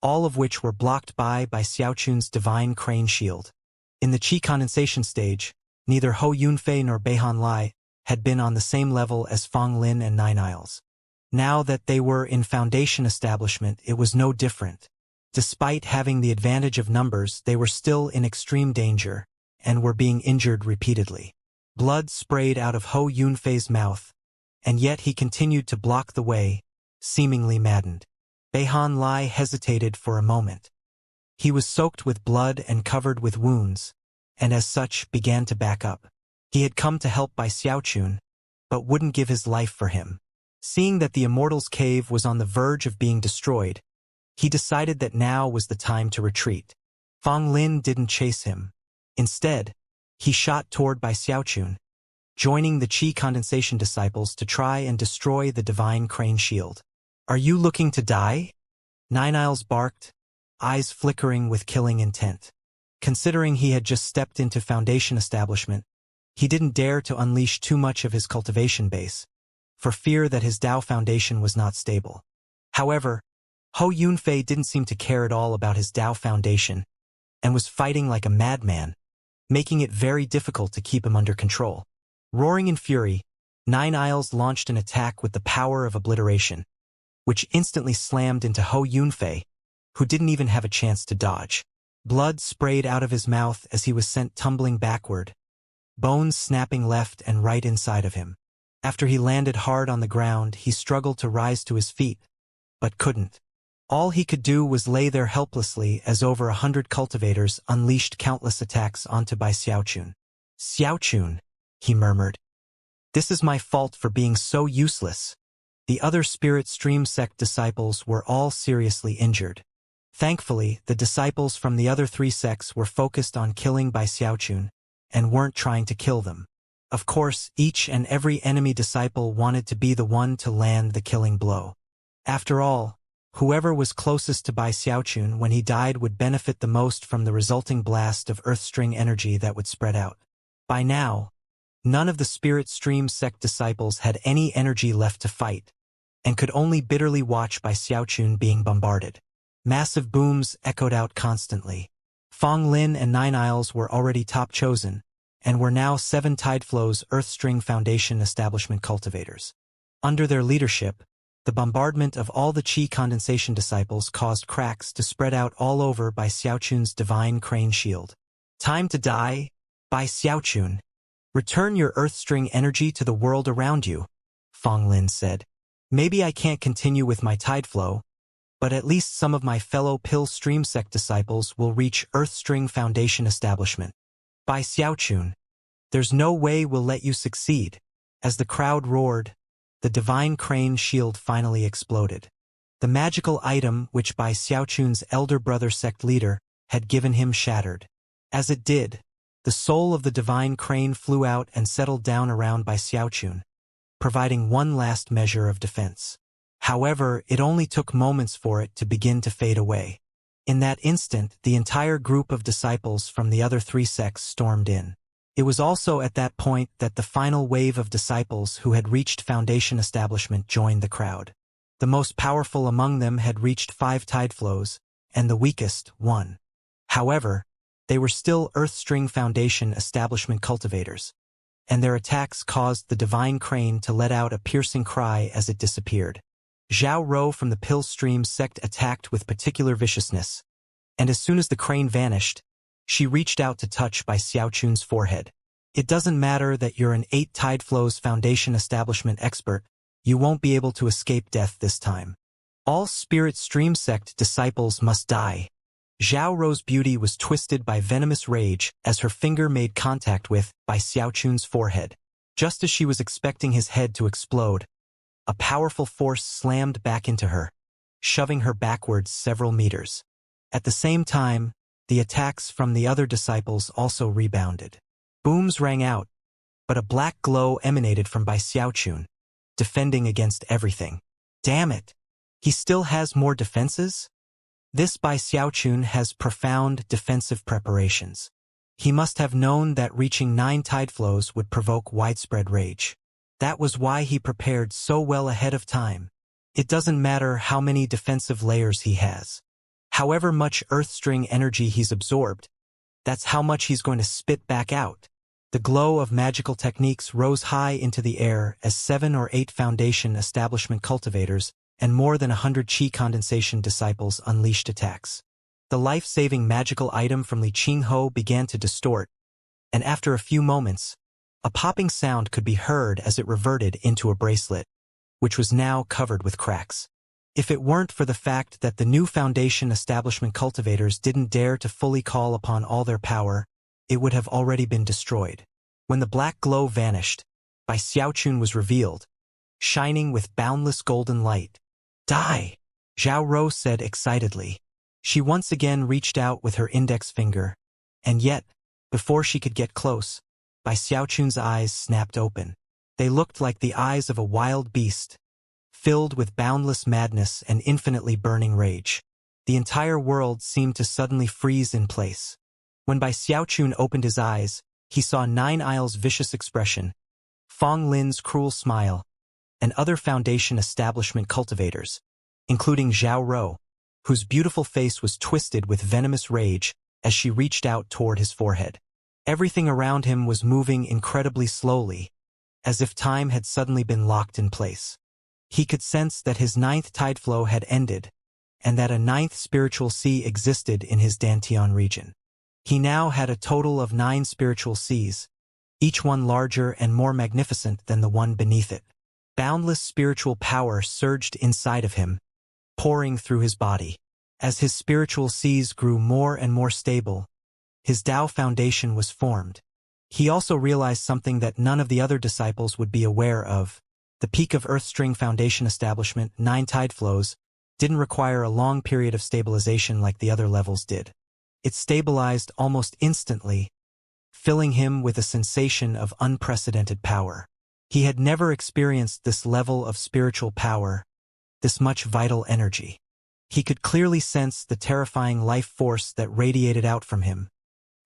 all of which were blocked by Xiaochun's divine crane shield. In the Qi condensation stage, neither Hou Yunfei nor Beihan Lai had been on the same level as Fong Lin and Nine Isles. Now that they were in Foundation establishment, it was no different. Despite having the advantage of numbers, they were still in extreme danger and were being injured repeatedly. Blood sprayed out of Hou Yunfei's mouth, and yet he continued to block the way, seemingly maddened. Beihan Lai hesitated for a moment. He was soaked with blood and covered with wounds, and as such began to back up. He had come to help Bai Xiaochun, but wouldn't give his life for him. Seeing that the Immortal's cave was on the verge of being destroyed, he decided that now was the time to retreat. Fong Lin didn't chase him. Instead, he shot toward Bai Xiaochun, joining the Qi condensation disciples to try and destroy the divine crane shield. "Are you looking to die?" Nine Isles barked, eyes flickering with killing intent. Considering he had just stepped into Foundation establishment, he didn't dare to unleash too much of his cultivation base, for fear that his Dao foundation was not stable. However, Hou Yunfei didn't seem to care at all about his Dao foundation, and was fighting like a madman, making it very difficult to keep him under control. Roaring in fury, Nine Isles launched an attack with the power of obliteration, which instantly slammed into Hou Yunfei, who didn't even have a chance to dodge. Blood sprayed out of his mouth as he was sent tumbling backward, bones snapping left and right inside of him. After he landed hard on the ground, he struggled to rise to his feet, but couldn't. All he could do was lay there helplessly as over 100 cultivators unleashed countless attacks onto Bai Xiaochun. "Xiaochun," he murmured. "This is my fault for being so useless." The other Spirit Stream sect disciples were all seriously injured. Thankfully, the disciples from the other three sects were focused on killing Bai Xiaochun, and weren't trying to kill them. Of course, each and every enemy disciple wanted to be the one to land the killing blow. After all, whoever was closest to Bai Xiaochun when he died would benefit the most from the resulting blast of Earthstring energy that would spread out. By now, none of the Spirit Stream sect disciples had any energy left to fight, and could only bitterly watch by Xiaochun being bombarded. Massive booms echoed out constantly. Fong Lin and Nine Isles were already top chosen, and were now 7 Tideflow's Earthstring Foundation establishment cultivators. Under their leadership, the bombardment of all the Qi condensation disciples caused cracks to spread out all over by Xiaochun's divine crane shield. Time to die, by Xiaochun. Return your Earthstring energy to the world around you, Fong Lin said. Maybe I can't continue with my Tideflow, but at least some of my fellow Pill Stream Sect disciples will reach Earthstring Foundation establishment. By Xiaochun, there's no way we'll let you succeed. As the crowd roared, the divine crane shield finally exploded. The magical item which Bai Xiaochun's elder brother sect leader had given him shattered. As it did, the soul of the divine crane flew out and settled down around Bai Xiaochun, providing one last measure of defense. However, it only took moments for it to begin to fade away. In that instant, the entire group of disciples from the other 3 sects stormed in. It was also at that point that the final wave of disciples who had reached Foundation establishment joined the crowd. The most powerful among them had reached 5 Tideflows, and the weakest, 1. However, they were still Earthstring Foundation establishment cultivators, and their attacks caused the divine crane to let out a piercing cry as it disappeared. Zhao Rou from the Pill Stream sect attacked with particular viciousness, and as soon as the crane vanished, she reached out to touch Bai Xiaochun's forehead. It doesn't matter that you're an 8 Tideflows Foundation establishment expert, you won't be able to escape death this time. All Spirit Stream sect disciples must die. Zhao Rou's beauty was twisted by venomous rage as her finger made contact with Bai Xiaochun's forehead. Just as she was expecting his head to explode, a powerful force slammed back into her, shoving her backwards several meters. At the same time, the attacks from the other disciples also rebounded. Booms rang out, but a black glow emanated from Bai Xiaochun, defending against everything. Damn it! He still has more defenses? This Bai Xiaochun has profound defensive preparations. He must have known that reaching 9 Tideflows would provoke widespread rage. That was why he prepared so well ahead of time. It doesn't matter how many defensive layers he has. However much Earthstring energy he's absorbed, that's how much he's going to spit back out. The glow of magical techniques rose high into the air as 7 or 8 Foundation establishment cultivators and more than 100 Qi condensation disciples unleashed attacks. The life-saving magical item from Li Qingho began to distort, and after a few moments, a popping sound could be heard as it reverted into a bracelet, which was now covered with cracks. If it weren't for the fact that the new Foundation establishment cultivators didn't dare to fully call upon all their power, it would have already been destroyed. When the black glow vanished, Bai Xiaochun was revealed, shining with boundless golden light. Die! Zhao Rou said excitedly. She once again reached out with her index finger, and yet, before she could get close, Bai Xiaochun's eyes snapped open. They looked like the eyes of a wild beast, filled with boundless madness and infinitely burning rage. The entire world seemed to suddenly freeze in place. When Bai Xiaochun opened his eyes, he saw Nine Isles' vicious expression, Fong Lin's cruel smile, and other Foundation establishment cultivators, including Zhao Rou, whose beautiful face was twisted with venomous rage as she reached out toward his forehead. Everything around him was moving incredibly slowly, as if time had suddenly been locked in place. He could sense that his 9th Tideflow had ended, and that a 9th spiritual sea existed in his Dantian region. He now had a total of 9 spiritual seas, each one larger and more magnificent than the one beneath it. Boundless spiritual power surged inside of him, pouring through his body. As his spiritual seas grew more and more stable, his Tao foundation was formed. He also realized something that none of the other disciples would be aware of. The peak of Earthstring Foundation establishment, 9 Tideflows, didn't require a long period of stabilization like the other levels did. It stabilized almost instantly, filling him with a sensation of unprecedented power. He had never experienced this level of spiritual power, this much vital energy. He could clearly sense the terrifying life force that radiated out from him,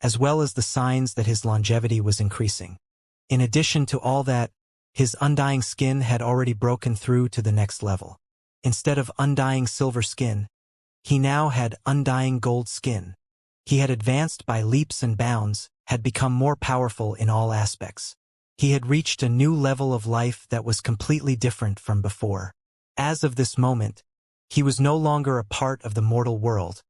as well as the signs that his longevity was increasing. In addition to all that, His undying skin had already broken through to the next level. Instead of undying silver skin, he now had undying gold skin. He had advanced by leaps and bounds, had become more powerful in all aspects. He had reached a new level of life that was completely different from before. As of this moment, he was no longer a part of the mortal world,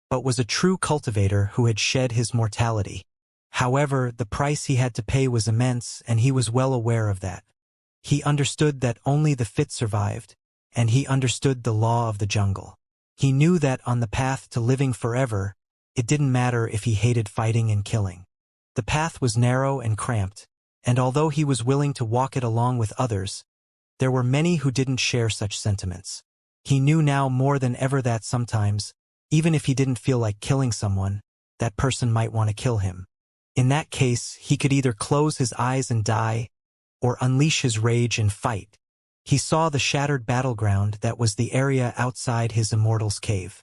but was a true cultivator who had shed his mortality. However, the price he had to pay was immense, and he was well aware of that. He understood that only the fit survived, and he understood the law of the jungle. He knew that on the path to living forever, it didn't matter if he hated fighting and killing. The path was narrow and cramped, and although he was willing to walk it along with others, there were many who didn't share such sentiments. He knew now more than ever that sometimes, even if he didn't feel like killing someone, that person might want to kill him. In that case, he could either close his eyes and die, or unleash his rage and fight. He saw the shattered battleground that was the area outside his immortal's cave.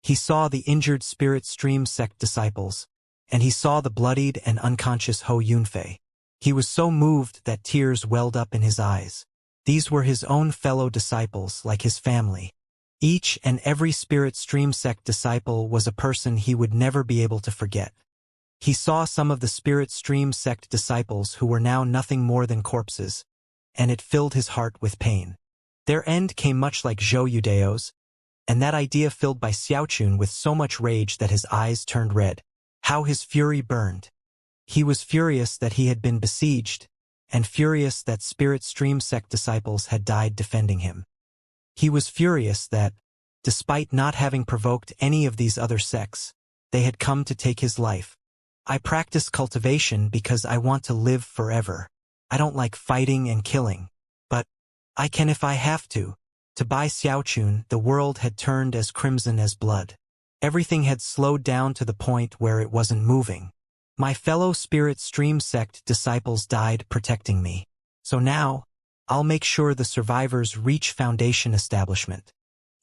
He saw the injured spirit stream sect disciples, and he saw the bloodied and unconscious Ho Yunfei. He was so moved that tears welled up in his eyes. These were his own fellow disciples, like his family. Each and every spirit stream sect disciple was a person he would never be able to forget. He saw some of the spirit stream sect disciples who were now nothing more than corpses, and it filled his heart with pain. Their end came much like Zhou Yudeo's, and that idea filled by Xiaochun with so much rage that his eyes turned red. How his fury burned. He was furious that he had been besieged, and furious that spirit stream sect disciples had died defending him. He was furious that, despite not having provoked any of these other sects, they had come to take his life. I practice cultivation because I want to live forever. I don't like fighting and killing, but I can if I have to. To buy Xiaochun, the world had turned as crimson as blood. Everything had slowed down to the point where it wasn't moving. My fellow spirit stream sect disciples died protecting me. So now, I'll make sure the survivors reach Foundation establishment.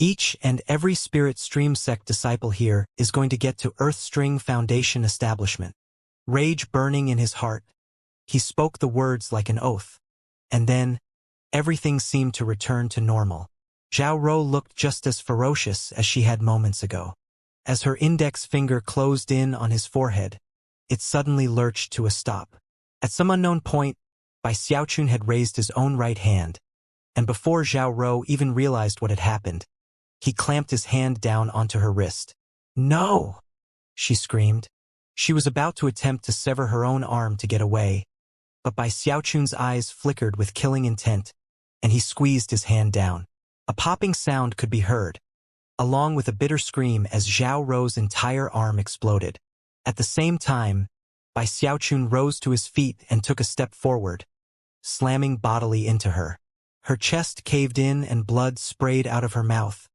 Each and every spirit stream sect disciple here is going to get to Earthstring Foundation establishment. Rage burning in his heart, he spoke the words like an oath. And then, everything seemed to return to normal. Zhao Ro looked just as ferocious as she had moments ago. As her index finger closed in on his forehead, it suddenly lurched to a stop. At some unknown point, Bai Xiaochun had raised his own right hand, and before Zhao Ro even realized what had happened, he clamped his hand down onto her wrist. "No!" she screamed. She was about to attempt to sever her own arm to get away, but Bai Xiaochun's eyes flickered with killing intent, and he squeezed his hand down. A popping sound could be heard, along with a bitter scream as Zhao Ro's entire arm exploded. At the same time, Bai Xiaochun rose to his feet and took a step forward, slamming bodily into her. Her chest caved in and blood sprayed out of her mouth,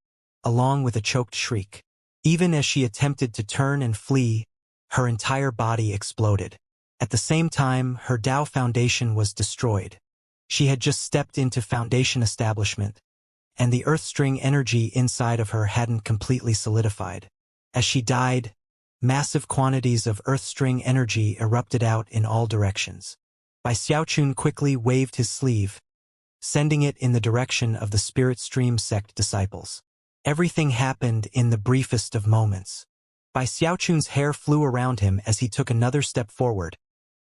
along with a choked shriek. Even as she attempted to turn and flee, her entire body exploded. At the same time, her Dao Foundation was destroyed. She had just stepped into Foundation establishment, and the Earthstring energy inside of her hadn't completely solidified. As she died, massive quantities of Earthstring energy erupted out in all directions. Bai Xiaochun quickly waved his sleeve, sending it in the direction of the Spirit Stream sect disciples. Everything happened in the briefest of moments. Bai Xiaochun's hair flew around him as he took another step forward,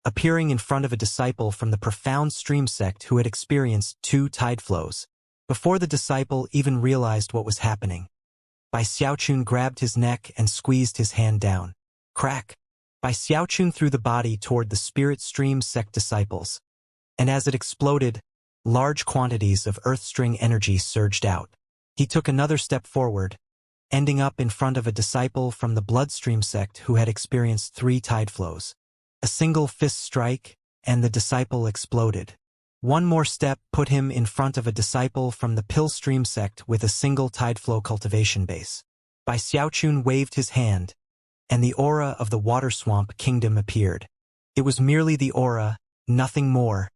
appearing in front of a disciple from the profound stream sect who had experienced 2 tide flows. Before the disciple even realized what was happening, Bai Xiaochun grabbed his neck and squeezed his hand down. Crack! Bai Xiaochun threw the body toward the Spirit Stream sect disciples, and as it exploded, large quantities of Earthstring energy surged out. He took another step forward, ending up in front of a disciple from the Bloodstream sect who had experienced 3 tide flows. A single fist strike, and the disciple exploded. One more step put him in front of a disciple from the Pillstream sect with a single tideflow cultivation base. Bai Xiaochun waved his hand, and the aura of the Water Swamp Kingdom appeared. It was merely the aura, nothing more,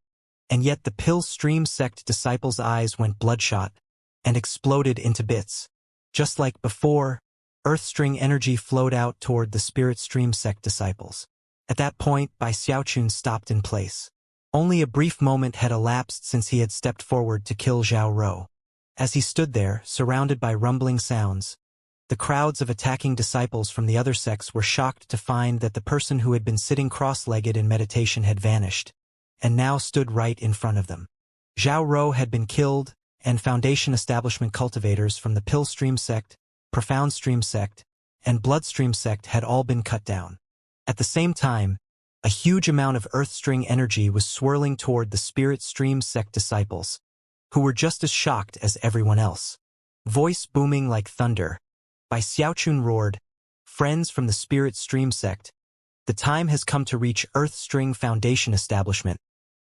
and yet the Pillstream sect disciple's eyes went bloodshot and exploded into bits. Just like before, Earthstring energy flowed out toward the Spirit Stream sect disciples. At that point, Bai Xiaochun stopped in place. Only a brief moment had elapsed since he had stepped forward to kill Zhao Rou. As he stood there, surrounded by rumbling sounds, the crowds of attacking disciples from the other sects were shocked to find that the person who had been sitting cross-legged in meditation had vanished, and now stood right in front of them. Zhao Rou had been killed, and Foundation establishment cultivators from the Pill Stream sect, Profound Stream sect, and Bloodstream sect had all been cut down. At the same time, a huge amount of Earthstring energy was swirling toward the Spirit Stream sect disciples, who were just as shocked as everyone else. Voice booming like thunder, Bai Xiaochun roared, "Friends from the Spirit Stream sect, the time has come to reach Earthstring Foundation establishment,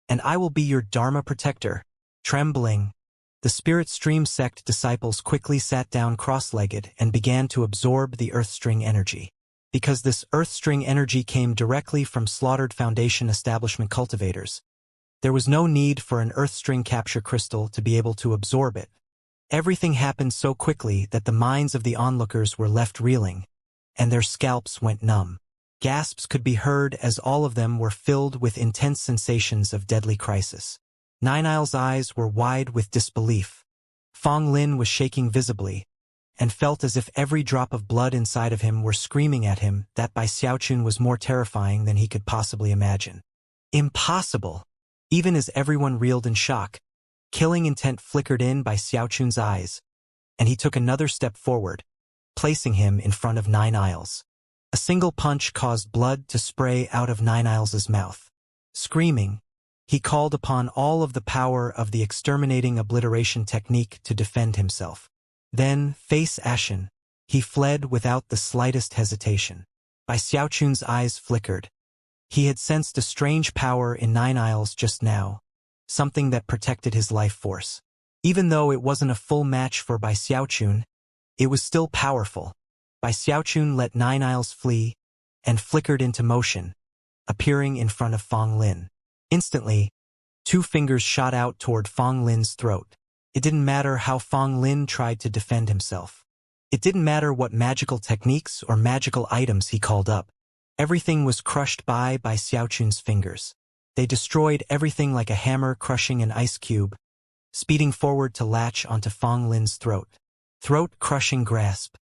and I will be your Dharma protector." Trembling, the Spirit Stream sect disciples quickly sat down cross-legged and began to absorb the Earthstring energy. Because this Earthstring energy came directly from slaughtered Foundation establishment cultivators, there was no need for an Earthstring capture crystal to be able to absorb it. Everything happened so quickly that the minds of the onlookers were left reeling, and their scalps went numb. Gasps could be heard as all of them were filled with intense sensations of deadly crisis. Nine Isle's eyes were wide with disbelief. Fong Lin was shaking visibly, and felt as if every drop of blood inside of him were screaming at him that Bai Xiaochun was more terrifying than he could possibly imagine. Impossible! Even as everyone reeled in shock, killing intent flickered in Bai Xiaochun's eyes, and he took another step forward, placing him in front of Nine Isles. A single punch caused blood to spray out of Nine Isles' mouth. Screaming, he called upon all of the power of the exterminating obliteration technique to defend himself. Then, face ashen, he fled without the slightest hesitation. Bai Xiaochun's eyes flickered. He had sensed a strange power in Nine Isles just now, something that protected his life force. Even though it wasn't a full match for Bai Xiaochun, it was still powerful. Bai Xiaochun let Nine Isles flee, and flickered into motion, appearing in front of Fong Lin. Instantly, two fingers shot out toward Fong Lin's throat. It didn't matter how Fong Lin tried to defend himself. It didn't matter what magical techniques or magical items he called up. Everything was crushed by Xiaochun's fingers. They destroyed everything like a hammer crushing an ice cube, speeding forward to latch onto Fong Lin's throat. Throat-crushing grasp.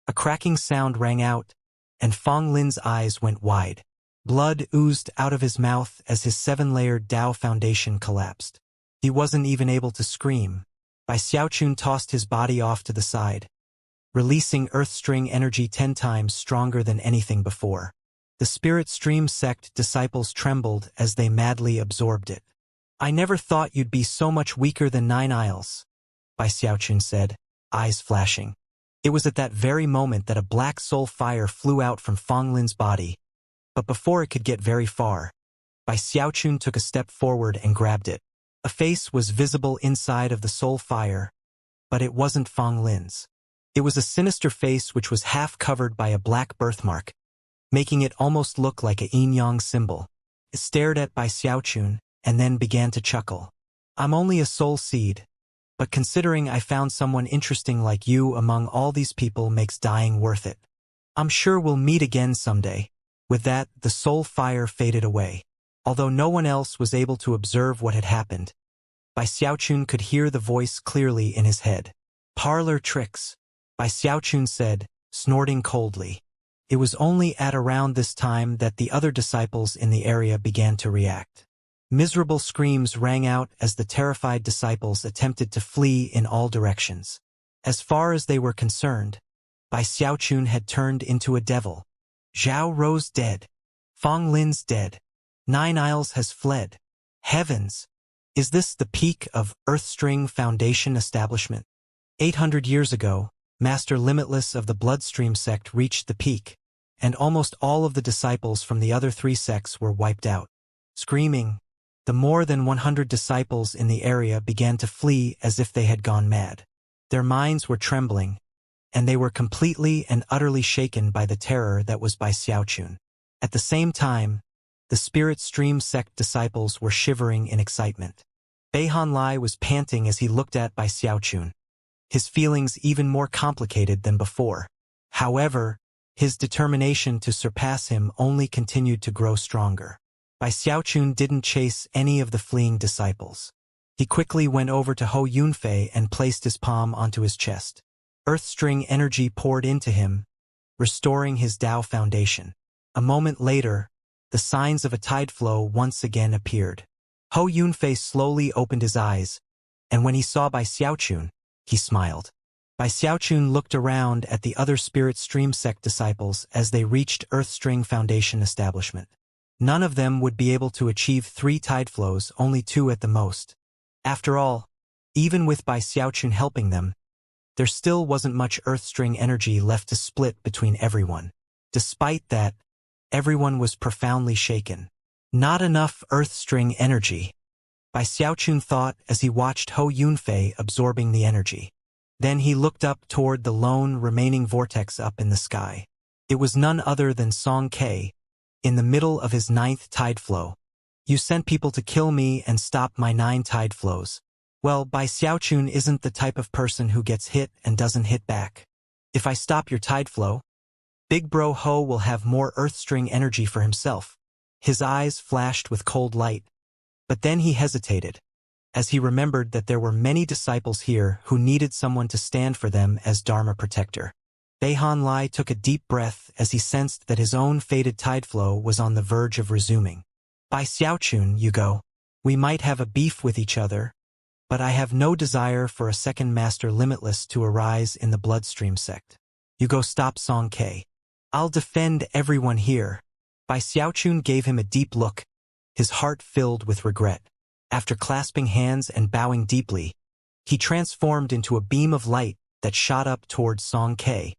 A cracking sound rang out, and Fong Lin's eyes went wide. Blood oozed out of his mouth as his 7-layered Dao foundation collapsed. He wasn't even able to scream. Bai Xiaochun tossed his body off to the side, releasing Earthstring energy 10 times stronger than anything before. The Spirit Stream sect disciples trembled as they madly absorbed it. "I never thought you'd be so much weaker than Nine Isles," Bai Xiaochun said, eyes flashing. It was at that very moment that a black soul fire flew out from Fong Lin's body, but before it could get very far, Bai Xiaochun took a step forward and grabbed it. A face was visible inside of the soul fire, but it wasn't Fong Lin's. It was a sinister face which was half covered by a black birthmark, making it almost look like a yin-yang symbol. It stared at Bai Xiaochun, and then began to chuckle. "I'm only a soul seed, but considering I found someone interesting like you among all these people makes dying worth it. I'm sure we'll meet again someday." With that, the soul fire faded away. Although no one else was able to observe what had happened, Bai Xiaochun could hear the voice clearly in his head. "Parlor tricks," Bai Xiaochun said, snorting coldly. It was only at around this time that the other disciples in the area began to react. Miserable screams rang out as the terrified disciples attempted to flee in all directions. As far as they were concerned, Bai Xiaochun had turned into a devil. Zhao Rou's dead. Fong Lin's dead. Nine Isles has fled. Heavens! Is this the peak of Earthstring Foundation establishment? 800 years ago, Master Limitless of the Bloodstream sect reached the peak, and almost all of the disciples from the other 3 sects were wiped out. Screaming, the more than 100 disciples in the area began to flee as if they had gone mad. Their minds were trembling, and they were completely and utterly shaken by the terror that was Bai Xiaochun. At the same time, the Spirit Stream sect disciples were shivering in excitement. Beihan Lai was panting as he looked at Bai Xiaochun, his feelings even more complicated than before. However, his determination to surpass him only continued to grow stronger. Bai Xiaochun didn't chase any of the fleeing disciples. He quickly went over to Hou Yunfei and placed his palm onto his chest. Earth-string energy poured into him, restoring his Tao foundation. A moment later, the signs of a tide flow once again appeared. Hou Yunfei slowly opened his eyes, and when he saw Bai Xiaochun, he smiled. Bai Xiaochun looked around at the other Spirit Stream sect disciples as they reached Earth-string Foundation establishment. None of them would be able to achieve 3 tide flows, only 2 at the most. After all, even with Bai Xiaochun helping them, there still wasn't much Earth-string energy left to split between everyone. Despite that, everyone was profoundly shaken. Not enough Earth-string energy, Bai Xiaochun thought as he watched Hou Yunfei absorbing the energy. Then he looked up toward the lone remaining vortex up in the sky. It was none other than Song Ke, in the middle of his 9th tide flow. You sent people to kill me and stop my 9 tide flows. Well, Bai Xiaochun isn't the type of person who gets hit and doesn't hit back. If I stop your tide flow, Big Bro Ho will have more Earth-string energy for himself. His eyes flashed with cold light, but then he hesitated, as he remembered that there were many disciples here who needed someone to stand for them as Dharma protector. Beihan Lai took a deep breath as he sensed that his own fated tide flow was on the verge of resuming. Bai Xiaochun, you go. We might have a beef with each other, but I have no desire for a second Master Limitless to arise in the Bloodstream sect. You go stop Song Ke. I'll defend everyone here. Bai Xiaochun gave him a deep look, his heart filled with regret. After clasping hands and bowing deeply, he transformed into a beam of light that shot up toward Song Ke.